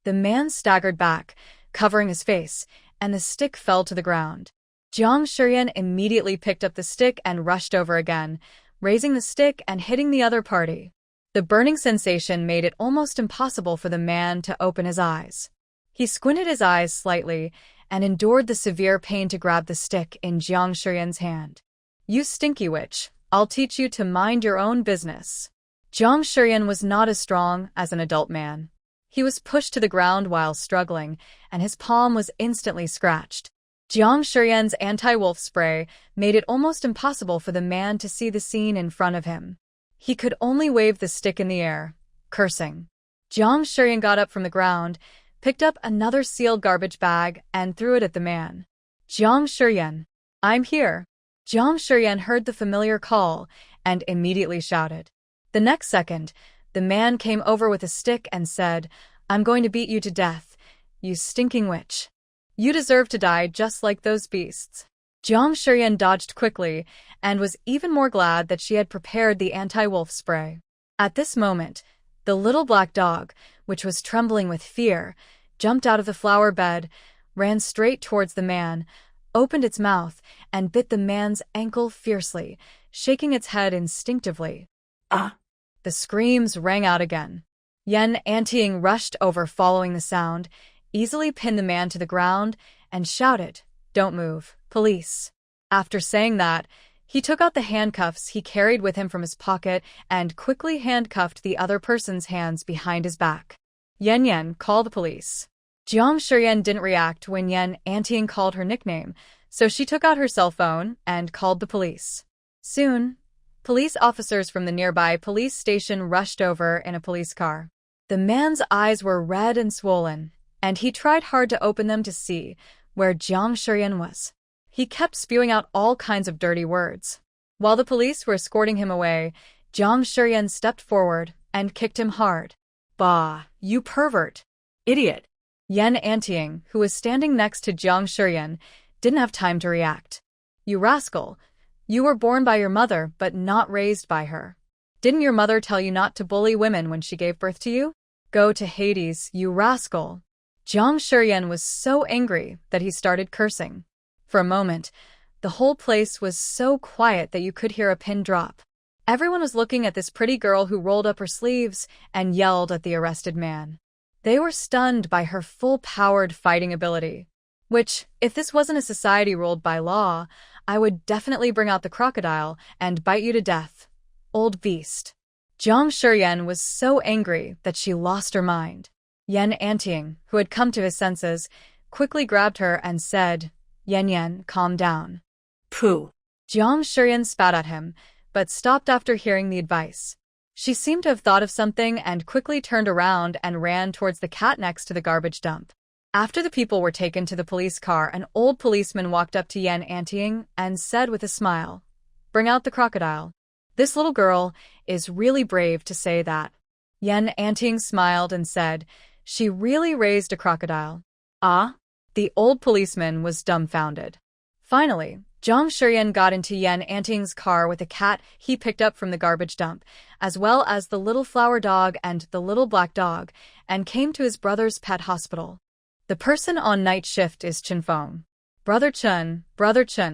The man staggered back, covering his face, and the stick fell to the ground. Jiang Shiyan immediately picked up the stick and rushed over again, raising the stick and hitting the other party. The burning sensation made it almost impossible for the man to open his eyes. He squinted his eyes slightly and endured the severe pain to grab the stick in Jiang Shiyan's hand. "You stinky witch, I'll teach you to mind your own business." Jiang Shiyan was not as strong as an adult man. He was pushed to the ground while struggling, and his palm was instantly scratched. Jiang Shiyan's anti-wolf spray made it almost impossible for the man to see the scene in front of him. He could only wave the stick in the air, cursing. Jiang Shiyan got up from the ground, picked up another sealed garbage bag, and threw it at the man. "Jiang Shiyan, I'm here." Jiang Shiyan heard the familiar call and immediately shouted. The next second, the man came over with a stick and said, "I'm going to beat you to death, you stinking witch. You deserve to die just like those beasts." Jiang Shiyan dodged quickly and was even more glad that she had prepared the anti-wolf spray. At this moment, the little black dog, which was trembling with fear, jumped out of the flower bed, ran straight towards the man, opened its mouth, and bit the man's ankle fiercely, shaking its head instinctively. Ah! The screams rang out again. Yan Anting rushed over following the sound, easily pinned the man to the ground, and shouted, "Don't move, police." After saying that, he took out the handcuffs he carried with him from his pocket and quickly handcuffed the other person's hands behind his back. "Yan, call the police." Jiang Shiyan didn't react when Yan Anting called her nickname, so she took out her cell phone and called the police. Soon, police officers from the nearby police station rushed over in a police car. The man's eyes were red and swollen, and he tried hard to open them to see where Jiang Shiyan was. He kept spewing out all kinds of dirty words. While the police were escorting him away, Jiang Shiyan stepped forward and kicked him hard. "Bah, you pervert! Idiot! Yan Anting, who was standing next to Jiang Shuryan, didn't have time to react. You rascal. You were born by your mother, but not raised by her. Didn't your mother tell you not to bully women when she gave birth to you? Go to Hades, you rascal. Jiang Shuryan was so angry that he started cursing. For a moment, the whole place was so quiet that you could hear a pin drop. Everyone was looking at this pretty girl who rolled up her sleeves and yelled at the arrested man. They were stunned by her full-powered fighting ability, which, if this wasn't a society ruled by law, I would definitely bring out the crocodile and bite you to death. Old beast. Jiang Shuryan was so angry that she lost her mind. Yan Anting, who had come to his senses, quickly grabbed her and said, Yan, calm down. Pooh. Jiang Shuryan spat at him, but stopped after hearing the advice. She seemed to have thought of something and quickly turned around and ran towards the cat next to the garbage dump. After the people were taken to the police car, an old policeman walked up to Yan Anting and said with a smile, Bring out the crocodile. This little girl is really brave to say that. Yan Anting smiled and said, She really raised a crocodile. Ah? The old policeman was dumbfounded. Finally, Jiang Shuryan got into Yan Anting's car with a cat he picked up from the garbage dump, as well as the little flower dog and the little black dog, and came to his brother's pet hospital. The person on night shift is Chen Feng. Brother Chen,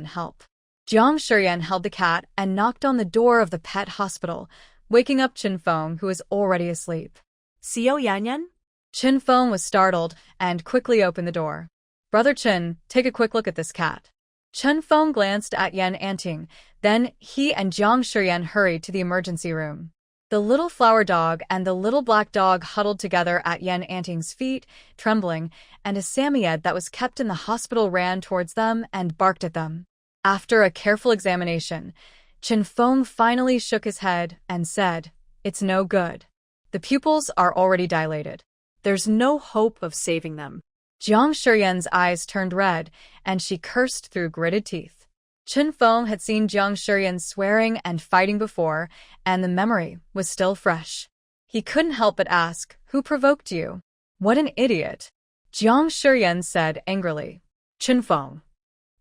help. Jiang Shuryan held the cat and knocked on the door of the pet hospital, waking up Chen Feng, who was already asleep. Xiao Yanyan? Chen Feng was startled and quickly opened the door. Brother Chen, take a quick look at this cat. Chen Feng glanced at Yan Anting, then he and Jiang Shuryan hurried to the emergency room. The little flower dog and the little black dog huddled together at Yan Anting's feet, trembling, and a Samoyed that was kept in the hospital ran towards them and barked at them. After a careful examination, Chen Feng finally shook his head and said, It's no good. The pupils are already dilated. There's no hope of saving them. Jiang Shuryan's eyes turned red, and she cursed through gritted teeth. Chen Feng had seen Jiang Shuryan swearing and fighting before, and the memory was still fresh. He couldn't help but ask, Who provoked you? What an idiot. Jiang Shuryan said angrily. Chen Feng.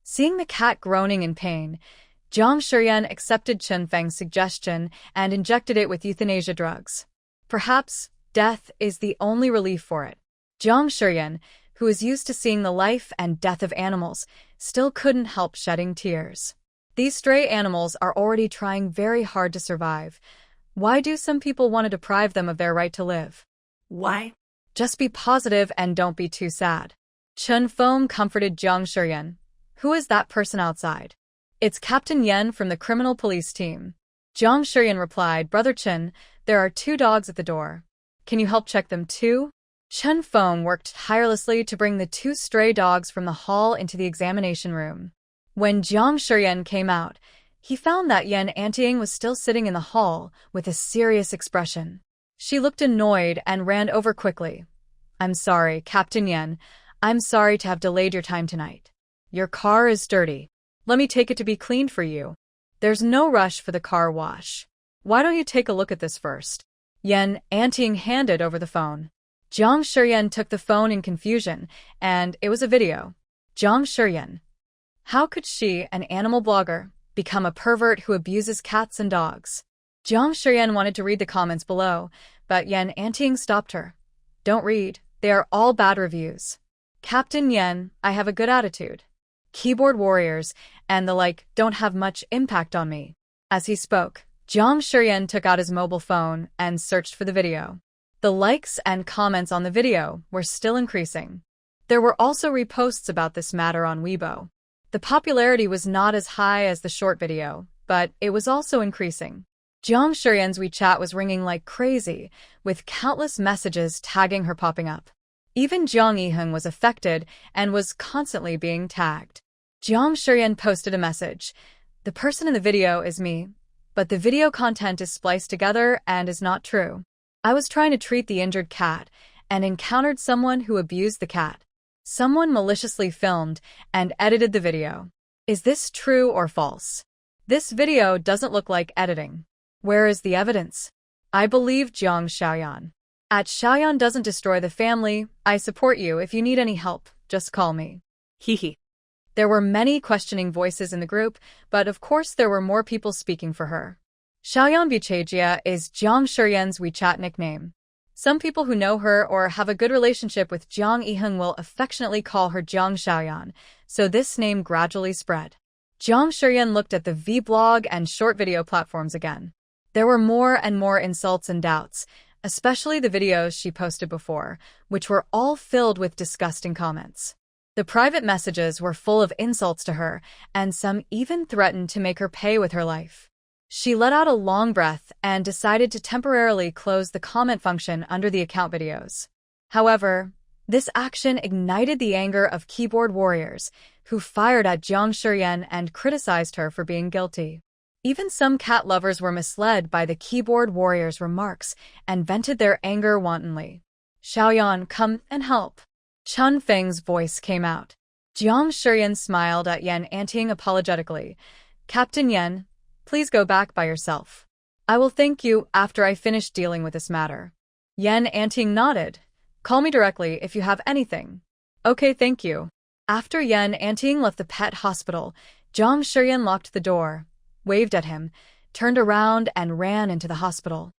Seeing the cat groaning in pain, Jiang Shuryan accepted Chen Feng's suggestion and injected it with euthanasia drugs. Perhaps death is the only relief for it. Jiang Shuryan, who was used to seeing the life and death of animals, still couldn't help shedding tears. These stray animals are already trying very hard to survive. Why do some people want to deprive them of their right to live? Why? Just be positive and don't be too sad. Chen Feng comforted Jiang Shuryan. Who is that person outside? It's Captain Yen from the criminal police team. Jiang Shuryan replied, Brother Chen, there are 2 dogs at the door. Can you help check them too? Chen Feng worked tirelessly to bring the 2 stray dogs from the hall into the examination room. When Jiang Shuryan came out, he found that Yan Anting was still sitting in the hall with a serious expression. She looked annoyed and ran over quickly. I'm sorry, Captain Yen. I'm sorry to have delayed your time tonight. Your car is dirty. Let me take it to be cleaned for you. There's no rush for the car wash. Why don't you take a look at this first? Yan Anting handed over the phone. Jiang Shuryan took the phone in confusion, and it was a video. Jiang Shuryan. How could she, an animal blogger, become a pervert who abuses cats and dogs? Jiang Shuryan wanted to read the comments below, but Yan Anting stopped her. Don't read, they are all bad reviews. Captain Yen, I have a good attitude. Keyboard warriors and the like don't have much impact on me. As he spoke, Jiang Shuryan took out his mobile phone and searched for the video. The likes and comments on the video were still increasing. There were also reposts about this matter on Weibo. The popularity was not as high as the short video, but it was also increasing. Jiang Shuryan's WeChat was ringing like crazy, with countless messages tagging her popping up. Even Jiang Yiheng was affected and was constantly being tagged. Jiang Shuryan posted a message. The person in the video is me, but the video content is spliced together and is not true. I was trying to treat the injured cat and encountered someone who abused the cat. Someone maliciously filmed and edited the video. Is this true or false? This video doesn't look like editing. Where is the evidence? I believe Jiang Xiaoyan. At Xiaoyan doesn't destroy the family. I support you. If you need any help, just call me. Hihi. There were many questioning voices in the group, but of course there were more people speaking for her. Xiaoyan Bichajia is Jiang Shiyan's WeChat nickname. Some people who know her or have a good relationship with Jiang Yiheng will affectionately call her Jiang Xiaoyan, so this name gradually spread. Jiang Shiyan looked at the vlog and short video platforms again. There were more and more insults and doubts, especially the videos she posted before, which were all filled with disgusting comments. The private messages were full of insults to her, and some even threatened to make her pay with her life. She let out a long breath and decided to temporarily close the comment function under the account videos. However, this action ignited the anger of keyboard warriors, who fired at Jiang Shiyan and criticized her for being guilty. Even some cat lovers were misled by the keyboard warriors' remarks and vented their anger wantonly. Xiaoyan, come and help. Chun Feng's voice came out. Jiang Shiyan smiled at Yan Anting apologetically. Captain Yan, please go back by yourself. I will thank you after I finish dealing with this matter. Yan Anting nodded. Call me directly if you have anything. Okay, thank you. After Yan Anting left the pet hospital, Jiang Shiyan locked the door, waved at him, turned around and ran into the hospital.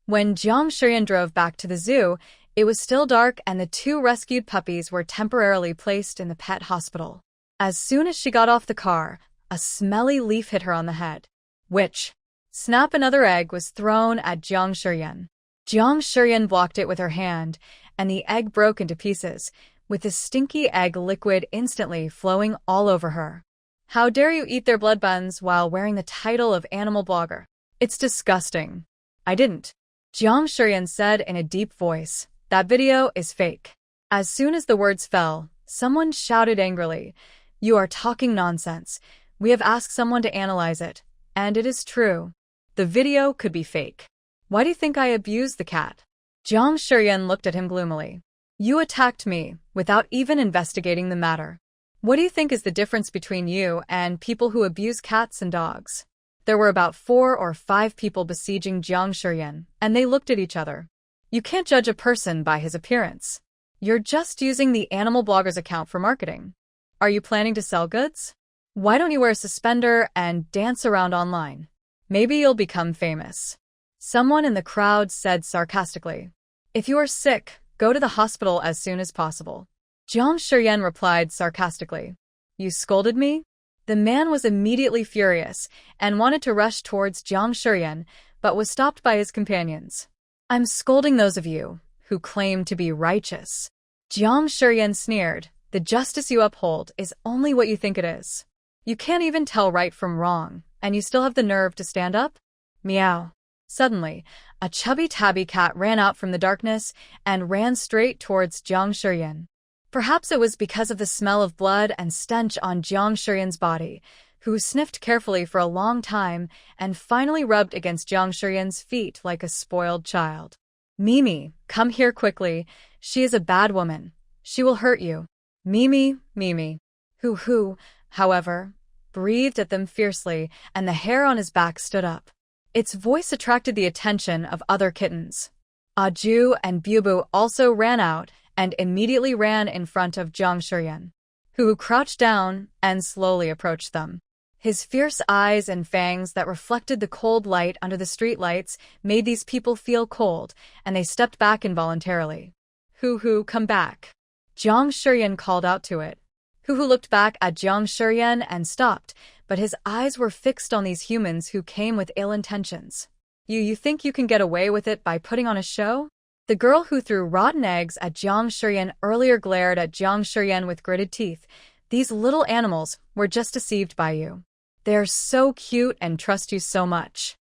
When Jiang Shiyan drove back to the zoo, it was still dark and the two rescued puppies were temporarily placed in the pet hospital. As soon as she got off the car, a smelly leaf hit her on the head. Which? Snap, another egg was thrown at Jiang Shiyan. Jiang Shiyan blocked it with her hand, and the egg broke into pieces, with the stinky egg liquid instantly flowing all over her. How dare you eat their blood buns while wearing the title of animal blogger? It's disgusting. I didn't. Jiang Shiyan said in a deep voice. That video is fake. As soon as the words fell, someone shouted angrily, You are talking nonsense. We have asked someone to analyze it, and it is true. The video could be fake. Why do you think I abused the cat? Jiang Shiyan looked at him gloomily. You attacked me, without even investigating the matter. What do you think is the difference between you and people who abuse cats and dogs? There were about 4 or 5 people besieging Jiang Shiyan, and they looked at each other. You can't judge a person by his appearance. You're just using the animal blogger's account for marketing. Are you planning to sell goods? Why don't you wear a suspender and dance around online? Maybe you'll become famous. Someone in the crowd said sarcastically. If you are sick, go to the hospital as soon as possible. Jiang Shiyan replied sarcastically. You scolded me? The man was immediately furious and wanted to rush towards Jiang Shiyan, but was stopped by his companions. I'm scolding those of you who claim to be righteous. Jiang Shiyan sneered. The justice you uphold is only what you think it is. You can't even tell right from wrong, and you still have the nerve to stand up? Meow. Suddenly, a chubby tabby cat ran out from the darkness and ran straight towards Jiang Shiyan. Perhaps it was because of the smell of blood and stench on Jiang Shiyan's body, who sniffed carefully for a long time and finally rubbed against Jiang Shiyan's feet like a spoiled child. Mimi, come here quickly. She is a bad woman. She will hurt you. Mimi, Mimi. Who, however, breathed at them fiercely, and the hair on his back stood up. Its voice attracted the attention of other kittens. Aju and Bubu also ran out and immediately ran in front of Jiang Shiyan, who crouched down and slowly approached them. His fierce eyes and fangs that reflected the cold light under the streetlights made these people feel cold, and they stepped back involuntarily. Hu, come back. Jiang Shiyan called out to it. Hu looked back at Jiang Shiyan and stopped, but his eyes were fixed on these humans who came with ill intentions. You think you can get away with it by putting on a show? The girl who threw rotten eggs at Jiang Shiyan earlier glared at Jiang Shiyan with gritted teeth. These little animals were just deceived by you. They are so cute and trust you so much.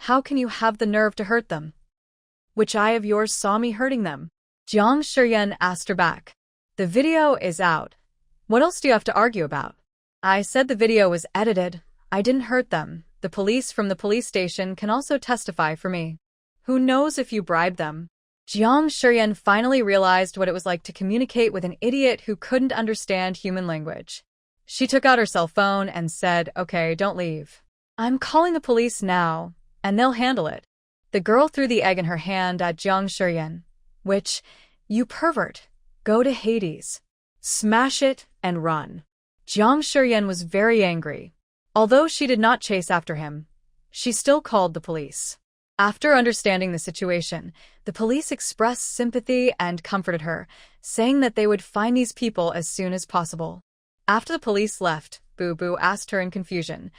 How can you have the nerve to hurt them? Which eye of yours saw me hurting them? Jiang Shiyan asked her back. The video is out. What else do you have to argue about? I said the video was edited. I didn't hurt them. The police from the police station can also testify for me. Who knows if you bribed them? Jiang Shiyan finally realized what it was like to communicate with an idiot who couldn't understand human language. She took out her cell phone and said, Okay, don't leave. I'm calling the police now, and they'll handle it. The girl threw the egg in her hand at Jiang Shiyan. which, you pervert, go to Hades. Smash it and run. Jiang Shiyan was very angry. Although she did not chase after him, she still called the police. After understanding the situation, the police expressed sympathy and comforted her, saying that they would find these people as soon as possible. After the police left, Boo Boo asked her in confusion,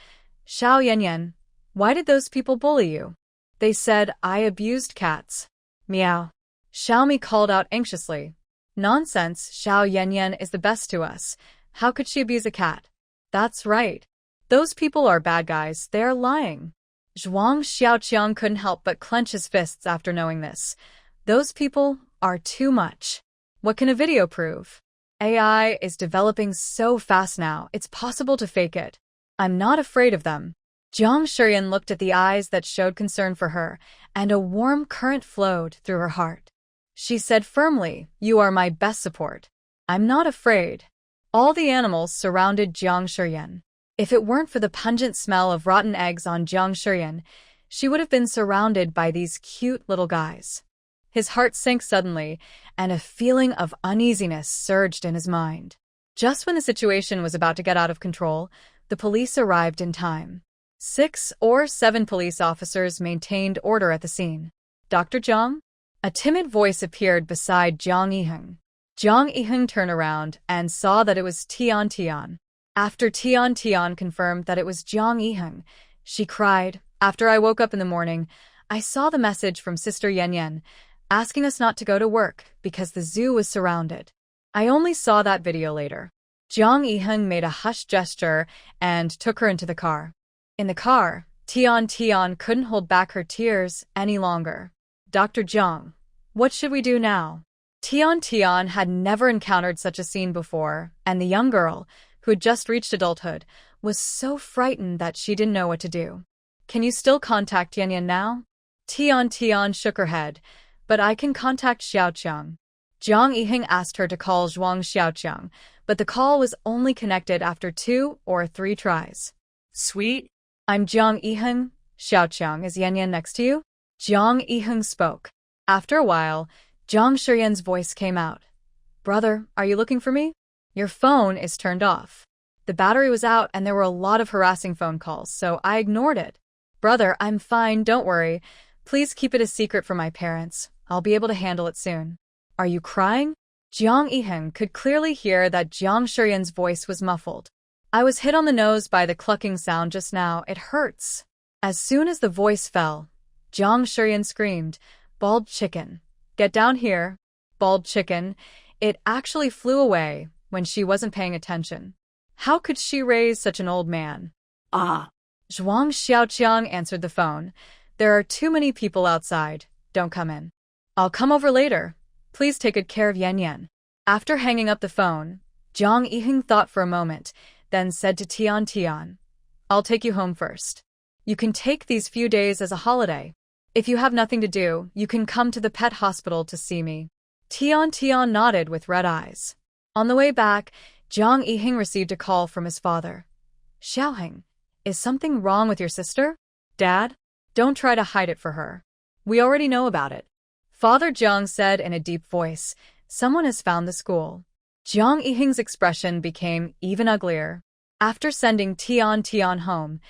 Xiao Yanyan, why did those people bully you? They said I abused cats. Meow. Xiaomi called out anxiously. Nonsense, Xiao Yanyan is the best to us. How could she abuse a cat? That's right. Those people are bad guys, they are lying. Zhuang Xiaoqiang couldn't help but clench his fists after knowing this. Those people are too much. What can a video prove? AI is developing so fast now, it's possible to fake it. I'm not afraid of them. Jiang Shiyan looked at the eyes that showed concern for her, and a warm current flowed through her heart. She said firmly, You are my best support. I'm not afraid. All the animals surrounded Jiang Shiyan. If it weren't for the pungent smell of rotten eggs on Jiang Shiyan, she would have been surrounded by these cute little guys. His heart sank suddenly, and a feeling of uneasiness surged in his mind. Just when the situation was about to get out of control, the police arrived in time. 6 or 7 police officers maintained order at the scene. Dr. Jiang? A timid voice appeared beside Jiang Yiheng. Jiang Yiheng turned around and saw that it was Tian Tian. After Tian Tian confirmed that it was Jiang Yiheng, she cried, After I woke up in the morning, I saw the message from Sister Yan Yan, asking us not to go to work because the zoo was surrounded. I only saw that video later. Jiang Yiheng made a hushed gesture and took her into the car. In the car, Tian Tian couldn't hold back her tears any longer. Dr. Jiang, what should we do now? Tian Tian had never encountered such a scene before, and the young girl, who had just reached adulthood, was so frightened that she didn't know what to do. Can you still contact Yan Yan now? Tian Tian shook her head, but I can contact Xiaoqiang. Jiang Yiheng asked her to call Zhuang Xiaoqiang, but the call was only connected after 2 or 3 tries. Sweet. I'm Jiang Yiheng. Xiaoqiang, is Yan Yan next to you? Jiang Yiheng spoke. After a while, Jiang Shiyan's voice came out. Brother, are you looking for me? Your phone is turned off. The battery was out and there were a lot of harassing phone calls, so I ignored it. Brother, I'm fine, don't worry. Please keep it a secret from my parents. I'll be able to handle it soon. Are you crying? Jiang Yiheng could clearly hear that Jiang Shiyan's voice was muffled. I was hit on the nose by the clucking sound just now. It hurts. As soon as the voice fell, Jiang Shiyan screamed, Bald chicken. Get down here. Bald chicken. It actually flew away when she wasn't paying attention. How could she raise such an old man? Ah. Zhuang Xiaoqiang answered the phone. There are too many people outside. Don't come in. I'll come over later. Please take good care of Yan Yan. After hanging up the phone, Jiang Yiheng thought for a moment, then said to Tian Tian, I'll take you home first. You can take these few days as a holiday. If you have nothing to do, you can come to the pet hospital to see me. Tian Tian nodded with red eyes. On the way back, Jiang Yiheng received a call from his father. Xiaoheng, is something wrong with your sister? Dad? Don't try to hide it for her. We already know about it. Father Jiang said in a deep voice, Someone has found the school. Jiang Yiheng's expression became even uglier. After sending Tian Tian home,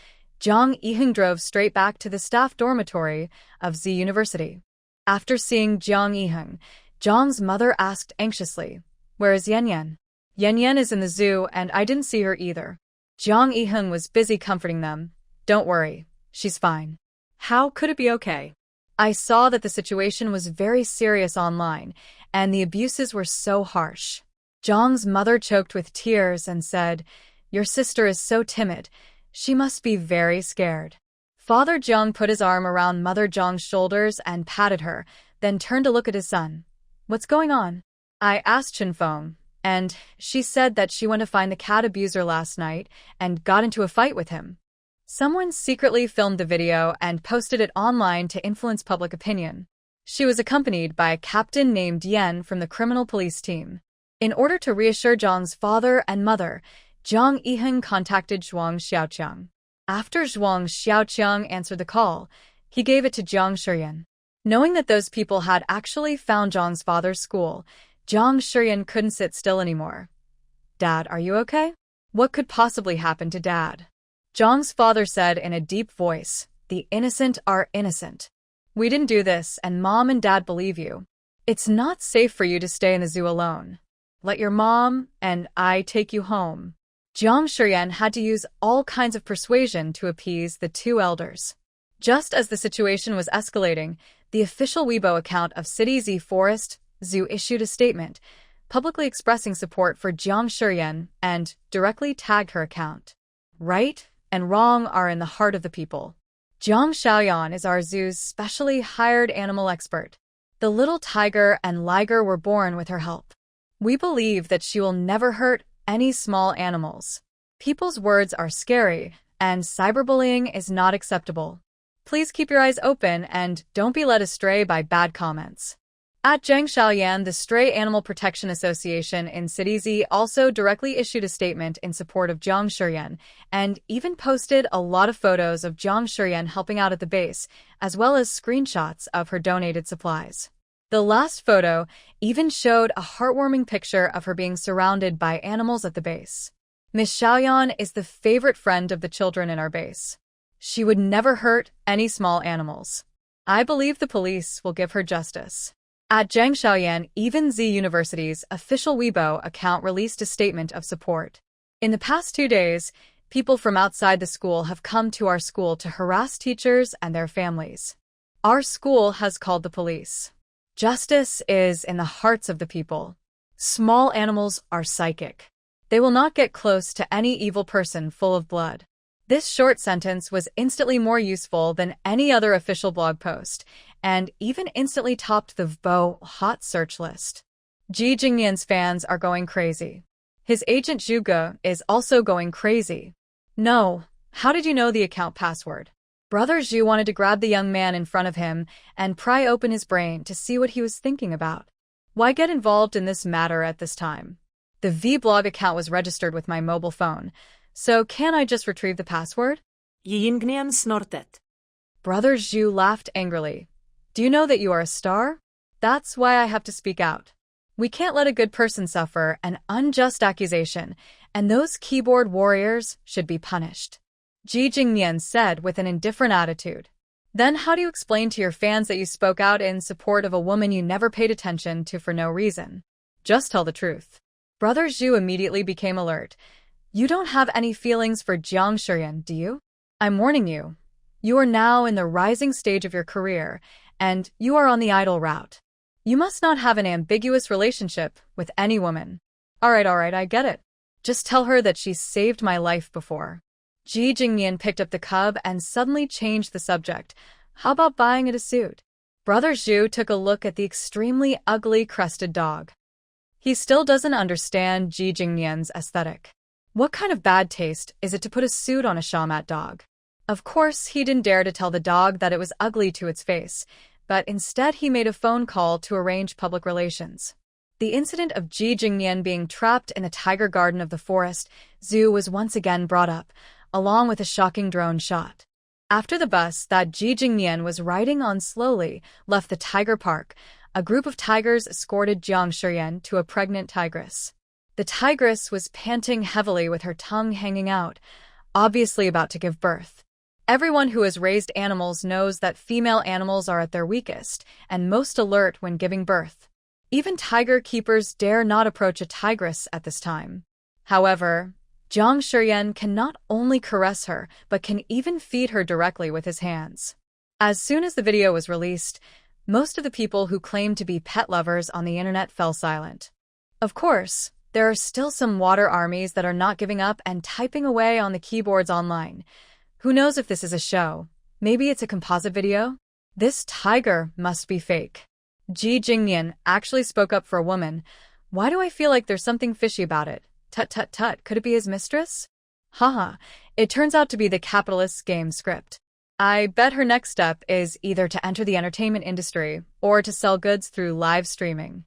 Jiang Yiheng drove straight back to the staff dormitory of Z University. After seeing Jiang Yiheng, Jiang's mother asked anxiously, Where is Yan Yan? Yan Yan is in the zoo and I didn't see her either. Jiang Yiheng was busy comforting them. Don't worry, she's fine. How could it be okay? I saw that the situation was very serious online, and the abuses were so harsh. Jiang's mother choked with tears and said, Your sister is so timid. She must be very scared. Father Jiang put his arm around Mother Jiang's shoulders and patted her, then turned to look at his son. What's going on? I asked Chinfeng, and she said that she went to find the cat abuser last night and got into a fight with him. Someone secretly filmed the video and posted it online to influence public opinion. She was accompanied by a captain named Yen from the criminal police team. In order to reassure Jiang's father and mother, Jiang Yiheng contacted Zhuang Xiaoqiang. After Zhuang Xiaoqiang answered the call, he gave it to Jiang Shiyan. Knowing that those people had actually found Zhang's father's school, Jiang Shiyan couldn't sit still anymore. "Dad, are you okay? What could possibly happen to Dad?" Zhang's father said in a deep voice, "The innocent are innocent. We didn't do this, and Mom and Dad believe you. It's not safe for you to stay in the zoo alone. Let your mom and I take you home." Jiang Shiyan had to use all kinds of persuasion to appease the two elders. Just as the situation was escalating, the official Weibo account of City Z Forest Zoo issued a statement, publicly expressing support for Jiang Shiyan and directly tagged her account. "Right and wrong are in the heart of the people. Jiang Xiaoyan is our zoo's specially hired animal expert. The little tiger and liger were born with her help. We believe that she will never hurt any small animals. People's words are scary, and cyberbullying is not acceptable. Please keep your eyes open and don't be led astray by bad comments." At Jiang Xiaoyan, the Stray Animal Protection Association in City Z also directly issued a statement in support of Jiang Shiyan and even posted a lot of photos of Jiang Shiyan helping out at the base, as well as screenshots of her donated supplies. The last photo even showed a heartwarming picture of her being surrounded by animals at the base. "Miss Xiaoyan is the favorite friend of the children in our base. She would never hurt any small animals. I believe the police will give her justice." At Jiang Xiaoyan, even Z University's official Weibo account released a statement of support. "In the past 2 days, people from outside the school have come to our school to harass teachers and their families. Our school has called the police. Justice is in the hearts of the people. Small animals are psychic. They will not get close to any evil person full of blood." This short sentence was instantly more useful than any other official blog post, and even instantly topped the Weibo hot search list. Ji Jing's fans are going crazy. His agent Zhuge is also going crazy. "No, how did you know the account password?" Brother Zhu wanted to grab the young man in front of him and pry open his brain to see what he was thinking about. "Why get involved in this matter at this time? The V-blog account was registered with my mobile phone, so can't I just retrieve the password?" Yingnian snortet. Brother Zhu laughed angrily. "Do you know that you are a star? That's why I have to speak out. We can't let a good person suffer an unjust accusation, and those keyboard warriors should be punished," Ji Jing said with an indifferent attitude. "Then how do you explain to your fans that you spoke out in support of a woman you never paid attention to for no reason? Just tell the truth." Brother Zhu immediately became alert. "You don't have any feelings for Jiang Shiyan, do you? I'm warning you. You are now in the rising stage of your career, and you are on the idol route. You must not have an ambiguous relationship with any woman." All right, I get it. Just tell her that she's saved my life before." Ji Jing picked up the cub and suddenly changed the subject. "How about buying it a suit?" Brother Zhu took a look at the extremely ugly crested dog. He still doesn't understand Ji Jing's aesthetic. What kind of bad taste is it to put a suit on a Shamat dog? Of course, he didn't dare to tell the dog that it was ugly to its face, but instead he made a phone call to arrange public relations. The incident of Ji Jing being trapped in the tiger garden of the forest zoo was once again brought up, along with a shocking drone shot. After the bus that Ji Jing was riding on slowly left the tiger park, a group of tigers escorted Jiang Shiyan to a pregnant tigress. The tigress was panting heavily with her tongue hanging out, obviously about to give birth. Everyone who has raised animals knows that female animals are at their weakest and most alert when giving birth. Even tiger keepers dare not approach a tigress at this time. However, Jiang Shiyan can not only caress her, but can even feed her directly with his hands. As soon as the video was released, most of the people who claimed to be pet lovers on the internet fell silent. Of course, there are still some water armies that are not giving up and typing away on the keyboards online. Who knows if this is a show? Maybe it's a composite video? This tiger must be fake. Ji Jing actually spoke up for a woman. Why do I feel like there's something fishy about it? Tut tut tut, could it be his mistress? Haha, it turns out to be the capitalist's game script. I bet her next step is either to enter the entertainment industry or to sell goods through live streaming.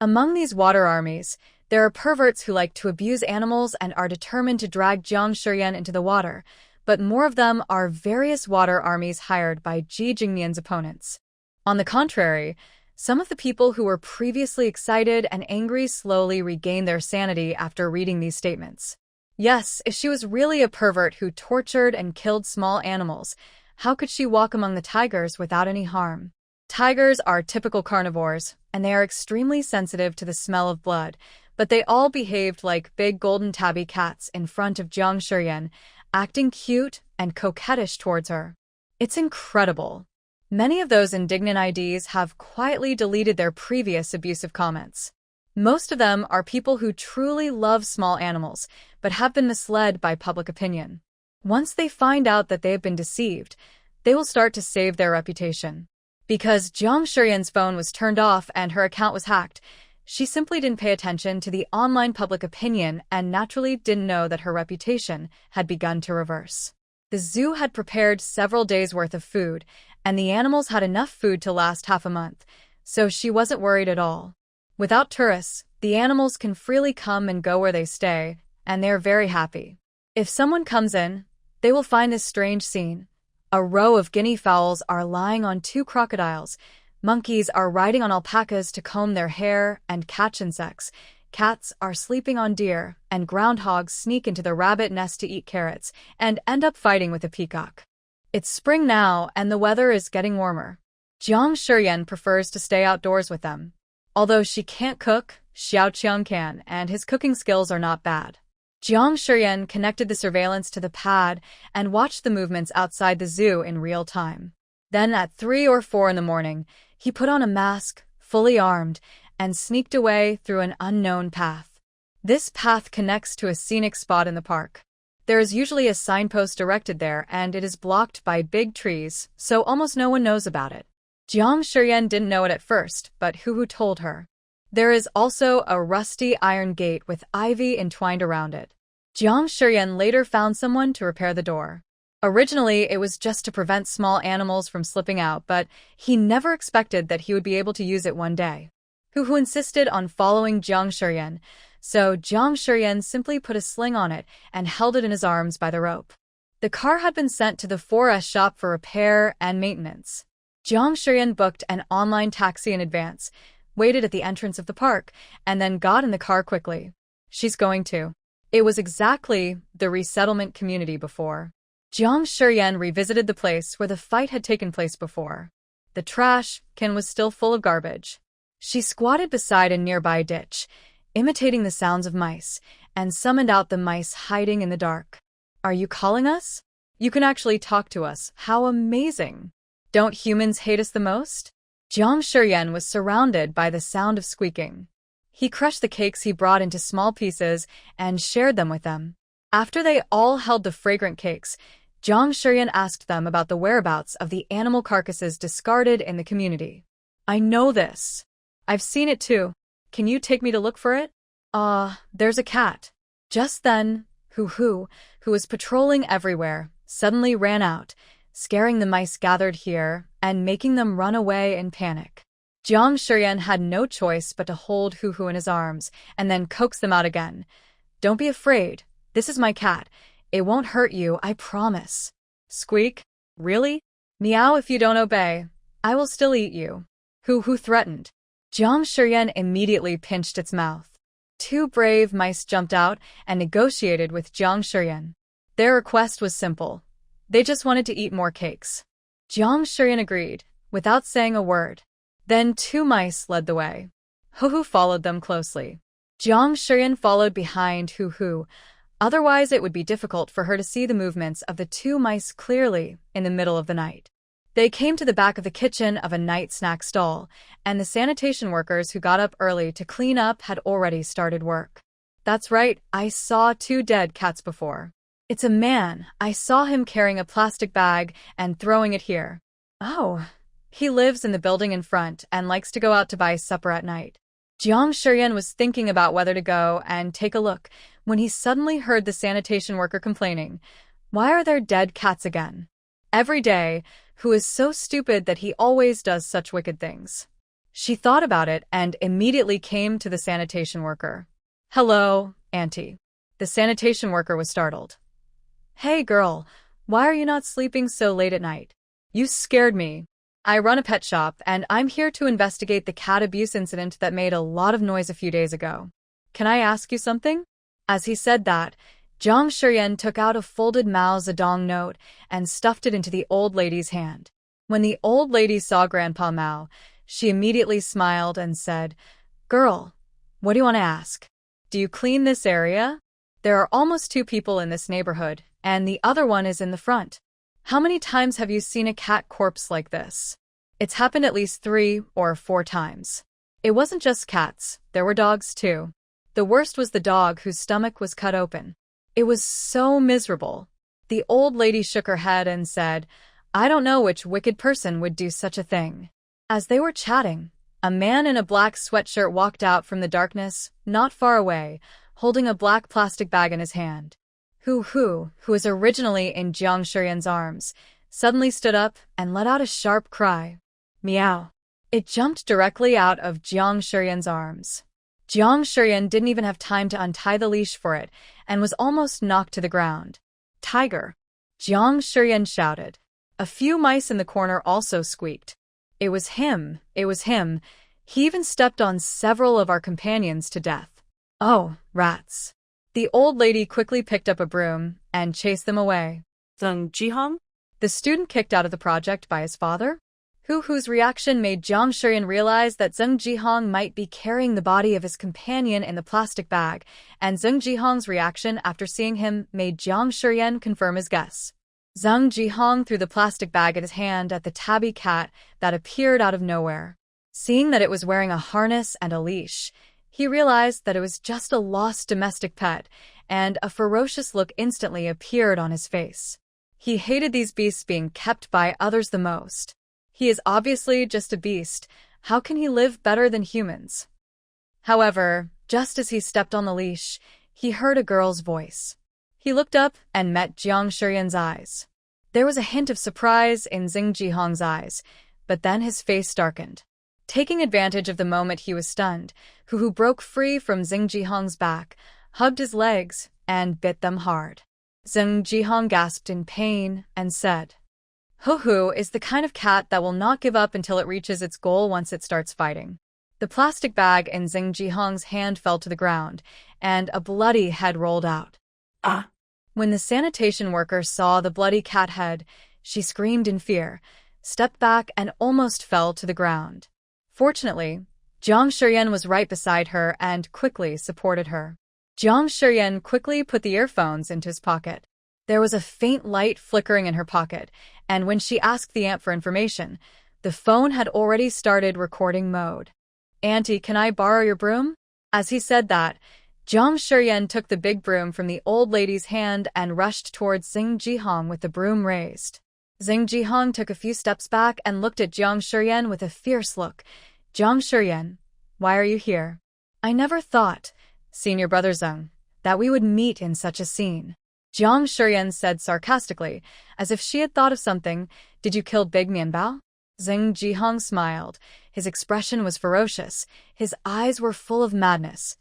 Among these water armies, there are perverts who like to abuse animals and are determined to drag Jiang Shiyan into the water, but more of them are various water armies hired by Ji Jing's opponents. On the contrary, some of the people who were previously excited and angry slowly regained their sanity after reading these statements. Yes, if she was really a pervert who tortured and killed small animals, how could she walk among the tigers without any harm? Tigers are typical carnivores, and they are extremely sensitive to the smell of blood, but they all behaved like big golden tabby cats in front of Jiang Shiyan, acting cute and coquettish towards her. It's incredible. Many of those indignant IDs have quietly deleted their previous abusive comments. Most of them are people who truly love small animals, but have been misled by public opinion. Once they find out that they have been deceived, they will start to save their reputation. Because Jiang Shiyan's phone was turned off and her account was hacked, she simply didn't pay attention to the online public opinion and naturally didn't know that her reputation had begun to reverse. The zoo had prepared several days' worth of food, and the animals had enough food to last half a month, so she wasn't worried at all. Without tourists, the animals can freely come and go where they stay, and they are very happy. If someone comes in, they will find this strange scene. A row of guinea fowls are lying on two crocodiles, monkeys are riding on alpacas to comb their hair and catch insects, cats are sleeping on deer, and groundhogs sneak into the rabbit nest to eat carrots and end up fighting with a peacock. It's spring now, and the weather is getting warmer. Jiang Shiyan prefers to stay outdoors with them. Although she can't cook, Xiao Qiang can, and his cooking skills are not bad. Jiang Shiyan connected the surveillance to the pad and watched the movements outside the zoo in real time. Then at 3 or 4 in the morning, he put on a mask, fully armed, and sneaked away through an unknown path. This path connects to a scenic spot in the park. There is usually a signpost directed there, and it is blocked by big trees, so almost no one knows about it. Jiang Shiyan didn't know it at first, but Hu told her. There is also a rusty iron gate with ivy entwined around it. Jiang Shiyan later found someone to repair the door. Originally, it was just to prevent small animals from slipping out, but he never expected that he would be able to use it one day. Hu insisted on following Jiang Shiyan, so Jiang Shiyan simply put a sling on it and held it in his arms by the rope. The car had been sent to the 4S shop for repair and maintenance. Jiang Shiyan booked an online taxi in advance, waited at the entrance of the park, and then got in the car quickly. She's going to. It was exactly the resettlement community before. Jiang Shiyan revisited the place where the fight had taken place before. The trash can was still full of garbage. She squatted beside a nearby ditch, imitating the sounds of mice, and summoned out the mice hiding in the dark. Are you calling us? You can actually talk to us. How amazing! Don't humans hate us the most? Jiang Shiyan was surrounded by the sound of squeaking. He crushed the cakes he brought into small pieces and shared them with them. After they all held the fragrant cakes, Jiang Shiyan asked them about the whereabouts of the animal carcasses discarded in the community. I know this. I've seen it too. Can you take me to look for it? There's a cat. Just then, who was patrolling everywhere, suddenly ran out, scaring the mice gathered here and making them run away in panic. Jiang Shiyan had no choice but to hold Hu in his arms and then coax them out again. Don't be afraid. This is my cat. It won't hurt you, I promise. Squeak? Really? Meow if you don't obey. I will still eat you. Hu threatened. Jiang Shiyan immediately pinched its mouth. 2 brave mice jumped out and negotiated with Jiang Shiyan. Their request was simple. They just wanted to eat more cakes. Jiang Shiyan agreed, without saying a word. Then 2 mice led the way. Hu followed them closely. Jiang Shiyan followed behind Hu. Otherwise, it would be difficult for her to see the movements of the 2 mice clearly in the middle of the night. They came to the back of the kitchen of a night snack stall, and the sanitation workers who got up early to clean up had already started work. That's right, I saw 2 dead cats before. It's a man. I saw him carrying a plastic bag and throwing it here. Oh, he lives in the building in front and likes to go out to buy supper at night. Jiang Shiyan was thinking about whether to go and take a look when he suddenly heard the sanitation worker complaining, "Why are there dead cats again? Every day, who is so stupid that he always does such wicked things?" She thought about it and immediately came to the sanitation worker. "Hello, Auntie." The sanitation worker was startled. "Hey girl, why are you not sleeping so late at night? You scared me." I run a pet shop, and I'm here to investigate the cat abuse incident that made a lot of noise a few days ago. Can I ask you something? As he said that, Jiang Shiyan took out a folded Mao Zedong note and stuffed it into the old lady's hand. When the old lady saw Grandpa Mao, she immediately smiled and said, "Girl, what do you want to ask? Do you clean this area? There are almost 2 people in this neighborhood, and the other one is in the front. How many times have you seen a cat corpse like this?" It's happened at least 3 or 4 times. It wasn't just cats, there were dogs too. The worst was the dog whose stomach was cut open. It was so miserable. The old lady shook her head and said, "I don't know which wicked person would do such a thing." As they were chatting, a man in a black sweatshirt walked out from the darkness, not far away, holding a black plastic bag in his hand. Who was originally in Jiang Shiyan's arms, suddenly stood up and let out a sharp cry. Meow. It jumped directly out of Jiang Shiyan's arms. Jiang Shiyan didn't even have time to untie the leash for it and was almost knocked to the ground. "Tiger!" Jiang Shiyan shouted. A few mice in the corner also squeaked. It was him. He even stepped on several of our companions to death. "Oh, rats." The old lady quickly picked up a broom and chased them away. Zeng Jihong? The student kicked out of the project by his father? Whose reaction made Jiang Shiyan realize that Zeng Jihong might be carrying the body of his companion in the plastic bag, and Zeng Jihong's reaction after seeing him made Jiang Shiyan confirm his guess. Zeng Jihong threw the plastic bag at his hand at the tabby cat that appeared out of nowhere. Seeing that it was wearing a harness and a leash, he realized that it was just a lost domestic pet, and a ferocious look instantly appeared on his face. He hated these beasts being kept by others the most. He is obviously just a beast. How can he live better than humans? However, just as he stepped on the leash, he heard a girl's voice. He looked up and met Jiang Shiyan's eyes. There was a hint of surprise in Zeng Jihong's eyes, but then his face darkened. Taking advantage of the moment, he was stunned. Who broke free from Zeng Jihong's back, hugged his legs, and bit them hard. Zeng Jihong gasped in pain and said, "Hoo is the kind of cat that will not give up until it reaches its goal once it starts fighting." The plastic bag in Zeng Jihong's hand fell to the ground, and a bloody head rolled out. Ah! When the sanitation worker saw the bloody cat head, she screamed in fear, stepped back, and almost fell to the ground. Fortunately, Jiang Shiyan was right beside her and quickly supported her. Jiang Shiyan quickly put the earphones into his pocket. There was a faint light flickering in her pocket, and when she asked the ant for information, the phone had already started recording mode. "Auntie, can I borrow your broom?" As he said that, Jiang Shiyan took the big broom from the old lady's hand and rushed towards Zeng Jihong with the broom raised. Zeng Jihong took a few steps back and looked at Jiang Shiyan with a fierce look. "Jiang Shiyan, why are you here?" "I never thought, Senior Brother Zeng, that we would meet in such a scene." Jiang Shiyan said sarcastically, as if she had thought of something. "Did you kill Big Mianbao?" Zeng Jihong smiled. His expression was ferocious. His eyes were full of madness.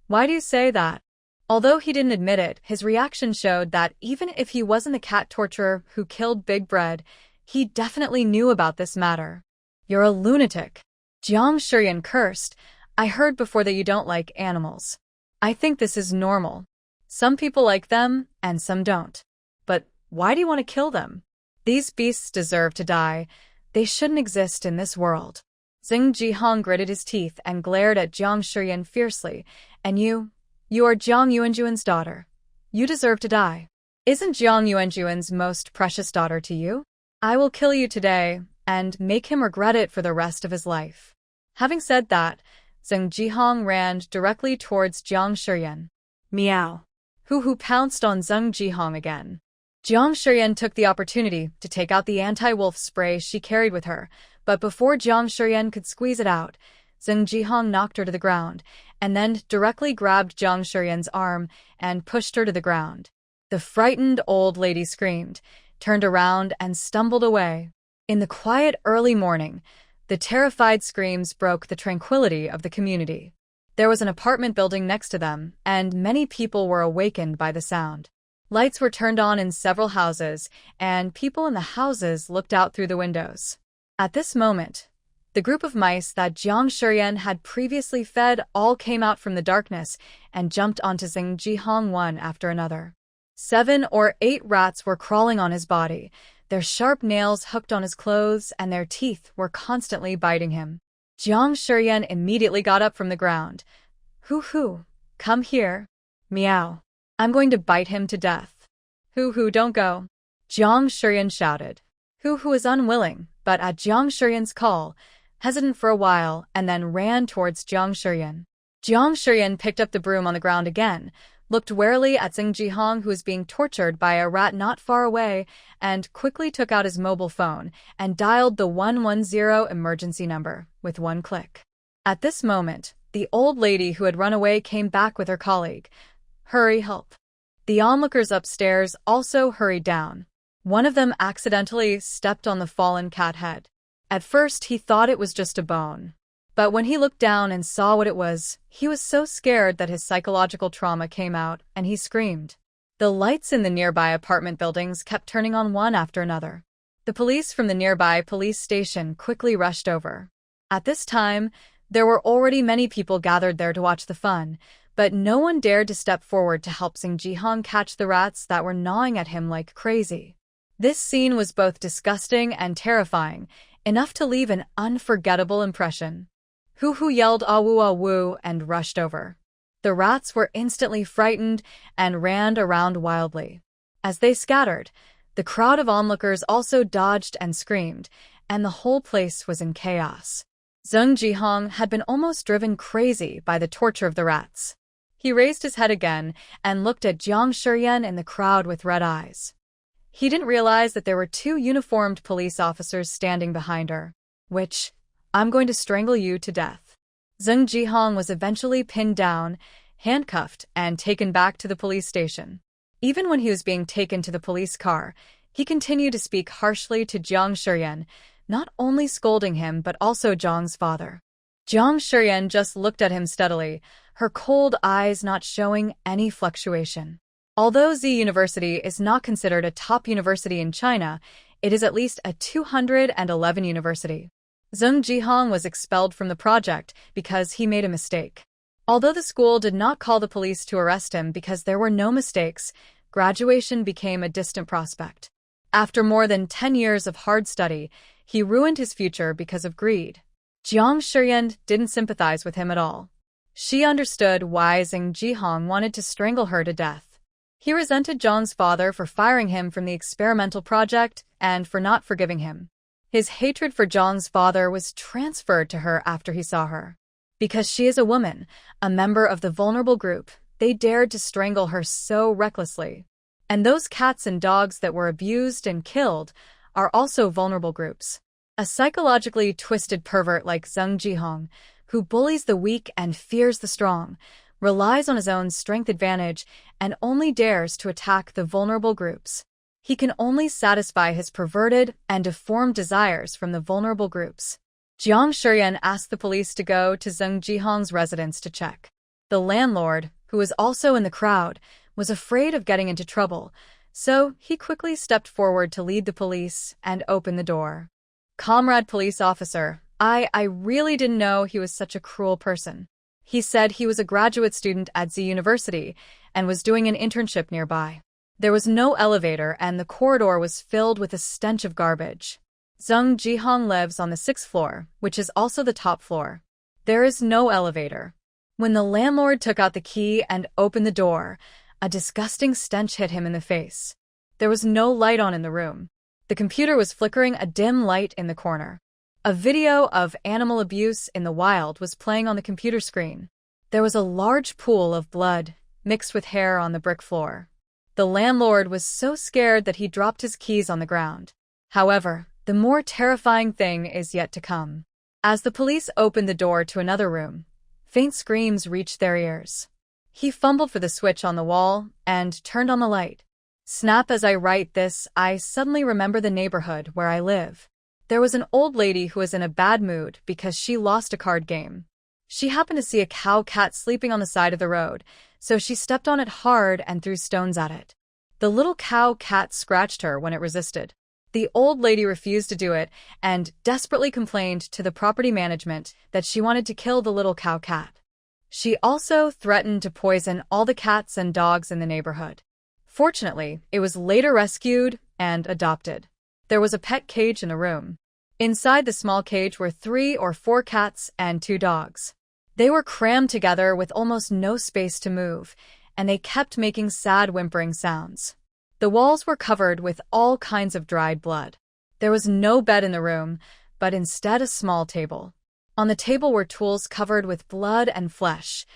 "Why do you say that?" Although he didn't admit it, his reaction showed that even if he wasn't the cat torturer who killed Big Bread, he definitely knew about this matter. "You're a lunatic." Jiang Shiyan cursed. "I heard before that you don't like animals. I think this is normal. Some people like them, and some don't. But why do you want to kill them? These beasts deserve to die. They shouldn't exist in this world." Zeng Jihong gritted his teeth and glared at Jiang Shiyan fiercely. "And you are Jiang Yuanjuan's daughter. You deserve to die. Isn't Jiang Yuanjuan's most precious daughter to you? I will kill you today, and make him regret it for the rest of his life." Having said that, Zeng Jihong ran directly towards Jiang Shiyan. Meow. Who pounced on Zeng Jihong again. Jiang Shiyan took the opportunity to take out the anti-wolf spray she carried with her, but before Jiang Shiyan could squeeze it out, Zeng Jihong knocked her to the ground, and then directly grabbed Jiang Shiyan's arm and pushed her to the ground. The frightened old lady screamed, turned around, and stumbled away. In the quiet early morning, the terrified screams broke the tranquility of the community. There was an apartment building next to them, and many people were awakened by the sound. Lights were turned on in several houses, and people in the houses looked out through the windows. At this moment, the group of mice that Jiang Shurian had previously fed all came out from the darkness and jumped onto Zheng Jihong one after another. 7 or 8 rats were crawling on his body, their sharp nails hooked on his clothes, and their teeth were constantly biting him. Jiang Shurian immediately got up from the ground. Hoo, come here. Meow. I'm going to bite him to death. Hoo, don't go. Jiang Shurian shouted. Hoo is unwilling, but at Jiang Shurian's call, hesitant for a while, and then ran towards Jiang Shurian. Jiang Shurian picked up the broom on the ground again, looked warily at Zheng Jihong, who was being tortured by a rat not far away, and quickly took out his mobile phone and dialed the 110 emergency number with one click. At this moment, the old lady who had run away came back with her colleague. Hurry, help. The onlookers upstairs also hurried down. One of them accidentally stepped on the fallen cat head. At first, he thought it was just a bone. But when he looked down and saw what it was, he was so scared that his psychological trauma came out, and he screamed. The lights in the nearby apartment buildings kept turning on one after another. The police from the nearby police station quickly rushed over. At this time, there were already many people gathered there to watch the fun, but no one dared to step forward to help Zheng Jihong catch the rats that were gnawing at him like crazy. This scene was both disgusting and terrifying, enough to leave an unforgettable impression. Hoo yelled "Awoo," and rushed over. The rats were instantly frightened and ran around wildly. As they scattered, the crowd of onlookers also dodged and screamed, and the whole place was in chaos. Zheng Jihong had been almost driven crazy by the torture of the rats. He raised his head again and looked at Jiang Shurian in the crowd with red eyes. He didn't realize that there were 2 uniformed police officers standing behind her. I'm going to strangle you to death. Zheng Jihong was eventually pinned down, handcuffed, and taken back to the police station. Even when he was being taken to the police car, he continued to speak harshly to Jiang Shurian, not only scolding him but also Jiang's father. Jiang Shurian just looked at him steadily, her cold eyes not showing any fluctuation. Although Z University is not considered a top university in China, it is at least a 211 university. Zheng Jihong was expelled from the project because he made a mistake. Although the school did not call the police to arrest him because there were no mistakes, graduation became a distant prospect. After more than 10 years of hard study, he ruined his future because of greed. Jiang Shurian didn't sympathize with him at all. She understood why Zheng Jihong wanted to strangle her to death. He resented Jiang's father for firing him from the experimental project and for not forgiving him. His hatred for Jiang's father was transferred to her after he saw her. Because she is a woman, a member of the vulnerable group, they dared to strangle her so recklessly. And those cats and dogs that were abused and killed are also vulnerable groups. A psychologically twisted pervert like Zheng Jihong, who bullies the weak and fears the strong, relies on his own strength advantage and only dares to attack the vulnerable groups. He can only satisfy his perverted and deformed desires from the vulnerable groups. Jiang Shurian asked the police to go to Zheng Jihong's residence to check. The landlord, who was also in the crowd, was afraid of getting into trouble, so he quickly stepped forward to lead the police and open the door. Comrade police officer, I really didn't know he was such a cruel person. He said he was a graduate student at Z University and was doing an internship nearby. There was no elevator and the corridor was filled with a stench of garbage. Zheng Jihong lives on the 6th floor, which is also the top floor. There is no elevator. When the landlord took out the key and opened the door, a disgusting stench hit him in the face. There was no light on in the room. The computer was flickering a dim light in the corner. A video of animal abuse in the wild was playing on the computer screen. There was a large pool of blood, mixed with hair on the brick floor. The landlord was so scared that he dropped his keys on the ground. However, the more terrifying thing is yet to come. As the police opened the door to another room, faint screams reached their ears. He fumbled for the switch on the wall and turned on the light. Snap, as I write this, I suddenly remember the neighborhood where I live. There was an old lady who was in a bad mood because she lost a card game. She happened to see a cow-cat sleeping on the side of the road, so she stepped on it hard and threw stones at it. The little cow-cat scratched her when it resisted. The old lady refused to do it and desperately complained to the property management that she wanted to kill the little cow cat. She also threatened to poison all the cats and dogs in the neighborhood. Fortunately, it was later rescued and adopted. There was a pet cage in the room. Inside the small cage were 3 or 4 cats and 2 dogs. They were crammed together with almost no space to move, and they kept making sad whimpering sounds. The walls were covered with all kinds of dried blood. There was no bed in the room, but instead a small table. On the table were tools covered with blood and flesh,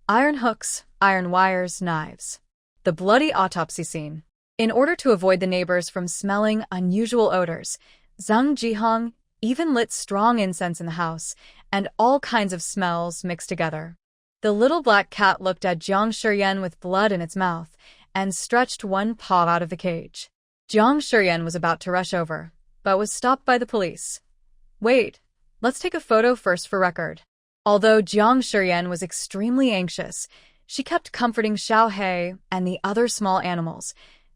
iron hooks, iron wires, knives. The bloody autopsy scene. In order to avoid the neighbors from smelling unusual odors, Zhang Jihong even lit strong incense in the house, and all kinds of smells mixed together. The little black cat looked at Jiang Shiyan with blood in its mouth and stretched one paw out of the cage. Jiang Shiyan was about to rush over, but was stopped by the police. Wait, let's take a photo first for record. Although Jiang Shiyan was extremely anxious, she kept comforting Xiao He and the other small animals.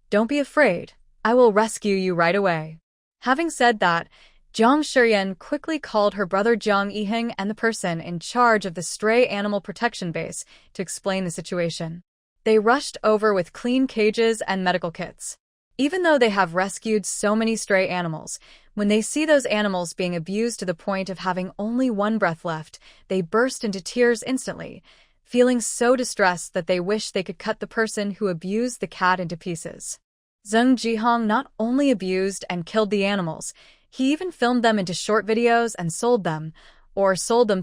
Don't be afraid, I will rescue you right away. Having said that, Jiang Shiyan quickly called her brother Jiang Yiheng and the person in charge of the stray animal protection base to explain the situation. They rushed over with clean cages and medical kits. Even though they have rescued so many stray animals, when they see those animals being abused to the point of having only one breath left, they burst into tears instantly, feeling so distressed that they wish they could cut the person who abused the cat into pieces. Zhang Jihong not only abused and killed the animals, he even filmed them into short videos and sold them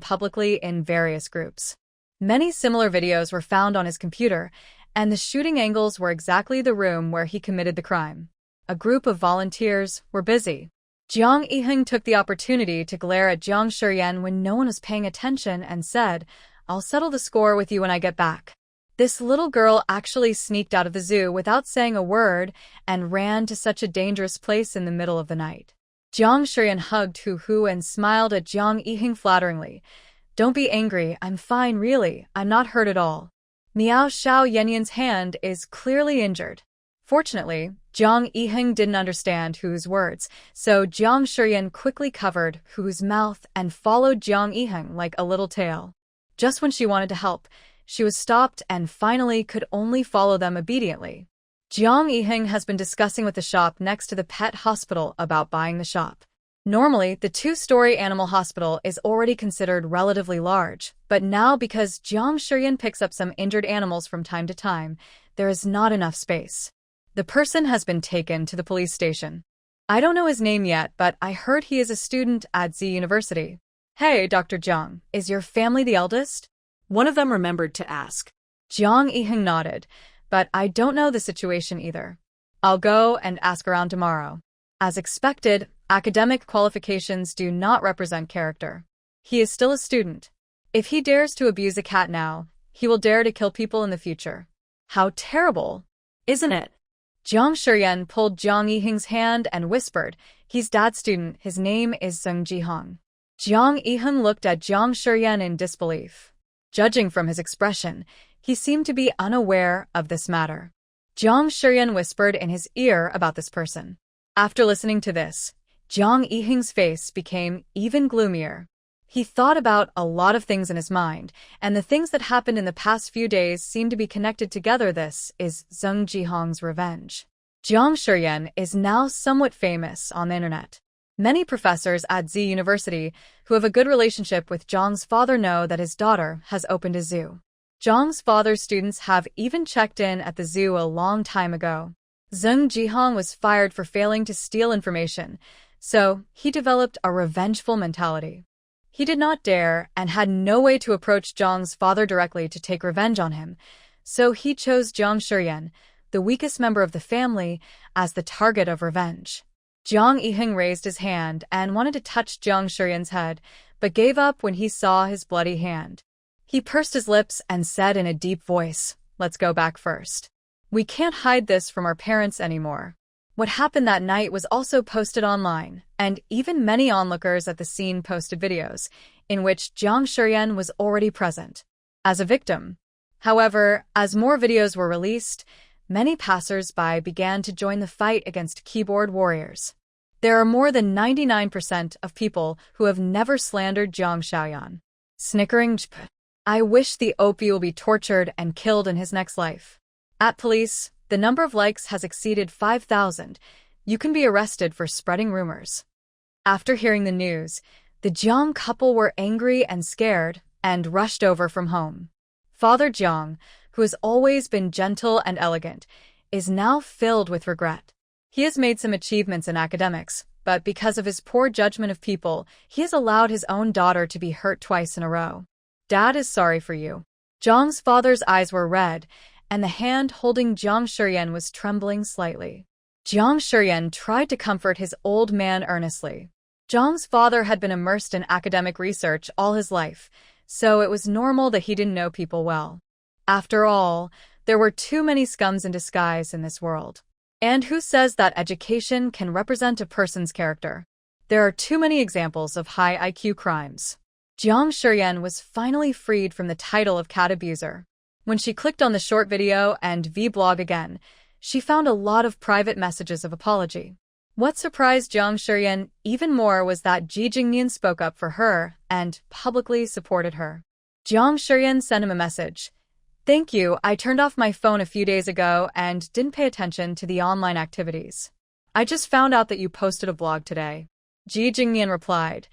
publicly in various groups. Many similar videos were found on his computer, and the shooting angles were exactly the room where he committed the crime. A group of volunteers were busy. Jiang Yiheng took the opportunity to glare at Jiang Shiyan when no one was paying attention and said, "I'll settle the score with you when I get back." This little girl actually sneaked out of the zoo without saying a word and ran to such a dangerous place in the middle of the night. Jiang Shiyan hugged Hu and smiled at Jiang Yiheng flatteringly. "Don't be angry, I'm fine really, I'm not hurt at all." Miao Xiao Yanyan's hand is clearly injured. Fortunately, Jiang Yiheng didn't understand Hu's words, so Jiang Shiyan quickly covered Hu's mouth and followed Jiang Yiheng like a little tail. Just when she wanted to help, she was stopped and finally could only follow them obediently. Jiang Yiheng has been discussing with the shop next to the pet hospital about buying the shop. Normally, the 2-story animal hospital is already considered relatively large, but now because Jiang Shiyan picks up some injured animals from time to time, there is not enough space. The person has been taken to the police station. I don't know his name yet, but I heard he is a student at Z University. "Hey, Dr. Jiang, is your family the eldest?" One of them remembered to ask. Jiang Yiheng nodded, but I don't know the situation either. I'll go and ask around tomorrow. As expected, academic qualifications do not represent character. He is still a student. If he dares to abuse a cat now, he will dare to kill people in the future. How terrible, Isn't it? Jiang Shiyan pulled Jiang Yiheng's hand and whispered, "He's Dad's student, his name is Zhang Jihong." Jiang Yiheng looked at Jiang Shiyan in disbelief. Judging from his expression, he seemed to be unaware of this matter. Jiang Shiyan whispered in his ear about this person. After listening to this, Jiang Yiheng's face became even gloomier. He thought about a lot of things in his mind, and the things that happened in the past few days seemed to be connected together. This is Zhang Jihong's revenge. Jiang Shiyan is now somewhat famous on the internet. Many professors at Z University who have a good relationship with Jiang's father know that his daughter has opened a zoo. Jiang's father's students have even checked in at the zoo a long time ago. Zhang Jihong was fired for failing to steal information, so he developed a revengeful mentality. He did not dare and had no way to approach Jiang's father directly to take revenge on him, so he chose Jiang Shiyan, the weakest member of the family, as the target of revenge. Jiang Yiheng raised his hand and wanted to touch Jiang Shiyan's head, but gave up when he saw his bloody hand. He pursed his lips and said in a deep voice, "Let's go back first. We can't hide this from our parents anymore." What happened that night was also posted online, and even many onlookers at the scene posted videos, in which Jiang Shiyan was already present as a victim. However, as more videos were released, many passers-by began to join the fight against keyboard warriors. There are more than 99% of people who have never slandered Jiang Xiaoyan. Snickering, I wish the OP will be tortured and killed in his next life. At police, the number of likes has exceeded 5,000. You can be arrested for spreading rumors. After hearing the news, the Jiang couple were angry and scared and rushed over from home. Father Jiang, who has always been gentle and elegant, is now filled with regret. He has made some achievements in academics, but because of his poor judgment of people, he has allowed his own daughter to be hurt twice in a row. Dad is sorry for you. Jiang's father's eyes were red, and the hand holding Jiang Shiyan was trembling slightly. Jiang Shiyan tried to comfort his old man earnestly. Jiang's father had been immersed in academic research all his life, so it was normal that he didn't know people well. After all, there were too many scums in disguise in this world. And who says that education can represent a person's character? There are too many examples of high IQ crimes. Jiang Shiyan was finally freed from the title of cat abuser. When she clicked on the short video and vlog again, she found a lot of private messages of apology. What surprised Jiang Shiyan even more was that Ji Jing spoke up for her and publicly supported her. Jiang Shiyan sent him a message. Thank you, I turned off my phone a few days ago and didn't pay attention to the online activities. I just found out that you posted a blog today. Ji Jing replied,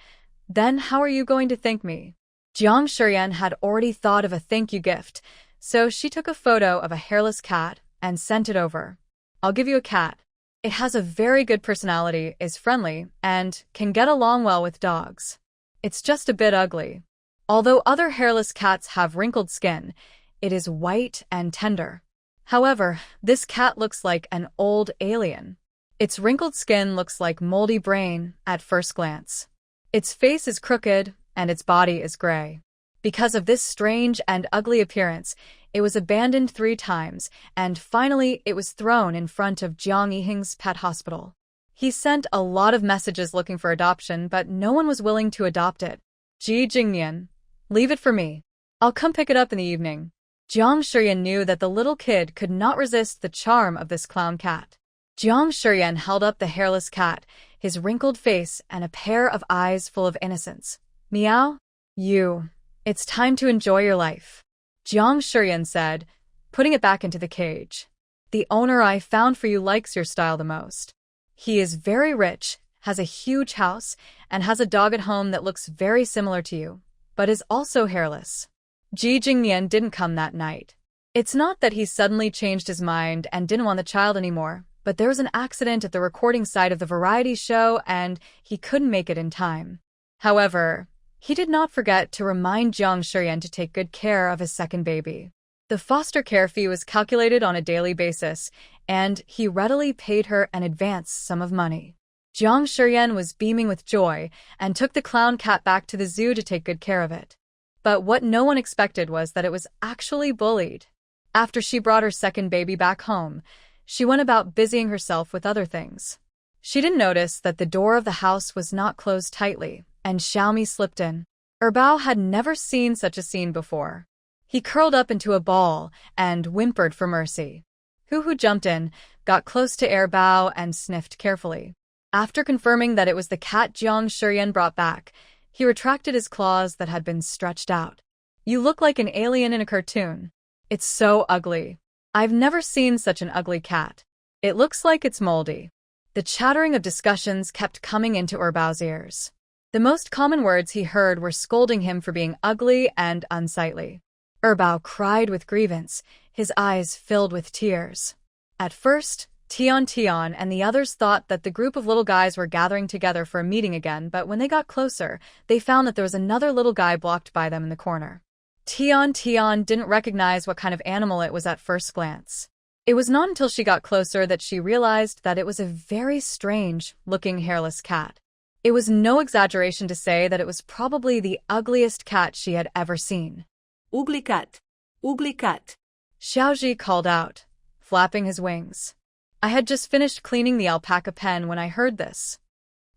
Then how are you going to thank me? Jiang Shiyan had already thought of a thank you gift, so she took a photo of a hairless cat and sent it over. I'll give you a cat. It has a very good personality, is friendly, and can get along well with dogs. It's just a bit ugly. Although other hairless cats have wrinkled skin, it is white and tender. However, this cat looks like an old alien. Its wrinkled skin looks like moldy brain at first glance. Its face is crooked, and its body is gray. Because of this strange and ugly appearance, it was abandoned 3 times, and finally it was thrown in front of Jiang Yihing's pet hospital. He sent a lot of messages looking for adoption, but no one was willing to adopt it. Ji Jing, leave it for me. I'll come pick it up in the evening. Jiang Shiyan knew that the little kid could not resist the charm of this clown cat. Jiang Shiyan held up the hairless cat, his wrinkled face and a pair of eyes full of innocence. Meow? It's time to enjoy your life. Jiang Shiyan said, putting it back into the cage. The owner I found for you likes your style the most. He is very rich, has a huge house, and has a dog at home that looks very similar to you, but is also hairless. Ji Jing didn't come that night. It's not that he suddenly changed his mind and didn't want the child anymore, but there was an accident at the recording site of the variety show and he couldn't make it in time. However, he did not forget to remind Jiang Shiyan to take good care of his second baby. The foster care fee was calculated on a daily basis, and he readily paid her an advance sum of money. Jiang Shiyan was beaming with joy and took the clown cat back to the zoo to take good care of it. But what no one expected was that it was actually bullied. After she brought her second baby back home, she went about busying herself with other things. She didn't notice that the door of the house was not closed tightly, and Xiaomi slipped in. Erbao had never seen such a scene before. He curled up into a ball and whimpered for mercy. Hu jumped in, got close to Erbao and sniffed carefully. After confirming that it was the cat Jiang Shiyan brought back, he retracted his claws that had been stretched out. You look like an alien in a cartoon. It's so ugly. I've never seen such an ugly cat. It looks like it's moldy. The chattering of discussions kept coming into Erbao's ears. The most common words he heard were scolding him for being ugly and unsightly. Erbao cried with grievance, his eyes filled with tears. At first, Tian and the others thought that the group of little guys were gathering together for a meeting again, but when they got closer, they found that there was another little guy blocked by them in the corner. Tian didn't recognize what kind of animal it was at first glance. It was not until she got closer that she realized that it was a very strange-looking hairless cat. It was no exaggeration to say that it was probably the ugliest cat she had ever seen. Ugly cat. Ugly cat. Xiaoji called out, flapping his wings. I had just finished cleaning the alpaca pen when I heard this.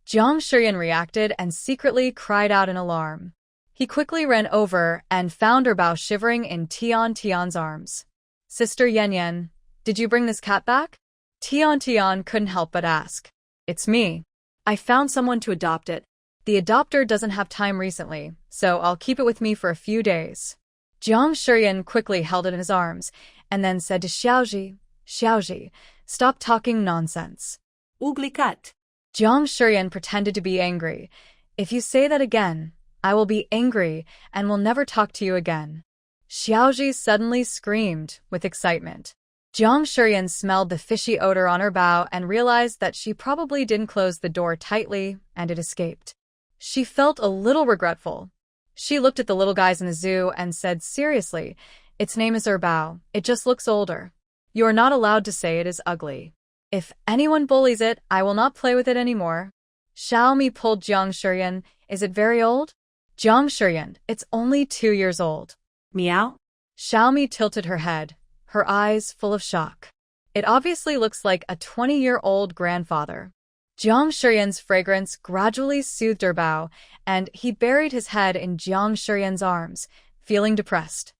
Jiang Shiyan reacted and secretly cried out in alarm. He quickly ran over and found Erbao shivering in Tian's arms. Sister Yan, did you bring this cat back? Tian couldn't help but ask. It's me. I found someone to adopt it. The adopter doesn't have time recently, so I'll keep it with me for a few days. Jiang Shiyan quickly held it in his arms, and then said to Xiaoji, stop talking nonsense. Ugly cat. Jiang Shiyan pretended to be angry. If you say that again, I will be angry and will never talk to you again. Xiaoji suddenly screamed with excitement. Jiang Shiyan smelled the fishy odor on her bow and realized that she probably didn't close the door tightly, and it escaped. She felt a little regretful. She looked at the little guys in the zoo and said seriously, its name is Erbao, it just looks older. You are not allowed to say it is ugly. If anyone bullies it, I will not play with it anymore. Xiaomi pulled Jiang Shiyan. Is it very old? Jiang Shiyan, it's only 2 years old. Meow. Xiaomi tilted her head, her eyes full of shock. It obviously looks like a 20-year-old grandfather. Jiang Shiyan's fragrance gradually soothed Erbao, and he buried his head in Jiang Shiyan's arms, feeling depressed.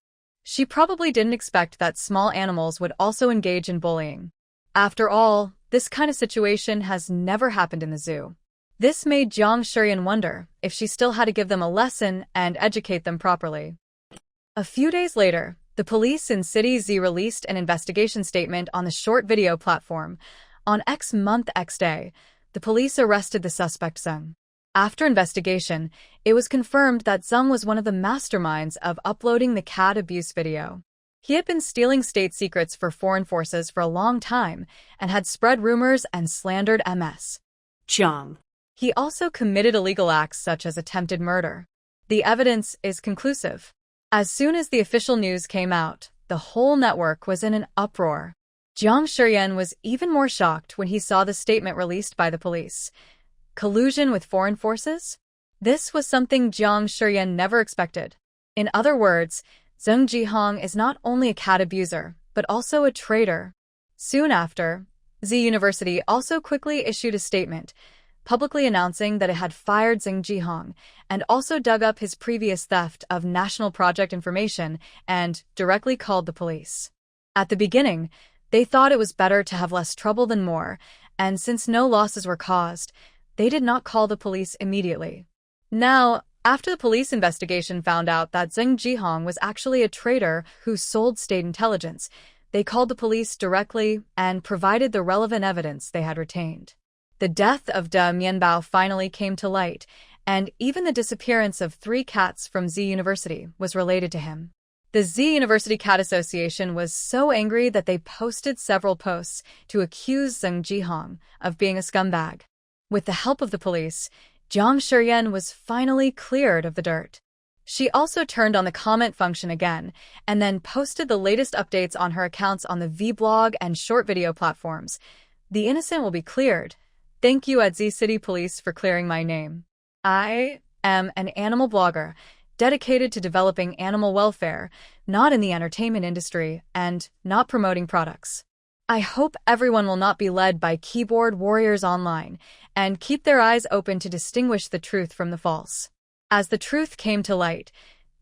She probably didn't expect that small animals would also engage in bullying. After all, this kind of situation has never happened in the zoo. This made Jiang Shiyan wonder if she still had to give them a lesson and educate them properly. A few days later, the police in City Z released an investigation statement on the short video platform. On X Day, the police arrested the suspect Zeng. After investigation, it was confirmed that Zeng was one of the masterminds of uploading the cat abuse video. He had been stealing state secrets for foreign forces for a long time and had spread rumors and slandered MS. Jiang. He also committed illegal acts such as attempted murder. The evidence is conclusive. As soon as the official news came out, the whole network was in an uproar. Jiang Shiyan was even more shocked when he saw the statement released by the police. Collusion with foreign forces? This was something Jiang Shiyan never expected. In other words, Zeng Jihong is not only a cat abuser, but also a traitor. Soon after, Z University also quickly issued a statement, publicly announcing that it had fired Zeng Jihong and also dug up his previous theft of national project information and directly called the police. At the beginning, they thought it was better to have less trouble than more, and since no losses were caused, they did not call the police immediately. Now, after the police investigation found out that Zeng Jihong was actually a traitor who sold state intelligence, they called the police directly and provided the relevant evidence they had retained. The death of Da Mianbao finally came to light, and even the disappearance of 3 cats from Z University was related to him. The Z University Cat Association was so angry that they posted several posts to accuse Zeng Jihong of being a scumbag. With the help of the police, Jiang Shiyan was finally cleared of the dirt. She also turned on the comment function again, and then posted the latest updates on her accounts on the vblog and short video platforms. The innocent will be cleared. Thank you at Z City Police for clearing my name. I am an animal blogger, dedicated to developing animal welfare, not in the entertainment industry, and not promoting products. I hope everyone will not be led by keyboard warriors online, and keep their eyes open to distinguish the truth from the false. As the truth came to light,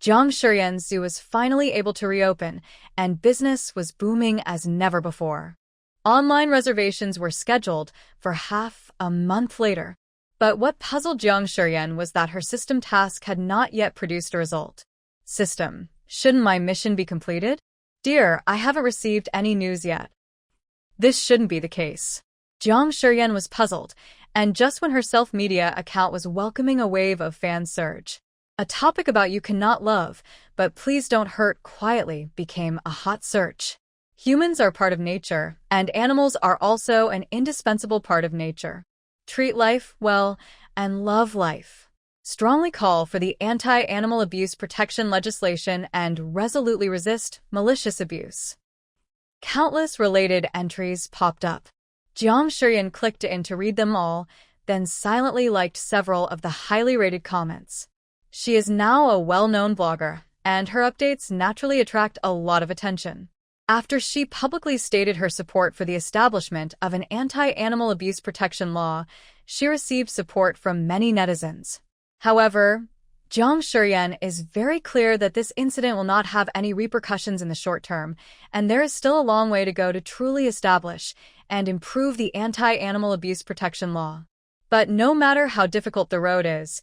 Jiang Shiyan's zoo was finally able to reopen, and business was booming as never before. Online reservations were scheduled for half a month later. But what puzzled Jiang Shiyan was that her system task had not yet produced a result. System, shouldn't my mission be completed? Dear, I haven't received any news yet. This shouldn't be the case. Jiang Shiyan was puzzled, and just when her self-media account was welcoming a wave of fan surge, a topic about you cannot love, but please don't hurt quietly became a hot search. Humans are part of nature, and animals are also an indispensable part of nature. Treat life well and love life. Strongly call for the anti-animal abuse protection legislation and resolutely resist malicious abuse. Countless related entries popped up. Jiang Shiyan clicked in to read them all, then silently liked several of the highly rated comments. She is now a well-known blogger, and her updates naturally attract a lot of attention. After she publicly stated her support for the establishment of an anti-animal abuse protection law, she received support from many netizens. However, Jiang Shiyan is very clear that this incident will not have any repercussions in the short term, and there is still a long way to go to truly establish and improve the anti-animal abuse protection law. But no matter how difficult the road is,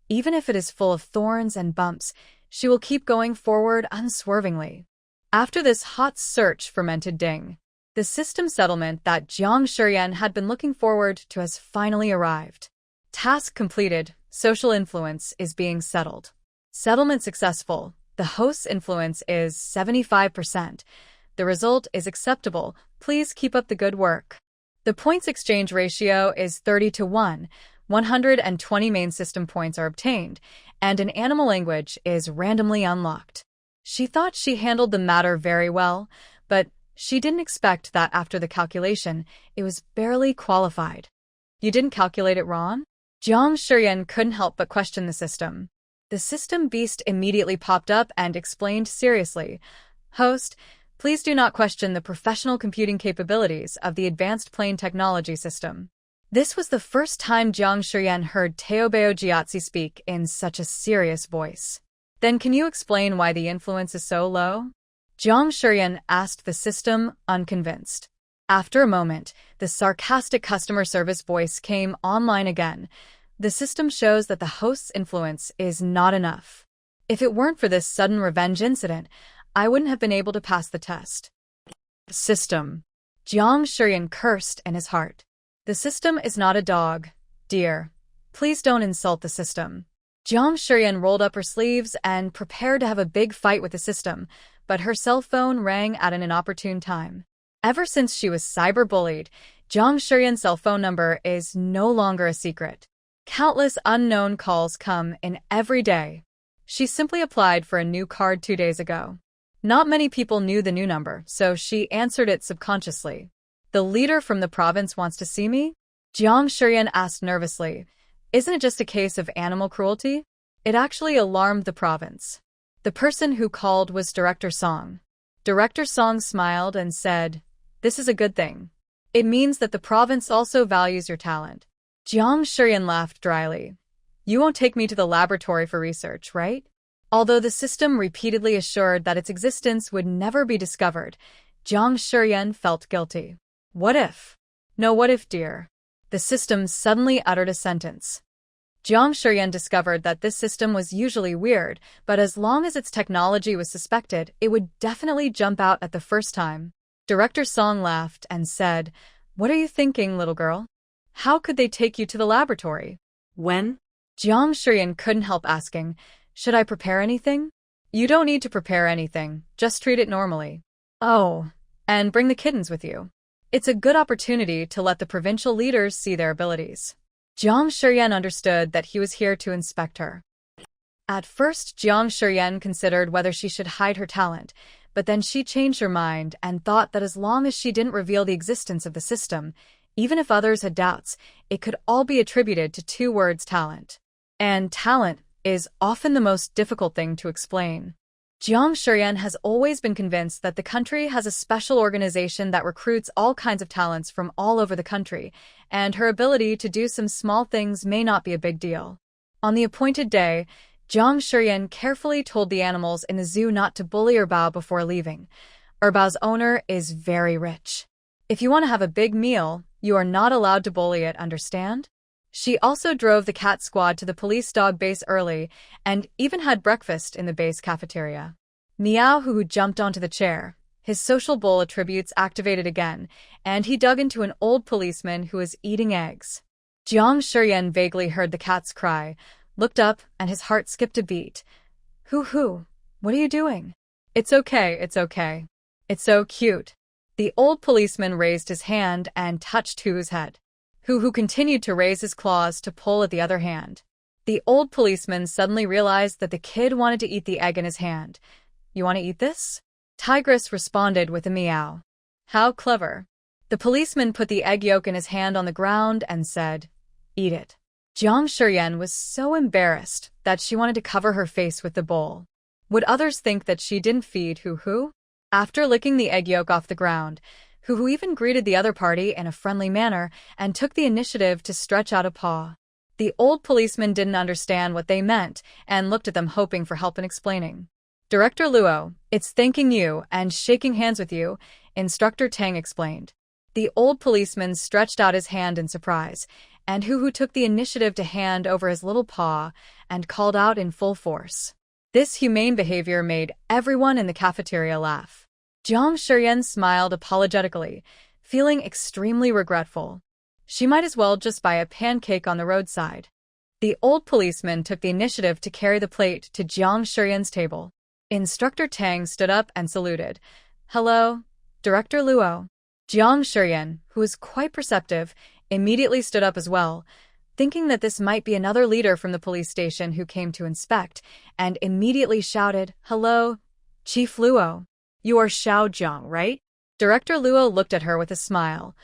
even if it is full of thorns and bumps, she will keep going forward unswervingly. After this hot search fermented Ding, the system settlement that Jiang Shurian had been looking forward to has finally arrived. Task completed. Social influence is being settled. Settlement successful. The host's influence is 75%. The result is acceptable. Please keep up the good work. The points exchange ratio is 30-1. 120 main system points are obtained, and an animal language is randomly unlocked. She thought she handled the matter very well, but she didn't expect that after the calculation, it was barely qualified. You didn't calculate it wrong? Jiang Shurian couldn't help but question the system. The system beast immediately popped up and explained seriously, "Host, please do not question the professional computing capabilities of the advanced plane technology system." This was the first time Jiang Shurian heard Teobeo Jiatzi speak in such a serious voice. Then can you explain why the influence is so low? Jiang Shurian asked the system, unconvinced. After a moment, the sarcastic customer service voice came online again. The system shows that the host's influence is not enough. If it weren't for this sudden revenge incident, I wouldn't have been able to pass the test. System. Jiang Shurian cursed in his heart. The system is not a dog, dear. Please don't insult the system. Jiang Shurian rolled up her sleeves and prepared to have a big fight with the system, but her cell phone rang at an inopportune time. Ever since she was cyberbullied, Jiang Shurian's cell phone number is no longer a secret. Countless unknown calls come in every day. She simply applied for a new card 2 days ago. Not many people knew the new number, so she answered it subconsciously. The leader from the province wants to see me? Jiang Shurian asked nervously. Isn't it just a case of animal cruelty? It actually alarmed the province. The person who called was Director Song. Director Song smiled and said, "This is a good thing. It means that the province also values your talent." Jiang Shurian laughed dryly. "You won't take me to the laboratory for research, right?" Although the system repeatedly assured that its existence would never be discovered, Jiang Shurian felt guilty. What if? No, what if, dear? The system suddenly uttered a sentence. Jiang Shurian discovered that this system was usually weird, but as long as its technology was suspected, it would definitely jump out at the first time. Director Song laughed and said, "What are you thinking, little girl? How could they take you to the laboratory?" When? Jiang Shurian couldn't help asking, "Should I prepare anything?" "You don't need to prepare anything, just treat it normally." "Oh, and bring the kittens with you. It's a good opportunity to let the provincial leaders see their abilities." Jiang Shurian understood that he was here to inspect her. At first, Jiang Shurian considered whether she should hide her talent, but then she changed her mind and thought that as long as she didn't reveal the existence of the system, even if others had doubts, it could all be attributed to 2 words: talent. And talent is often the most difficult thing to explain. Jiang Shurian has always been convinced that the country has a special organization that recruits all kinds of talents from all over the country, and her ability to do some small things may not be a big deal. On the appointed day, Jiang Shurian carefully told the animals in the zoo not to bully Erbao before leaving. Erbao's owner is very rich. If you want to have a big meal, you are not allowed to bully it, understand? She also drove the cat squad to the police dog base early and even had breakfast in the base cafeteria. Meow Hoo jumped onto the chair. His social bull attributes activated again, and he dug into an old policeman who was eating eggs. Jiang Shurian vaguely heard the cat's cry, looked up, and his heart skipped a beat. Hoo, what are you doing? It's okay. It's so cute." The old policeman raised his hand and touched Hoo's head. Hoo continued to raise his claws to pull at the other hand. The old policeman suddenly realized that the kid wanted to eat the egg in his hand. "You want to eat this?" Tigress responded with a meow. "How clever." The policeman put the egg yolk in his hand on the ground and said, "Eat it." Jiang Shurian was so embarrassed that she wanted to cover her face with the bowl. Would others think that she didn't feed Hoo? After licking the egg yolk off the ground, Hoo even greeted the other party in a friendly manner and took the initiative to stretch out a paw. The old policeman didn't understand what they meant and looked at them hoping for help in explaining. "Director Luo, it's thanking you and shaking hands with you," Instructor Tang explained. The old policeman stretched out his hand in surprise, and who took the initiative to hand over his little paw and called out in full force. This humane behavior made everyone in the cafeteria laugh. Jiang Shiyan smiled apologetically, feeling extremely regretful. She might as well just buy a pancake on the roadside. The old policeman took the initiative to carry the plate to Jiang Shiyan's table. Instructor Tang stood up and saluted. "Hello, Director Luo." Jiang Shiyan, who was quite perceptive, immediately stood up as well, thinking that this might be another leader from the police station who came to inspect, and immediately shouted, "Hello, Chief Luo. You are Xiao Jiang, right?" Director Luo looked at her with a smile.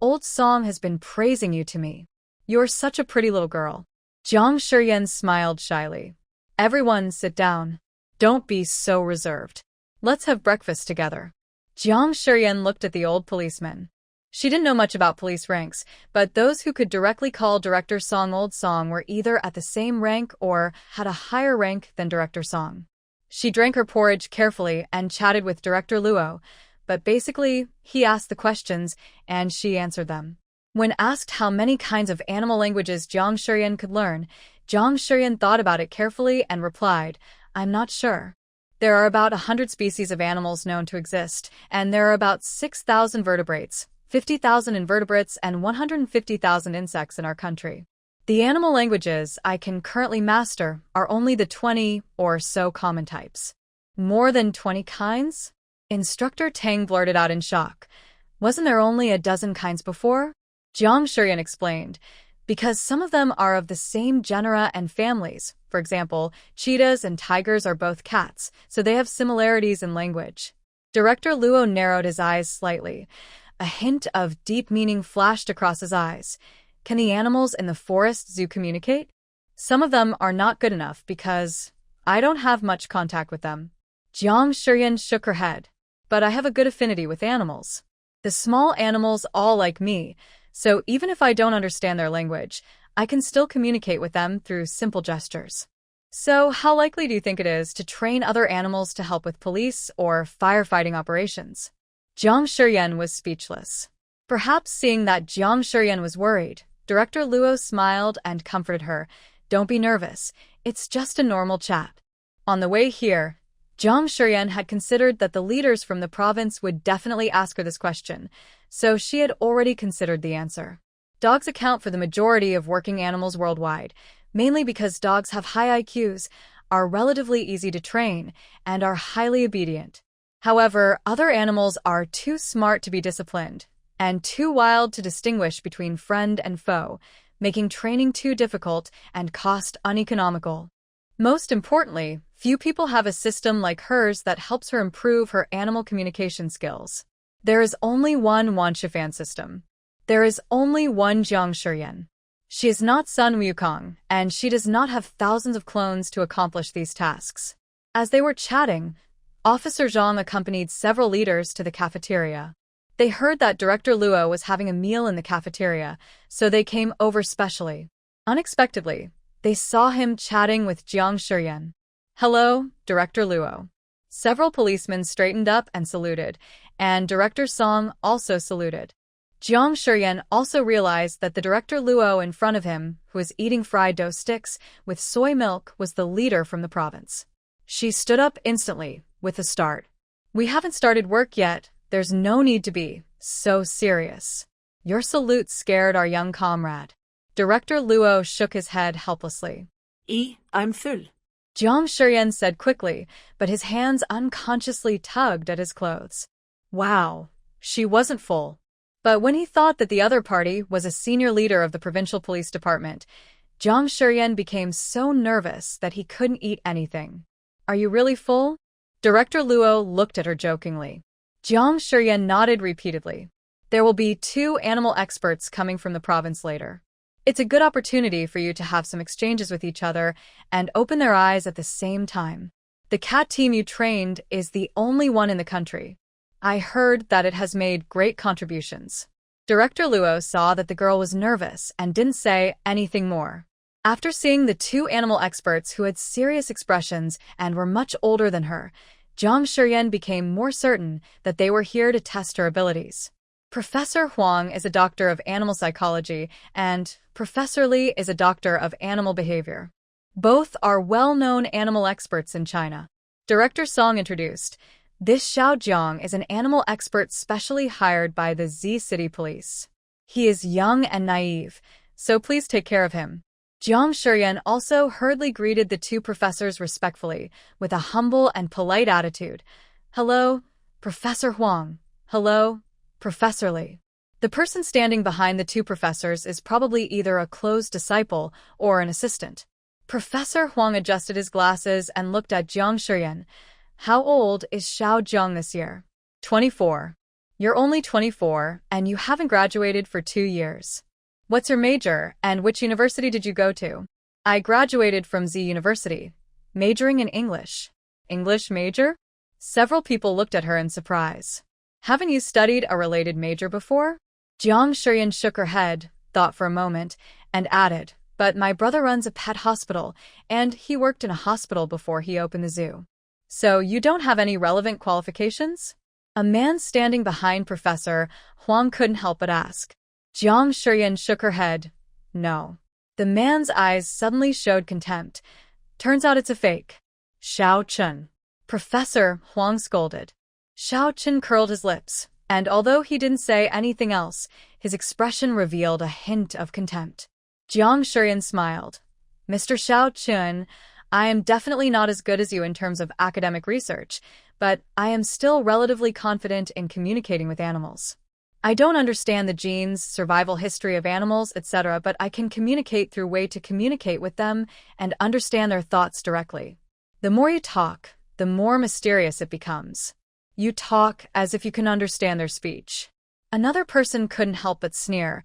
"Old Song has been praising you to me. You're such a pretty little girl." Jiang Shiyan smiled shyly. "Everyone sit down. Don't be so reserved. Let's have breakfast together." Jiang Shiyan looked at the old policeman. She didn't know much about police ranks, but those who could directly call Director Song Old Song were either at the same rank or had a higher rank than Director Song. She drank her porridge carefully and chatted with Director Luo, but basically, he asked the questions and she answered them. When asked how many kinds of animal languages Jiang Shiyan could learn, Jiang Shiyan thought about it carefully and replied, "I'm not sure. There are about 100 species of animals known to exist, and there are about 6,000 vertebrates, 50,000 invertebrates, and 150,000 insects in our country. The animal languages I can currently master are only the 20 or so common types." "More than 20 kinds?" Instructor Tang blurted out in shock. "Wasn't there only a dozen kinds before?" Jiang Shiyan explained, "Because some of them are of the same genera and families. For example, cheetahs and tigers are both cats, so they have similarities in language." Director Luo narrowed his eyes slightly. A hint of deep meaning flashed across his eyes. "Can the animals in the forest zoo communicate?" "Some of them are not good enough because I don't have much contact with them." Jiang Shiyan shook her head. "But I have a good affinity with animals. The small animals all like me, so even if I don't understand their language, I can still communicate with them through simple gestures." "So how likely do you think it is to train other animals to help with police or firefighting operations?" Jiang Shiyan was speechless. Perhaps seeing that Jiang Shiyan was worried, Director Luo smiled and comforted her. "Don't be nervous. It's just a normal chat." On the way here, Jiang Shiyan had considered that the leaders from the province would definitely ask her this question, so she had already considered the answer. Dogs account for the majority of working animals worldwide, mainly because dogs have high IQs, are relatively easy to train, and are highly obedient. However, other animals are too smart to be disciplined, and too wild to distinguish between friend and foe, making training too difficult and cost uneconomical. Most importantly, few people have a system like hers that helps her improve her animal communication skills. There is only one Wan Shifan system. There is only one Jiang Shiyan. She is not Sun Wukong, and she does not have thousands of clones to accomplish these tasks. As they were chatting, Officer Zhang accompanied several leaders to the cafeteria. They heard that Director Luo was having a meal in the cafeteria, so they came over specially. Unexpectedly, they saw him chatting with Jiang Shiyan. "Hello, Director Luo." Several policemen straightened up and saluted, and Director Song also saluted. Jiang Shiyan also realized that the Director Luo in front of him, who was eating fried dough sticks with soy milk, was the leader from the province. She stood up instantly, with a start. "We haven't started work yet. There's no need to be so serious." Your salute scared our young comrade. Director Luo shook his head helplessly. I'm full." Jiang Shiyan said quickly, but his hands unconsciously tugged at his clothes. Wow, she wasn't full. But when he thought that the other party was a senior leader of the provincial police department, Jiang Shiyan became so nervous that he couldn't eat anything. "Are you really full?" Director Luo looked at her jokingly. Jiang Shiyan nodded repeatedly. "There will be 2 animal experts coming from the province later. It's a good opportunity for you to have some exchanges with each other and open their eyes at the same time. The cat team you trained is the only one in the country. I heard that it has made great contributions." Director Luo saw that the girl was nervous and didn't say anything more. After seeing the 2 animal experts who had serious expressions and were much older than her, Jiang Shiyan became more certain that they were here to test her abilities. Professor Huang is a doctor of animal psychology, and Professor Li is a doctor of animal behavior. Both are well-known animal experts in China. Director Song introduced, "This Xiao Jiang is an animal expert specially hired by the Z City Police. He is young and naive, so please take care of him." Jiang Shiyan also hurriedly greeted the two professors respectfully, with a humble and polite attitude. "Hello, Professor Huang. Hello, Professor Li." The person standing behind the two professors is probably either a close disciple or an assistant. Professor Huang adjusted his glasses and looked at Jiang Shiyan. "How old is Xiao Jiang this year?" 24. "You're only 24, and you haven't graduated for 2 years. What's your major, and which university did you go to?" "I graduated from Z University, majoring in English." "English major?" Several people looked at her in surprise. "Haven't you studied a related major before?" Jiang Shiyan shook her head, thought for a moment, and added, "But my brother runs a pet hospital, and he worked in a hospital before he opened the zoo." "So you don't have any relevant qualifications?" A man standing behind Professor Huang couldn't help but ask. Jiang Shiyan shook her head. "No." The man's eyes suddenly showed contempt. "Turns out it's a fake." "Xiao Chun," Professor Huang scolded. Xiao Chun curled his lips, and although he didn't say anything else, his expression revealed a hint of contempt. Jiang Shiyan smiled. "Mr. Xiao Chun, I am definitely not as good as you in terms of academic research, but I am still relatively confident in communicating with animals. I don't understand the genes, survival history of animals, etc., but I can communicate through way to communicate with them and understand their thoughts directly. The more you talk, the more mysterious it becomes. You talk as if you can understand their speech." Another person couldn't help but sneer.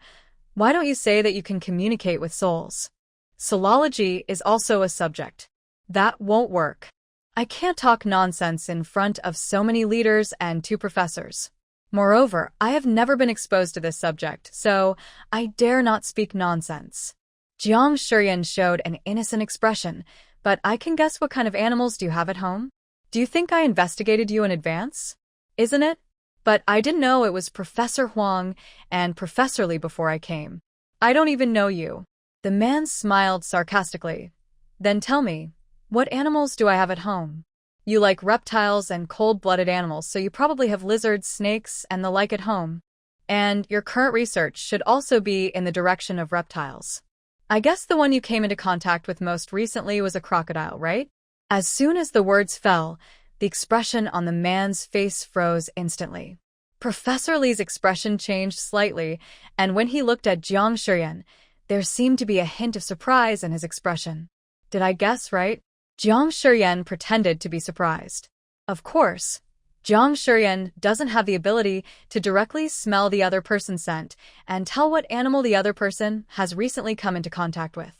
"Why don't you say that you can communicate with souls? Soulology is also a subject." "That won't work. I can't talk nonsense in front of so many leaders and 2 professors. Moreover, I have never been exposed to this subject, so I dare not speak nonsense." Jiang Shiyan showed an innocent expression. "But I can guess what kind of animals do you have at home? Do you think I investigated you in advance? Isn't it? But I didn't know it was Professor Huang and Professor Li before I came. I don't even know you." The man smiled sarcastically. "Then tell me, what animals do I have at home? You like reptiles and cold-blooded animals, so you probably have lizards, snakes, and the like at home. And your current research should also be in the direction of reptiles. I guess the one you came into contact with most recently was a crocodile, right?" As soon as the words fell, the expression on the man's face froze instantly. Professor Li's expression changed slightly, and when he looked at Jiang Shiyan, there seemed to be a hint of surprise in his expression. "Did I guess right?" Jiang Shiyan pretended to be surprised. Of course, Jiang Shiyan doesn't have the ability to directly smell the other person's scent and tell what animal the other person has recently come into contact with.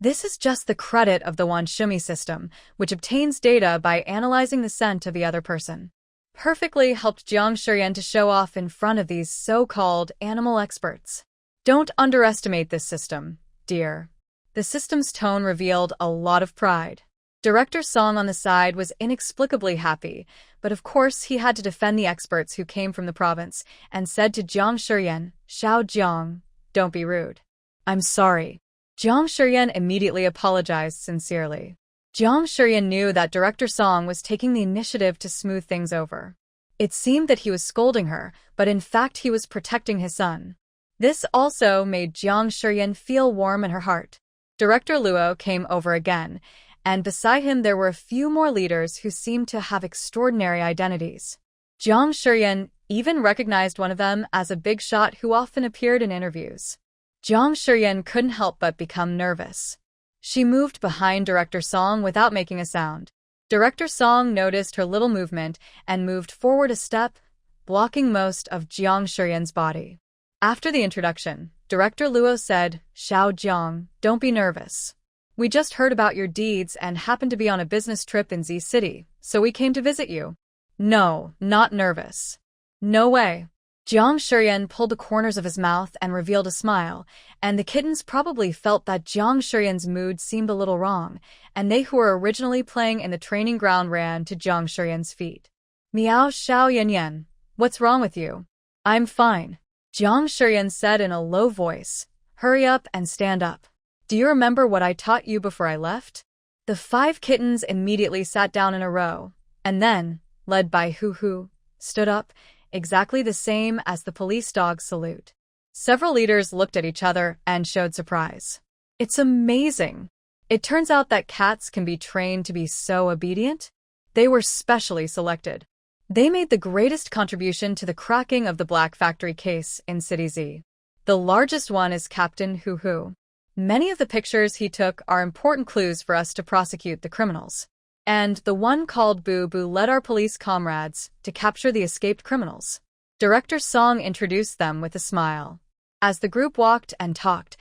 This is just the credit of the Wanshumi system, which obtains data by analyzing the scent of the other person. Perfectly helped Jiang Shiyan to show off in front of these so-called animal experts. "Don't underestimate this system, dear." The system's tone revealed a lot of pride. Director Song on the side was inexplicably happy, but of course he had to defend the experts who came from the province and said to Jiang Shiyan, "Xiao Jiang, don't be rude." "I'm sorry." Jiang Shiyan immediately apologized sincerely. Jiang Shiyan knew that Director Song was taking the initiative to smooth things over. It seemed that he was scolding her, but in fact he was protecting his son. This also made Jiang Shiyan feel warm in her heart. Director Luo came over again, and beside him there were a few more leaders who seemed to have extraordinary identities. Jiang Shiyan even recognized one of them as a big shot who often appeared in interviews. Jiang Shiyan couldn't help but become nervous. She moved behind Director Song without making a sound. Director Song noticed her little movement and moved forward a step, blocking most of Jiang Shiyan's body. After the introduction, Director Luo said, "Xiao Jiang, don't be nervous. We just heard about your deeds and happened to be on a business trip in Z City, so we came to visit you." "No, not nervous." "No way." Jiang Shiyan pulled the corners of his mouth and revealed a smile, and the kittens probably felt that Jiang Shiyan's mood seemed a little wrong, and they who were originally playing in the training ground ran to Jiang Shiyan's feet. "Meow Xiao Yan Yan, what's wrong with you?" "I'm fine." Jiang Shiyan said in a low voice, "Hurry up and stand up. Do you remember what I taught you before I left?" The 5 kittens immediately sat down in a row, and then, led by Hu Hu, stood up, exactly the same as the police dog's salute. Several leaders looked at each other and showed surprise. It's amazing. It turns out that cats can be trained to be so obedient. They were specially selected. They made the greatest contribution to the cracking of the Black Factory case in City Z. The largest one is Captain Hu Hu. Many of the pictures he took are important clues for us to prosecute the criminals. And the one called Boo Boo led our police comrades to capture the escaped criminals. Director Song introduced them with a smile. As the group walked and talked,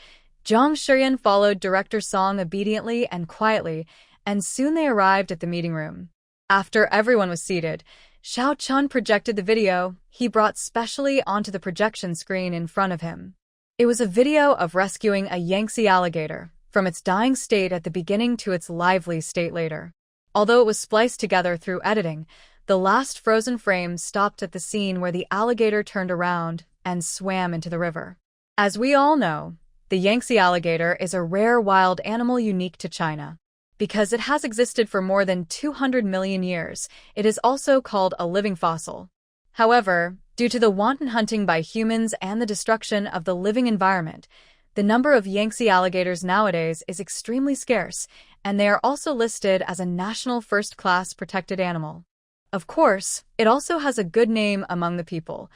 Jiang Shiyan followed Director Song obediently and quietly, and soon they arrived at the meeting room. After everyone was seated, Xiao Chun projected the video he brought specially onto the projection screen in front of him. It was a video of rescuing a Yangtze alligator from its dying state at the beginning to its lively state later. Although it was spliced together through editing, the last frozen frame stopped at the scene where the alligator turned around and swam into the river. As we all know, the Yangtze alligator is a rare wild animal unique to China. Because it has existed for more than 200 million years, it is also called a living fossil. However, due to the wanton hunting by humans and the destruction of the living environment, the number of Yangtze alligators nowadays is extremely scarce, and they are also listed as a national first-class protected animal. Of course, it also has a good name among the people: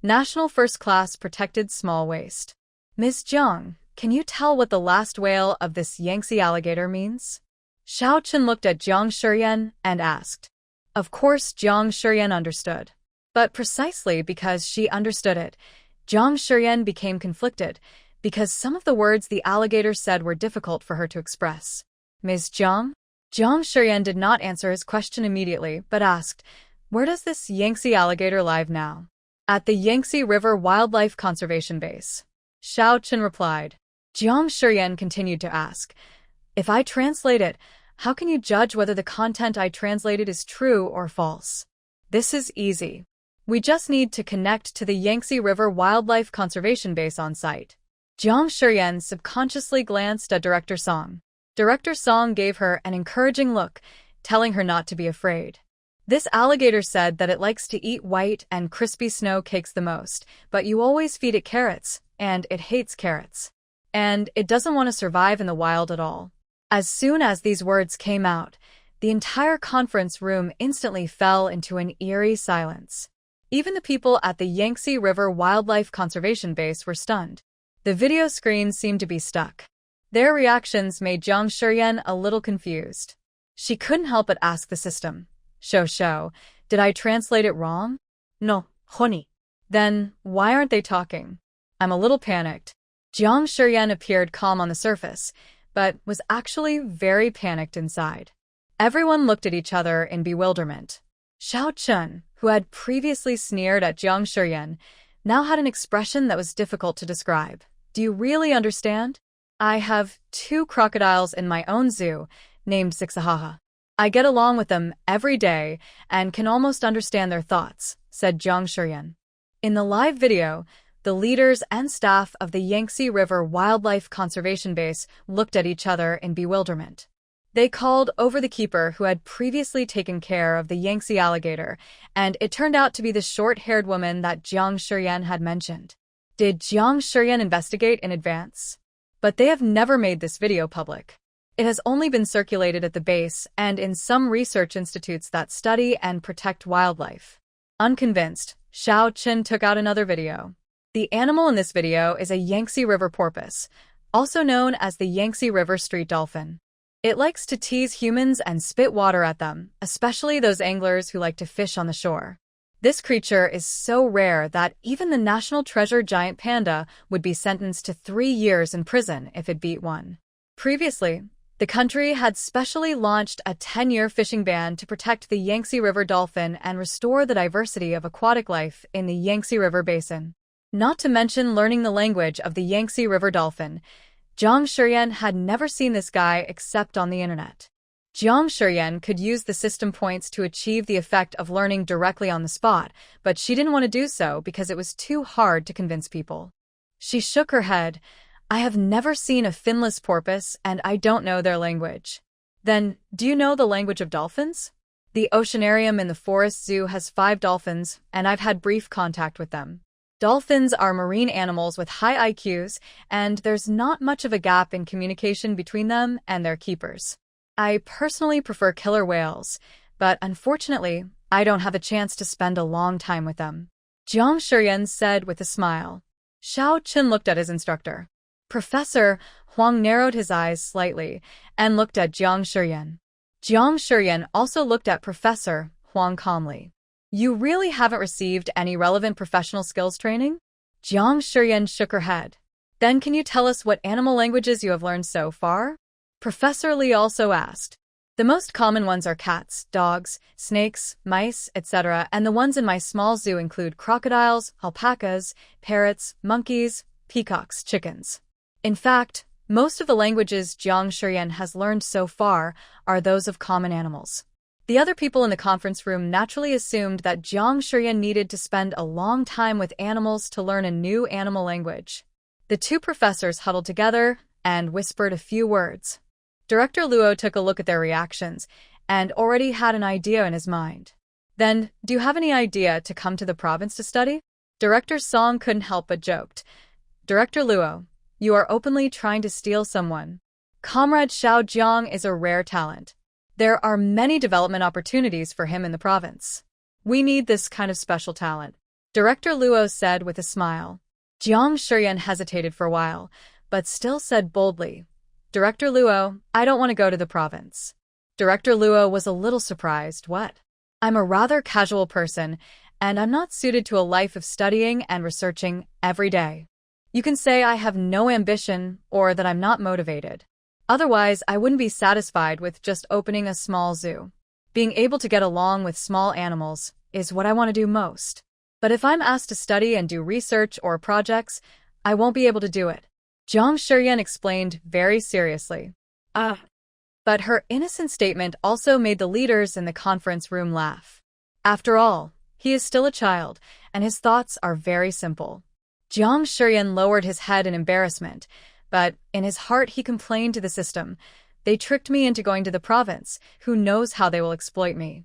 National First-Class Protected Small Waste. Ms. Jiang, can you tell what the last wail of this Yangtze alligator means? Xiao Chun looked at Jiang Shiyan and asked. Of course Jiang Shiyan understood. But precisely because she understood it, Jiang Shiyan became conflicted, because some of the words the alligator said were difficult for her to express. Ms. Jiang? Jiang Shiyan did not answer his question immediately, but asked, where does this Yangtze alligator live now? At the Yangtze River Wildlife Conservation Base. Xiao Chun replied. Jiang Shiyan continued to ask, if I translate it, how can you judge whether the content I translated is true or false? This is easy. We just need to connect to the Yangtze River Wildlife Conservation Base on site. Jiang Shiyan subconsciously glanced at Director Song. Director Song gave her an encouraging look, telling her not to be afraid. This alligator said that it likes to eat white and crispy snow cakes the most, but you always feed it carrots, and it hates carrots. And it doesn't want to survive in the wild at all. As soon as these words came out, the entire conference room instantly fell into an eerie silence. Even the people at the Yangtze River Wildlife Conservation Base were stunned. The video screen seemed to be stuck. Their reactions made Jiang Shiyan a little confused. She couldn't help but ask the system, Shou, did I translate it wrong? No, honey. Then, why aren't they talking? I'm a little panicked. Jiang Shiyan appeared calm on the surface, but was actually very panicked inside. Everyone looked at each other in bewilderment. Xiao Chun, who had previously sneered at Jiang Shiyan, now had an expression that was difficult to describe. Do you really understand? I have 2 crocodiles in my own zoo, named Zixahaha. I get along with them every day and can almost understand their thoughts, said Jiang Shiyan. In the live video, the leaders and staff of the Yangtze River Wildlife Conservation Base looked at each other in bewilderment. They called over the keeper who had previously taken care of the Yangtze alligator, and it turned out to be the short-haired woman that Jiang Shiyan had mentioned. Did Jiang Shiyan investigate in advance? But they have never made this video public. It has only been circulated at the base and in some research institutes that study and protect wildlife. Unconvinced, Xiao Chun took out another video. The animal in this video is a Yangtze River porpoise, also known as the Yangtze River street dolphin. It likes to tease humans and spit water at them, especially those anglers who like to fish on the shore. This creature is so rare that even the national treasure giant panda would be sentenced to 3 years in prison if it beat one. Previously, the country had specially launched a 10-year fishing ban to protect the Yangtze River dolphin and restore the diversity of aquatic life in the Yangtze River basin. Not to mention learning the language of the Yangtze River dolphin. Jiang Shiyan had never seen this guy except on the internet. Jiang Shiyan could use the system points to achieve the effect of learning directly on the spot, but she didn't want to do so because it was too hard to convince people. She shook her head. I have never seen a finless porpoise, and I don't know their language. Then, do you know the language of dolphins? The oceanarium in the forest zoo has 5 dolphins, and I've had brief contact with them. Dolphins are marine animals with high IQs, and there's not much of a gap in communication between them and their keepers. I personally prefer killer whales, but unfortunately, I don't have a chance to spend a long time with them. Jiang Shiyan said with a smile. Xiao Qin looked at his instructor. Professor Huang narrowed his eyes slightly and looked at Jiang Shiyan. Jiang Shiyan also looked at Professor Huang calmly. You really haven't received any relevant professional skills training? Jiang Shiyan shook her head. Then can you tell us what animal languages you have learned so far? Professor Li also asked. The most common ones are cats, dogs, snakes, mice, etc., and the ones in my small zoo include crocodiles, alpacas, parrots, monkeys, peacocks, chickens. In fact, most of the languages Jiang Shiyan has learned so far are those of common animals. The other people in the conference room naturally assumed that Jiang Shiyan needed to spend a long time with animals to learn a new animal language. The 2 professors huddled together and whispered a few words. Director Luo took a look at their reactions and already had an idea in his mind. Then, do you have any idea to come to the province to study? Director Song couldn't help but joked. Director Luo, you are openly trying to steal someone. Comrade Xiao Jiang is a rare talent. There are many development opportunities for him in the province. We need this kind of special talent, Director Luo said with a smile. Jiang Shiyan hesitated for a while, but still said boldly, Director Luo, I don't want to go to the province. Director Luo was a little surprised. What? I'm a rather casual person, and I'm not suited to a life of studying and researching every day. You can say I have no ambition or that I'm not motivated. Otherwise, I wouldn't be satisfied with just opening a small zoo. Being able to get along with small animals is what I want to do most. But if I'm asked to study and do research or projects, I won't be able to do it. Jiang Shiyan explained very seriously. But her innocent statement also made the leaders in the conference room laugh. After all, he is still a child, and his thoughts are very simple. Jiang Shiyan lowered his head in embarrassment, but in his heart he complained to the system. They tricked me into going to the province. Who knows how they will exploit me?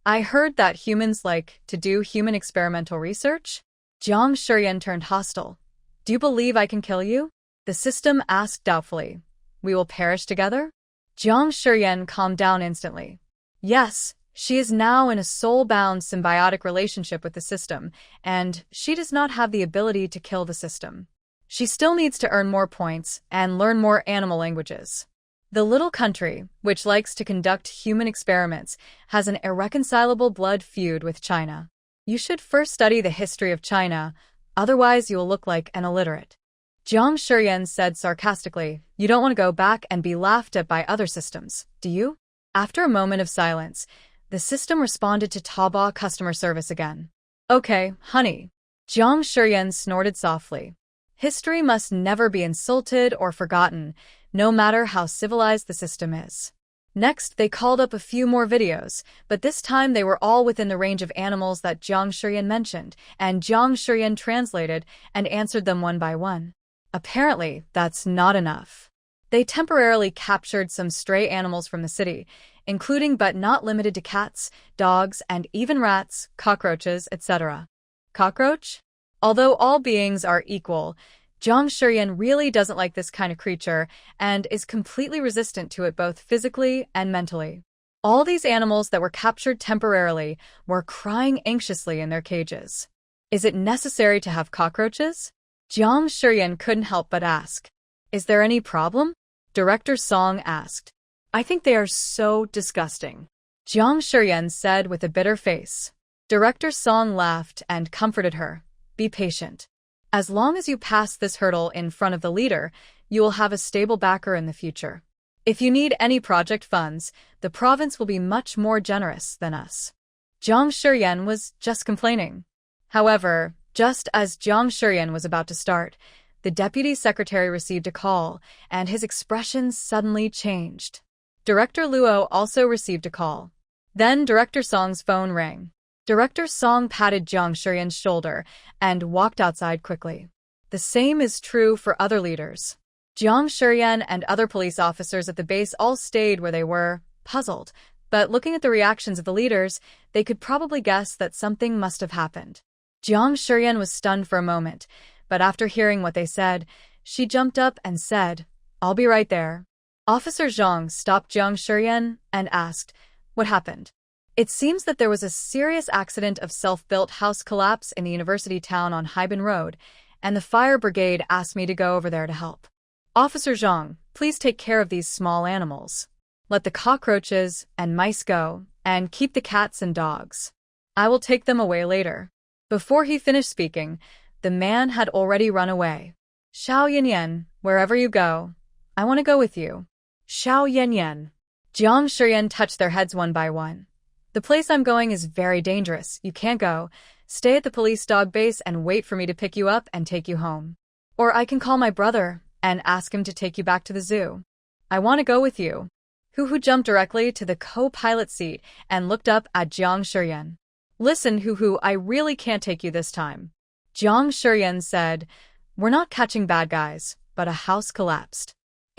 I heard that humans like to do human experimental research? Jiang Shiyan turned hostile. Do you believe I can kill you? The system asked doubtfully. We will perish together? Jiang Shiyan calmed down instantly. Yes, she is now in a soul-bound symbiotic relationship with the system, and she does not have the ability to kill the system. She still needs to earn more points and learn more animal languages. The little country, which likes to conduct human experiments, has an irreconcilable blood feud with China. You should first study the history of China, otherwise you will look like an illiterate. Jiang Shiyan said sarcastically, You don't want to go back and be laughed at by other systems, do you? After a moment of silence, the system responded to Taobao customer service again. Okay, honey. Jiang Shiyan snorted softly. History must never be insulted or forgotten, no matter how civilized the system is. Next, they called up a few more videos, but this time they were all within the range of animals that Jiang Shiyan mentioned, and Jiang Shiyan translated and answered them one by one. Apparently, that's not enough. They temporarily captured some stray animals from the city, including but not limited to cats, dogs, and even rats, cockroaches, etc. Cockroach? Although all beings are equal, Jiang Shiyan really doesn't like this kind of creature and is completely resistant to it both physically and mentally. All these animals that were captured temporarily were crying anxiously in their cages. Is it necessary to have cockroaches? Jiang Shiyan couldn't help but ask. Is there any problem? Director Song asked. I think they are so disgusting. Jiang Shiyan said with a bitter face. Director Song laughed and comforted her. Be patient. As long as you pass this hurdle in front of the leader, you will have a stable backer in the future. If you need any project funds, the province will be much more generous than us. Jiang Shiyan was just complaining. However, just as Jiang Shiyan was about to start, the deputy secretary received a call, and his expression suddenly changed. Director Luo also received a call. Then Director Song's phone rang. Director Song patted Jiang Shurian's shoulder and walked outside quickly. The same is true for other leaders. Jiang Shurian and other police officers at the base all stayed where they were, puzzled, but looking at the reactions of the leaders, they could probably guess that something must have happened. Jiang Shurian was stunned for a moment, but after hearing what they said, she jumped up and said, "I'll be right there." Officer Zhang stopped Jiang Shurian and asked, "What happened?" It seems that there was a serious accident of self-built house collapse in the university town on Haiban Road, and the fire brigade asked me to go over there to help. Officer Zhang, please take care of these small animals. Let the cockroaches and mice go, and keep the cats and dogs. I will take them away later. Before he finished speaking, the man had already run away. Xiao Yanyan, wherever you go, I want to go with you. Xiao Yanyan. Jiang Shurian touched their heads one by one. The place I'm going is very dangerous. You can't go. Stay at the police dog base and wait for me to pick you up and take you home. Or I can call my brother and ask him to take you back to the zoo. I want to go with you. Hu jumped directly to the co-pilot seat and looked up at Jiang Shurian. Listen, Hu, I really can't take you this time. Jiang Shurian said, "We're not catching bad guys, but a house collapsed.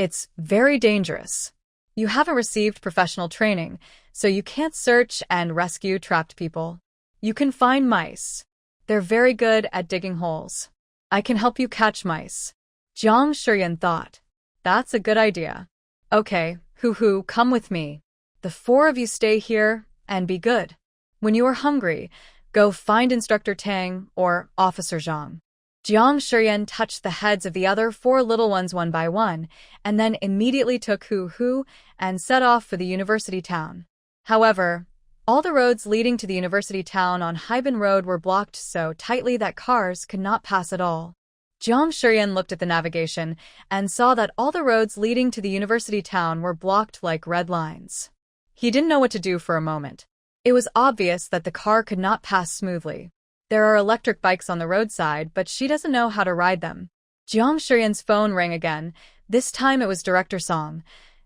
It's very dangerous. You haven't received professional training, so you can't search and rescue trapped people. You can find mice. They're very good at digging holes. I can help you catch mice." Jiang Shurian thought, "That's a good idea. Okay, Hu, come with me. The four of you stay here and be good. When you are hungry, go find Instructor Tang or Officer Zhang." Jiang Shurian touched the heads of the other four little ones one by one, and then immediately took Hu and set off for the university town. However, all the roads leading to the university town on Haiban Road were blocked so tightly that cars could not pass at all. Jiang Shurian looked at the navigation and saw that all the roads leading to the university town were blocked like red lines. He didn't know what to do for a moment. It was obvious that the car could not pass smoothly. There are electric bikes on the roadside, but she doesn't know how to ride them. Jiang Shurian's phone rang again. This time it was Director Song.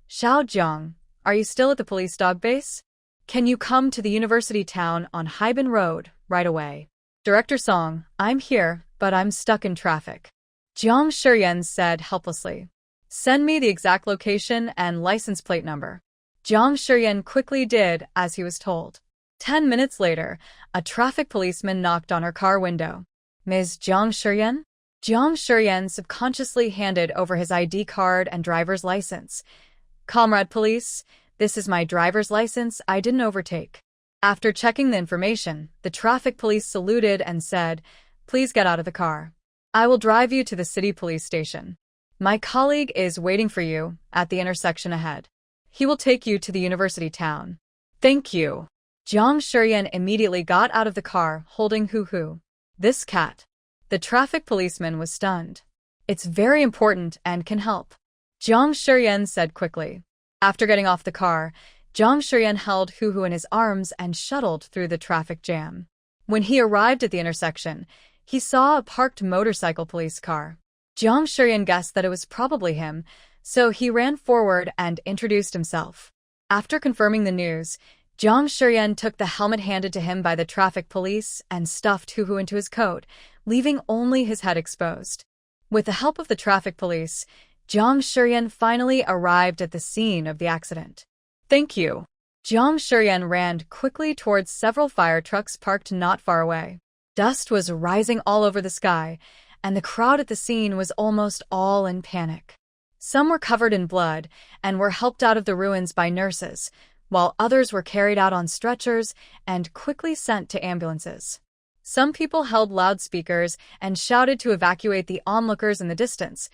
"Xiao Jiang, are you still at the police dog base? Can you come to the university town on Haiban Road right away?" "Director Song, I'm here, but I'm stuck in traffic." Jiang Shurian said helplessly. "Send me the exact location and license plate number." Jiang Shurian quickly did as he was told. 10 minutes later, a traffic policeman knocked on her car window. "Ms. Jiang Shurian?" Jiang Shurian subconsciously handed over his ID card and driver's license. "Comrade police, this is my driver's license. I didn't overtake." After checking the information, the traffic police saluted and said, "Please get out of the car. I will drive you to the city police station. My colleague is waiting for you at the intersection ahead. He will take you to the university town." "Thank you." Jiang Shurian immediately got out of the car, holding Hu. "This cat." The traffic policeman was stunned. "It's very important and can help," Jiang Shurian said quickly. After getting off the car, Jiang Shurian held Hu in his arms and shuttled through the traffic jam. When he arrived at the intersection, he saw a parked motorcycle police car. Jiang Shurian guessed that it was probably him, so he ran forward and introduced himself. After confirming the news, Jiang Shurian took the helmet handed to him by the traffic police and stuffed Hu into his coat, leaving only his head exposed. With the help of the traffic police, Jiang Shurian finally arrived at the scene of the accident. "Thank you." Jiang Shurian ran quickly towards several fire trucks parked not far away. Dust was rising all over the sky, and the crowd at the scene was almost all in panic. Some were covered in blood and were helped out of the ruins by nurses, while others were carried out on stretchers and quickly sent to ambulances. Some people held loudspeakers and shouted to evacuate the onlookers in the distance,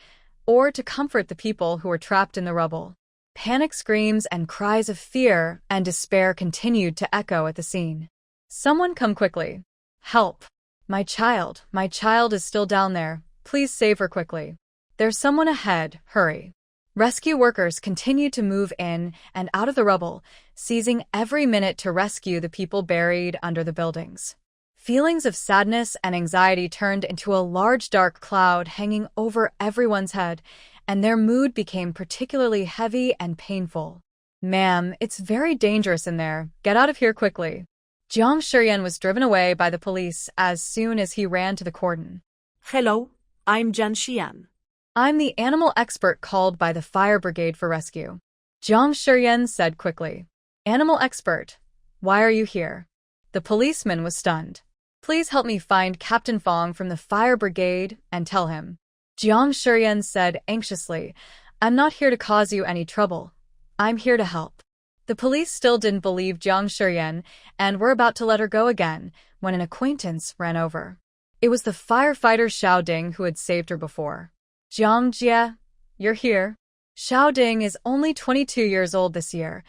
or to comfort the people who were trapped in the rubble. Panic screams and cries of fear and despair continued to echo at the scene. "Someone come quickly. Help. My child is still down there. Please save her quickly. There's someone ahead, hurry." Rescue workers continued to move in and out of the rubble, seizing every minute to rescue the people buried under the buildings. Feelings of sadness and anxiety turned into a large dark cloud hanging over everyone's head, and their mood became particularly heavy and painful. Ma'am, it's very dangerous in there. Get out of here quickly. Jiang Shiryan was driven away by the police as soon as he ran to the cordon. Hello, I'm Jiang Xian. I'm the animal expert called by the fire brigade for rescue. Jiang Shiryan said quickly. Animal expert, why are you here? The policeman was stunned. Please help me find Captain Fong from the fire brigade and tell him. Jiang Shiryan said anxiously, I'm not here to cause you any trouble. I'm here to help. The police still didn't believe Jiang Shiryan and were about to let her go again when an acquaintance ran over. It was the firefighter Xiao Ding who had saved her before. Jiang Jie, you're here. Xiao Ding is only 22 years old this year,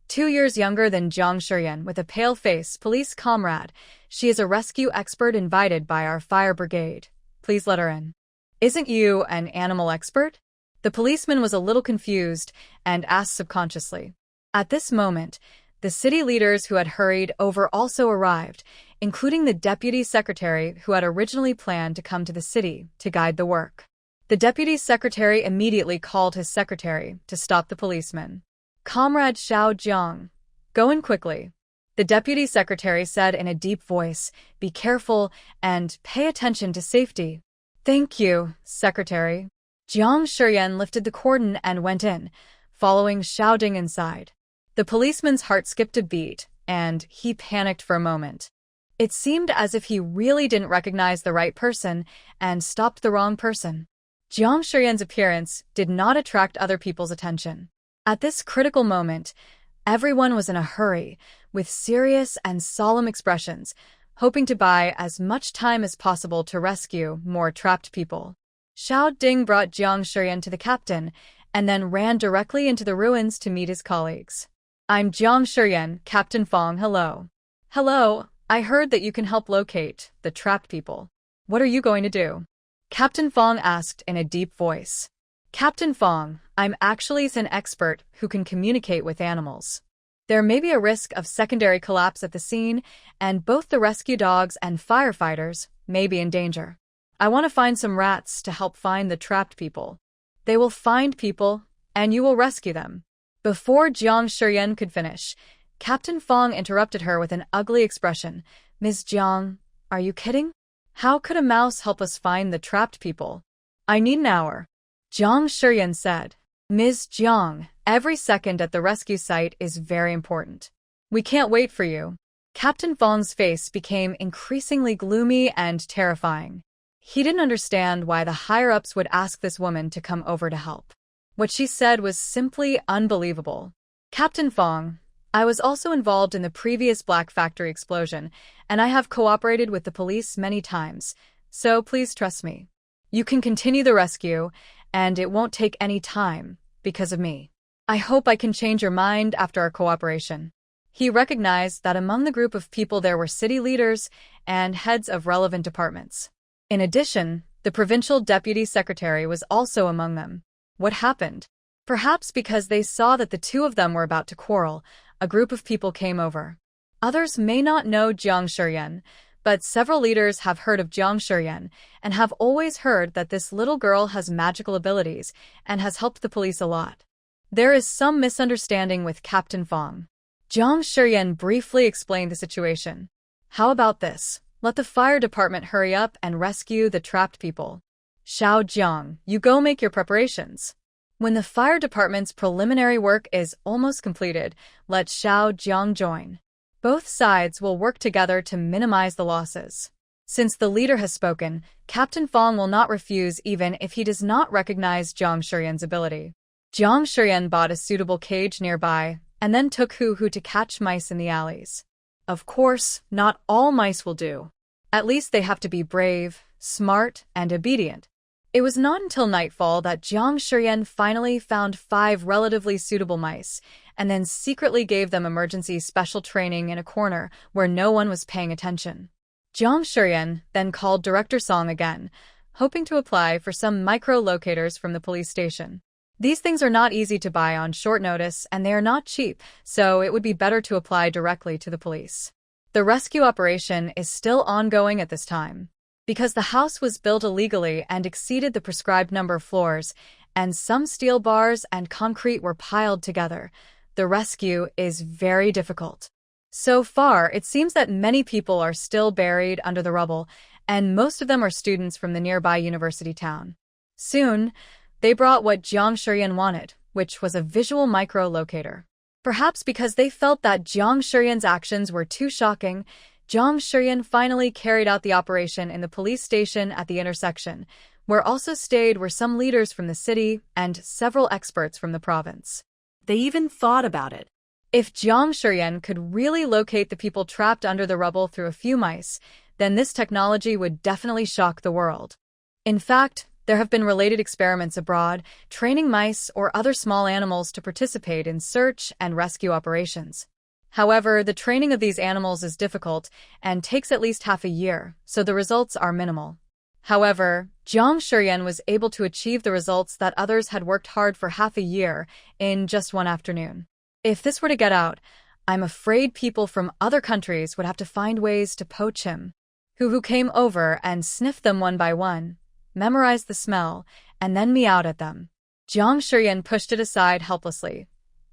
2 years younger than Jiang Shiryan with a pale face, police comrade. She is a rescue expert invited by our fire brigade. Please let her in. Isn't you an animal expert? The policeman was a little confused and asked subconsciously. At this moment, the city leaders who had hurried over also arrived, including the deputy secretary who had originally planned to come to the city to guide the work. The deputy secretary immediately called his secretary to stop the policeman. Comrade Xiao Jiang, go in quickly. The deputy secretary said in a deep voice, be careful and pay attention to safety. Thank you, secretary. Jiang Shiryan lifted the cordon and went in, following Xiao Ding inside. The policeman's heart skipped a beat, and he panicked for a moment. It seemed as if he really didn't recognize the right person and stopped the wrong person. Jiang Shiryan's appearance did not attract other people's attention. At this critical moment, everyone was in a hurry, with serious and solemn expressions, hoping to buy as much time as possible to rescue more trapped people. Xiao Ding brought Jiang Shiryan to the captain, and then ran directly into the ruins to meet his colleagues. I'm Jiang Shiryan, Captain Fong, hello. Hello, I heard that you can help locate the trapped people. What are you going to do? Captain Fong asked in a deep voice. Captain Fong, I'm actually an expert who can communicate with animals. There may be a risk of secondary collapse at the scene, and both the rescue dogs and firefighters may be in danger. I want to find some rats to help find the trapped people. They will find people, and you will rescue them. Before Jiang Shiryan could finish, Captain Fong interrupted her with an ugly expression. Ms. Jiang, are you kidding? How could a mouse help us find the trapped people? I need an hour. Jiang Shiryan said. Ms. Jiang, every second at the rescue site is very important. We can't wait for you. Captain Fong's face became increasingly gloomy and terrifying. He didn't understand why the higher-ups would ask this woman to come over to help. What she said was simply unbelievable. Captain Fong, I was also involved in the previous Black Factory explosion, and I have cooperated with the police many times, so please trust me. You can continue the rescue, and it won't take any time because of me. I hope I can change your mind after our cooperation. He recognized that among the group of people there were city leaders and heads of relevant departments. In addition, the provincial deputy secretary was also among them. What happened? Perhaps because they saw that the two of them were about to quarrel, a group of people came over. Others may not know Jiang Shiryan, but several leaders have heard of Jiang Shiryan and have always heard that this little girl has magical abilities and has helped the police a lot. There is some misunderstanding with Captain Fong. Jiang Shiryan briefly explained the situation. How about this? Let the fire department hurry up and rescue the trapped people. Xiao Jiang, you go make your preparations. When the fire department's preliminary work is almost completed, let Xiao Jiang join. Both sides will work together to minimize the losses. Since the leader has spoken, Captain Fong will not refuse even if he does not recognize Jiang Shiryan's ability. Jiang Shiryan bought a suitable cage nearby and then took Hu to catch mice in the alleys. Of course, not all mice will do. At least they have to be brave, smart, and obedient. It was not until nightfall that Jiang Shiryan finally found 5 relatively suitable mice, and then secretly gave them emergency special training in a corner where no one was paying attention. Jiang Shiryan then called Director Song again, hoping to apply for some micro-locators from the police station. These things are not easy to buy on short notice, and they are not cheap, so it would be better to apply directly to the police. The rescue operation is still ongoing at this time. Because the house was built illegally and exceeded the prescribed number of floors, and some steel bars and concrete were piled together, the rescue is very difficult. So far, it seems that many people are still buried under the rubble, and most of them are students from the nearby university town. Soon, they brought what Jiang Shiyan wanted, which was a visual micro-locator. Perhaps because they felt that Jiang Shiyan's actions were too shocking, Jiang Shiyan finally carried out the operation in the police station at the intersection, where also stayed were some leaders from the city and several experts from the province. They even thought about it. If Jiang Shiyan could really locate the people trapped under the rubble through a few mice, then this technology would definitely shock the world. In fact, there have been related experiments abroad, training mice or other small animals to participate in search and rescue operations. However, the training of these animals is difficult and takes at least half a year, so the results are minimal. However, Jiang Shiyan was able to achieve the results that others had worked hard for half a year in just one afternoon. If this were to get out, I'm afraid people from other countries would have to find ways to poach him. Who came over and sniffed them one by one, memorized the smell, and then meowed at them. Jiang Shiyan pushed it aside helplessly.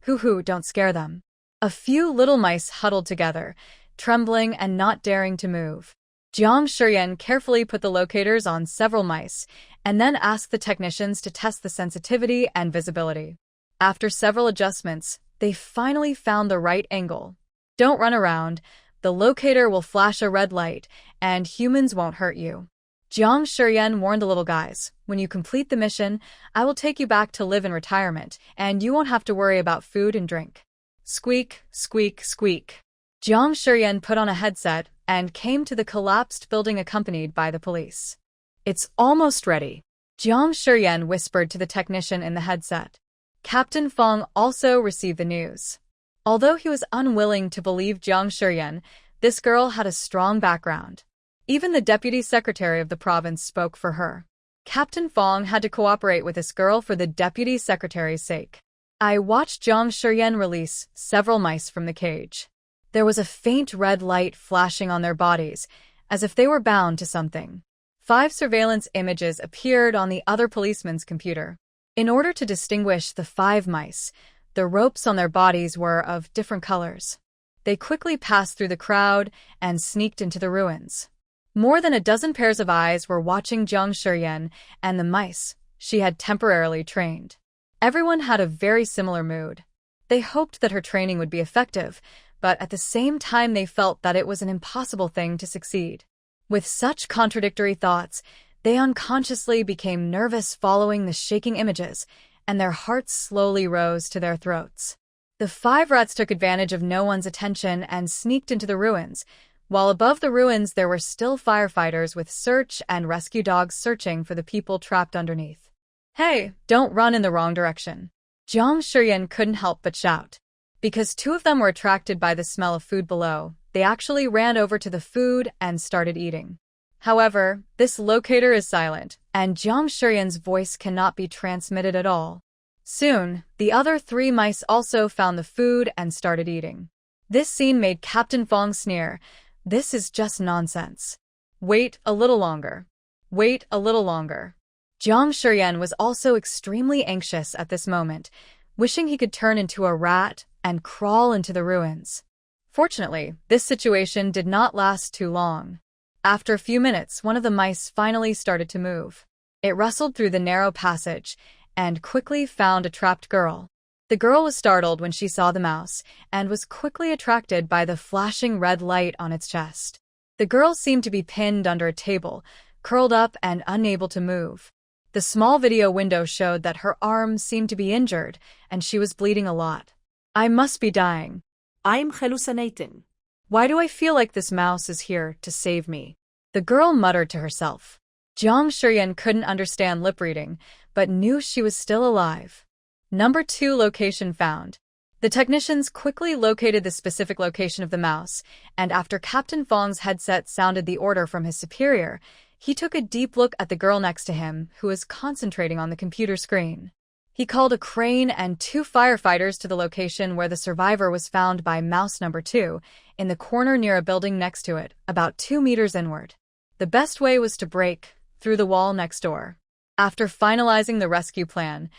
Don't scare them. A few little mice huddled together, trembling and not daring to move. Jiang Shiyan carefully put the locators on several mice, and then asked the technicians to test the sensitivity and visibility. After several adjustments, they finally found the right angle. Don't run around. The locator will flash a red light, and humans won't hurt you. Jiang Shiyan warned the little guys, when you complete the mission, I will take you back to live in retirement, and you won't have to worry about food and drink. Squeak, squeak, squeak. Jiang Shiyan put on a headset and came to the collapsed building accompanied by the police. It's almost ready, Jiang Shiyan whispered to the technician in the headset. Captain Fong also received the news. Although he was unwilling to believe Jiang Shiyan, this girl had a strong background. Even the deputy secretary of the province spoke for her. Captain Fong had to cooperate with this girl for the deputy secretary's sake. I watched Jiang Shiyan release several mice from the cage. There was a faint red light flashing on their bodies, as if they were bound to something. 5 surveillance images appeared on the other policeman's computer. In order to distinguish the 5 mice, the ropes on their bodies were of different colors. They quickly passed through the crowd and sneaked into the ruins. More than a dozen pairs of eyes were watching Jiang Shiyan and the mice she had temporarily trained. Everyone had a very similar mood. They hoped that her training would be effective, but at the same time they felt that it was an impossible thing to succeed. With such contradictory thoughts, they unconsciously became nervous following the shaking images, and their hearts slowly rose to their throats. The 5 rats took advantage of no one's attention and sneaked into the ruins, while above the ruins there were still firefighters with search and rescue dogs searching for the people trapped underneath. Hey, don't run in the wrong direction. Jiang Shiyan couldn't help but shout. Because 2 of them were attracted by the smell of food below, they actually ran over to the food and started eating. However, this locator is silent, and Jiang Shiyan's voice cannot be transmitted at all. Soon, the other 3 mice also found the food and started eating. This scene made Captain Fong sneer. This is just nonsense. Wait a little longer. Wait a little longer. Jiang Shiyan was also extremely anxious at this moment, wishing he could turn into a rat and crawl into the ruins. Fortunately, this situation did not last too long. After a few minutes, one of the mice finally started to move. It rustled through the narrow passage and quickly found a trapped girl. The girl was startled when she saw the mouse and was quickly attracted by the flashing red light on its chest. The girl seemed to be pinned under a table, curled up and unable to move. The small video window showed that her arm seemed to be injured and she was bleeding a lot. I must be dying. I'm hallucinating. Why do I feel like this mouse is here to save me? The girl muttered to herself. Jiang Shiyan couldn't understand lip reading, but knew she was still alive. Number 2 location found. The technicians quickly located the specific location of the mouse, and after Captain Fong's headset sounded the order from his superior, he took a deep look at the girl next to him, who was concentrating on the computer screen. He called a crane and 2 firefighters to the location where the survivor was found by mouse number 2, in the corner near a building next to it, about 2 meters inward. The best way was to break through the wall next door. After finalizing the rescue plan,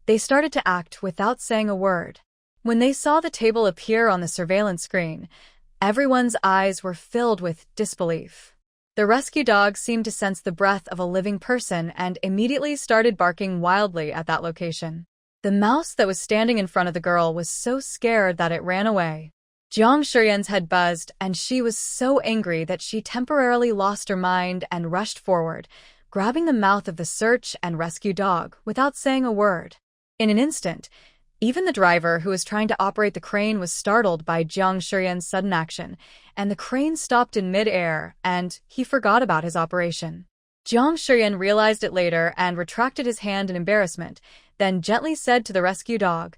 they started to act without saying a word. When they saw the table appear on the surveillance screen, everyone's eyes were filled with disbelief. The rescue dog seemed to sense the breath of a living person and immediately started barking wildly at that location. The mouse that was standing in front of the girl was so scared that it ran away. Jiang Shiyan's head buzzed, and she was so angry that she temporarily lost her mind and rushed forward, grabbing the mouth of the search and rescue dog without saying a word. In an instant, even the driver who was trying to operate the crane was startled by Jiang Shiyan's sudden action, and the crane stopped in mid-air, and he forgot about his operation. Jiang Shiyan realized it later and retracted his hand in embarrassment, then gently said to the rescue dog,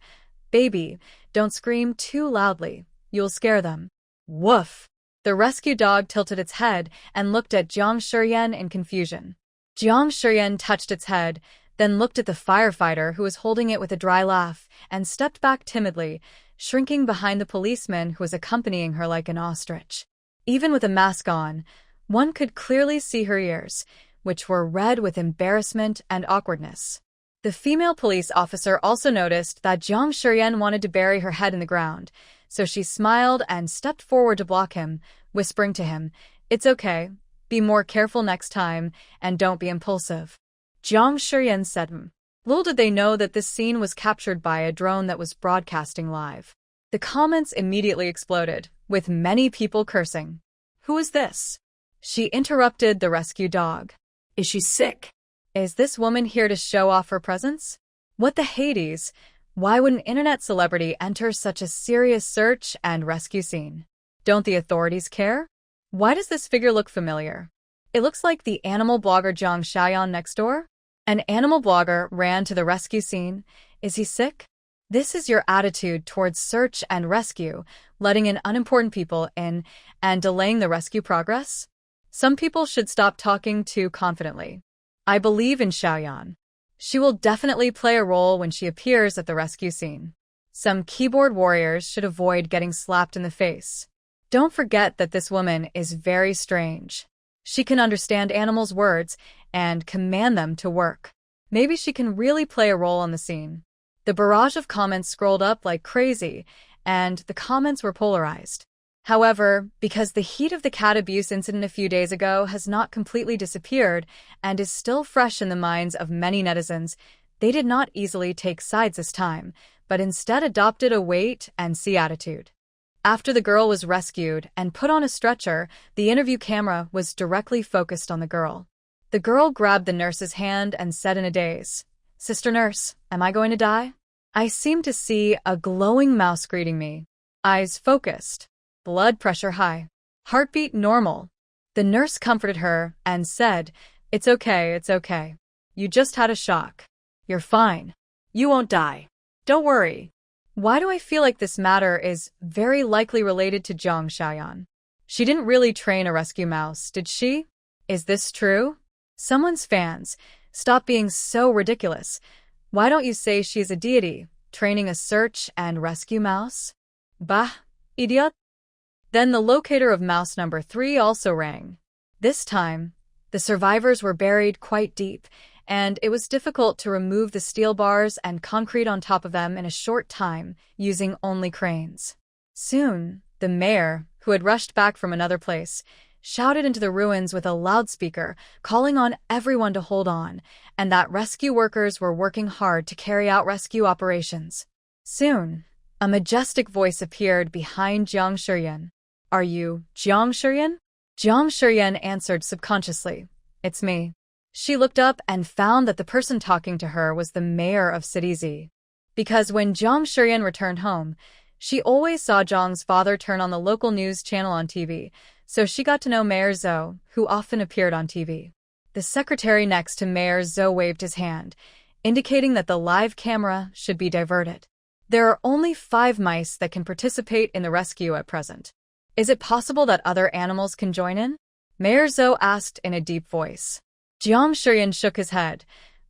"Baby, don't scream too loudly. You'll scare them." Woof! The rescue dog tilted its head and looked at Jiang Shiyan in confusion. Jiang Shiyan touched its head, then looked at the firefighter who was holding it with a dry laugh, and stepped back timidly, shrinking behind the policeman who was accompanying her like an ostrich. Even with a mask on, one could clearly see her ears, which were red with embarrassment and awkwardness. The female police officer also noticed that Jiang Shiyan wanted to bury her head in the ground, so she smiled and stepped forward to block him, whispering to him, "It's okay. Be more careful next time, and don't be impulsive." Jiang Shiyan said, Little did they know that this scene was captured by a drone that was broadcasting live. The comments immediately exploded, with many people cursing. "Who is this?" She interrupted the rescue dog. Is she sick? "Is this woman here to show off her presence? What the Hades? Why would an internet celebrity enter such a serious search and rescue scene? Don't the authorities care? Why does this figure look familiar? It looks like the animal blogger Jiang Shiyan next door." An animal blogger ran to the rescue scene. "Is he sick? This is your attitude towards search and rescue, letting in unimportant people in and delaying the rescue progress? Some people should stop talking too confidently. I believe in Xiaoyan. She will definitely play a role when she appears at the rescue scene. Some keyboard warriors should avoid getting slapped in the face. Don't forget that this woman is very strange. She can understand animals' words and command them to work. Maybe she can really play a role on the scene." The barrage of comments scrolled up like crazy, and the comments were polarized. However, because the heat of the cat abuse incident a few days ago has not completely disappeared and is still fresh in the minds of many netizens, they did not easily take sides this time, but instead adopted a wait-and-see attitude. After the girl was rescued and put on a stretcher, the interview camera was directly focused on the girl. The girl grabbed the nurse's hand and said in a daze, "Sister nurse, am I going to die?" I seem to see a glowing mouse greeting me. Eyes focused, blood pressure high, heartbeat normal. The nurse comforted her and said, it's okay. You just had a shock. You're fine. You won't die. Don't worry." Why do I feel like this matter is very likely related to Jiang Shiyan? She didn't really train a rescue mouse, did she? Is this true? Someone's fans, stop being so ridiculous. Why don't you say she's a deity, training a search and rescue mouse? Bah, idiot. Then the locator of mouse number 3 also rang. This time, the survivors were buried quite deep, and it was difficult to remove the steel bars and concrete on top of them in a short time, using only cranes. Soon, the mayor, who had rushed back from another place, shouted into the ruins with a loudspeaker, calling on everyone to hold on, and that rescue workers were working hard to carry out rescue operations. Soon, a majestic voice appeared behind Jiang Shiyan. "Are you Jiang Shiyan?" Jiang Shiyan answered subconsciously, "It's me." She looked up and found that the person talking to her was the mayor of City Z. Because when Jiang Shiyan returned home, she always saw Jiang's father turn on the local news channel on TV, so she got to know Mayor Zhou, who often appeared on TV. The secretary next to Mayor Zhou waved his hand, indicating that the live camera should be diverted. There are only 5 mice that can participate in the rescue at present. Is it possible that other animals can join in? Mayor Zhou asked in a deep voice. Jiang Shiyan shook his head.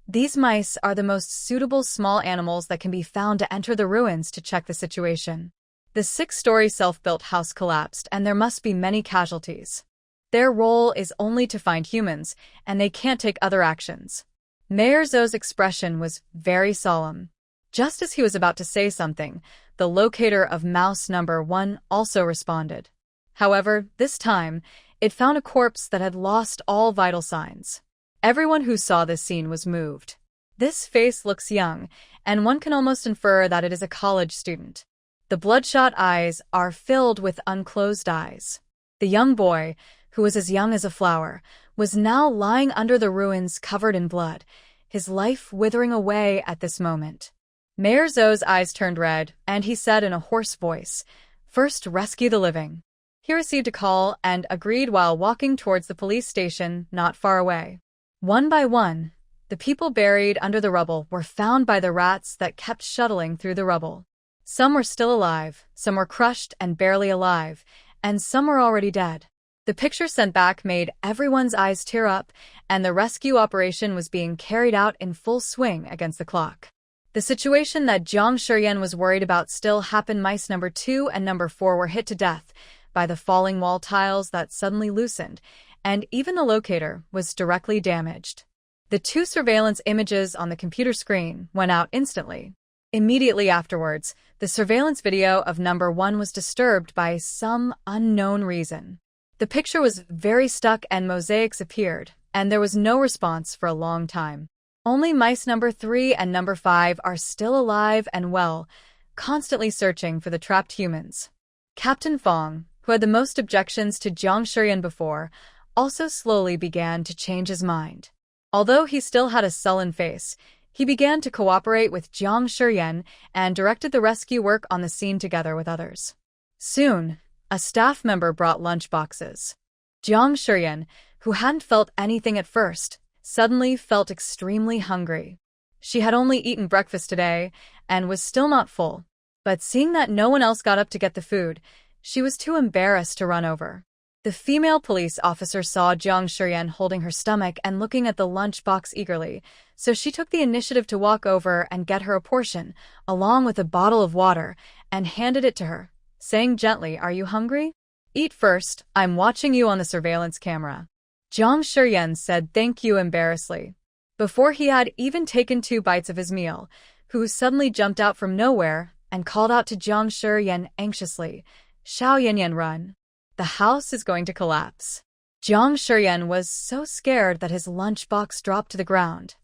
These mice are the most suitable small animals that can be found to enter the ruins to check the situation. The 6-story self-built house collapsed, and there must be many casualties. Their role is only to find humans, and they can't take other actions. Mayor Zhou's expression was very solemn. Just as he was about to say something, the locator of mouse number 1 also responded. However, this time, it found a corpse that had lost all vital signs. Everyone who saw this scene was moved. This face looks young, and one can almost infer that it is a college student. The bloodshot eyes are filled with unclosed eyes. The young boy, who was as young as a flower, was now lying under the ruins covered in blood, his life withering away at this moment. Mayor Zhou's eyes turned red, and he said in a hoarse voice, "First rescue the living." He received a call and agreed while walking towards the police station not far away. One by one, the people buried under the rubble were found by the rats that kept shuttling through the rubble. Some were still alive, some were crushed and barely alive, and some were already dead. The picture sent back made everyone's eyes tear up, and the rescue operation was being carried out in full swing against the clock. The situation that Jiang Shiyan was worried about still happened. Mice number 2 and number 4 were hit to death by the falling wall tiles that suddenly loosened, and even the locator was directly damaged. The 2 surveillance images on the computer screen went out instantly. Immediately afterwards, the surveillance video of number 1 was disturbed by some unknown reason. The picture was very stuck and mosaics appeared, and there was no response for a long time. Only mice number 3 and number 5 are still alive and well, constantly searching for the trapped humans. Captain Fong, who had the most objections to Jiang Shiyan before, also slowly began to change his mind. Although he still had a sullen face, he began to cooperate with Jiang Shiyan and directed the rescue work on the scene together with others. Soon, a staff member brought lunch boxes. Jiang Shiyan, who hadn't felt anything at first, suddenly felt extremely hungry. She had only eaten breakfast today and was still not full, but seeing that no one else got up to get the food, she was too embarrassed to run over. The female police officer saw Jiang Shiyan holding her stomach and looking at the lunchbox eagerly, so she took the initiative to walk over and get her a portion, along with a bottle of water, and handed it to her, saying gently, "Are you hungry? Eat first, I'm watching you on the surveillance camera." Jiang Shiyan said thank you embarrassedly. Before he had even taken 2 bites of his meal, Hu suddenly jumped out from nowhere and called out to Jiang Shiyan anxiously, "Xiao Yanyan, run. The house is going to collapse." Jiang Shiyan was so scared that his lunchbox dropped to the ground.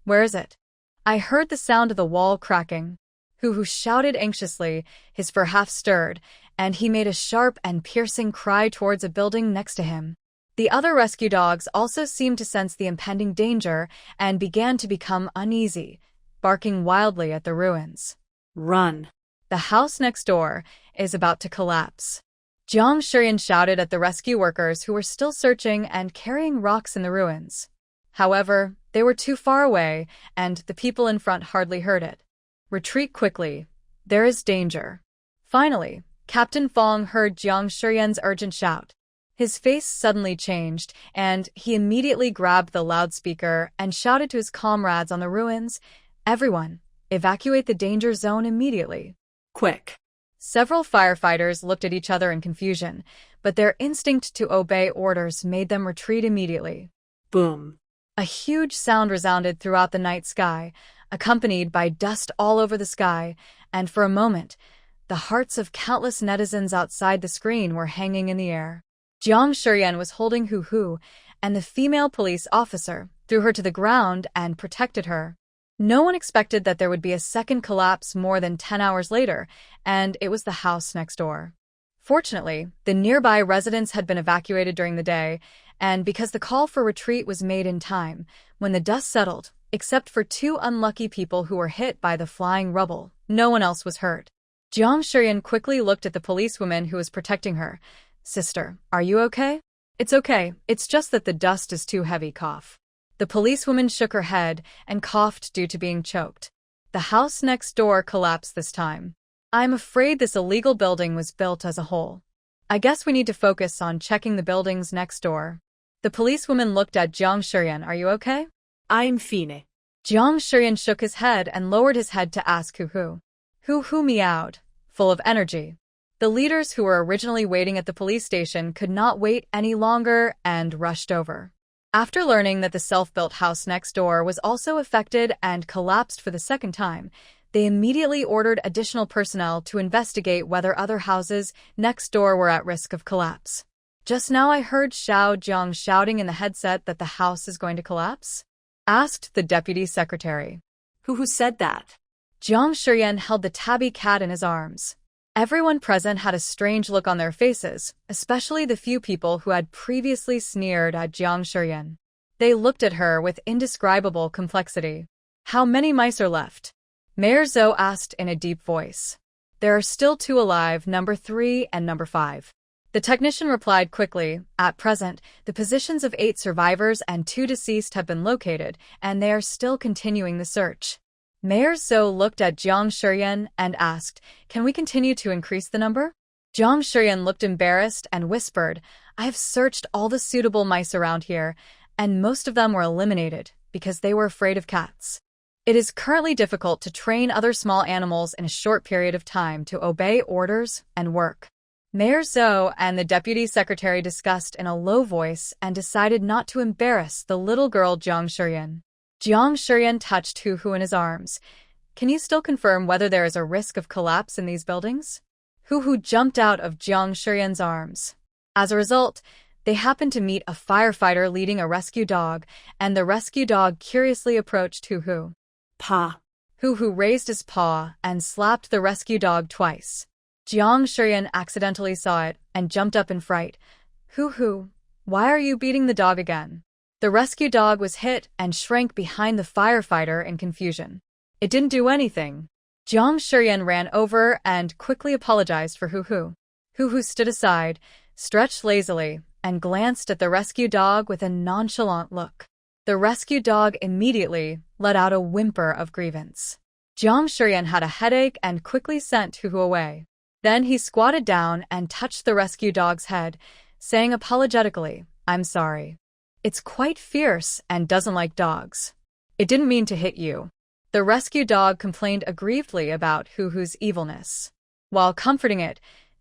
"Where is it?" "I heard the sound of the wall cracking." Hu shouted anxiously, his fur half stirred, and he made a sharp and piercing cry towards a building next to him. The other rescue dogs also seemed to sense the impending danger and began to become uneasy, barking wildly at the ruins. Run. The house next door is about to collapse. Jiang Shiyan shouted at the rescue workers who were still searching and carrying rocks in the ruins. However, they were too far away, and the people in front hardly heard it. "Retreat quickly. There is danger." Finally, Captain Fong heard Jiang Shiyan's urgent shout. His face suddenly changed, and he immediately grabbed the loudspeaker and shouted to his comrades on the ruins, "Everyone, evacuate the danger zone immediately. Quick." Several firefighters looked at each other in confusion, but their instinct to obey orders made them retreat immediately. Boom. A huge sound resounded throughout the night sky, accompanied by dust all over the sky, and for a moment, the hearts of countless netizens outside the screen were hanging in the air. Jiang Shiyan was holding Hu, and the female police officer threw her to the ground and protected her. No one expected that there would be a second collapse more than 10 hours later, and it was the house next door. Fortunately, the nearby residents had been evacuated during the day, and because the call for retreat was made in time, when the dust settled, except for 2 unlucky people who were hit by the flying rubble, no one else was hurt. Jiang Shiyan quickly looked at the policewoman who was protecting her. "Sister, are you okay?" "It's okay, it's just that the dust is too heavy." Cough. The policewoman shook her head and coughed due to being choked. The house next door collapsed this time. "I'm afraid this illegal building was built as a whole. I guess we need to focus on checking the buildings next door." The policewoman looked at Jiang Shiyan. "Are you okay?" I'm fine. Jiang Shiyan shook his head and lowered his head to ask Hu. Hu meowed, full of energy. The leaders who were originally waiting at the police station could not wait any longer and rushed over. After learning that the self-built house next door was also affected and collapsed for the second time, they immediately ordered additional personnel to investigate whether other houses next door were at risk of collapse. Just now I heard Xiao Jiang shouting in the headset that the house is going to collapse? Asked the deputy secretary. Who said that? Jiang Shiyan held the tabby cat in his arms. Everyone present had a strange look on their faces, especially the few people who had previously sneered at Jiang Shiyan. They looked at her with indescribable complexity. How many mice are left? Mayor Zhou asked in a deep voice. There are still 2 alive, number 3 and number 5. The technician replied quickly, at present, the positions of 8 survivors and 2 deceased have been located, and they are still continuing the search. Mayor Zhou looked at Jiang Shiyan and asked, can we continue to increase the number? Jiang Shiyan looked embarrassed and whispered, I have searched all the suitable mice around here, and most of them were eliminated because they were afraid of cats. It is currently difficult to train other small animals in a short period of time to obey orders and work. Mayor Zhou and the deputy secretary discussed in a low voice and decided not to embarrass the little girl Jiang Shiyan. Jiang Shiyan touched Hu in his arms. Can you still confirm whether there is a risk of collapse in these buildings? Hu jumped out of Jiang Shiyan's arms. As a result, they happened to meet a firefighter leading a rescue dog, and the rescue dog curiously approached Hu. Pa. Hu raised his paw and slapped the rescue dog twice. Jiang Shiyan accidentally saw it and jumped up in fright. Hu, why are you beating the dog again? The rescue dog was hit and shrank behind the firefighter in confusion. It didn't do anything. Jiang Shiyan ran over and quickly apologized for Hu. Hu stood aside, stretched lazily, and glanced at the rescue dog with a nonchalant look. The rescue dog immediately let out a whimper of grievance. Jiang Shiyan had a headache and quickly sent Hu away. Then he squatted down and touched the rescue dog's head, saying apologetically, I'm sorry. It's quite fierce and doesn't like dogs. It didn't mean to hit you. The rescue dog complained aggrievedly about Hu's evilness. While comforting it,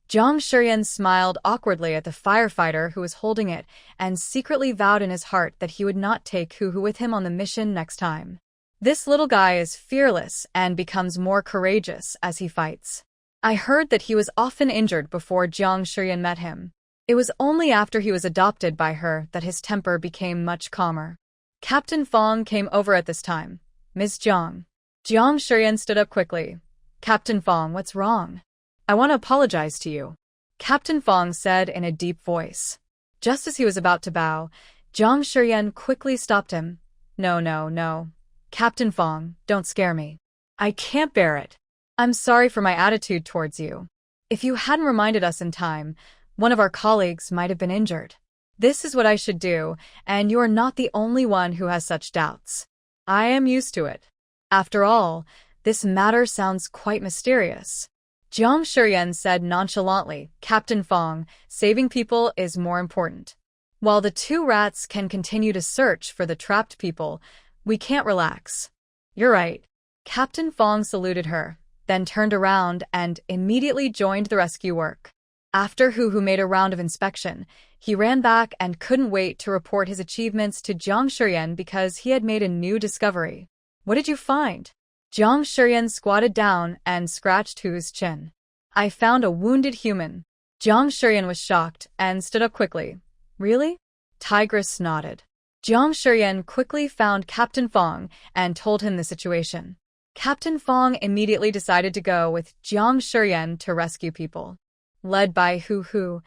Jiang Shiyan smiled awkwardly at the firefighter who was holding it and secretly vowed in his heart that he would not take Hu with him on the mission next time. This little guy is fearless and becomes more courageous as he fights. I heard that he was often injured before Jiang Shiyan met him. It was only after he was adopted by her that his temper became much calmer. Captain Fong came over at this time. Ms. Jiang. Jiang Shiyan stood up quickly. Captain Fong, what's wrong? I want to apologize to you. Captain Fong said in a deep voice. Just as he was about to bow, Jiang Shiyan quickly stopped him. No. Captain Fong, don't scare me. I can't bear it. I'm sorry for my attitude towards you. If you hadn't reminded us in time, one of our colleagues might have been injured. This is what I should do, and you are not the only one who has such doubts. I am used to it. After all, this matter sounds quite mysterious. Jiang Shiyan said nonchalantly, Captain Fong, saving people is more important. While the 2 rats can continue to search for the trapped people, we can't relax. You're right. Captain Fong saluted her, then turned around and immediately joined the rescue work. After Hu made a round of inspection, he ran back and couldn't wait to report his achievements to Jiang Shiyan because he had made a new discovery. What did you find? Jiang Shiyan squatted down and scratched Hu's chin. I found a wounded human. Jiang Shiyan was shocked and stood up quickly. Really? Tigress nodded. Jiang Shiyan quickly found Captain Fong and told him the situation. Captain Fong immediately decided to go with Jiang Shiyan to rescue people. Led by Hu,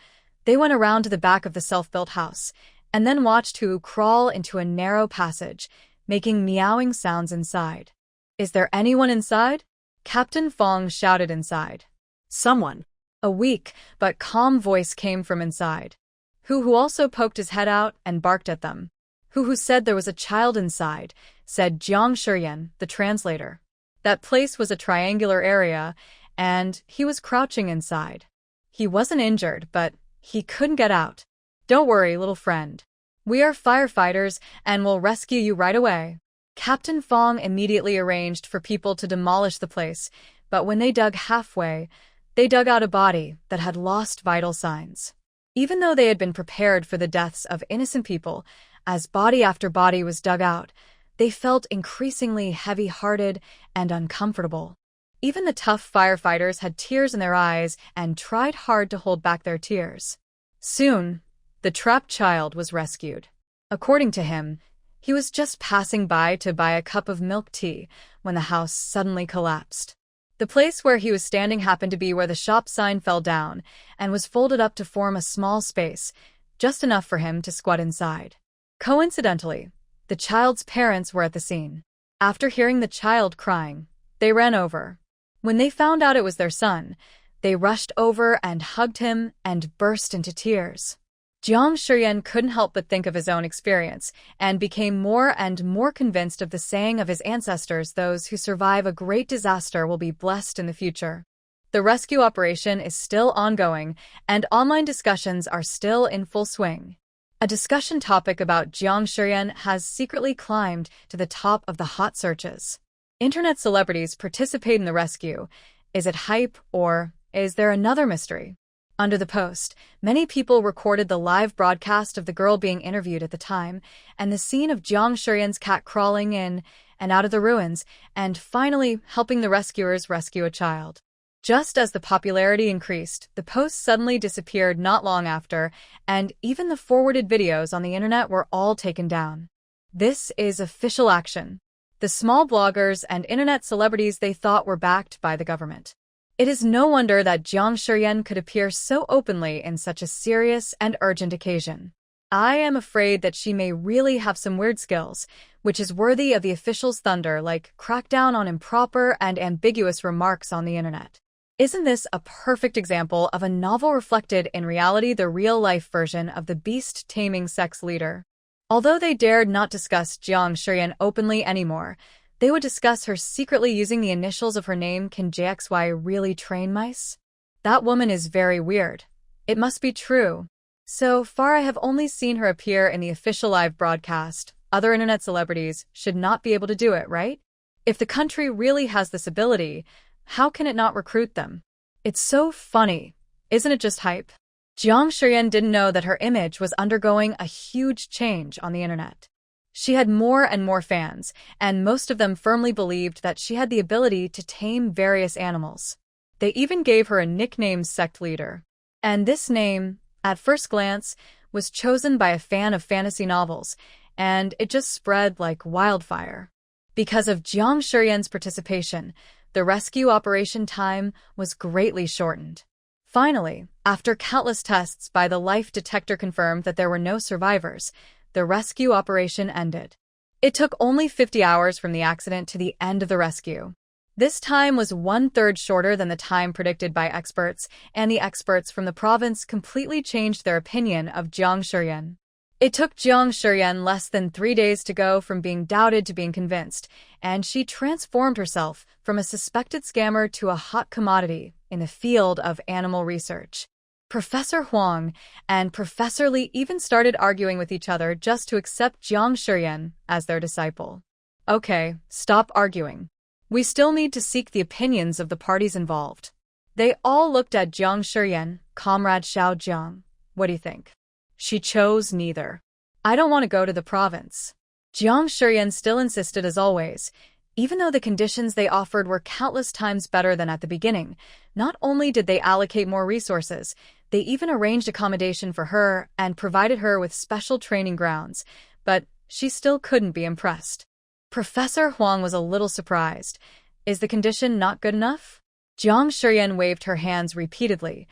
they went around to the back of the self-built house and then watched Hu crawl into a narrow passage, making meowing sounds inside. Is there anyone inside? Captain Fong shouted inside. Someone. A weak but calm voice came from inside. Hu also poked his head out and barked at them. Hu said there was a child inside, said Jiang Shiyan, the translator. That place was a triangular area, and he was crouching inside. He wasn't injured, but he couldn't get out. Don't worry, little friend. We are firefighters and will rescue you right away. Captain Fong immediately arranged for people to demolish the place, but when they dug halfway, they dug out a body that had lost vital signs. Even though they had been prepared for the deaths of innocent people, as body after body was dug out, they felt increasingly heavy-hearted and uncomfortable. Even the tough firefighters had tears in their eyes and tried hard to hold back their tears. Soon, the trapped child was rescued. According to him, he was just passing by to buy a cup of milk tea when the house suddenly collapsed. The place where he was standing happened to be where the shop sign fell down and was folded up to form a small space, just enough for him to squat inside. Coincidentally, the child's parents were at the scene. After hearing the child crying, they ran over. When they found out it was their son, they rushed over and hugged him and burst into tears. Jiang Shiyan couldn't help but think of his own experience and became more and more convinced of the saying of his ancestors, those who survive a great disaster will be blessed in the future. The rescue operation is still ongoing, and online discussions are still in full swing. A discussion topic about Jiang Shiyan has secretly climbed to the top of the hot searches. Internet celebrities participate in the rescue. Is it hype, or is there another mystery? Under the post, many people recorded the live broadcast of the girl being interviewed at the time, and the scene of Jiang Shiyan's cat crawling in and out of the ruins, and finally helping the rescuers rescue a child. Just as the popularity increased, the post suddenly disappeared not long after, and even the forwarded videos on the internet were all taken down. This is official action. The small bloggers and internet celebrities they thought were backed by the government. It is no wonder that Jiang Shiyan could appear so openly in such a serious and urgent occasion. I am afraid that she may really have some weird skills, which is worthy of the officials' thunder, like crack down on improper and ambiguous remarks on the internet. Isn't this a perfect example of a novel reflected in reality, the real-life version of the beast-taming sex leader? Although they dared not discuss Jiang Shiyan openly anymore, they would discuss her secretly using the initials of her name. Can JXY really train mice? That woman is very weird. It must be true. So far I have only seen her appear in the official live broadcast. Other internet celebrities should not be able to do it, right? If the country really has this ability, how can it not recruit them? It's so funny. Isn't it just hype? Jiang Shiyan didn't know that her image was undergoing a huge change on the internet. She had more and more fans, and most of them firmly believed that she had the ability to tame various animals. They even gave her a nickname, Sect Leader. And this name, at first glance, was chosen by a fan of fantasy novels, and it just spread like wildfire. Because of Jiang Shiyan's participation, the rescue operation time was greatly shortened. Finally, after countless tests by the life detector confirmed that there were no survivors, the rescue operation ended. It took only 50 hours from the accident to the end of the rescue. This time was 1/3 shorter than the time predicted by experts, and the experts from the province completely changed their opinion of Jiang Shiyan. It took Jiang Shiyan less than 3 days to go from being doubted to being convinced, and she transformed herself from a suspected scammer to a hot commodity in the field of animal research. Professor Huang and Professor Li even started arguing with each other just to accept Jiang Shiyan as their disciple. Okay, stop arguing. We still need to seek the opinions of the parties involved. They all looked at Jiang Shiyan. Comrade Xiao Jiang, what do you think? She chose neither. I don't want to go to the province. Jiang Shiyan still insisted as always. Even though the conditions they offered were countless times better than at the beginning, not only did they allocate more resources, they even arranged accommodation for her and provided her with special training grounds, but she still couldn't be impressed. Professor Huang was a little surprised. Is the condition not good enough? Jiang Shiyan waved her hands repeatedly.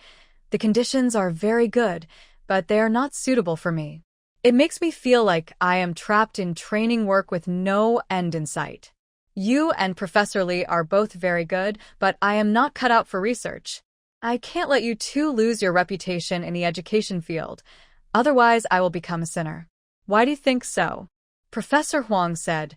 The conditions are very good, but they are not suitable for me. It makes me feel like I am trapped in training work with no end in sight. You and Professor Li are both very good, but I am not cut out for research. I can't let you two lose your reputation in the education field. Otherwise, I will become a sinner. Why do you think so? Professor Huang said,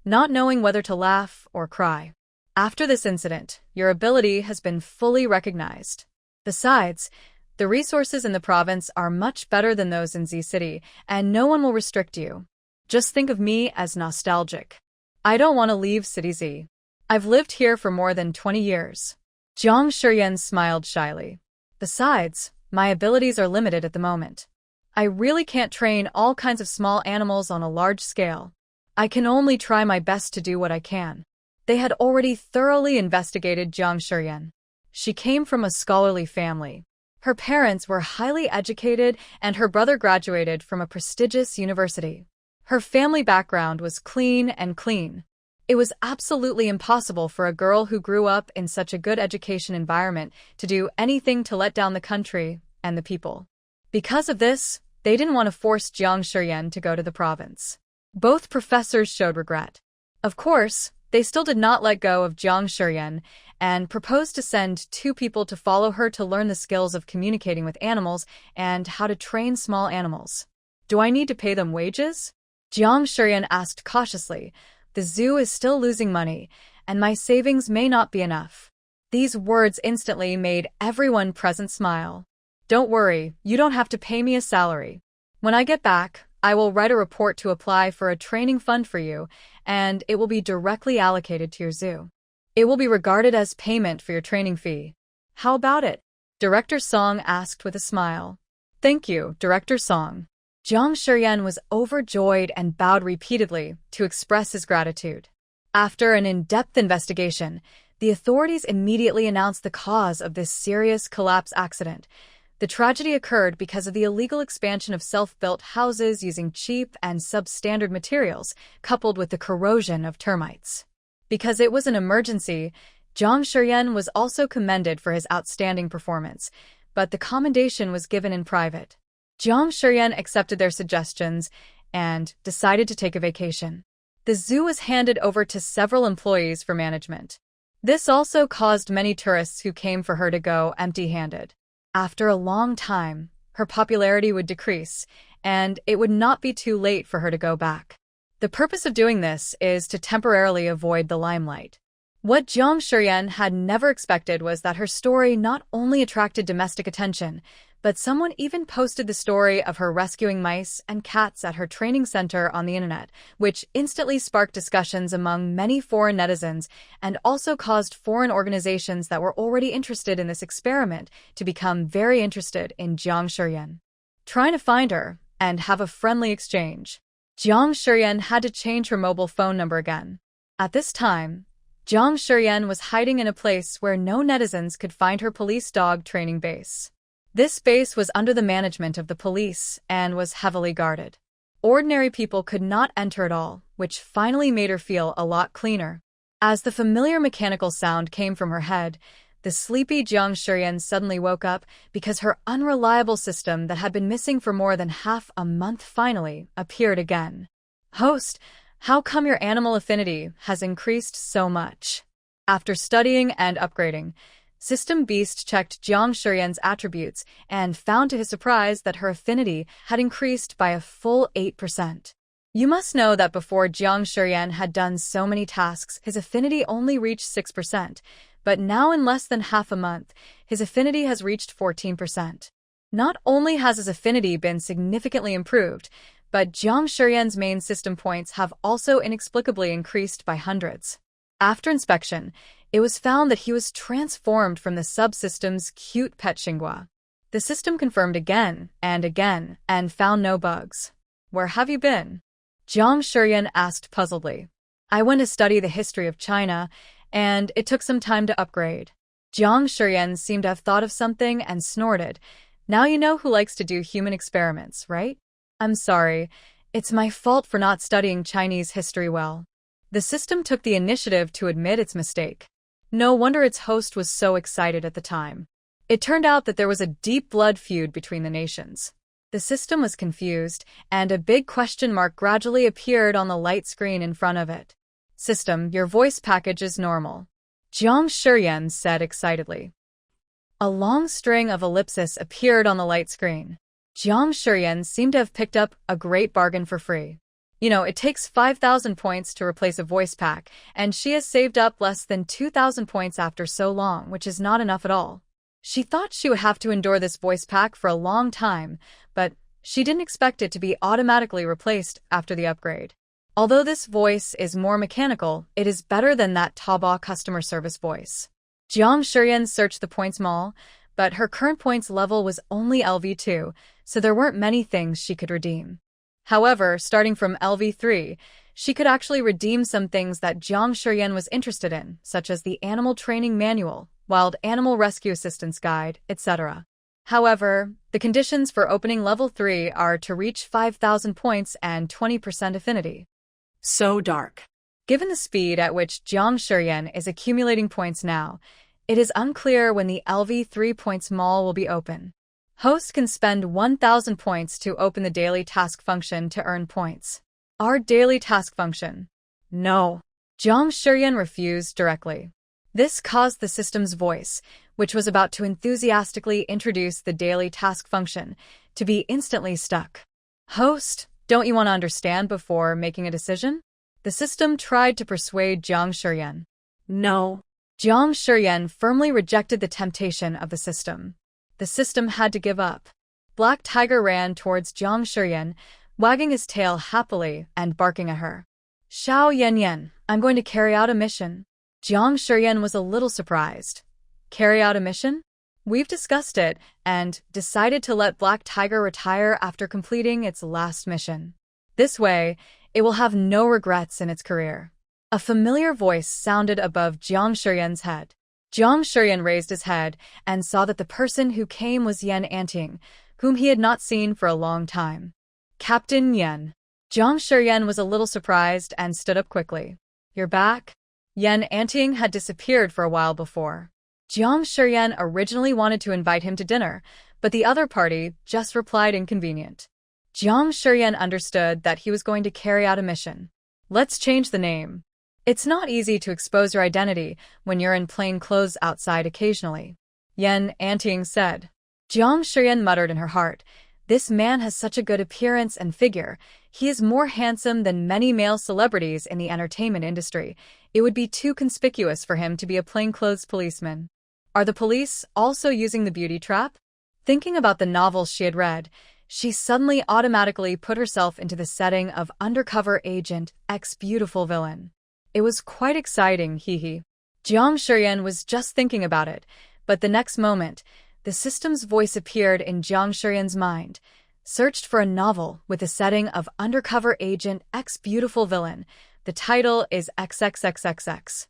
not knowing whether to laugh or cry. After this incident, your ability has been fully recognized. Besides, the resources in the province are much better than those in Z City, and no one will restrict you. Just think of me as nostalgic. I don't want to leave City Z. I've lived here for more than 20 years. Jiang Shiyan smiled shyly. Besides, my abilities are limited at the moment. I really can't train all kinds of small animals on a large scale. I can only try my best to do what I can. They had already thoroughly investigated Jiang Shiyan. She came from a scholarly family. Her parents were highly educated and her brother graduated from a prestigious university. Her family background was clean and clean. It was absolutely impossible for a girl who grew up in such a good education environment to do anything to let down the country and the people. Because of this, they didn't want to force Jiang Shiyan to go to the province. Both professors showed regret. Of course, they still did not let go of Jiang Shiyan and proposed to send 2 people to follow her to learn the skills of communicating with animals and how to train small animals. Do I need to pay them wages? Jiang Shiyan asked cautiously. The zoo is still losing money, and my savings may not be enough. These words instantly made everyone present smile. Don't worry, you don't have to pay me a salary. When I get back, I will write a report to apply for a training fund for you, and it will be directly allocated to your zoo. It will be regarded as payment for your training fee. How about it? Director Song asked with a smile. Thank you, Director Song. Jiang Shiyan was overjoyed and bowed repeatedly to express his gratitude. After an in-depth investigation, the authorities immediately announced the cause of this serious collapse accident. The tragedy occurred because of the illegal expansion of self-built houses using cheap and substandard materials, coupled with the corrosion of termites. Because it was an emergency, Jiang Shiyan was also commended for his outstanding performance, but the commendation was given in private. Jiang Shiyan accepted their suggestions and decided to take a vacation. The zoo was handed over to several employees for management. This also caused many tourists who came for her to go empty-handed. After a long time, her popularity would decrease, and it would not be too late for her to go back. The purpose of doing this is to temporarily avoid the limelight. What Jiang Shiyan had never expected was that her story not only attracted domestic attention, but someone even posted the story of her rescuing mice and cats at her training center on the internet, which instantly sparked discussions among many foreign netizens and also caused foreign organizations that were already interested in this experiment to become very interested in Jiang Shiyan. Trying to find her and have a friendly exchange. Jiang Shiyan had to change her mobile phone number again. At this time, Jiang Shiyan was hiding in a place where no netizens could find her police dog training base. This base was under the management of the police and was heavily guarded. Ordinary people could not enter at all, which finally made her feel a lot cleaner. As the familiar mechanical sound came from her head, the sleepy Jiang Shiyan suddenly woke up because her unreliable system that had been missing for more than half a month finally appeared again. Host, how come your animal affinity has increased so much? After studying and upgrading, System Beast checked Jiang Shiyan's attributes and found to his surprise that her affinity had increased by a full 8%. You must know that before Jiang Shiyan had done so many tasks, his affinity only reached 6%, but now in less than half a month, his affinity has reached 14%. Not only has his affinity been significantly improved, but Jiang Shiyan's main system points have also inexplicably increased by hundreds. After inspection, it was found that he was transformed from the subsystem's cute pet Xinghua. The system confirmed again and found no bugs. Where have you been? Jiang Shiyan asked puzzledly. I went to study the history of China, and it took some time to upgrade. Jiang Shiyan seemed to have thought of something and snorted. Now you know who likes to do human experiments, right? I'm sorry. It's my fault for not studying Chinese history well. The system took the initiative to admit its mistake. No wonder its host was so excited at the time. It turned out that there was a deep blood feud between the nations. The system was confused, and a big question mark gradually appeared on the light screen in front of it. System, your voice package is normal. Jiang Shiyan said excitedly. A long string of ellipses appeared on the light screen. Jiang Shiyan seemed to have picked up a great bargain for free. You know, it takes 5,000 points to replace a voice pack, and she has saved up less than 2,000 points after so long, which is not enough at all. She thought she would have to endure this voice pack for a long time, but she didn't expect it to be automatically replaced after the upgrade. Although this voice is more mechanical, it is better than that Taobao customer service voice. Jiang Shiyan searched the points mall, but her current points level was only LV2, so there weren't many things she could redeem. However, starting from LV3, She could actually redeem some things that Jiang Shiyan was interested in, such as the Animal Training Manual, Wild Animal Rescue Assistance Guide, etc. However, the conditions for opening level 3 are to reach 5,000 points and 20% affinity. So dark. Given the speed at which Jiang Shiyan is accumulating points now, it is unclear when the LV3 points mall will be open. Host can spend 1,000 points to open the daily task function to earn points. Our daily task function. No. Jiang Shiyan refused directly. This caused the system's voice, which was about to enthusiastically introduce the daily task function, to be instantly stuck. Host, don't you want to understand before making a decision? The system tried to persuade Jiang Shiyan. No. Jiang Shiyan firmly rejected the temptation of the system. The system had to give up. Black Tiger ran towards Jiang Shiyan, wagging his tail happily and barking at her. Xiao Yan, I'm going to carry out a mission. Jiang Shiyan was a little surprised. Carry out a mission? We've discussed it and decided to let Black Tiger retire after completing its last mission. This way, it will have no regrets in its career. A familiar voice sounded above Jiang Shiyan's head. Jiang Shiyan raised his head and saw that the person who came was Yan Anting, whom he had not seen for a long time. Captain Yan. Jiang Shiyan was a little surprised and stood up quickly. You're back? Yan Anting had disappeared for a while before. Jiang Shiyan originally wanted to invite him to dinner, but the other party just replied inconvenient. Jiang Shiyan understood that he was going to carry out a mission. Let's change the name. It's not easy to expose your identity when you're in plain clothes outside occasionally. Yan Anting said. Jiang Shiyan muttered in her heart, this man has such a good appearance and figure. He is more handsome than many male celebrities in the entertainment industry. It would be too conspicuous for him to be a plainclothes policeman. Are the police also using the beauty trap? Thinking about the novels she had read, she suddenly automatically put herself into the setting of undercover agent, ex-beautiful villain. It was quite exciting, hee. Jiang Shiyan was just thinking about it, but the next moment, the system's voice appeared in Jiang Shiyan's mind, searched for a novel with a setting of undercover agent, ex-beautiful villain. The title is XXXXX.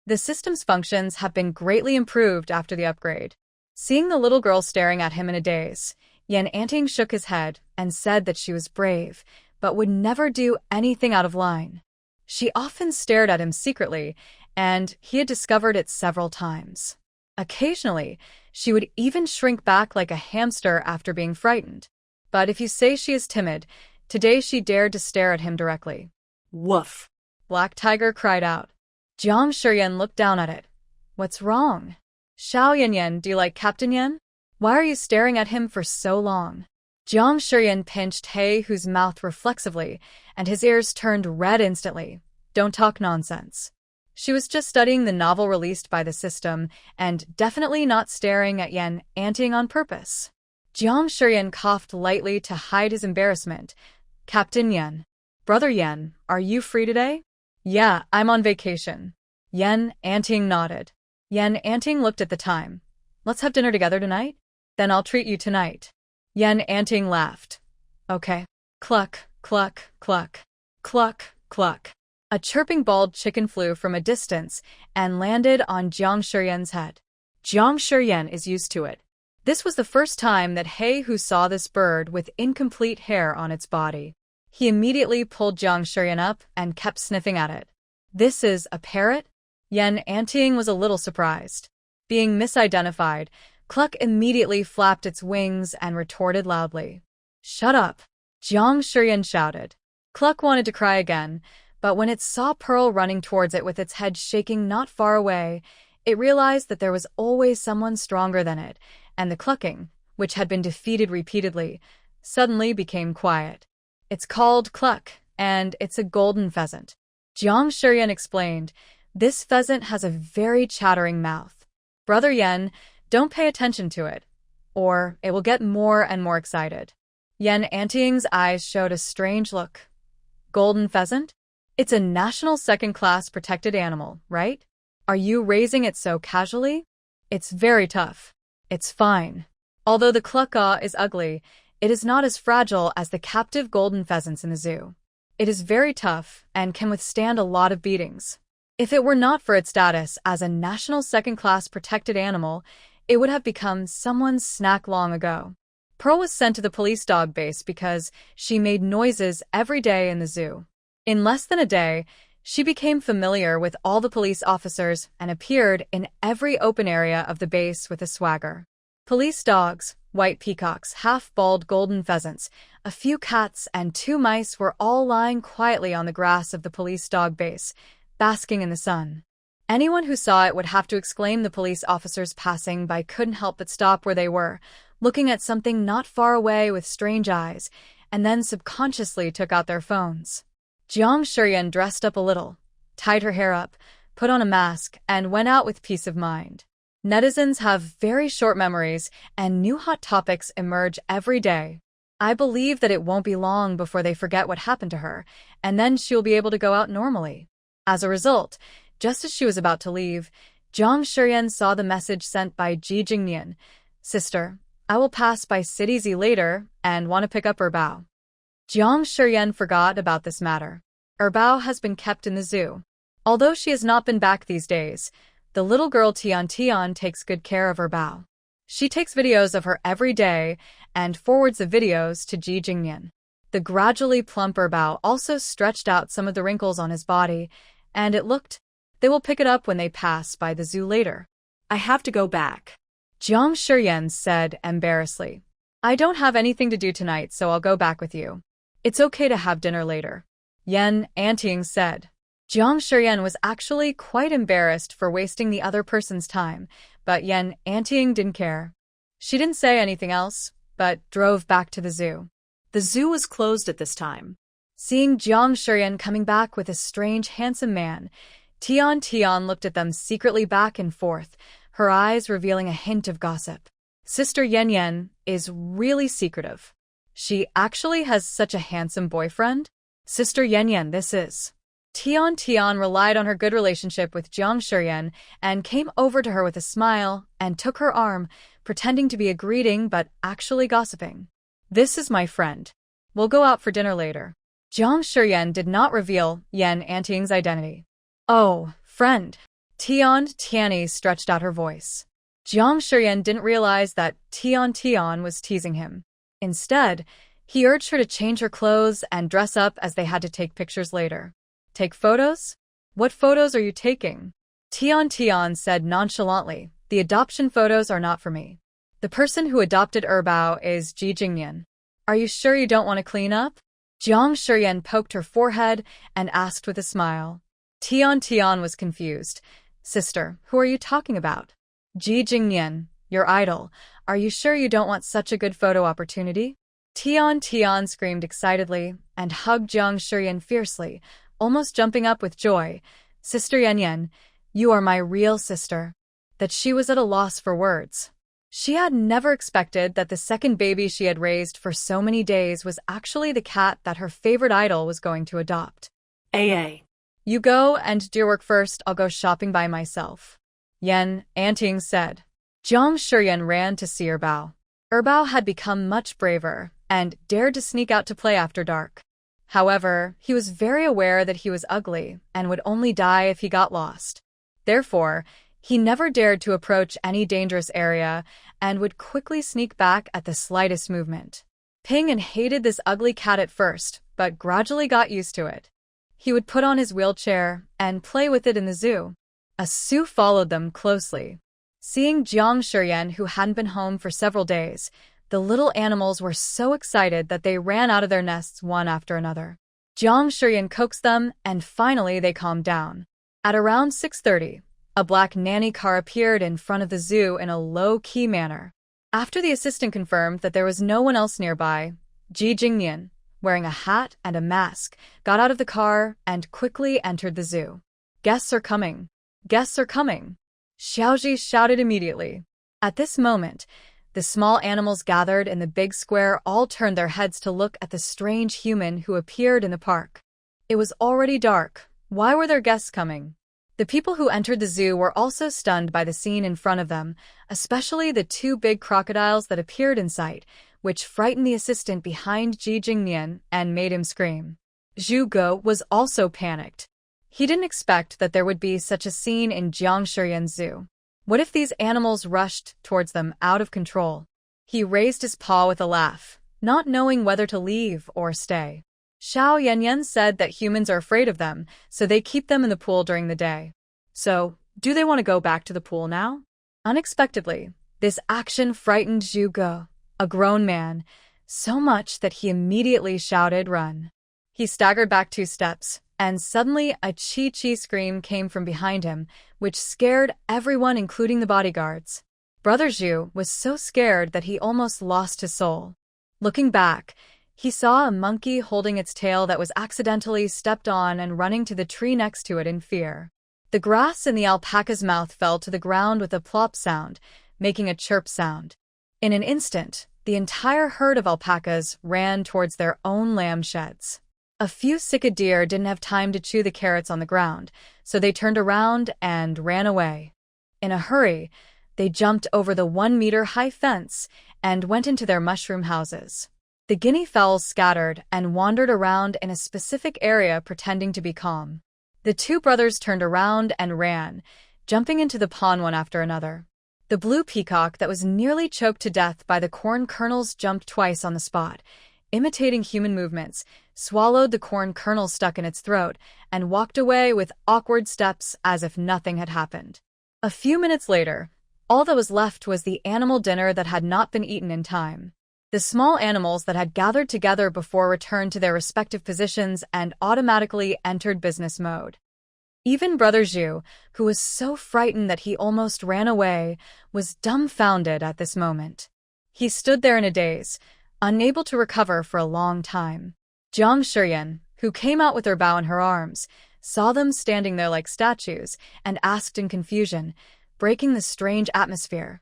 The system's functions have been greatly improved after the upgrade. Seeing the little girl staring at him in a daze, Yan Anting shook his head and said that she was brave, but would never do anything out of line. She often stared at him secretly, and he had discovered it several times. Occasionally, she would even shrink back like a hamster after being frightened. But if you say she is timid, today she dared to stare at him directly. Woof. Black Tiger cried out. Jiang Shiyan looked down at it. What's wrong? Xiao Yan, do you like Captain Yan? Why are you staring at him for so long? Jiang Shiyan pinched He Hu's mouth reflexively, and his ears turned red instantly. Don't talk nonsense. She was just studying the novel released by the system, and definitely not staring at Yan Anting on purpose. Jiang Shiyan coughed lightly to hide his embarrassment. Captain Yan. Brother Yan, are you free today? Yeah, I'm on vacation. Yan Anting nodded. Yan Anting looked at the time. Let's have dinner together tonight? Then I'll treat you tonight. Yan Anting laughed. Okay. Cluck, cluck, cluck. Cluck, cluck. A chirping bald chicken flew from a distance and landed on Jiang Shiyan's head. Jiang Shiyan is used to it. This was the first time that He Hu saw this bird with incomplete hair on its body. He immediately pulled Jiang Shiyan up and kept sniffing at it. This is a parrot? Yan Anting was a little surprised. Being misidentified, Cluck immediately flapped its wings and retorted loudly. Shut up! Jiang Shiyan shouted. Cluck wanted to cry again, but when it saw Pearl running towards it with its head shaking not far away, it realized that there was always someone stronger than it, and the clucking, which had been defeated repeatedly, suddenly became quiet. It's called Cluck, and it's a golden pheasant. Jiang Shiyan explained, this pheasant has a very chattering mouth. Brother Yan, don't pay attention to it, or it will get more and more excited. Yan Anting's eyes showed a strange look. Golden pheasant? It's a national second-class protected animal, right? Are you raising it so casually? It's very tough. It's fine. Although the cluckaw is ugly, it is not as fragile as the captive golden pheasants in the zoo. It is very tough and can withstand a lot of beatings. If it were not for its status as a national second-class protected animal, it would have become someone's snack long ago. Pearl was sent to the police dog base because she made noises every day in the zoo. In less than a day, she became familiar with all the police officers and appeared in every open area of the base with a swagger. Police dogs, white peacocks, half-bald golden pheasants, a few cats, and 2 mice were all lying quietly on the grass of the police dog base, basking in the sun. Anyone who saw it would have to exclaim the police officers passing by couldn't help but stop where they were, looking at something not far away with strange eyes, and then subconsciously took out their phones. Jiang Shuryan dressed up a little, tied her hair up, put on a mask, and went out with peace of mind. Netizens have very short memories, and new hot topics emerge every day. I believe that it won't be long before they forget what happened to her, and then she'll be able to go out normally. As a result, just as she was about to leave, Jiang Shuryan saw the message sent by Ji Jing. Sister, I will pass by City Z later and want to pick up Erbao. Jiang Shuryan forgot about this matter. Erbao has been kept in the zoo. Although she has not been back these days, the little girl Tian takes good care of Erbao. She takes videos of her every day and forwards the videos to Ji Jing. The gradually plump Erbao also stretched out some of the wrinkles on his body, and it looked, they will pick it up when they pass by the zoo later. I have to go back. Jiang Shuryan said embarrassedly. I don't have anything to do tonight, so I'll go back with you. It's okay to have dinner later. Yan Anting said. Jiang Shuryan was actually quite embarrassed for wasting the other person's time, but Yan Anting didn't care. She didn't say anything else, but drove back to the zoo. The zoo was closed at this time. Seeing Jiang Shuryan coming back with a strange, handsome man, Tian looked at them secretly back and forth, her eyes revealing a hint of gossip. Sister Yan is really secretive. She actually has such a handsome boyfriend? Sister Yan, this is. Tian relied on her good relationship with Jiang Shuryan and came over to her with a smile and took her arm, pretending to be a greeting but actually gossiping. This is my friend. We'll go out for dinner later. Jiang Shuryan did not reveal Yan Anting's identity. Oh, friend. Tianni stretched out her voice. Jiang Shuryan didn't realize that Tian was teasing him. Instead, he urged her to change her clothes and dress up as they had to take pictures later. Take photos? What photos are you taking? Tian said nonchalantly, the adoption photos are not for me. The person who adopted Erbao is Ji Jing. Are you sure you don't want to clean up? Jiang Shuryan poked her forehead and asked with a smile. Tian was confused. Sister, who are you talking about? Ji Jing, your idol. Are you sure you don't want such a good photo opportunity? Tian screamed excitedly and hugged Jiang Shuryan fiercely, almost jumping up with joy. Sister Yan, you are my real sister. That she was at a loss for words. She had never expected that the second baby she had raised for so many days was actually the cat that her favorite idol was going to adopt. AA. You go and do your work first, I'll go shopping by myself. Yan Anting said. Jiang Shuryan ran to see Erbao. Erbao had become much braver and dared to sneak out to play after dark. However, he was very aware that he was ugly and would only die if he got lost. Therefore, he never dared to approach any dangerous area and would quickly sneak back at the slightest movement. Ping hated this ugly cat at first, but gradually got used to it. He would put on his wheelchair and play with it in the zoo. A Sioux followed them closely. Seeing Jiang Shuryan, who hadn't been home for several days, the little animals were so excited that they ran out of their nests one after another. Jiang Shuryan coaxed them, and finally they calmed down. At around 6:30, a black nanny car appeared in front of the zoo in a low-key manner. After the assistant confirmed that there was no one else nearby, Ji Jing, wearing a hat and a mask, got out of the car and quickly entered the zoo. Guests are coming. Guests are coming. Xiaoji shouted immediately. At this moment, the small animals gathered in the big square all turned their heads to look at the strange human who appeared in the park. It was already dark. Why were their guests coming? The people who entered the zoo were also stunned by the scene in front of them, especially the 2 big crocodiles that appeared in sight, which frightened the assistant behind Ji Jing and made him scream. Zhu Ge was also panicked. He didn't expect that there would be such a scene in Jiangshirian's zoo. What if these animals rushed towards them out of control? He raised his paw with a laugh, not knowing whether to leave or stay. Xiao Yanyan said that humans are afraid of them, so they keep them in the pool during the day. So, do they want to go back to the pool now? Unexpectedly, this action frightened Zhu Ge, a grown man, so much that he immediately shouted, "Run!" He staggered back 2 steps, and suddenly a chi-chi scream came from behind him, which scared everyone including the bodyguards. Brother Zhu was so scared that he almost lost his soul. Looking back, he saw a monkey holding its tail that was accidentally stepped on and running to the tree next to it in fear. The grass in the alpaca's mouth fell to the ground with a plop sound, making a chirp sound. In an instant, the entire herd of alpacas ran towards their own lamb sheds. A few sika deer didn't have time to chew the carrots on the ground, so they turned around and ran away. In a hurry, they jumped over the 1-meter-high fence and went into their mushroom houses. The guinea fowls scattered and wandered around in a specific area pretending to be calm. The 2 brothers turned around and ran, jumping into the pond one after another. The blue peacock that was nearly choked to death by the corn kernels jumped twice on the spot, imitating human movements, swallowed the corn kernel stuck in its throat, and walked away with awkward steps as if nothing had happened. A few minutes later, all that was left was the animal dinner that had not been eaten in time. The small animals that had gathered together before returned to their respective positions and automatically entered business mode. Even Brother Zhu, who was so frightened that he almost ran away, was dumbfounded at this moment. He stood there in a daze, unable to recover for a long time. Jiang Shirian, who came out with her bow in her arms, saw them standing there like statues and asked in confusion, breaking the strange atmosphere,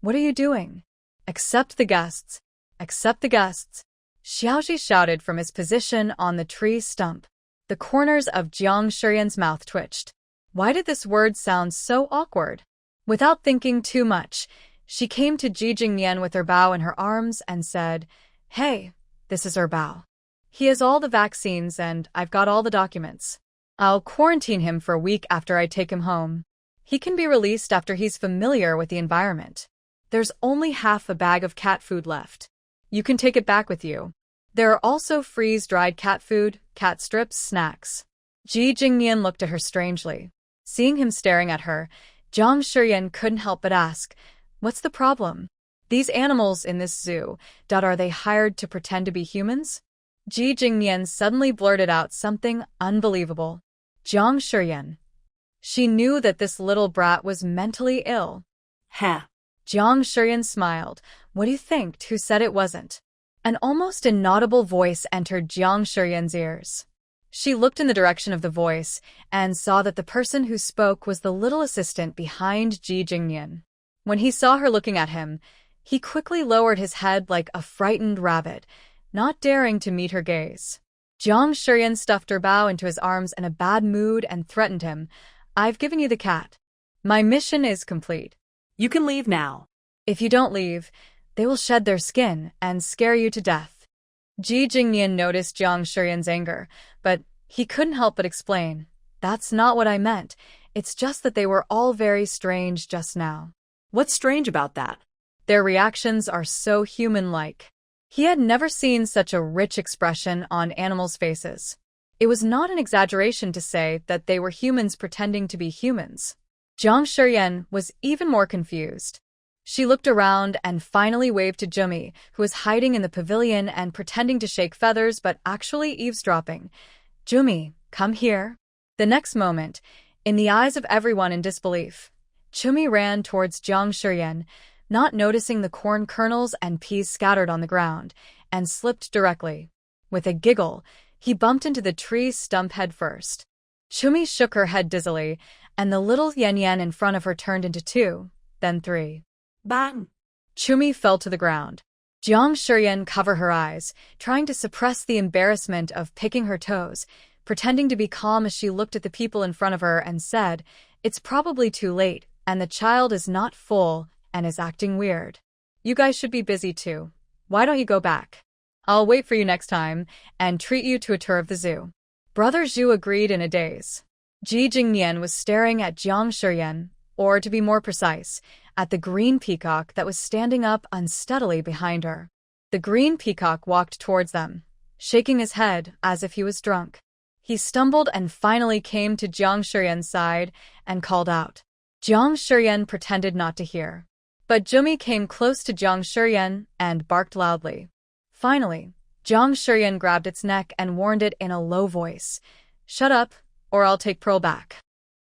"What are you doing?" "Accept the guests. Accept the guests." Xiaoji shouted from his position on the tree stump. The corners of Jiang Shirian's mouth twitched. Why did this word sound so awkward? Without thinking too much, she came to Ji Jing with her bow in her arms and said, "Hey, this is her bow. He has all the vaccines and I've got all the documents. I'll quarantine him for a week after I take him home. He can be released after he's familiar with the environment. There's only half a bag of cat food left. You can take it back with you. There are also freeze-dried cat food, cat strips, snacks." Ji Jingnian looked at her strangely. Seeing him staring at her, Jiang Shirian couldn't help but ask, "What's the problem? These animals in this zoo, are they hired to pretend to be humans?" Ji Jingnian suddenly blurted out something unbelievable. Jiang Shirian. She knew that this little brat was mentally ill. Ha! Jiang Shirian smiled. "What do you think? Who said it wasn't?" An almost inaudible voice entered Jiang Shirian's ears. She looked in the direction of the voice and saw that the person who spoke was the little assistant behind Ji Jingnian. When he saw her looking at him, he quickly lowered his head like a frightened rabbit, not daring to meet her gaze. Jiang Shirian stuffed her bow into his arms in a bad mood and threatened him, "I've given you the cat. My mission is complete. You can leave now. If you don't leave, they will shed their skin and scare you to death." Ji Jingnian noticed Jiang Shirian's anger, but he couldn't help but explain, "That's not what I meant. It's just that they were all very strange just now." What's strange about that? Their reactions are so human-like. He had never seen such a rich expression on animals' faces. It was not an exaggeration to say that they were humans pretending to be humans. Jiang Shirian was even more confused. She looked around and finally waved to Jumi, who was hiding in the pavilion and pretending to shake feathers but actually eavesdropping. "Jumi, come here." The next moment, in the eyes of everyone in disbelief, Jumi ran towards Jiang Shirian, not noticing the corn kernels and peas scattered on the ground, and slipped directly. With a giggle, he bumped into the tree stump head first. Jumi shook her head dizzily, and the little yen in front of her turned into 2, then 3. Bang! Jumi fell to the ground. Jiang Shirian covered her eyes, trying to suppress the embarrassment of picking her toes, pretending to be calm as she looked at the people in front of her and said, "It's probably too late, and the child is not full and is acting weird. You guys should be busy too. Why don't you go back?" I'll wait for you next time and treat you to a tour of the zoo. Brother Zhu agreed in a daze. Ji Jing was staring at Jiang Shiyan, or to be more precise, at the green peacock that was standing up unsteadily behind her. The green peacock walked towards them, shaking his head as if he was drunk. He stumbled and finally came to Jiang Shiyan's side and called out. Jiang Shiyan pretended not to hear. But Jumi came close to Jiang Shiyan and barked loudly. Finally, Jiang Shiyan grabbed its neck and warned it in a low voice. Shut up, or I'll take Pearl back.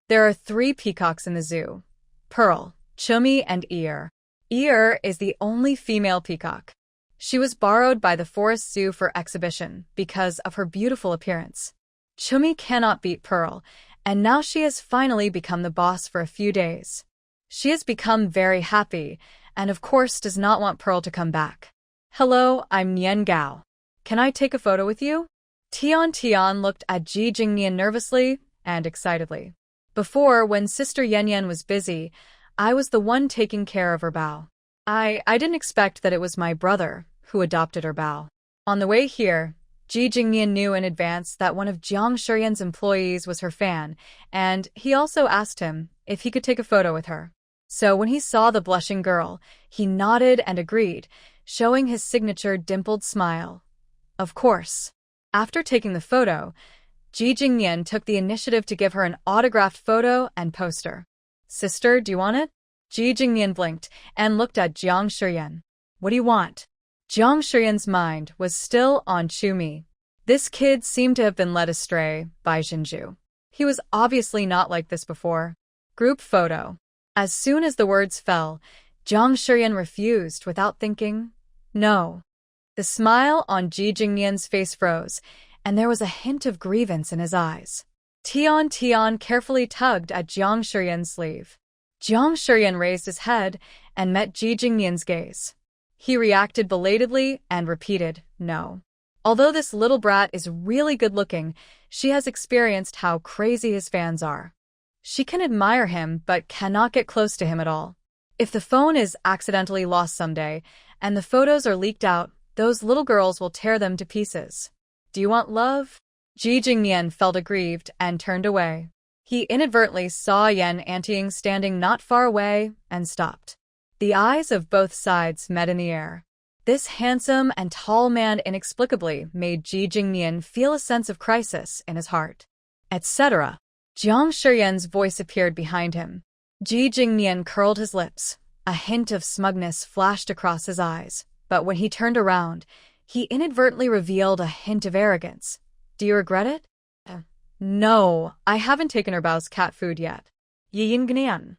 There are 3 peacocks in the zoo. Pearl, Chumi, and Ear. Ear is the only female peacock. She was borrowed by the Forest Zoo for exhibition because of her beautiful appearance. Chumi cannot beat Pearl, and now she has finally become the boss for a few days. She has become very happy, and of course does not want Pearl to come back. Hello, I'm Nian Gao. Can I take a photo with you? Tian looked at Ji Jing nervously and excitedly. Before, when Sister Yan was busy, I was the one taking care of her bao. I didn't expect that it was my brother who adopted her bao. On the way here, Ji Jing knew in advance that one of Jiang Shiyan's employees was her fan, and he also asked him if he could take a photo with her. So when he saw the blushing girl, he nodded and agreed, showing his signature dimpled smile. Of course. After taking the photo, Ji Jing took the initiative to give her an autographed photo and poster. Sister, do you want it? Ji Jing blinked and looked at Jiang Shiyan. What do you want? Jiang Shiyan's mind was still on Chumi. This kid seemed to have been led astray by Xinju. He was obviously not like this before. Group photo. As soon as the words fell, Jiang Shiyan refused without thinking. No. The smile on Ji Jingyan's face froze, and there was a hint of grievance in his eyes. Tian carefully tugged at Jiang Shiyan's sleeve. Jiang Shiyan raised his head and met Ji Jingyan's gaze. He reacted belatedly and repeated, no. Although this little brat is really good-looking, she has experienced how crazy his fans are. She can admire him but cannot get close to him at all. If the phone is accidentally lost someday and the photos are leaked out, those little girls will tear them to pieces. Do you want love? Ji Jing felt aggrieved and turned away. He inadvertently saw Yan Anting standing not far away and stopped. The eyes of both sides met in the air. This handsome and tall man inexplicably made Ji Jing feel a sense of crisis in his heart. Etc. Jiang Shiyan's voice appeared behind him. Ji Jing curled his lips. A hint of smugness flashed across his eyes, but when he turned around, he inadvertently revealed a hint of arrogance. Do you regret it? No, I haven't taken her bao's cat food yet. Yin.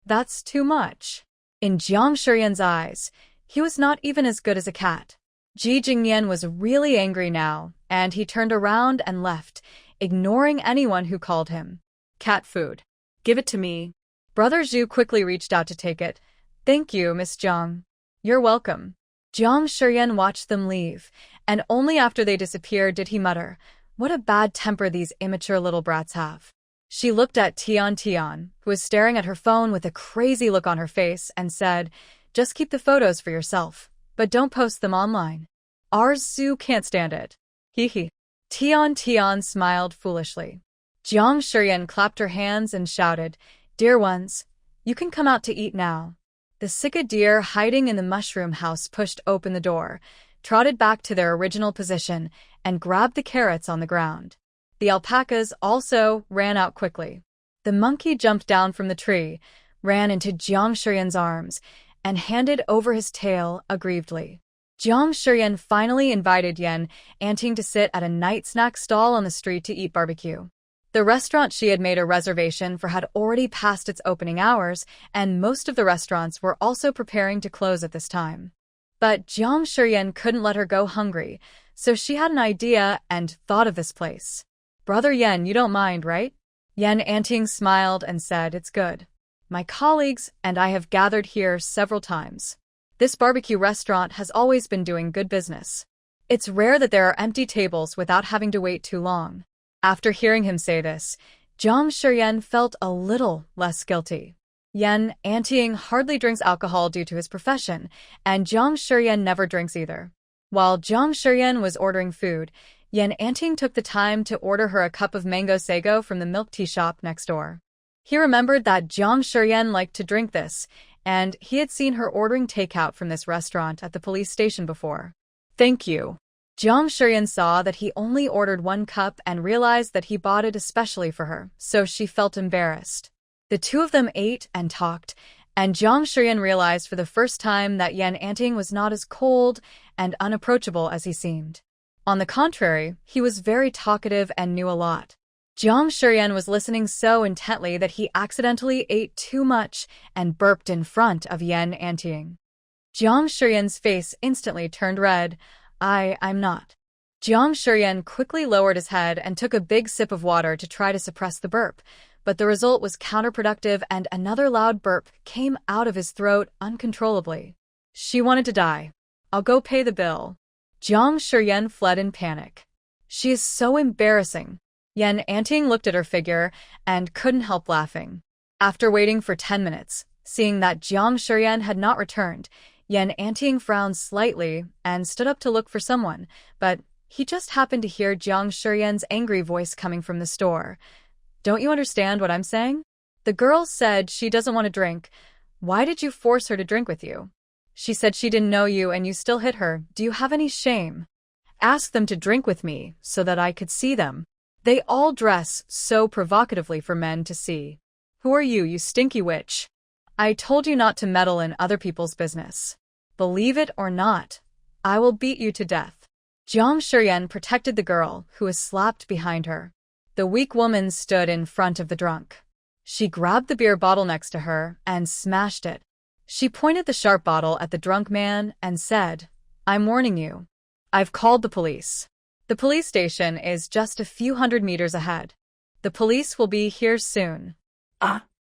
That's too much. In Jiang Shiyan's eyes, he was not even as good as a cat. Ji Jing was really angry now, and he turned around and left, ignoring anyone who called him. Cat food. Give it to me. Brother Zhu quickly reached out to take it. Thank you, Miss Jiang. You're welcome. Jiang Shiyan watched them leave, and only after they disappeared did he mutter, what a bad temper these immature little brats have. She looked at Tian, who was staring at her phone with a crazy look on her face, and said, just keep the photos for yourself, but don't post them online. Our zoo can't stand it. Hee. Tian smiled foolishly. Jiang Shiyan clapped her hands and shouted, Dear ones, you can come out to eat now. The Sika deer hiding in the mushroom house pushed open the door, trotted back to their original position, and grabbed the carrots on the ground. The alpacas also ran out quickly. The monkey jumped down from the tree, ran into Jiang Shiyan's arms, and handed over his tail aggrievedly. Jiang Shiyan finally invited Yan Anting to sit at a night snack stall on the street to eat barbecue. The restaurant she had made a reservation for had already passed its opening hours, and most of the restaurants were also preparing to close at this time. But Jiang Shiyan couldn't let her go hungry, so she had an idea and thought of this place. Brother Yan, you don't mind, right? Yan Anting smiled and said, It's good. My colleagues and I have gathered here several times. This barbecue restaurant has always been doing good business. It's rare that there are empty tables without having to wait too long. After hearing him say this, Jiang Shiyan felt a little less guilty. Yan Anting hardly drinks alcohol due to his profession, and Jiang Shiyan never drinks either. While Jiang Shiyan was ordering food, Yan Anting took the time to order her a cup of mango sago from the milk tea shop next door. He remembered that Jiang Shiyan liked to drink this, and he had seen her ordering takeout from this restaurant at the police station before. Thank you. Jiang Shiyan saw that he only ordered one cup and realized that he bought it especially for her, so she felt embarrassed. The two of them ate and talked, and Jiang Shiyan realized for the first time that Yan Anting was not as cold and unapproachable as he seemed. On the contrary, he was very talkative and knew a lot. Jiang Shiyan was listening so intently that he accidentally ate too much and burped in front of Yan Anting. Jiang Shiyan's face instantly turned red. I'm not. Jiang Shiyan quickly lowered his head and took a big sip of water to try to suppress the burp, but the result was counterproductive and another loud burp came out of his throat uncontrollably. She wanted to die. I'll go pay the bill. Jiang Shiyan fled in panic. She is so embarrassing. Yan Anting looked at her figure and couldn't help laughing. After waiting for 10 minutes, seeing that Jiang Shiyan had not returned, Yan Anting frowned slightly and stood up to look for someone, but he just happened to hear Jiang Shiyan's angry voice coming from the store. Don't you understand what I'm saying? The girl said she doesn't want to drink. Why did you force her to drink with you? She said she didn't know you and you still hit her. Do you have any shame? Ask them to drink with me so that I could see them. They all dress so provocatively for men to see. Who are you, you stinky witch? I told you not to meddle in other people's business. Believe it or not, I will beat you to death. Jiang Shiyan protected the girl, who was slapped behind her. The weak woman stood in front of the drunk. She grabbed the beer bottle next to her and smashed it. She pointed the sharp bottle at the drunk man and said, I'm warning you. I've called the police. The police station is just a few hundred meters ahead. The police will be here soon.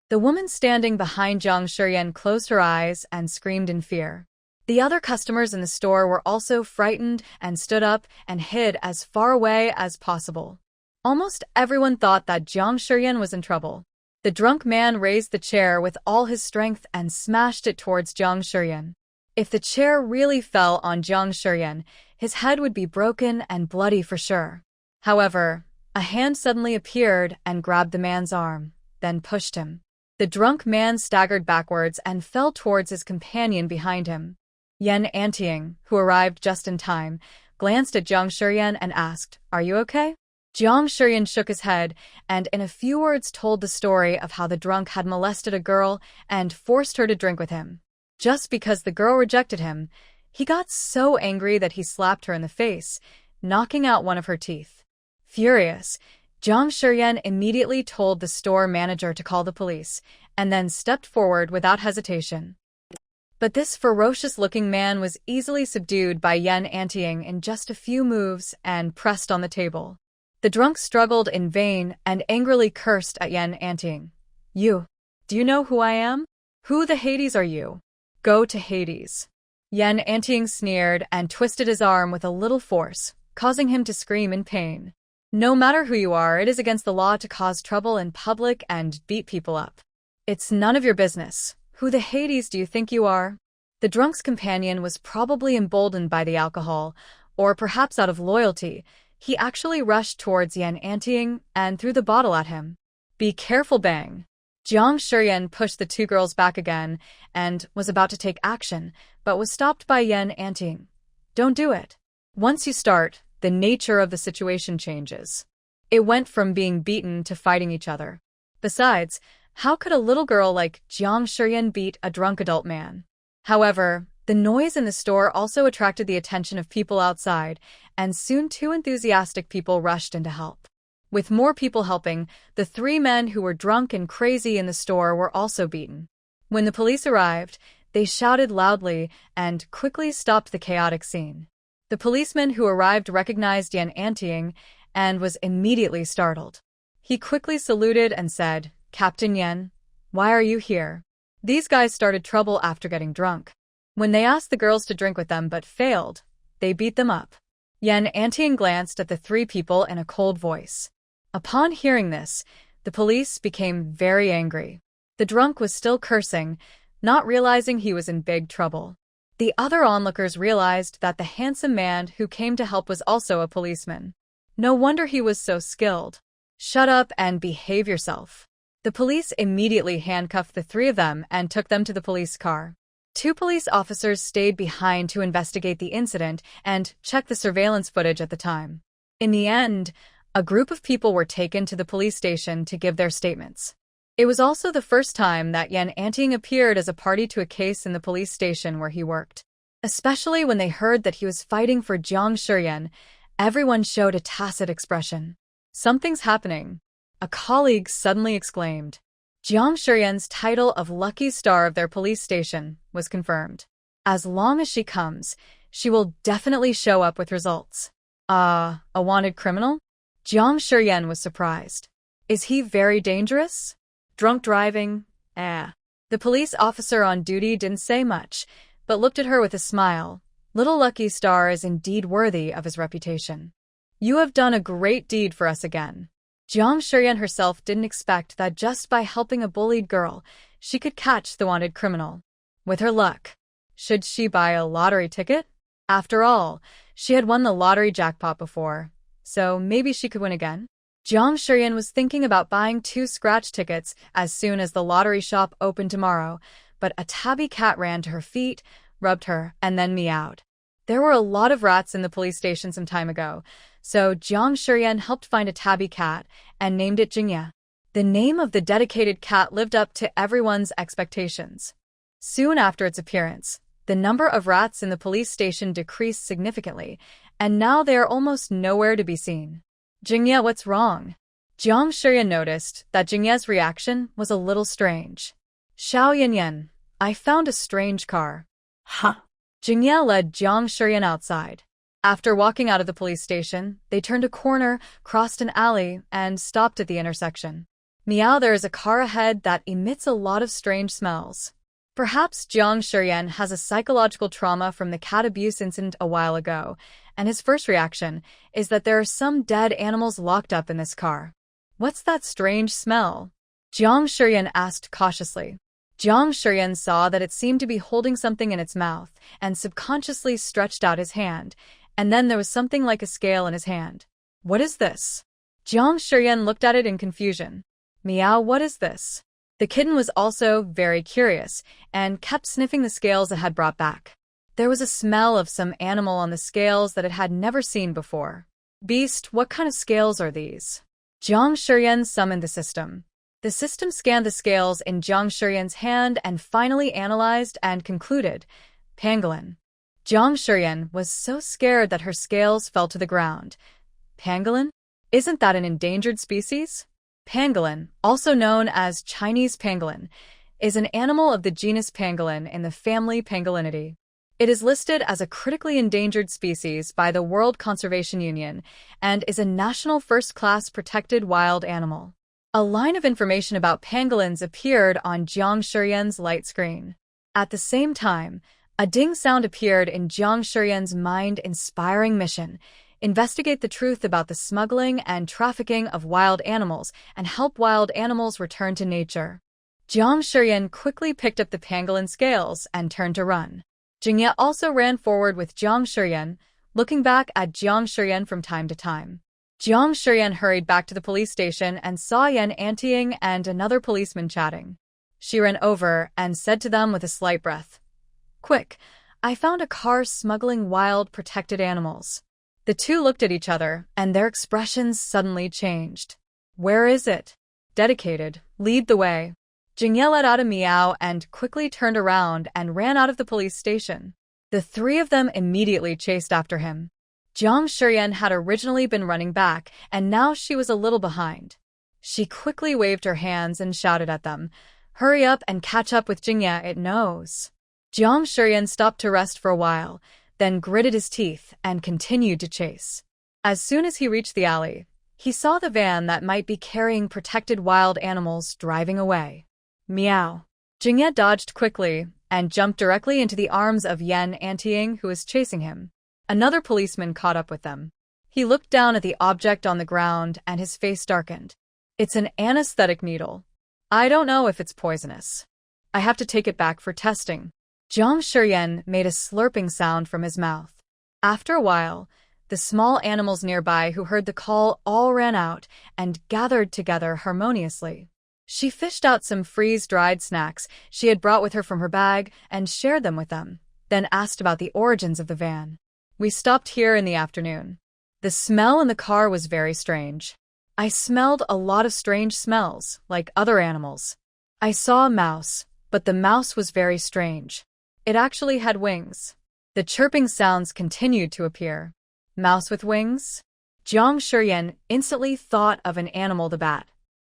The woman standing behind Jiang Shiyan closed her eyes and screamed in fear. The other customers in the store were also frightened and stood up and hid as far away as possible. Almost everyone thought that Jiang Shiyan was in trouble. The drunk man raised the chair with all his strength and smashed it towards Jiang Shiyan. If the chair really fell on Jiang Shiyan, his head would be broken and bloody for sure. However, a hand suddenly appeared and grabbed the man's arm, then pushed him. The drunk man staggered backwards and fell towards his companion behind him. Yan Anting, who arrived just in time, glanced at Jiang Shiyan and asked, Are you okay? Jiang Shiyan shook his head and in a few words told the story of how the drunk had molested a girl and forced her to drink with him. Just because the girl rejected him, he got so angry that he slapped her in the face, knocking out one of her teeth. Furious, Jiang Shiyan immediately told the store manager to call the police, and then stepped forward without hesitation. But this ferocious-looking man was easily subdued by Yan Anting in just a few moves and pressed on the table. The drunk struggled in vain and angrily cursed at Yan Anting. You. Do you know who I am? Who the Hades are you? Go to Hades. Yan Anting sneered and twisted his arm with a little force, causing him to scream in pain. No matter who you are, it is against the law to cause trouble in public and beat people up. It's none of your business. Who the Hades do you think you are? The drunk's companion was probably emboldened by the alcohol, or perhaps out of loyalty. He actually rushed towards Yan Anting and threw the bottle at him. Be careful, bang. Jiang Shiyan pushed the two girls back again and was about to take action, but was stopped by Yan Anting. Don't do it. Once you start, the nature of the situation changes. It went from being beaten to fighting each other. Besides, how could a little girl like Jiang Shiyan beat a drunk adult man? However, the noise in the store also attracted the attention of people outside, and soon two enthusiastic people rushed in to help. With more people helping, the three men who were drunk and crazy in the store were also beaten. When the police arrived, they shouted loudly and quickly stopped the chaotic scene. The policeman who arrived recognized Yan Anting and was immediately startled. He quickly saluted and said, Captain Yan, why are you here? These guys started trouble after getting drunk. When they asked the girls to drink with them but failed, they beat them up. Yan Anting glanced at the three people in a cold voice. Upon hearing this, the police became very angry. The drunk was still cursing, not realizing he was in big trouble. The other onlookers realized that the handsome man who came to help was also a policeman. No wonder he was so skilled. Shut up and behave yourself. The police immediately handcuffed the three of them and took them to the police car. Two police officers stayed behind to investigate the incident and check the surveillance footage at the time. In the end, a group of people were taken to the police station to give their statements. It was also the first time that Yan Anting appeared as a party to a case in the police station where he worked. Especially when they heard that he was fighting for Jiang Shiyan, everyone showed a tacit expression. Something's happening, a colleague suddenly exclaimed. Jiang Shiyan's title of Lucky Star of their police station was confirmed. As long as she comes, she will definitely show up with results. A wanted criminal? Jiang Shiyan was surprised. Is he very dangerous? Drunk driving? The police officer on duty didn't say much, but looked at her with a smile. Little Lucky Star is indeed worthy of his reputation. You have done a great deed for us again. Jiang Shiyan herself didn't expect that just by helping a bullied girl, she could catch the wanted criminal. With her luck, should she buy a lottery ticket? After all, she had won the lottery jackpot before, so maybe she could win again. Jiang Shiyan was thinking about buying 2 scratch tickets as soon as the lottery shop opened tomorrow, but a tabby cat ran to her feet, rubbed her, and then meowed. There were a lot of rats in the police station some time ago, so Jiang Shiyan helped find a tabby cat and named it Jingye. The name of the dedicated cat lived up to everyone's expectations. Soon after its appearance, the number of rats in the police station decreased significantly, and now they are almost nowhere to be seen. Jingye, what's wrong? Jiang Shiyan noticed that Jingye's reaction was a little strange. Xiao Yanyan, I found a strange car. Huh? Jingye led Jiang Shiyan outside. After walking out of the police station, they turned a corner, crossed an alley, and stopped at the intersection. Meow, there is a car ahead that emits a lot of strange smells. Perhaps Jiang Shiyan has a psychological trauma from the cat abuse incident a while ago, and his first reaction is that there are some dead animals locked up in this car. What's that strange smell? Jiang Shiyan asked cautiously. Jiang Shiyan saw that it seemed to be holding something in its mouth and subconsciously stretched out his hand, and then there was something like a scale in his hand. What is this? Jiang Shiyan looked at it in confusion. Meow, what is this? The kitten was also very curious and kept sniffing the scales it had brought back. There was a smell of some animal on the scales that it had never seen before. Beast, what kind of scales are these? Jiang Shiyan summoned the system. The system scanned the scales in Jiang Shiyan's hand and finally analyzed and concluded, pangolin. Jiang Shiyan was so scared that her scales fell to the ground. Pangolin? Isn't that an endangered species? Pangolin, also known as Chinese pangolin, is an animal of the genus Pangolin in the family Pangolinidae. It is listed as a critically endangered species by the World Conservation Union and is a national first-class protected wild animal. A line of information about pangolins appeared on Jiang Shiyan's light screen. At the same time, a ding sound appeared in Jiang Shiyan's mind-inspiring mission: investigate the truth about the smuggling and trafficking of wild animals and help wild animals return to nature. Jiang Shiyan quickly picked up the pangolin scales and turned to run. Jingye also ran forward with Jiang Shiyan, looking back at Jiang Shiyan from time to time. Jiang Shiyan hurried back to the police station and saw Yan Anting and another policeman chatting. She ran over and said to them with a slight breath, "Quick, I found a car smuggling wild protected animals." The two looked at each other, and their expressions suddenly changed. "Where is it?" "Dedicated. Lead the way." Jingye let out a meow and quickly turned around and ran out of the police station. The three of them immediately chased after him. Jiang Shiyan had originally been running back, and now she was a little behind. She quickly waved her hands and shouted at them, "Hurry up and catch up with Jingye, it knows." Jiang Shiyan stopped to rest for a while, then gritted his teeth and continued to chase. As soon as he reached the alley, he saw the van that might be carrying protected wild animals driving away. Meow. Jingye dodged quickly and jumped directly into the arms of Yan Anting, who was chasing him. Another policeman caught up with them. He looked down at the object on the ground and his face darkened. "It's an anesthetic needle. I don't know if it's poisonous. I have to take it back for testing." Jiang Shiyan made a slurping sound from his mouth. After a while, the small animals nearby who heard the call all ran out and gathered together harmoniously. She fished out some freeze-dried snacks she had brought with her from her bag and shared them with them, then asked about the origins of the van. We stopped here in the afternoon. The smell in the car was very strange. I smelled a lot of strange smells, like other animals. I saw a mouse, but the mouse was very strange. It actually had wings. The chirping sounds continued to appear. Mouse with wings? Jiang Shiyan instantly thought of an animal, the bat.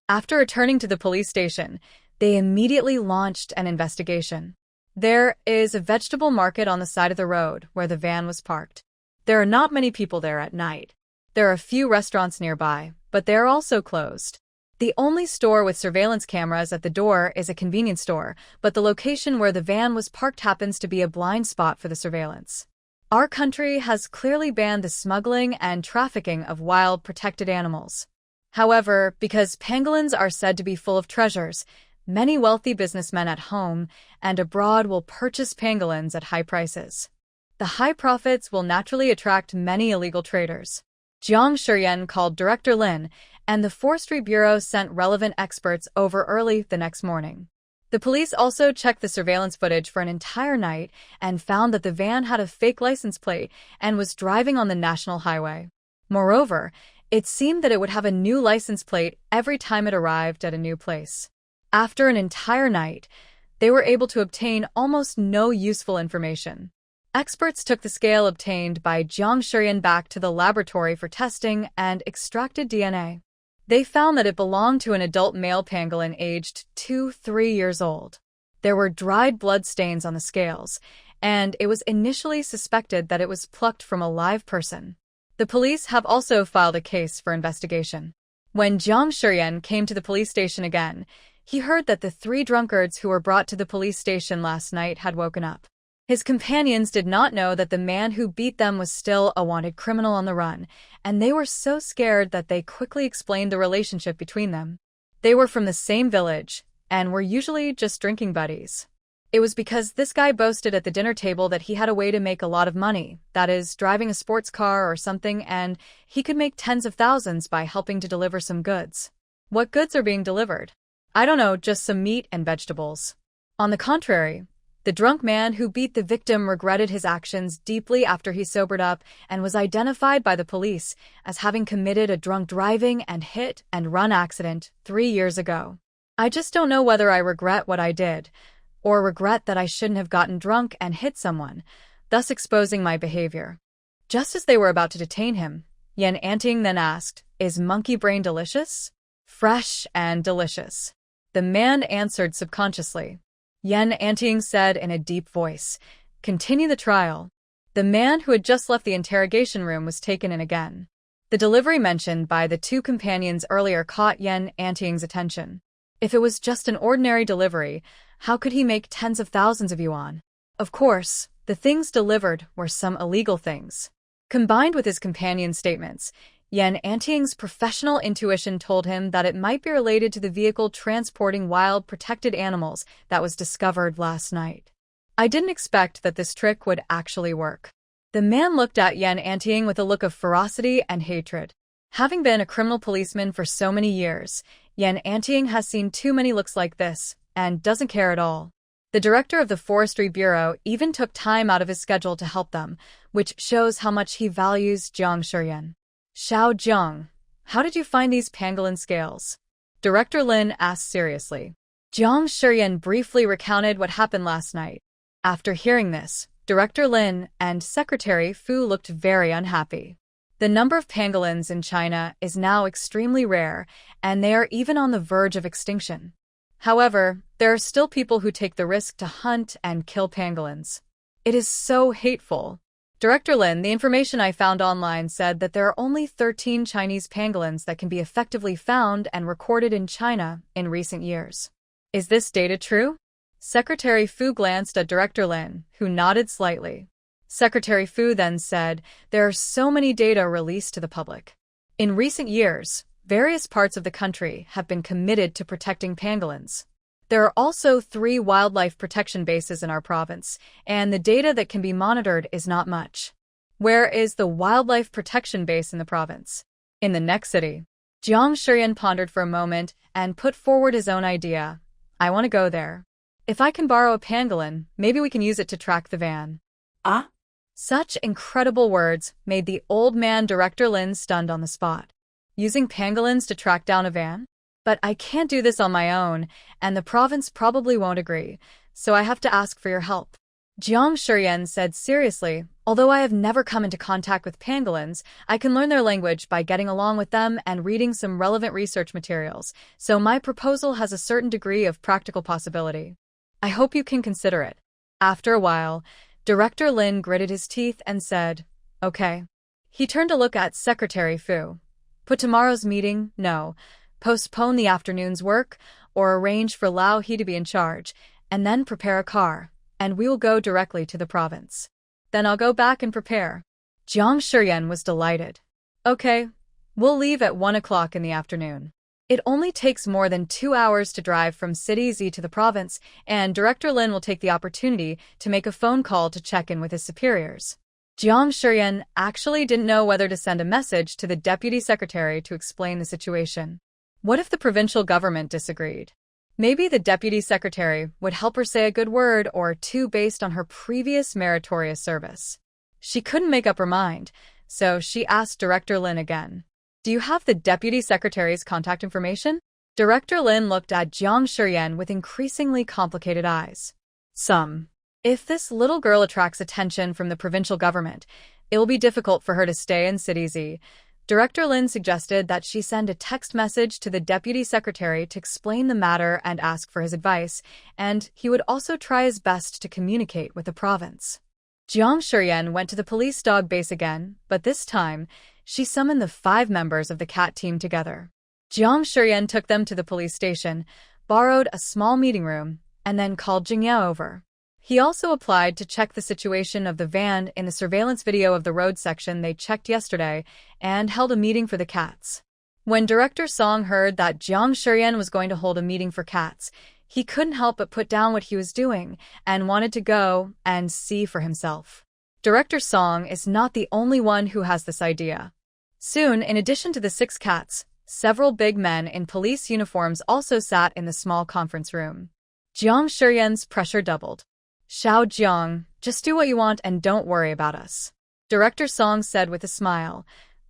After returning to the police station, they immediately launched an investigation. There is a vegetable market on the side of the road where the van was parked. There are not many people there at night. There are a few restaurants nearby, but they are also closed. The only store with surveillance cameras at the door is a convenience store, but the location where the van was parked happens to be a blind spot for the surveillance. Our country has clearly banned the smuggling and trafficking of wild protected animals. However, because pangolins are said to be full of treasures, many wealthy businessmen at home and abroad will purchase pangolins at high prices. The high profits will naturally attract many illegal traders. Jiang Shiyan called Director Lin, and the Forestry Bureau sent relevant experts over early the next morning. The police also checked the surveillance footage for an entire night and found that the van had a fake license plate and was driving on the national highway. Moreover, it seemed that it would have a new license plate every time it arrived at a new place. After an entire night, they were able to obtain almost no useful information. Experts took the scale obtained by Jiang Shiyan back to the laboratory for testing and extracted DNA. They found that it belonged to an adult male pangolin aged 2-3 years old. There were dried blood stains on the scales, and it was initially suspected that it was plucked from a live person. The police have also filed a case for investigation. When Jiang Shiyan came to the police station again, he heard that the 3 drunkards who were brought to the police station last night had woken up. His companions did not know that the man who beat them was still a wanted criminal on the run, and they were so scared that they quickly explained the relationship between them. They were from the same village, and were usually just drinking buddies. It was because this guy boasted at the dinner table that he had a way to make a lot of money, that is, driving a sports car or something, and he could make tens of thousands by helping to deliver some goods. What goods are being delivered? I don't know, just some meat and vegetables. On the contrary, the drunk man who beat the victim regretted his actions deeply after he sobered up and was identified by the police as having committed a drunk driving and hit-and-run accident 3 years ago. I just don't know whether I regret what I did, or regret that I shouldn't have gotten drunk and hit someone, thus exposing my behavior. Just as they were about to detain him, Yan Anting then asked, "Is monkey brain delicious?" "Fresh and delicious," the man answered subconsciously. Yan Anting said in a deep voice, "Continue the trial." The man who had just left the interrogation room was taken in again. The delivery mentioned by the 2 companions earlier caught Yan Anting's attention. If it was just an ordinary delivery, how could he make tens of thousands of yuan? Of course, the things delivered were some illegal things. Combined with his companion's statements, Yan Anting's professional intuition told him that it might be related to the vehicle transporting wild protected animals that was discovered last night. I didn't expect that this trick would actually work. The man looked at Yan Anting with a look of ferocity and hatred. Having been a criminal policeman for so many years, Yan Anting has seen too many looks like this and doesn't care at all. The director of the Forestry Bureau even took time out of his schedule to help them, which shows how much he values Jiang Shiyan. "Xiao Jiang, how did you find these pangolin scales?" Director Lin asked seriously. Jiang Shiyan briefly recounted what happened last night. After hearing this, Director Lin and Secretary Fu looked very unhappy. The number of pangolins in China is now extremely rare, and they are even on the verge of extinction. However, there are still people who take the risk to hunt and kill pangolins. It is so hateful. Director Lin, the information I found online said that there are only 13 Chinese pangolins that can be effectively found and recorded in China in recent years. Is this data true? Secretary Fu glanced at Director Lin, who nodded slightly. Secretary Fu then said, "There are so many data released to the public. In recent years, various parts of the country have been committed to protecting pangolins. There are also 3 wildlife protection bases in our province, and the data that can be monitored is not much. Where is the wildlife protection base in the province? In the next city. Jiang Shiyan pondered for a moment and put forward his own idea. I want to go there. If I can borrow a pangolin, maybe we can use it to track the van. Ah? Such incredible words made the old man Director Lin stunned on the spot. Using pangolins to track down a van? But I can't do this on my own, and the province probably won't agree, so I have to ask for your help. Jiang Shiyan said seriously, although I have never come into contact with pangolins, I can learn their language by getting along with them and reading some relevant research materials, so my proposal has a certain degree of practical possibility. I hope you can consider it. After a while, Director Lin gritted his teeth and said, okay. He turned to look at Secretary Fu. Put tomorrow's meeting? No. Postpone the afternoon's work, or arrange for Lao He to be in charge, and then prepare a car, and we will go directly to the province. Then I'll go back and prepare. Jiang Shiyan was delighted. Okay, we'll leave at 1 o'clock in the afternoon. It only takes more than 2 hours to drive from City Z to the province, and Director Lin will take the opportunity to make a phone call to check in with his superiors. Jiang Shiyan actually didn't know whether to send a message to the deputy secretary to explain the situation. What if the provincial government disagreed? Maybe the deputy secretary would help her say a good word or two based on her previous meritorious service. She couldn't make up her mind, so she asked Director Lin again. Do you have the deputy secretary's contact information? Director Lin looked at Jiang Shiyan with increasingly complicated eyes. Some. If this little girl attracts attention from the provincial government, it will be difficult for her to stay in City Z. Director Lin suggested that she send a text message to the deputy secretary to explain the matter and ask for his advice, and he would also try his best to communicate with the province. Jiang Shiyan went to the police dog base again, but this time, she summoned the 5 members of the cat team together. Jiang Shiyan took them to the police station, borrowed a small meeting room, and then called Jingye over. He also applied to check the situation of the van in the surveillance video of the road section they checked yesterday and held a meeting for the cats. When Director Song heard that Jiang Shiyan was going to hold a meeting for cats, he couldn't help but put down what he was doing and wanted to go and see for himself. Director Song is not the only one who has this idea. Soon, in addition to the 6 cats, several big men in police uniforms also sat in the small conference room. Jiang Shiyan's pressure doubled. Xiao Jiang, just do what you want and don't worry about us. Director Song said with a smile.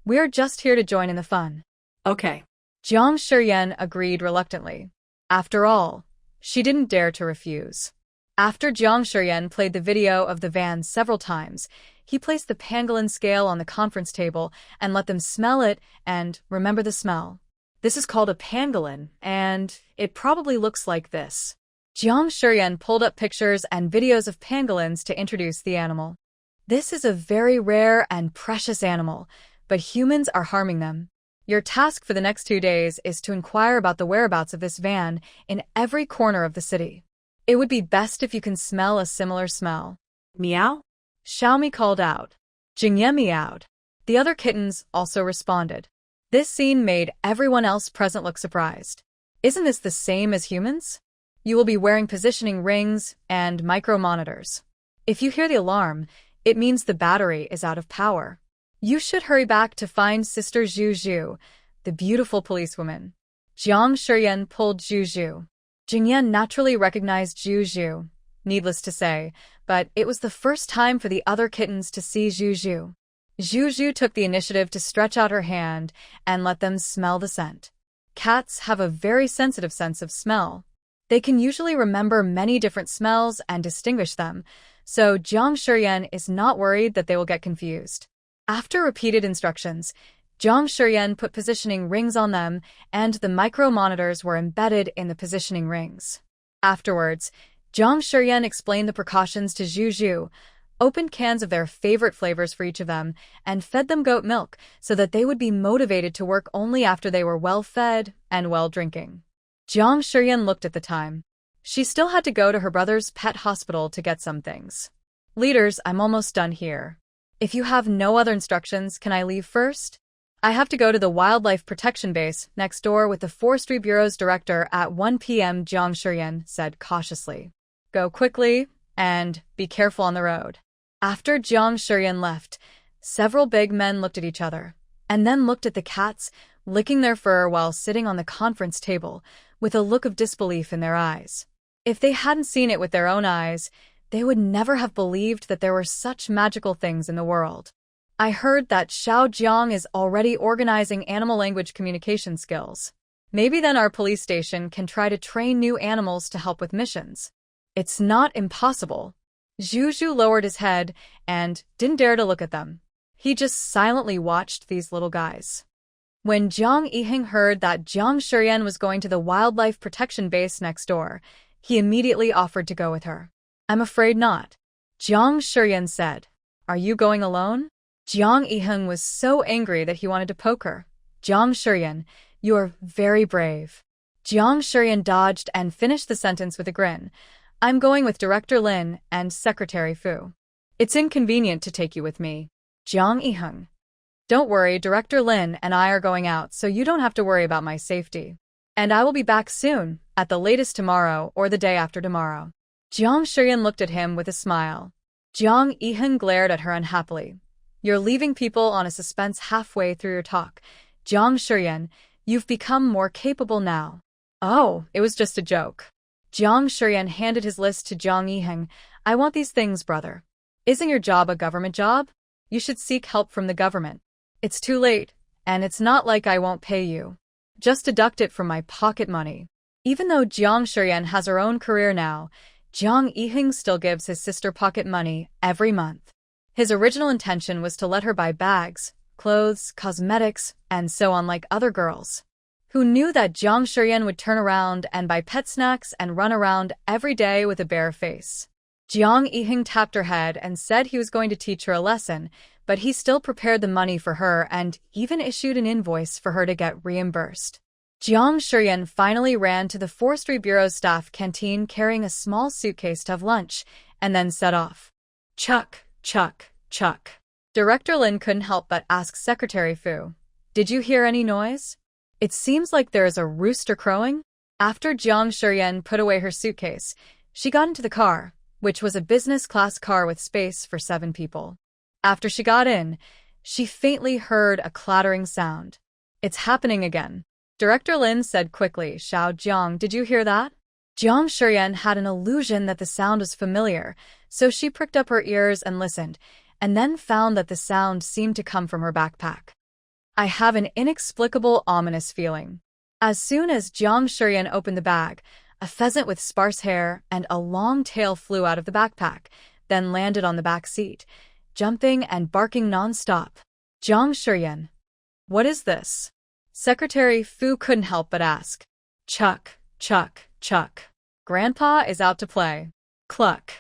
We're just here to join in the fun. Okay. Jiang Shiyan agreed reluctantly. After all, she didn't dare to refuse. After Jiang Shiyan played the video of the van several times, he placed the pangolin scale on the conference table and let them smell it and remember the smell. This is called a pangolin, and it probably looks like this. Jiang Shiyan pulled up pictures and videos of pangolins to introduce the animal. This is a very rare and precious animal, but humans are harming them. Your task for the next 2 days is to inquire about the whereabouts of this van in every corner of the city. It would be best if you can smell a similar smell. Meow? Xiaomi called out. Jingye meowed. The other kittens also responded. This scene made everyone else present look surprised. Isn't this the same as humans? You will be wearing positioning rings and micro-monitors. If you hear the alarm, it means the battery is out of power. You should hurry back to find Sister Zhu Zhu, the beautiful policewoman. Jiang Shiyan pulled Zhu Zhu. Jingye naturally recognized Zhu Zhu, needless to say, but it was the first time for the other kittens to see Zhu Zhu. Zhu Zhu took the initiative to stretch out her hand and let them smell the scent. Cats have a very sensitive sense of smell. They can usually remember many different smells and distinguish them, so Jiang Shiyan is not worried that they will get confused. After repeated instructions, Jiang Shiyan put positioning rings on them, and the micro-monitors were embedded in the positioning rings. Afterwards, Jiang Shiyan explained the precautions to Zhu Zhu, opened cans of their favorite flavors for each of them, and fed them goat milk so that they would be motivated to work only after they were well-fed and well-drinking. Jiang Shiyan looked at the time. She still had to go to her brother's pet hospital to get some things. Leaders, I'm almost done here. If you have no other instructions, can I leave first? I have to go to the Wildlife Protection Base next door with the Forestry Bureau's director at 1 p.m., Jiang Shiyan said cautiously. Go quickly and be careful on the road. After Jiang Shiyan left, several big men looked at each other and then looked at the cats, licking their fur while sitting on the conference table with a look of disbelief in their eyes. If they hadn't seen it with their own eyes, they would never have believed that there were such magical things in the world. I heard that Xiao Jiang is already organizing animal language communication skills. Maybe then our police station can try to train new animals to help with missions. It's not impossible. Zhu Zhu lowered his head and didn't dare to look at them. He just silently watched these little guys. When Jiang Yiheng heard that Jiang Shiyan was going to the Wildlife Protection Base next door, he immediately offered to go with her. I'm afraid not. Jiang Shiyan said. Are you going alone? Jiang Yiheng was so angry that he wanted to poke her. Jiang Shiyan, you are very brave. Jiang Shiyan dodged and finished the sentence with a grin. I'm going with Director Lin and Secretary Fu. It's inconvenient to take you with me. Jiang Yiheng. Don't worry, Director Lin and I are going out, so you don't have to worry about my safety. And I will be back soon, at the latest tomorrow or the day after tomorrow. Jiang Shiyan looked at him with a smile. Jiang Yiheng glared at her unhappily. You're leaving people on a suspense halfway through your talk. Jiang Shiyan, you've become more capable now. Oh, it was just a joke. Jiang Shiyan handed his list to Jiang Yiheng. I want these things, brother. Isn't your job a government job? You should seek help from the government. It's too late, and it's not like I won't pay you. Just deduct it from my pocket money. Even though Jiang Shiyan has her own career now, Jiang Yiheng still gives his sister pocket money every month. His original intention was to let her buy bags, clothes, cosmetics, and so on like other girls. Who knew that Jiang Shiyan would turn around and buy pet snacks and run around every day with a bare face? Jiang Yiheng tapped her head and said he was going to teach her a lesson, but he still prepared the money for her and even issued an invoice for her to get reimbursed. Jiang Shiyan finally ran to the Forestry Bureau's staff canteen carrying a small suitcase to have lunch, and then set off. Chuck, chuck, chuck. Director Lin couldn't help but ask Secretary Fu, did you hear any noise? It seems like there is a rooster crowing. After Jiang Shiyan put away her suitcase, she got into the car, which was a business-class car with space for 7 people. After she got in, she faintly heard a clattering sound. It's happening again. Director Lin said quickly, Xiao Jiang, did you hear that? Jiang Shiyan had an illusion that the sound was familiar, so she pricked up her ears and listened, and then found that the sound seemed to come from her backpack. I have an inexplicable, ominous feeling. As soon as Jiang Shiyan opened the bag, a pheasant with sparse hair and a long tail flew out of the backpack, then landed on the back seat, jumping and barking non-stop. Jiang Shiyan. What is this? Secretary Fu couldn't help but ask. Chuck, chuck, chuck. Grandpa is out to play. Cluck.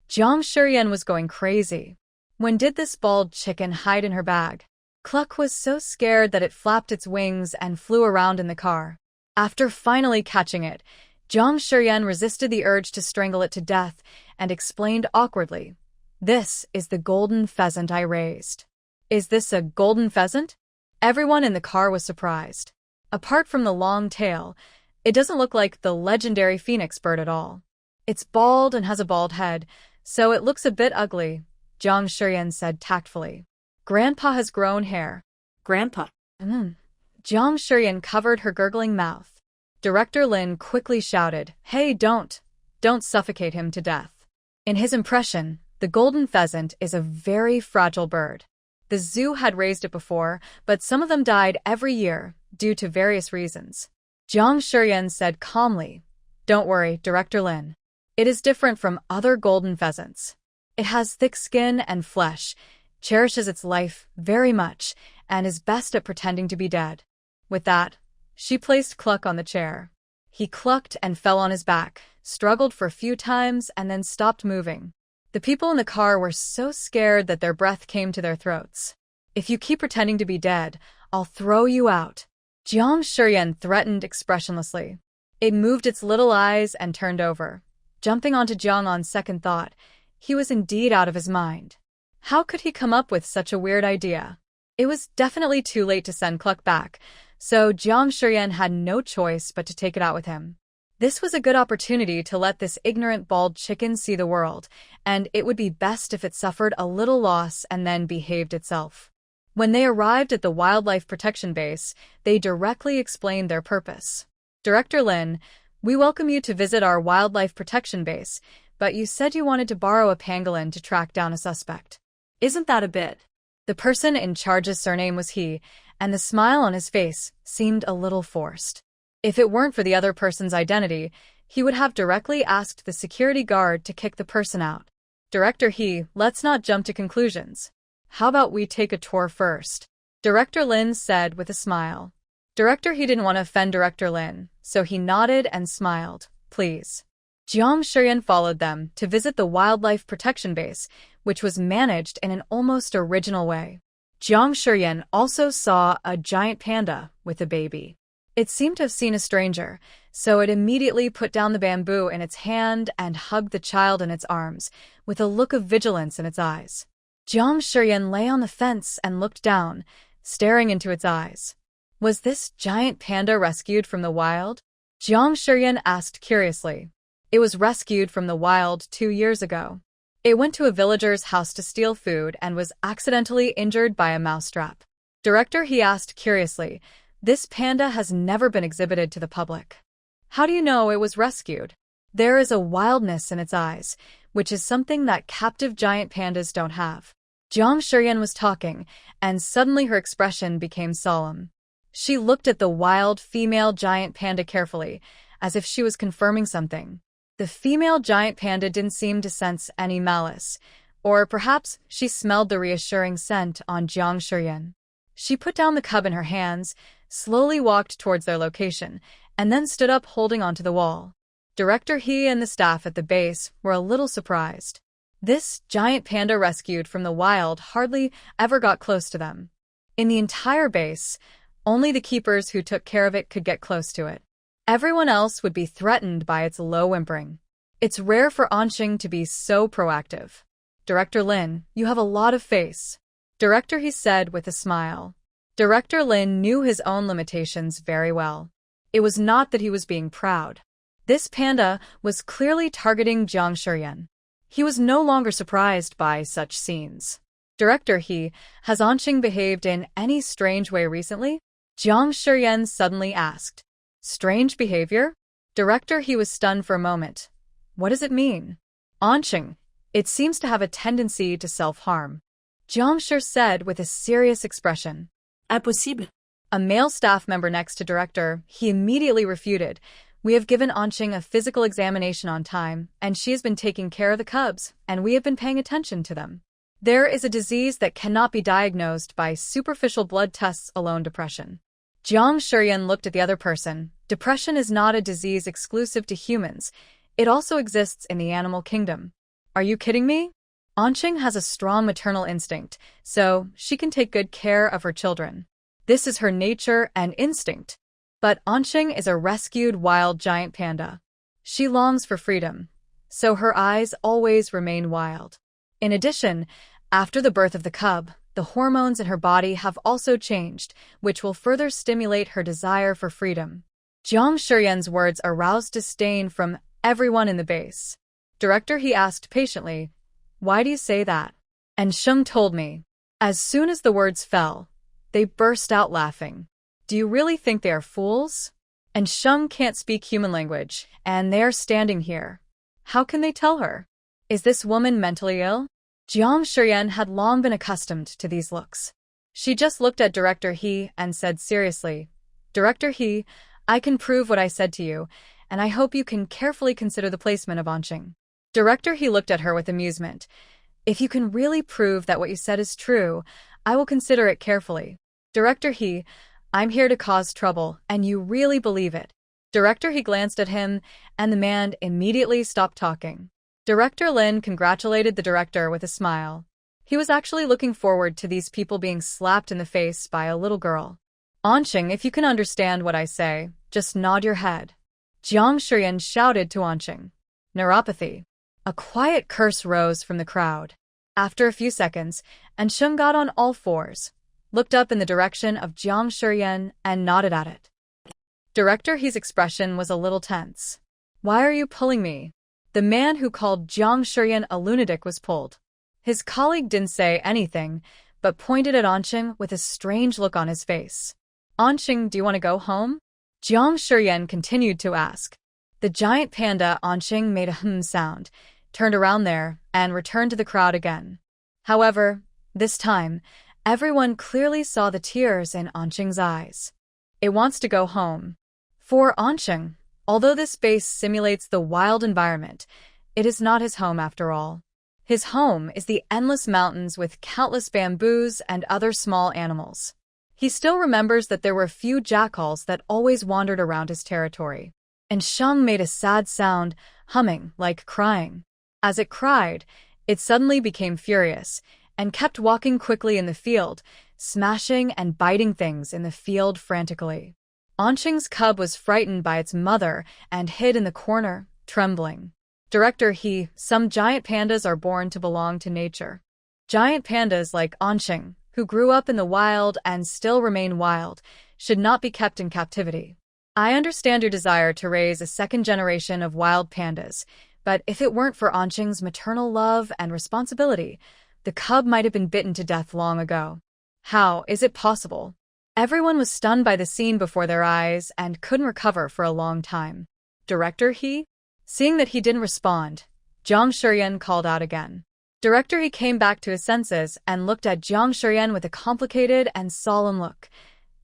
Jiang Shiyan was going crazy. When did this bald chicken hide in her bag? Cluck was so scared that it flapped its wings and flew around in the car. After finally catching it, Jiang Shiyan resisted the urge to strangle it to death and explained awkwardly, This is the golden pheasant I raised. Is this a golden pheasant? Everyone in the car was surprised. Apart from the long tail, it doesn't look like the legendary phoenix bird at all. It's bald and has a bald head, so it looks a bit ugly, Jiang Shiyan said tactfully. Grandpa has grown hair. Grandpa. Jiang Shiyan covered her gurgling mouth. Director Lin quickly shouted, Hey, don't suffocate him to death. In his impression, the golden pheasant is a very fragile bird. The zoo had raised it before, but some of them died every year, due to various reasons. Jiang Shiyan said calmly, Don't worry, Director Lin. It is different from other golden pheasants. It has thick skin and flesh, cherishes its life very much, and is best at pretending to be dead. With that, she placed Cluck on the chair. He clucked and fell on his back, struggled for a few times, and then stopped moving. The people in the car were so scared that their breath came to their throats. If you keep pretending to be dead, I'll throw you out. Jiang Shiyan threatened expressionlessly. It moved its little eyes and turned over. Jumping onto Jiang on second thought, he was indeed out of his mind. How could he come up with such a weird idea? It was definitely too late to send Cluck back, so Jiang Shiyan had no choice but to take it out with him. This was a good opportunity to let this ignorant bald chicken see the world, and it would be best if it suffered a little loss and then behaved itself. When they arrived at the Wildlife Protection Base, they directly explained their purpose. Director Lin, we welcome you to visit our Wildlife Protection Base, but you said you wanted to borrow a pangolin to track down a suspect. Isn't that a bit? The person in charge's surname was he, and the smile on his face seemed a little forced. If it weren't for the other person's identity, he would have directly asked the security guard to kick the person out. Director He, let's not jump to conclusions. How about we take a tour first? Director Lin said with a smile. Director He didn't want to offend Director Lin, so he nodded and smiled. Please. Jiang Shiyan followed them to visit the Wildlife Protection Base, which was managed in an almost original way. Jiang Shiyan also saw a giant panda with a baby. It seemed to have seen a stranger, so it immediately put down the bamboo in its hand and hugged the child in its arms, with a look of vigilance in its eyes. Jiang Shiyan lay on the fence and looked down, staring into its eyes. Was this giant panda rescued from the wild? Jiang Shiyan asked curiously. It was rescued from the wild 2 years ago. It went to a villager's house to steal food and was accidentally injured by a mousetrap. Director He asked curiously. This panda has never been exhibited to the public. How do you know it was rescued? There is a wildness in its eyes, which is something that captive giant pandas don't have. Jiang Shiyan was talking, and suddenly her expression became solemn. She looked at the wild female giant panda carefully, as if she was confirming something. The female giant panda didn't seem to sense any malice, or perhaps she smelled the reassuring scent on Jiang Shiyan. She put down the cub in her hands, slowly walked towards their location, and then stood up holding onto the wall. Director He and the staff at the base were a little surprised. This giant panda rescued from the wild hardly ever got close to them. In the entire base, only the keepers who took care of it could get close to it. Everyone else would be threatened by its low whimpering. It's rare for Anqing to be so proactive. Director Lin, you have a lot of face. Director He said with a smile. Director Lin knew his own limitations very well. It was not that he was being proud. This panda was clearly targeting Jiang Shiyan. He was no longer surprised by such scenes. Director He, has Anqing behaved in any strange way recently? Jiang Shiyan suddenly asked. Strange behavior? Director He was stunned for a moment. What does it mean? Anqing, it seems to have a tendency to self-harm. Jiang Shi said with a serious expression. Impossible. A male staff member next to Director He immediately refuted. We have given Anqing a physical examination on time, and she has been taking care of the cubs, and we have been paying attention to them. There is a disease that cannot be diagnosed by superficial blood tests alone. Depression. Jiang Shiyan looked at the other person. Depression is not a disease exclusive to humans. It also exists in the animal kingdom. Are you kidding me? Anqing has a strong maternal instinct, so she can take good care of her children. This is her nature and instinct. But Anqing is a rescued wild giant panda. She longs for freedom, so her eyes always remain wild. In addition, after the birth of the cub, the hormones in her body have also changed, which will further stimulate her desire for freedom. Jiang Shiyan's words aroused disdain from everyone in the base. Director He asked patiently, why do you say that? And Sheng told me. As soon as the words fell, they burst out laughing. Do you really think they are fools? And Sheng can't speak human language, and they are standing here. How can they tell her? Is this woman mentally ill? Jiang Shiyan had long been accustomed to these looks. She just looked at Director He and said seriously, Director He, I can prove what I said to you, and I hope you can carefully consider the placement of Anqing. Director He looked at her with amusement. If you can really prove that what you said is true, I will consider it carefully. Director He, I'm here to cause trouble, and you really believe it. Director He glanced at him, and the man immediately stopped talking. Director Lin congratulated the director with a smile. He was actually looking forward to these people being slapped in the face by a little girl. Anqing, if you can understand what I say, just nod your head. Jiang Shiyan shouted to Anqing. Neuropathy. A quiet curse rose from the crowd. After a few seconds, Anqing got on all fours. looked up in the direction of Jiang Shuryan and nodded at it. Director He's expression was a little tense. Why are you pulling me? The man who called Jiang Shuryan a lunatic was pulled. His colleague didn't say anything, but pointed at Anqing with a strange look on his face. Anqing, do you want to go home? Jiang Shuryan continued to ask. The giant panda Anqing made a sound, turned around there, and returned to the crowd again. However, this time, everyone clearly saw the tears in Anqing's eyes. It wants to go home. For Anqing, although this space simulates the wild environment, it is not his home after all. His home is the endless mountains with countless bamboos and other small animals. He still remembers that there were a few jackals that always wandered around his territory. And Sheng made a sad sound, humming, like crying. As it cried, it suddenly became furious, and kept walking quickly in the field, smashing and biting things in the field frantically. Anqing's cub was frightened by its mother and hid in the corner, trembling. Director Some giant pandas are born to belong to nature. Giant pandas like Anqing, who grew up in the wild and still remain wild, should not be kept in captivity. I understand your desire to raise a second generation of wild pandas, but if it weren't for Anqing's maternal love and responsibility, the cub might have been bitten to death long ago. How is it possible? Everyone was stunned by the scene before their eyes and couldn't recover for a long time. Director Seeing that he didn't respond, Jiang Shuryan called out again. Director came back to his senses and looked at Jiang Shuryan with a complicated and solemn look.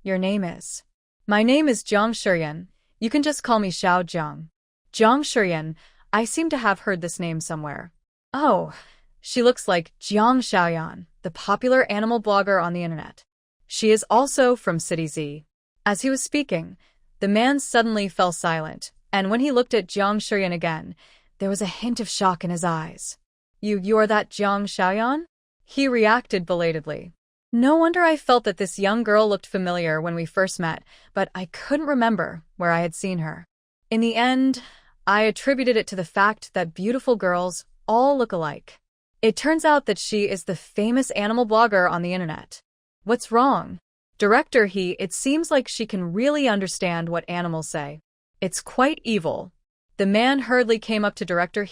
Your name is? My name is Jiang Shuryan. You can just call me Xiao Jiang. Jiang Shuryan, I seem to have heard this name somewhere. Oh, she looks like Jiang Xiaoyan, the popular animal blogger on the internet. She is also from City Z. As he was speaking, the man suddenly fell silent, and when he looked at Jiang Shuryan again, there was a hint of shock in his eyes. You are that Jiang Xiaoyan? He reacted belatedly. No wonder I felt that this young girl looked familiar when we first met, but I couldn't remember where I had seen her. In the end, I attributed it to the fact that beautiful girls all look alike. It turns out that she is the famous animal blogger on the internet. What's wrong? Director it seems like she can really understand what animals say. It's quite evil. The man hurriedly came up to Director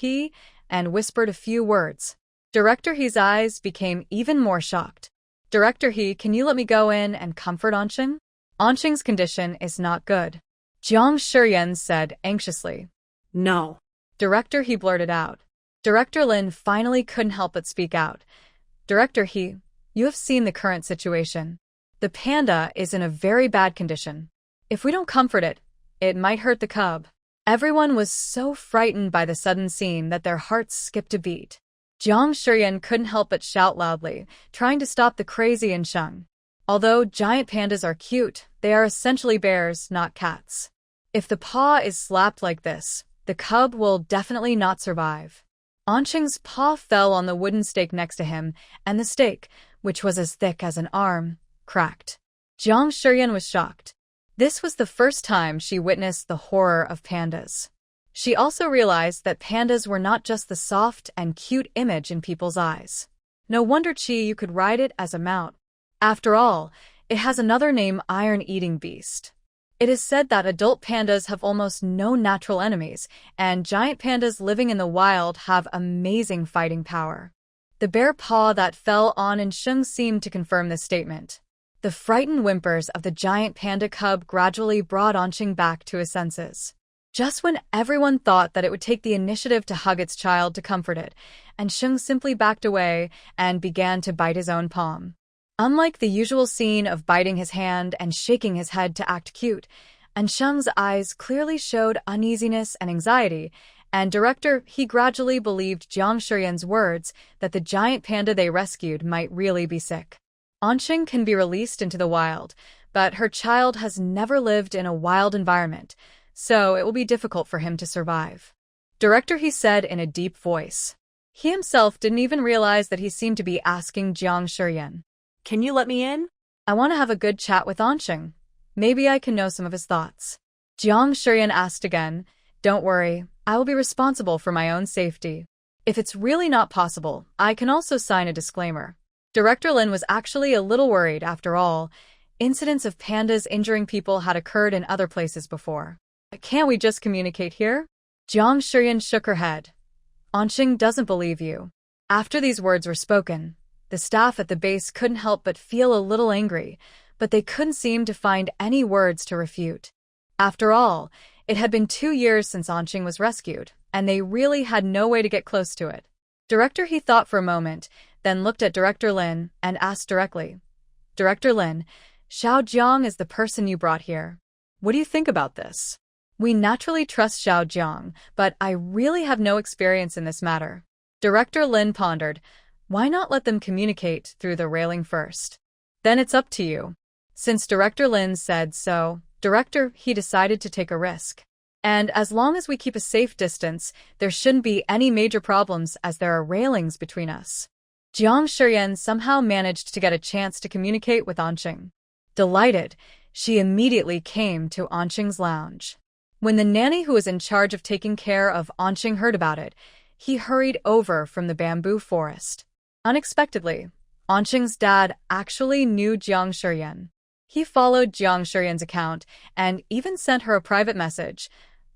and whispered a few words. Director eyes became even more shocked. Director can you let me go in and comfort Anqing? Anqing's condition is not good. Jiang Shuryan said anxiously. No. Director blurted out. Director Lin finally couldn't help but speak out. Director you have seen the current situation. The panda is in a very bad condition. If we don't comfort it, it might hurt the cub. Everyone was so frightened by the sudden scene that their hearts skipped a beat. Jiang Shuryan couldn't help but shout loudly, trying to stop the crazy in Sheng. Although giant pandas are cute, they are essentially bears, not cats. If the paw is slapped like this, the cub will definitely not survive. Anqing's paw fell on the wooden stake next to him, and the stake, which was as thick as an arm, cracked. Jiang Shuryan was shocked. This was the first time she witnessed the horror of pandas. She also realized that pandas were not just the soft and cute image in people's eyes. No wonder you could ride it as a mount. After all, it has another name, iron-eating beast. It is said that adult pandas have almost no natural enemies, and giant pandas living in the wild have amazing fighting power. The bare paw that fell on Anqing seemed to confirm this statement. The frightened whimpers of the giant panda cub gradually brought Anqing back to his senses. Just when everyone thought that it would take the initiative to hug its child to comfort it, Anqing simply backed away and began to bite his own palm. Unlike the usual scene of biting his hand and shaking his head to act cute, Anqing's eyes clearly showed uneasiness and anxiety, and Director gradually believed Jiang Shuryan's words that the giant panda they rescued might really be sick. Anqing can be released into the wild, but her child has never lived in a wild environment, so it will be difficult for him to survive. Director said in a deep voice. He himself didn't even realize that he seemed to be asking Jiang Shuryan. Can you let me in? I want to have a good chat with Anqing. Maybe I can know some of his thoughts. Jiang Shuryan asked again. Don't worry, I will be responsible for my own safety. If it's really not possible, I can also sign a disclaimer. Director Lin was actually a little worried. After all, incidents of pandas injuring people had occurred in other places before. Can't we just communicate here? Jiang Shiyan shook her head. Anqing doesn't believe you. After these words were spoken, the staff at the base couldn't help but feel a little angry, but they couldn't seem to find any words to refute. After all, it had been 2 years since Anqing was rescued, and they really had no way to get close to it. Director He thought for a moment, then looked at Director Lin and asked directly, Director Lin, Xiao Jiang is the person you brought here. What do you think about this? We naturally trust Xiao Jiang, but I really have no experience in this matter. Director Lin pondered, why not let them communicate through the railing first? Then it's up to you. Since Director Lin said so, Director He decided to take a risk. And as long as we keep a safe distance, there shouldn't be any major problems as there are railings between us. Jiang Shiyan somehow managed to get a chance to communicate with Anqing. Delighted, she immediately came to Anqing's lounge. When the nanny who was in charge of taking care of Anqing heard about it, he hurried over from the bamboo forest. Unexpectedly, Anqing's dad actually knew Jiang Shiyan. He followed Jiang Shiyan's account and even sent her a private message,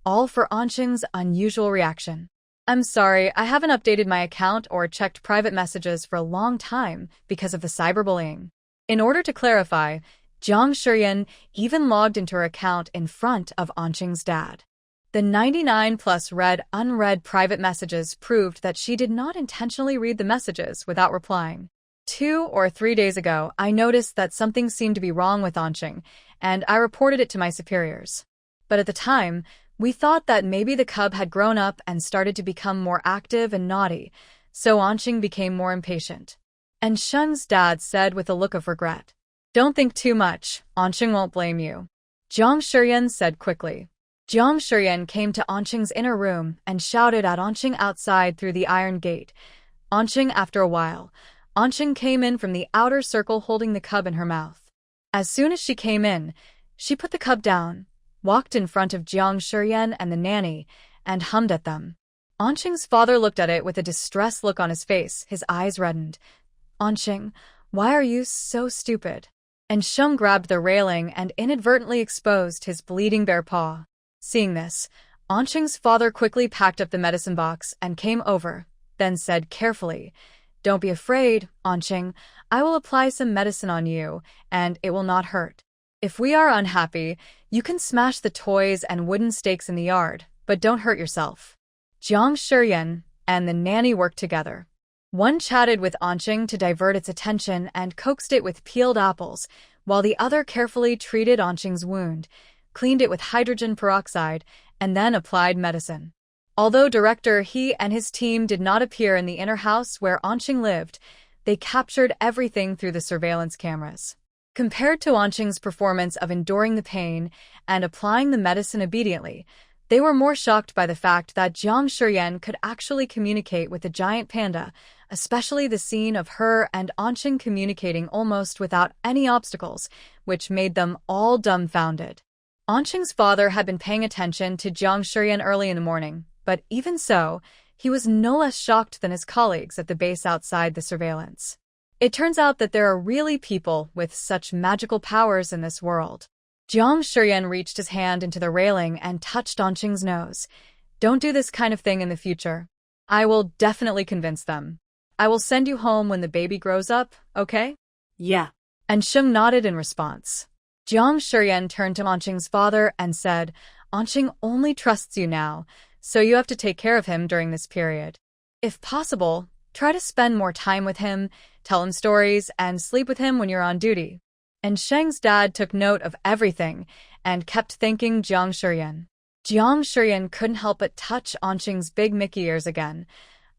all for Anqing's unusual reaction. I'm sorry, I haven't updated my account or checked private messages for a long time because of the cyberbullying. In order to clarify, Jiang Shiyan even logged into her account in front of Anqing's dad. The 99+ read unread private messages proved that she did not intentionally read the messages without replying. 2 or 3 days ago, I noticed that something seemed to be wrong with Anqing, and I reported it to my superiors. But at the time, we thought that maybe the cub had grown up and started to become more active and naughty, so Anqing became more impatient. And Sheng's dad said with a look of regret, Don't think too much, Anqing won't blame you. Jiang Shiyan said quickly. Jiang Shiyan came to Anqing's inner room and shouted at Anqing outside through the iron gate. Anqing, after a while, Anqing came in from the outer circle holding the cub in her mouth. As soon as she came in, she put the cub down, walked in front of Jiang Shiyan and the nanny, and hummed at them. Anqing's father looked at it with a distressed look on his face, his eyes reddened. Anqing, why are you so stupid? And Sheng grabbed the railing and inadvertently exposed his bleeding bare paw. Seeing this, Anqing's father quickly packed up the medicine box and came over, then said carefully, Don't be afraid, Anqing. I will apply some medicine on you, and it will not hurt. If we are unhappy, you can smash the toys and wooden stakes in the yard, but don't hurt yourself. Jiang Shiyan and the nanny worked together. One chatted with Anqing to divert its attention and coaxed it with peeled apples, while the other carefully treated Anqing's wound, cleaned it with hydrogen peroxide, and then applied medicine. Although Director He and his team did not appear in the inner house where Anqing lived, they captured everything through the surveillance cameras. Compared to Anqing's performance of enduring the pain and applying the medicine obediently, they were more shocked by the fact that Jiang Shiyan could actually communicate with the giant panda, especially the scene of her and Anqing communicating almost without any obstacles, which made them all dumbfounded. Anqing's father had been paying attention to Jiang Shiyan early in the morning, but even so, he was no less shocked than his colleagues at the base outside the surveillance. It turns out that there are really people with such magical powers in this world. Jiang Shiyan reached his hand into the railing and touched Anqing's nose. Don't do this kind of thing in the future. I will definitely convince them. I will send you home when the baby grows up, okay? Yeah. And Sheng nodded in response. Jiang Shiyan turned to Anqing's father and said, Anqing only trusts you now, so you have to take care of him during this period. If possible, try to spend more time with him, tell him stories, and sleep with him when you're on duty. And Sheng's dad took note of everything and kept thanking Jiang Shiyan. Jiang Shiyan couldn't help but touch Anqing's big Mickey ears again.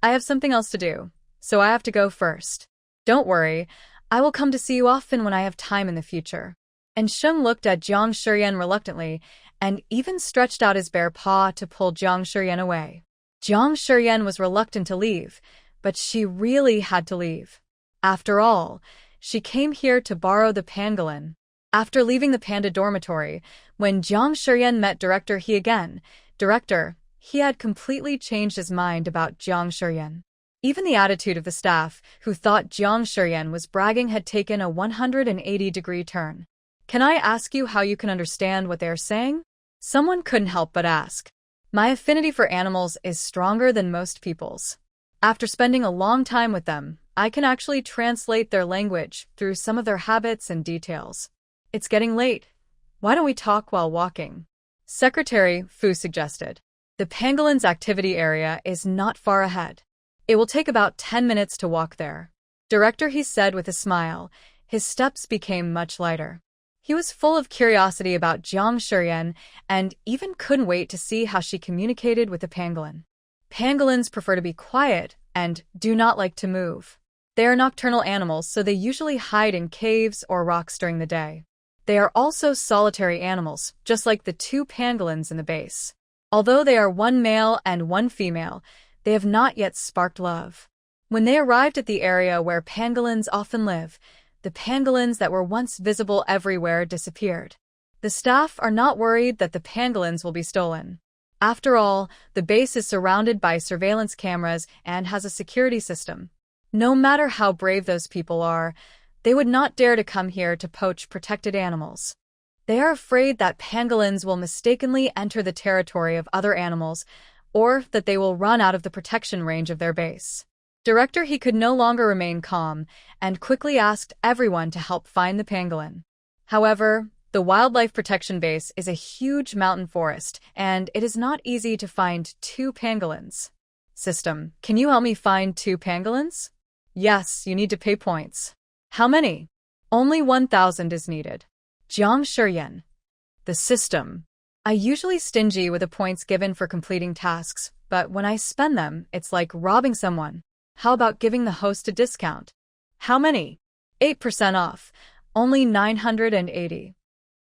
I have something else to do, so I have to go first. Don't worry, I will come to see you often when I have time in the future. And Sheng looked at Jiang Shiyan reluctantly and even stretched out his bare paw to pull Jiang Shiyan away. Jiang Shiyan was reluctant to leave, but she really had to leave. After all, she came here to borrow the pangolin. After leaving the panda dormitory, when Jiang Shiyan met Director He again, he had completely changed his mind about Jiang Shiyan. Even the attitude of the staff, who thought Jiang Shiyan was bragging, had taken a 180-degree turn. "Can I ask you how you can understand what they are saying?" Someone couldn't help but ask. "My affinity for animals is stronger than most people's. After spending a long time with them, I can actually translate their language through some of their habits and details." "It's getting late. Why don't we talk while walking?" Secretary Fu suggested. "The pangolin's activity area is not far ahead. It will take about 10 minutes to walk there." "Director," he said with a smile. His steps became much lighter. He was full of curiosity about Jiang Shiyan and even couldn't wait to see how she communicated with the pangolin. Pangolins prefer to be quiet and do not like to move. They are nocturnal animals, so they usually hide in caves or rocks during the day. They are also solitary animals, just like the two pangolins in the base. Although they are one male and one female, they have not yet sparked love. When they arrived at the area where pangolins often live, the pangolins that were once visible everywhere disappeared. The staff are not worried that the pangolins will be stolen. After all, the base is surrounded by surveillance cameras and has a security system. No matter how brave those people are, they would not dare to come here to poach protected animals. They are afraid that pangolins will mistakenly enter the territory of other animals, or that they will run out of the protection range of their base. Director, he could no longer remain calm and quickly asked everyone to help find the pangolin. However, the Wildlife Protection Base is a huge mountain forest, and it is not easy to find two pangolins. "System, can you help me find two pangolins?" "Yes, you need to pay points." "How many?" "Only 1,000 is needed." Jiang Shiyan. The system. "I usually stingy with the points given for completing tasks, but when I spend them, it's like robbing someone. How about giving the host a discount?" "How many?" 8% off. Only 980.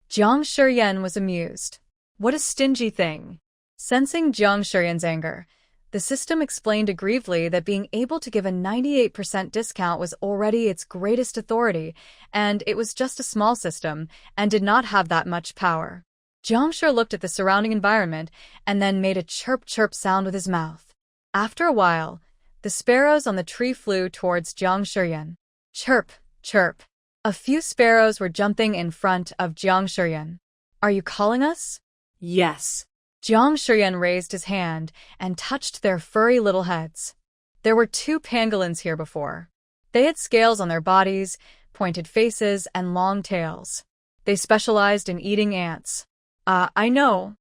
Jiang Shiyan was amused. "What a stingy thing." Sensing Jiang Shiyan's anger, the system explained aggrievedly that being able to give a 98% discount was already its greatest authority, and it was just a small system and did not have that much power. Jiang Shi looked at the surrounding environment and then made a chirp-chirp sound with his mouth. After a while, the sparrows on the tree flew towards Jiang Shiyan. Chirp, chirp. A few sparrows were jumping in front of Jiang Shiyan. "Are you calling us?" Yes. Jiang Shiyan raised his hand and touched their furry little heads. There were two pangolins here before. They had scales on their bodies, pointed faces, and long tails. They specialized in eating ants. I know,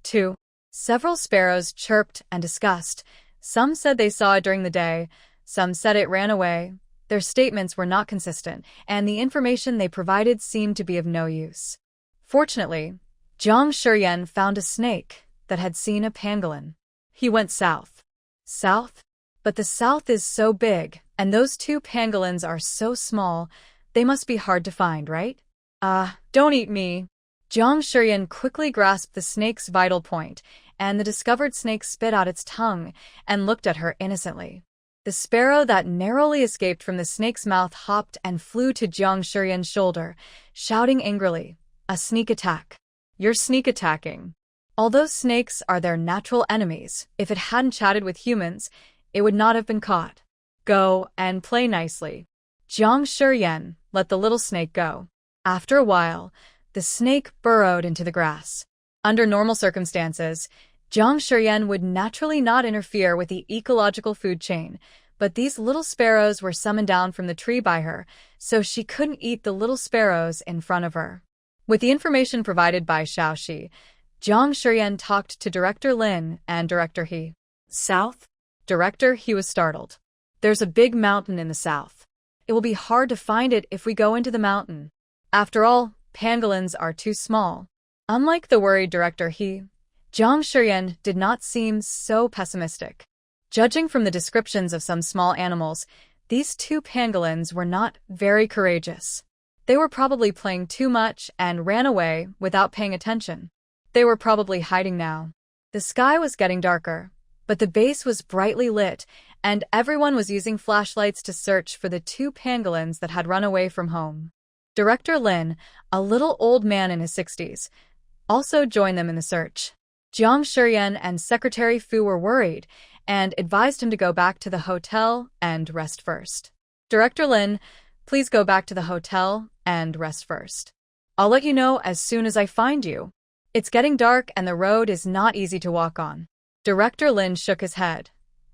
too." Several sparrows chirped and discussed. Some said they saw it during the day, some said it ran away. Their statements were not consistent, and the information they provided seemed to be of no use. Fortunately, Jiang Shiyan found a snake that had seen a pangolin. He went south. South? But the south is so big, and those two pangolins are so small, they must be hard to find, right? Don't eat me. Jiang Shiyan quickly grasped the snake's vital point, and the discovered snake spit out its tongue and looked at her innocently. The sparrow that narrowly escaped from the snake's mouth hopped and flew to Jiang Shiyan's shoulder, shouting angrily, "A sneak attack. You're sneak attacking." Although snakes are their natural enemies, if it hadn't chatted with humans, it would not have been caught. "Go and play nicely." Jiang Shiyan let the little snake go. After a while, the snake burrowed into the grass. Under normal circumstances, Jiang Shiyan would naturally not interfere with the ecological food chain, but these little sparrows were summoned down from the tree by her, so she couldn't eat the little sparrows in front of her. With the information provided by Xiaoxi, Jiang Shiyan talked to Director Lin and Director He. South? Director He was startled. "There's a big mountain in the south. It will be hard to find it if we go into the mountain. After all, pangolins are too small." Unlike the worried Director He, Jiang Shiyan did not seem so pessimistic. Judging from the descriptions of some small animals, these two pangolins were not very courageous. They were probably playing too much and ran away without paying attention. They were probably hiding now. The sky was getting darker, but the base was brightly lit, and everyone was using flashlights to search for the two pangolins that had run away from home. Director Lin, a little old man in his 60s, also joined them in the search. Jiang Shiyan and Secretary Fu were worried, and advised him to go back to the hotel and rest first. Director Lin, please go back to the hotel and rest first. I'll let you know as soon as I find you. It's getting dark and the road is not easy to walk on. Director Lin shook his head.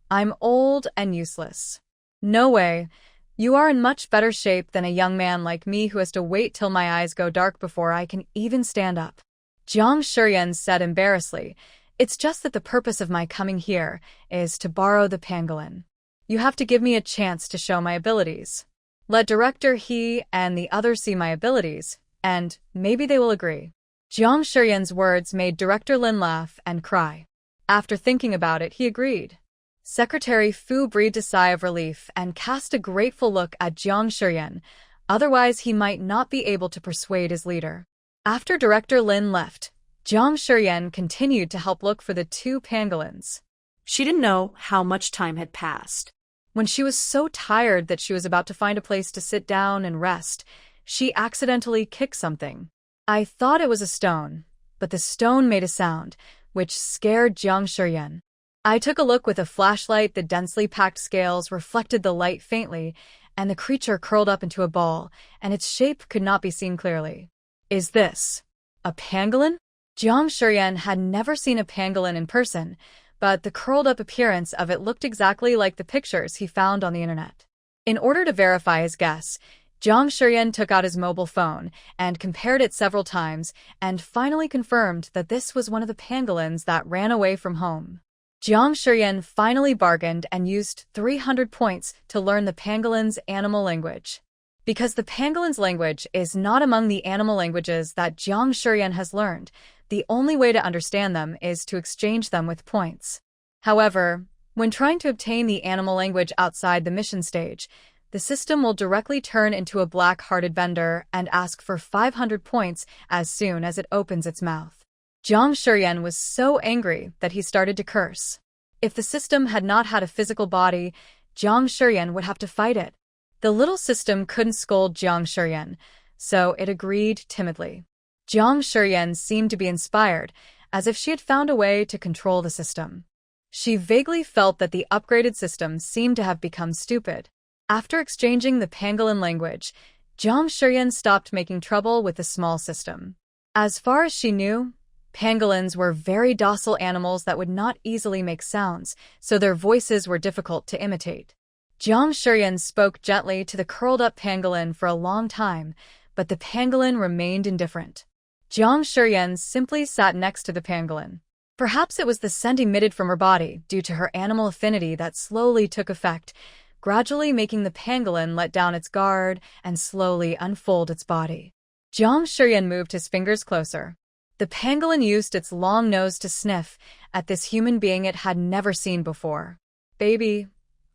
I'm old and useless. No way. You are in much better shape than a young man like me who has to wait till my eyes go dark before I can even stand up. Jiang Shiyan said embarrassedly, It's just that the purpose of my coming here is to borrow the pangolin. You have to give me a chance to show my abilities. Let Director He and the others see my abilities, and maybe they will agree. Jiang Shiyan's words made Director Lin laugh and cry. After thinking about it, he agreed. Secretary Fu breathed a sigh of relief and cast a grateful look at Jiang Shiyan, otherwise he might not be able to persuade his leader. After Director Lin left, Jiang Shiyan continued to help look for the two pangolins. She didn't know how much time had passed. When she was so tired that she was about to find a place to sit down and rest, she accidentally kicked something. I thought it was a stone, but the stone made a sound, which scared Jiang Shiyan. I took a look with a flashlight. The densely packed scales reflected the light faintly, and the creature curled up into a ball, and its shape could not be seen clearly. Is this a pangolin? Jiang Shiyan had never seen a pangolin in person, but the curled-up appearance of it looked exactly like the pictures he found on the internet. In order to verify his guess, Jiang Shiyan took out his mobile phone and compared it several times and finally confirmed that this was one of the pangolins that ran away from home. Jiang Shiyan finally bargained and used 300 points to learn the pangolin's animal language. Because the pangolin's language is not among the animal languages that Jiang Shiyan has learned, the only way to understand them is to exchange them with points. However, when trying to obtain the animal language outside the mission stage, the system will directly turn into a black-hearted vendor and ask for 500 points as soon as it opens its mouth. Jiang Shiyan was so angry that he started to curse. If the system had not had a physical body, Jiang Shiyan would have to fight it. The little system couldn't scold Jiang Shiyan, so it agreed timidly. Jiang Shiyan seemed to be inspired, as if she had found a way to control the system. She vaguely felt that the upgraded system seemed to have become stupid. After exchanging the pangolin language, Jiang Shiyan stopped making trouble with the small system. As far as she knew, pangolins were very docile animals that would not easily make sounds, so their voices were difficult to imitate. Jiang Shiyan spoke gently to the curled-up pangolin for a long time, but the pangolin remained indifferent. Jiang Shiyan simply sat next to the pangolin. Perhaps it was the scent emitted from her body due to her animal affinity that slowly took effect, gradually making the pangolin let down its guard and slowly unfold its body. Jiang Shiyan moved his fingers closer. The pangolin used its long nose to sniff at this human being it had never seen before. Baby,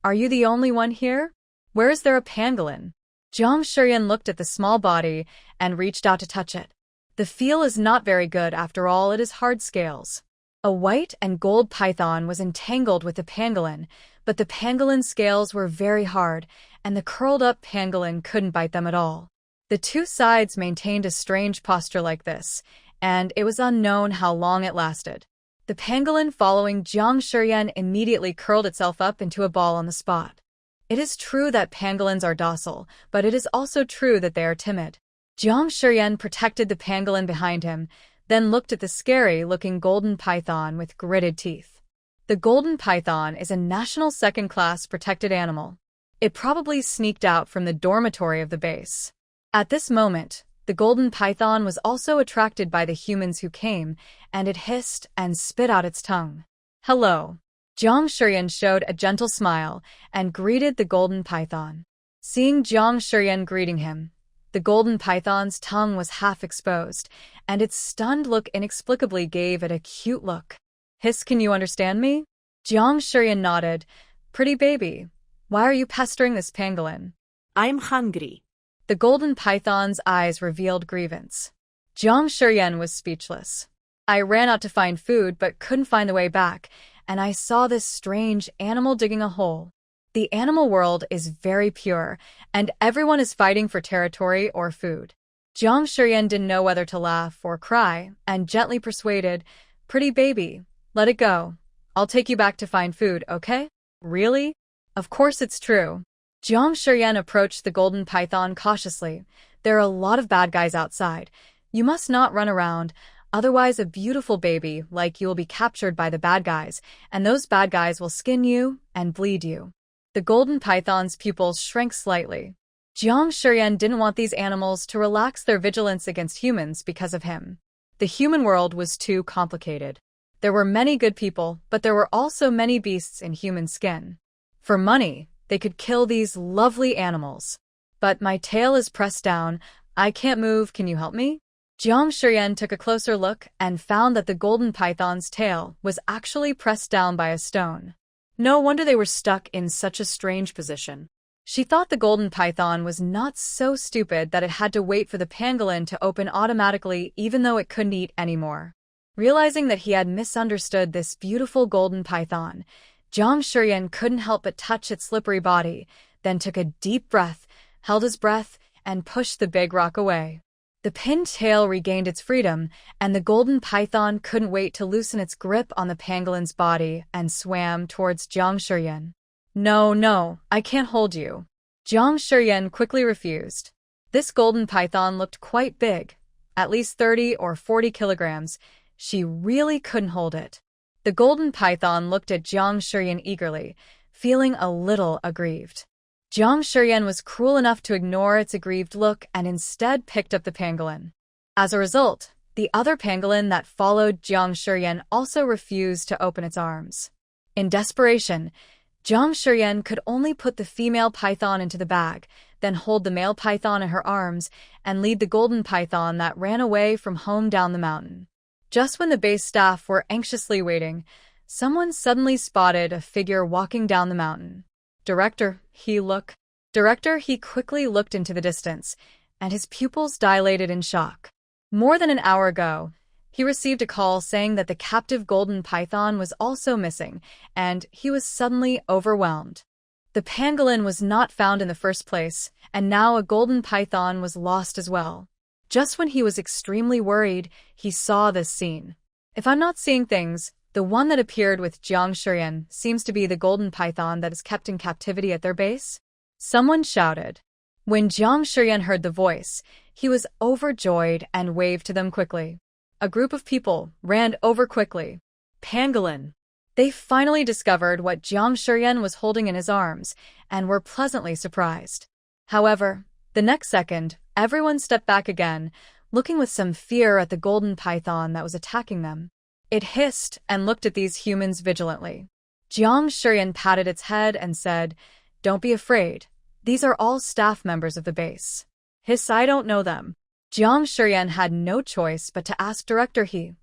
are you the only one here? Where is there a pangolin? Jiang Shiyan looked at the small body and reached out to touch it. The feel is not very good after all, it is hard scales. A white and gold python was entangled with the pangolin, but the pangolin's scales were very hard, and the curled-up pangolin couldn't bite them at all. The two sides maintained a strange posture like this, and it was unknown how long it lasted. The pangolin following Jiang Shiyan immediately curled itself up into a ball on the spot. It is true that pangolins are docile, but it is also true that they are timid. Jiang Shiyan protected the pangolin behind him, then looked at the scary-looking golden python with gritted teeth. The golden python is a national second-class protected animal. It probably sneaked out from the dormitory of the base. At this moment, the golden python was also attracted by the humans who came, and it hissed and spit out its tongue. Hello. Jiang Shiyan showed a gentle smile and greeted the golden python. Seeing Jiang Shiyan greeting him, the golden python's tongue was half exposed, and its stunned look inexplicably gave it a cute look. Hiss, can you understand me? Jiang Shiyan nodded. Pretty baby, why are you pestering this pangolin? I'm hungry. The golden python's eyes revealed grievance. Jiang Shiyan was speechless. I ran out to find food but couldn't find the way back, and I saw this strange animal digging a hole. The animal world is very pure, and everyone is fighting for territory or food. Jiang Shiyan didn't know whether to laugh or cry, and gently persuaded, Pretty baby, let it go. I'll take you back to find food, okay? Really? Of course it's true. Jiang Shiyan approached the golden python cautiously. There are a lot of bad guys outside. You must not run around, otherwise a beautiful baby like you will be captured by the bad guys, and those bad guys will skin you and bleed you. The golden python's pupils shrank slightly. Jiang Shiyan didn't want these animals to relax their vigilance against humans because of him. The human world was too complicated. There were many good people, but there were also many beasts in human skin. For money, they could kill these lovely animals. But my tail is pressed down. I can't move. Can you help me? Jiang Shiyan took a closer look and found that the golden python's tail was actually pressed down by a stone. No wonder they were stuck in such a strange position. She thought the golden python was not so stupid that it had to wait for the pangolin to open automatically even though it couldn't eat anymore. Realizing that he had misunderstood this beautiful golden python, Jiang Shiyan couldn't help but touch its slippery body, then took a deep breath, held his breath, and pushed the big rock away. The pinned tail regained its freedom, and the golden python couldn't wait to loosen its grip on the pangolin's body and swam towards Jiang Shiyan. No, I can't hold you. Jiang Shiyan quickly refused. This golden python looked quite big, at least 30 or 40 kilograms. She really couldn't hold it. The golden python looked at Jiang Shiyan eagerly, feeling a little aggrieved. Jiang Shiyan was cruel enough to ignore its aggrieved look and instead picked up the pangolin. As a result, the other pangolin that followed Jiang Shiyan also refused to open its arms. In desperation, Jiang Shiyan could only put the female python into the bag, then hold the male python in her arms and lead the golden python that ran away from home down the mountain. Just when the base staff were anxiously waiting, someone suddenly spotted a figure walking down the mountain. Director, he quickly looked into the distance, and his pupils dilated in shock. More than an hour ago, he received a call saying that the captive golden python was also missing, and he was suddenly overwhelmed. The pangolin was not found in the first place, and now a golden python was lost as well. Just when he was extremely worried, he saw this scene. If I'm not seeing things, the one that appeared with Jiang Shiyan seems to be the golden python that is kept in captivity at their base. Someone shouted. When Jiang Shiyan heard the voice, he was overjoyed and waved to them quickly. A group of people ran over quickly. Pangolin. They finally discovered what Jiang Shiyan was holding in his arms and were pleasantly surprised. However, the next second, everyone stepped back again, looking with some fear at the golden python that was attacking them. It hissed and looked at these humans vigilantly. Jiang Shiyan patted its head and said, "Don't be afraid. These are all staff members of the base." "Hiss, I don't know them." Jiang Shiyan had no choice but to ask Director He.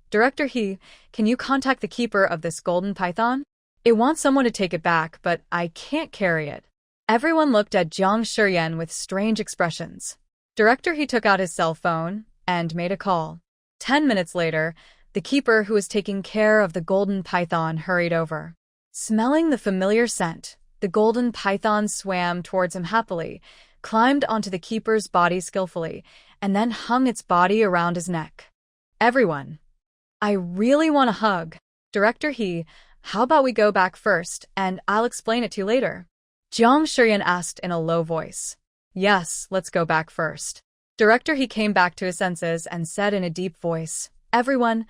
"Director He, can you contact the keeper of this golden python? It wants someone to take it back, but I can't carry it." Everyone looked at Jiang Shiyan with strange expressions. Director He took out his cell phone and made a call. 10 minutes later, the keeper who was taking care of the golden python hurried over. Smelling the familiar scent, the golden python swam towards him happily, climbed onto the keeper's body skillfully, and then hung its body around his neck. "Everyone, I really want a hug. Director He, how about we go back first, and I'll explain it to you later?" Jiang Shiyan asked in a low voice. "Yes, let's go back first." Director He came back to his senses and said in a deep voice, "Everyone,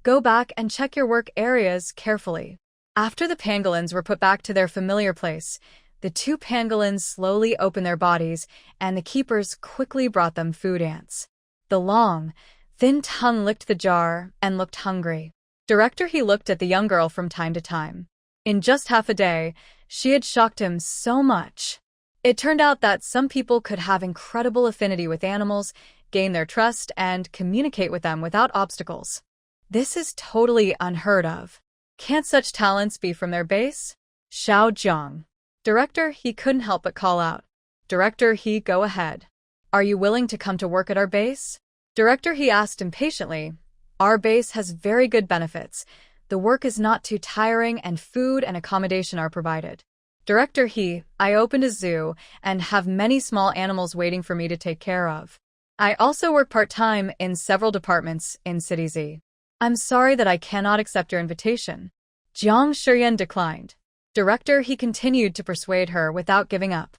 go back and check your work areas carefully." After the pangolins were put back to their familiar place, the two pangolins slowly opened their bodies, and the keepers quickly brought them food ants. The long, thin tongue licked the jar and looked hungry. Director He looked at the young girl from time to time. In just half a day, she had shocked him so much. It turned out that some people could have incredible affinity with animals, gain their trust, and communicate with them without obstacles. This is totally unheard of. Can't such talents be from their base? Xiao Zhang. Director He couldn't help but call out. "Director He, go ahead. Are you willing to come to work at our base?" Director He asked impatiently. "Our base has very good benefits. The work is not too tiring and food and accommodation are provided." "Director He, I opened a zoo and have many small animals waiting for me to take care of. I also work part-time in several departments in City Z. I'm sorry that I cannot accept your invitation." Jiang Shiyan declined. Director, he continued to persuade her without giving up.